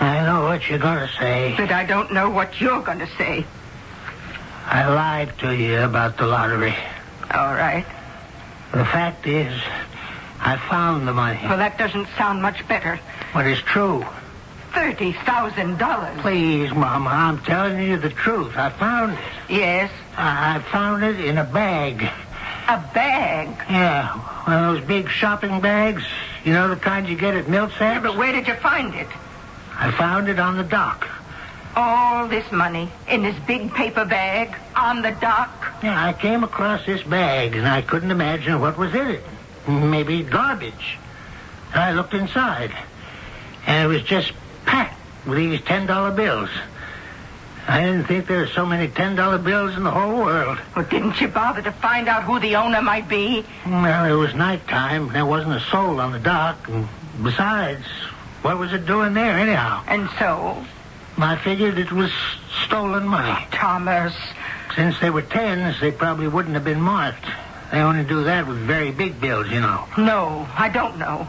I know what you're going to say. But I don't know what you're going to say. I lied to you about the lottery. All right. The fact is, I found the money. Well, that doesn't sound much better. But it's true. $30,000. Please, Mama, I'm telling you the truth. I found it. Yes? I found it in a bag. A bag? Yeah, one of those big shopping bags. You know, the kind you get at milk sacks? Yeah, but where did you find it? I found it on the dock. All this money in this big paper bag on the dock? Yeah, I came across this bag, and I couldn't imagine what was in it. Maybe garbage. I looked inside, and it was just packed with these $10 bills. I didn't think there were so many $10 bills in the whole world. Well, didn't you bother to find out who the owner might be? Well, it was nighttime. There wasn't a soul on the dock. And besides, what was it doing there anyhow? And so? I figured it was stolen money. Oh, Thomas. Since they were tens, they probably wouldn't have been marked. They only do that with very big bills, you know. No, I don't know.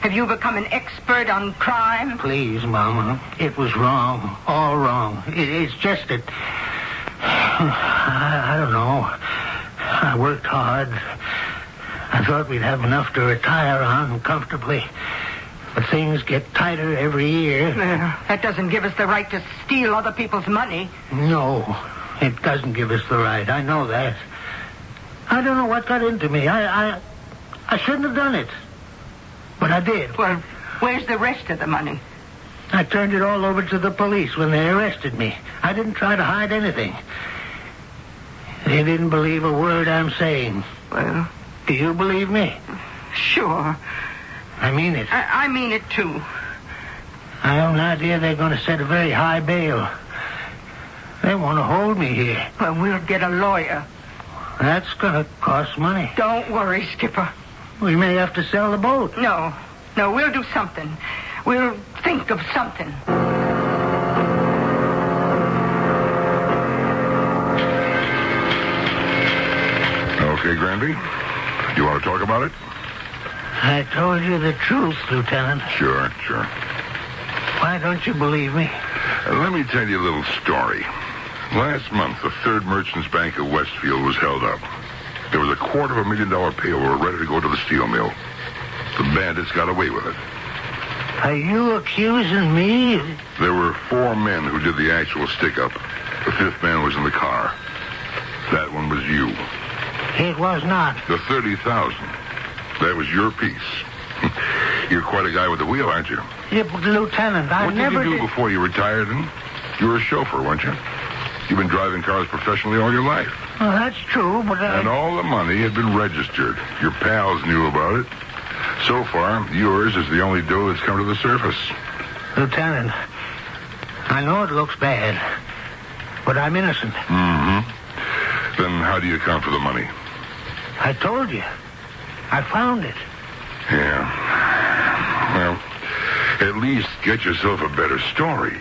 Have you become an expert on crime? Please, Mama. It was wrong. All wrong. It's just that I don't know. I worked hard. I thought we'd have enough to retire on comfortably. But things get tighter every year. That doesn't give us the right to steal other people's money. No, it doesn't give us the right. I know that. I don't know what got into me. I shouldn't have done it. But I did. Well, where's the rest of the money? I turned it all over to the police when they arrested me. I didn't try to hide anything. They didn't believe a word I'm saying. Well, do you believe me? Sure. I mean it. I mean it, too. I have an idea they're going to set a very high bail. They want to hold me here. Well, we'll get a lawyer. That's going to cost money. Don't worry, Skipper. We may have to sell the boat. No, we'll do something. We'll think of something. Okay, Granby. You want to talk about it? I told you the truth, Lieutenant. Sure. Why don't you believe me? Let me tell you a little story. Last month, the Third Merchants Bank of Westfield was held up. There was a $250,000 payroll ready to go to the steel mill. The bandits got away with it. Are you accusing me? There were 4 men who did the actual stick-up. The 5th man was in the car. That one was you. It was not. The $30,000. That was your piece. You're quite a guy with a wheel, aren't you? Yeah, but Lieutenant, I never What did you do before you retired? You were a chauffeur, weren't you? You've been driving cars professionally all your life. Well, that's true, but And all the money had been registered. Your pals knew about it. So far, yours is the only dough that's come to the surface. Lieutenant, I know it looks bad, but I'm innocent. Mm-hmm. Then how do you account for the money? I told you. I found it. Yeah. Well, at least get yourself a better story.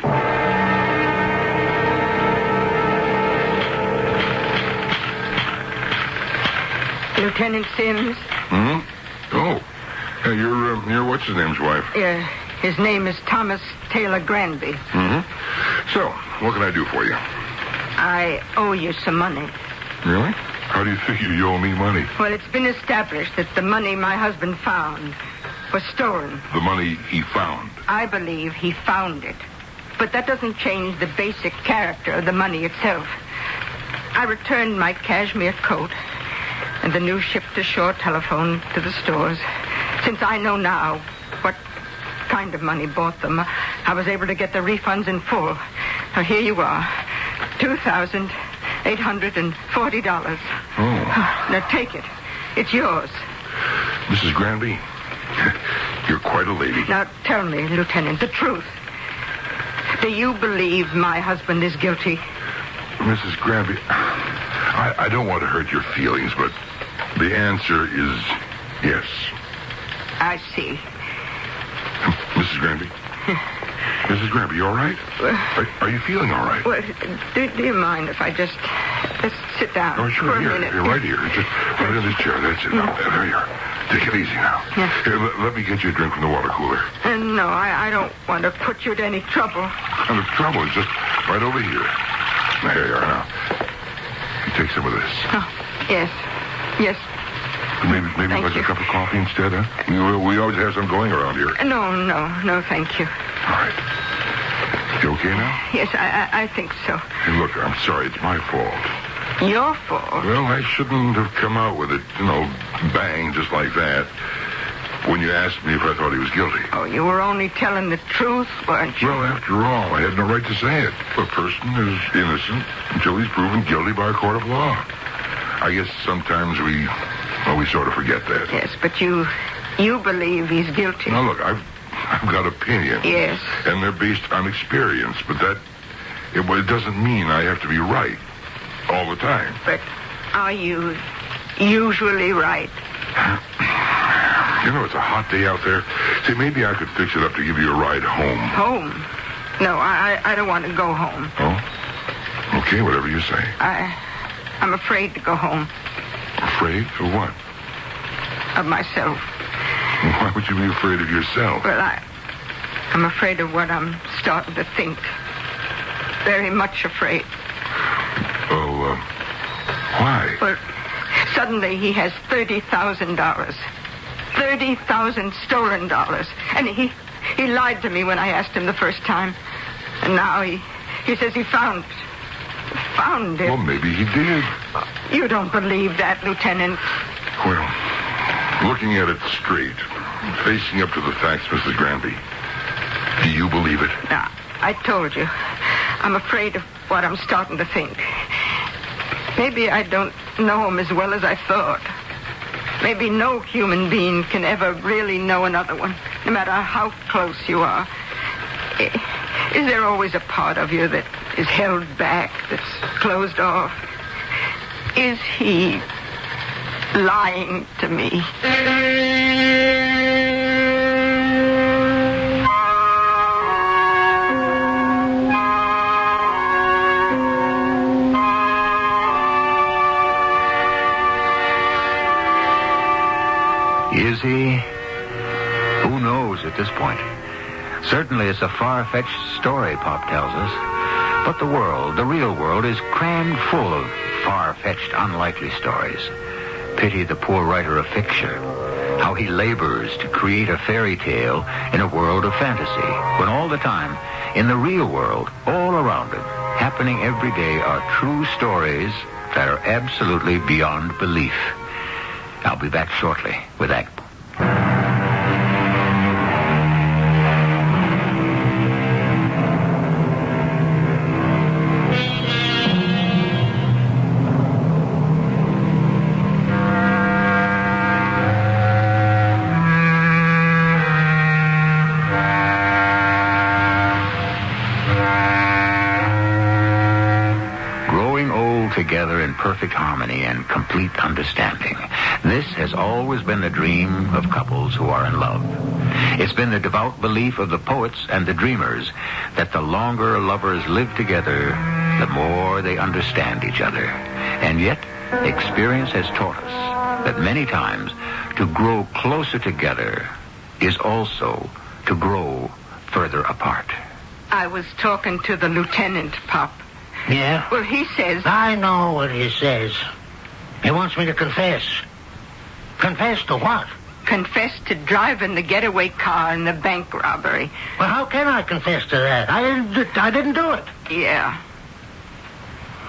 Lieutenant Sims? Hmm? Oh. You're what's-his-name's wife? Yeah, his name is Thomas Taylor Granby. Mm-hmm. So, what can I do for you? I owe you some money. Really? How do you figure you owe me money? Well, it's been established that the money my husband found was stolen. The money he found? I believe he found it. But that doesn't change the basic character of the money itself. I returned my cashmere coat and the new ship-to-shore telephone to the stores. Since I know now what kind of money bought them, I was able to get the refunds in full. Now, here you are. $2,840. Oh. Now, take it. It's yours. Mrs. Granby, you're quite a lady. Now, tell me, Lieutenant, the truth. Do you believe my husband is guilty? Mrs. Granby, I don't want to hurt your feelings, but the answer is yes. I see. Mrs. Granby? Mrs. Granby, you all right? Are you feeling all right? Well, do you mind if I just sit down Oh, sure. for a Here, minute? you're right here. Just right in this chair. That's it. Now, there you are. Take it easy now. Yeah. Here, let me get you a drink from the water cooler. No, I don't want to put you to any trouble. And the trouble is just right over here. Now, here you are now. You take some of this. Oh, yes. Yes. Maybe like a cup of coffee instead, huh? We always have some going around here. No, thank you. All right. You okay now? Yes, I think so. Hey, look, I'm sorry. It's my fault. Your fault? Well, I shouldn't have come out with it, bang, just like that. When you asked me if I thought he was guilty. Oh, you were only telling the truth, weren't you? Well, after all, I had no right to say it. A person is innocent until he's proven guilty by a court of law. I guess sometimes we sort of forget that. Yes, but you believe he's guilty. Now, look, I've got opinions. Yes. And they're based on experience, but it doesn't mean I have to be right all the time. But are you usually right? It's a hot day out there. See, maybe I could fix it up to give you a ride home. Home? No, I don't want to go home. Oh? Okay, whatever you say. I'm afraid to go home. Afraid of what? Of myself. Why would you be afraid of yourself? Well, I'm afraid of what I'm starting to think. Very much afraid. Oh, Why? Well, suddenly he has $30,000. 30,000 stolen dollars. And he lied to me when I asked him the first time. And now he says he found it. Well, maybe he did. You don't believe that, Lieutenant. Well, looking at it straight, facing up to the facts, Mrs. Granby, do you believe it? Now, I told you. I'm afraid of what I'm starting to think. Maybe I don't know him as well as I thought. Maybe no human being can ever really know another one, no matter how close you are. Is there always a part of you that is held back, that's closed off? Is he lying to me? Is he? Who knows at this point? Certainly it's a far-fetched story, Pop tells us. But the world, the real world, is crammed full of far-fetched, unlikely stories. Pity the poor writer of fiction. How he labors to create a fairy tale in a world of fantasy, when all the time, in the real world, all around him, happening every day, are true stories that are absolutely beyond belief. I'll be back shortly with Act. Together in perfect harmony and complete understanding. This has always been the dream of couples who are in love. It's been the devout belief of the poets and the dreamers that the longer lovers live together, the more they understand each other. And yet, experience has taught us that many times to grow closer together is also to grow further apart. I was talking to the lieutenant, Pop. Yeah? Well, he says... I know what he says. He wants me to confess. Confess to what? Confess to driving the getaway car in the bank robbery. Well, how can I confess to that? I didn't do it. Yeah.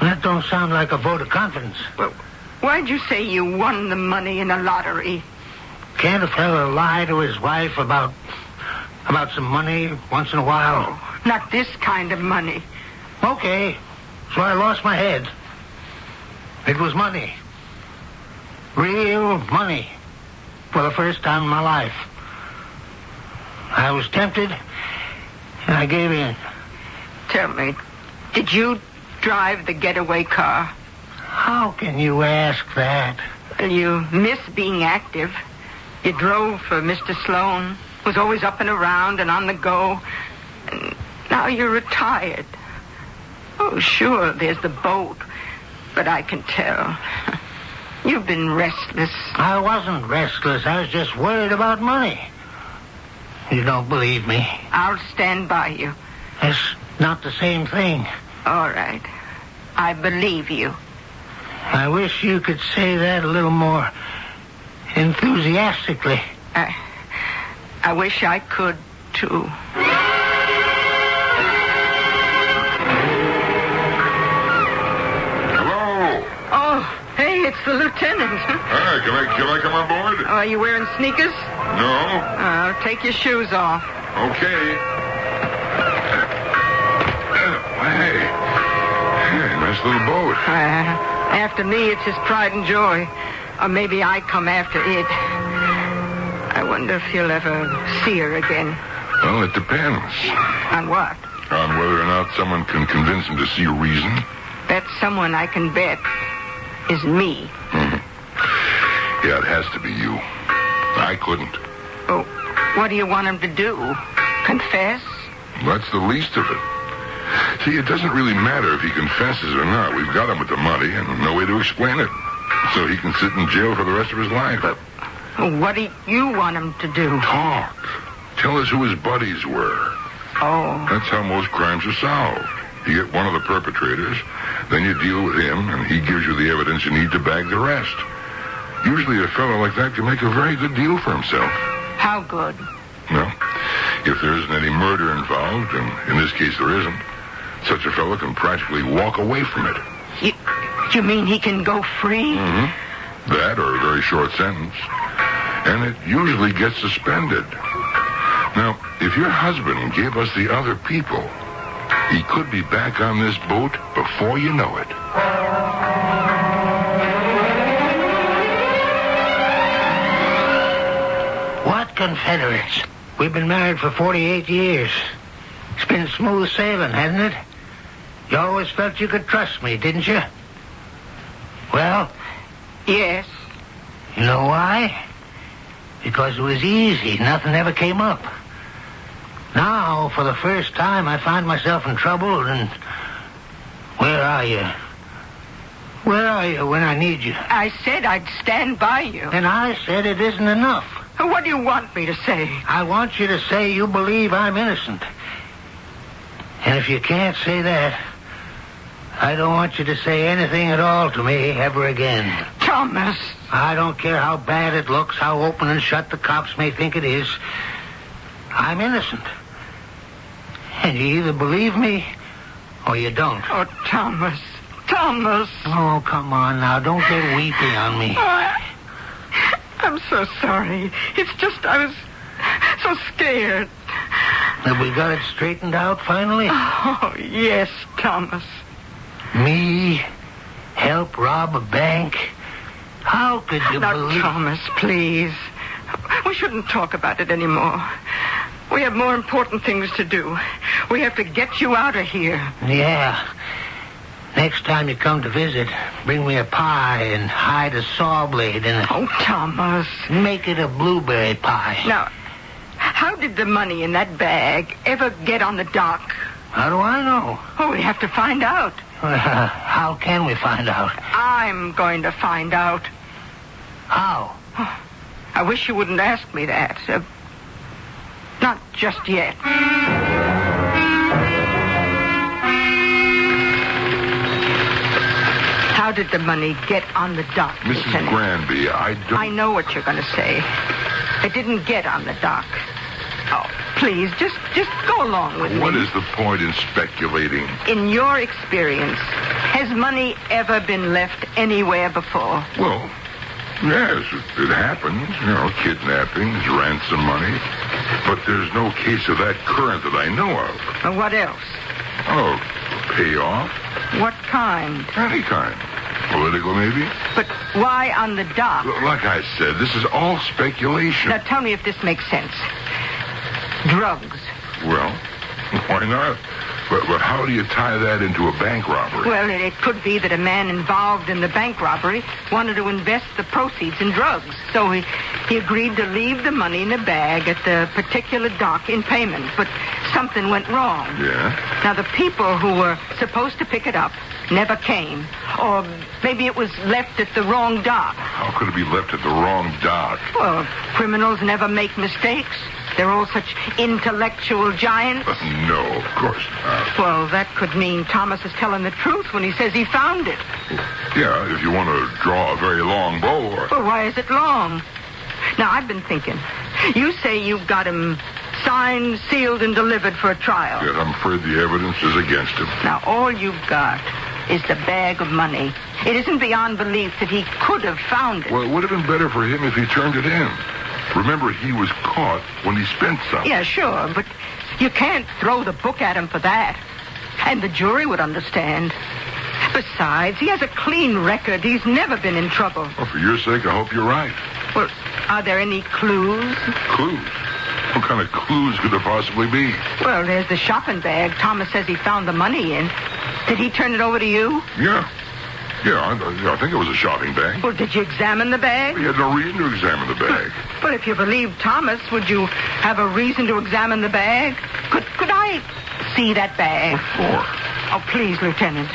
That don't sound like a vote of confidence. Well, why'd you say you won the money in a lottery? Can't a fella lie to his wife about some money once in a while? Oh, not this kind of money. Okay. So I lost my head. It was money. Real money. For the first time in my life. I was tempted, and I gave in. Tell me, did you drive the getaway car? How can you ask that? Well, you miss being active. You drove for Mr. Sloan, was always up and around and on the go. And now you're retired. Oh, sure, there's the boat. But I can tell. You've been restless. I wasn't restless. I was just worried about money. You don't believe me? I'll stand by you. That's not the same thing. All right. I believe you. I wish you could say that a little more enthusiastically. I wish I could, too. Hey, it's the lieutenant. Hi, can I come on board? Are you wearing sneakers? No. Take your shoes off. Okay. Hey, nice little boat. After me, it's his pride and joy. Or maybe I come after it. I wonder if he'll ever see her again. Well, it depends. On what? On whether or not someone can convince him to see reason. That someone I can bet is me. Mm-hmm. Yeah, it has to be you. I couldn't. Oh, what do you want him to do? Confess? That's the least of it. See, it doesn't really matter if he confesses or not. We've got him with the money and no way to explain it. So he can sit in jail for the rest of his life. But what do you want him to do? Talk. Tell us who his buddies were. Oh. That's how most crimes are solved. You get one of the perpetrators, Then you deal with him, and he gives you the evidence you need to bag the rest. Usually a fellow like that can make a very good deal for himself. How good? Well, if there isn't any murder involved, and in this case there isn't, such a fellow can practically walk away from it. You mean he can go free? Mm-hmm. That or a very short sentence. And it usually gets suspended. Now, if your husband gave us the other people, he could be back on this boat before you know it. What Confederates? We've been married for 48 years. It's been smooth sailing, hasn't it? You always felt you could trust me, didn't you? Well? Yes. You know why? Because it was easy. Nothing ever came up. Now, for the first time, I find myself in trouble, and where are you? Where are you when I need you? I said I'd stand by you. And I said it isn't enough. What do you want me to say? I want you to say you believe I'm innocent. And if you can't say that, I don't want you to say anything at all to me ever again. Thomas! I don't care how bad it looks, how open and shut the cops may think it is. I'm innocent. And you either believe me or you don't. Oh, Thomas. Thomas. Oh, come on now. Don't get weepy on me. I'm so sorry. It's just I was so scared. Have we got it straightened out finally? Oh, yes, Thomas. Me help rob a bank? How could you believe... Thomas, please. We shouldn't talk about it anymore. We have more important things to do. We have to get you out of here. Yeah. Next time you come to visit, bring me a pie and hide a saw blade in it. Oh, Thomas. Make it a blueberry pie. Now, how did the money in that bag ever get on the dock? How do I know? Oh, we have to find out. How can we find out? I'm going to find out. How? I wish you wouldn't ask me that. Not just yet. How did the money get on the dock, Mrs. Lieutenant? Granby, I know what you're going to say. It didn't get on the dock. Oh, please, just go along with me. What is the point in speculating? In your experience, has money ever been left anywhere before? Well, yes, it happens. You know, kidnappings, ransom money. But there's no case of that current that I know of. What else? Oh, payoff? What kind? Any kind. Political, maybe? But why on the dock? Like I said, this is all speculation. Now, tell me if this makes sense. Drugs. Well, why not? But how do you tie that into a bank robbery? Well, it could be that a man involved in the bank robbery wanted to invest the proceeds in drugs. So he agreed to leave the money in a bag at the particular dock in payment. But something went wrong. Yeah? Now, the people who were supposed to pick it up never came. Or maybe it was left at the wrong dock. How could it be left at the wrong dock? Well, criminals never make mistakes. They're all such intellectual giants. No, of course not. Well, that could mean Thomas is telling the truth when he says he found it. Yeah, if you want to draw a very long bow. Well, why is it long? Now, I've been thinking. You say you've got him signed, sealed, and delivered for a trial. Yet I'm afraid the evidence is against him. Now, all you've got is the bag of money. It isn't beyond belief that he could have found it. Well, it would have been better for him if he turned it in. Remember, he was caught when he spent something. Yeah, sure, but you can't throw the book at him for that. And the jury would understand. Besides, he has a clean record. He's never been in trouble. Well, for your sake, I hope you're right. Well, are there any clues? Clues? What kind of clues could there possibly be? Well, there's the shopping bag Thomas says he found the money in. Did he turn it over to you? Yeah. Yeah, I think it was a shopping bag. Well, did you examine the bag? We had no reason to examine the bag. But if you believe Thomas, would you have a reason to examine the bag? Could I see that bag? What for? Oh, please, Lieutenant.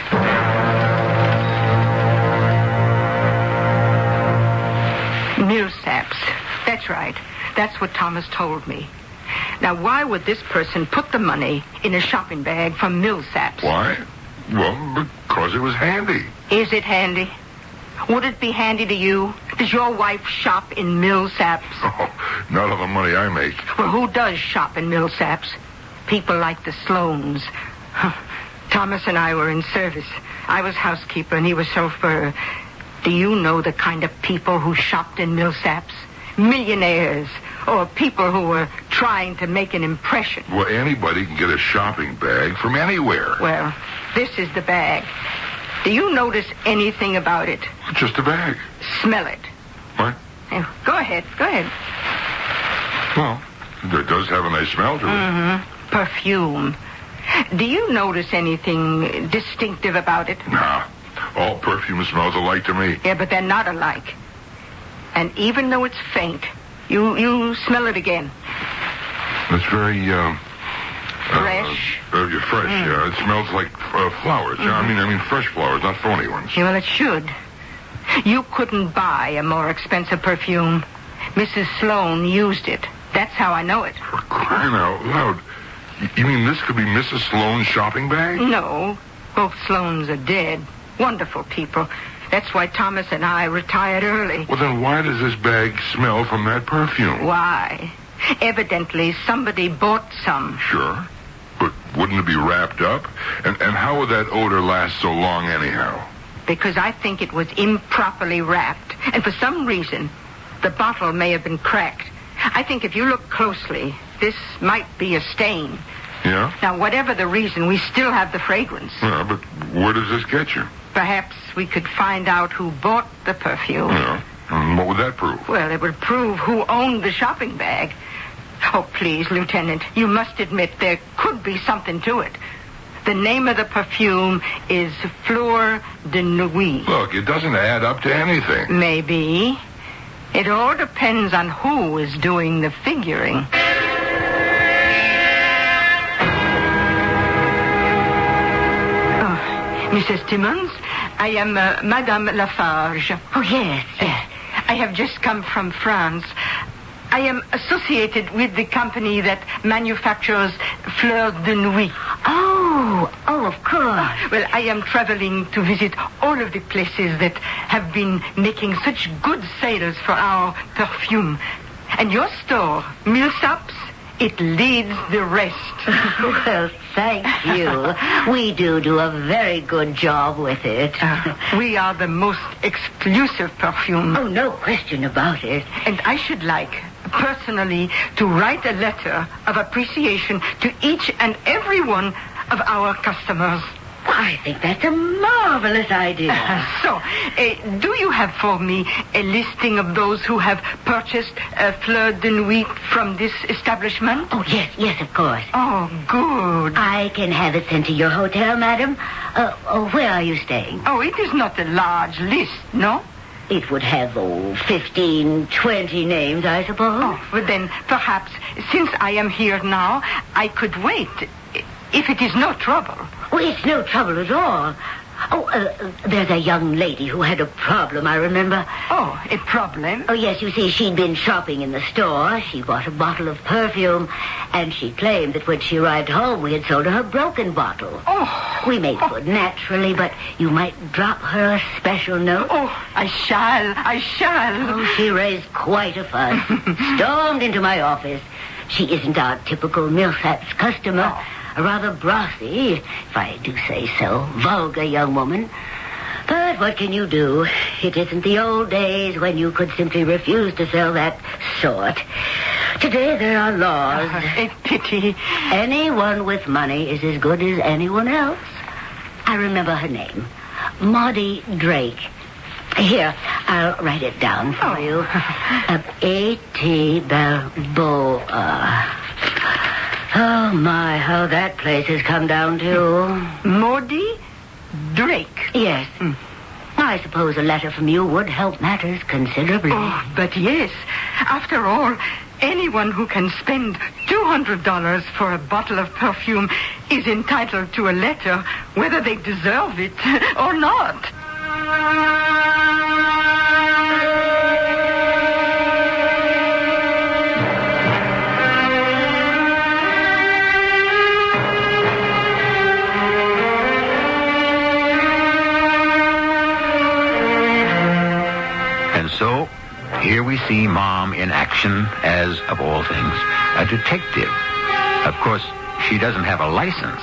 Millsaps. That's right. That's what Thomas told me. Now, why would this person put the money in a shopping bag from Millsaps? Why? Well, Because it was handy. Is it handy? Would it be handy to you? Does your wife shop in Millsaps? Oh, not on the money I make. Well, who does shop in Millsaps? People like the Sloanes. Thomas and I were in service. I was housekeeper and he was chauffeur. Do you know the kind of people who shopped in Millsaps? Millionaires, or people who were trying to make an impression. Well, anybody can get a shopping bag from anywhere. Well, this is the bag. Do you notice anything about it? Just a bag. Smell it. What? Go ahead. Well, it does have a nice smell to it. Mm-hmm. Perfume. Do you notice anything distinctive about it? Nah. All perfume smells alike to me. Yeah, but they're not alike. And even though it's faint, you smell it again. It's very, fresh. Fresh, yeah. It smells like flowers. Mm-hmm. I mean fresh flowers, not phony ones. Yeah, well, it should. You couldn't buy a more expensive perfume. Mrs. Sloane used it. That's how I know it. For crying out loud. You mean this could be Mrs. Sloane's shopping bag? No. Both Sloanes are dead. Wonderful people. That's why Thomas and I retired early. Well, then why does this bag smell from that perfume? Why? Evidently, somebody bought some. Sure. But wouldn't it be wrapped up? And how would that odor last so long anyhow? Because I think it was improperly wrapped. And for some reason, the bottle may have been cracked. I think if you look closely, this might be a stain. Yeah? Now, whatever the reason, we still have the fragrance. Yeah, but where does this get you? Perhaps we could find out who bought the perfume. Yeah. And what would that prove? Well, it would prove who owned the shopping bag. Oh, please, Lieutenant, you must admit there could be something to it. The name of the perfume is Fleur de Nuit. Look, it doesn't add up to anything. Maybe. It all depends on who is doing the figuring. Mrs. Timmons, I am Madame Lafarge. Oh, yes. I have just come from France. I am associated with the company that manufactures Fleur de Nuit. Oh, of course. Well, I am traveling to visit all of the places that have been making such good sales for our perfume. And your store, Millsaps, it leads the rest. Well, thank you. We do a very good job with it. We are the most exclusive perfume. Oh, no question about it. And I should like, personally, to write a letter of appreciation to each and every one of our customers. I think that's a marvelous idea. Do you have for me a listing of those who have purchased Fleur de Nuit from this establishment? Oh, yes, of course. Oh, good. I can have it sent to your hotel, madam. Where are you staying? Oh, it is not a large list, no? It would have, 15, 20 names, I suppose. Oh, well then, perhaps, since I am here now, I could wait, if it is no trouble. Oh, it's no trouble at all. There's a young lady who had a problem, I remember. Oh, a problem? Oh, yes, you see, she'd been shopping in the store. She bought a bottle of perfume, and she claimed that when she arrived home, we had sold her broken bottle. Oh. We made good, naturally, but you might drop her a special note. Oh, I shall. Oh, she raised quite a fuss. Stormed into my office. She isn't our typical Millsaps customer. Oh. A rather brassy, if I do say so, vulgar young woman. But what can you do? It isn't the old days when you could simply refuse to sell that sort. Today there are laws. A pity. Anyone with money is as good as anyone else. I remember her name. Maudie Drake. Here, I'll write it down for you. A.T. Balboa. Oh, my, how that place has come down to. Maudie Drake? Yes. I suppose a letter from you would help matters considerably. Oh, but yes. After all, anyone who can spend $200 for a bottle of perfume is entitled to a letter, whether they deserve it or not. And so, here we see Mom in action as, of all things, a detective. Of course, she doesn't have a license,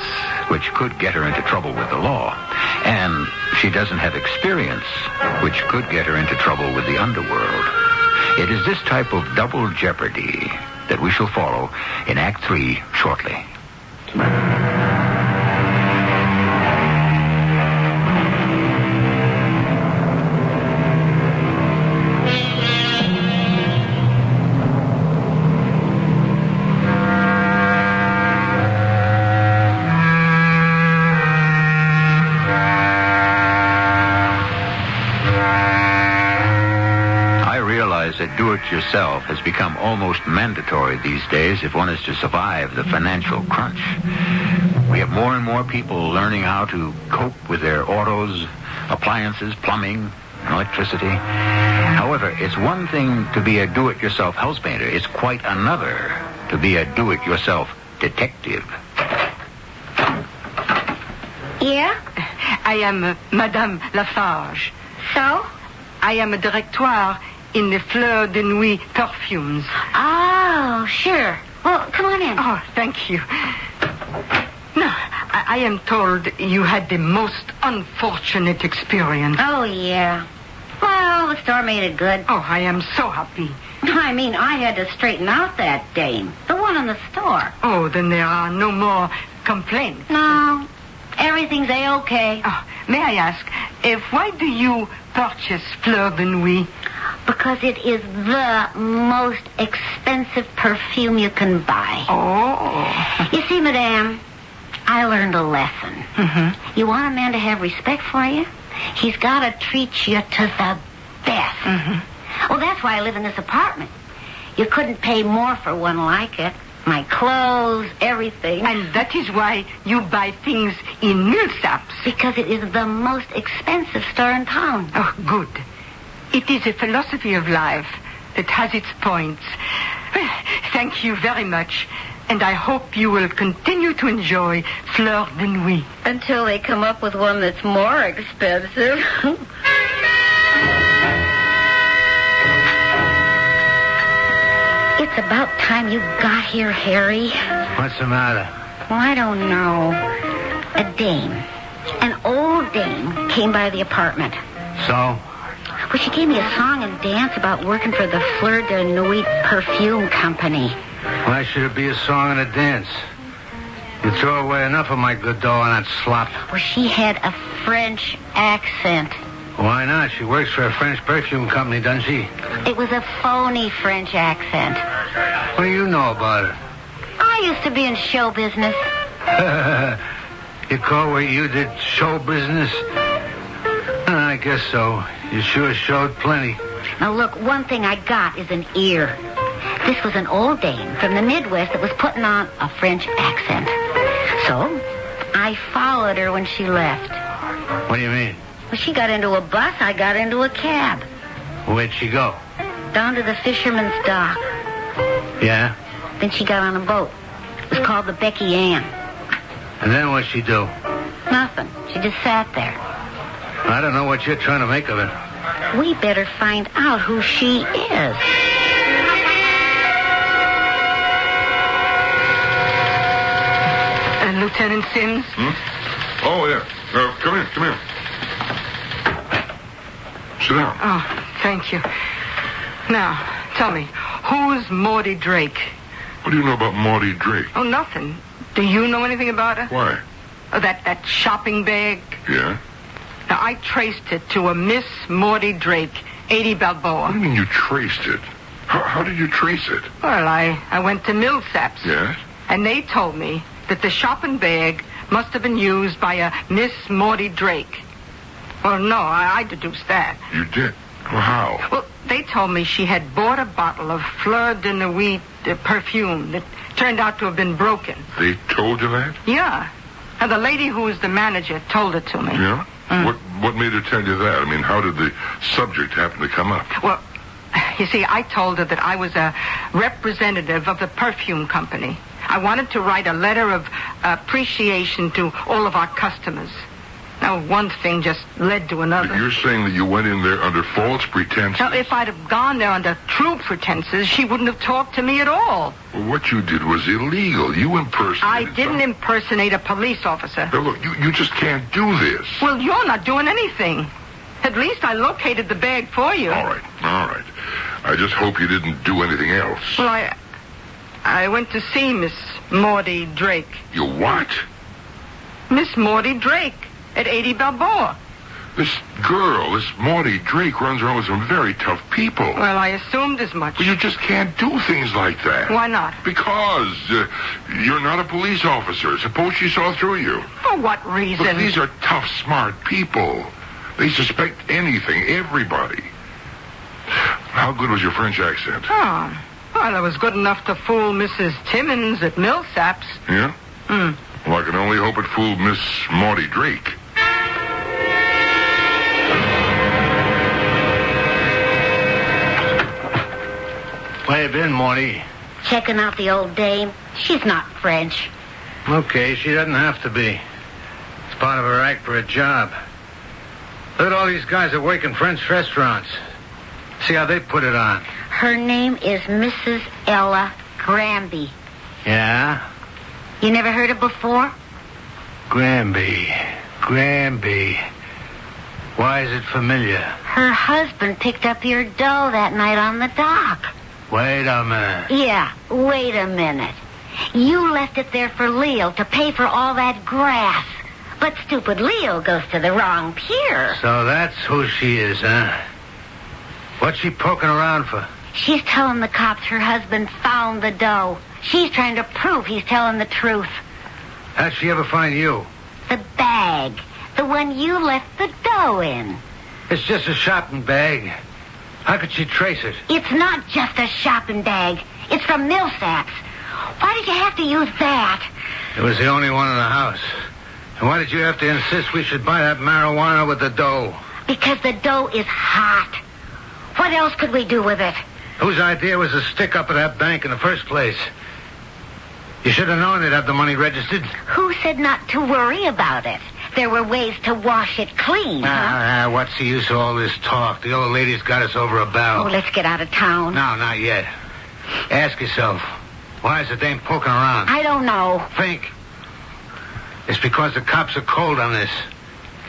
which could get her into trouble with the law. And she doesn't have experience, which could get her into trouble with the underworld. It is this type of double jeopardy that we shall follow in Act 3 shortly. That do-it-yourself has become almost mandatory these days if one is to survive the financial crunch. We have more and more people learning how to cope with their autos, appliances, plumbing, electricity. However, it's one thing to be a do-it-yourself house painter. It's quite another to be a do-it-yourself detective. Yeah? I am Madame Lafarge. So? I am a directoire in the Fleur de Nuit perfumes. Oh, sure. Well, come on in. Oh, thank you. No, I am told you had the most unfortunate experience. Oh, yeah. Well, the store made it good. Oh, I am so happy. I mean, I had to straighten out that dame. The one in the store. Oh, then there are no more complaints. No. Everything's A-okay. Oh, may I ask, why do you purchase Fleur de Nuit? Because it is the most expensive perfume you can buy. Oh. You see, Madame, I learned a lesson. Mm-hmm. You want a man to have respect for you? He's got to treat you to the best. Mm-hmm. Well, that's why I live in this apartment. You couldn't pay more for one like it. My clothes, everything. And that is why you buy things in Millsaps. Because it is the most expensive store in town. Oh, good. It is a philosophy of life that has its points. Thank you very much. And I hope you will continue to enjoy Fleur de Nuit. Until they come up with one that's more expensive. It's about time you got here, Harry. What's the matter? Well, I don't know. A dame. An old dame came by the apartment. So? Well, she gave me a song and dance about working for the Fleur de Nuit perfume company. Why should it be a song and a dance? You throw away enough of my good dough on that slop. Well, she had a French accent. Why not? She works for a French perfume company, doesn't she? It was a phony French accent. What do you know about her? I used to be in show business. You call what you did show business? I guess so. You sure showed plenty. Now, look, one thing I got is an ear. This was an old dame from the Midwest that was putting on a French accent. So, I followed her when she left. What do you mean? Well, she got into a bus, I got into a cab. Where'd she go? Down to the fisherman's dock. Yeah? Then she got on a boat. It was called the Becky Ann. And then what'd she do? Nothing. She just sat there. I don't know what you're trying to make of it. We better find out who she is. Lieutenant Sims? Oh, yeah. Come here. Sit down. Oh, thank you. Now, tell me, who's Maudie Drake? What do you know about Maudie Drake? Oh, nothing. Do you know anything about her? Why? Oh, that shopping bag? Yeah? Now, I traced it to a Miss Maudie Drake, 80 Balboa. What do you mean you traced it? How did you trace it? Well, I went to Millsaps. Yes? And they told me that the shopping bag must have been used by a Miss Maudie Drake. Well, no, I deduced that. You did? Well, how? Well, they told me she had bought a bottle of Fleur de Nuit perfume that turned out to have been broken. They told you that? Yeah. Now, the lady who was the manager told it to me. Yeah? What made her tell you that? I mean, how did the subject happen to come up? Well, you see, I told her that I was a representative of the perfume company. I wanted to write a letter of appreciation to all of our customers. Now, Now, one thing just led to another. You're saying that you went in there under false pretenses? Now, if I'd have gone there under true pretenses, she wouldn't have talked to me at all. Well, what you did was illegal. You impersonated... I didn't impersonate a police officer. Now, look, you just can't do this. Well, you're not doing anything. At least I located the bag for you. All right. I just hope you didn't do anything else. Well, I went to see Miss Maudie Drake. You what? Miss Maudie Drake at 80 Balboa. This girl, this Maudie Drake, runs around with some very tough people. Well, I assumed as much. But you just can't do things like that. Why not? Because you're not a police officer. Suppose she saw through you. For what reason? Look, these are tough, smart people. They suspect anything, everybody. How good was your French accent? Oh, well, it was good enough to fool Mrs. Timmons at Millsaps. Yeah? Well, I can only hope it fooled Miss Maudie Drake. Where you been, Maudie? Checking out the old dame. She's not French. Okay, she doesn't have to be. It's part of her act for a job. Look at all these guys that work in French restaurants. See how they put it on. Her name is Mrs. Ella Granby. Yeah? You never heard it before? Granby. Why is it familiar? Her husband picked up your dough that night on the dock. Wait a minute. Yeah, wait a minute. You left it there for Leo to pay for all that grass. But stupid Leo goes to the wrong pier. So that's who she is, huh? What's she poking around for? She's telling the cops her husband found the dough. She's trying to prove he's telling the truth. How'd she ever find you? The bag. The one you left the dough in. It's just a shopping bag. How could she trace it? It's not just a shopping bag. It's from Millsaps. Why did you have to use that? It was the only one in the house. And why did you have to insist we should buy that marijuana with the dough? Because the dough is hot. What else could we do with it? Whose idea was to stick up at that bank in the first place? You should have known they'd have the money registered. Who said not to worry about it? There were ways to wash it clean, huh? What's the use of all this talk? The old lady's got us over a barrel. Oh, let's get out of town. No, not yet. Ask yourself, why is the dame poking around? I don't know. Think. It's because the cops are cold on this.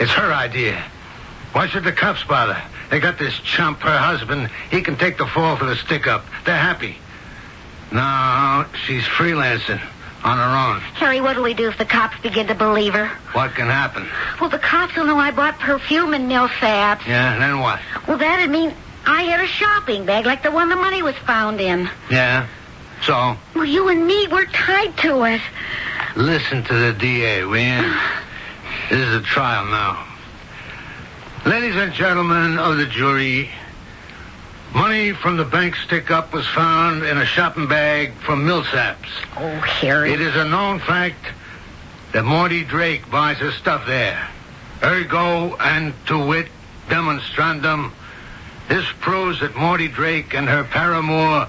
It's her idea. Why should the cops bother? They got this chump, her husband. He can take the fall for the stick-up. They're happy. No, she's freelancing on her own. Harry, what do we do if the cops begin to believe her? What can happen? Well, the cops will know I bought perfume in Millsaps. Yeah, and then what? Well, that'd mean I had a shopping bag like the one the money was found in. Yeah? So? Well, you and me, we're tied to it. Listen to the DA, will you? This is a trial now. Ladies and gentlemen of the jury, money from the bank stick-up was found in a shopping bag from Millsaps. Oh, Harry. It is a known fact that Maudie Drake buys her stuff there. Ergo and to wit demonstrandum, this proves that Maudie Drake and her paramour,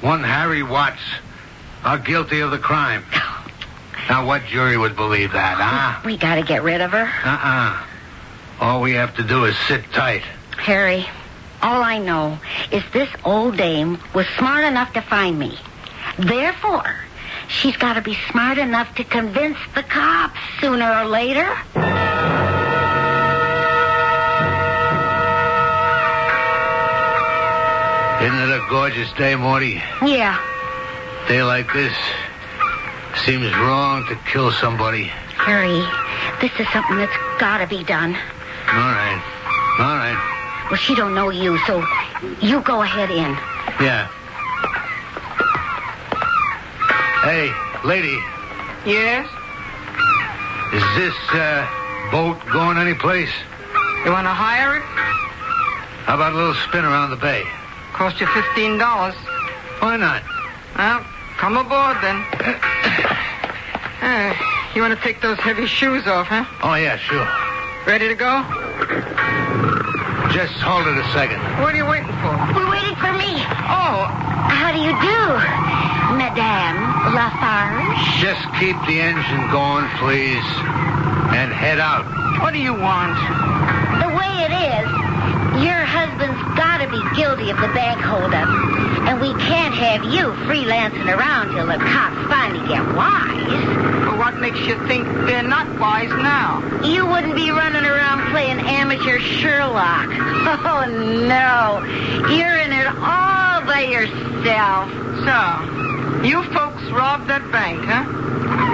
one Harry Watts, are guilty of the crime. Now, what jury would believe that, huh? We gotta get rid of her. All we have to do is sit tight. Harry, all I know is this old dame was smart enough to find me. Therefore, she's got to be smart enough to convince the cops sooner or later. Isn't it a gorgeous day, Morty? Yeah. Day like this seems wrong to kill somebody. Harry, this is something that's got to be done. All right. Well, she don't know you, so you go ahead in. Yeah. Hey, lady. Yes? Is this boat going anyplace? You want to hire it? How about a little spin around the bay? Cost you $15. Why not? Well, come aboard then. You want to take those heavy shoes off, huh? Oh, yeah, sure. Ready to go? Just hold it a second. What are you waiting for? We're waiting for me. Oh. How do you do, Madame Lafarge? Just keep the engine going, please. And head out What do you want? The way it is, your husband's got to be guilty of the bank holdup. And we can't have you freelancing around till the cops finally get wise. Well, what makes you think they're not wise now? You wouldn't be running around playing amateur Sherlock. Oh, no. You're in it all by yourself. So, you folks robbed that bank, huh?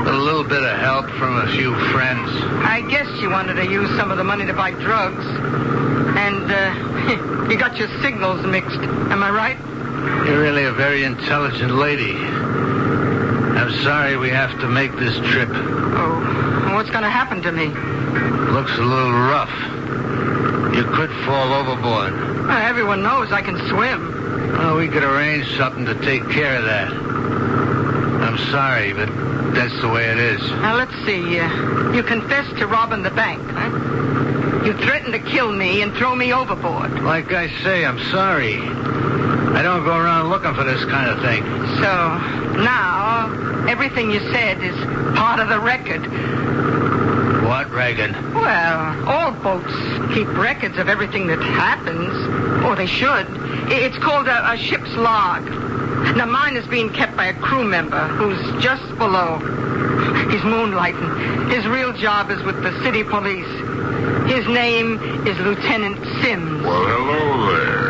A little bit of help from a few friends. I guess you wanted to use some of the money to buy drugs. And, you got your signals mixed. Am I right? You're really a very intelligent lady. I'm sorry we have to make this trip. Oh, what's going to happen to me? Looks a little rough. You could fall overboard. Everyone knows I can swim. Well, we could arrange something to take care of that. I'm sorry, but that's the way it is. Now, let's see. You confessed to robbing the bank, huh? You threatened to kill me and throw me overboard. Like I say, I'm sorry. I don't go around looking for this kind of thing. So, now, everything you said is part of the record. What record? Well, all boats keep records of everything that happens. Or they should. It's called a ship's log. Now, mine is being kept by a crew member who's just below. He's moonlighting. His real job is with the city police. His name is Lieutenant Sims. Well, hello there.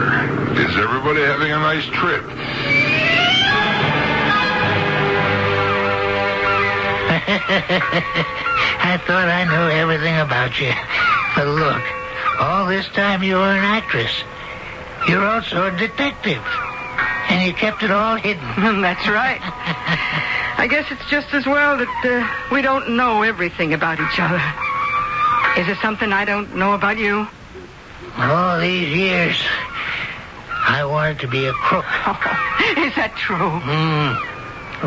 Is everybody having a nice trip? I thought I knew everything about you. But look, all this time you were an actress. You're also a detective. And you kept it all hidden. That's right. I guess it's just as well that we don't know everything about each other. Is there something I don't know about you? All these years, I wanted to be a crook. Oh, is that true?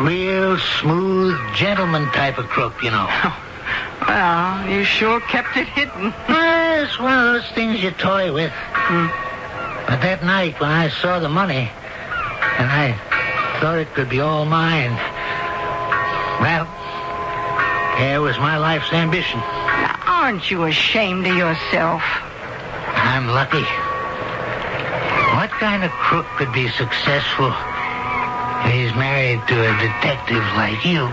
Real smooth, gentleman type of crook, you know. Well, you sure kept it hidden. It's one of those things you toy with. But that night when I saw the money, and I thought it could be all mine, well, there was my life's ambition. Aren't you ashamed of yourself? I'm lucky. What kind of crook could be successful if he's married to a detective like you?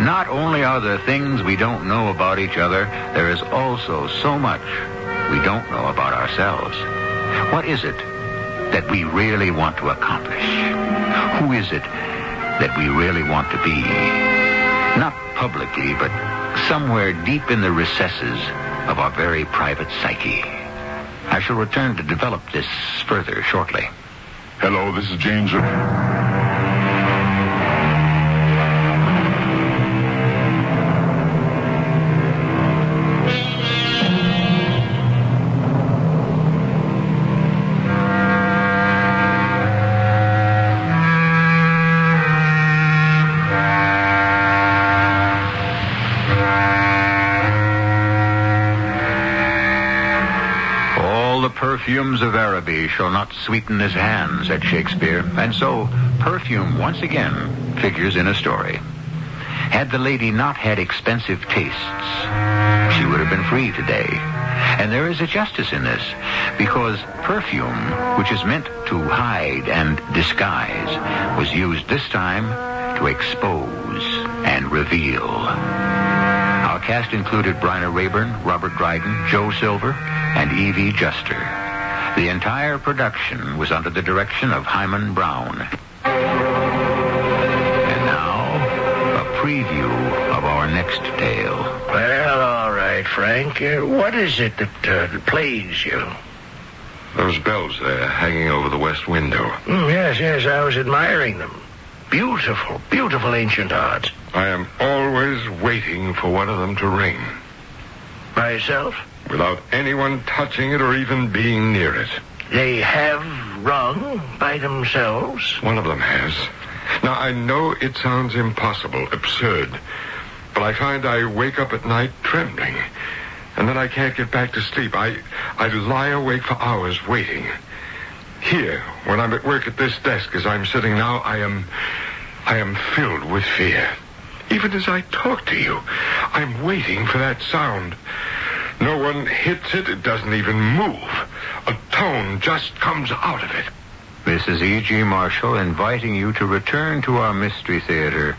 Not only are there things we don't know about each other, there is also so much we don't know about ourselves. What is it that we really want to accomplish? Who is it that we really want to be? Not publicly, but somewhere deep in the recesses of our very private psyche. I shall return to develop this further shortly. Hello, this is James. Perfumes of Araby shall not sweeten his hand, said Shakespeare, and so perfume once again figures in a story. Had the lady not had expensive tastes, she would have been free today. And there is a justice in this, because perfume, which is meant to hide and disguise, was used this time to expose and reveal. Our cast included Bryna Rayburn, Robert Dryden, Joe Silver, and Evie Juster. The entire production was under the direction of Hyman Brown. And now, a preview of our next tale. Well, all right, Frank. What is it that plagues you? Those bells there hanging over the west window. Yes, I was admiring them. Beautiful, beautiful ancient art. I am always waiting for one of them to ring. By yourself? Without anyone touching it or even being near it. They have rung by themselves? One of them has. Now, I know it sounds impossible, absurd, but I find I wake up at night trembling. And then I can't get back to sleep. I lie awake for hours waiting. Here, when I'm at work at this desk as I'm sitting now, I am filled with fear. Even as I talk to you, I'm waiting for that sound. No one hits it. It doesn't even move. A tone just comes out of it. This is E.G. Marshall inviting you to return to our Mystery Theater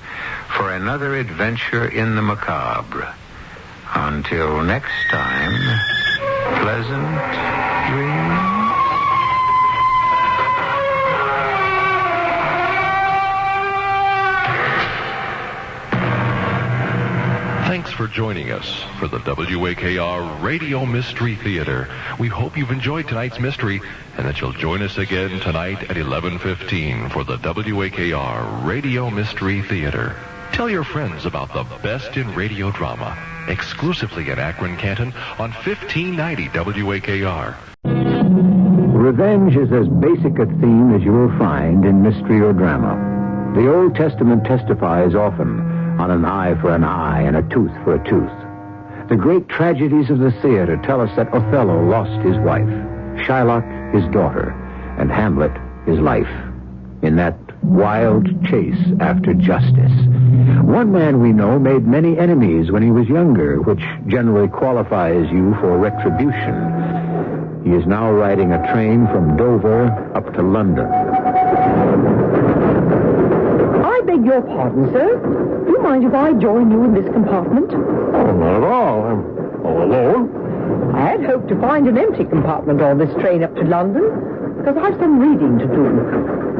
for another adventure in the macabre. Until next time, pleasant dreams. Thanks for joining us for the WAKR Radio Mystery Theater. We hope you've enjoyed tonight's mystery and that you'll join us again tonight at 11:15 for the WAKR Radio Mystery Theater. Tell your friends about the best in radio drama, exclusively in Akron, Canton on 1590 WAKR. Revenge is as basic a theme as you will find in mystery or drama. The Old Testament testifies often on an eye for an eye and a tooth for a tooth. The great tragedies of the theater tell us that Othello lost his wife, Shylock his daughter, and Hamlet his life in that wild chase after justice. One man we know made many enemies when he was younger, which generally qualifies you for retribution. He is now riding a train from Dover up to London. I beg your pardon, sir. Do you mind if I join you in this compartment? Oh, not at all. I'm all alone. I had hoped to find an empty compartment on this train up to London, because I've some reading to do.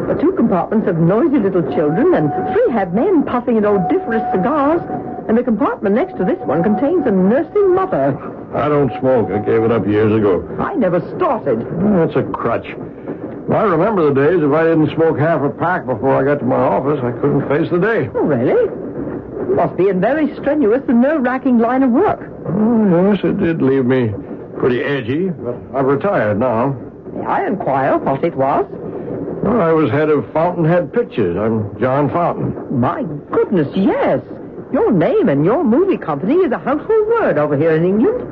The two compartments have noisy little children, and three have men puffing at odoriferous cigars, and the compartment next to this one contains a nursing mother. I don't smoke. I gave it up years ago. I never started. That's a crutch. I remember the days if I didn't smoke half a pack before I got to my office, I couldn't face the day. Oh, really? Must be a very strenuous and nerve-wracking line of work. Oh, yes, it did leave me pretty edgy, but I've retired now. May I inquire what it was? Well, I was head of Fountainhead Pictures. I'm John Fountain. My goodness, yes. Your name and your movie company is a household word over here in England.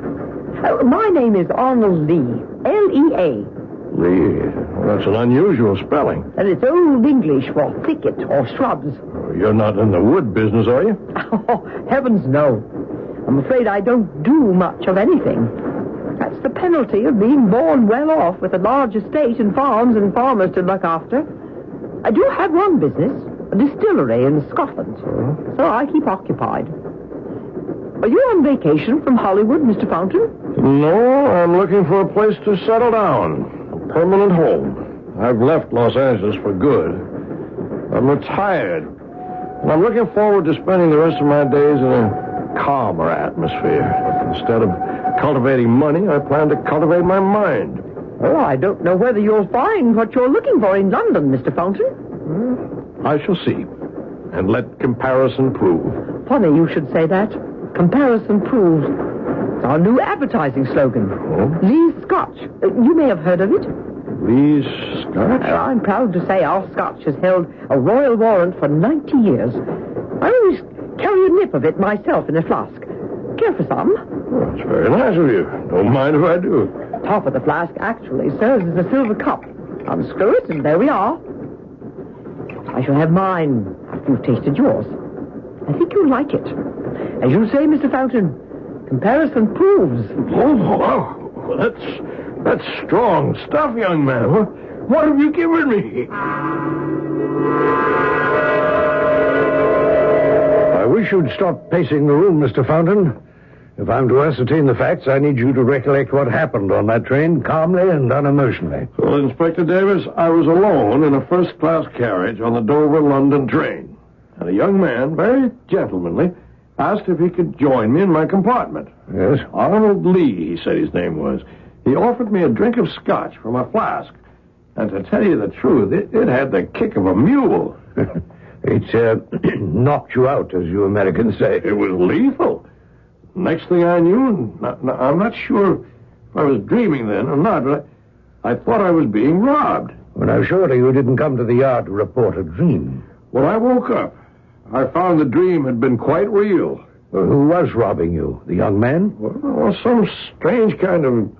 My name is Arnold Lee. L-E-A. Lee. Well, that's an unusual spelling. And it's Old English for thicket or shrubs. You're not in the wood business, are you? Oh, heavens no. I'm afraid I don't do much of anything. That's the penalty of being born well off with a large estate and farms and farmers to look after. I do have one business, a distillery in Scotland. So I keep occupied. Are you on vacation from Hollywood, Mr. Fountain? No, I'm looking for a place to settle down. A permanent home. I've left Los Angeles for good. I'm retired. And I'm looking forward to spending the rest of my days in a calmer atmosphere. Instead of cultivating money, I plan to cultivate my mind. Oh, I don't know whether you'll find what you're looking for in London, Mr. Fountain. I shall see. And let comparison prove. Funny you should say that. Comparison proves. It's our new advertising slogan. Oh? Lee's Scotch. You may have heard of it. Lee's Scotch? I'm proud to say our Scotch has held a royal warrant for 90 years. I always carry a nip of it myself in a flask. Care for some? Well, that's very nice of you. Don't mind if I do. Top of the flask actually serves as a silver cup. Unscrew it, and there we are. I shall have mine after you've tasted yours. I think you'll like it. As you say, Mr. Fountain, comparison proves. Oh, that's strong stuff, young man. What have you given me? I wish you'd stop pacing the room, Mr. Fountain. If I'm to ascertain the facts, I need you to recollect what happened on that train calmly and unemotionally. Well, Inspector Davis, I was alone in a first-class carriage on the Dover-London train. And a young man, very gentlemanly, asked if he could join me in my compartment. Yes? Arnold Lee, he said his name was. He offered me a drink of scotch from a flask. And to tell you the truth, it had the kick of a mule. It knocked you out, as you Americans say. It was lethal. Next thing I knew, I'm not sure if I was dreaming then or not, but I thought I was being robbed. Well, now, surely you didn't come to the yard to report a dream. When I woke up, I found the dream had been quite real. Who was robbing you? The young man? Well, some strange kind of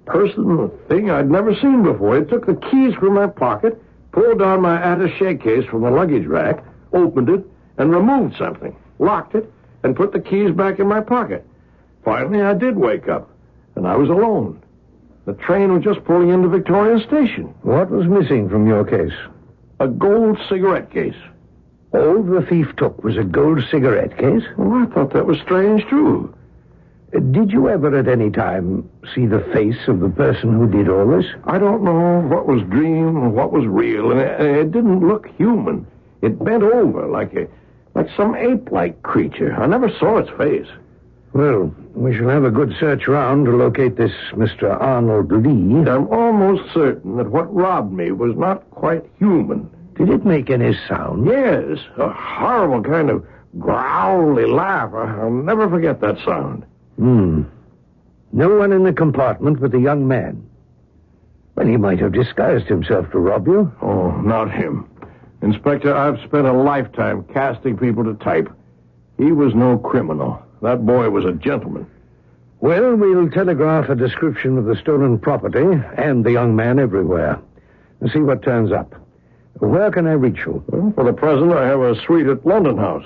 person, thing I'd never seen before. He took the keys from my pocket, pulled down my attaché case from the luggage rack, opened it, and removed something, locked it, and put the keys back in my pocket. Finally, I did wake up, and I was alone. The train was just pulling into Victoria Station. What was missing from your case? A gold cigarette case. All the thief took was a gold cigarette case? Well, I thought that was strange, too. Did you ever at any time see the face of the person who did all this? I don't know what was dream and what was real, and it didn't look human. It bent over like some ape-like creature. I never saw its face. Well, we shall have a good search round to locate this Mr. Arnold Lee. I'm almost certain that what robbed me was not quite human. Did it make any sound? Yes, a horrible kind of growly laugh. I'll never forget that sound. No one in the compartment but the young man. Well, he might have disguised himself to rob you. Oh, not him. Inspector, I've spent a lifetime casting people to type. He was no criminal. That boy was a gentleman. Well, we'll telegraph a description of the stolen property and the young man everywhere. And see what turns up. Where can I reach you? Well, for the present, I have a suite at London House.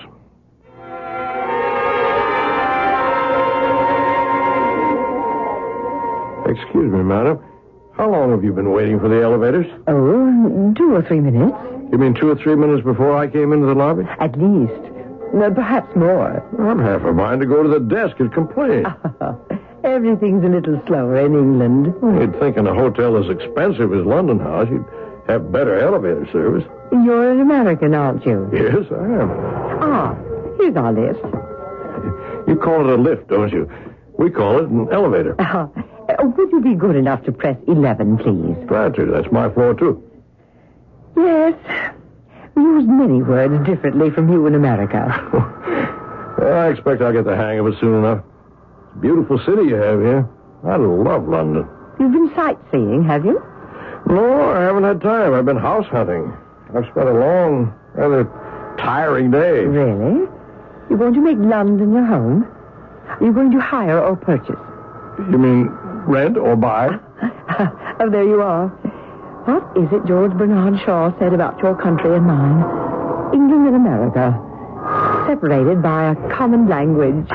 Excuse me, madam. How long have you been waiting for the elevators? Oh, 2 or 3 minutes. You mean 2 or 3 minutes before I came into the lobby? At least. Perhaps more. I'm half a mind to go to the desk and complain. Everything's a little slower in England. You'd think in a hotel as expensive as London House, you'd have better elevator service. You're an American, aren't you? Yes, I am. Ah, here's our list. You call it a lift, don't you? We call it an elevator. Would you be good enough to press 11, please? Glad to. That's my floor, too. Yes. We use many words differently from you in America. Well, I expect I'll get the hang of it soon enough. It's a beautiful city you have here. I love London. You've been sightseeing, have you? No, I haven't had time. I've been house hunting. I've spent a long, rather tiring day. Really? You're going to make London your home? Are you going to hire or purchase? You mean rent or buy? Oh, there you are. What is it George Bernard Shaw said about your country and mine? England and America, separated by a common language.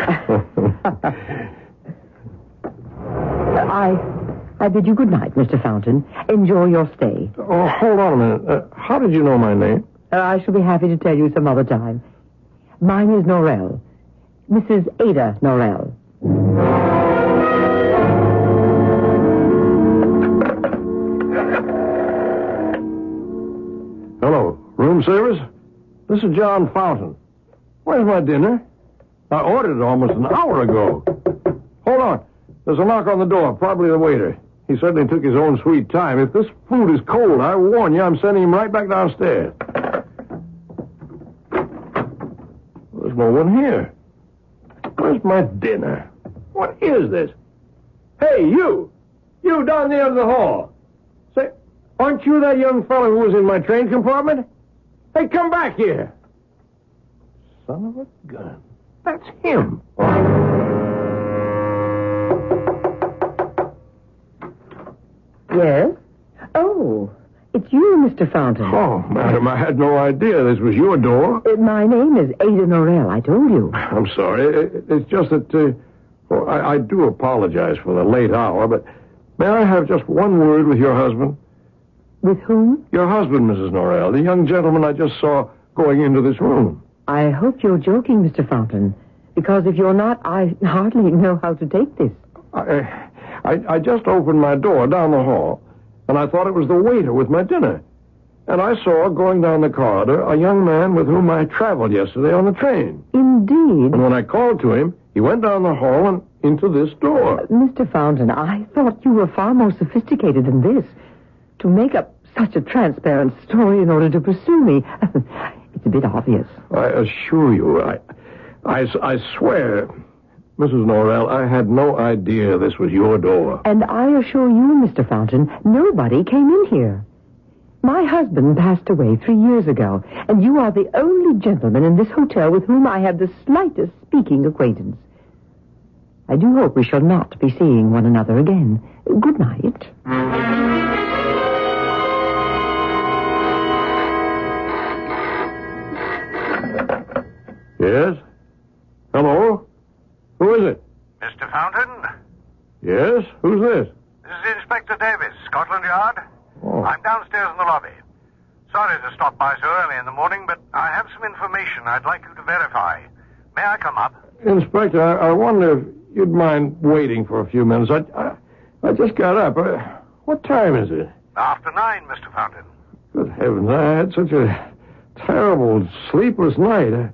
I bid you good night, Mr. Fountain. Enjoy your stay. Oh, hold on a minute. How did you know my name? I shall be happy to tell you some other time. Mine is Norrell. Mrs. Ada Norrell. Hello, room service? This is John Fountain. Where's my dinner? I ordered it almost an hour ago. Hold on. There's a knock on the door, probably the waiter. He certainly took his own sweet time. If this food is cold, I warn you, I'm sending him right back downstairs. There's no one here. Where's my dinner? What is this? Hey, you! You down the end of the hall. Say, aren't you that young fellow who was in my train compartment? Hey, come back here. Son of a gun. That's him. Yes? Oh, it's you, Mr. Fountain. Oh, madam, I had no idea this was your door. My name is Ada Norrell, I told you. I'm sorry. It's just that, I do apologize for the late hour, but may I have just one word with your husband? With whom? Your husband, Mrs. Norrell, the young gentleman I just saw going into this room. I hope you're joking, Mr. Fountain, because if you're not, I hardly know how to take this. I just opened my door down the hall, and I thought it was the waiter with my dinner. And I saw, going down the corridor, a young man with whom I traveled yesterday on the train. Indeed. And when I called to him, he went down the hall and into this door. Mr. Fountain, I thought you were far more sophisticated than this. To make up such a transparent story in order to pursue me. It's a bit obvious. I assure you, I swear, Mrs. Norrell, I had no idea this was your door. And I assure you, Mr. Fountain, nobody came in here. My husband passed away 3 years ago, and you are the only gentleman in this hotel with whom I have the slightest speaking acquaintance. I do hope we shall not be seeing one another again. Good night. Yes? Hello? Who is it? Mr. Fountain? Yes? Who's this? This is Inspector Davis, Scotland Yard. Oh. I'm downstairs in the lobby. Sorry to stop by so early in the morning, but I have some information I'd like you to verify. May I come up? Inspector, I wonder if you'd mind waiting for a few minutes. I just got up. What time is it? After 9, Mr. Fountain. Good heavens, I had such a terrible, sleepless night.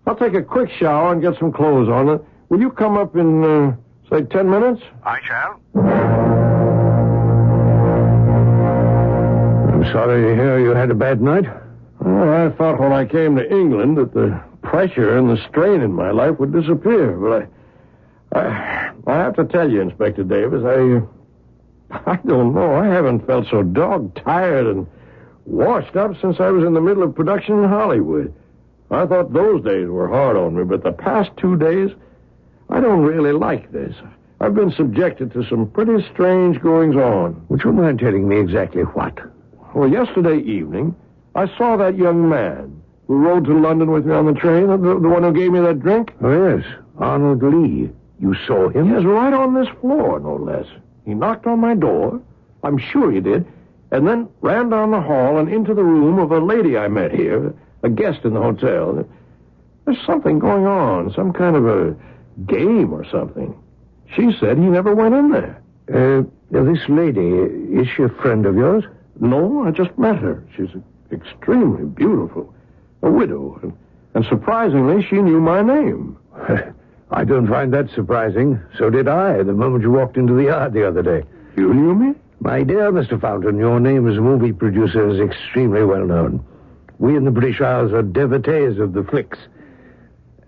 I'll take a quick shower and get some clothes on. Will you come up in, say, 10 minutes? I shall. I'm sorry to hear you had a bad night. I thought when I came to England that the pressure and the strain in my life would disappear, but I have to tell you, Inspector Davis, I don't know. I haven't felt so dog-tired and washed up since I was in the middle of production in Hollywood. I thought those days were hard on me, but the past 2 days, I don't really like this. I've been subjected to some pretty strange goings-on. Would you mind telling me exactly what? Well, yesterday evening, I saw that young man who rode to London with me on the train, the one who gave me that drink. Oh, yes, Arnold Lee. You saw him? Yes, right on this floor, no less. He knocked on my door, I'm sure he did, and then ran down the hall and into the room of a lady I met here, a guest in the hotel. There's something going on, some kind of a game or something. She said he never went in there. This lady, is she a friend of yours? No, I just met her. She's extremely beautiful. A widow. And surprisingly, she knew my name. I don't find that surprising. So did I, the moment you walked into the yard the other day. You knew me? My dear Mr. Fountain, your name as a movie producer is extremely well known. We in the British Isles are devotees of the flicks.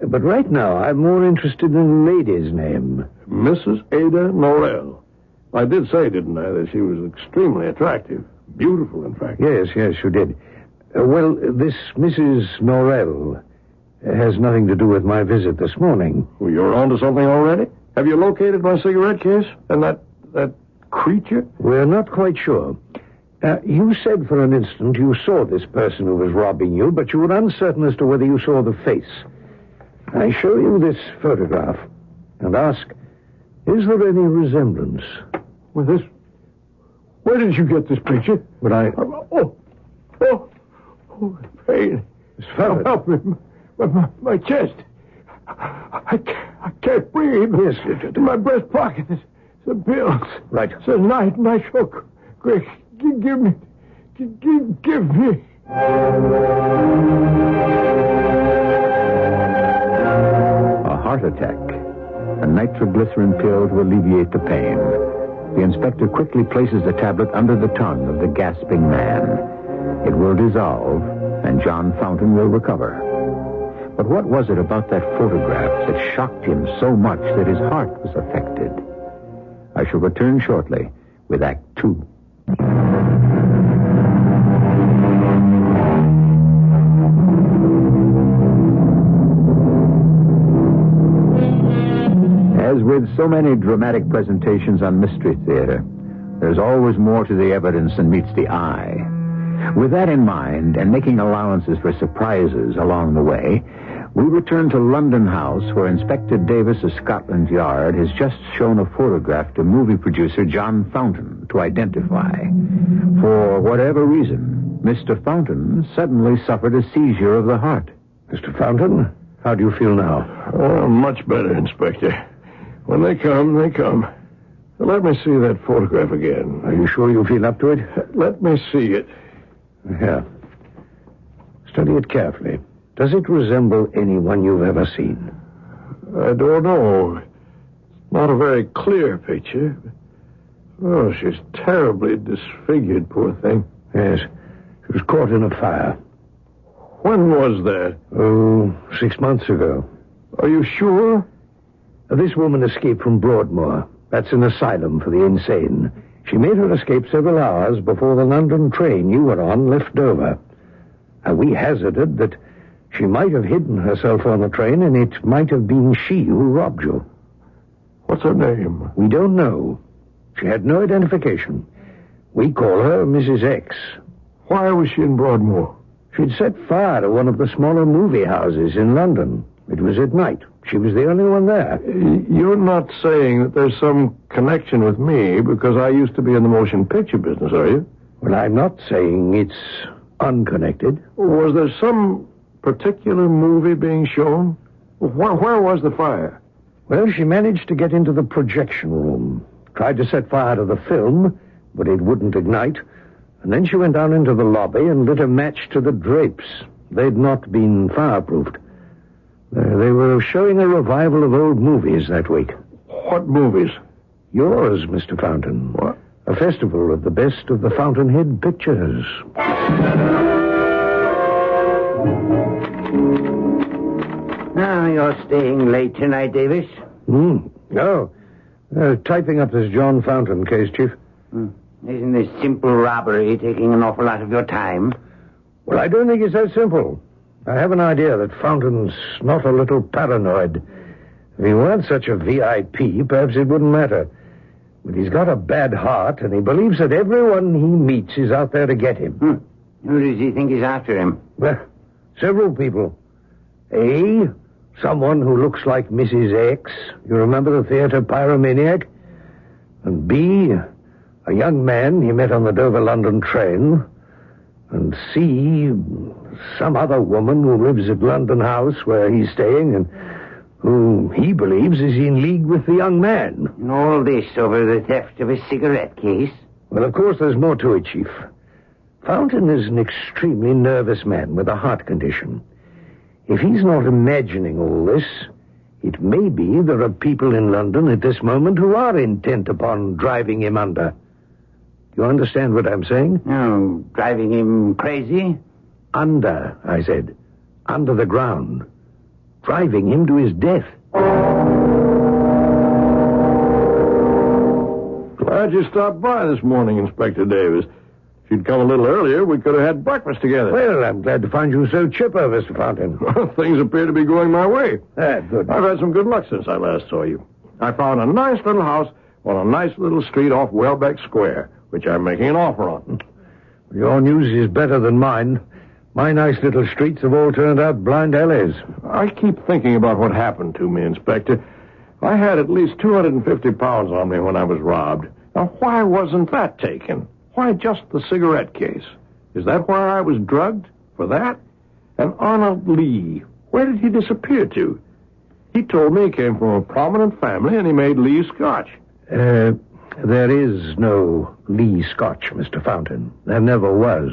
But right now, I'm more interested in the lady's name. Mrs. Ada Norrell. I did say, didn't I, that she was extremely attractive. Beautiful, in fact. Yes, you did. Well, this Mrs. Norrell has nothing to do with my visit this morning. Well, you're on to something already? Have you located my cigarette case? And that creature? We're not quite sure. You said for an instant you saw this person who was robbing you, but you were uncertain as to whether you saw the face. I show you this photograph and ask, is there any resemblance? Well, where did you get this picture? But pain. Help me. My chest. I can't breathe. Yes. In my breast pocket, there's some pills. Right. It's a night show. Quick, give me. Give me. A heart attack. A nitroglycerin pill to alleviate the pain. The inspector quickly places the tablet under the tongue of the gasping man. It will dissolve, and John Fountain will recover. But what was it about that photograph that shocked him so much that his heart was affected? I shall return shortly with Act 2. As with so many dramatic presentations on Mystery Theater, there's always more to the evidence than meets the eye. With that in mind, and making allowances for surprises along the way, we return to London House, where Inspector Davis of Scotland Yard has just shown a photograph to movie producer John Fountain to identify. For whatever reason, Mr. Fountain suddenly suffered a seizure of the heart. Mr. Fountain, how do you feel now? Oh, much better, Inspector. When they come, they come. Let me see that photograph again. Are you sure you feel up to it? Let me see it. Yeah. Study it carefully. Does it resemble anyone you've ever seen? I don't know. Not a very clear picture. Oh, she's terribly disfigured, poor thing. Yes. She was caught in a fire. When was that? Oh, 6 months ago. Are you sure? This woman escaped from Broadmoor. That's an asylum for the insane. She made her escape several hours before the London train you were on left Dover. And we hazarded that she might have hidden herself on the train, and it might have been she who robbed you. What's her name? We don't know. She had no identification. We call her Mrs. X. Why was she in Broadmoor? She'd set fire to one of the smaller movie houses in London. It was at night. She was the only one there. You're not saying that there's some connection with me because I used to be in the motion picture business, are you? Well, I'm not saying it's unconnected. Was there some particular movie being shown? Where was the fire? Well, she managed to get into the projection room. Tried to set fire to the film, but it wouldn't ignite. And then she went down into the lobby and lit a match to the drapes. They'd not been fireproofed. They were showing a revival of old movies that week. What movies? Yours, Mr. Fountain. What? A festival of the best of the Fountainhead pictures. Now, you're staying late tonight, Davis? No. Typing up this John Fountain case, Chief. Isn't this simple robbery taking an awful lot of your time? Well, I don't think it's that simple. I have an idea that Fountain's not a little paranoid. If he weren't such a VIP, perhaps it wouldn't matter. But he's got a bad heart, and he believes that everyone he meets is out there to get him. Who does he think is after him? Well, several people. A, someone who looks like Mrs. X. You remember the theater pyromaniac? And B, a young man he met on the Dover-London train. And C, some other woman who lives at London House where he's staying and who he believes is in league with the young man. And all this over the theft of a cigarette case? Well, of course, there's more to it, Chief. Fountain is an extremely nervous man with a heart condition. If he's not imagining all this, it may be there are people in London at this moment who are intent upon driving him under. You understand what I'm saying? No, driving him crazy? Under, I said. Under the ground. Driving him to his death. Glad you stopped by this morning, Inspector Davis. If you'd come a little earlier, we could have had breakfast together. Well, I'm glad to find you so chipper, Mr. Fountain. Well, things appear to be going my way. Good. I've had some good luck since I last saw you. I found a nice little house on a nice little street off Welbeck Square, which I'm making an offer on. Your news is better than mine. My nice little streets have all turned out blind alleys. I keep thinking about what happened to me, Inspector. I had at least 250 pounds on me when I was robbed. Now, why wasn't that taken? Why just the cigarette case? Is that where I was drugged? For that? And Arnold Lee, where did he disappear to? He told me he came from a prominent family and he made Lee Scotch. There is no Lee Scotch, Mr. Fountain. There never was.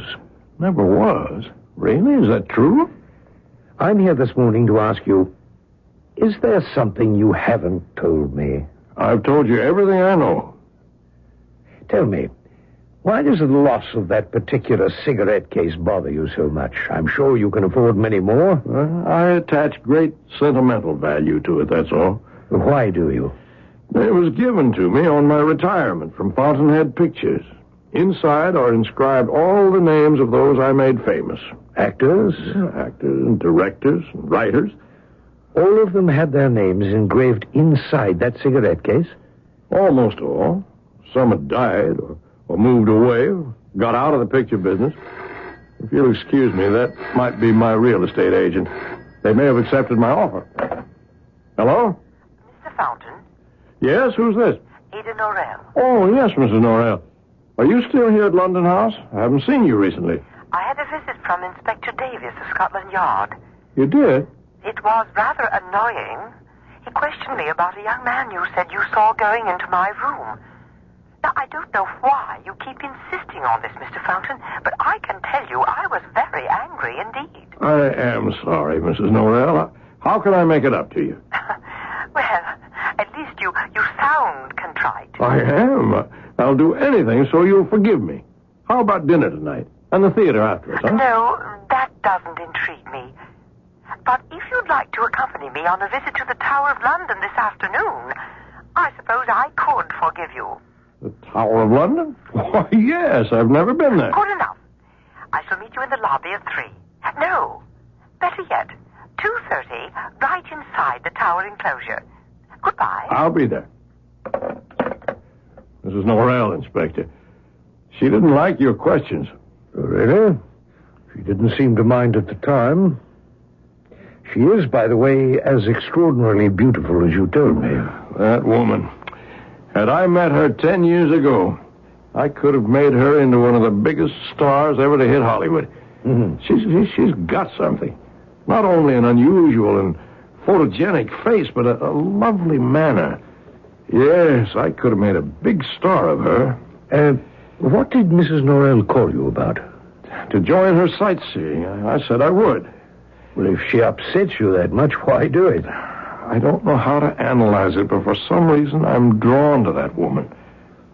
Never was? Really? Is that true? I'm here this morning to ask you, is there something you haven't told me? I've told you everything I know. Tell me, why does the loss of that particular cigarette case bother you so much? I'm sure you can afford many more. I attach great sentimental value to it, that's all. Why do you? It was given to me on my retirement from Fountainhead Pictures. Inside are inscribed all the names of those I made famous. Actors? Actors and directors and writers. All of them had their names engraved inside that cigarette case? Almost all. Some had died or moved away or got out of the picture business. If you'll excuse me, that might be my real estate agent. They may have accepted my offer. Hello? Mr. Fountain? Yes, who's this? Ada Norrell. Oh, yes, Mrs. Norrell. Are you still here at London House? I haven't seen you recently. I had a visit from Inspector Davis of Scotland Yard. You did? It was rather annoying. He questioned me about a young man you said you saw going into my room. Now, I don't know why you keep insisting on this, Mr. Fountain, but I can tell you I was very angry indeed. I am sorry, Mrs. Norrell. How can I make it up to you? Well, at least you sound contrite. I am. I'll do anything so you'll forgive me. How about dinner tonight? And the theater afterwards, huh? No, that doesn't intrigue me. But if you'd like to accompany me on a visit to the Tower of London this afternoon, I suppose I could forgive you. The Tower of London? Why, yes, I've never been there. Good enough. I shall meet you in the lobby at 3. No, better yet, 2:30, right inside the tower enclosure. Goodbye. I'll be there. Mrs. Norrell, Inspector. She didn't like your questions. Really? She didn't seem to mind at the time. She is, by the way, as extraordinarily beautiful as you told me. That woman. Had I met her 10 years ago, I could have made her into one of the biggest stars ever to hit Hollywood. Mm-hmm. She's got something. Not only an unusual and photogenic face, but a lovely manner. Yes, I could have made a big star of her. What did Mrs. Norrell call you about? To join her sightseeing. I said I would. Well, if she upsets you that much, why do it? I don't know how to analyze it, but for some reason I'm drawn to that woman.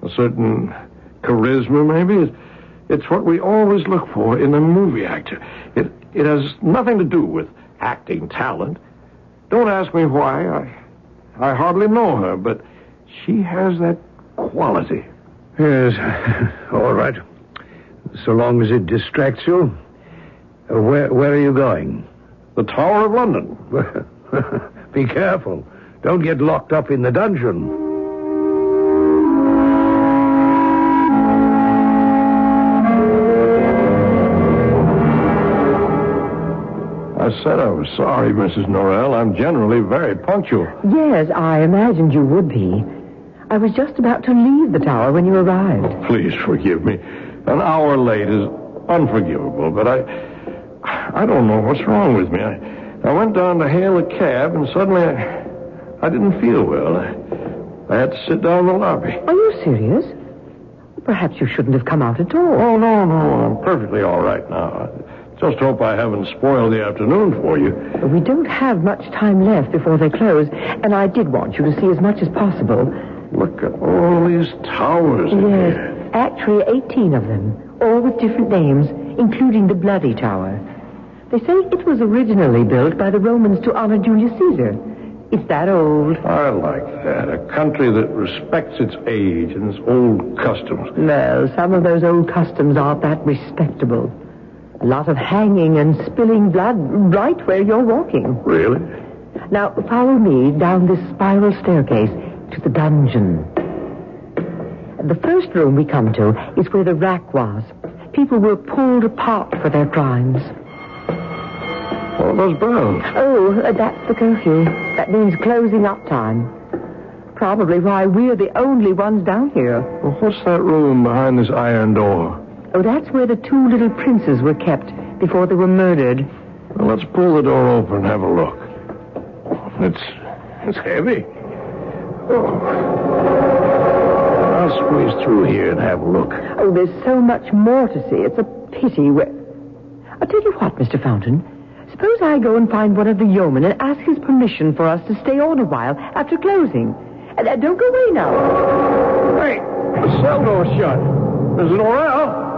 A certain charisma, maybe. It's what we always look for in a movie actor. It has nothing to do with acting talent. Don't ask me why. I hardly know her, but she has that quality. Yes, all right. So long as it distracts you. Where are you going? The Tower of London. Be careful. Don't get locked up in the dungeon. I said I was sorry, Mrs. Norrell. I'm generally very punctual. Yes, I imagined you would be. I was just about to leave the tower when you arrived. Please forgive me. An hour late is unforgivable, but I don't know what's wrong with me. I went down to hail a cab, and suddenly I didn't feel well. I had to sit down in the lobby. Are you serious? Perhaps you shouldn't have come out at all. Oh, no. I'm perfectly all right now. Just hope I haven't spoiled the afternoon for you. We don't have much time left before they close, and I did want you to see as much as possible. Look at all these towers. Yes, actually 18 of them, all with different names, including the Bloody Tower. They say it was originally built by the Romans to honor Julius Caesar. It's that old. I like that. A country that respects its age and its old customs. Well, some of those old customs aren't that respectable. A lot of hanging and spilling blood right where you're walking. Really? Now, follow me down this spiral staircase to the dungeon. The first room we come to is where the rack was. People were pulled apart for their crimes. What are those bells? Oh, that's the curfew. That means closing up time. Probably why we're the only ones down here. Well, what's that room behind this iron door? Oh, that's where the 2 little princes were kept before they were murdered. Well, let's pull the door open and have a look. It's heavy. Oh. I'll squeeze through here and have a look. Oh, there's so much more to see. It's a pity. I'll tell you what, Mr. Fountain. Suppose I go and find one of the yeomen and ask his permission for us to stay on a while after closing. Don't go away now. Hey, the cell door's shut. Mrs. Norrell?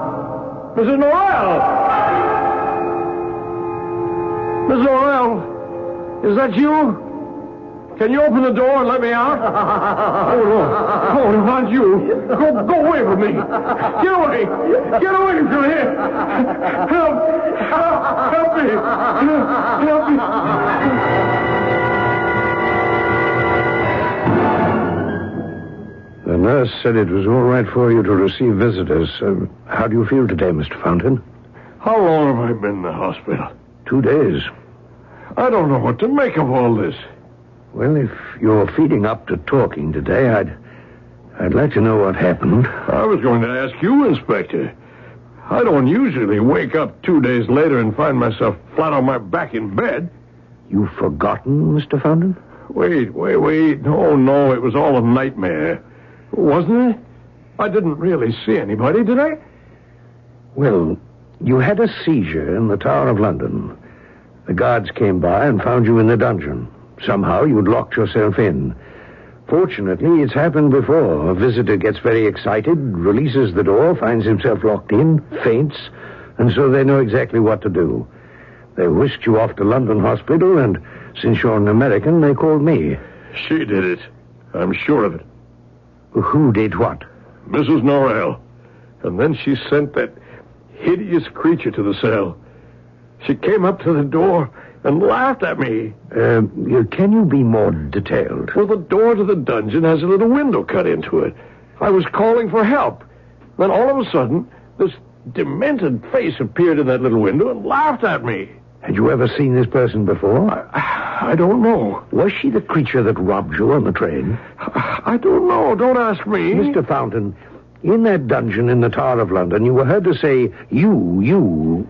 Mrs. Norrell! Mrs. Norrell, is that you? Can you open the door and let me out? Oh, no. Oh, no, not you. Go away from me. Get away. Get away from here. Help me. Help me. The nurse said it was all right for you to receive visitors. How do you feel today, Mr. Fountain? How long have I been in the hospital? 2 days. I don't know what to make of all this. Well, if you're feeding up to talking today, I'd like to know what happened. I was going to ask you, Inspector. I don't usually wake up 2 days later and find myself flat on my back in bed. You've forgotten, Mr. Fountain? Wait. No, it was all a nightmare. Wasn't it? I didn't really see anybody, did I? Well, you had a seizure in the Tower of London. The guards came by and found you in the dungeon. Somehow you'd locked yourself in. Fortunately, it's happened before. A visitor gets very excited, releases the door, finds himself locked in, faints, and so they know exactly what to do. They whisked you off to London Hospital, and since you're an American, they called me. She did it. I'm sure of it. Who did what? Mrs. Norrell. And then she sent that hideous creature to the cell. She came up to the door and laughed at me. Can you be more detailed? Well, the door to the dungeon has a little window cut into it. I was calling for help. Then all of a sudden, this demented face appeared in that little window and laughed at me. Had you ever seen this person before? I don't know. Was she the creature that robbed you on the train? I don't know. Don't ask me. Mr. Fountain, in that dungeon in the Tower of London, you were heard to say, you,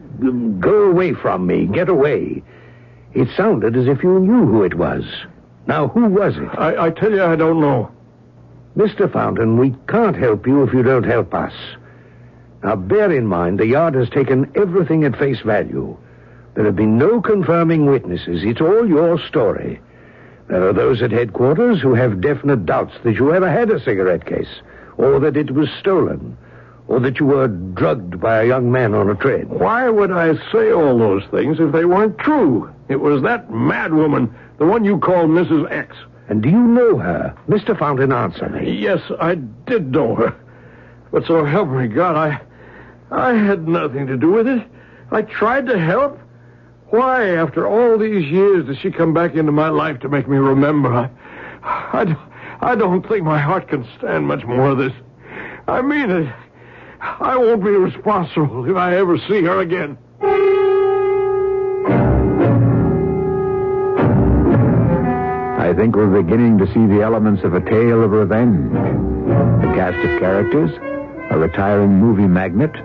go away from me, get away. It sounded as if you knew who it was. Now, who was it? I tell you, I don't know. Mr. Fountain, we can't help you if you don't help us. Now, bear in mind, the Yard has taken everything at face value. There have been no confirming witnesses. It's all your story. There are those at headquarters who have definite doubts that you ever had a cigarette case, or that it was stolen, or that you were drugged by a young man on a train. Why would I say all those things if they weren't true? It was that mad woman, the one you call Mrs. X. And do you know her? Mr. Fountain, answer me. Yes, I did know her. But so help me God, I had nothing to do with it. I tried to help. Why, after all these years, does she come back into my life to make me remember? I don't think my heart can stand much more of this. I mean it. I won't be responsible if I ever see her again. I think we're beginning to see the elements of a tale of revenge. The cast of characters, a retiring movie magnate,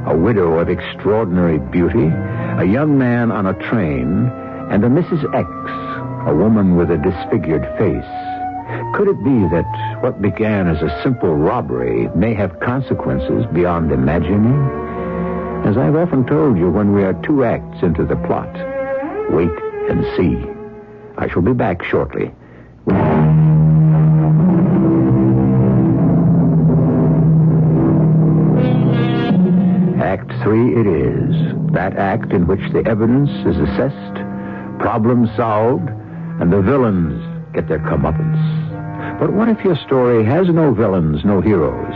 a widow of extraordinary beauty, a young man on a train, and a Mrs. X, a woman with a disfigured face. Could it be that what began as a simple robbery may have consequences beyond imagining? As I've often told you, when we are 2 acts into the plot, wait and see. I shall be back shortly. Act 3 it is. That act in which the evidence is assessed, problems solved, and the villains get their comeuppance. But what if your story has no villains, no heroes?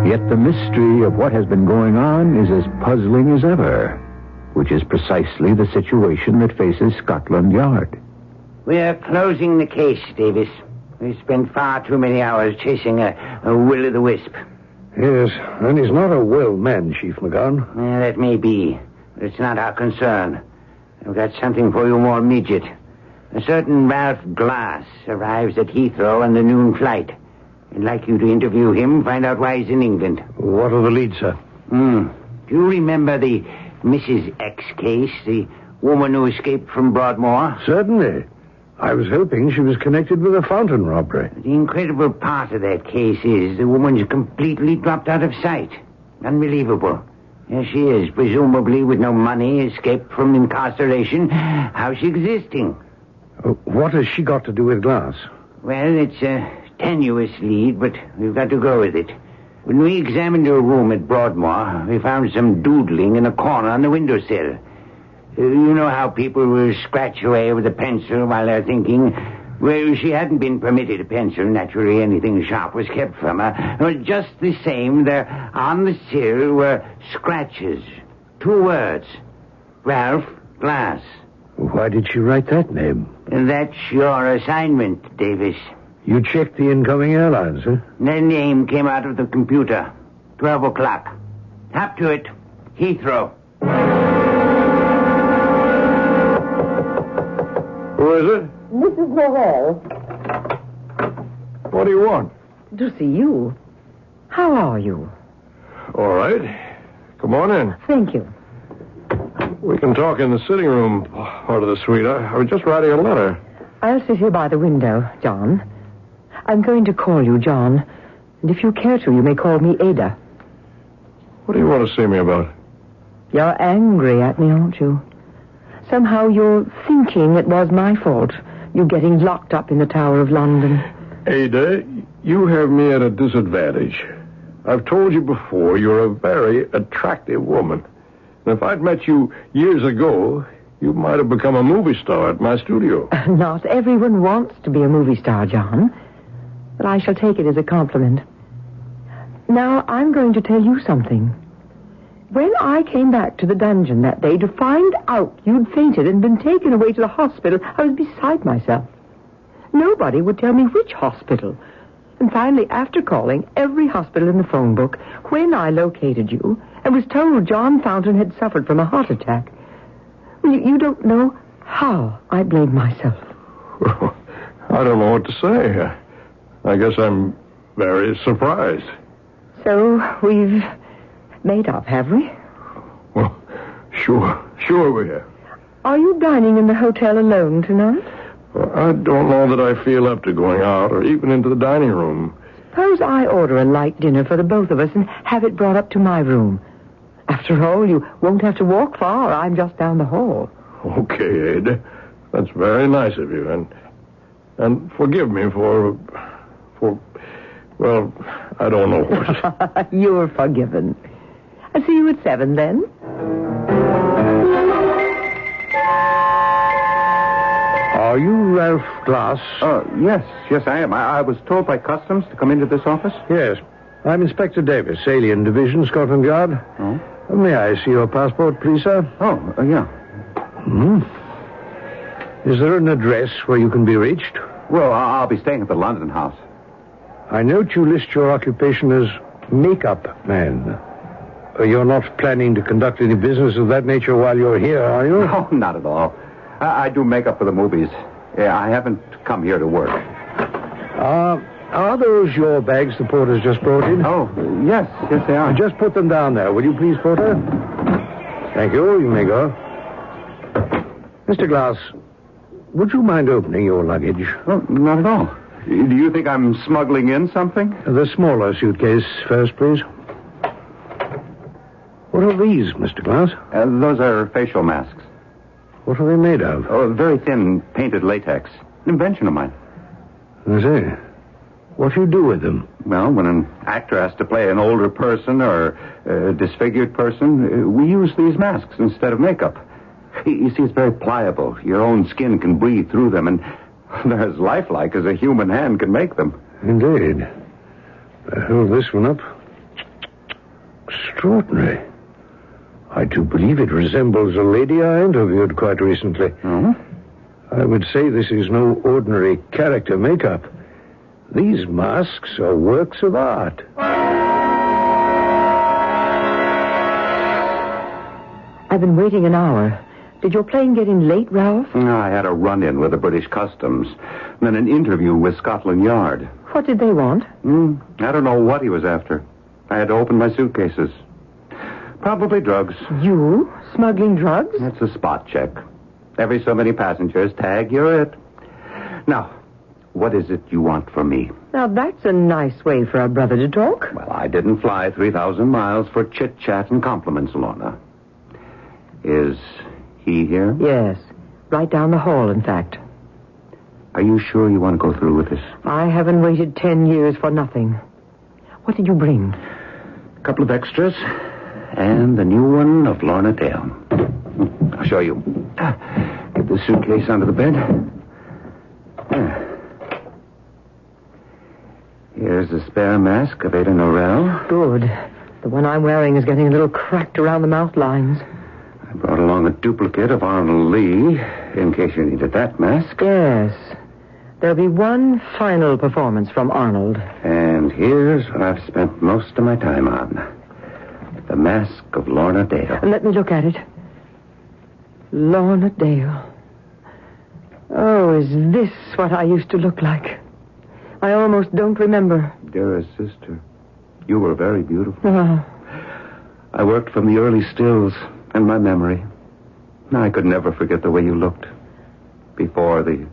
Yet the mystery of what has been going on is as puzzling as ever, which is precisely the situation that faces Scotland Yard. We're closing the case, Davis. We've spent far too many hours chasing a will-o'-the-wisp. Yes, and he's not a well man, Chief McGowan. That may be, but it's not our concern. I've got something for you more immediate. A certain Ralph Glass arrives at Heathrow on the noon flight. I'd like you to interview him, find out why he's in England. What are the leads, sir? Do you remember the Mrs. X case, the woman who escaped from Broadmoor? Certainly. I was hoping she was connected with a fountain robbery. The incredible part of that case is the woman's completely dropped out of sight. Unbelievable. Here she is, presumably with no money, escaped from incarceration. How's she existing? What has she got to do with Glass? Well, it's a tenuous lead, but we've got to go with it. When we examined her room at Broadmoor, we found some doodling in a corner on the windowsill. You know how people will scratch away with a pencil while they're thinking? Well, she hadn't been permitted a pencil. Naturally, anything sharp was kept from her. Well, just the same, there on the sill were scratches. 2 words. Ralph Glass. Why did she write that name? That's your assignment, Davis. You checked the incoming airlines, huh? The name came out of the computer. 12 o'clock. Hop to it. Heathrow. Who is it? Mrs. Norrell. What do you want? To see you. How are you? All right. Come on in. Thank you. We can talk in the sitting room part of the suite. I was just writing a letter. I'll sit here by the window, John. I'm going to call you John. And if you care to, you may call me Ada. What do you want to see me about? You're angry at me, aren't you? Somehow you're thinking it was my fault, you getting locked up in the Tower of London. Ada, you have me at a disadvantage. I've told you before, you're a very attractive woman. And if I'd met you years ago, you might have become a movie star at my studio. Not everyone wants to be a movie star, John. But I shall take it as a compliment. Now, I'm going to tell you something. When I came back to the dungeon that day to find out you'd fainted and been taken away to the hospital, I was beside myself. Nobody would tell me which hospital. And finally, after calling every hospital in the phone book, when I located you and was told John Fountain had suffered from a heart attack, you don't know how I blamed myself. I don't know what to say. I guess I'm very surprised. So we've made up, have we? Well, sure we have. Are you dining in the hotel alone tonight? Well, I don't know that I feel up to going out or even into the dining room. Suppose I order a light dinner for the both of us and have it brought up to my room. After all, you won't have to walk far. I'm just down the hall. Okay, Ada. That's very nice of you. And forgive me for well, I don't know what. You're forgiven. I'll see you at 7, then. Are you Ralph Glass? Yes, I am. I was told by Customs to come into this office. Yes. I'm Inspector Davis, Alien Division, Scotland Yard. Oh? May I see your passport, please, sir? Yeah. Hmm. Is there an address where you can be reached? Well, I'll be staying at the London house. I note you list your occupation as makeup man. You're not planning to conduct any business of that nature while you're here, are you? No, not at all. I do makeup for the movies. Yeah, I haven't come here to work. Are those your bags the porter's just brought in? Oh, yes, they are. Just put them down there, will you please, porter? Thank you. You may go. Mr. Glass, would you mind opening your luggage? Oh, not at all. Do you think I'm smuggling in something? The smaller suitcase first, please. What are these, Mr. Glass? Those are facial masks. What are they made of? Oh, very thin, painted latex. An invention of mine. I see. What do you do with them? Well, when an actor has to play an older person or a disfigured person, we use these masks instead of makeup. You see, it's very pliable. Your own skin can breathe through them, and they're as lifelike as a human hand can make them. Indeed. Hold this one up. Extraordinary. I do believe it resembles a lady I interviewed quite recently. Oh? I would say this is no ordinary character makeup. These masks are works of art. I've been waiting an hour. Did your plane get in late, Ralph? No, I had a run-in with the British Customs, then an interview with Scotland Yard. What did they want? I don't know what he was after. I had to open my suitcases. Probably drugs. You? Smuggling drugs? It's a spot check. Every so many passengers, tag, you're it. Now, what is it you want from me? Now, that's a nice way for a brother to talk. Well, I didn't fly 3,000 miles for chit-chat and compliments, Lorna. Is he here? Yes. Right down the hall, in fact. Are you sure you want to go through with this? I haven't waited 10 years for nothing. What did you bring? A couple of extras. And the new one of Lorna Dale. I'll show you. Get the suitcase onto the bed. Here's a spare mask of Ada Norell. Good. The one I'm wearing is getting a little cracked around the mouth lines. I brought along a duplicate of Arnold Lee, in case you needed that mask. Yes. There'll be one final performance from Arnold. And here's what I've spent most of my time on. The mask of Lorna Dale. Let me look at it. Lorna Dale. Oh, is this what I used to look like? I almost don't remember. Dearest sister, you were very beautiful. Oh. I worked from the early stills and my memory. I could never forget the way you looked before the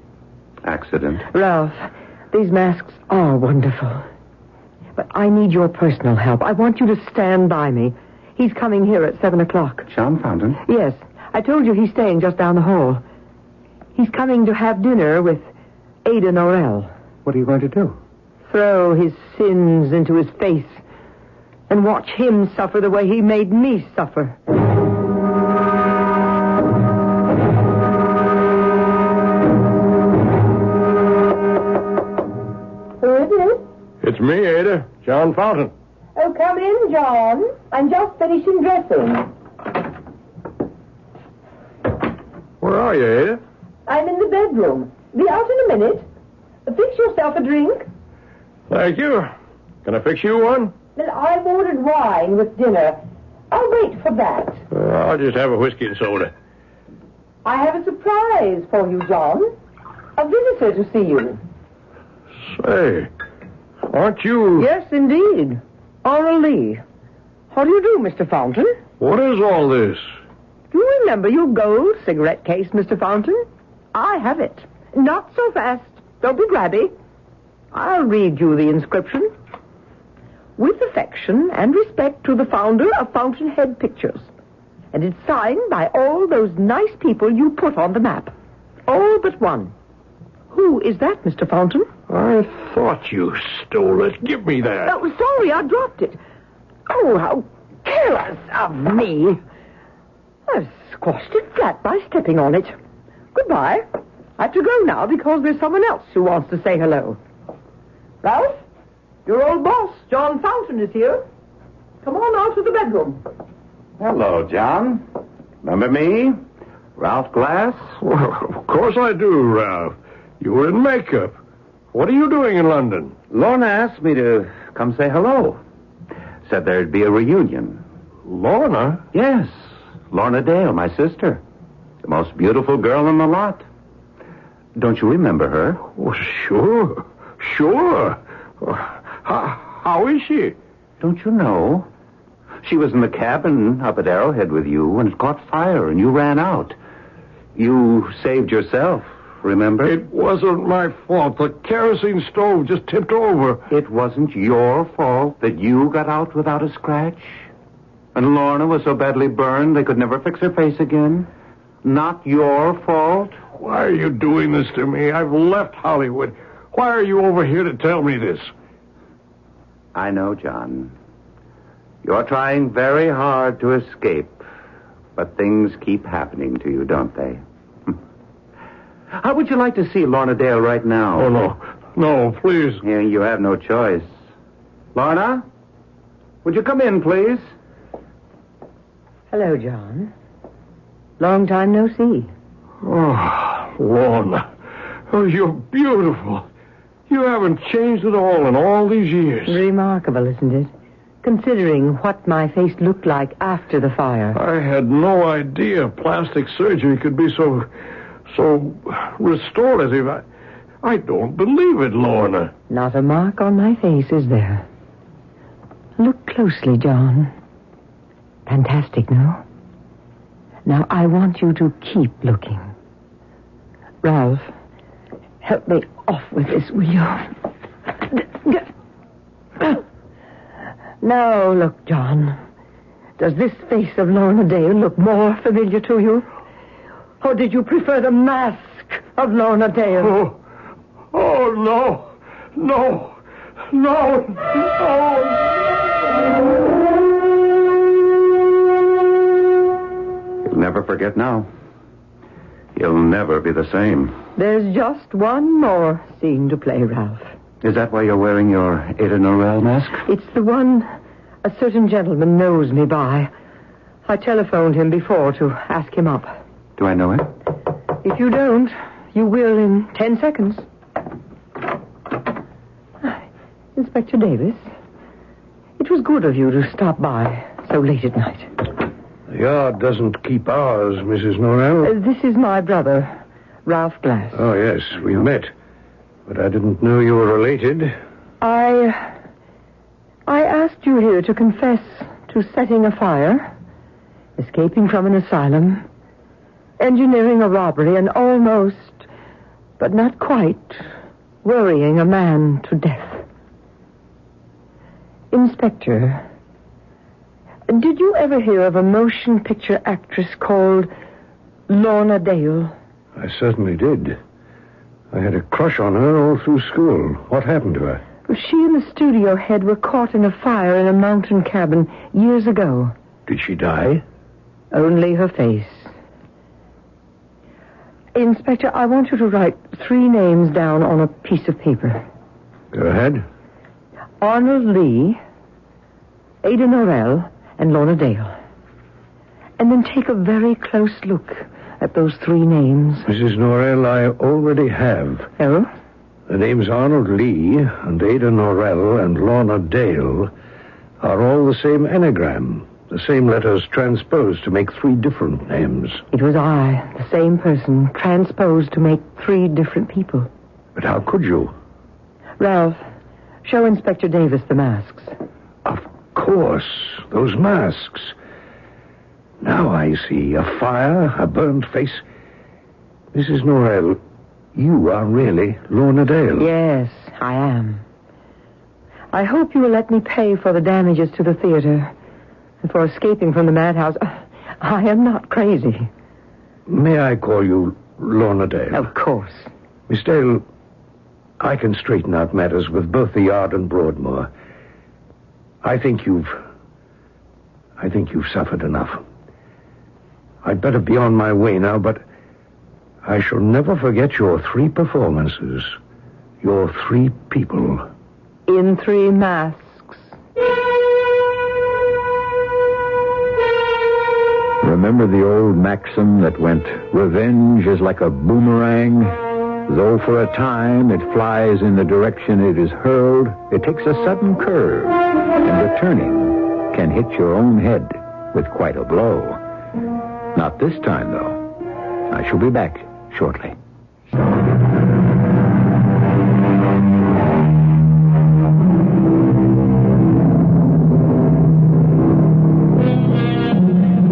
accident. Ralph, these masks are wonderful. But I need your personal help. I want you to stand by me. He's coming here at 7 o'clock. John Fountain? Yes. I told you he's staying just down the hall. He's coming to have dinner with Ada Norell. What are you going to do? Throw his sins into his face and watch him suffer the way he made me suffer. It's me, Ada. John Fountain. Oh, come in, John. I'm just finishing dressing. Where are you, Ada? I'm in the bedroom. Be out in a minute. Fix yourself a drink. Thank you. Can I fix you one? Well, I've ordered wine with dinner. I'll wait for that. I'll just have a whiskey and soda. I have a surprise for you, John. A visitor to see you. Say, aren't you... Yes, indeed. Honor Lee. How do you do, Mr. Fountain? What is all this? Do you remember your gold cigarette case, Mr. Fountain? I have it. Not so fast. Don't be grabby. I'll read you the inscription. With affection and respect to the founder of Fountainhead Pictures. And it's signed by all those nice people you put on the map. All but one. Who is that, Mr. Fountain? I thought you stole it. Give me that. Oh, sorry, I dropped it. Oh, how careless of me. I've squashed it flat by stepping on it. Goodbye. I have to go now because there's someone else who wants to say hello. Ralph, your old boss, John Fountain, is here. Come on out to the bedroom. Hello, John. Remember me? Ralph Glass? Well, of course I do, Ralph. You were in makeup. What are you doing in London? Lorna asked me to come say hello. Said there'd be a reunion. Lorna? Yes. Lorna Dale, my sister. The most beautiful girl in the lot. Don't you remember her? Oh, sure. Sure. How is she? Don't you know? She was in the cabin up at Arrowhead with you when it caught fire and you ran out. You saved yourself, remember? It wasn't my fault. The kerosene stove just tipped over. It wasn't your fault that you got out without a scratch? And Lorna was so badly burned they could never fix her face again? Not your fault? Why are you doing this to me? I've left Hollywood. Why are you over here to tell me this? I know, John. You're trying very hard to escape, but things keep happening to you, don't they? How would you like to see Lorna Dale right now? Oh, no. No, please. Yeah, you have no choice. Lorna? Would you come in, please? Hello, John. Long time no see. Oh, Lorna. Oh, you're beautiful. You haven't changed at all in all these years. Remarkable, isn't it? Considering what my face looked like after the fire. I had no idea plastic surgery could be so restorative. I don't believe it, Lorna. Not a mark on my face, is there? Look closely, John. Fantastic, no? Now, I want you to keep looking. Ralph, help me off with this, will you? Now, look, John. Does this face of Lorna Dale look more familiar to you? Or did you prefer the mask of Lorna Dale? Oh, no. No. No. You'll never forget now. You'll never be the same. There's just one more scene to play, Ralph. Is that why you're wearing your Ada Norell mask? It's the one a certain gentleman knows me by. I telephoned him before to ask him up. Do I know him? If you don't, you will in 10 seconds. Inspector Davis, it was good of you to stop by so late at night. The yard doesn't keep hours, Mrs. Norell. This is my brother, Ralph Glass. Oh, yes, we met. But I didn't know you were related. I asked you here to confess to setting a fire, escaping from an asylum, engineering a robbery, and almost, but not quite, worrying a man to death. Inspector, did you ever hear of a motion picture actress called Lorna Dale? I certainly did. I had a crush on her all through school. What happened to her? She and the studio head were caught in a fire in a mountain cabin years ago. Did she die? Only her face. Inspector, I want you to write 3 names down on a piece of paper. Go ahead. Arnold Lee, Ada Norrell and Lorna Dale. And then take a very close look at those three names. Mrs. Norrell, I already have. Oh? The names Arnold Lee and Ada Norrell and Lorna Dale are all the same anagram. The same letters transposed to make three different names. It was I, the same person, transposed to make three different people. But how could you? Ralph, show Inspector Davis the masks. Of course, those masks. Now I see a fire, a burned face. Mrs. Norrell, you are really Lorna Dale. Yes, I am. I hope you will let me pay for the damages to the theater and for escaping from the madhouse. I am not crazy. May I call you Lorna Dale? Of course. Miss Dale, I can straighten out matters with both the Yard and Broadmoor. I think you've suffered enough. I'd better be on my way now, but I shall never forget your three performances. Your three people. In three masks. Remember the old maxim that went, revenge is like a boomerang? Though for a time it flies in the direction it is hurled, it takes a sudden curve, and returning can hit your own head with quite a blow. Not this time, though. I shall be back shortly.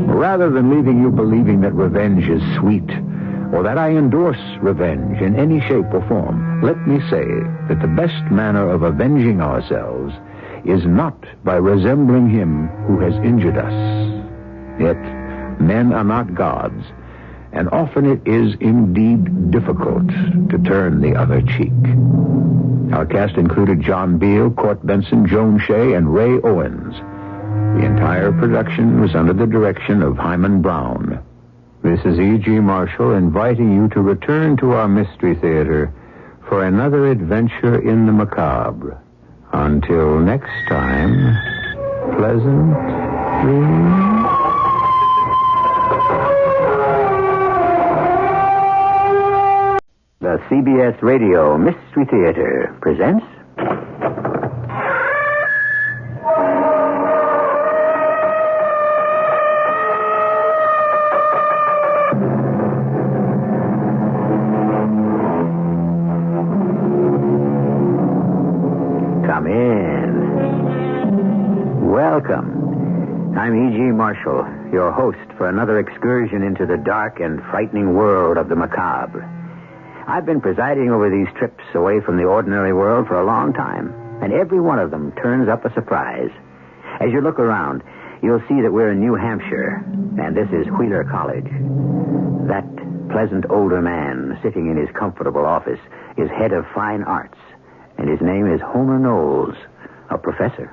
Rather than leaving you believing that revenge is sweet, or that I endorse revenge in any shape or form, let me say that the best manner of avenging ourselves is not by resembling him who has injured us. Yet, men are not gods, and often it is indeed difficult to turn the other cheek. Our cast included John Beale, Court Benson, Joan Shea, and Ray Owens. The entire production was under the direction of Hyman Brown. This is E.G. Marshall inviting you to return to our Mystery Theater for another adventure in the macabre. Until next time, pleasant dreams. The CBS Radio Mystery Theater presents... Come in. Welcome. I'm E.G. Marshall, your host for another excursion into the dark and frightening world of the macabre. I've been presiding over these trips away from the ordinary world for a long time, and every one of them turns up a surprise. As you look around, you'll see that we're in New Hampshire, and this is Wheeler College. That pleasant older man sitting in his comfortable office is head of fine arts, and his name is Homer Knowles, a professor.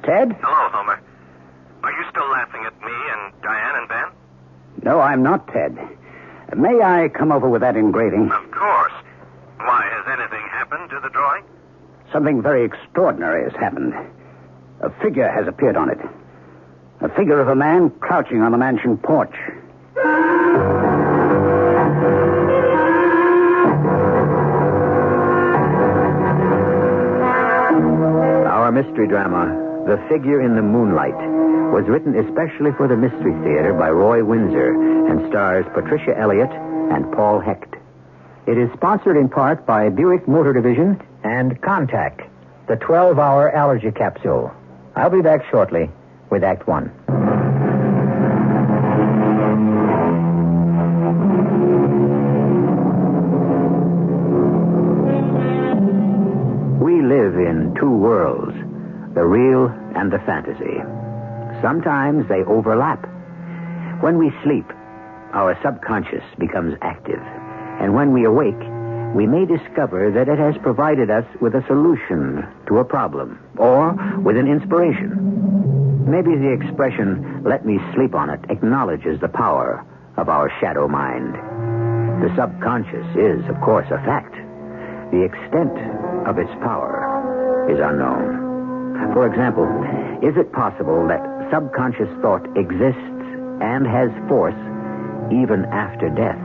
Ted? Hello, Homer. Are you still laughing at me and Diane and Ben? No, I'm not Ted. May I come over with that engraving? Of course. Why, has anything happened to the drawing? Something very extraordinary has happened. A figure has appeared on it. A figure of a man crouching on the mansion porch. Our mystery drama, The Figure in the Moonlight, was written especially for the Mystery Theater by Roy Windsor and stars Patricia Elliott and Paul Hecht. It is sponsored in part by Buick Motor Division and Contact, the 12-hour allergy capsule. I'll be back shortly with Act One. We live in two worlds, the real and the fantasy. Sometimes they overlap. When we sleep, our subconscious becomes active. And when we awake, we may discover that it has provided us with a solution to a problem, or with an inspiration. Maybe the expression, "let me sleep on it," acknowledges the power of our shadow mind. The subconscious is, of course, a fact. The extent of its power is unknown. For example, is it possible that subconscious thought exists and has force even after death?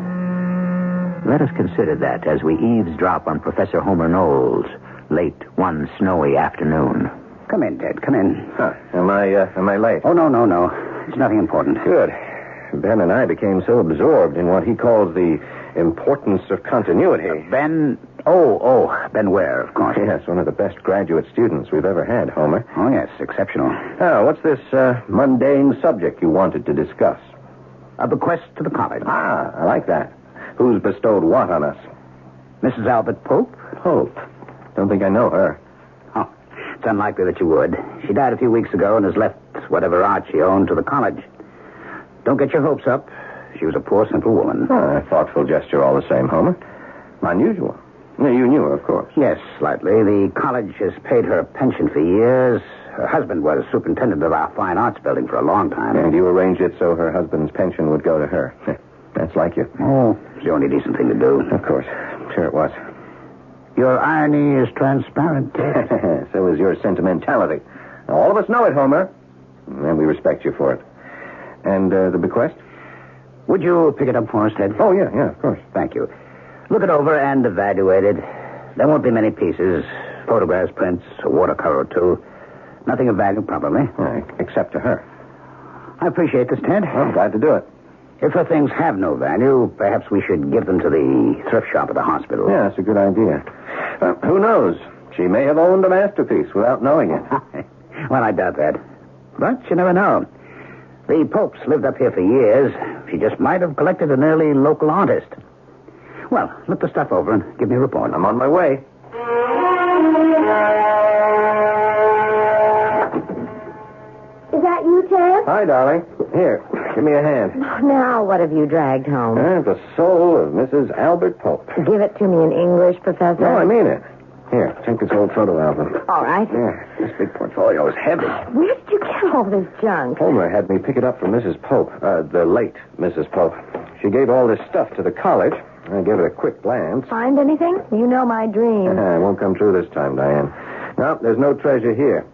Let us consider that as we eavesdrop on Professor Homer Knowles late one snowy afternoon. Come in, Ted. Come in. Huh. Am I late? Oh, no. It's nothing important. Good. Ben and I became so absorbed in what he calls the importance of continuity. Ben Ware, of course. Yes, one of the best graduate students we've ever had, Homer. Oh, yes, exceptional. Oh, what's this mundane subject you wanted to discuss? A bequest to the college. Ah, I like that. Who's bestowed what on us? Mrs. Albert Pope. Pope? Don't think I know her. Oh, it's unlikely that you would. She died a few weeks ago and has left whatever art she owned to the college. Don't get your hopes up. She was a poor, simple woman. Oh, a thoughtful gesture all the same, Homer. Unusual. You knew her, of course. Yes, slightly. The college has paid her a pension for years. Her husband was superintendent of our fine arts building for a long time. And you arranged it so her husband's pension would go to her. That's like you. Oh, it's the only decent thing to do. Of course. Sure it was. Your irony is transparent. So is your sentimentality. Now, all of us know it, Homer. And we respect you for it. And the bequest? Would you pick it up for us, Ted? Oh, yeah, of course. Thank you. Look it over and evaluate it. There won't be many pieces. Photographs, prints, a watercolor or two. Nothing of value, probably. Except to her. I appreciate this, Ted. I'm glad to do it. If her things have no value, perhaps we should give them to the thrift shop at the hospital. Yeah, that's a good idea. Who knows? She may have owned a masterpiece without knowing it. Well, I doubt that. But you never know. The Popes lived up here for years. She just might have collected an early local artist. Well, look the stuff over and give me a report. I'm on my way. Is that you, Ted? Hi, darling. Here, give me a hand. Now, what have you dragged home? The soul of Mrs. Albert Pope. Give it to me in English, Professor. No, I mean it. Here, take this old photo album. All right. Yeah, this big portfolio is heavy. Where did you get all this junk? Homer had me pick it up from Mrs. Pope, the late Mrs. Pope. She gave all this stuff to the college. I gave it a quick glance. Find anything? You know my dream. It won't come true this time, Diane. No, there's no treasure here.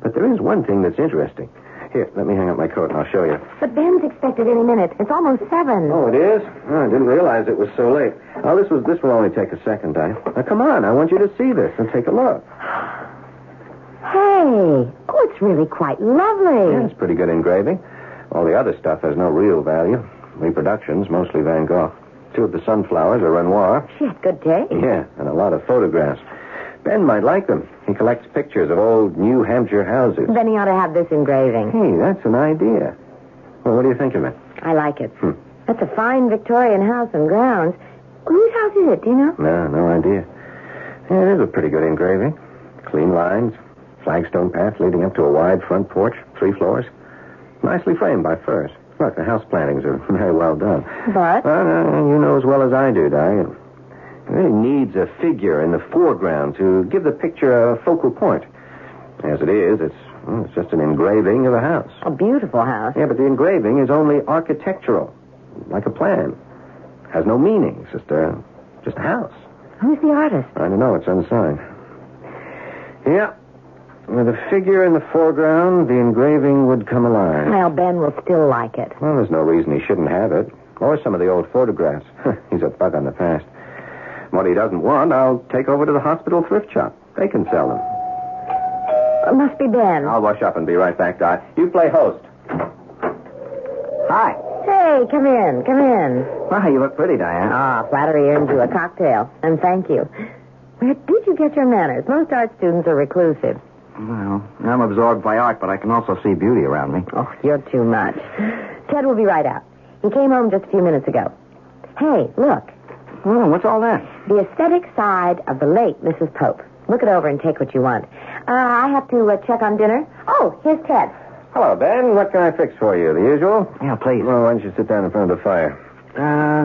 But there is one thing that's interesting. Here, let me hang up my coat and I'll show you. But Ben's expected any minute. It's almost 7. Oh, it is? Oh, I didn't realize it was so late. Oh, this will only take a second, Diane. Now, come on. I want you to see this and take a look. Hey. Oh, it's really quite lovely. Yeah, it's pretty good engraving. All the other stuff has no real value. Reproductions, mostly Van Gogh. 2 of the sunflowers are Renoir. She had good taste. Yeah, and a lot of photographs. Ben might like them. He collects pictures of old New Hampshire houses. Then he ought to have this engraving. Hey, that's an idea. Well, what do you think of it? I like it. That's a fine Victorian house and grounds. Whose house is it, do you know? No idea. Yeah, it is a pretty good engraving. Clean lines, flagstone path leading up to a wide front porch, 3 floors. Nicely framed by firs. Look, the house plantings are very well done. But? You know as well as I do, Di. It really needs a figure in the foreground to give the picture a focal point. As it is, it's just an engraving of a house. A beautiful house. Yeah, but the engraving is only architectural, like a plan. Has no meaning. It's just a house. Who's the artist? I don't know. It's unsigned. Yeah. With a figure in the foreground, the engraving would come alive. Well, Ben will still like it. Well, there's no reason he shouldn't have it. Or some of the old photographs. He's a bug on the past. What he doesn't want, I'll take over to the hospital thrift shop. They can sell them. It must be Ben. I'll wash up and be right back, Di. You play host. Hi. Hey, come in. Wow, you look pretty, Diane. Flattery earns you a cocktail. And thank you. Where did you get your manners? Most art students are reclusive. Well, I'm absorbed by art, but I can also see beauty around me. Oh, you're too much. Ted will be right out. He came home just a few minutes ago. Hey, look. Oh, what's all that? The aesthetic side of the late Mrs. Pope. Look it over and take what you want. I have to check on dinner. Oh, here's Ted. Hello, Ben. What can I fix for you? The usual? Yeah, please. Well, why don't you sit down in front of the fire?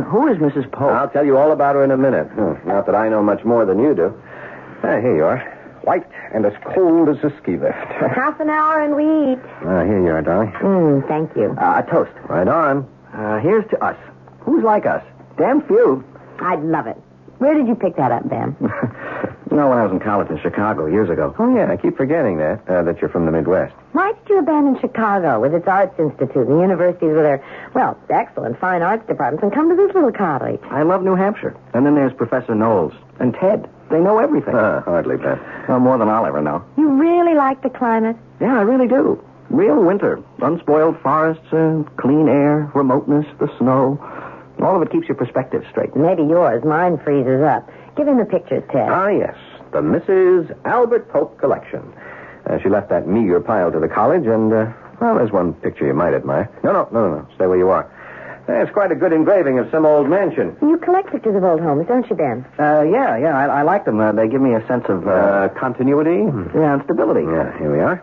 Who is Mrs. Pope? I'll tell you all about her in a minute. Not that I know much more than you do. Here you are. White and as cold as a ski lift. Half an hour and we eat. Here you are, darling. Thank you. A toast. Right on. Here's to us. Who's like us? Damn few. I'd love it. Where did you pick that up, Ben? when I was in college in Chicago years ago. Oh, yeah, I keep forgetting that you're from the Midwest. Why did you abandon Chicago with its arts institute and the universities with their, well, excellent fine arts departments and come to this little college? I love New Hampshire. And then there's Professor Knowles and Ted. They know everything. Hardly, Beth. Well, more than I'll ever know. You really like the climate? Yeah, I really do. Real winter. Unspoiled forests, clean air, remoteness, the snow. All of it keeps your perspective straight. Maybe yours. Mine freezes up. Give him the pictures, Ted. Ah, yes. The Mrs. Albert Pope collection. She left that meager pile to the college, and, well, there's one picture you might admire. No. Stay where you are. It's quite a good engraving of some old mansion. You collect pictures of old homes, don't you, Ben? Yeah. I like them. They give me a sense of, continuity. Yeah, and stability. Yeah, here we are.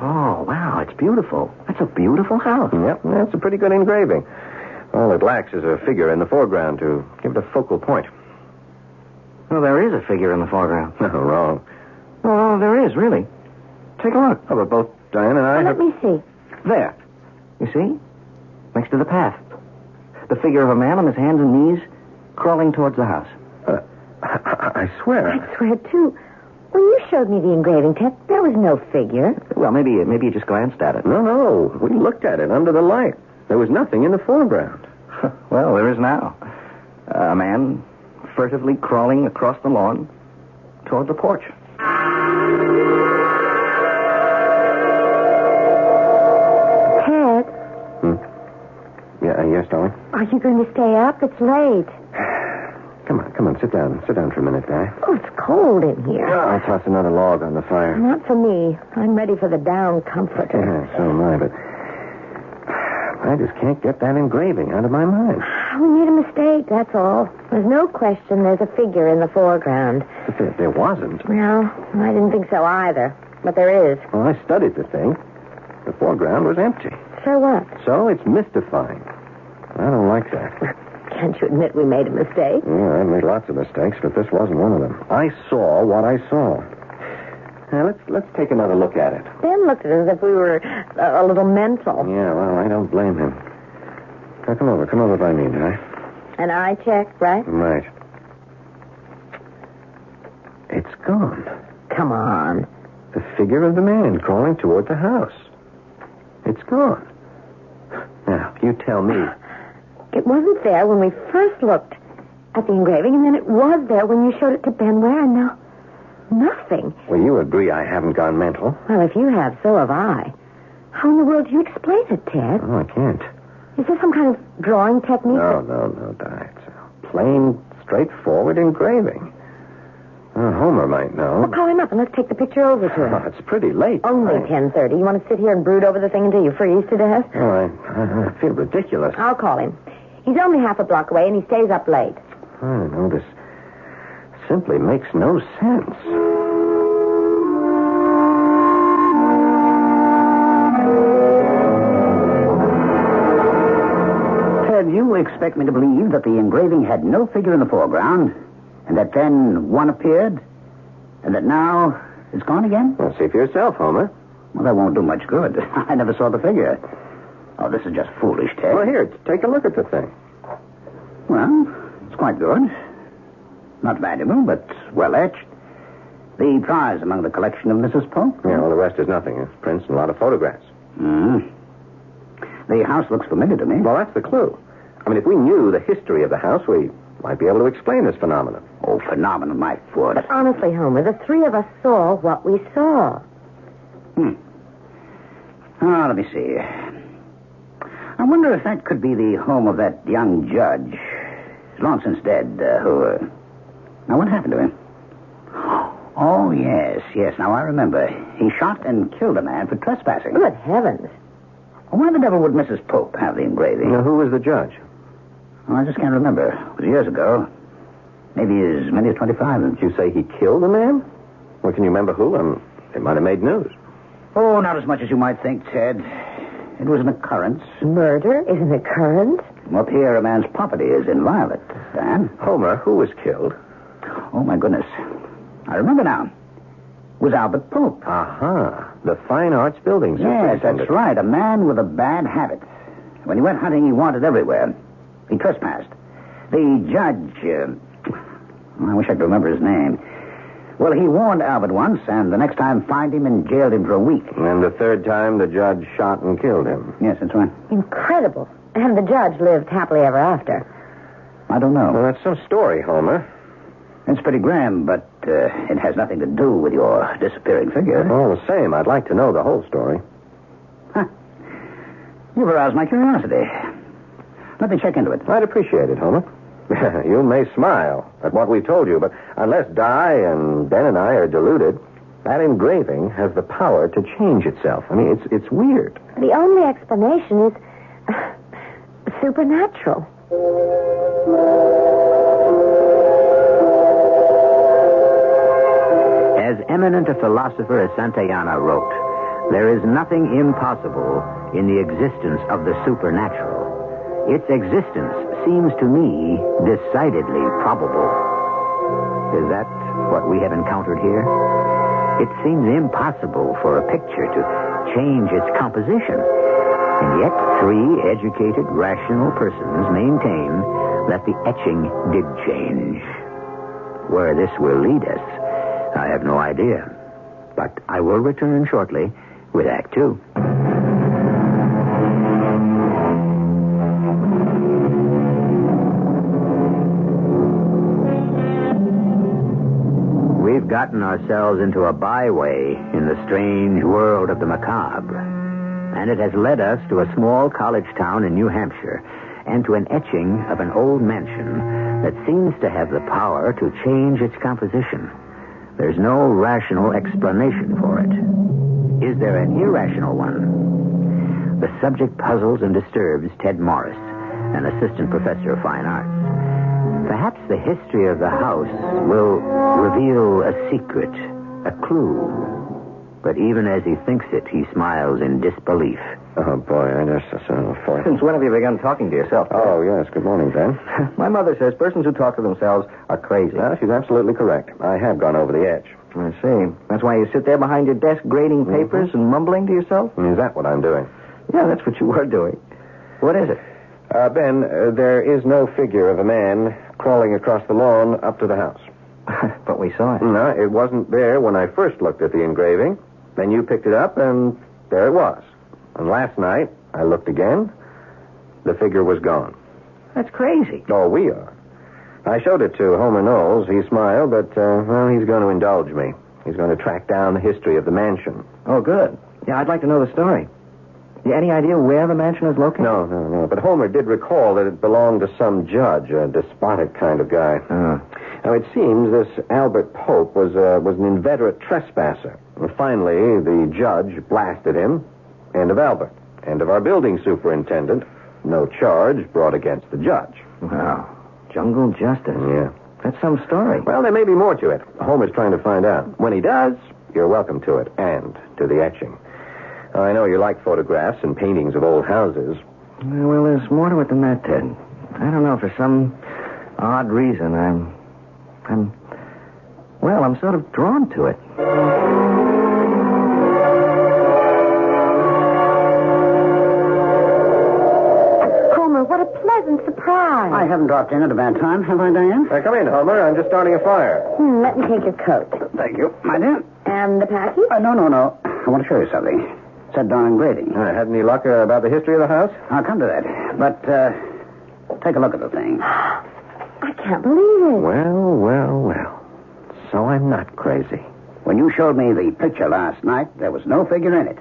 Oh, wow, it's beautiful. That's a beautiful house. Yep, that's a pretty good engraving. All it lacks is a figure in the foreground to give it a focal point. Well, there is a figure in the foreground. No, wrong. Oh, there is, really. Take a look. Oh, but both Diane and I Let me see. There. You see? Next to the path. The figure of a man on his hands and knees crawling towards the house. I swear. I swear, too. When you showed me the engraving, Ted, there was no figure. Well, maybe you just glanced at it. No. We looked at it under the light. There was nothing in the foreground. Well, there is now. A man furtively crawling across the lawn toward the porch. Ted? Yes, darling? Are you going to stay up? It's late. Come on, sit down. Sit down for a minute, Di. Oh, it's cold in here. I'll toss another log on the fire. Not for me. I'm ready for the down comforter. Yeah, so am I, but I just can't get that engraving out of my mind. We made a mistake, that's all. There's no question there's a figure in the foreground. But there wasn't. Well, I didn't think so either. But there is. Well, I studied the thing. The foreground was empty. So what? So it's mystifying. I don't like that. Can't you admit we made a mistake? Yeah, I made lots of mistakes, but this wasn't one of them. I saw what I saw. Now, let's take another look at it. Ben looked at us as if we were a little mental. Yeah, well, I don't blame him. Now, come over by me, Di. An eye check, right? Right. It's gone. Come on. The figure of the man crawling toward the house. It's gone. Now, you tell me. It wasn't there when we first looked at the engraving, and then it was there when you showed it to Ben Ware, and now nothing. Well, you agree I haven't gone mental. Well, if you have, so have I. How in the world do you explain it, Ted? Oh, I can't. Is this some kind of drawing technique? No, Di. It's a plain, straightforward engraving. Homer might know. Well, call him up and let's take the picture over to him. Oh, it's pretty late. Only 10:30. You want to sit here and brood over the thing until you freeze to death? Oh, I feel ridiculous. I'll call him. He's only half a block away, and he stays up late. I don't know. This simply makes no sense. Ted, you expect me to believe that the engraving had no figure in the foreground, and that then one appeared, and that now it's gone again? Well, see for yourself, Homer. Well, that won't do much good. I never saw the figure. Oh, this is just foolish, Ted. Well, here, take a look at the thing. Well, it's quite good. Not valuable, but well etched. The prize among the collection of Mrs. Pope? Yeah, well, the rest is nothing. It's prints and a lot of photographs. The house looks familiar to me. Well, that's the clue. I mean, if we knew the history of the house, we might be able to explain this phenomenon. Oh, phenomenon, my foot. But honestly, Homer, the three of us saw what we saw. Oh, let me see. I wonder if that could be the home of that young judge. He's long since dead, who... Now, what happened to him? Oh, yes. Now, I remember. He shot and killed a man for trespassing. Good heavens. Why the devil would Mrs. Pope have the engraving? Now, who was the judge? Oh, I just can't remember. It was years ago. Maybe as many as 25. Did you say he killed a man? Well, can you remember who? They might have made news. Oh, not as much as you might think, Ted. It was an occurrence. Murder is an occurrence? Up here, a man's property is inviolate, Dan. Homer, who was killed? Oh, my goodness. I remember now. It was Albert Pope. Aha. The Fine Arts Building Yes, that's right. A man with a bad habit. When he went hunting, he wandered everywhere. He trespassed. The judge... I wish I could remember his name. Well, he warned Albert once, and the next time fined him and jailed him for a week. And the third time, the judge shot and killed him. Yes, that's right. Incredible. And the judge lived happily ever after. I don't know. Well, that's some story, Homer. It's pretty grand, but it has nothing to do with your disappearing figure. All the same, I'd like to know the whole story. Huh. You've aroused my curiosity. Let me check into it. I'd appreciate it, Homer. You may smile at what we told you, but unless Di and Ben and I are deluded, that engraving has the power to change itself. I mean, it's weird. The only explanation is supernatural. As eminent a philosopher as Santayana wrote, there is nothing impossible in the existence of the supernatural. Its existence seems to me decidedly probable. Is that what we have encountered here? It seems impossible for a picture to change its composition. And yet, three educated, rational persons maintain that the etching did change. Where this will lead us, I have no idea. But I will return shortly with Act Two. We've gotten ourselves into a byway in the strange world of the macabre. And it has led us to a small college town in New Hampshire and to an etching of an old mansion that seems to have the power to change its composition. There's no rational explanation for it. Is there an irrational one? The subject puzzles and disturbs Ted Morris, an assistant professor of fine arts. Perhaps the history of the house will reveal a secret, a clue. But even as he thinks it, he smiles in disbelief. Oh, boy, I just so for Since when have you begun talking to yourself? Oh, yes. Good morning, Ben. My mother says persons who talk to themselves are crazy. Well, she's absolutely correct. I have gone over the edge. I see. That's why you sit there behind your desk grading papers and mumbling to yourself? Is that what I'm doing? Yeah, that's what you were doing. What is it? Ben, there is no figure of a man crawling across the lawn up to the house. But we saw it. No, it wasn't there when I first looked at the engraving. Then you picked it up, and there it was. And last night, I looked again. The figure was gone. That's crazy. Oh, we are. I showed it to Homer Knowles. He smiled, but, he's going to indulge me. He's going to track down the history of the mansion. Oh, good. Yeah, I'd like to know the story. You any idea where the mansion is located? No. But Homer did recall that it belonged to some judge, a despotic kind of guy. Now, it seems this Albert Pope was an inveterate trespasser. And finally, the judge blasted him. End of Albert. End of our building superintendent. No charge brought against the judge. Wow. Jungle justice. Yeah. That's some story. Well, there may be more to it. Homer's trying to find out. When he does, you're welcome to it, and to the etching. I know you like photographs and paintings of old houses. Well, there's more to it than that, Ted. I don't know, for some odd reason, I'm sort of drawn to it. Homer, what a pleasant surprise. I haven't dropped in at a bad time, have I, Diane? Come in, Homer. I'm just starting a fire. Let me take your coat. Thank you, my dear. And the package? No. I want to show you something. Set down engraving. Had any luck about the history of the house? I'll come to that. But, take a look at the thing. I can't believe it. Well. So I'm not crazy. When you showed me the picture last night, there was no figure in it.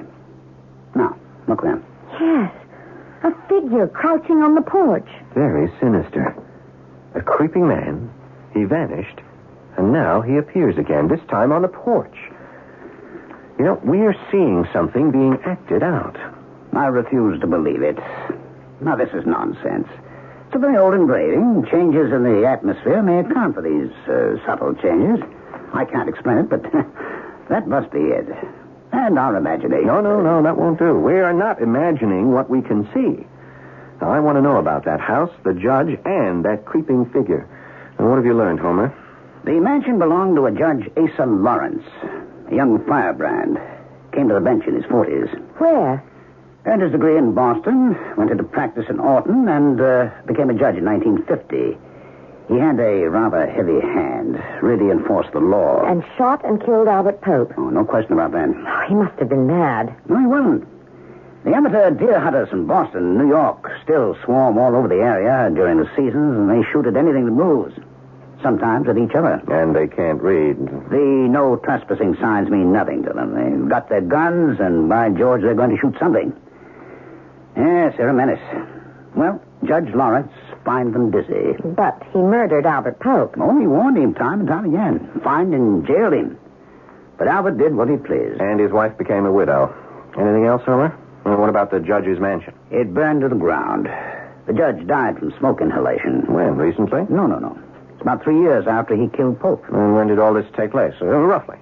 Now, look then. Yes. A figure crouching on the porch. Very sinister. A creeping man. He vanished. And now he appears again, this time on the porch. You know, we're seeing something being acted out. I refuse to believe it. Now, this is nonsense. It's a very old engraving. Changes in the atmosphere may account for these subtle changes. I can't explain it, but that must be it. And our imagination. No, that won't do. We are not imagining what we can see. Now, I want to know about that house, the judge, and that creeping figure. And what have you learned, Homer? The mansion belonged to a Judge Asa Lawrence, a young firebrand. Came to the bench in his 40s. Where? Earned his degree in Boston, went into practice in Orton, and became a judge in 1950. He had a rather heavy hand, really enforced the law. And shot and killed Albert Pope. Oh, no question about that. Oh, he must have been mad. No, he wasn't. The amateur deer hunters from Boston, New York, still swarm all over the area during the seasons, and they shoot at anything that moves. Sometimes at each other. And they can't read. The no trespassing signs mean nothing to them. They've got their guns, and by George, they're going to shoot something. Yes, they're a menace. Well, Judge Lawrence fined them dizzy. But he murdered Albert Pope. Oh, he warned him time and time again. Fined and jailed him. But Albert did what he pleased. And his wife became a widow. Anything else, Homer? And what about the judge's mansion? It burned to the ground. The judge died from smoke inhalation. When? Recently? No. It's about 3 years after he killed Pope. And when did all this take place? Roughly.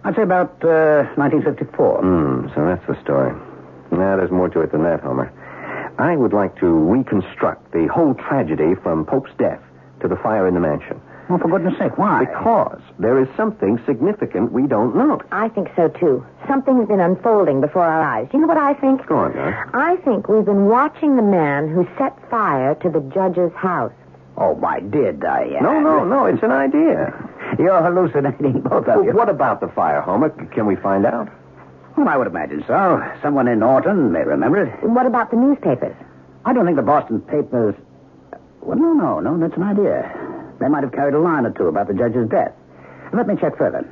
I'd say about 1954. So that's the story. Now, there's more to it than that, Homer. I would like to reconstruct the whole tragedy from Pope's death to the fire in the mansion. Well, for goodness sake, why? Because there is something significant we don't know. I think so, too. Something's been unfolding before our eyes. Do you know what I think? Go on, Doc. I think we've been watching the man who set fire to the judge's house. Oh, my dear Diane. No, it's an idea. You're hallucinating, both of you. What about the fire, Homer? Can we find out? Well, I would imagine so. Someone in Norton may remember it. What about the newspapers? I don't think the Boston papers... Well, no, that's an idea. They might have carried a line or two about the judge's death. Let me check further.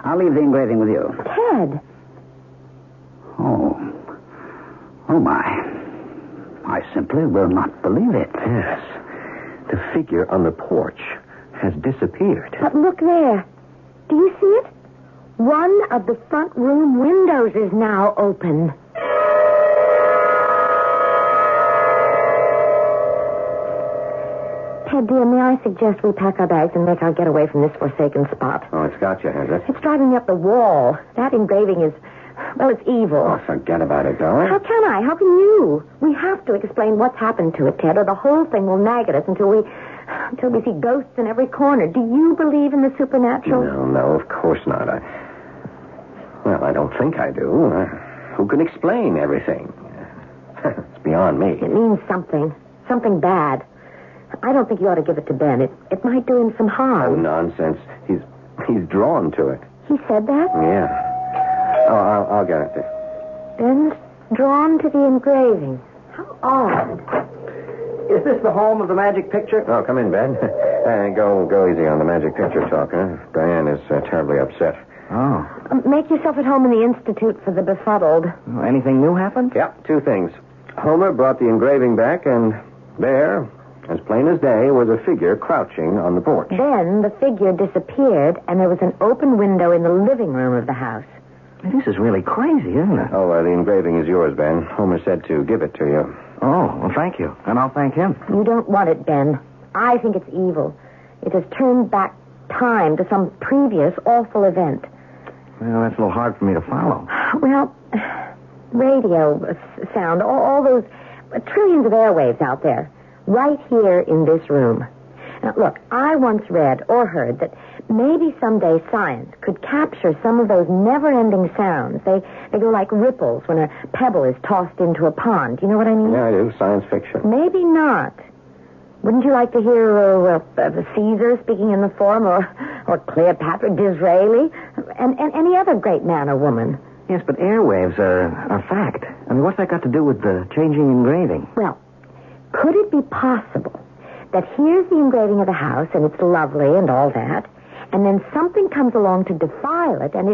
I'll leave the engraving with you. Ted. Oh, my. I simply will not believe it. Yes. The figure on the porch has disappeared. But look there. Do you see it? One of the front room windows is now open. Ted, dear, may I suggest we pack our bags and make our getaway from this forsaken spot? Oh, it's got you, has it? It's driving me up the wall. That engraving is, well, it's evil. Oh, forget about it, darling. How can I? How can you? We have to explain what's happened to it, Ted, or the whole thing will nag at us until we see ghosts in every corner. Do you believe in the supernatural? No, of course not. I don't think I do. Who can explain everything? It's beyond me. It means something. Something bad. I don't think you ought to give it to Ben. It might do him some harm. Oh, nonsense. He's drawn to it. He said that? Yeah. Oh, I'll get it there. Ben's drawn to the engraving. How odd. Is this the home of the magic picture? Oh, come in, Ben. Go easy on the magic picture talk, huh? Diane is terribly upset. Oh. Make yourself at home in the Institute for the Befuddled. Anything new happened? Yep, 2 things. Homer brought the engraving back, and there, as plain as day, was a figure crouching on the porch. Then the figure disappeared, and there was an open window in the living room of the house. This is really crazy, isn't it? Oh, the engraving is yours, Ben. Homer said to give it to you. Oh, well, thank you. And I'll thank him. You don't want it, Ben. I think it's evil. It has turned back time to some previous awful event. Well, that's a little hard for me to follow. Well, radio sound, all those trillions of airwaves out there, right here in this room. Now, look, I once read or heard that maybe someday science could capture some of those never-ending sounds. They go like ripples when a pebble is tossed into a pond. Do you know what I mean? Yeah, I do. Science fiction. Maybe not. Wouldn't you like to hear Caesar speaking in the form, or Cleopatra Disraeli, and any other great man or woman? Yes, but airwaves are fact. I mean, what's that got to do with the changing engraving? Well, could it be possible that here's the engraving of the house, and it's lovely and all that, and then something comes along to defile it, and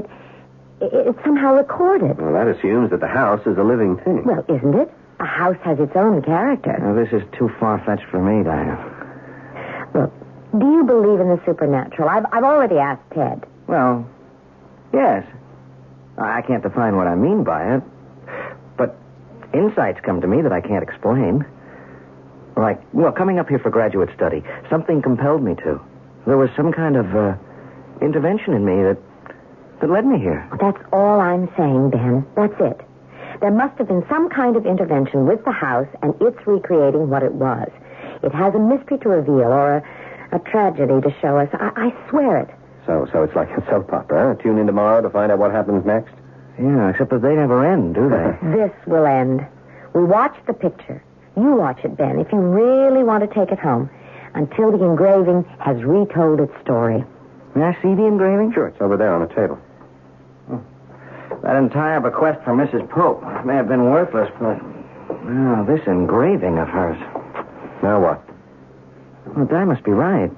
it's somehow recorded? Well, that assumes that the house is a living thing. Well, isn't it? A house has its own character. Now, this is too far-fetched for me, Diane. Look, do you believe in the supernatural? I've already asked Ted. Well, yes. I can't define what I mean by it, but insights come to me that I can't explain. Like, coming up here for graduate study, something compelled me to. There was some kind of intervention in me that led me here. That's all I'm saying, Ben. That's it. There must have been some kind of intervention with the house, and it's recreating what it was. It has a mystery to reveal, or a tragedy to show us. I swear it. So it's like a soap opera, huh? Tune in tomorrow to find out what happens next? Yeah, except that they never end, do they? This will end. We watch the picture. You watch it, Ben, if you really want to take it home. until the engraving has retold its story. May I see the engraving? Sure, it's over there on the table. That entire bequest from Mrs. Pope may have been worthless, but... Oh, this engraving of hers. Now what? Well, Di must be right.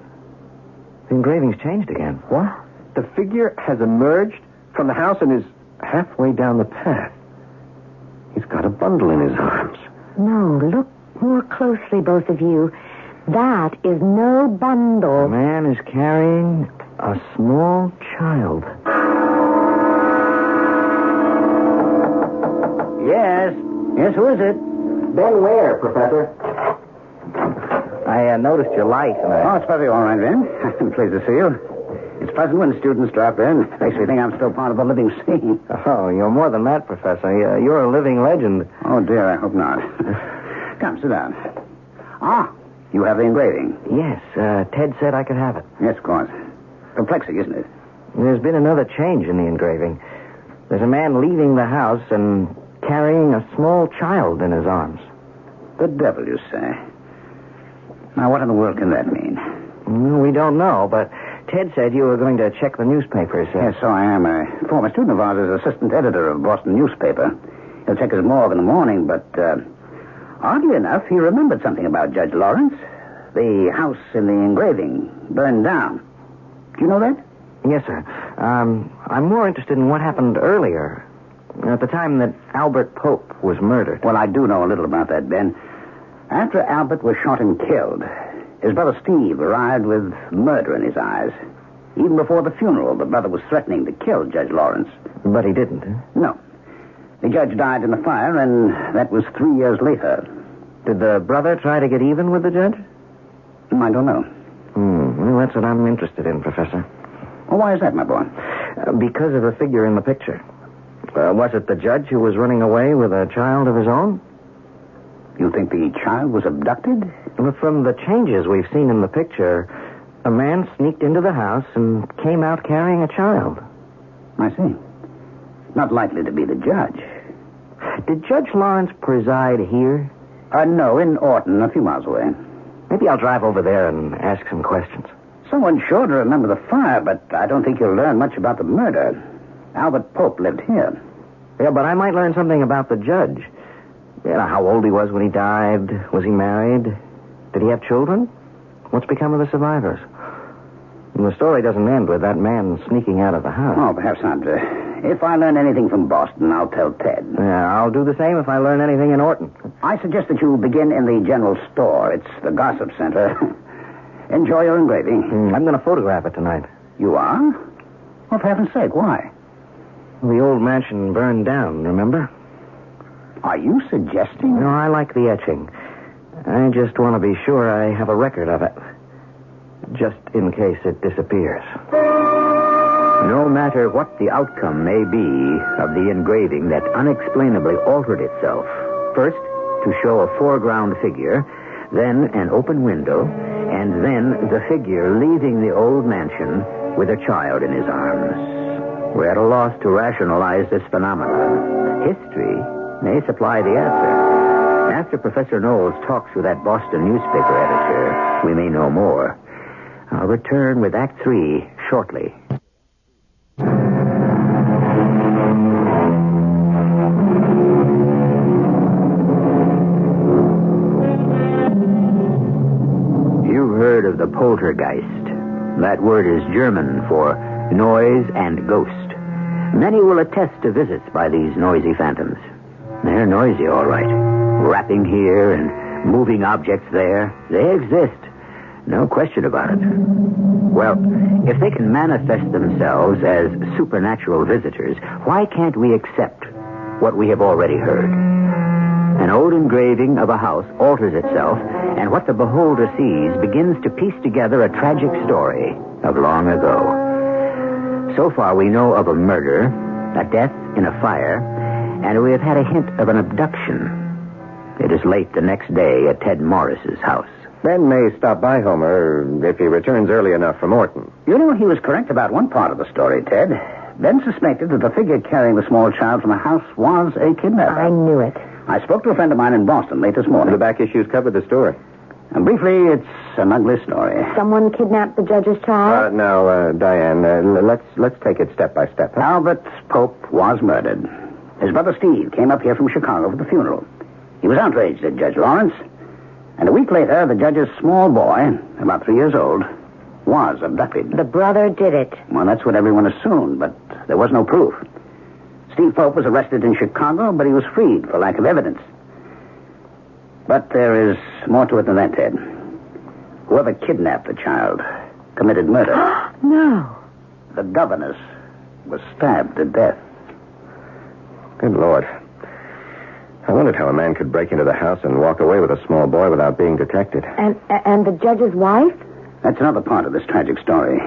The engraving's changed again. What? The figure has emerged from the house and is halfway down the path. He's got a bundle in his arms. No, look more closely, both of you. That is no bundle. The man is carrying a small child. Yes. Yes, who is it? Ben Ware, Professor. I noticed your light. Oh, it's perfectly all right, Ben. I'm pleased to see you. It's pleasant when students drop in. Makes me think I'm still part of the living scene. Oh, you're more than that, Professor. You're a living legend. Oh, dear, I hope not. Come, sit down. Ah, you have the engraving. Yes, Ted said I could have it. Yes, of course. Perplexing, isn't it? There's been another change in the engraving. There's a man leaving the house and carrying a small child in his arms. The devil, you say? Now, what in the world can that mean? We don't know, but Ted said you were going to check the newspapers. Yes, so I am. A former student of ours is assistant editor of Boston newspaper. He'll check his morgue in the morning, but oddly enough, he remembered something about Judge Lawrence. The house in the engraving burned down. Do you know that? Yes, sir. I'm more interested in what happened earlier, at the time that Albert Pope was murdered. Well, I do know a little about that, Ben. After Albert was shot and killed, his brother Steve arrived with murder in his eyes. Even before the funeral, the brother was threatening to kill Judge Lawrence. But he didn't, huh? No. The judge died in the fire, and that was 3 years later. Did the brother try to get even with the judge? I don't know. Well, that's what I'm interested in, Professor. Well, why is that, my boy? Because of the figure in the picture. Was it the judge who was running away with a child of his own? You think the child was abducted? Well, from the changes we've seen in the picture, a man sneaked into the house and came out carrying a child. I see. Not likely to be the judge. Did Judge Lawrence preside here? No, in Orton, a few miles away. Maybe I'll drive over there and ask some questions. Someone's sure to remember the fire, but I don't think you'll learn much about the murder. Albert Pope lived here. Yeah, but I might learn something about the judge. You know, how old he was when he died. Was he married? Did he have children? What's become of the survivors? And the story doesn't end with that man sneaking out of the house. Oh, perhaps not. If I learn anything from Boston, I'll tell Ted. Yeah, I'll do the same if I learn anything in Orton. I suggest that you begin in the general store. It's the gossip center. Enjoy your engraving. I'm going to photograph it tonight. You are? Well, for heaven's sake, why? The old mansion burned down, remember? Are you suggesting? No, I like the etching. I just want to be sure I have a record of it. Just in case it disappears. No matter what the outcome may be of the engraving that unexplainably altered itself, first to show a foreground figure, then an open window, and then the figure leaving the old mansion with a child in his arms. We're at a loss to rationalize this phenomenon. History may supply the answer. After Professor Knowles talks with that Boston newspaper editor, we may know more. I'll return with Act 3 shortly. You've heard of the poltergeist. That word is German for noise and ghost. Many will attest to visits by these noisy phantoms. They're noisy, all right. Rapping here and moving objects there. They exist. No question about it. Well, if they can manifest themselves as supernatural visitors, why can't we accept what we have already heard? An old engraving of a house alters itself, and what the beholder sees begins to piece together a tragic story of long ago. So far, we know of a murder, a death in a fire, and we have had a hint of an abduction. It is late the next day at Ted Morris's house. Ben may stop by Homer if he returns early enough from Orton. You know, he was correct about one part of the story, Ted. Ben suspected that the figure carrying the small child from the house was a kidnapper. I knew it. I spoke to a friend of mine in Boston late this morning. The back issues covered the story. And briefly, it's an ugly story. Someone kidnapped the judge's child? No, Diane, let's take it step by step. Huh? Albert Pope was murdered. His brother Steve came up here from Chicago for the funeral. He was outraged at Judge Lawrence. And a week later, the judge's small boy, about 3 years old, was abducted. The brother did it. Well, that's what everyone assumed, but there was no proof. Steve Pope was arrested in Chicago, but he was freed for lack of evidence. But there is more to it than that, Ted. Whoever kidnapped the child committed murder. No. The governess was stabbed to death. Good Lord. I wondered how a man could break into the house and walk away with a small boy without being detected. And the judge's wife? That's another part of this tragic story.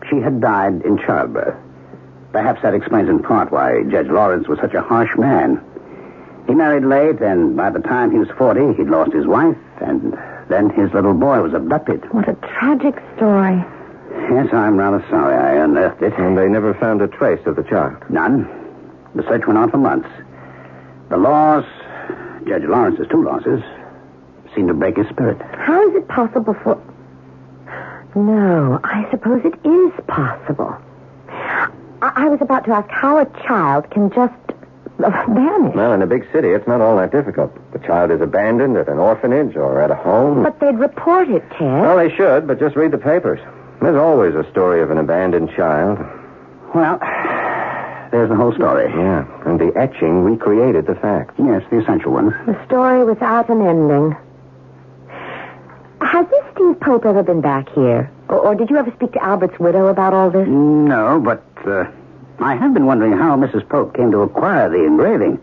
She had died in childbirth. Perhaps that explains in part why Judge Lawrence was such a harsh man. He married late, and by the time he was 40, he'd lost his wife, and then his little boy was abducted. What a tragic story. Yes, I'm rather sorry I unearthed it. And they never found a trace of the child? None. The search went on for months. The loss, Judge Lawrence's 2 losses, seemed to break his spirit. How is it possible for... No, I suppose it is possible. I was about to ask how a child can just vanish. Well, in a big city, it's not all that difficult. The child is abandoned at an orphanage or at a home. But they'd report it, Ted. Well, they should, but just read the papers. There's always a story of an abandoned child. Well, there's the whole story. Yeah, and the etching recreated the facts. Yes, the essential ones. The story without an ending. Has this Steve Pope ever been back here? Or did you ever speak to Albert's widow about all this? No, but I have been wondering how Mrs. Pope came to acquire the engraving.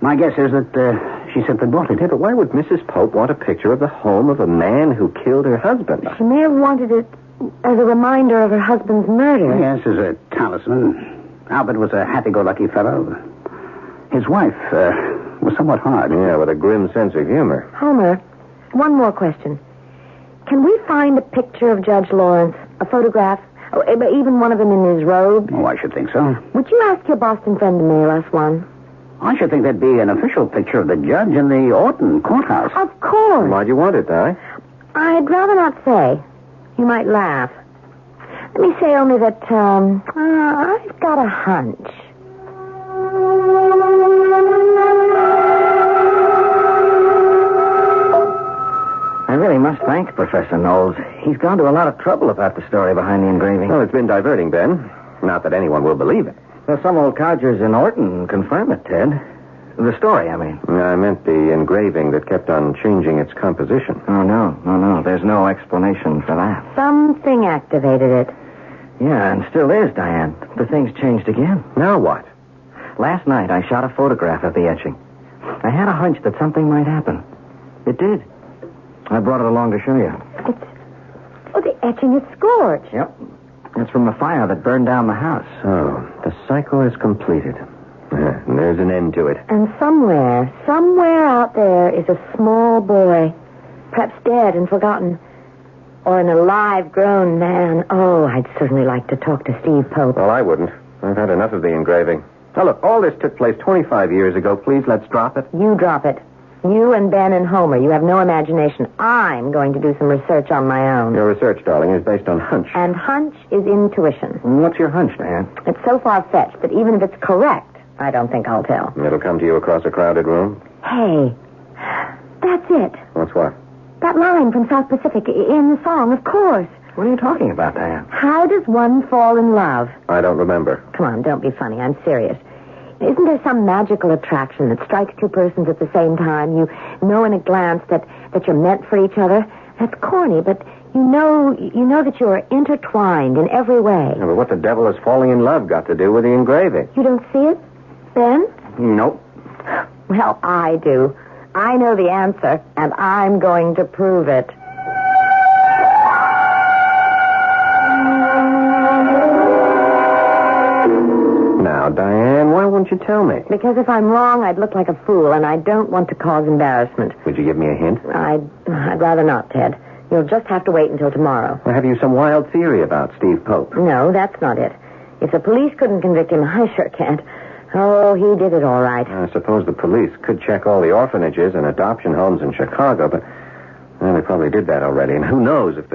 My guess is that she simply bought it. But why would Mrs. Pope want a picture of the home of a man who killed her husband? She may have wanted it as a reminder of her husband's murder. Yes, as a talisman. Albert was a happy-go-lucky fellow. His wife was somewhat hard. Yeah, with a grim sense of humor. Homer, one more question. Can we find a picture of Judge Lawrence? A photograph? Or even one of him in his robe? Oh, I should think so. Would you ask your Boston friend to mail us one? I should think there'd be an official picture of the judge in the Orton courthouse. Of course. Why'd you want it, Di? I'd rather not say. You might laugh. Let me say only that, I've got a hunch. I really must thank Professor Knowles. He's gone to a lot of trouble about the story behind the engraving. Well, it's been diverting, Ben. Not that anyone will believe it. Well, some old codgers in Orton confirm it, Ted. The story, I mean. I meant the engraving that kept on changing its composition. Oh, no. There's no explanation for that. Something activated it. Yeah, and still is, Diane. The thing's changed again. Now what? Last night, I shot a photograph of the etching. I had a hunch that something might happen. It did. I brought it along to show you. The etching is scorched. Yep. It's from the fire that burned down the house. So, the cycle is completed. And there's an end to it. And somewhere out there is a small boy, perhaps dead and forgotten, or an alive, grown man. Oh, I'd certainly like to talk to Steve Pope. Well, I wouldn't. I've had enough of the engraving. Now, look, all this took place 25 years ago. Please, let's drop it. You drop it. You and Ben and Homer, you have no imagination. I'm going to do some research on my own. Your research, darling, is based on hunch. And hunch is intuition. What's your hunch, Diane? It's so far-fetched that even if it's correct, I don't think I'll tell. It'll come to you across a crowded room? Hey, that's it. What's what? That line from South Pacific in the song, of course. What are you talking about, Diane? How does one fall in love? I don't remember. Come on, don't be funny. I'm serious. Isn't there some magical attraction that strikes two persons at the same time? You know in a glance that you're meant for each other. That's corny, but you know that you are intertwined in every way. Yeah, but what the devil has falling in love got to do with the engraving? You don't see it, Ben? Nope. Well, I do. I know the answer, and I'm going to prove it. Now, Diane, why won't you tell me? Because if I'm wrong, I'd look like a fool, and I don't want to cause embarrassment. Would you give me a hint? I'd rather not, Ted. You'll just have to wait until tomorrow. Or have you some wild theory about Steve Pope? No, that's not it. If the police couldn't convict him, I sure can't. Oh, he did it all right. I suppose the police could check all the orphanages and adoption homes in Chicago, but Well, they probably did that already. And who knows if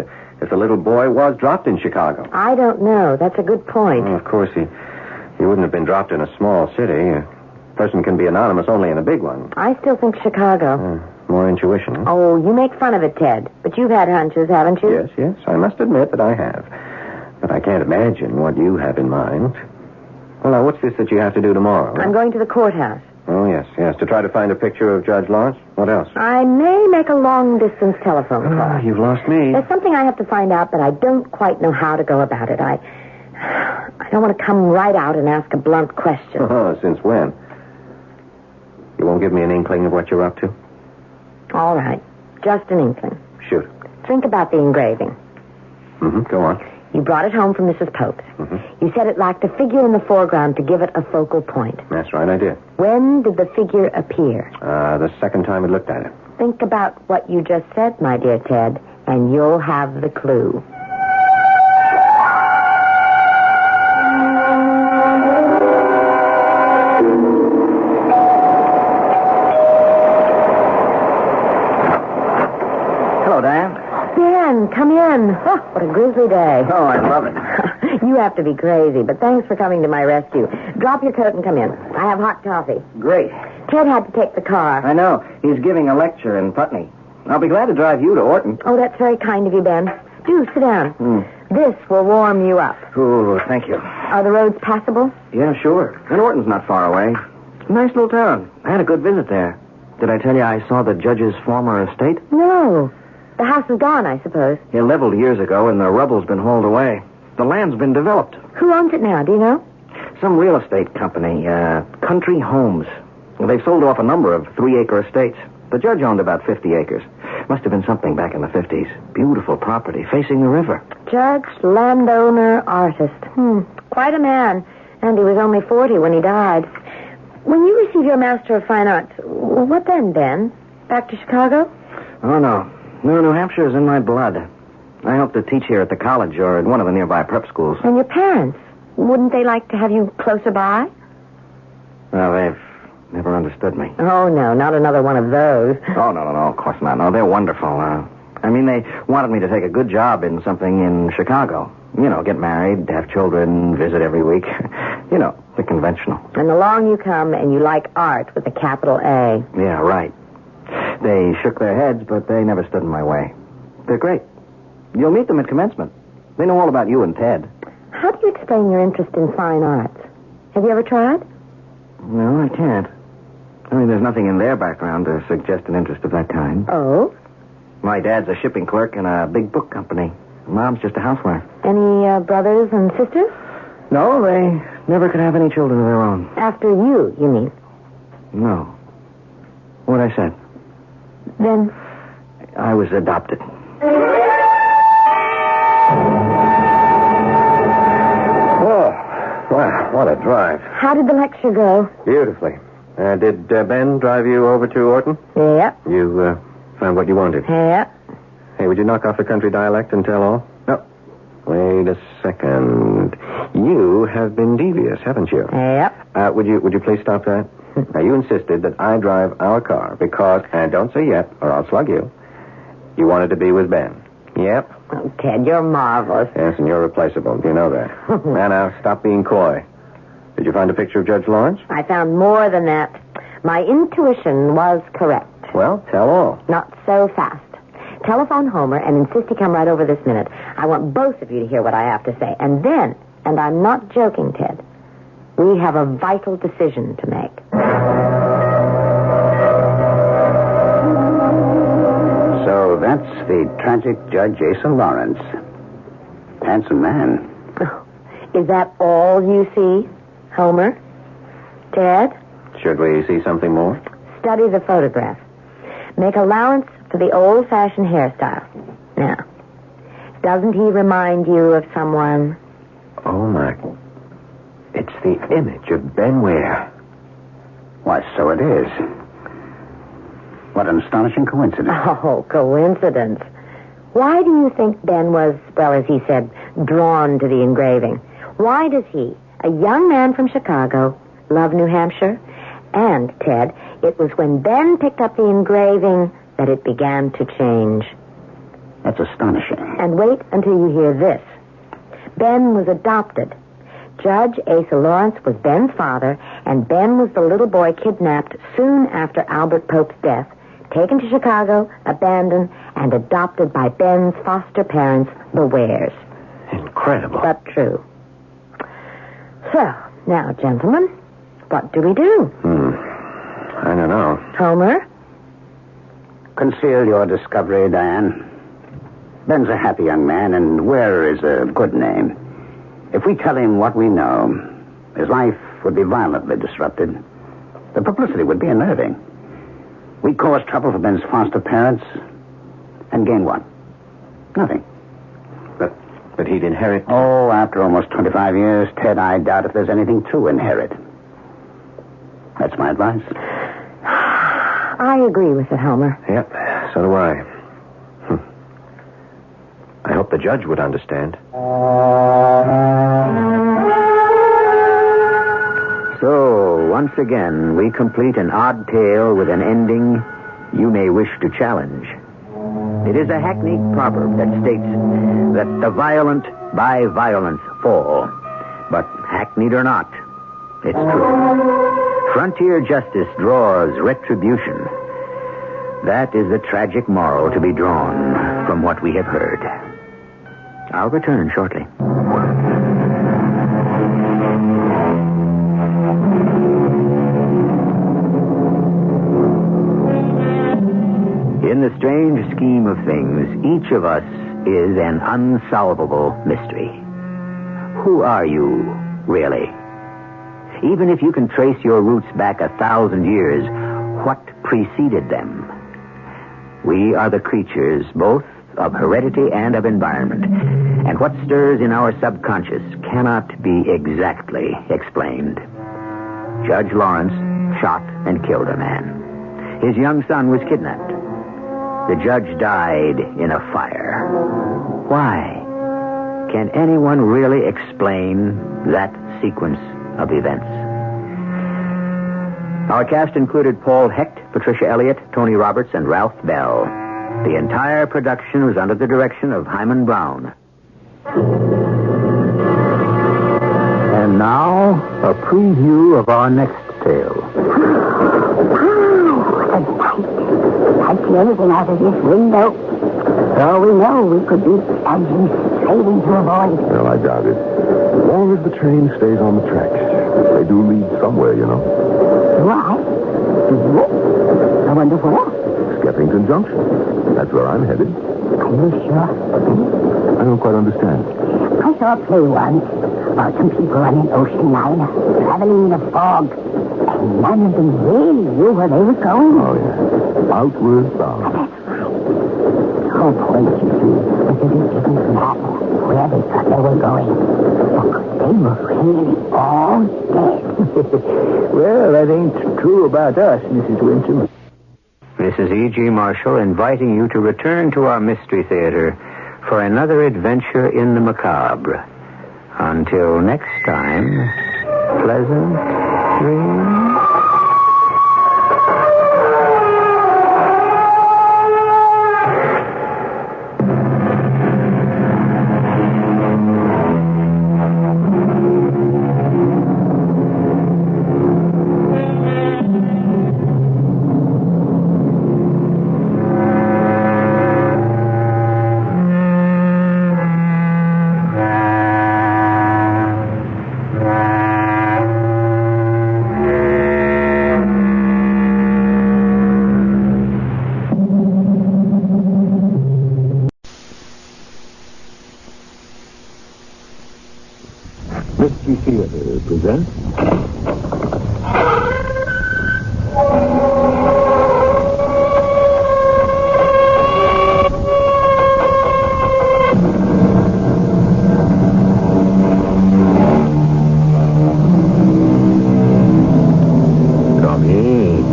the little boy was dropped in Chicago. I don't know. That's a good point. Well, of course, he wouldn't have been dropped in a small city. A person can be anonymous only in a big one. I still think Chicago. More intuition. Huh? Oh, you make fun of it, Ted. But you've had hunches, haven't you? Yes. I must admit that I have. But I can't imagine what you have in mind. Well, now, what's this that you have to do tomorrow? I'm going to the courthouse. Oh, yes. To try to find a picture of Judge Lawrence. What else? I may make a long-distance telephone call. You've lost me. There's something I have to find out, but I don't quite know how to go about it. I don't want to come right out and ask a blunt question. Oh, since when? You won't give me an inkling of what you're up to? All right. Just an inkling. Shoot. Think about the engraving. Go on. You brought it home from Mrs. Pope's. You said it lacked a figure in the foreground to give it a focal point. That's right, I did. When did the figure appear? The second time I looked at it. Think about what you just said, my dear Ted, and you'll have the clue. Hello, Diane. Ben, come in. Oh, what a grisly day. Oh, I love it. You have to be crazy, but thanks for coming to my rescue. Drop your coat and come in. I have hot coffee. Great. Ted had to take the car. I know. He's giving a lecture in Putney. I'll be glad to drive you to Orton. Oh, that's very kind of you, Ben. Do sit down. This will warm you up. Oh, thank you. Are the roads passable? Yeah, sure. And Orton's not far away. Nice little town. I had a good visit there. Did I tell you I saw the judge's former estate? No. The house is gone, I suppose. It leveled years ago, and the rubble's been hauled away. The land's been developed. Who owns it now, do you know? Some real estate company, Country Homes. They've sold off a number of 3-acre estates. The judge owned about 50 acres. Must have been something back in the 50s. Beautiful property, facing the river. Judge, landowner, artist. Quite a man. And he was only 40 when he died. When you receive your Master of Fine Arts, what then, Ben? Back to Chicago? Oh, no. No, New Hampshire is in my blood. I hope to teach here at the college or at one of the nearby prep schools. And your parents? Wouldn't they like to have you closer by? Well, they've never understood me. Oh, no, not another one of those. Oh, no, of course not. No, they're wonderful. They wanted me to take a good job in something in Chicago. You know, get married, have children, visit every week. You know, the conventional. And along you come and you like art with a capital A. Yeah, right. They shook their heads, but they never stood in my way. They're great. You'll meet them at commencement. They know all about you and Ted. How do you explain your interest in fine arts? Have you ever tried? No, I can't. There's nothing in their background to suggest an interest of that kind. Oh? My dad's a shipping clerk in a big book company. Mom's just a housewife. Any brothers and sisters? No, they never could have any children of their own. After you mean? No. What I said. Then? I was adopted. Oh, wow, what a drive. How did the lecture go? Beautifully. Did Ben drive you over to Orton? Yep. You found what you wanted? Yep. Hey, would you knock off the country dialect and tell all? No. Wait a second. You have been devious, haven't you? Yep. Would you please stop that? Now, you insisted that I drive our car because, and don't say yet, or I'll slug you, you wanted to be with Ben. Yep. Oh, Ted, you're marvelous. Yes, and you're replaceable. You know that. Now, stop being coy. Did you find a picture of Judge Lawrence? I found more than that. My intuition was correct. Well, tell all. Not so fast. Telephone Homer and insist he come right over this minute. I want both of you to hear what I have to say. And then, and I'm not joking, Ted, we have a vital decision to make. So that's the tragic Judge Asa Lawrence. Handsome man. Oh, is that all you see, Homer? Ted? Should we see something more? Study the photograph. Make allowance for the old-fashioned hairstyle. Now, doesn't he remind you of someone? Oh, my. It's the image of Ben Ware. Why, so it is. What an astonishing coincidence. Oh, coincidence. Why do you think Ben was, well, as he said, drawn to the engraving? Why does he, a young man from Chicago, love New Hampshire? And, Ted, it was when Ben picked up the engraving that it began to change. That's astonishing. And wait until you hear this. Ben was adopted. Judge Asa Lawrence was Ben's father, and Ben was the little boy kidnapped soon after Albert Pope's death, taken to Chicago, abandoned, and adopted by Ben's foster parents, the Wares. Incredible. But true. So, now, gentlemen, what do we do? I don't know. Homer? Conceal your discovery, Diane. Ben's a happy young man, and Ware is a good name. If we tell him what we know, his life would be violently disrupted. The publicity would be unnerving. We'd cause trouble for Ben's foster parents and gain what? Nothing. But he'd inherit... Oh, after almost 25 years, Ted, I doubt if there's anything to inherit. That's my advice. I agree with it, Homer. Yep, so do I. I hope the judge would understand. So, once again, we complete an odd tale with an ending you may wish to challenge. It is a hackneyed proverb that states that the violent by violence fall. But hackneyed or not, it's true. Frontier justice draws retribution. That is the tragic moral to be drawn from what we have heard. I'll return shortly. In the strange scheme of things, each of us is an unsolvable mystery. Who are you, really? Even if you can trace your roots back 1,000 years, what preceded them? We are the creatures both of heredity and of environment, and what stirs in our subconscious cannot be exactly explained. Judge Lawrence shot and killed a man. His young son was kidnapped. The judge died in a fire. Why? Can anyone really explain that sequence of events? Our cast included Paul Hecht, Patricia Elliott, Tony Roberts, and Ralph Bell. The entire production was under the direction of Hyman Brown. And now, a preview of our next tale. I see everything out of this window. For all we know, we could be plunging straight into a void. Well, I doubt it. As long as the train stays on the tracks. They do lead somewhere, you know. Why? I wonder where. Skeffington Junction. That's where I'm headed. Are you sure? I don't quite understand. I saw a play once about some people on an ocean liner traveling in a fog. And none of them really knew where they were going. Oh, yeah. Outward bound. That's right. The whole point, you see, was that it didn't matter where they thought they were going. Because they were really all dead. Well, that ain't true about us, Mrs. Winton. This is E.G. Marshall inviting you to return to our Mystery Theater for another adventure in the macabre. Until next time, pleasant dreams. Mystery Theater presents... Come in.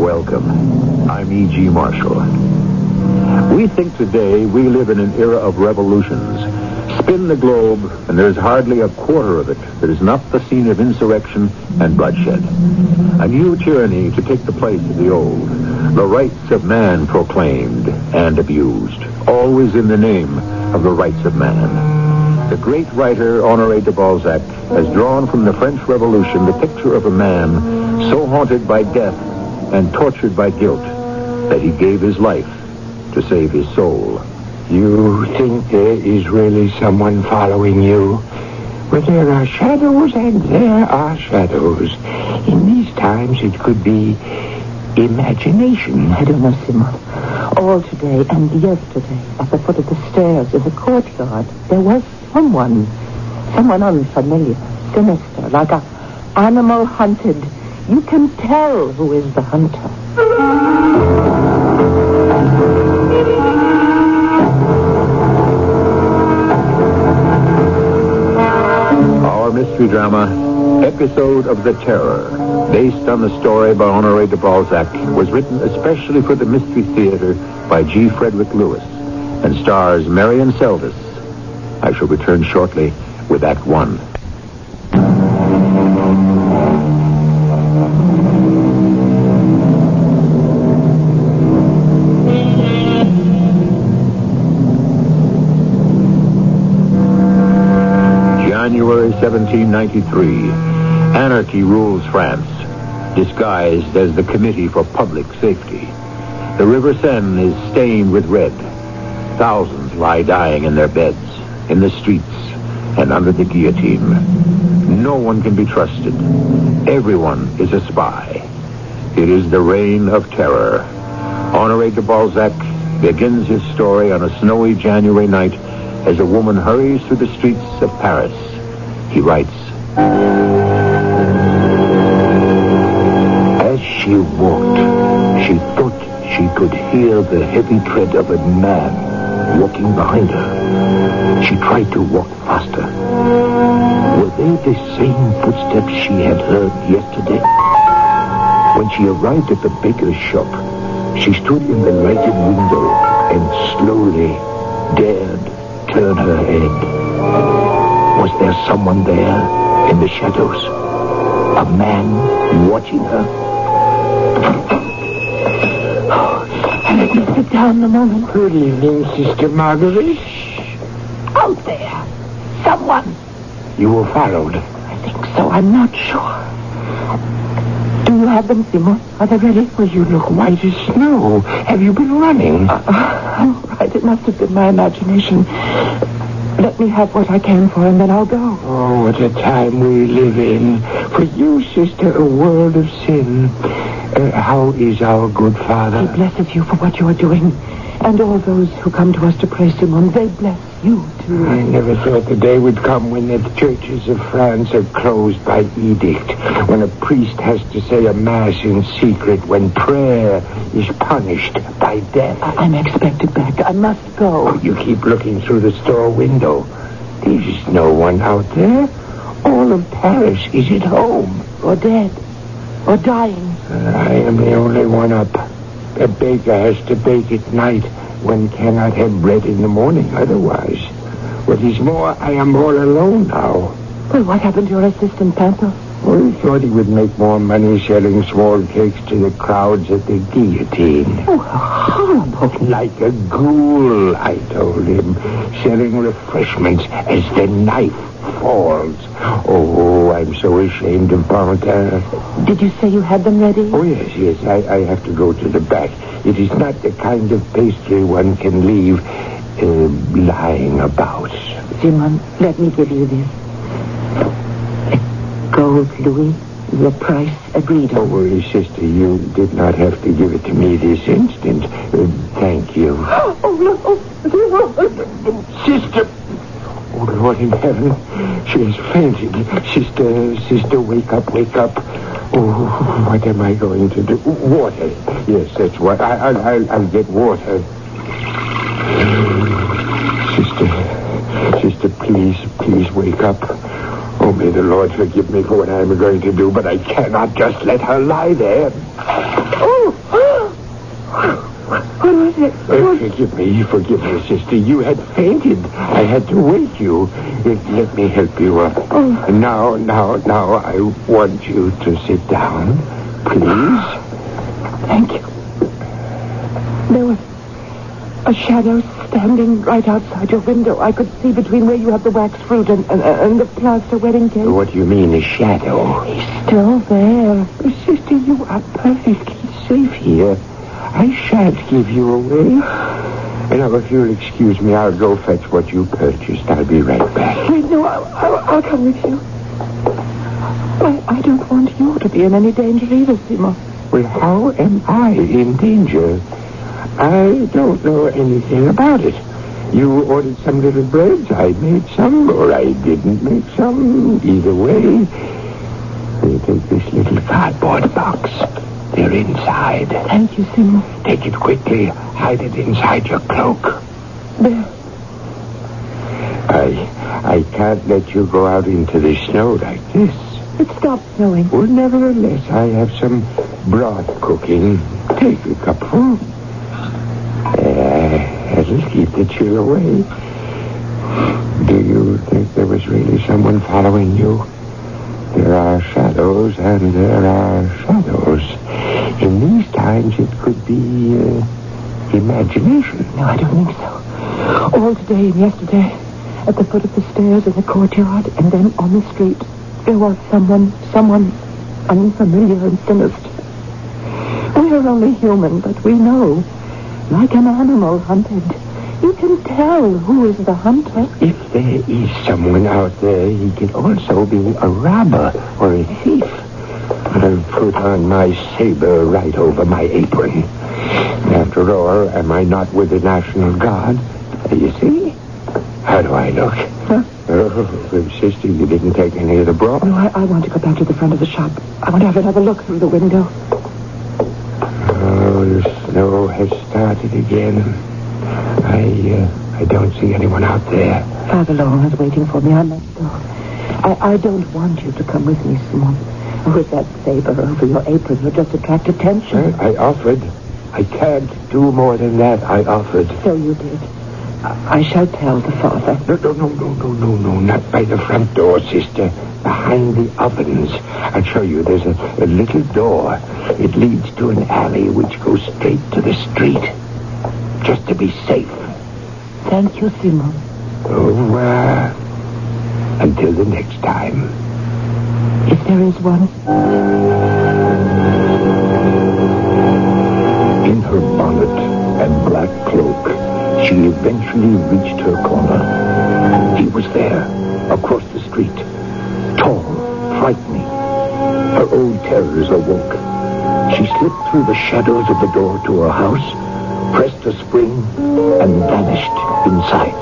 Welcome. I'm E.G. Marshall. We think today we live in an era of revolutions. Spin the globe, and there's hardly a quarter of it that is not the scene of insurrection and bloodshed. A new tyranny to take the place of the old. The rights of man proclaimed and abused, always in the name of the rights of man. The great writer Honoré de Balzac has drawn from the French Revolution the picture of a man so haunted by death and tortured by guilt that he gave his life to save his soul. You think there is really someone following you? Well, there are shadows and there are shadows. In these times, it could be imagination. I don't know, Simon. All today and yesterday, at the foot of the stairs in the courtyard, there was someone unfamiliar, sinister, like an animal hunted. You can tell who is the hunter. Our mystery drama, Episode of the Terror, based on the story by Honoré de Balzac, was written especially for the Mystery Theater by G. Frederick Lewis and stars Marion Seldes. I shall return shortly with Act One. January 1793. Anarchy rules France, disguised as the Committee for Public Safety. The River Seine is stained with red. Thousands lie dying in their beds, in the streets, and under the guillotine. No one can be trusted. Everyone is a spy. It is the reign of terror. Honoré de Balzac begins his story on a snowy January night as a woman hurries through the streets of Paris. He writes, as she walked, she thought she could hear the heavy tread of a man walking behind her. She tried to walk faster. Were they the same footsteps she had heard yesterday? When she arrived at the baker's shop, she stood in the lighted window and slowly dared turn her head. Was there someone there in the shadows? A man watching her? Let me sit down a moment. Good evening, Sister Marguerite. Out there. Someone. You were followed. I think so. I'm not sure. Do you have them, Simon? Are they ready? Well, you look white as snow. Have you been running? I'm right. It must have been my imagination. Let me have what I came for, and then I'll go. Oh, what a time we live in. For you, sister, a world of sin. How is our good Father? He blesses you for what you are doing. And all those who come to us to pray, Simon, they bless you, too. I never thought the day would come when the churches of France are closed by edict, when a priest has to say a mass in secret, when prayer is punished by death. I'm expected back. I must go. Oh, you keep looking through the store window. There's no one out there. All of Paris is at home. Or dead. Or dying. I am the only one up. A baker has to bake at night. One cannot have bread in the morning otherwise. What is more, I am all alone now. Well, what happened to your assistant, Panther? Well, he thought he would make more money selling small cakes to the crowds at the guillotine. Oh, horrible. Like a ghoul, I told him, selling refreshments as the knife falls. Oh, I'm so ashamed of Panther. Did you say you had them ready? Oh, yes. I have to go to the back. It is not the kind of pastry one can leave lying about. Simon, let me give you this. Gold louis, the price agreed on. Oh, well, sister, you did not have to give it to me this instant. Thank you. Oh, no. Sister! Oh, Lord in heaven, she has fainted. Sister, wake up. Oh, what am I going to do? Water. Yes, that's what. I'll get water. Sister, please wake up. Oh, may the Lord forgive me for what I am going to do, but I cannot just let her lie there. Oh! What was was it? Forgive me, sister. You had fainted. I had to wake you. Let me help you up. Oh. Now, I want you to sit down. Please. Thank you. There was a shadow standing right outside your window. I could see between where you have the wax fruit and the plaster wedding cake. What do you mean, a shadow? He's still there. Sister, you are perfectly safe here. I shan't give you away. Now, if you'll excuse me, I'll go fetch what you purchased. I'll be right back. Wait, no, I'll come with you. I don't want you to be in any danger either, Simon. Well, how am I in danger? I don't know anything about it. You ordered some little breads. I made some, or I didn't make some. Either way, you take this little cardboard box. They're inside. Thank you, Simon. Take it quickly. Hide it inside your cloak. There. I can't let you go out into the snow like this. It stopped snowing. Well, nevertheless, I have some broth cooking. Take a cupful. That'll keep the chill away. Do you think there was really someone following you? There are shadows, and there are shadows. In these times, it could be imagination. No, I don't think so. All today and yesterday, at the foot of the stairs in the courtyard, and then on the street, there was someone unfamiliar and sinister. We're only human, but we know. Like an animal hunted. You can tell who is the hunter. If there is someone out there, he could also be a robber or a thief. I'll put on my saber right over my apron. After all, am I not with the National Guard? You see? How do I look? Huh? Oh, sister, you didn't take any of the broth? No, I want to go back to the front of the shop. I want to have another look through the window. Oh, the snow has started again. I don't see anyone out there. Father Laurent is waiting for me. I must go. I don't want you to come with me, Simon. With that saber over your apron, you'll just attract attention. I offered. I can't do more than that. I offered. So you did. I shall tell the father. No, not by the front door, sister. Behind the ovens. I'll show you. There's a little door. It leads to an alley which goes straight to the street. Just to be safe. Thank you, Simon. Oh, until the next time. If there is one. In her bonnet and black cloak, she eventually reached her corner. He was there, across the street. Tall, frightening. Her old terrors awoke. She slipped through the shadows of the door to her house, pressed a spring, and vanished inside.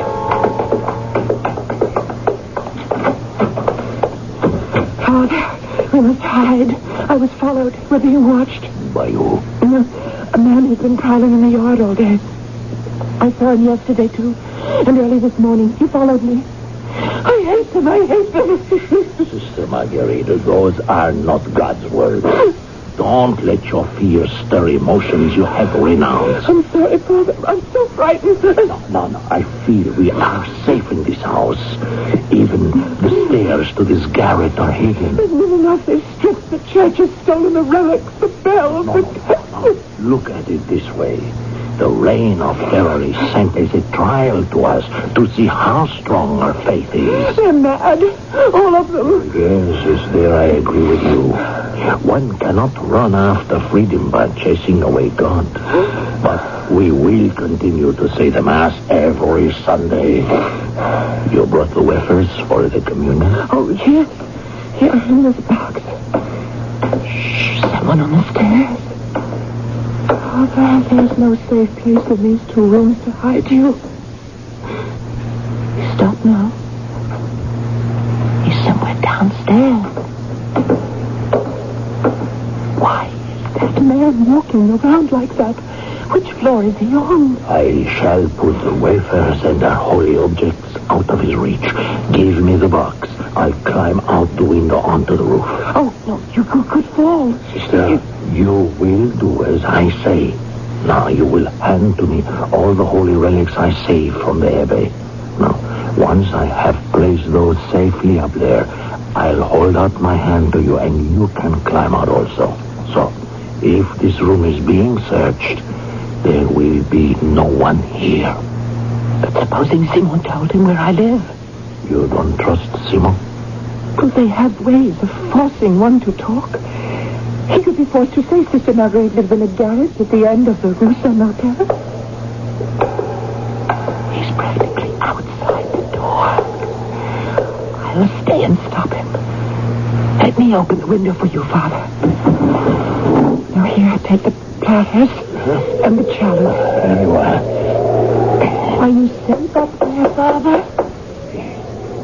Father, we must hide. I was followed. We're being watched. By who? A man who's been prowling in the yard all day. I saw him yesterday, too. And early this morning, he followed me. I hate them. Sister Margarita, those are not God's words. Don't let your fears stir emotions you have renounced. I'm sorry, Father. I'm so frightened. No. I feel we are safe in this house. Even the stairs to this garret are hidden. Isn't it enough? They've stripped the church, has stolen the relics, the bells, No. Look at it this way. The reign of terror is sent as a trial to us to see how strong our faith is. They're mad. All of them. Yes, sister, I agree with you. One cannot run after freedom by chasing away God. But we will continue to say the Mass every Sunday. You brought the wafers for the communion? Oh, here in this box. Shh, someone on the stairs. Father, there's no safe place in these two rooms to hide you. Stop now. He's somewhere downstairs. Why is that man walking around like that? Which floor is he on? I shall put the wafers and their holy objects out of his reach. Give me the box. I'll climb out the window onto the roof. Oh, no, you could fall. Sister, you will do as I say. Now you will hand to me all the holy relics I saved from the abbey. Now, once I have placed those safely up there, I'll hold out my hand to you and you can climb out also. So, if this room is being searched, there will be no one here. But supposing Simon told him where I live? You don't trust Simon? Could they have ways of forcing one to talk? He could be forced to say Sister Marguerite lives in a garret at the end of the Rue Saint-Martin. He's practically outside the door. I'll stay and stop him. Let me open the window for you, Father. Now here, take the platters and the chalice. Very well. Are you safe up there, Father?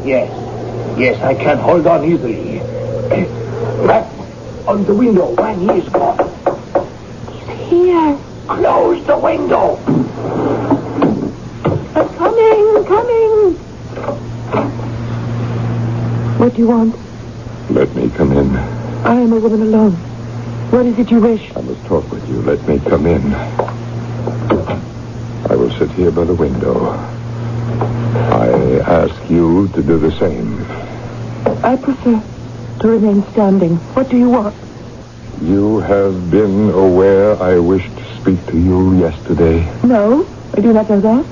Yes, I can hold on easily. Rap on the window when he is gone. He's here. Close the window. Coming. What do you want? Let me come in. I am a woman alone. What is it you wish? I must talk with you. Let me come in. I will sit here by the window. I ask you to do the same. I prefer to remain standing. What do you want? You have been aware I wished to speak to you yesterday. No, I do not know that.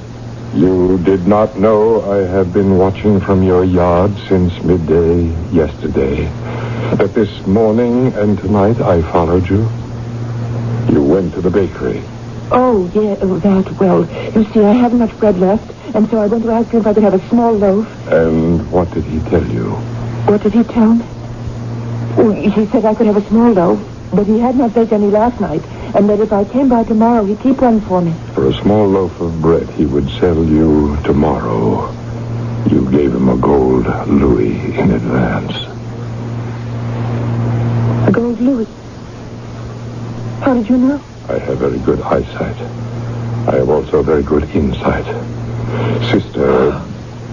You did not know I have been watching from your yard since midday yesterday. That this morning and tonight I followed you. You went to the bakery. Oh, yeah, that. Well, you see, I haven't much bread left, and so I went to ask him if I could have a small loaf. And what did he tell you? What did he tell me? Oh, he said I could have a small loaf, but he had not baked any last night, and that if I came by tomorrow, he'd keep one for me. For a small loaf of bread he would sell you tomorrow. You gave him a gold louis in advance. A gold louis? How did you know? I have very good eyesight. I have also very good insight. Sister,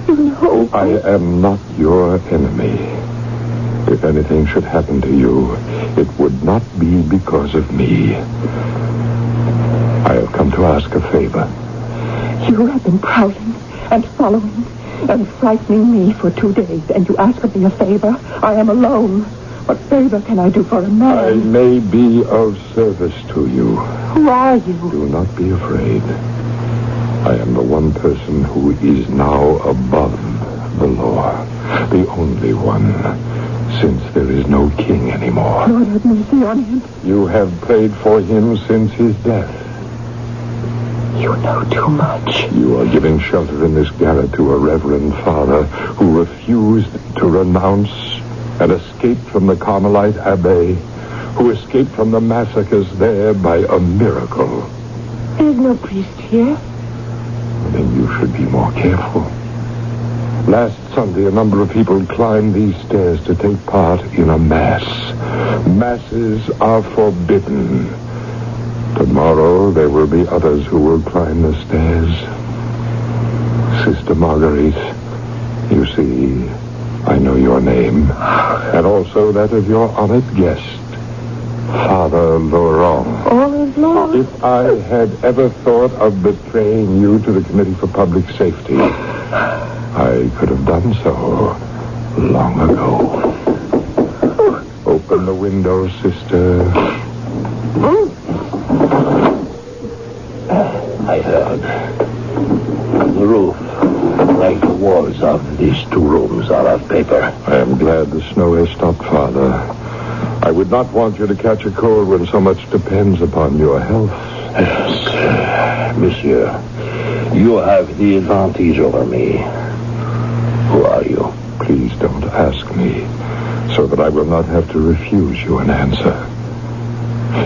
you know. I am not your enemy. If anything should happen to you, it would not be because of me. I have come to ask a favor. You have been prowling and following and frightening me for 2 days, and you ask of me a favor? I am alone. What favor can I do for a man? I may be of service to you. Who are you? Do not be afraid. I am the one person who is now above the law. The only one, since there is no king anymore. Lord have mercy on him. You have prayed for him since his death. You know too much. You are giving shelter in this garret to a reverend father who refused to renounce and escaped from the Carmelite Abbey, who escaped from the massacres there by a miracle. There's no priest here. Then you should be more careful. Last Sunday, a number of people climbed these stairs to take part in a mass. Masses are forbidden. Tomorrow, there will be others who will climb the stairs. Sister Marguerite, you see, I know your name, and also that of your honored guest, Father Laurent. All is lost. If I had ever thought of betraying you to the Committee for Public Safety, I could have done so long ago. Open the window, sister. I heard. The roof, like the walls of these 2 rooms, are of paper. I am glad the snow has stopped, Father. I would not want you to catch a cold when so much depends upon your health. Yes, monsieur. You have the advantage over me. Who are you? Please don't ask me, so that I will not have to refuse you an answer.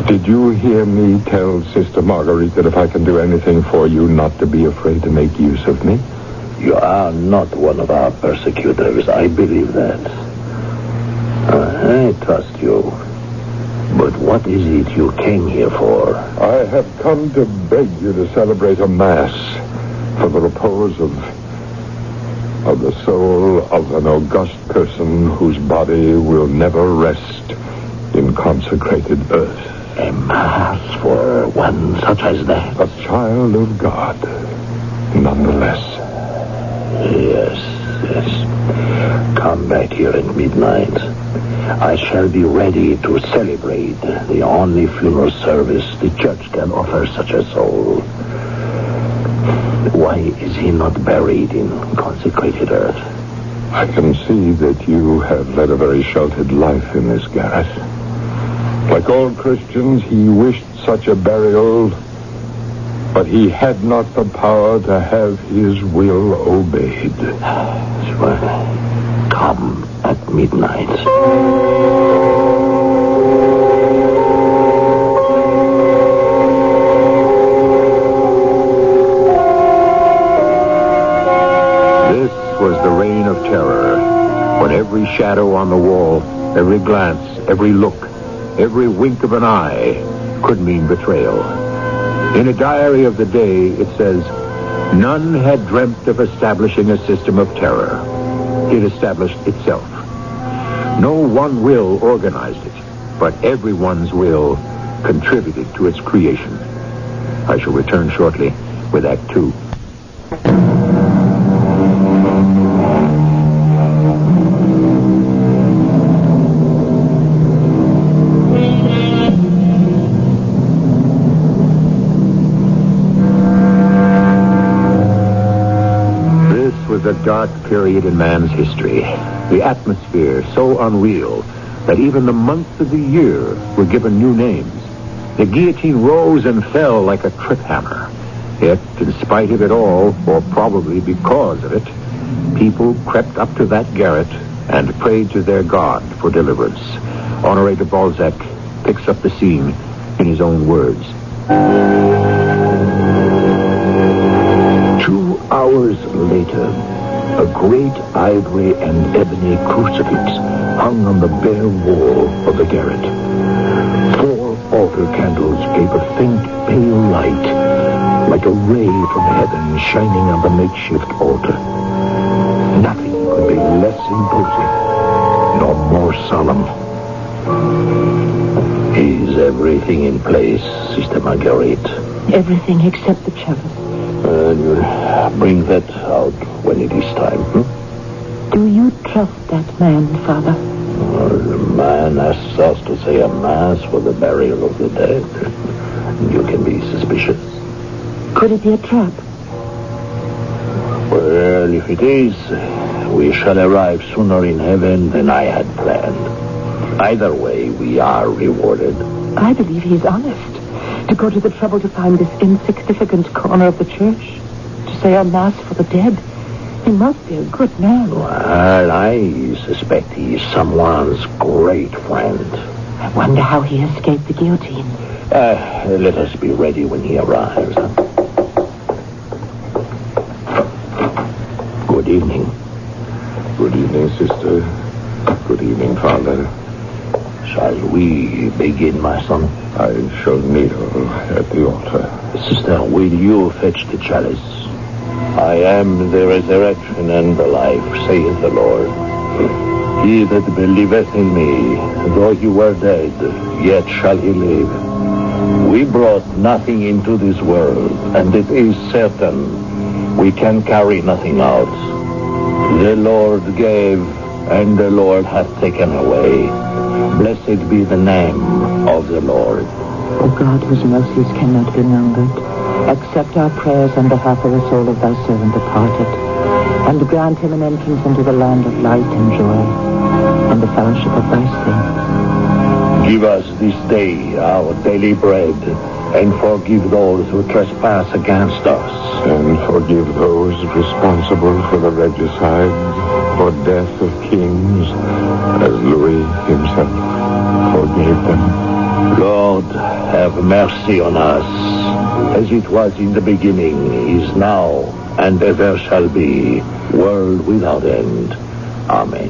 Did you hear me tell Sister Marguerite that if I can do anything for you, not to be afraid to make use of me? You are not one of our persecutors. I believe that. I trust you. But what is it you came here for? I have come to beg you to celebrate a mass for the repose of the soul of an august person whose body will never rest in consecrated earth. A mass for one such as that. A child of God, nonetheless. Yes. Come back here at midnight. I shall be ready to celebrate the only funeral service the church can offer such a soul. Why is he not buried in consecrated earth? I can see that you have led a very sheltered life in this garret. Like all Christians, he wished such a burial, but he had not the power to have his will obeyed. Well, come at midnight. This was the reign of terror, when every shadow on the wall, every glance, every look, every wink of an eye could mean betrayal. In a diary of the day, it says, none had dreamt of establishing a system of terror. It established itself. No one will organized it, but everyone's will contributed to its creation. I shall return shortly with Act 2. A dark period in man's history. The atmosphere so unreal that even the months of the year were given new names. The guillotine rose and fell like a trip hammer. Yet, in spite of it all, or probably because of it, people crept up to that garret and prayed to their God for deliverance. Honoré de Balzac picks up the scene in his own words. 2 hours later, a great ivory and ebony crucifix hung on the bare wall of the garret. 4 altar candles gave a faint, pale light, like a ray from heaven shining on the makeshift altar. Nothing could be less imposing, nor more solemn. Is everything in place, Sister Marguerite? Everything except the chalice. You'll bring that out when it is time, Do you trust that man, Father? The man asks us to say a mass for the burial of the dead. You can be suspicious. Could it be a trap? Well, if it is, we shall arrive sooner in heaven than I had planned. Either way, we are rewarded. I believe he's honest. To go to the trouble to find this insignificant corner of the church, to say a mass for the dead. He must be a good man. Well, I suspect he is someone's great friend. I wonder how he escaped the guillotine. Let us be ready when he arrives. Good evening. Good evening, sister. Good evening, Father. Shall we begin, my son? I shall kneel at the altar. Sister, will you fetch the chalice? I am the resurrection and the life, saith the Lord. He that believeth in me, though he were dead, yet shall he live. We brought nothing into this world, and it is certain we can carry nothing out. The Lord gave, and the Lord hath taken away. Blessed be the name of the Lord. O God, whose mercies cannot be numbered, accept our prayers on behalf of the soul of thy servant departed, and grant him an entrance into the land of light and joy, and the fellowship of thy saints. Give us this day our daily bread, and forgive those who trespass against us. And forgive those responsible for the regicide or death of kings, as Louis himself forgave them. Lord, have mercy on us, as it was in the beginning, is now, and ever shall be, world without end. Amen.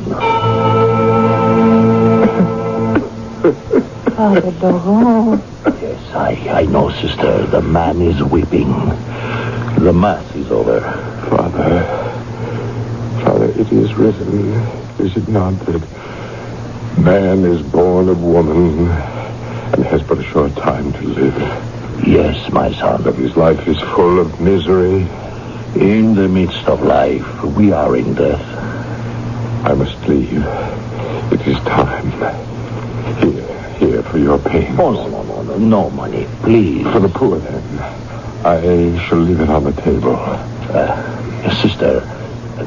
Father Laurent. Yes, I know, sister. The man is weeping. The mass is over. Father, it is written, is it not, that man is born of woman and has but a short time to live. Yes, my son. But his life is full of misery. In the midst of life, we are in death. I must leave. It is time. Here for your pains. Oh, no money, please. For the poor, then. I shall leave it on the table. Sister,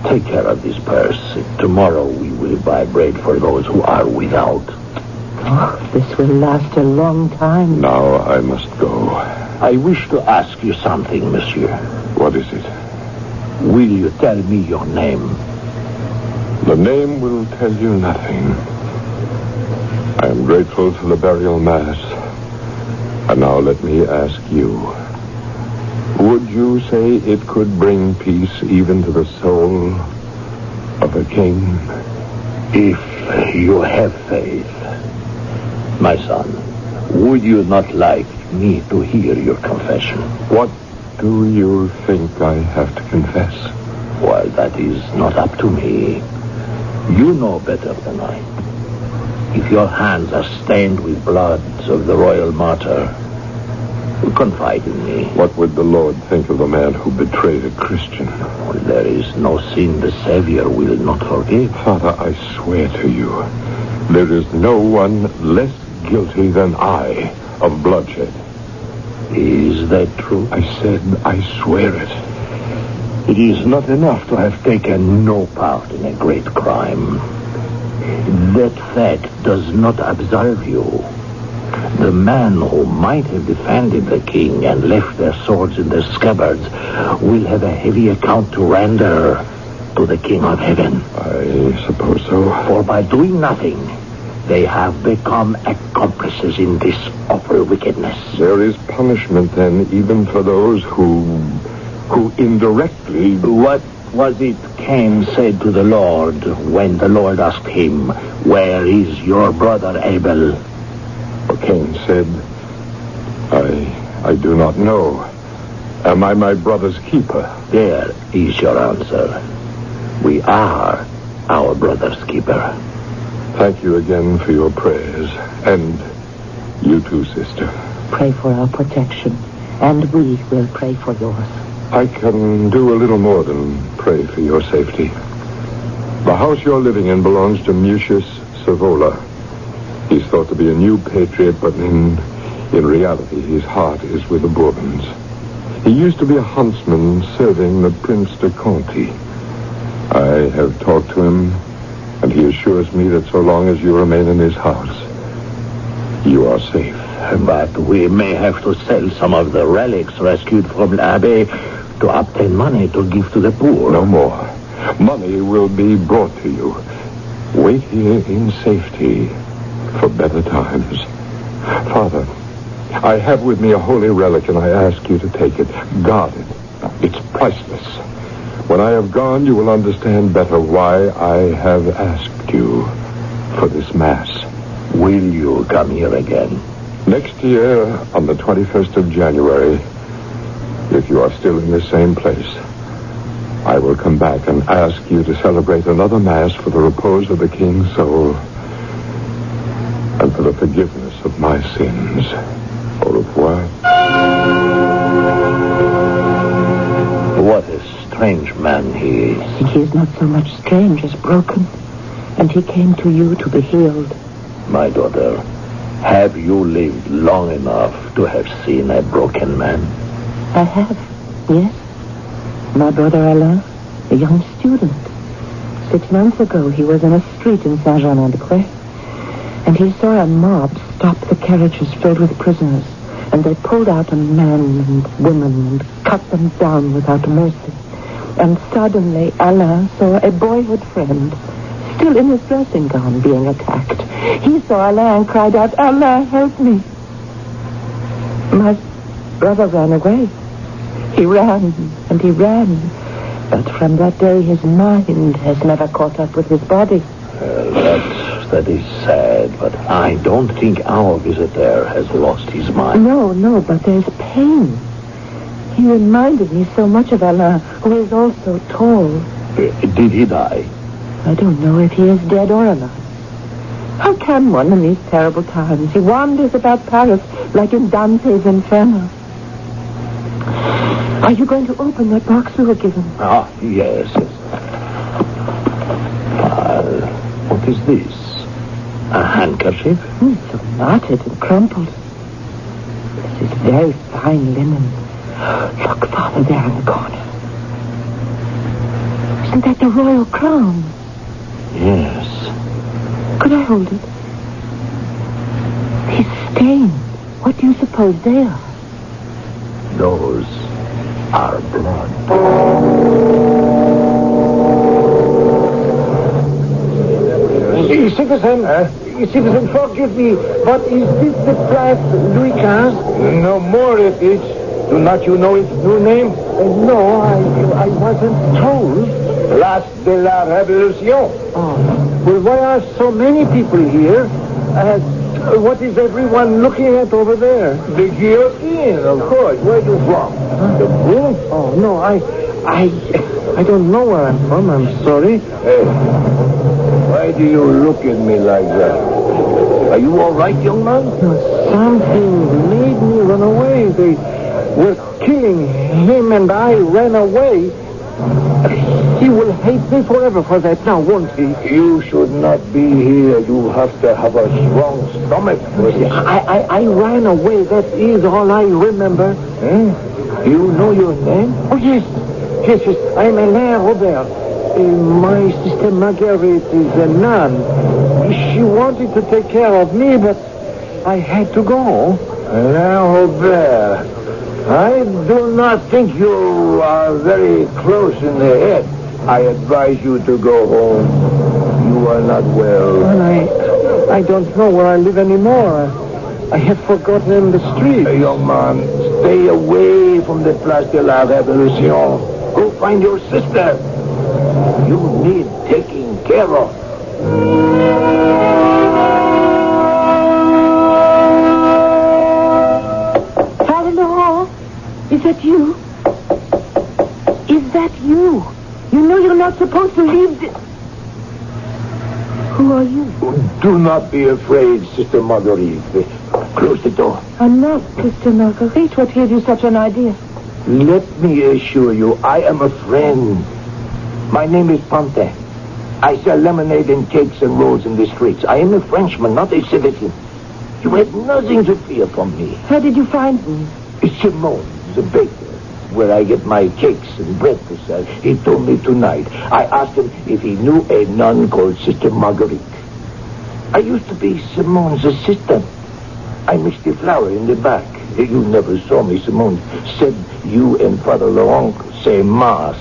take care of this purse. Tomorrow we will buy bread for those who are without. Oh, this will last a long time. Now I must go. I wish to ask you something, monsieur. What is it? Will you tell me your name? The name will tell you nothing. I am grateful for the burial mass. And now let me ask you. Would you say it could bring peace even to the soul of a king? If you have faith. My son, would you not like me to hear your confession? What do you think I have to confess? Well, that is not up to me. You know better than I. If your hands are stained with blood of the royal martyr, confide in me. What would the Lord think of the man who betrayed a Christian? Well, there is no sin the Savior will not forgive. Father, I swear to you, there is no one less guilty than I of bloodshed. Is that true? I said I swear it. It is not enough to have taken no part in a great crime. That fact does not absolve you. The man who might have defended the king and left their swords in their scabbards will have a heavy account to render to the King of Heaven. I suppose so. For by doing nothing, they have become accomplices in this awful wickedness. There is punishment, then, even for those who indirectly... What was it Cain said to the Lord when the Lord asked him, "Where is your brother Abel?" Cain said, I do not know. Am I my brother's keeper? There is your answer. We are our brother's keeper. Thank you again for your prayers. And you too, sister. Pray for our protection, and we will pray for yours. I can do a little more than pray for your safety. The house you're living in belongs to Mucius Savola. He's thought to be a new patriot, but in reality, his heart is with the Bourbons. He used to be a huntsman serving the Prince de Conti. I have talked to him, and he assures me that so long as you remain in his house, you are safe. But we may have to sell some of the relics rescued from l'Abbé to obtain money to give to the poor. No more. Money will be brought to you. Wait here in safety for better times. Father, I have with me a holy relic, and I ask you to take it. Guard it. It's priceless. When I have gone, you will understand better why I have asked you for this Mass. Will you come here again? Next year, on the 21st of January, if you are still in the same place, I will come back and ask you to celebrate another Mass for the repose of the King's soul and for the forgiveness of my sins. Au revoir. What a strange man he is. He is not so much strange as broken, and he came to you to be healed. My daughter, have you lived long enough to have seen a broken man? I have, yes. My brother Alain, a young student. 6 months ago, he was in a street in Saint-Germain-des-Prés, and he saw a mob stop the carriages filled with prisoners, and they pulled out a man and woman and cut them down without mercy. And suddenly, Alain saw a boyhood friend, still in his dressing gown, being attacked. He saw Alain and cried out, "Alain, help me!" My brother ran away. He ran, and he ran. But from that day, his mind has never caught up with his body. That is sad, but I don't think our visitor has lost his mind. No, but there's pain. He reminded me so much of Alain, who is also tall. Did he die? I don't know if he is dead or alive. How can one in these terrible times? He wanders about Paris like in Dante's Inferno. Are you going to open that box we were given? Ah, yes. What is this? A handkerchief? So knotted and crumpled. This is very fine linen. Look, Father, there in the corner. Isn't that the royal crown? Yes. Could I hold it? These stains. What do you suppose they are? Those are blood. Citizen, forgive me, but is this the Place Louis XV? No more it is. Do not you know its new name? No, I wasn't told. Place de la Révolution. Oh, well, why are so many people here? What is everyone looking at over there? The guillotine, of course. Where are you from? The Bough? Oh, no, I don't know where I'm from. I'm sorry. Hey, why do you look at me like that? Are you all right, young man? No, something made me run away. They were killing him and I ran away. He will hate me forever for that now, won't he? You should not be here. You have to have a strong stomach for this. I ran away. That is all I remember. You know your name? Oh, yes. Yes. I'm Alain Robert. My sister Marguerite is a nun. She wanted to take care of me, but I had to go. Alain Robert. I do not think you are very close in the head. I advise you to go home. You are not well. Well, I don't know where I live anymore. I have forgotten the street. Young man, stay away from the Place de la Révolution. Go find your sister. You need taking care of. Father Laurent, is that you? Is that you? You know you're not supposed to leave this. Who are you? Do not be afraid, Sister Marguerite. Close the door. I'm not, Sister Marguerite. What gave you such an idea? Let me assure you, I am a friend. My name is Ponte. I sell lemonade and cakes and rolls in the streets. I am a Frenchman, not a citizen. You have nothing to fear from me. How did you find me? It's Simone, the baker, where I get my cakes and bread to sell. He told me tonight. I asked him if he knew a nun called Sister Marguerite. I used to be Simone's assistant. I mixed the flour in the back. You never saw me, Simone. Said you and Father Laurent say Mass.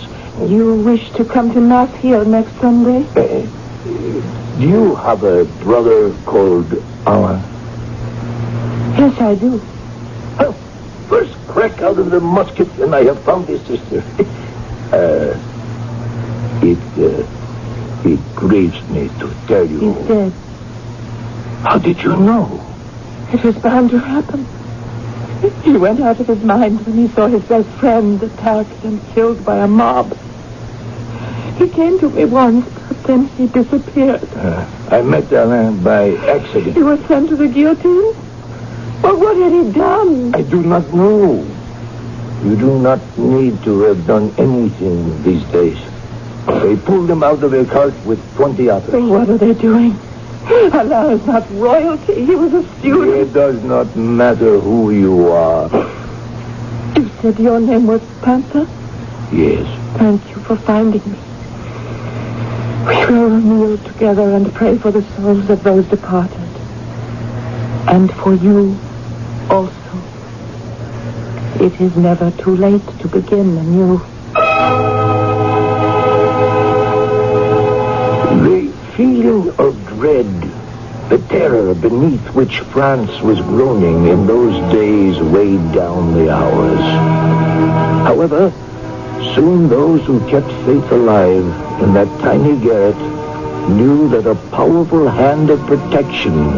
You wish to come to Mass here next Sunday? Do you have a brother called Alain? Yes, I do. Oh, first crack out of the musket, and I have found his sister. It grieves me to tell you. He's dead. How did you know? It was bound to happen. He went out of his mind when he saw his best friend attacked and killed by a mob. He came to me once, but then he disappeared. I met Alain by accident. He was sent to the guillotine? Well, what had he done? I do not know. You do not need to have done anything these days. They pulled him out of a cart with 20 others. So what are they doing? Alain is not royalty. He was a student. It does not matter who you are. You said your name was Panther? Yes. Thank you for finding me. We will kneel together and pray for the souls of those departed. And for you also. It is never too late to begin anew. The feeling of dread, the terror beneath which France was groaning in those days weighed down the hours. However, soon those who kept faith alive in that tiny garret knew that a powerful hand of protection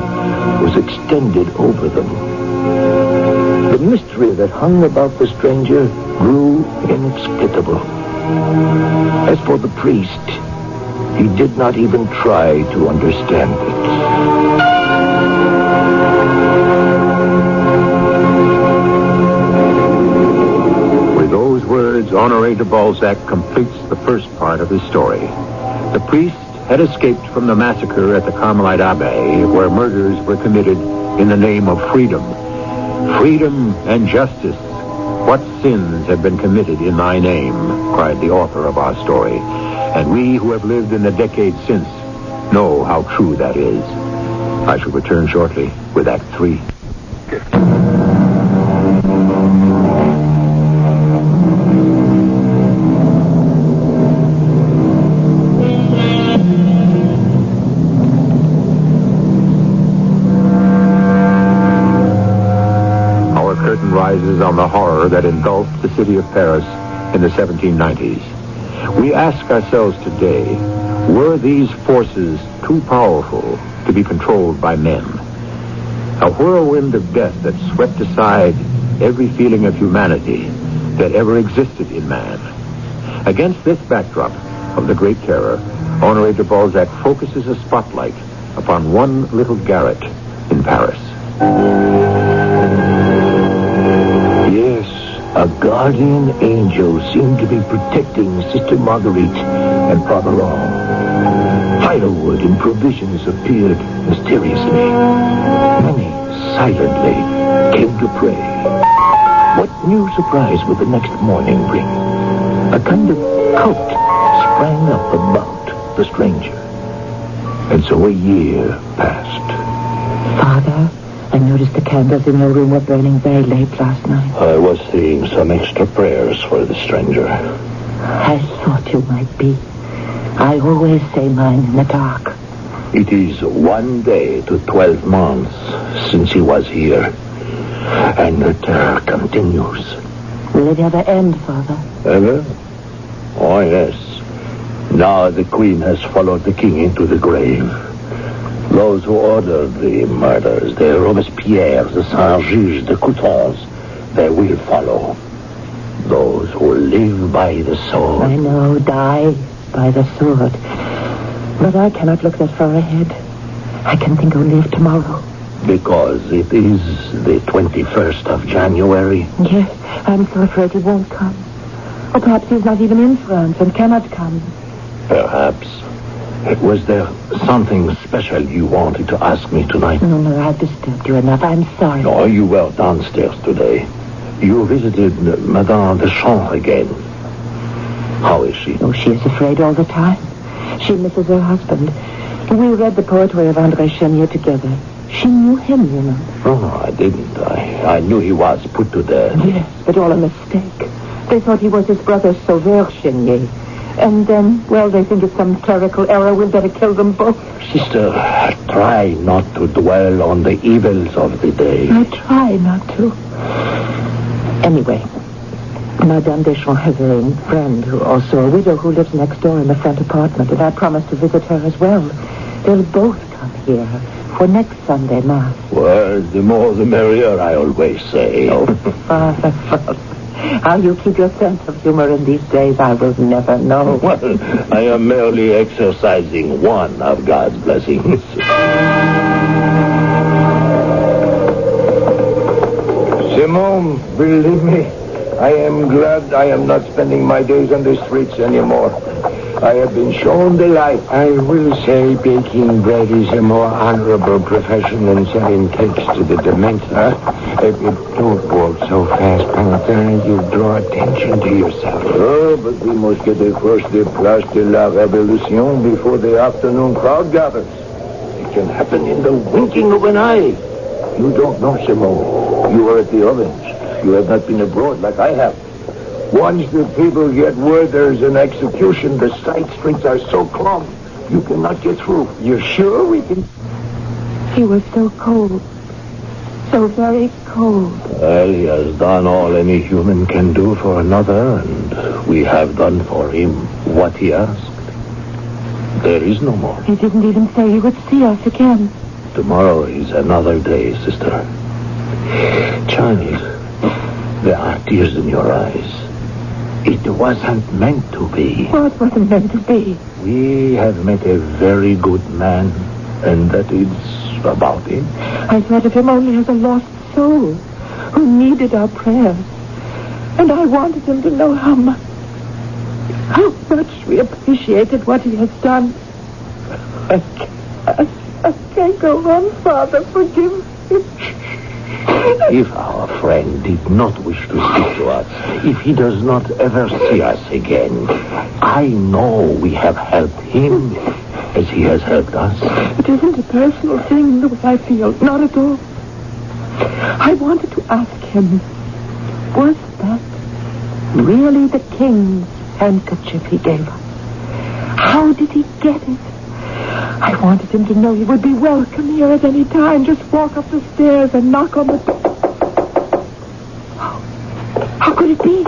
was extended over them. The mystery that hung about the stranger grew inexplicable. As for the priest, He did not even try to understand it. With those words, Honoré de Balzac completes the first part of his story. The priest had escaped from the massacre at the Carmelite Abbey, where murders were committed in the name of freedom. Freedom and justice. What sins have been committed in thy name, cried the author of our story. And we who have lived in the decades since know how true that is. I shall return shortly with Act 3. Rises on the horror that engulfed the city of Paris in the 1790s. We ask ourselves today, were these forces too powerful to be controlled by men? A whirlwind of death that swept aside every feeling of humanity that ever existed in man. Against this backdrop of the Great Terror, Honoré de Balzac focuses a spotlight upon one little garret in Paris. Yes, a guardian angel seemed to be protecting Sister Marguerite and Father Long. Firewood and provisions appeared mysteriously. Many silently came to pray. What new surprise would the next morning bring? A kind of cult sprang up about the stranger. And so a year passed. Father, I noticed the candles in your room were burning very late last night. I was saying some extra prayers for the stranger. I thought you might be. I always say mine in the dark. It is 1 day to 12 months since he was here. And the terror continues. Will it ever end, Father? Ever? Oh, yes. Now the Queen has followed the King into the grave. Those who ordered the murders, the Robespierres, the Saint-Just, the Coutons, they will follow. Those who live by the sword. I know, die by the sword. But I cannot look that far ahead. I can think only of tomorrow. Because it is the 21st of January. Yes, I'm so afraid he won't come. Or perhaps he's not even in France and cannot come. Perhaps. Was there something special you wanted to ask me tonight? No, I've disturbed you enough. I'm sorry. No, you were downstairs today. You visited Madame Deschamps again. How is she? Oh, she is afraid all the time. She misses her husband. We read the poetry of André Chenier together. She knew him, you know. Oh, I didn't. I knew he was put to death. Yes, but all a mistake. They thought he was his brother Sauveur Chenier. And then, well, they think it's some clerical error. We'd better kill them both. Sister, try not to dwell on the evils of the day. I try not to. Anyway, Madame Deschamps has a friend, who also a widow, who lives next door in the front apartment, and I promised to visit her as well. They'll both come here for next Sunday Mass. Well, the more the merrier, I always say. Oh, Father. How you keep your sense of humor in these days, I will never know. Well, I am merely exercising one of God's blessings. Simone, believe me, I am glad I am not spending my days on the streets anymore. I have been shown the light. I will say baking bread is a more honorable profession than selling cakes to the demented. Don't walk so fast, Pantin. You draw attention to yourself. Oh, but we must get across the Place de la Révolution before the afternoon crowd gathers. It can happen in the winking of an eye. You don't know, Simone. You are at the ovens. You have not been abroad like I have. Once the people get word there's an execution, the side streets are so clogged, you cannot get through. You're sure we can? He was so cold. So very cold. Well, he has done all any human can do for another, and we have done for him what he asked. There is no more. He didn't even say he would see us again. Tomorrow is another day, sister. Child, there are tears in your eyes. It wasn't meant to be. Well, it wasn't meant to be. We have met a very good man, and that is about it. I thought of him only as a lost soul who needed our prayers. And I wanted him to know how much we appreciated what he has done. I can't go on, Father. Forgive him. If our friend did not wish to speak to us, if he does not ever see us again, I know we have helped him as he has helped us. It isn't a personal thing the way I feel. Not at all. I wanted to ask him, was that really the king's handkerchief he gave us? How did he get it? I wanted him to know he would be welcome here at any time. Just walk up the stairs and knock on the door. How could it be?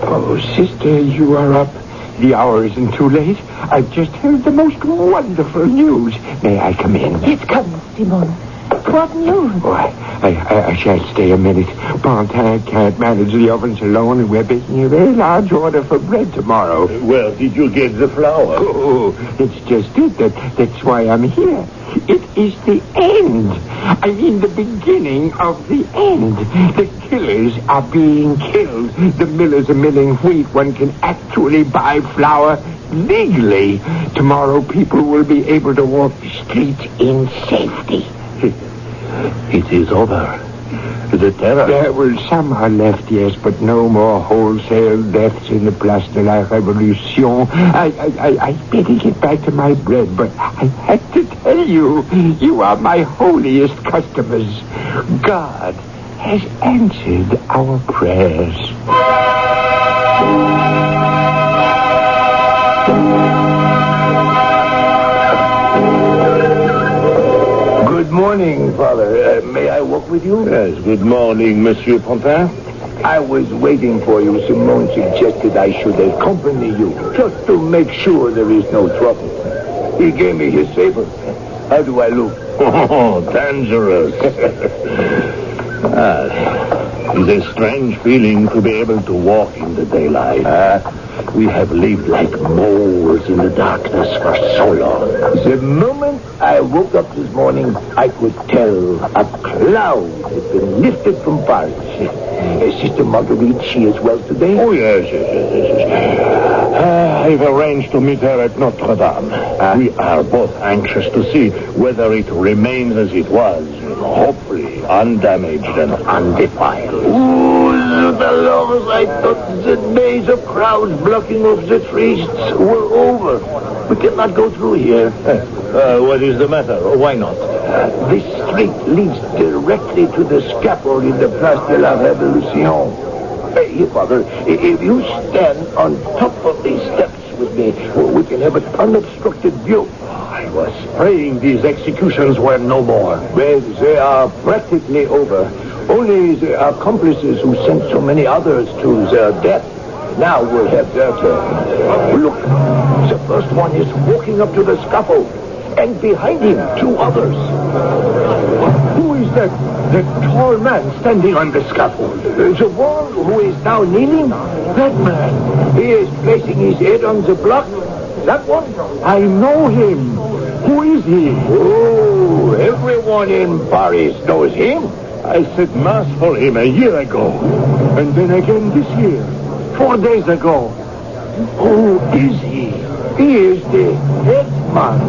Oh, sister, you are up. The hour isn't too late. I've just heard the most wonderful news. May I come in? Yes, come, Simone. What news? Oh, I shan't stay a minute. Bontin can't manage the ovens alone, and we're baking a very large order for bread tomorrow. Where did you get the flour? Oh, it's just it. That's why I'm here. It is the end. I mean the beginning of the end. The killers are being killed. The millers are milling wheat. One can actually buy flour legally. Tomorrow people will be able to walk the streets in safety. It is over. The terror. Well, some are left, yes, but no more wholesale deaths in the Place de la Révolution. I better get back to my bread, but I have to tell you, you are my holiest customers. God has answered our prayers. Good morning, Father. May I walk with you? Yes, good morning, Monsieur Pontin. I was waiting for you. Simone suggested I should accompany you, just to make sure there is no trouble. He gave me his saber. How do I look? Oh, dangerous. It's a strange feeling to be able to walk in the daylight. We have lived like moles in the darkness for so long. The moment I woke up this morning, I could tell a cloud had been lifted from Paris. Sister Marguerite, she is well today? Oh, yes. I've arranged to meet her at Notre Dame. We are both anxious to see whether it remains as it was, hopefully undamaged and undefiled. Oh, the lovers, I thought the days of crowds blocking off the streets were over. We cannot go through here. What is the matter? Why not? This street leads directly to the scaffold in the Place de la Révolution. Here, Father, if you stand on top of these steps with me, we can have an unobstructed view. I was praying these executions were no more. Well, they are practically over. Only the accomplices who sent so many others to their death now will have their turn. Look, the first one is walking up to the scaffold, and behind him, two others. Who is that tall man standing on the scaffold? The one who is now kneeling? That man. He is placing his head on the block. That one? I know him. Who is he? Oh, everyone in Paris knows him. I said mass for him a year ago. And then again this year. 4 days ago. Who is he? He is the headman.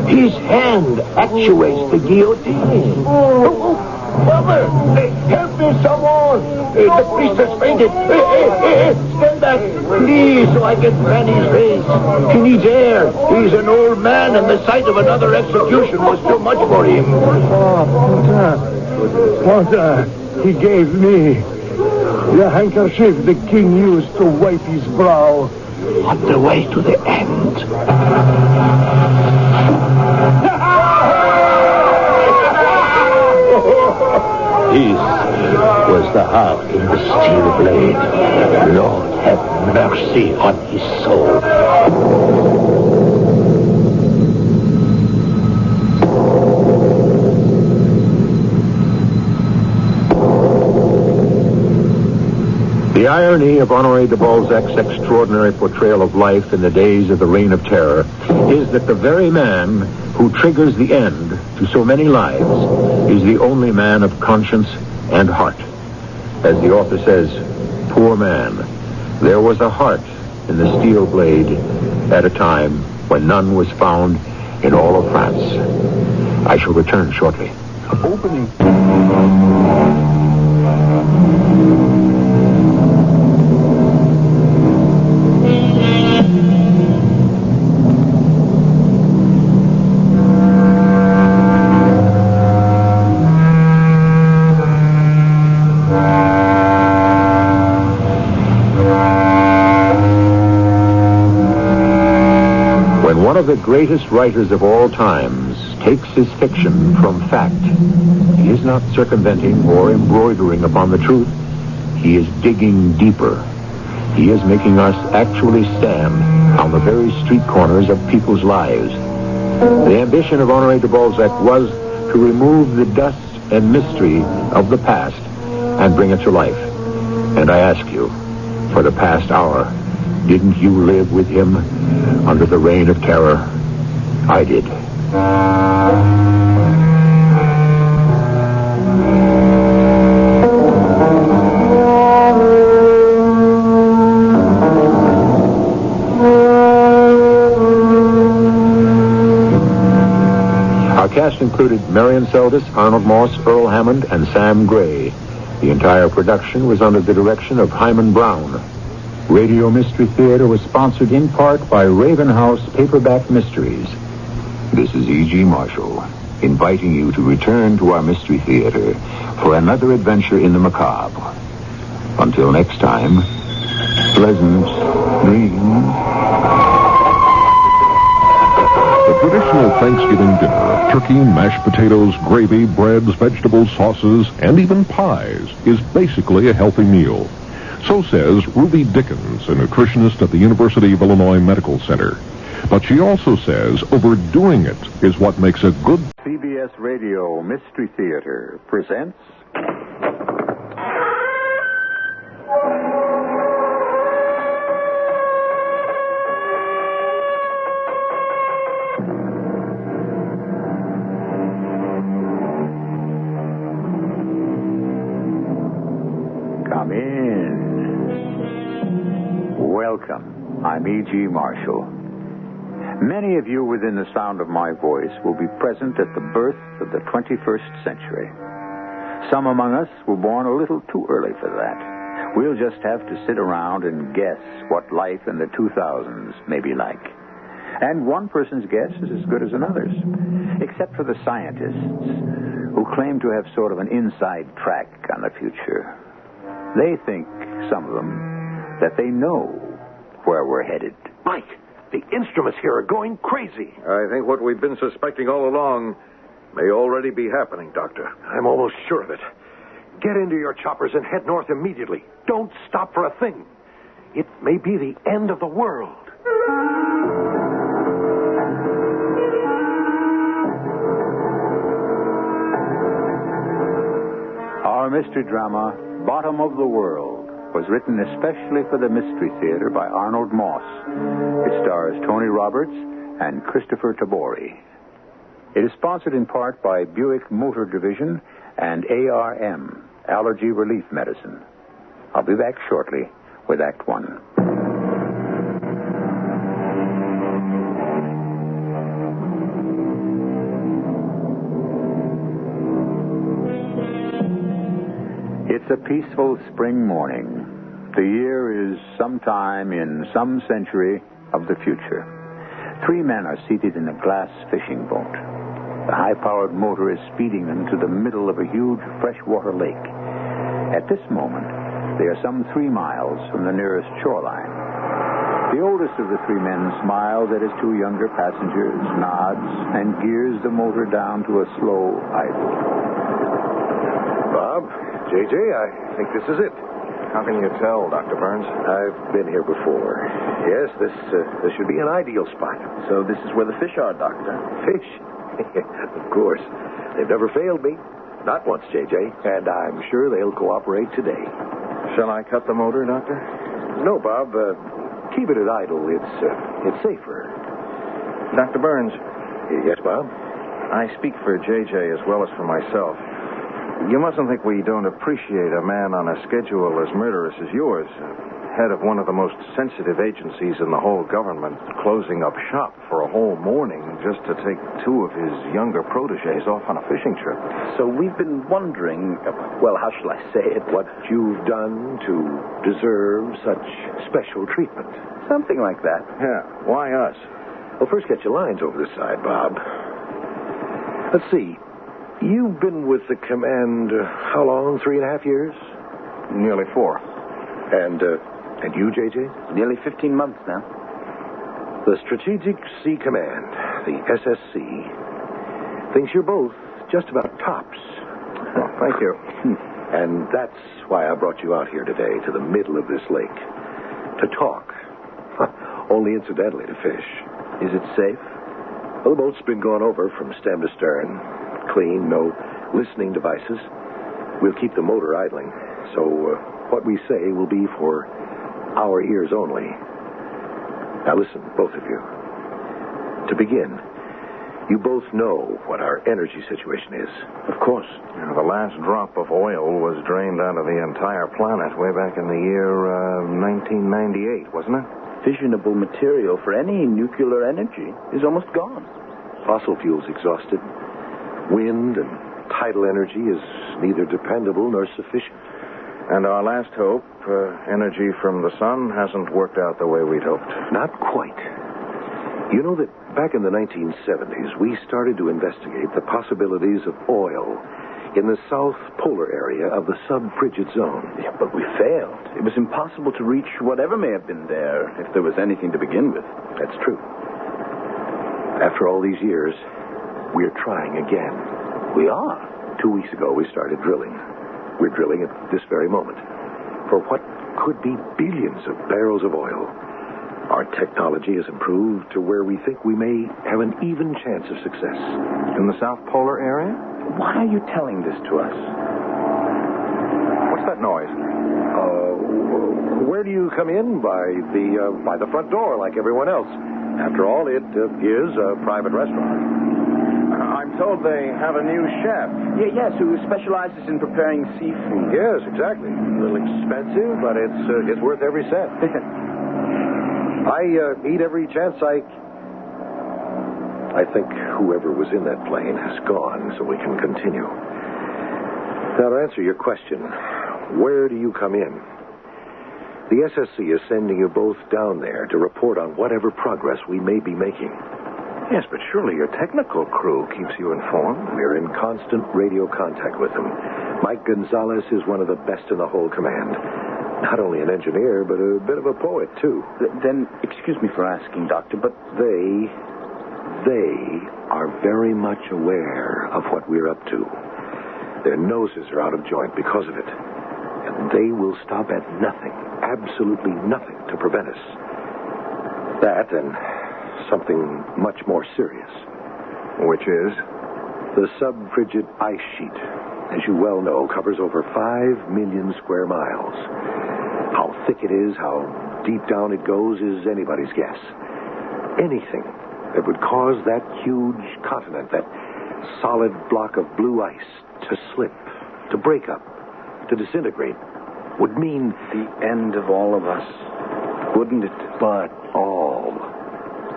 His hand actuates the guillotine. Oh, Father! Help me, someone! The priest has fainted. Hey, stand back, please, so I can fan his face. He needs air. He's an old man, and the sight of another execution was too much for him. Oh, Pontin, he gave me the handkerchief the king used to wipe his brow. On the way to the end. This was the heart in the steel blade. Lord, have mercy on his soul. The irony of Honoré de Balzac's extraordinary portrayal of life in the days of the Reign of Terror is that the very man who triggers the end to so many lives is the only man of conscience and heart. As the author says, poor man, there was a heart in the steel blade at a time when none was found in all of France. I shall return shortly. Opening. One of the greatest writers of all times takes his fiction from fact. He is not circumventing or embroidering upon the truth. He is digging deeper. He is making us actually stand on the very street corners of people's lives. The ambition of Honoré de Balzac was to remove the dust and mystery of the past and bring it to life. And I ask you, for the past hour, didn't you live with him under the Reign of Terror? I did. Our cast included Marion Seldes, Arnold Moss, Earl Hammond, and Sam Gray. The entire production was under the direction of Hyman Brown. Radio Mystery Theater was sponsored in part by Raven House Paperback Mysteries. This is E.G. Marshall, inviting you to return to our Mystery Theater for another adventure in the macabre. Until next time, pleasant dreams. The traditional Thanksgiving dinner, turkey, mashed potatoes, gravy, breads, vegetables, sauces, and even pies, is basically a healthy meal. So says Ruby Dickens, a nutritionist at the University of Illinois Medical Center. But she also says overdoing it is what makes a good... CBS Radio Mystery Theater presents... Come in. Welcome. I'm E.G. Marshall. Many of you within the sound of my voice will be present at the birth of the 21st century. Some among us were born a little too early for that. We'll just have to sit around and guess what life in the 2000s may be like. And one person's guess is as good as another's, except for the scientists who claim to have sort of an inside track on the future. They think, some of them, that they know where we're headed. Mike, the instruments here are going crazy. I think what we've been suspecting all along may already be happening, Doctor. I'm almost sure of it. Get into your choppers and head north immediately. Don't stop for a thing. It may be the end of the world. Our mystery drama, Bottom of the World, was written especially for the Mystery Theater by Arnold Moss. It stars Tony Roberts and Christopher Tabori. It is sponsored in part by Buick Motor Division and ARM, Allergy Relief Medicine. I'll be back shortly with Act One. It's a peaceful spring morning. The year is sometime in some century of the future. 3 men are seated in a glass fishing boat. The high-powered motor is speeding them to the middle of a huge freshwater lake. At this moment, they are some 3 miles from the nearest shoreline. The oldest of the 3 men smiles at his 2 younger passengers, nods, and gears the motor down to a slow idle. Bob, J.J., I think this is it. How can you tell, Dr. Burns? I've been here before. Yes, this should be an ideal spot. So this is where the fish are, Doctor. Fish? Of course. They've never failed me. Not once, J.J. And I'm sure they'll cooperate today. Shall I cut the motor, Doctor? No, Bob. Keep it at idle. It's safer. Dr. Burns. Yes, Bob? I speak for JJ as well as for myself. You mustn't think we don't appreciate a man on a schedule as murderous as yours, head of one of the most sensitive agencies in the whole government, closing up shop for a whole morning just to take two of his younger protégés off on a fishing trip. So we've been wondering, well, how shall I say it? What you've done to deserve such special treatment. Something like that. Yeah, why us? Well, first get your lines over the side, Bob. Let's see. You've been with the command, how long? 3.5 years? Nearly 4. And you, JJ? Nearly 15 months now. The Strategic Sea Command, the SSC, thinks you're both just about tops. Well, thank you. And that's why I brought you out here today to the middle of this lake. To talk. Only incidentally to fish. Is it safe? Well, the boat's been gone over from stem to stern. Clean, no listening devices. We'll keep the motor idling. So what we say will be for our ears only. Now listen, both of you. To begin, you both know what our energy situation is. Of course. The last drop of oil was drained out of the entire planet way back in the year 1998, wasn't it? Fissionable material for any nuclear energy is almost gone. Fossil fuels exhausted. Wind and tidal energy is neither dependable nor sufficient. And our last hope, energy from the sun, hasn't worked out the way we'd hoped. Not quite. You know that back in the 1970s, we started to investigate the possibilities of oil in the south polar area of the sub-frigid zone. Yeah, but we failed. It was impossible to reach whatever may have been there, if there was anything to begin with. That's true. After all these years, we're trying again. We are? 2 weeks ago, we started drilling. We're drilling at this very moment for what could be billions of barrels of oil. Our technology has improved to where we think we may have an even chance of success. In the South Polar area? Why are you telling this to us? What's that noise? Where do you come in? By the front door, like everyone else. After all, it is a private restaurant. I'm told they have a new chef. Yes, who specializes in preparing seafood. Yes, exactly. A little expensive, but it's worth every cent. I eat every chance I think whoever was in that plane has gone, so we can continue. Now, to answer your question, where do you come in? The SSC is sending you both down there to report on whatever progress we may be making. Yes, but surely your technical crew keeps you informed. We're in constant radio contact with them. Mike Gonzalez is one of the best in the whole command. Not only an engineer, but a bit of a poet, too. Then, excuse me for asking, Doctor, but They are very much aware of what we're up to. Their noses are out of joint because of it. And they will stop at nothing, absolutely nothing, to prevent us. That and something much more serious. Which is? The sub-frigid ice sheet, as you well know, covers over 5 million square miles. How thick it is, how deep down it goes, is anybody's guess. Anything that would cause that huge continent, that solid block of blue ice, to slip, to break up, to disintegrate, would mean the end of all of us, wouldn't it? But all.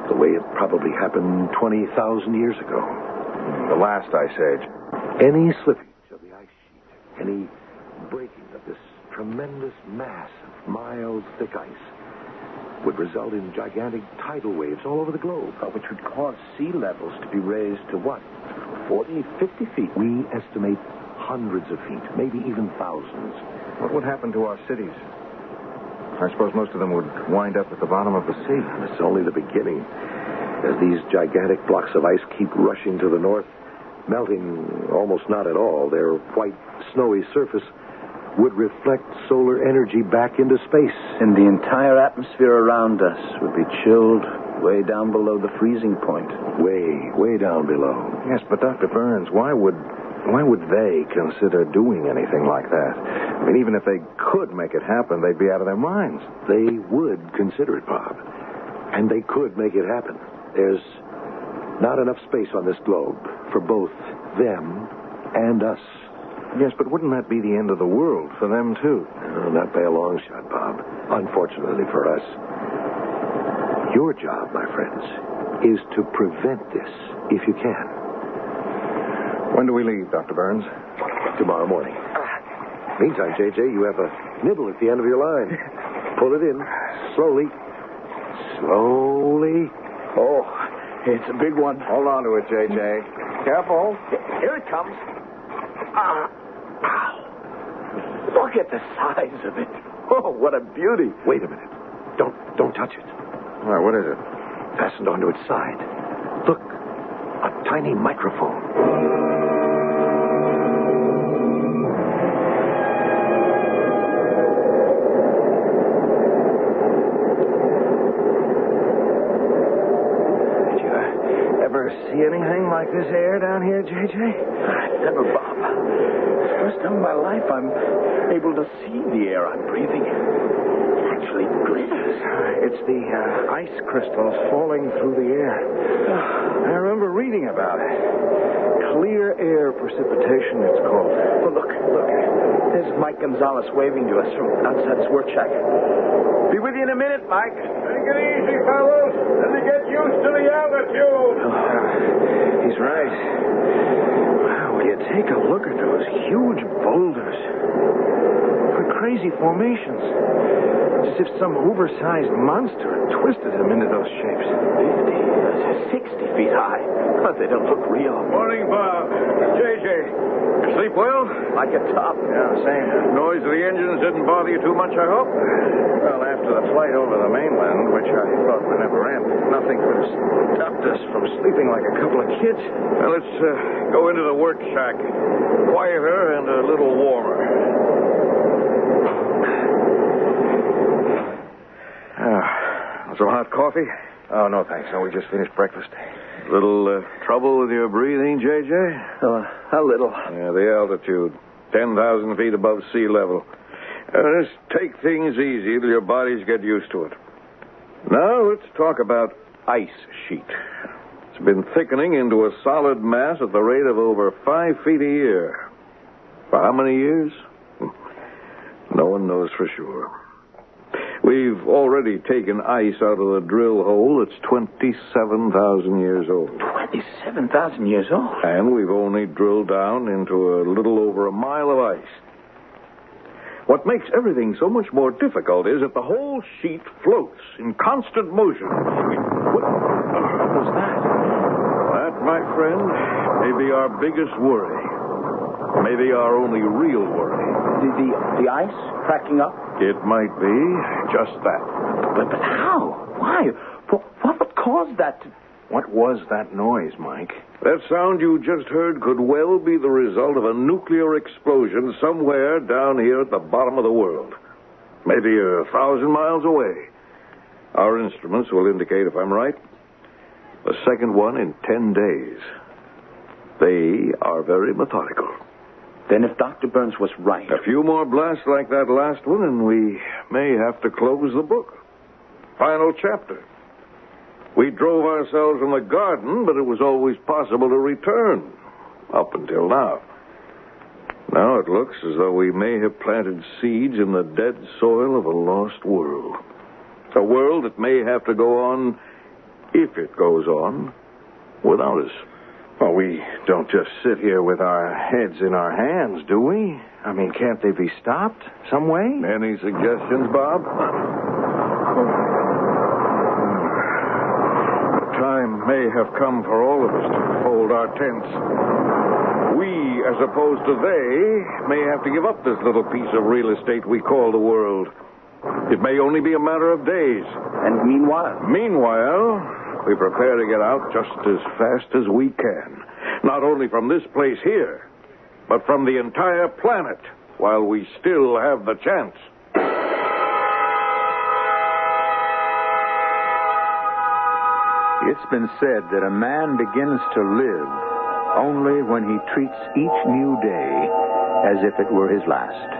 The way it probably happened 20,000 years ago. The last ice age. Any slippage of the ice sheet, any breaking of this tremendous mass of miles thick ice, would result in gigantic tidal waves all over the globe. Which would cause sea levels to be raised to what? 40, 50 feet? We estimate hundreds of feet, maybe even thousands. What would happen to our cities? I suppose most of them would wind up at the bottom of the sea. And it's only the beginning. As these gigantic blocks of ice keep rushing to the north, melting almost not at all, their white, snowy surface would reflect solar energy back into space. And the entire atmosphere around us would be chilled way down below the freezing point. Way down below. Yes, but Dr. Burns, why would Why would they consider doing anything like that? I mean, even if they could make it happen, they'd be out of their minds. They would consider it, Bob. And they could make it happen. There's not enough space on this globe for both them and us. Yes, but wouldn't that be the end of the world for them, too? No, not by a long shot, Bob. Unfortunately for us. Your job, my friends, is to prevent this if you can. When do we leave, Dr. Burns? Tomorrow morning. Meantime, J.J., you have a nibble at the end of your line. Pull it in. Slowly. Slowly. Oh, it's a big one. Hold on to it, J.J. Careful. Here it comes. Look at the size of it. Oh, what a beauty. Wait a minute. Don't touch it. All right, what is it? Fastened onto its side. Look, a tiny microphone. Did you ever see anything like this air down here, J.J.? Never, Bob. First time in my life I'm able to see the air I'm breathing. It actually glitters. It's the ice crystals falling through the air. I remember reading about it. Clear air precipitation, it's called. Oh, look. There's Mike Gonzalez waving to us from outside his work shack. Be with you in a minute, Mike. Take it easy, fellows. Let me get used to the altitude. He's right. Wow, will you take a look at those huge boulders? What crazy formations. It's as if some oversized monster had twisted them into those shapes. 60 feet high. Oh, they don't look real. Morning, Bob. J.J. You sleep well? Like a top. Yeah, same. Noise of the engines didn't bother you too much, I hope? Well, after the flight over the mainland, which I thought would never end, nothing could have stopped us from sleeping like a couple of kids. Well, let's go into the work shack. Quieter and a little warmer. Some hot coffee? Oh, no, thanks. No, we just finished breakfast. Little trouble with your breathing, J.J.? A little. Yeah, the altitude. 10,000 feet above sea level. Just take things easy till your bodies get used to it. Now, let's talk about ice sheet. It's been thickening into a solid mass at the rate of over 5 feet a year. For how many years? No one knows for sure. We've already taken ice out of the drill hole that's 27,000 years old. 27,000 years old? And we've only drilled down into a little over a mile of ice. What makes everything so much more difficult is that the whole sheet floats in constant motion. What was that? That, my friend, may be our biggest worry. Maybe our only real worry. The ice cracking up? It might be just that. But how? Why? What would cause that? What was that noise, Mike? That sound you just heard could well be the result of a nuclear explosion somewhere down here at the bottom of the world. Maybe 1,000 miles away. Our instruments will indicate if I'm right. The second one in 10 days. They are very methodical. Then if Dr. Burns was right... A few more blasts like that last one, and we may have to close the book. Final chapter. We drove ourselves from the garden, but it was always possible to return. Up until now. Now it looks as though we may have planted seeds in the dead soil of a lost world. A world that may have to go on, if it goes on, without us. Well, we don't just sit here with our heads in our hands, do we? I mean, can't they be stopped some way? Any suggestions, Bob? The time may have come for all of us to fold our tents. We, as opposed to they, may have to give up this little piece of real estate we call the world. It may only be a matter of days. And meanwhile? Meanwhile, we prepare to get out just as fast as we can. Not only from this place here, but from the entire planet, while we still have the chance. It's been said that a man begins to live only when he treats each new day as if it were his last.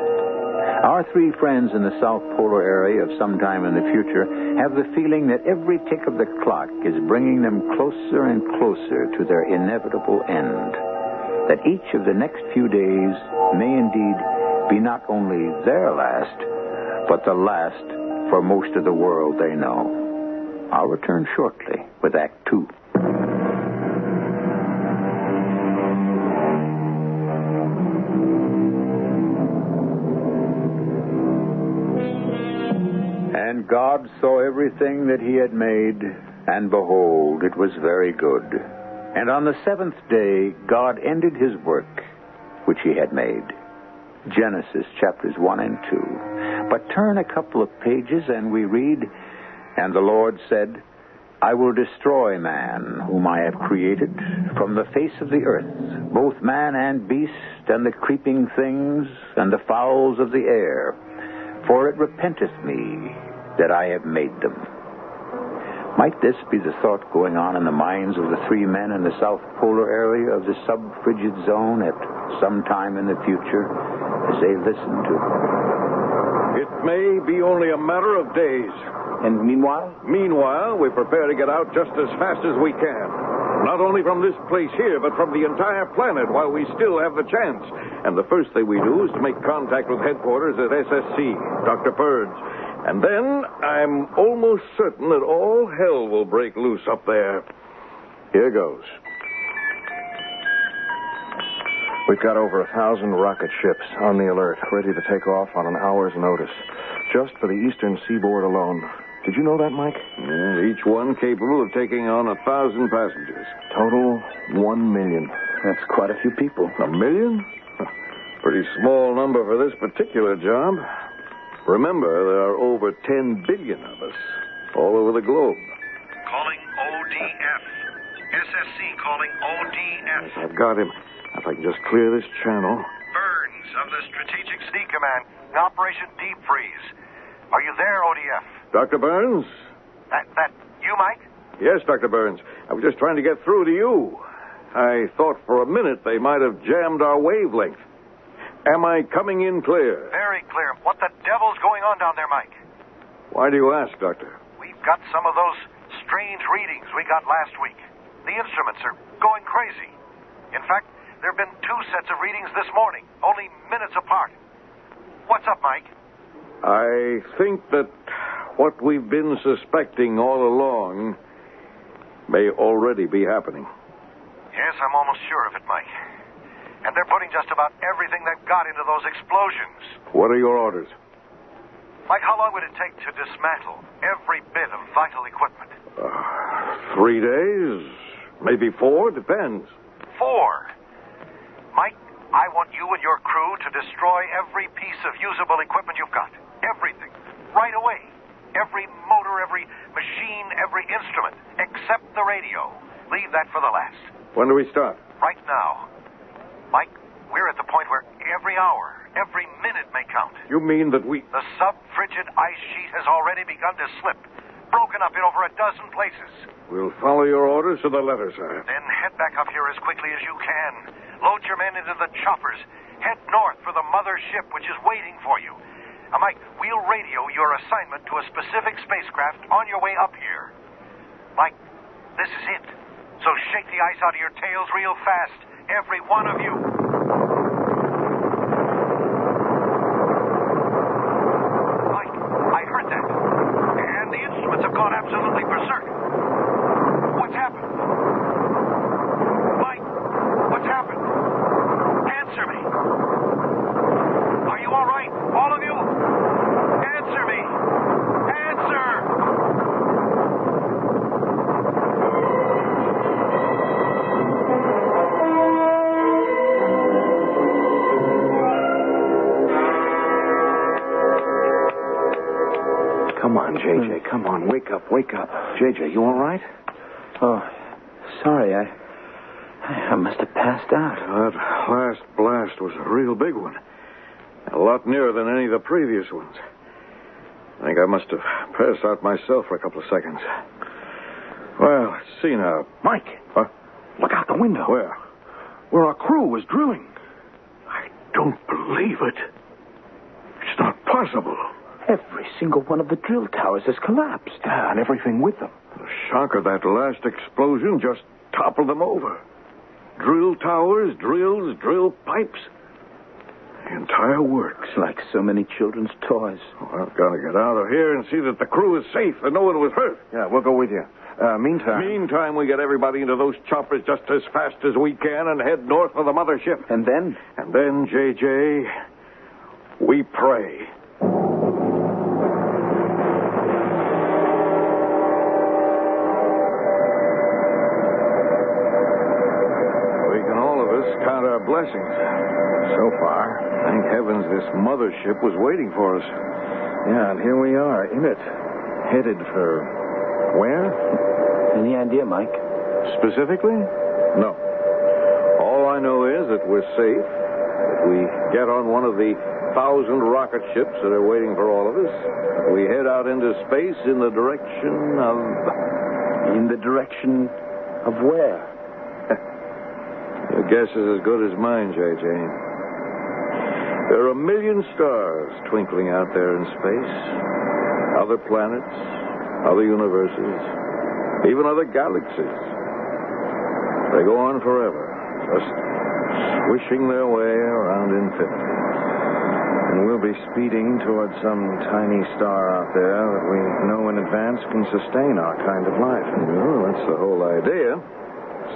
Our three friends in the South Polar area of sometime in the future have the feeling that every tick of the clock is bringing them closer and closer to their inevitable end. That each of the next few days may indeed be not only their last, but the last for most of the world they know. I'll return shortly with Act 2. And God saw everything that he had made, and behold, it was very good. And on the seventh day, God ended his work, which he had made. Genesis chapters 1 and 2. But turn a couple of pages and we read, and the Lord said, I will destroy man, whom I have created, from the face of the earth, both man and beast, and the creeping things, and the fowls of the air, for it repenteth me that I have made them. Might this be the thought going on in the minds of the three men in the South Polar area of the sub-frigid zone at some time in the future as they listen to... It may be only a matter of days. And meanwhile? Meanwhile, we prepare to get out just as fast as we can. Not only from this place here, but from the entire planet while we still have the chance. And the first thing we do is to make contact with headquarters at SSC, Dr. Burns. And then I'm almost certain that all hell will break loose up there. Here goes. We've got over 1,000 rocket ships on the alert, ready to take off on an hour's notice, just for the eastern seaboard alone. Did you know that, Mike? Each one capable of taking on 1,000 passengers. Total 1 million. That's quite a few people. 1 million? Pretty small number for this particular job. Remember, there are over 10 billion of us all over the globe. Calling ODF. SSC calling ODF. Yes, I've got him. If I can just clear this channel. Burns of the Strategic Sea Command, Operation Deep Freeze. Are you there, ODF? Dr. Burns? That you, Mike? Yes, Dr. Burns. I was just trying to get through to you. I thought for a minute they might have jammed our wavelength. Am I coming in clear? Very clear. What the devil's going on down there, Mike? Why do you ask, Doctor? We've got some of those strange readings we got last week. The instruments are going crazy. In fact, there have been 2 sets of readings this morning, only minutes apart. What's up, Mike? I think that what we've been suspecting all along may already be happening. Yes, I'm almost sure of it, Mike. And they're putting just about everything they've got into those explosions. What are your orders? Mike, how long would it take to dismantle every bit of vital equipment? 3 days, maybe 4, depends. 4? Mike, I want you and your crew to destroy every piece of usable equipment you've got. Everything. Right away. Every motor, every machine, every instrument, except the radio. Leave that for the last. When do we start? Right now. Mike, we're at the point where every hour, every minute may count. You mean that we... The sub-frigid ice sheet has already begun to slip, broken up in over a dozen places. We'll follow your orders to the letter, sir. Then head back up here as quickly as you can. Load your men into the choppers. Head north for the mother ship, which is waiting for you. Mike, we'll radio your assignment to a specific spacecraft on your way up here. Mike, this is it. So shake the ice out of your tails real fast. Every one of you. Mike, I heard that. And the instruments have gone absolutely berserk. What's happened? Mike, what's happened? Answer me. Are you all right? All of you? Answer me. Answer. Come on, JJ. Come on. Wake up. Wake up. JJ, you all right? Oh, sorry. I must have passed out. That last blast was a real big one. A lot nearer than any of the previous ones. I think I must have passed out myself for a couple of seconds. Well, let's see now. Mike! What? Look out the window. Where? where our crew was drilling. I don't believe it. It's not possible. Every single one of the drill towers has collapsed. Yeah, and everything with them. The shock of that last explosion just toppled them over. Drill towers, drills, drill pipes. The entire works. Like so many children's toys. Oh, I've got to get out of here and see that the crew is safe and no one was hurt. Yeah, we'll go with you. Meantime, we get everybody into those choppers just as fast as we can and head north for the mothership. And then? And then, J.J., we pray. We can all of us count our blessings. So far, thank heavens this mothership was waiting for us. Yeah, and here we are in it. Headed for where? Any idea, Mike? Specifically? No. All I know is that we're safe, that we get on one of the 1,000 rocket ships that are waiting for all of us. We head out into space in the direction of... In the direction of where? Your guess is as good as mine, J.J. There are a million stars twinkling out there in space. Other planets, other universes, even other galaxies. They go on forever, just swishing their way around infinity. And we'll be speeding towards some tiny star out there that we know in advance can sustain our kind of life. Well, that's the whole idea.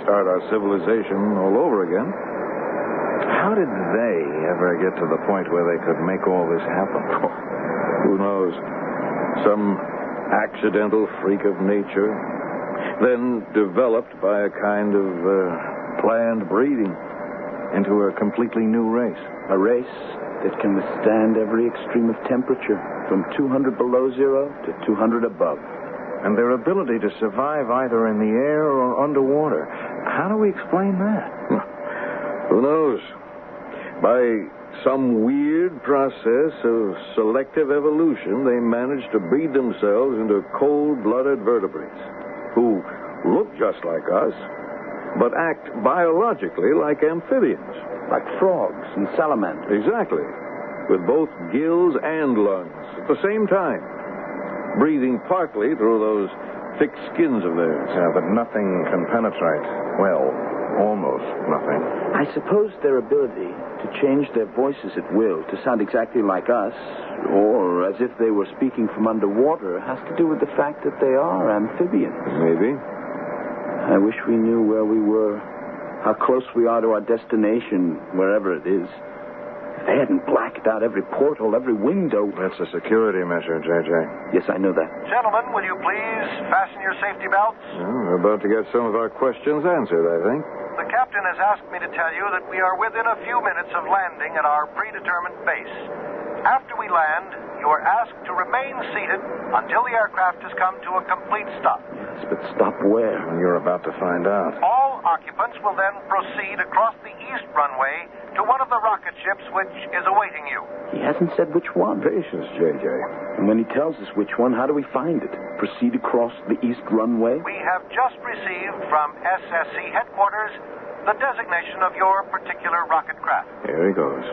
Start our civilization all over again. How did they ever get to the point where they could make all this happen? Oh, who knows? Some accidental freak of nature, then developed by a kind of planned breeding into a completely new race. A race that can withstand every extreme of temperature, from 200 below zero to 200 above. And their ability to survive either in the air or underwater. How do we explain that? Who knows? By some weird process of selective evolution, they managed to breed themselves into cold-blooded vertebrates who look just like us, but act biologically like amphibians. Like frogs and salamanders. Exactly. With both gills and lungs at the same time. Breathing partly through those thick skins of theirs. Yeah, but nothing can penetrate. Well, almost nothing. I suppose their ability to change their voices at will to sound exactly like us, or as if they were speaking from underwater, has to do with the fact that they are amphibians. Maybe. I wish we knew where we were, how close we are to our destination, wherever it is. If they hadn't blacked out every porthole, every window... That's a security measure, J.J. Yes, I know that. Gentlemen, will you please fasten your safety belts? We're about to get some of our questions answered, I think. The captain has asked me to tell you that we are within a few minutes of landing at our predetermined base. After we land, you are asked to remain seated until the aircraft has come to a complete stop. Yes, but stop where? You're about to find out. All occupants will then proceed across the east runway to one of the rocket ships which is awaiting you. He hasn't said which one. Patience, J.J. And when he tells us which one, how do we find it? Proceed across the east runway? We have just received from SSC headquarters the designation of your particular rocket craft. Here he goes.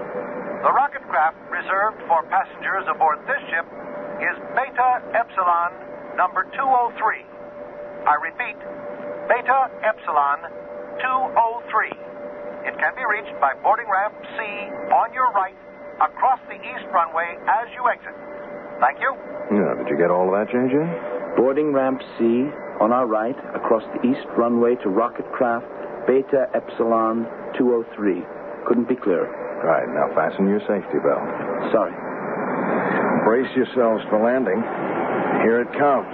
The rocket craft reserved for passengers aboard this ship is Beta Epsilon number 203. I repeat, Beta Epsilon 203. It can be reached by boarding ramp C on your right across the east runway as you exit. Thank you. Yeah, did you get all of that, J.J.? Boarding ramp C on our right across the east runway to rocket craft Beta Epsilon 203. Couldn't be clearer. Right, now fasten your safety belt. Sorry. Brace yourselves for landing. Here it comes.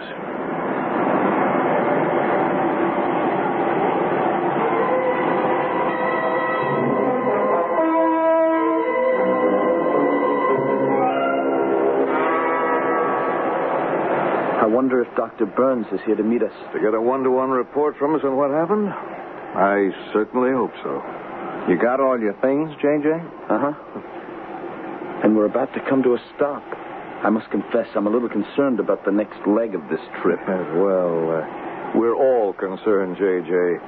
I wonder if Dr. Burns is here to meet us. To get a one-to-one report from us on what happened? I certainly hope so. You got all your things, J.J.? Uh-huh. And we're about to come to a stop. I must confess, I'm a little concerned about the next leg of this trip. Well, we're all concerned, J.J.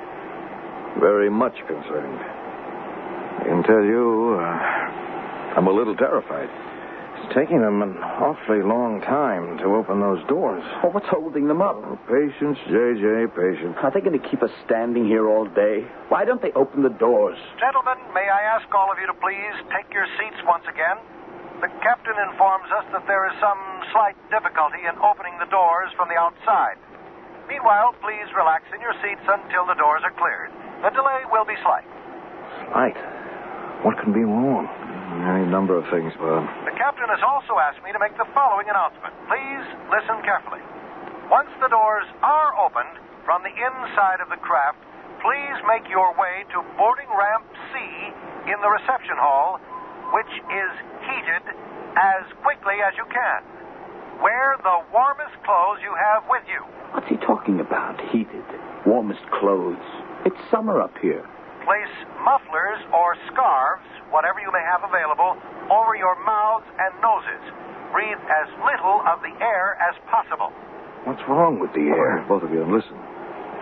Very much concerned. I can tell you, I'm a little terrified. It's taking them an awfully long time to open those doors. Well, what's holding them up? Oh, patience, J.J., patience. Are they going to keep us standing here all day? Why don't they open the doors? Gentlemen, may I ask all of you to please take your seats once again? The captain informs us that there is some slight difficulty in opening the doors from the outside. Meanwhile, please relax in your seats until the doors are cleared. The delay will be slight. Slight? What can be wrong? Any number of things, Bob. The captain has also asked me to make the following announcement. Please listen carefully. Once the doors are opened from the inside of the craft, please make your way to boarding ramp C in the reception hall, which is heated as quickly as you can. Wear the warmest clothes you have with you. What's he talking about? Heated. Warmest clothes. It's summer up here. Place mufflers or scarves, whatever you may have available, over your mouths and noses. Breathe as little of the air as possible. What's wrong with the air? Both of you, listen.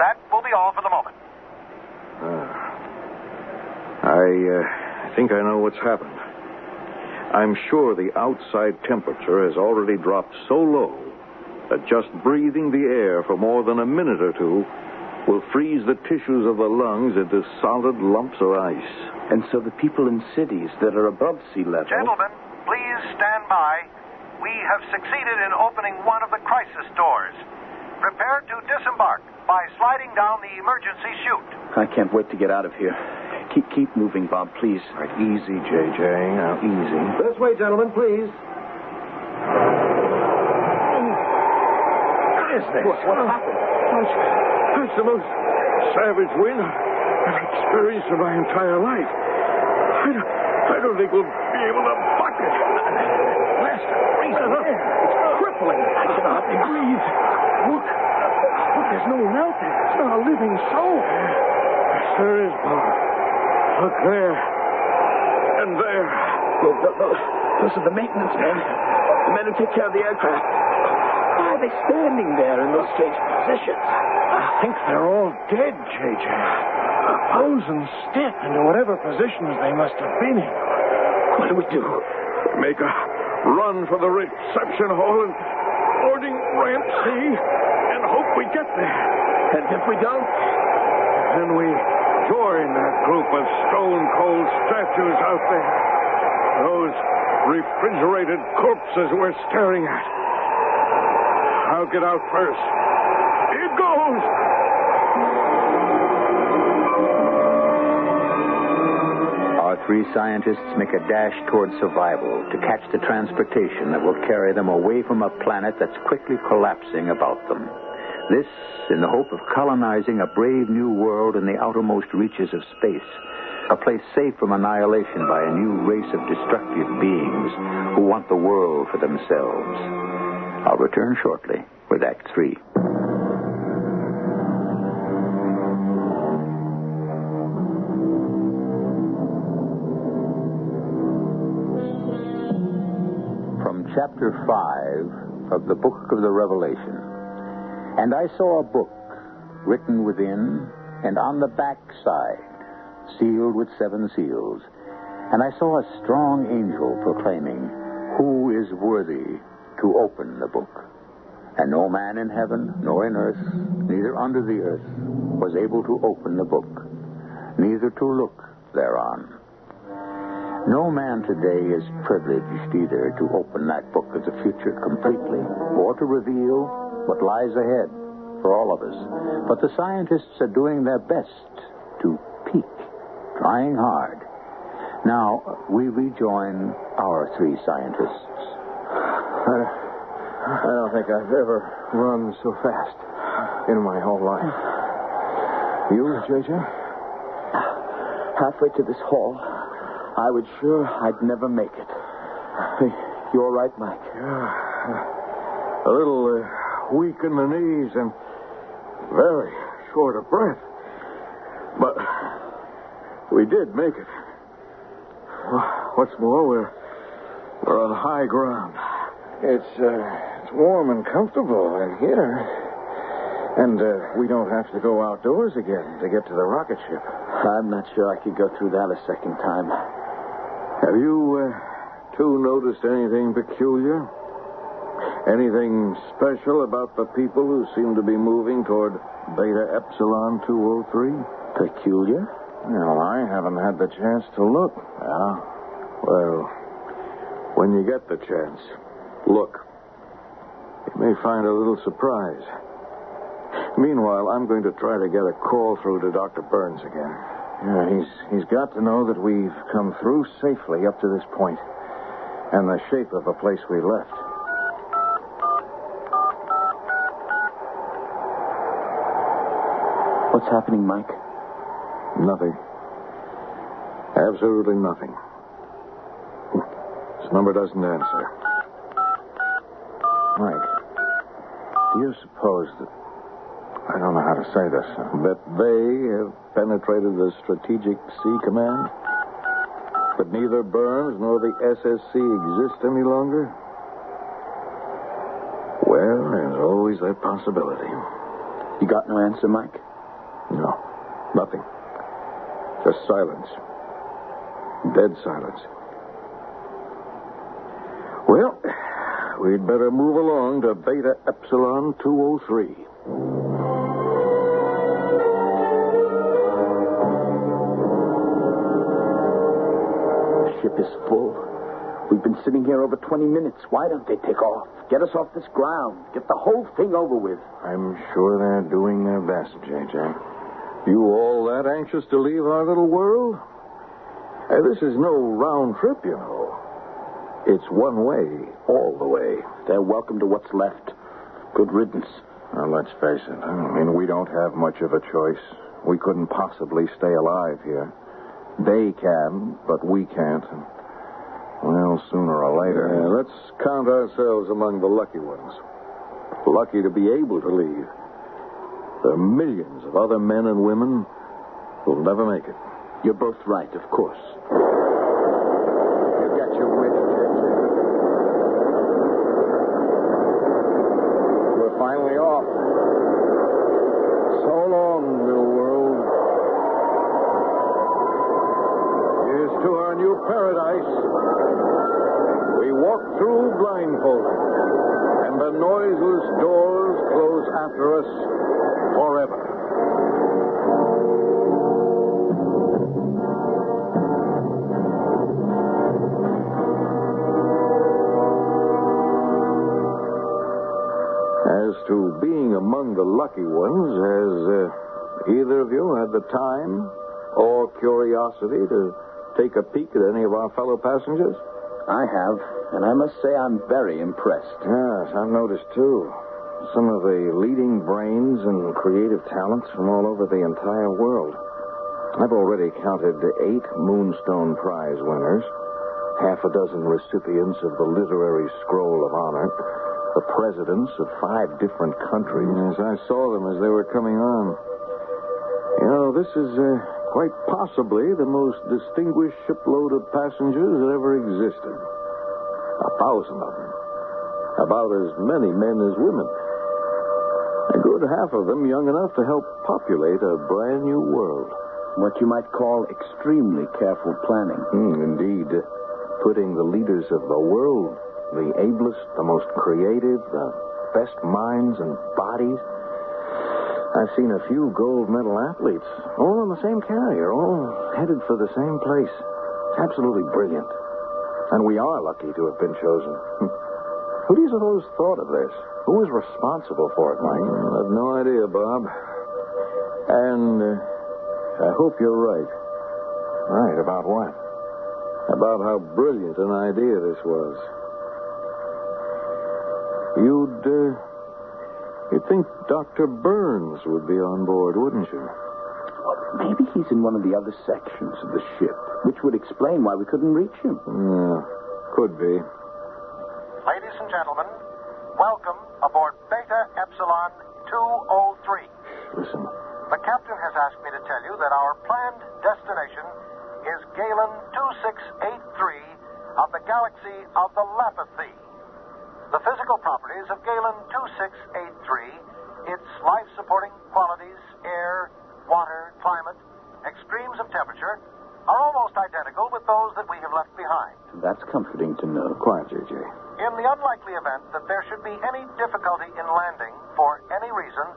That will be all for the moment. I think I know what's happened. I'm sure the outside temperature has already dropped so low that just breathing the air for more than a minute or two will freeze the tissues of the lungs into solid lumps of ice. And so the people in cities that are above sea level... Gentlemen, please stand by. We have succeeded in opening one of the crisis doors. Prepare to disembark by sliding down the emergency chute. I can't wait to get out of here. Keep moving, Bob, please. All right, easy, J.J. Now, easy. This way, gentlemen, please. What is this? What happened? That's the most savage wind I've experienced in my entire life. I don't think we'll be able to buck it. Blaster, freezing up. It's crippling. I can hardly breathe. Look, there's no one out there. It's not a living soul. Yes, there is, Bob. Look there. And there. Those are the maintenance men. The men who take care of the aircraft. Why are they standing there in those strange positions? I think they're all dead, J.J. Frozen stiff into whatever positions they must have been in. What do we do? Make a run for the reception hall and boarding ramp C and hope we get there. And if we don't? Then we join that group of stone-cold statues out there. Those refrigerated corpses we're staring at. I'll get out first. Here goes! Our three scientists make a dash toward survival to catch the transportation that will carry them away from a planet that's quickly collapsing about them. This, in the hope of colonizing a brave new world in the outermost reaches of space, a place safe from annihilation by a new race of destructive beings who want the world for themselves. I'll return shortly with Act 3. From Chapter 5 of the Book of the Revelation. And I saw a book written within and on the back side, sealed with 7 seals. And I saw a strong angel proclaiming, "Who is worthy to open the book?" And no man in heaven, nor in earth, neither under the earth, was able to open the book, neither to look thereon. No man today is privileged either to open that book of the future completely, or to reveal what lies ahead for all of us. But the scientists are doing their best to peek, trying hard. Now, we rejoin our 3 scientists. I don't think I've ever run so fast in my whole life. You, J.J.? Halfway to this hall, I was sure I'd never make it. You all right, Mike? Yeah. A little weak in the knees and very short of breath. But we did make it. What's more, we're on high ground. It's warm and comfortable in here. And we don't have to go outdoors again to get to the rocket ship. I'm not sure I could go through that a second time. Have you two noticed anything peculiar? Anything special about the people who seem to be moving toward Beta Epsilon 203? Peculiar? Well, I haven't had the chance to look. Yeah? Well, when you get the chance, look. You may find a little surprise. Meanwhile, I'm going to try to get a call through to Dr. Burns again. Yeah, he's got to know that we've come through safely up to this point, and the shape of the place we left. What's happening, Mike? Nothing. Absolutely nothing. This number doesn't answer. Mike, do you suppose that... I don't know how to say this. That they have penetrated the Strategic Sea Command? But neither Burns nor the SSC exist any longer? Well, there's always that possibility. You got no answer, Mike? No, nothing. Just silence. Dead silence. Well, we'd better move along to Beta Epsilon 203. The ship is full. We've been sitting here over 20 minutes. Why don't they take off? Get us off this ground. Get the whole thing over with. I'm sure they're doing their best, J.J. You all that anxious to leave our little world? This is no round trip, you know. It's one way, all the way. They're welcome to what's left. Good riddance. Well, let's face it. I mean, we don't have much of a choice. We couldn't possibly stay alive here. They can, but we can't. Well, sooner or later. Yeah, let's count ourselves among the lucky ones. Lucky to be able to leave. There are millions of other men and women who'll never make it. You're both right, of course. You got your wish, J.J. We're finally off. So long, little world. Here's to our new paradise. We walk through blindfolded, and the noiseless doors close after us forever. As to being among the lucky ones, has either of you had the time or curiosity to take a peek at any of our fellow passengers? I have, and I must say I'm very impressed. Yes, I've noticed, too. Some of the leading brains and creative talents from all over the entire world. I've already counted 8 Moonstone Prize winners, half a dozen recipients of the Literary Scroll of Honor, the presidents of 5 different countries. Yes, I saw them as they were coming on. You know, this is quite possibly the most distinguished shipload of passengers that ever existed. 1,000 of them. About as many men as women. A good half of them young enough to help populate a brand new world. What you might call extremely careful planning. Indeed. Putting the leaders of the world, the ablest, the most creative, the best minds and bodies. I've seen a few gold medal athletes, all on the same carrier, all headed for the same place. It's absolutely brilliant. And we are lucky to have been chosen. Who do you suppose thought of this? Who was responsible for it, Mike? I have no idea, Bob. And I hope you're right. Right, about what? About how brilliant an idea this was. You'd think Dr. Burns would be on board, wouldn't you? Maybe he's in one of the other sections of the ship, which would explain why we couldn't reach him. Yeah, could be. Ladies and gentlemen, welcome aboard Beta Epsilon 203. Listen. The captain has asked me to tell you that our planned destination is Galen 2683 of the galaxy of the Lapithee. The physical properties of Galen 2683 Its life-supporting qualities, air, water, climate, extremes of temperature, are almost identical with those that we have left behind. That's comforting to know. Quiet, J.J. In the unlikely event that there should be any difficulty in landing for any reason,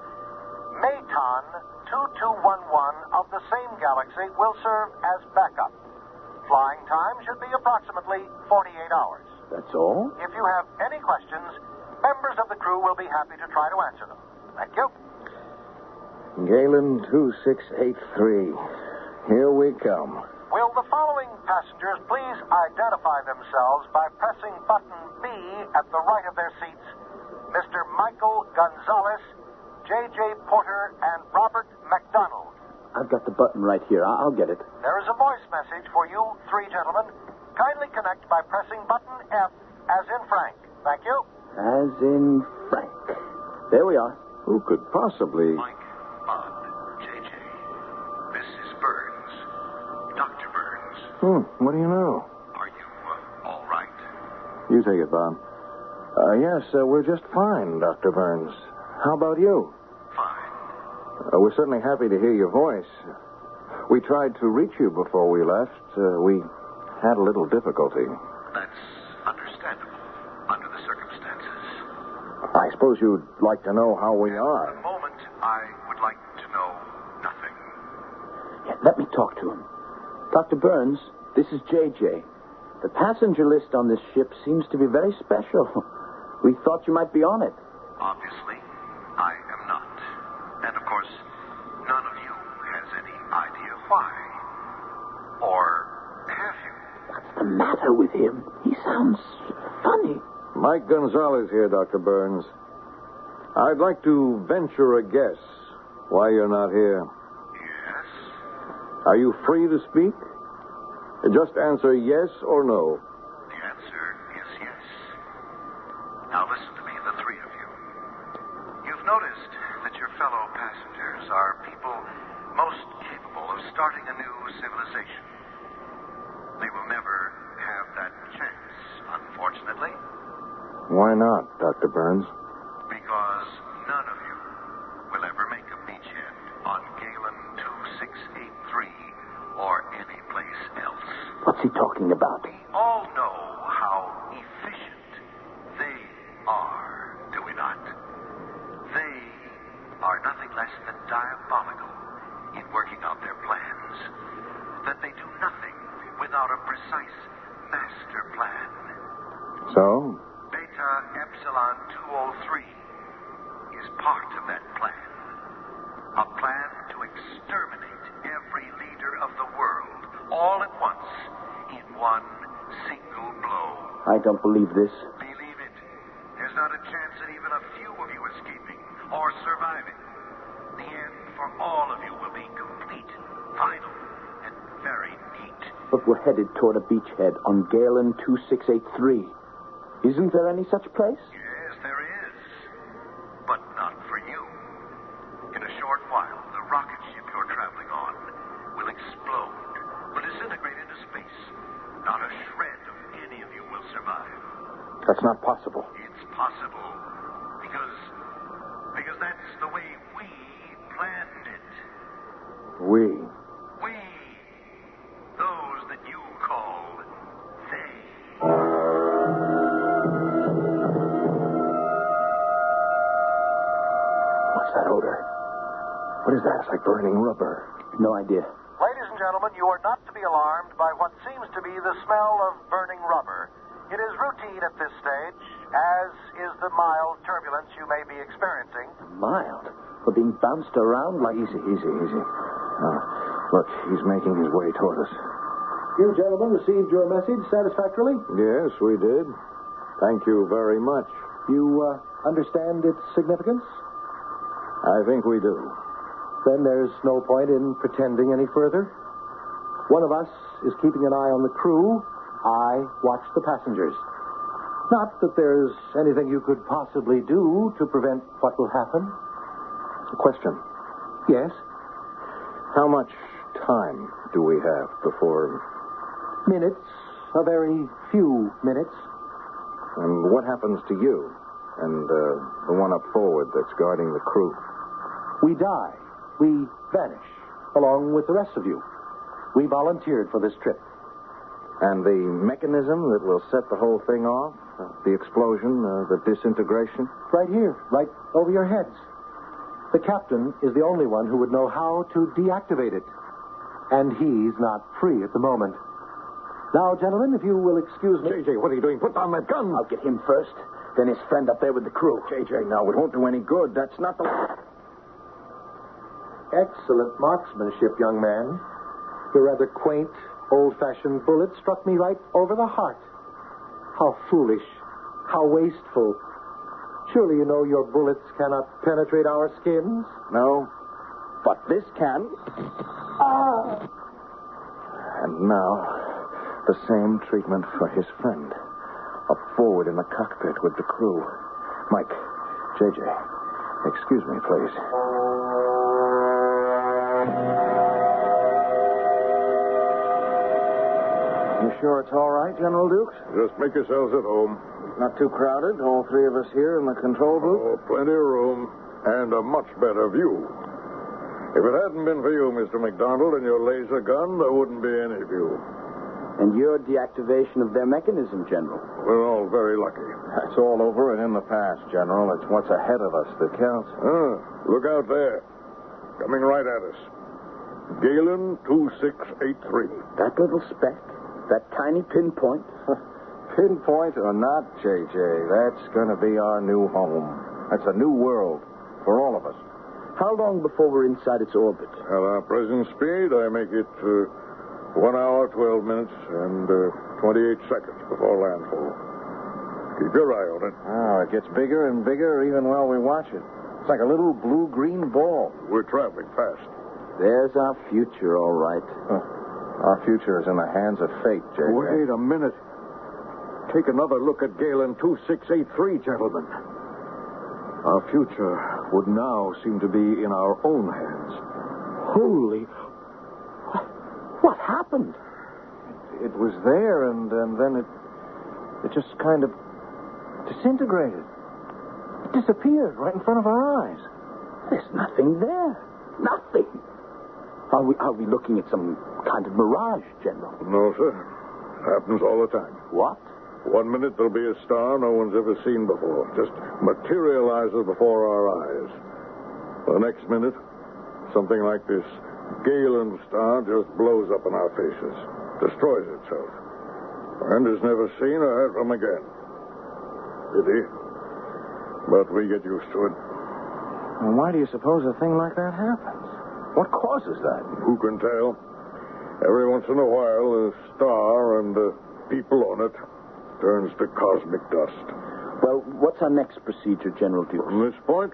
Maton 2211 of the same galaxy will serve as backup. Flying time should be approximately 48 hours. That's all? If you have any questions, members of the crew will be happy to try to answer them. Thank you. Galen 2683. Here we come. Will the following passengers please identify themselves by pressing button B at the right of their seats? Mr. Michael Gonzalez, J.J. Porter, and Robert McDonald. I've got the button right here. I'll get it. There is a voice message for you three gentlemen. Kindly connect by pressing button F as in Frank. Thank you. As in Frank. There we are. Who could possibly... Mike, Bob, J.J. This is Burns. Dr. Burns. What do you know? Are you all right? You take it, Bob. Yes, we're just fine, Dr. Burns. How about you? Fine. We're certainly happy to hear your voice. We tried to reach you before we left. We had a little difficulty. That's understandable under the circumstances. I suppose you'd like to know how we At are. the moment, I would like to know nothing. Yeah, let me talk to him. Dr. Burns, this is J.J. The passenger list on this ship seems to be very special. We thought you might be on it. Obviously, I am not. And, of course, none of you has any idea why. Or have you? What's the matter with him? He sounds funny. Mike Gonzalez here, Dr. Burns. I'd like to venture a guess why you're not here. Yes? Are you free to speak? Just answer yes or no. The answer is yes. Now listen to me, the three of you. You've noticed that your fellow passengers are people most capable of starting a new civilization. They will never have that chance, unfortunately. Why not, Dr. Burns? Because none of you will ever make a beachhead on Galen 2683 or any place else. What's he talking about? We all know how efficient they are, do we not? They are nothing less than diabolical in working out their plans. That they do nothing without a precise master plan. So? Beta Epsilon 203 is part of that plan. A plan to exterminate every leader of the world all at once in one single blow. I don't believe this. Believe it. There's not a chance at even a few of you escaping or surviving. The end for all of you will be complete, final, and very neat. But we're headed toward a beachhead on Galen 2683. Isn't there any such place? Yes, there is. But not for you. In a short while, the rocket ship you're traveling on will explode, will disintegrate into space. Not a shred of any of you will survive. That's not possible. It's possible because that's the way we planned it. We? We. Those that you call they. What's that odor? What is that? It's like burning rubber. No idea. Ladies and gentlemen, you are not to be alarmed by what seems to be the smell of burning rubber. It is routine at this stage, as is the mild turbulence you may be experiencing. Mild? We're being bounced around like... Easy. Look, he's making his way toward us. You gentlemen received your message satisfactorily? Yes, we did. Thank you very much. You understand its significance? I think we do. Then there's no point in pretending any further. One of us is keeping an eye on the crew. I watch the passengers. Not that there's anything you could possibly do to prevent what will happen. A question. Yes? How much time do we have before... Minutes. A very few minutes. And what happens to you? And the one up forward that's guarding the crew. We die. We vanish, along with the rest of you. We volunteered for this trip. And the mechanism that will set the whole thing off? The explosion, the disintegration? Right here, right over your heads. The captain is the only one who would know how to deactivate it. And he's not free at the moment. Now, gentlemen, if you will excuse me... JJ, what are you doing? Put down that gun. I'll get him first, then his friend up there with the crew. JJ, now, it won't do any good. That's not the... Excellent marksmanship, young man. Your rather quaint, old-fashioned bullet struck me right over the heart. How foolish. How wasteful. Surely you know your bullets cannot penetrate our skins? No, but this can. Ah! And now, the same treatment for his friend. Up forward in the cockpit with the crew. Mike, JJ, excuse me, please. You sure it's all right, General Dukes? Just make yourselves at home. Not too crowded, all three of us here in the control booth? Oh, plenty of room and a much better view. If it hadn't been for you, Mr. McDonald, and your laser gun, there wouldn't be any view. And your deactivation of their mechanism, General. We're all very lucky. It's all over and in the past, General. It's what's ahead of us that counts. Look out there. Coming right at us. Galen 2683. That little speck? That tiny pinpoint? Pinpoint or not, JJ, that's going to be our new home. That's a new world for all of us. How long before we're inside its orbit? At our present speed, I make it 1 hour, 12 minutes, and 28 seconds before landfall. Keep your eye on it. Oh, it gets bigger and bigger even while we watch it. It's like a little blue-green ball. We're traveling fast. There's our future, all right. Our future is in the hands of fate, JJ. Wait a minute. Take another look at Galen 2683, gentlemen. Our future would now seem to be in our own hands. Holy... What happened? It was there, and then it just kind of disintegrated. It disappeared right in front of our eyes. There's nothing there. Nothing. Are we looking at some kind of mirage, General? No, sir. It happens all the time. What? 1 minute there'll be a star no one's ever seen before. Just materializes before our eyes. The next minute, something like this Galen star just blows up in our faces. Destroys itself. And is never seen or heard from again. Pity. But we get used to it. And why do you suppose a thing like that happens? What causes that? Who can tell? Every once in a while, a star and the people on it turns to cosmic dust. Well, what's our next procedure, General Dukes? From this point,